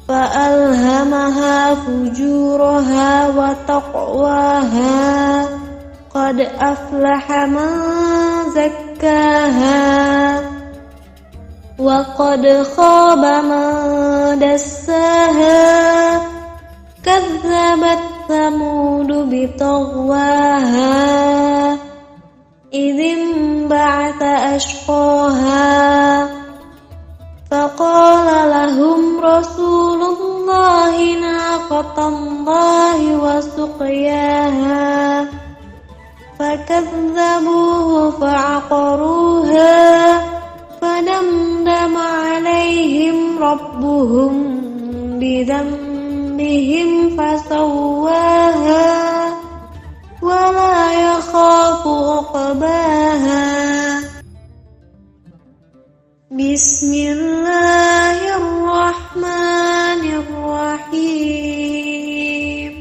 A: فألهمها فجورها وتقواها قد أفلح من زكاها وقد خاب من دساها كذبت ثمود بطغواها إذ انبعث أشقاها فقال لهم رسول الله ناقة الله وسقياها فكذبوه فعقروها فدمدم عليهم ربهم بذنبهم فسواها ولا يخاف عقباها بسم الله الرحمن الرحيم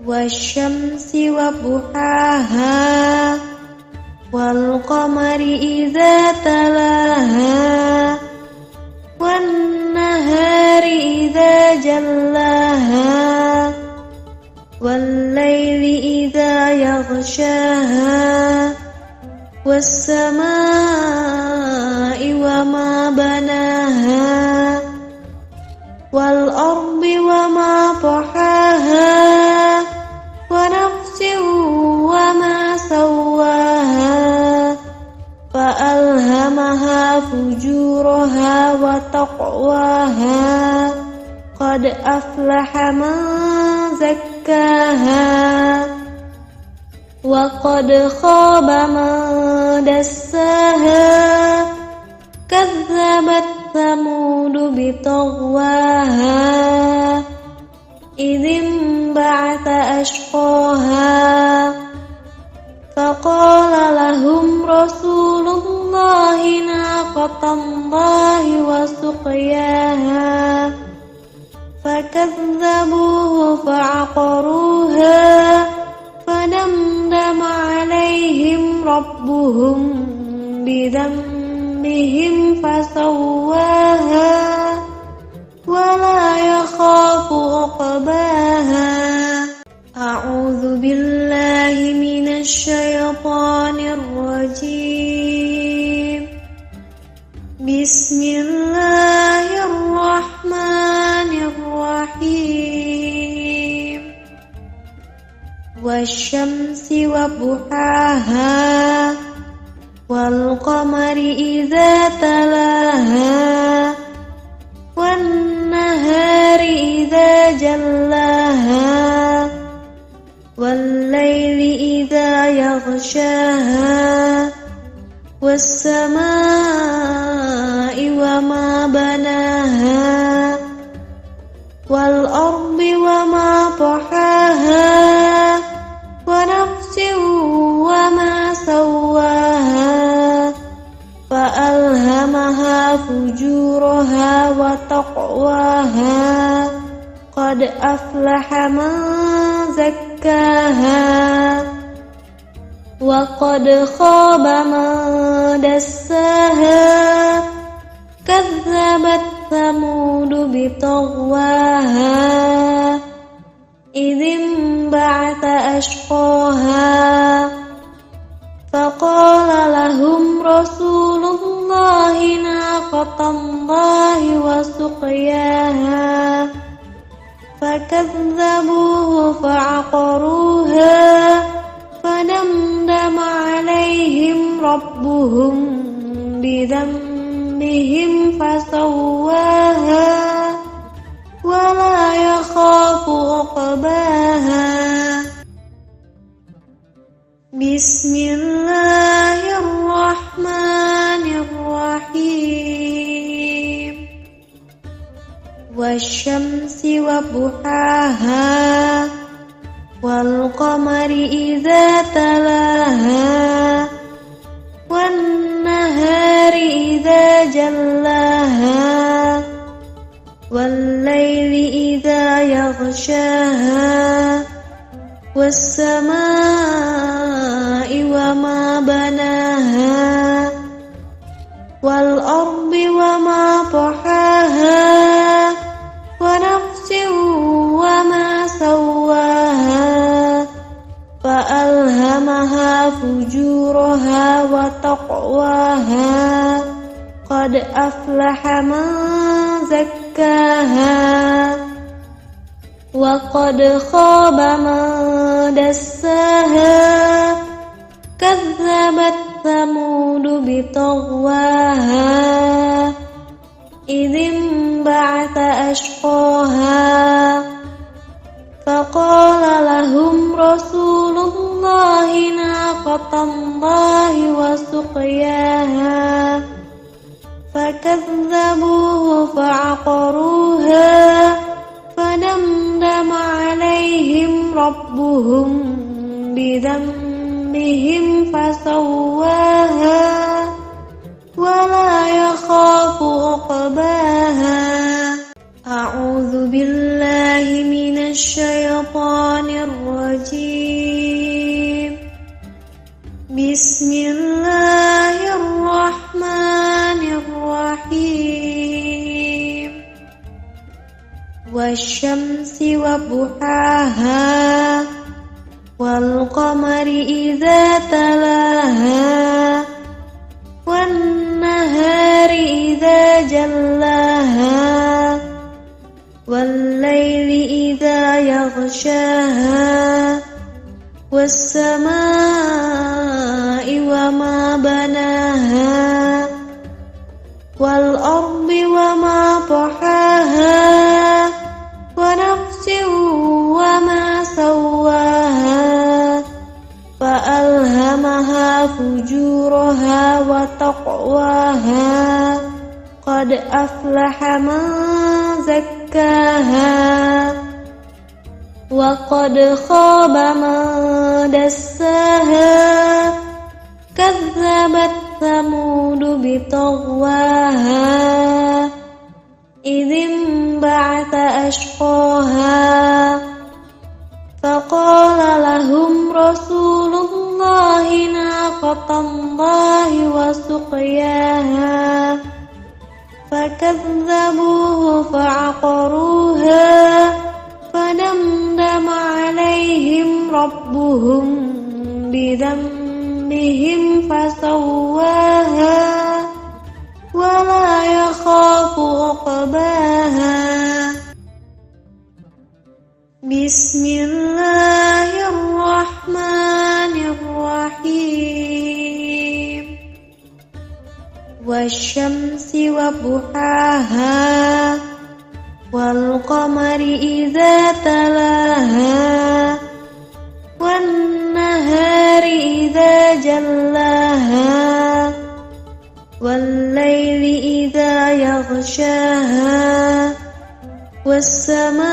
A: والشمس وضحاها والقمر إذا تلاها والنهار إذا جلاها والليل إذا يغشاها والسماء وما بناها والأرض وما طحاها ونفس وما سواها فألهمها فجورها وتقواها قد أفلح من زكاها وقد خاب من دساها كذبت ثمود بطغواها إذ انبعث أشقاها فقال لهم رسول الله ناقة الله وسقياها فكذبوه فعقروها فدمدم عليهم ربهم بذنبهم فسواها ولا يخاف عقباها أعوذ بالله من الشيطان الرجيم بسم الله الرحمن الرحيم والشمس وضحاها والقمر إذا تلاها والنهار إذا جلاها والليل إذا يغشاها والسماء وما بناها والأرض وما طحاها ونفس وما سواها فألهمها فجورها وتقواها قد أفلح من زكاها وقد خاب من دساها كذبت ثمود بطغواها إذ انبعث أشقاها فقال لهم رسول الله ناقة الله وسقياها فكذبوه فعقروها فدمدم عليهم ربهم بذنبهم فسواها ولا يخاف عقباها بسم الله الرحمن والشمس وضحاها والقمر إذا تلاها والنهار إذا جلاها والليل إذا يغشاها والسماء وما بناها والأرض وما طحاها ونفس وما سواها فألهمها فجورها وتقواها قد أفلح من زكاها وقد خاب من دساها كذبت ثمود بطغواها إذ انبعث أشقاها فقال لهم رسول الله ناقة الله وسقياها فكذبوه فعقروها فدمدم عليهم ربهم بذنبهم فسواها ولا يخاف عقباها. أعوذ بالله من الشيطان الرجيم. بسم الله الرحمن الرحيم. والشمس وضحاها والقمر إذا تلاها والنهار إذا جلاها والليل إذا يغشاها والسماء وما بناها والأرض وما طحاها ونفس وما سواها فألهمها فجورها وتقواها قد أفلح من زكاها وقد خاب من دساها كذبت ثمود بطغواها إذ انبعث أشقاها فقال لهم رسول الله ناقة الله وسقياها فكذبوه فعقروها فدمدم عليهم ربهم بذنبهم فسواها ولا يخاف عقباها. بسم الله الرحمن الرحيم. والشمس وضحاها والقمر إذا تلاها والنهار إذا جلاها والليل إذا يغشاها والسماء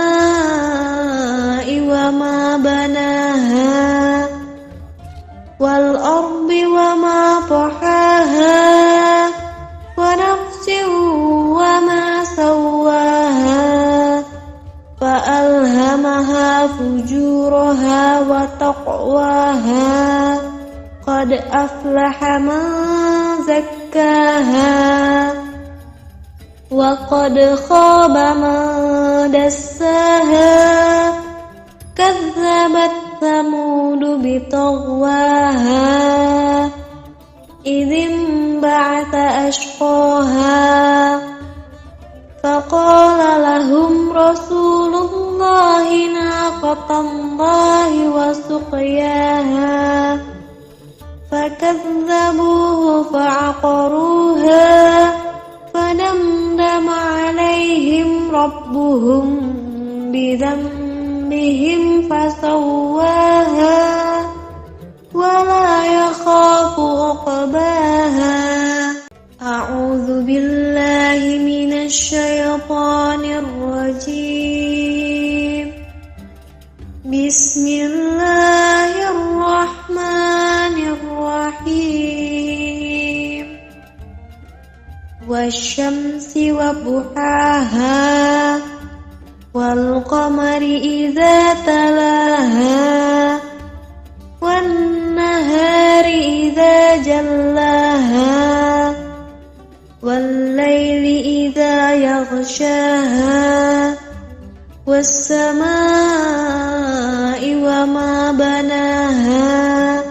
A: وما بناها والأرض وما طحاها ونفس وما سواها فألهمها فجورها وتقواها قد أفلح من زكاها وقد خاب من دساها كذبت ثمود بطغواها إذ انبعث أشقاها فقال لهم رسول الله ناقة الله وسقياها فكذبوه فعقروها فدمدم عليهم ربهم بذنبهم فسواها ولا يخاف عقباها. أعوذ بالله من الشيطان الرجيم. وضحاها والقمر إذا تلاها والنهار إذا جلاها والليل إذا يغشاها والسماء وما بناها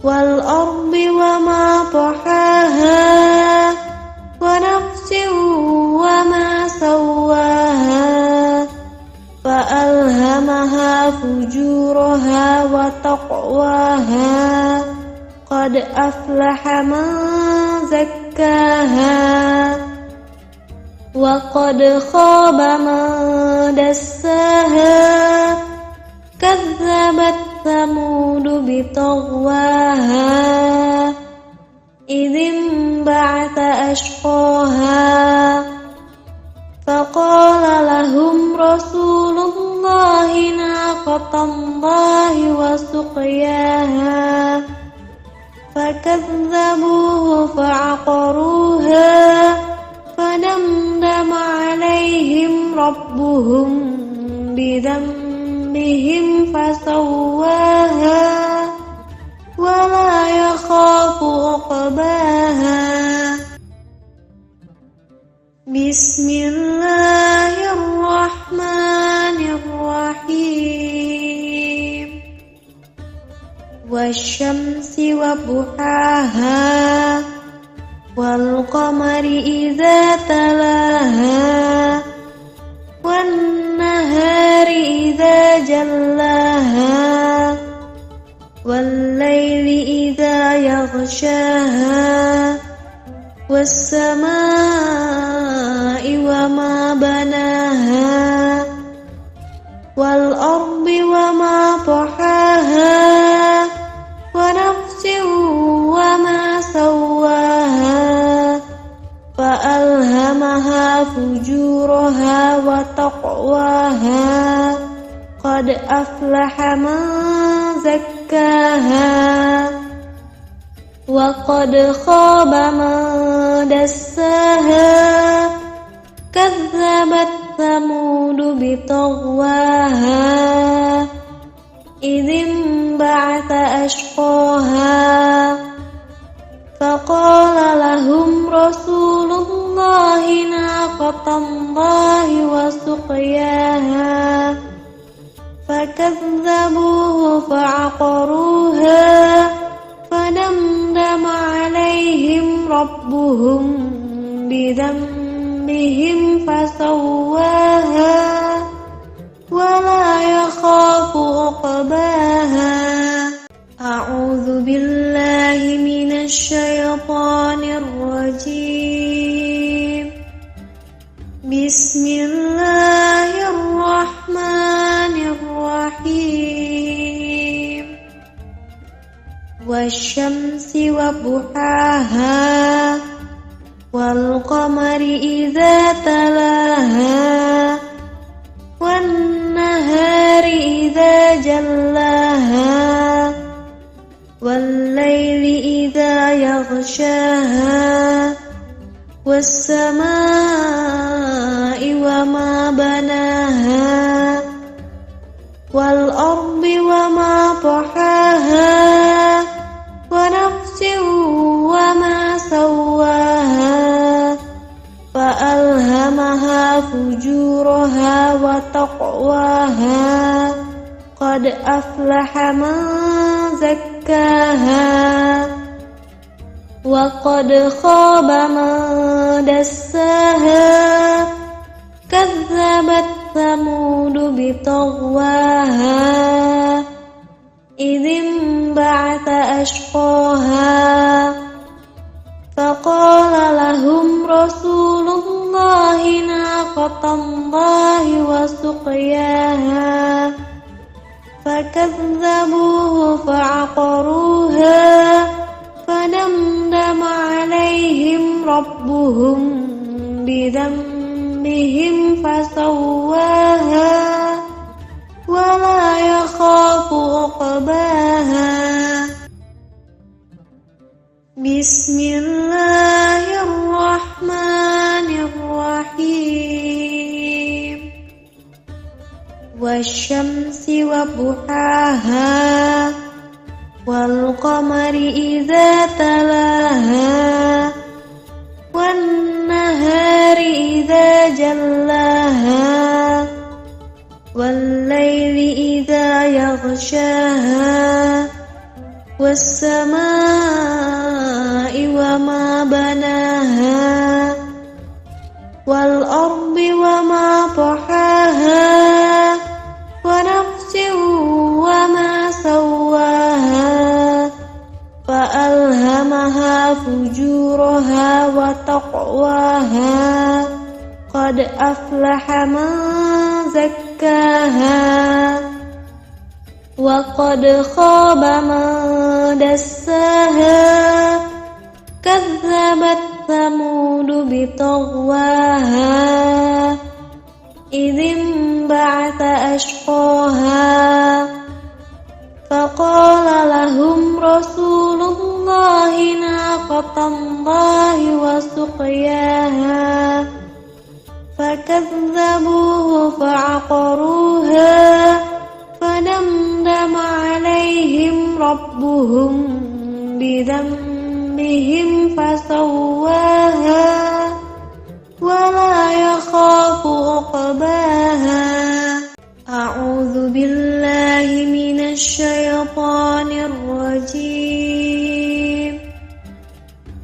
A: والأرض وما طحاها ونفس وما سواها فألهمها فجورها وتقواها قد أفلح من زكاها وقد خاب من دساها كذبت ثمود بطغواها إذ انبعث أشقاها فقال لهم رسول الله ناقة الله وسقياها فكذبوه فعقروها فدمدم عليهم ربهم بذنبهم فسواها ولا يخاف عقباها بسم الله الرحمن الرحيم والشمس وضحاها والقمر إذا تلاها والنهار إذا جلاها والليل إذا يغشاها والسماء وما بناها والأرض وما طحاها ونفس وما سواها فألهمها فجورها وتقواها قد أفلح من زكاها وقد خاب من دساها كذبت ثمود بطغواها إذ انبعث أشقاها فقال لهم رسول الله ناقة الله وسقياها فكذبوه فعقروها فدمدم عليهم ربهم بذنبهم فسواها ولا يخاف عقباها أعوذ بالله من الشيطان الرجيم بسم الله الرحمن الرحيم والشمس وضحاها والقمر إذا تلاها والنهار إذا جلاها والليل إذا يغشاها والسماء وما بناها والأرض وما طحاها ونفس وما سواها فألهمها فجورها وتقواها قد أفلح من زكاها وقد خاب من دساها كذبت ثمود بطغواها إذ انبعث أشقاها فقال لهم رسول الله ناقة الله وسقياها فكذبوه فعقروها فدمدم عليهم ربهم بذنبهم فسواها ولا يخاف عقباها بسم الله الرحمن الرحيم جلاها والقمر إذا تلاها والنهار إذا جلاها والليل إذا يغشاها والسماء وما بناها والأرض وما طحاها ونفس وما سواها فألهمها فجورها وتقواها قد أفلح من زكاها وقد خاب من دساها كذبت ثمود بطغواها إذ انبعث أشقاها فقال لهم رسول الله ناقة الله وسقياها فكذبوه فعقروها فدمدم عليهم ربهم بذنبهم فسواها ولا يخاف عقباها. أعوذ بالله من الشيطان الرجيم.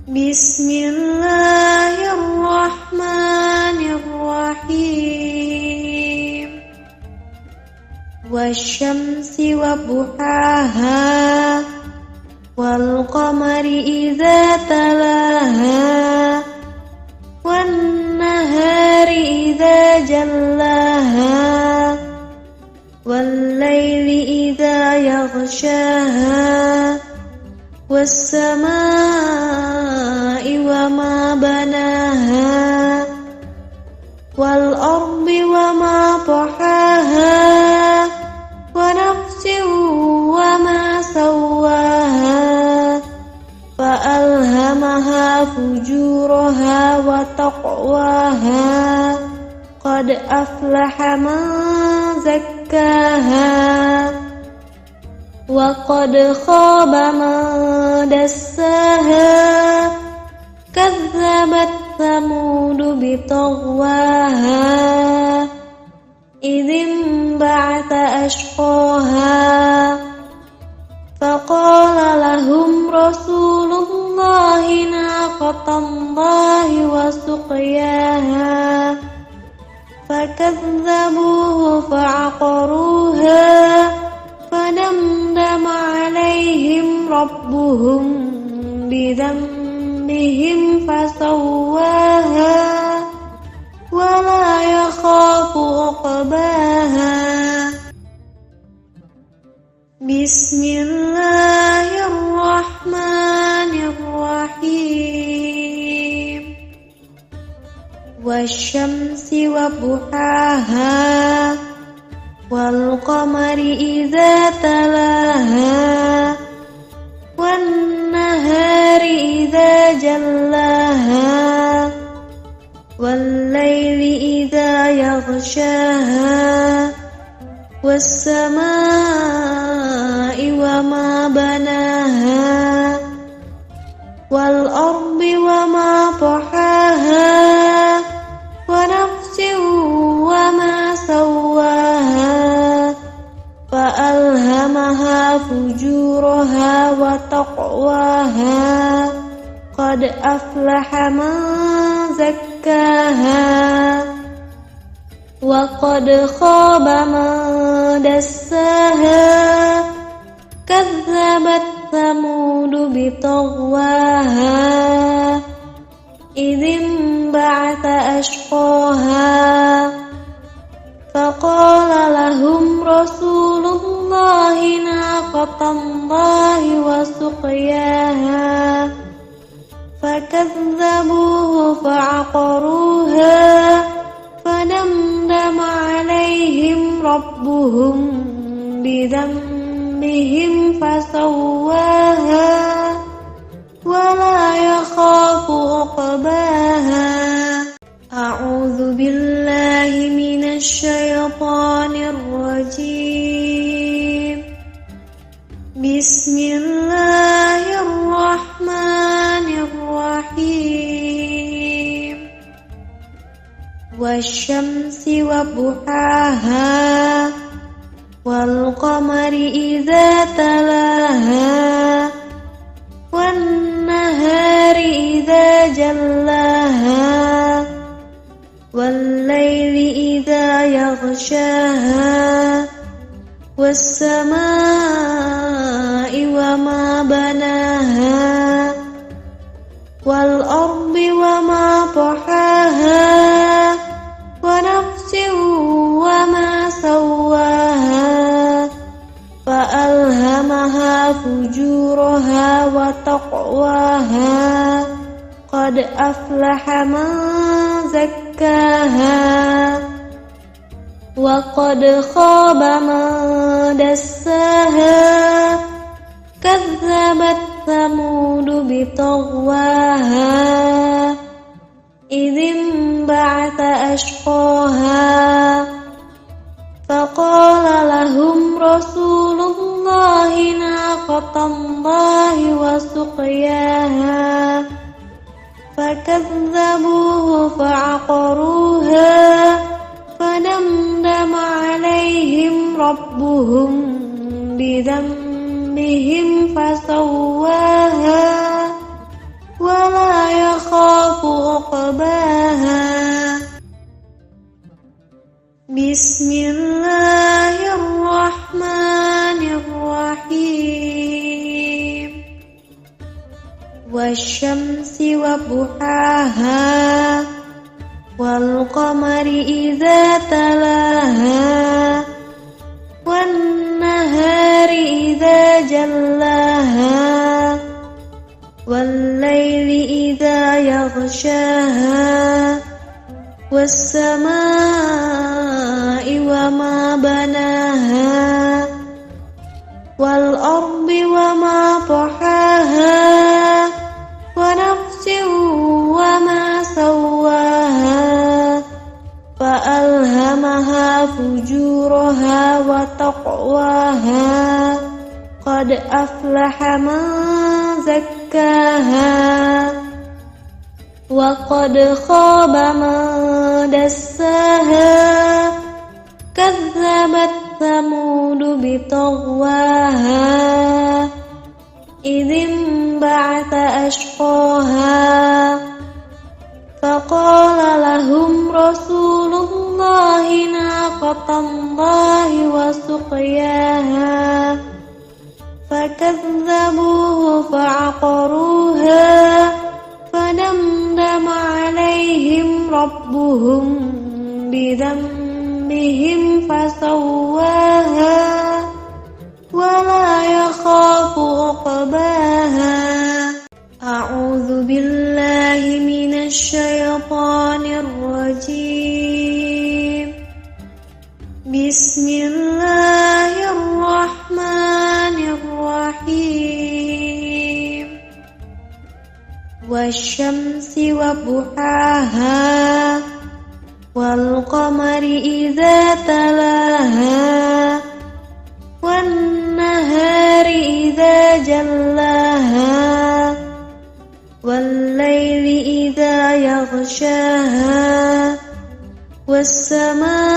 A: بسم الله الرحمن الرحيم. والشمس وضحاها والقمر إذا تلاها والنهار إذا جلاها والليل إذا يغشاها والسماء وما بناها والأرض وما طحاها ونفس وما سواها فألهمها فجورها وتقواها قد أفلح من زكاها وقد خاب من دساها كذبت ثمود بطغواها إذ انبعث أشقاها فقال لهم رسول الله ناقة الله وسقياها فكذبوه فعقروها فدمدم عليهم ربهم بذنبهم فسواها ولا يخاف عقباها. بسم الله الرحمن الرحيم. والشمس وضحاها والقمر إذا تلاها والنهار إذا جلاها والليل إذا يغشاها والسماء وما بناها والأرض وما طحاها ونفس وما سواها فألهمها فجورها وتقواها قد أفلح من زكاها وقد خاب من دساها كذبت ثمود بطغواها إذ انبعث أشقاها فقال لهم رسول الله ناقة الله وسقياها فكذبوه فعقروها فدمدم عليهم ربهم بذنبهم فسواها ولا يخاف عقباها. أعوذ بالله من الشيطان الرجيم. Bismillahirrahmanirrahim. Wasyamsi wa duhaha, wal qamari idza talaha, wan nahari idza jallaha, wal laili idza yaghshaha, was samaa'i wa ma banaha, wal ardi wa ma tahaha, wa nafsin wa ma sawwaha, fa alhamaha fujuraha wa taqwaha, qad aflaha man zakkaha, wa qad khaba man dassaha, kazzabat thamud bitagwaha, idh ba'atha ashqaha, faqala lahum rasulullahi naqatallahi wa suqyaha, fakazzabuhu fa'aqaruha, fadamdama alaihim rabbuhum bidhanbihim fasawwaha, wa la yakhafu uqbaha. Bismillahirrahmanirrahim. Wasyamsi wa duhaha, wal qamari idza talaha, wan nahari idza jallaha, wal laili idza yaghshaha, was samaa'i wa ma banaha, wal ardi wa ma tahaha, wa nafsin wa ma sawwaha, fa alhamaha fujuraha wa taqwaha, qad aflaha man zakkaha, wa qad khaba man dassaha, kazzabat thamud bitagwaha, idh ba'atha ashqaha, faqala lahum rasulullahi naqatallahi wa suqyaha, fakazzabuhu fa'aqaruha, fadamdama alaihim rabbuhum bidhanbihim fasawwaha, wa la yakhafu uqbaha. A'udzu billahi minasy syaithanir rajim. Bismillahirrahmanirrahim. Wasyamsi wa duhaha, wal qamari idza talaha, wan nahari idza jallaha, wal laili idza yaghshaha, was samaa'i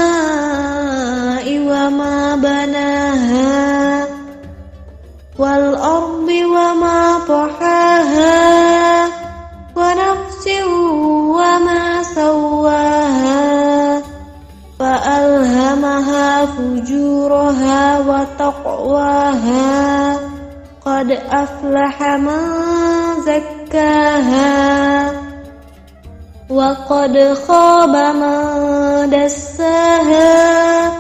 A: wa ma banaha, wal ardi wa ma tahaha, wa nafsin wa ma sawwaha, fa alhamaha fujuraha wa taqwaha, qad aflaha man zakkaha, wa qad khaba man dassaha,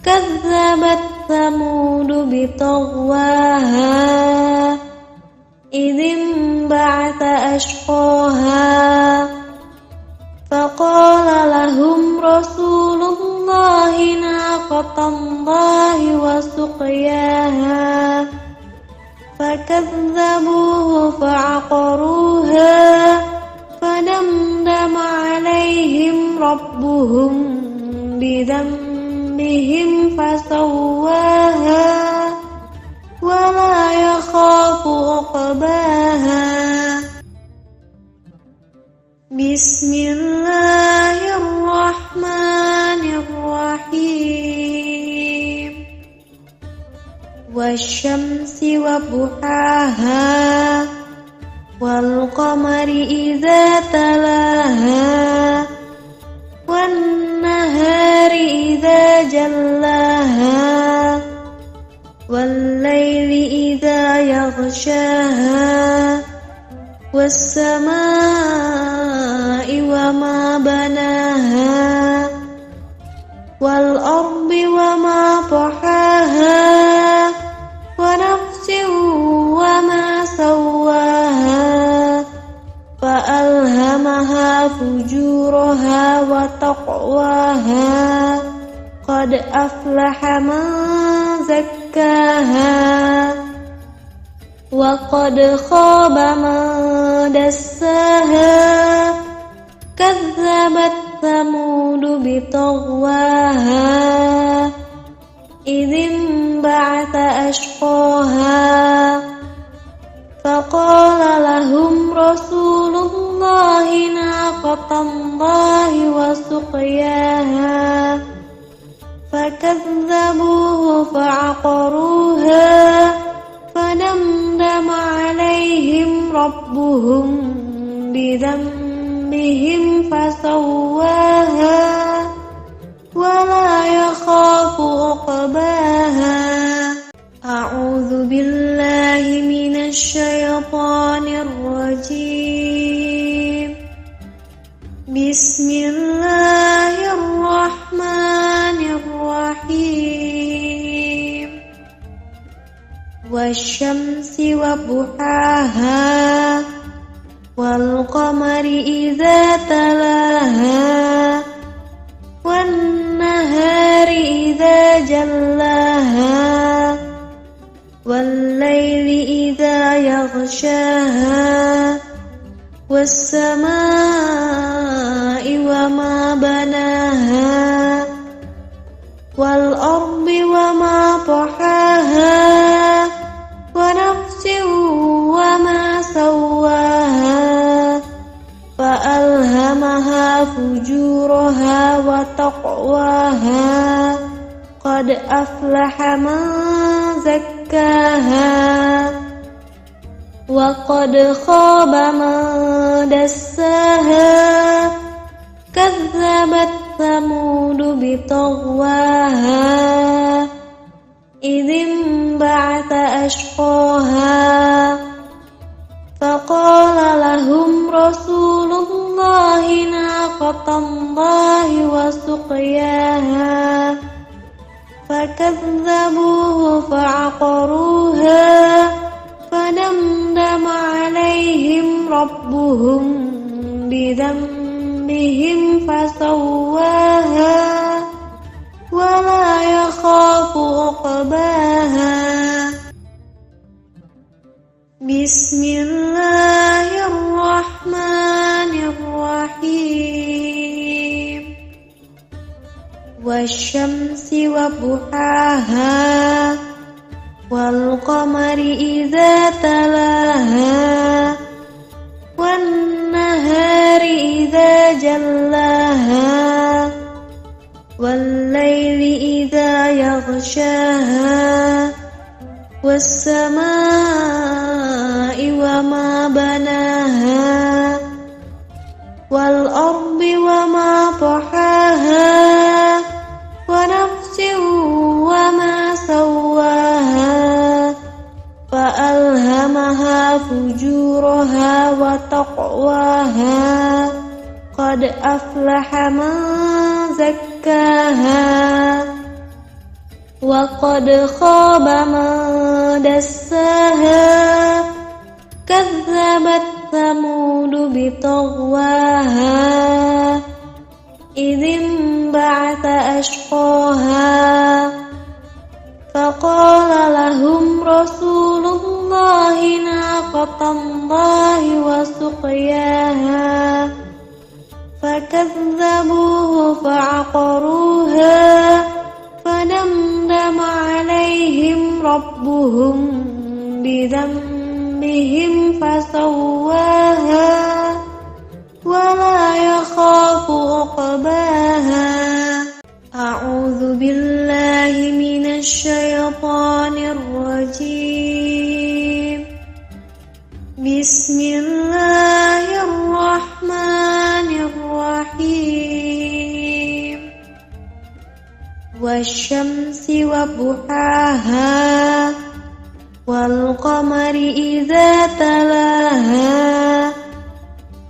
A: kazzabat thamud bitagwaha, idh ba'atha ashqaha, faqala lahum rasulullahi naqatallahi wa suqyaha, fakazzabuhu fa'aqaruha, fadamdama alaihim rabbuhum bidhanbihim fasawwaha, wa la عقباها بسم الله الرحمن الرحيم والشمس وضحاها والقمر إذا تلاها والنهار إذا جلاها والليل إذا يغشاها والسماء وما بناها والأرض وما طحاها ونفس وما سواها فألهمها فجورها وتقواها قد أفلح من زكاها وقد خاب من دساها كذبت ثمود بطغواها إذ انبعث أشقاها فقال لهم رسول الله ناقة الله وسقياها فكذبوه فعقروها فدمدم عليهم ربهم بذنبهم فسواها ولا يخاف عقباها أعوذ بالله من الشيطان الرجيم بسم الله الرحمن الرحيم والشمس وضحاها والقمر إذا تلاها والنهار إذا جلاها والليل إذا يغشاها والسماء وما بناها والأرض وما طحاها ونفس وما سواها فألهمها فجورها وتقواها قد أفلح من زكاها وقد خاب من دساها كذبت ثمود بطغواها إذ انبعث أشقاها فقال لهم رسول الله ناقة الله وسقياها فكذبوه فعقروها فدمدم عليهم ربهم بذنبهم فسواها ولا يخاف عقباها بسم الله الرحمن الرحيم والشمس وضحاها والقمر إذا تلاها والنهار إذا جلاها والليل إذا يغشاها والسماء وما بناها والأرض وما طحاها ونفس وما سواها فألهمها فجورها وتقواها قد أفلح من زكاها وقد خاب من دساها كذبت ثمود بطغواها إذ انبعث أشقاها فقال لهم رسول الله ناقة الله وسقياها فكذبوه فعقروها فدمدم عليهم ربهم بذنبهم بهم فسواها ولا يخاف عقباها أعوذ بالله من الشيطان الرجيم بسم الله الرحمن الرحيم والشمس وضحاها والقمر إذا تلاها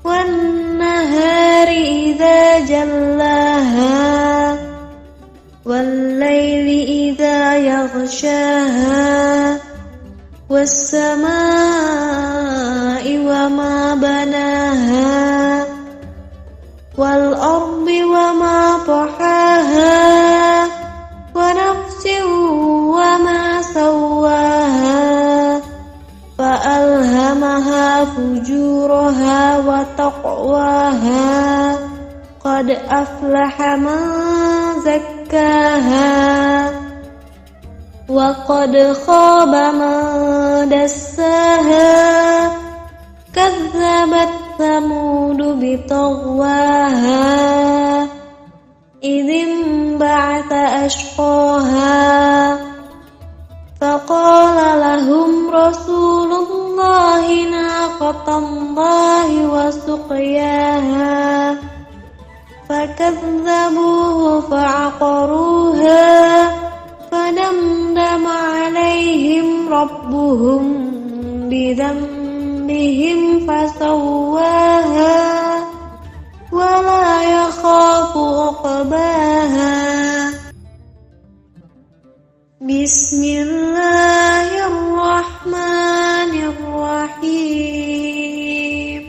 A: والنهار إذا جلاها والليل إذا يغشاها والسماء وما بناها والأرض وما طحاها ونفس وما سواها فألهمها فجورها وتقواها قد أفلح من زكاها وقد خاب من دساها كذبت ثمود بطغواها إذ انبعث أشقاها فقال لهم رسول الله ناقة الله وسقياها فكذبوه فعقروها فدمدم عليهم ربهم بذنبهم فسواها ولا يخاف عقباها بسم الله الرحمن الرحيم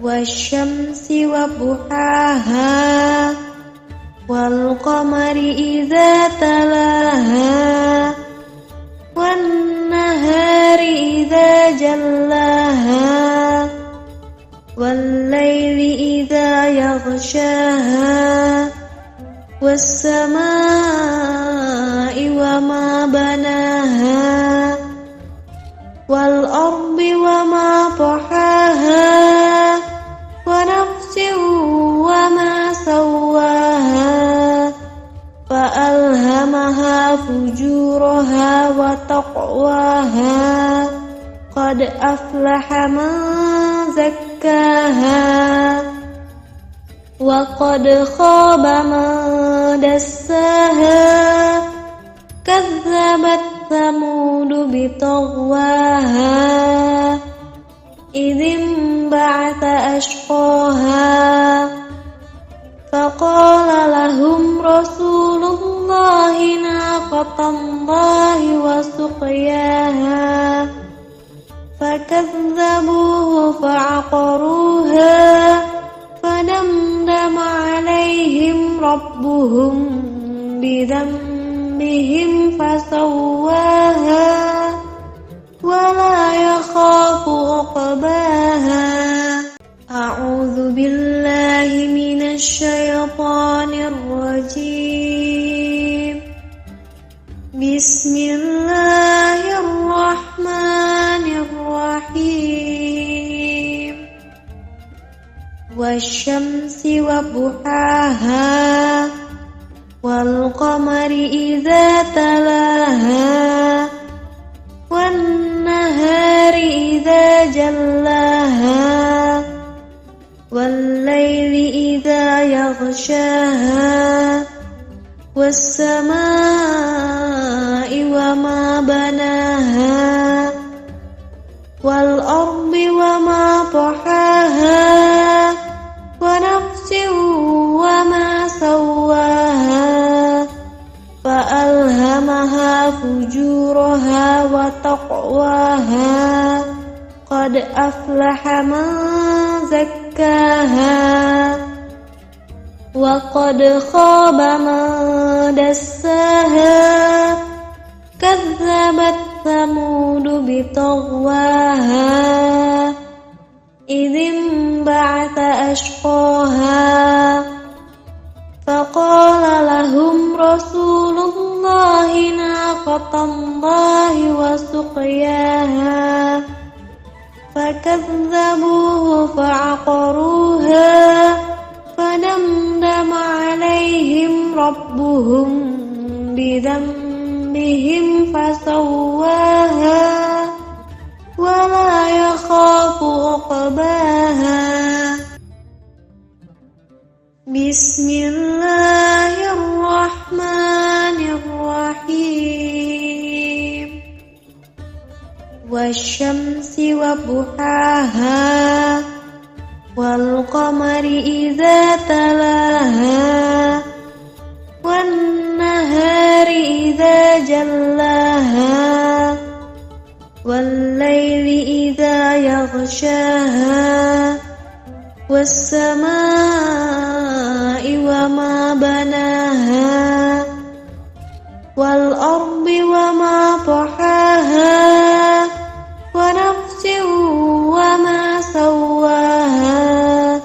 A: والشمس وضحاها والقمر إذا تلاها والنهار إذا جلاها والليل إذا يغشاها والسماء وما بناها والأرض وما طحاها ونفس وما سواها فألهمها فجورها وتقواها قد أفلح من زكاها وقد خاب من دساها كذبت ثمود بطغواها إذ انبعث أشقاها فقال لهم رسول الله ناقة الله وسقياها فكذبوه فعقروها فدمدم عليهم ربهم بذنبهم فسواها ولا يخاف عقباها أعوذ بالله من الشيطان الرجيم بسم الله الرحمن الرحيم والشمس وضحاها والقمر إذا تلاها والنهار إذا جلاها والليل إذا يغشاها والسماء وما بناها والأرض وما طحاها ونفس وما سواها فألهمها فجورها وتقواها قد أفلح من زكاها وقد خاب من دساها كذبت ثمود بطغواها إذ انبعث أشقاها فقال لهم رسول الله ناقة الله وسقياها فكذبوه فعقروها فدمدم عليهم ربهم بذنبهم فسواها ولا يخاف عقباها بسم الله الرحمن الرحيم والشمس وضحاها والقمر إذا تلاها والنهار إذا جلاها والليل إذا يغشاها والسماء وما بناها والأرض وما طحاها ونفس وما سواها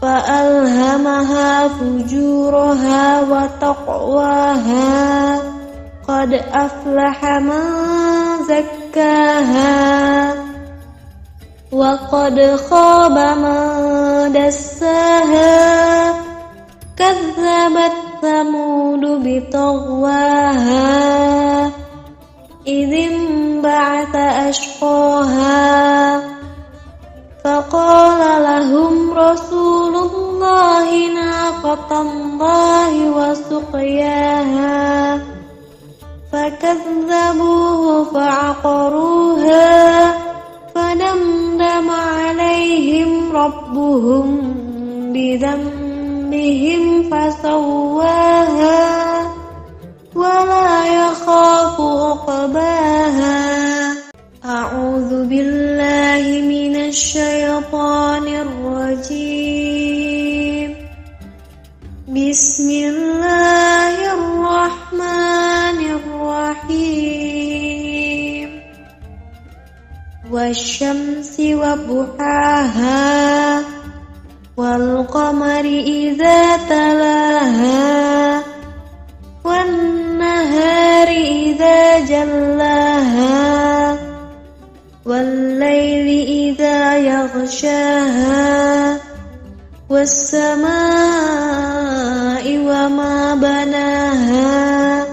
A: فألهمها فجورها وتقواها قد أفلح من زكاها وقد خاب من دساها كذبت ثمود بطغواها إذ انبعث أشقاها فقال لهم رسول الله ناقة الله وسقياها فكذبوه فعقروها فدمدم عليهم ربهم بذنبهم فسواها ولا يخاف عقباها أعوذ بالله من الشيطان الرجيم بسم الله الرحمن الرحيم والشمس وضحاها والقمر إذا تلاها والنهار إذا جلاها والليل إذا يغشاها والسماء وما بناها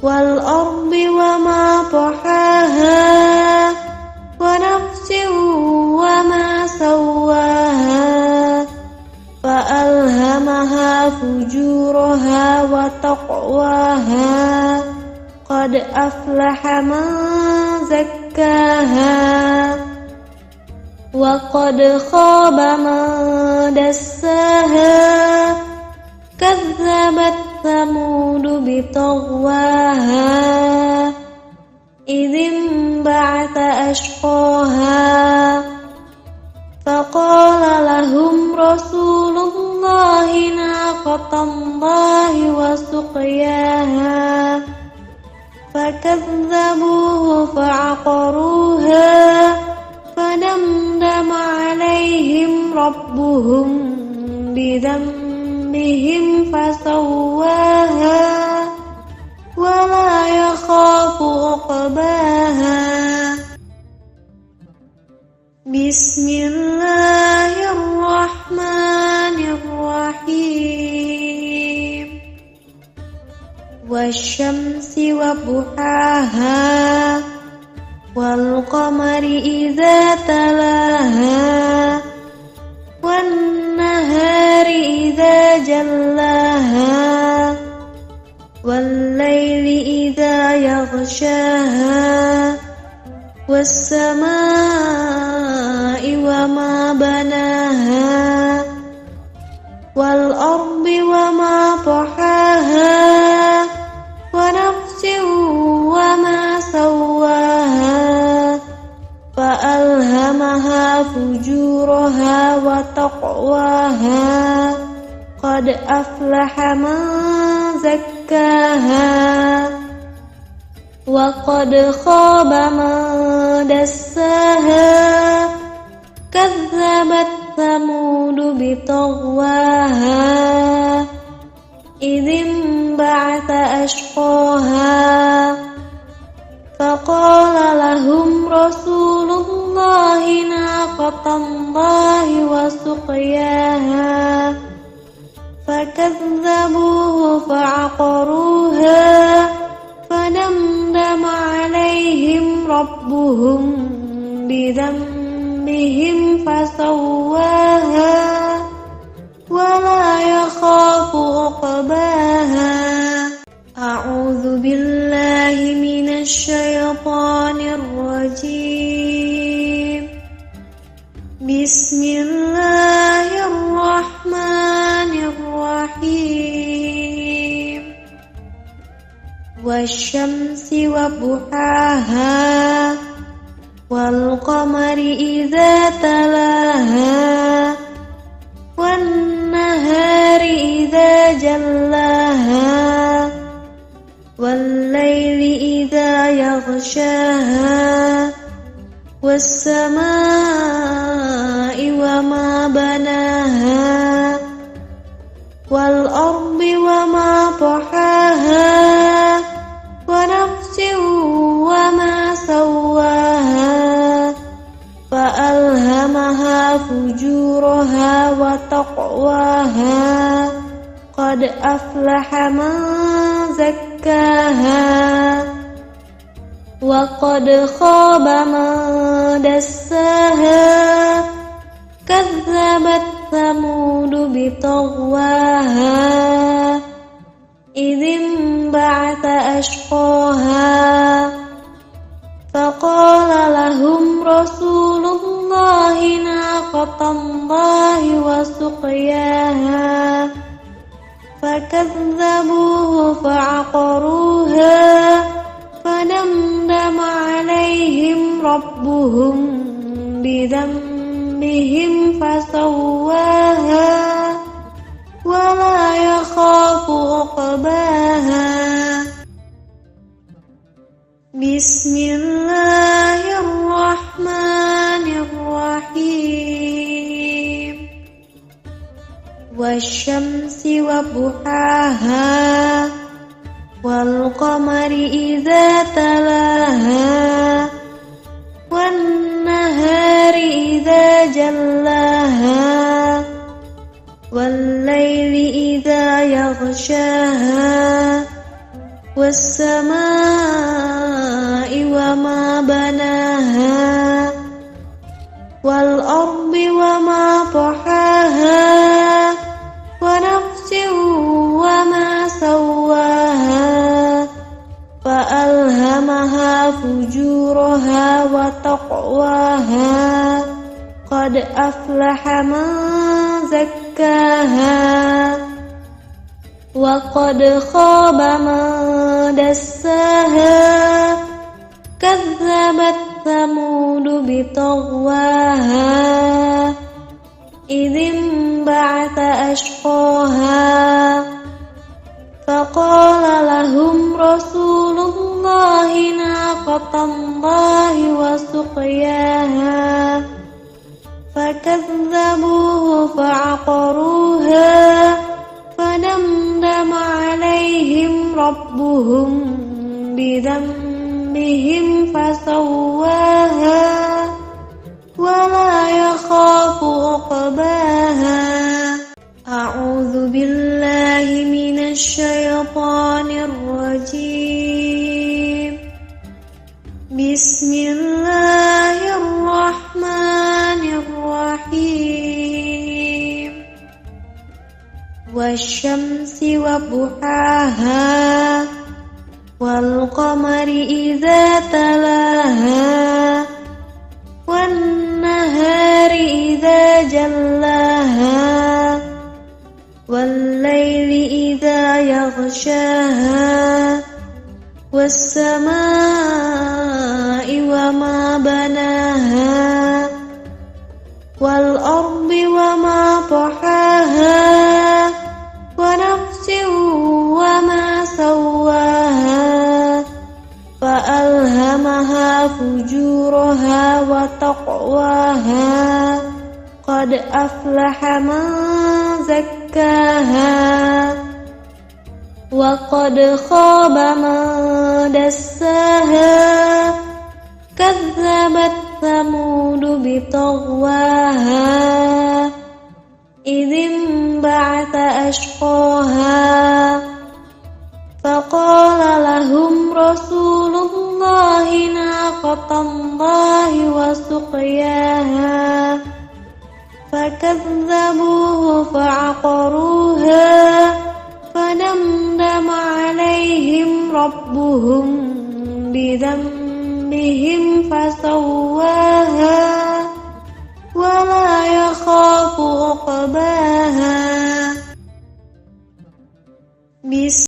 A: والأرض وما طحاها ونفس وما سواها فألهمها فجورها وتقواها قد أفلح من زكاها وقد خاب من دساها كذبت ثمود بطغواها إذ انبعث أشقاها فقال لهم رسول الله ناقة الله وسقياها فكذبوه فعقروها فدمدم عليهم ربهم بذنبهم فسواها ولا يخاف عقباها بسم الله الرحمن الرحيم والشمس وضحاها والقمر إذا تلاها والنهار إذا جلاها والليل إذا يغشاها والسماء وما بناها والأرض وما طحاها ونفس وما سواها فألهمها فجورها وتقواها قد أفلح من زكاها وقد خاب من دساها كذبت ثمود بطغواها إذ انبعث أشقاها فقال لهم رسول الله ناقة الله وسقياها فكذبوه فعقروها فدمدم عليهم ربهم بذنبهم فسواها ولا يخاف عقباها. أعوذ بالله من الشيطان الرجيم. بسم الله الرحمن الرحيم. والشمس وضحاها والقمر إذا تلاها والنهار إذا جلاها والليل إذا يغشاها والسماء وما بناها والأرض وما طحاها ونفس وما سواها فألهمها فجورها وتقواها قد أفلح من زكاها وقد خاب من دساها كذبت ثمود بطغواها إذ انبعث أشقاها فقال لهم رسول الله ناقة الله وسقياها فكذبوه فعقروها فدمدم عليهم ربهم بذنبهم فسواها ولا يخاف عقباها. بسم الله الرحمن الرحيم. والشمس وضحاها والقمر إذا تلاها والنهار إذا جلاها والليل إذا يغشاها والسماء وما بناها والأرض وما طحاها ونفس وما سواها فألهمها فجورها وتقواها قد أفلح من زكاها وقد خاب من دساها كذبت ثمود بطغواها إذ انبعث أشقاها فقال لهم رسول الله ناقة الله وسقياها فكذبوه فعقروها فدمدم عليهم ربهم بذنبهم فسواها ولا يخاف عقباها. أعوذ بالله من الشيطان الرجيم. بسم الله الرحمن الرحيم. والشمس وضحاها والقمر إذا تلاها والنهار إذا جلاها والليل إذا يغشاها والسماء وما بناها والأرض وما طحاها ونفس وما سواها فألهمها فجورها وتقواها قد أفلح من زكاها وقد خاب من دساها كذبت ثمود بطغواها إذ انبعث أشقاها فقال لهم رسول الله ناقة الله وسقياها فكذبوه فعقروها فدمدم عليهم ربهم بذنبهم فسواها ولا يخاف عقباها.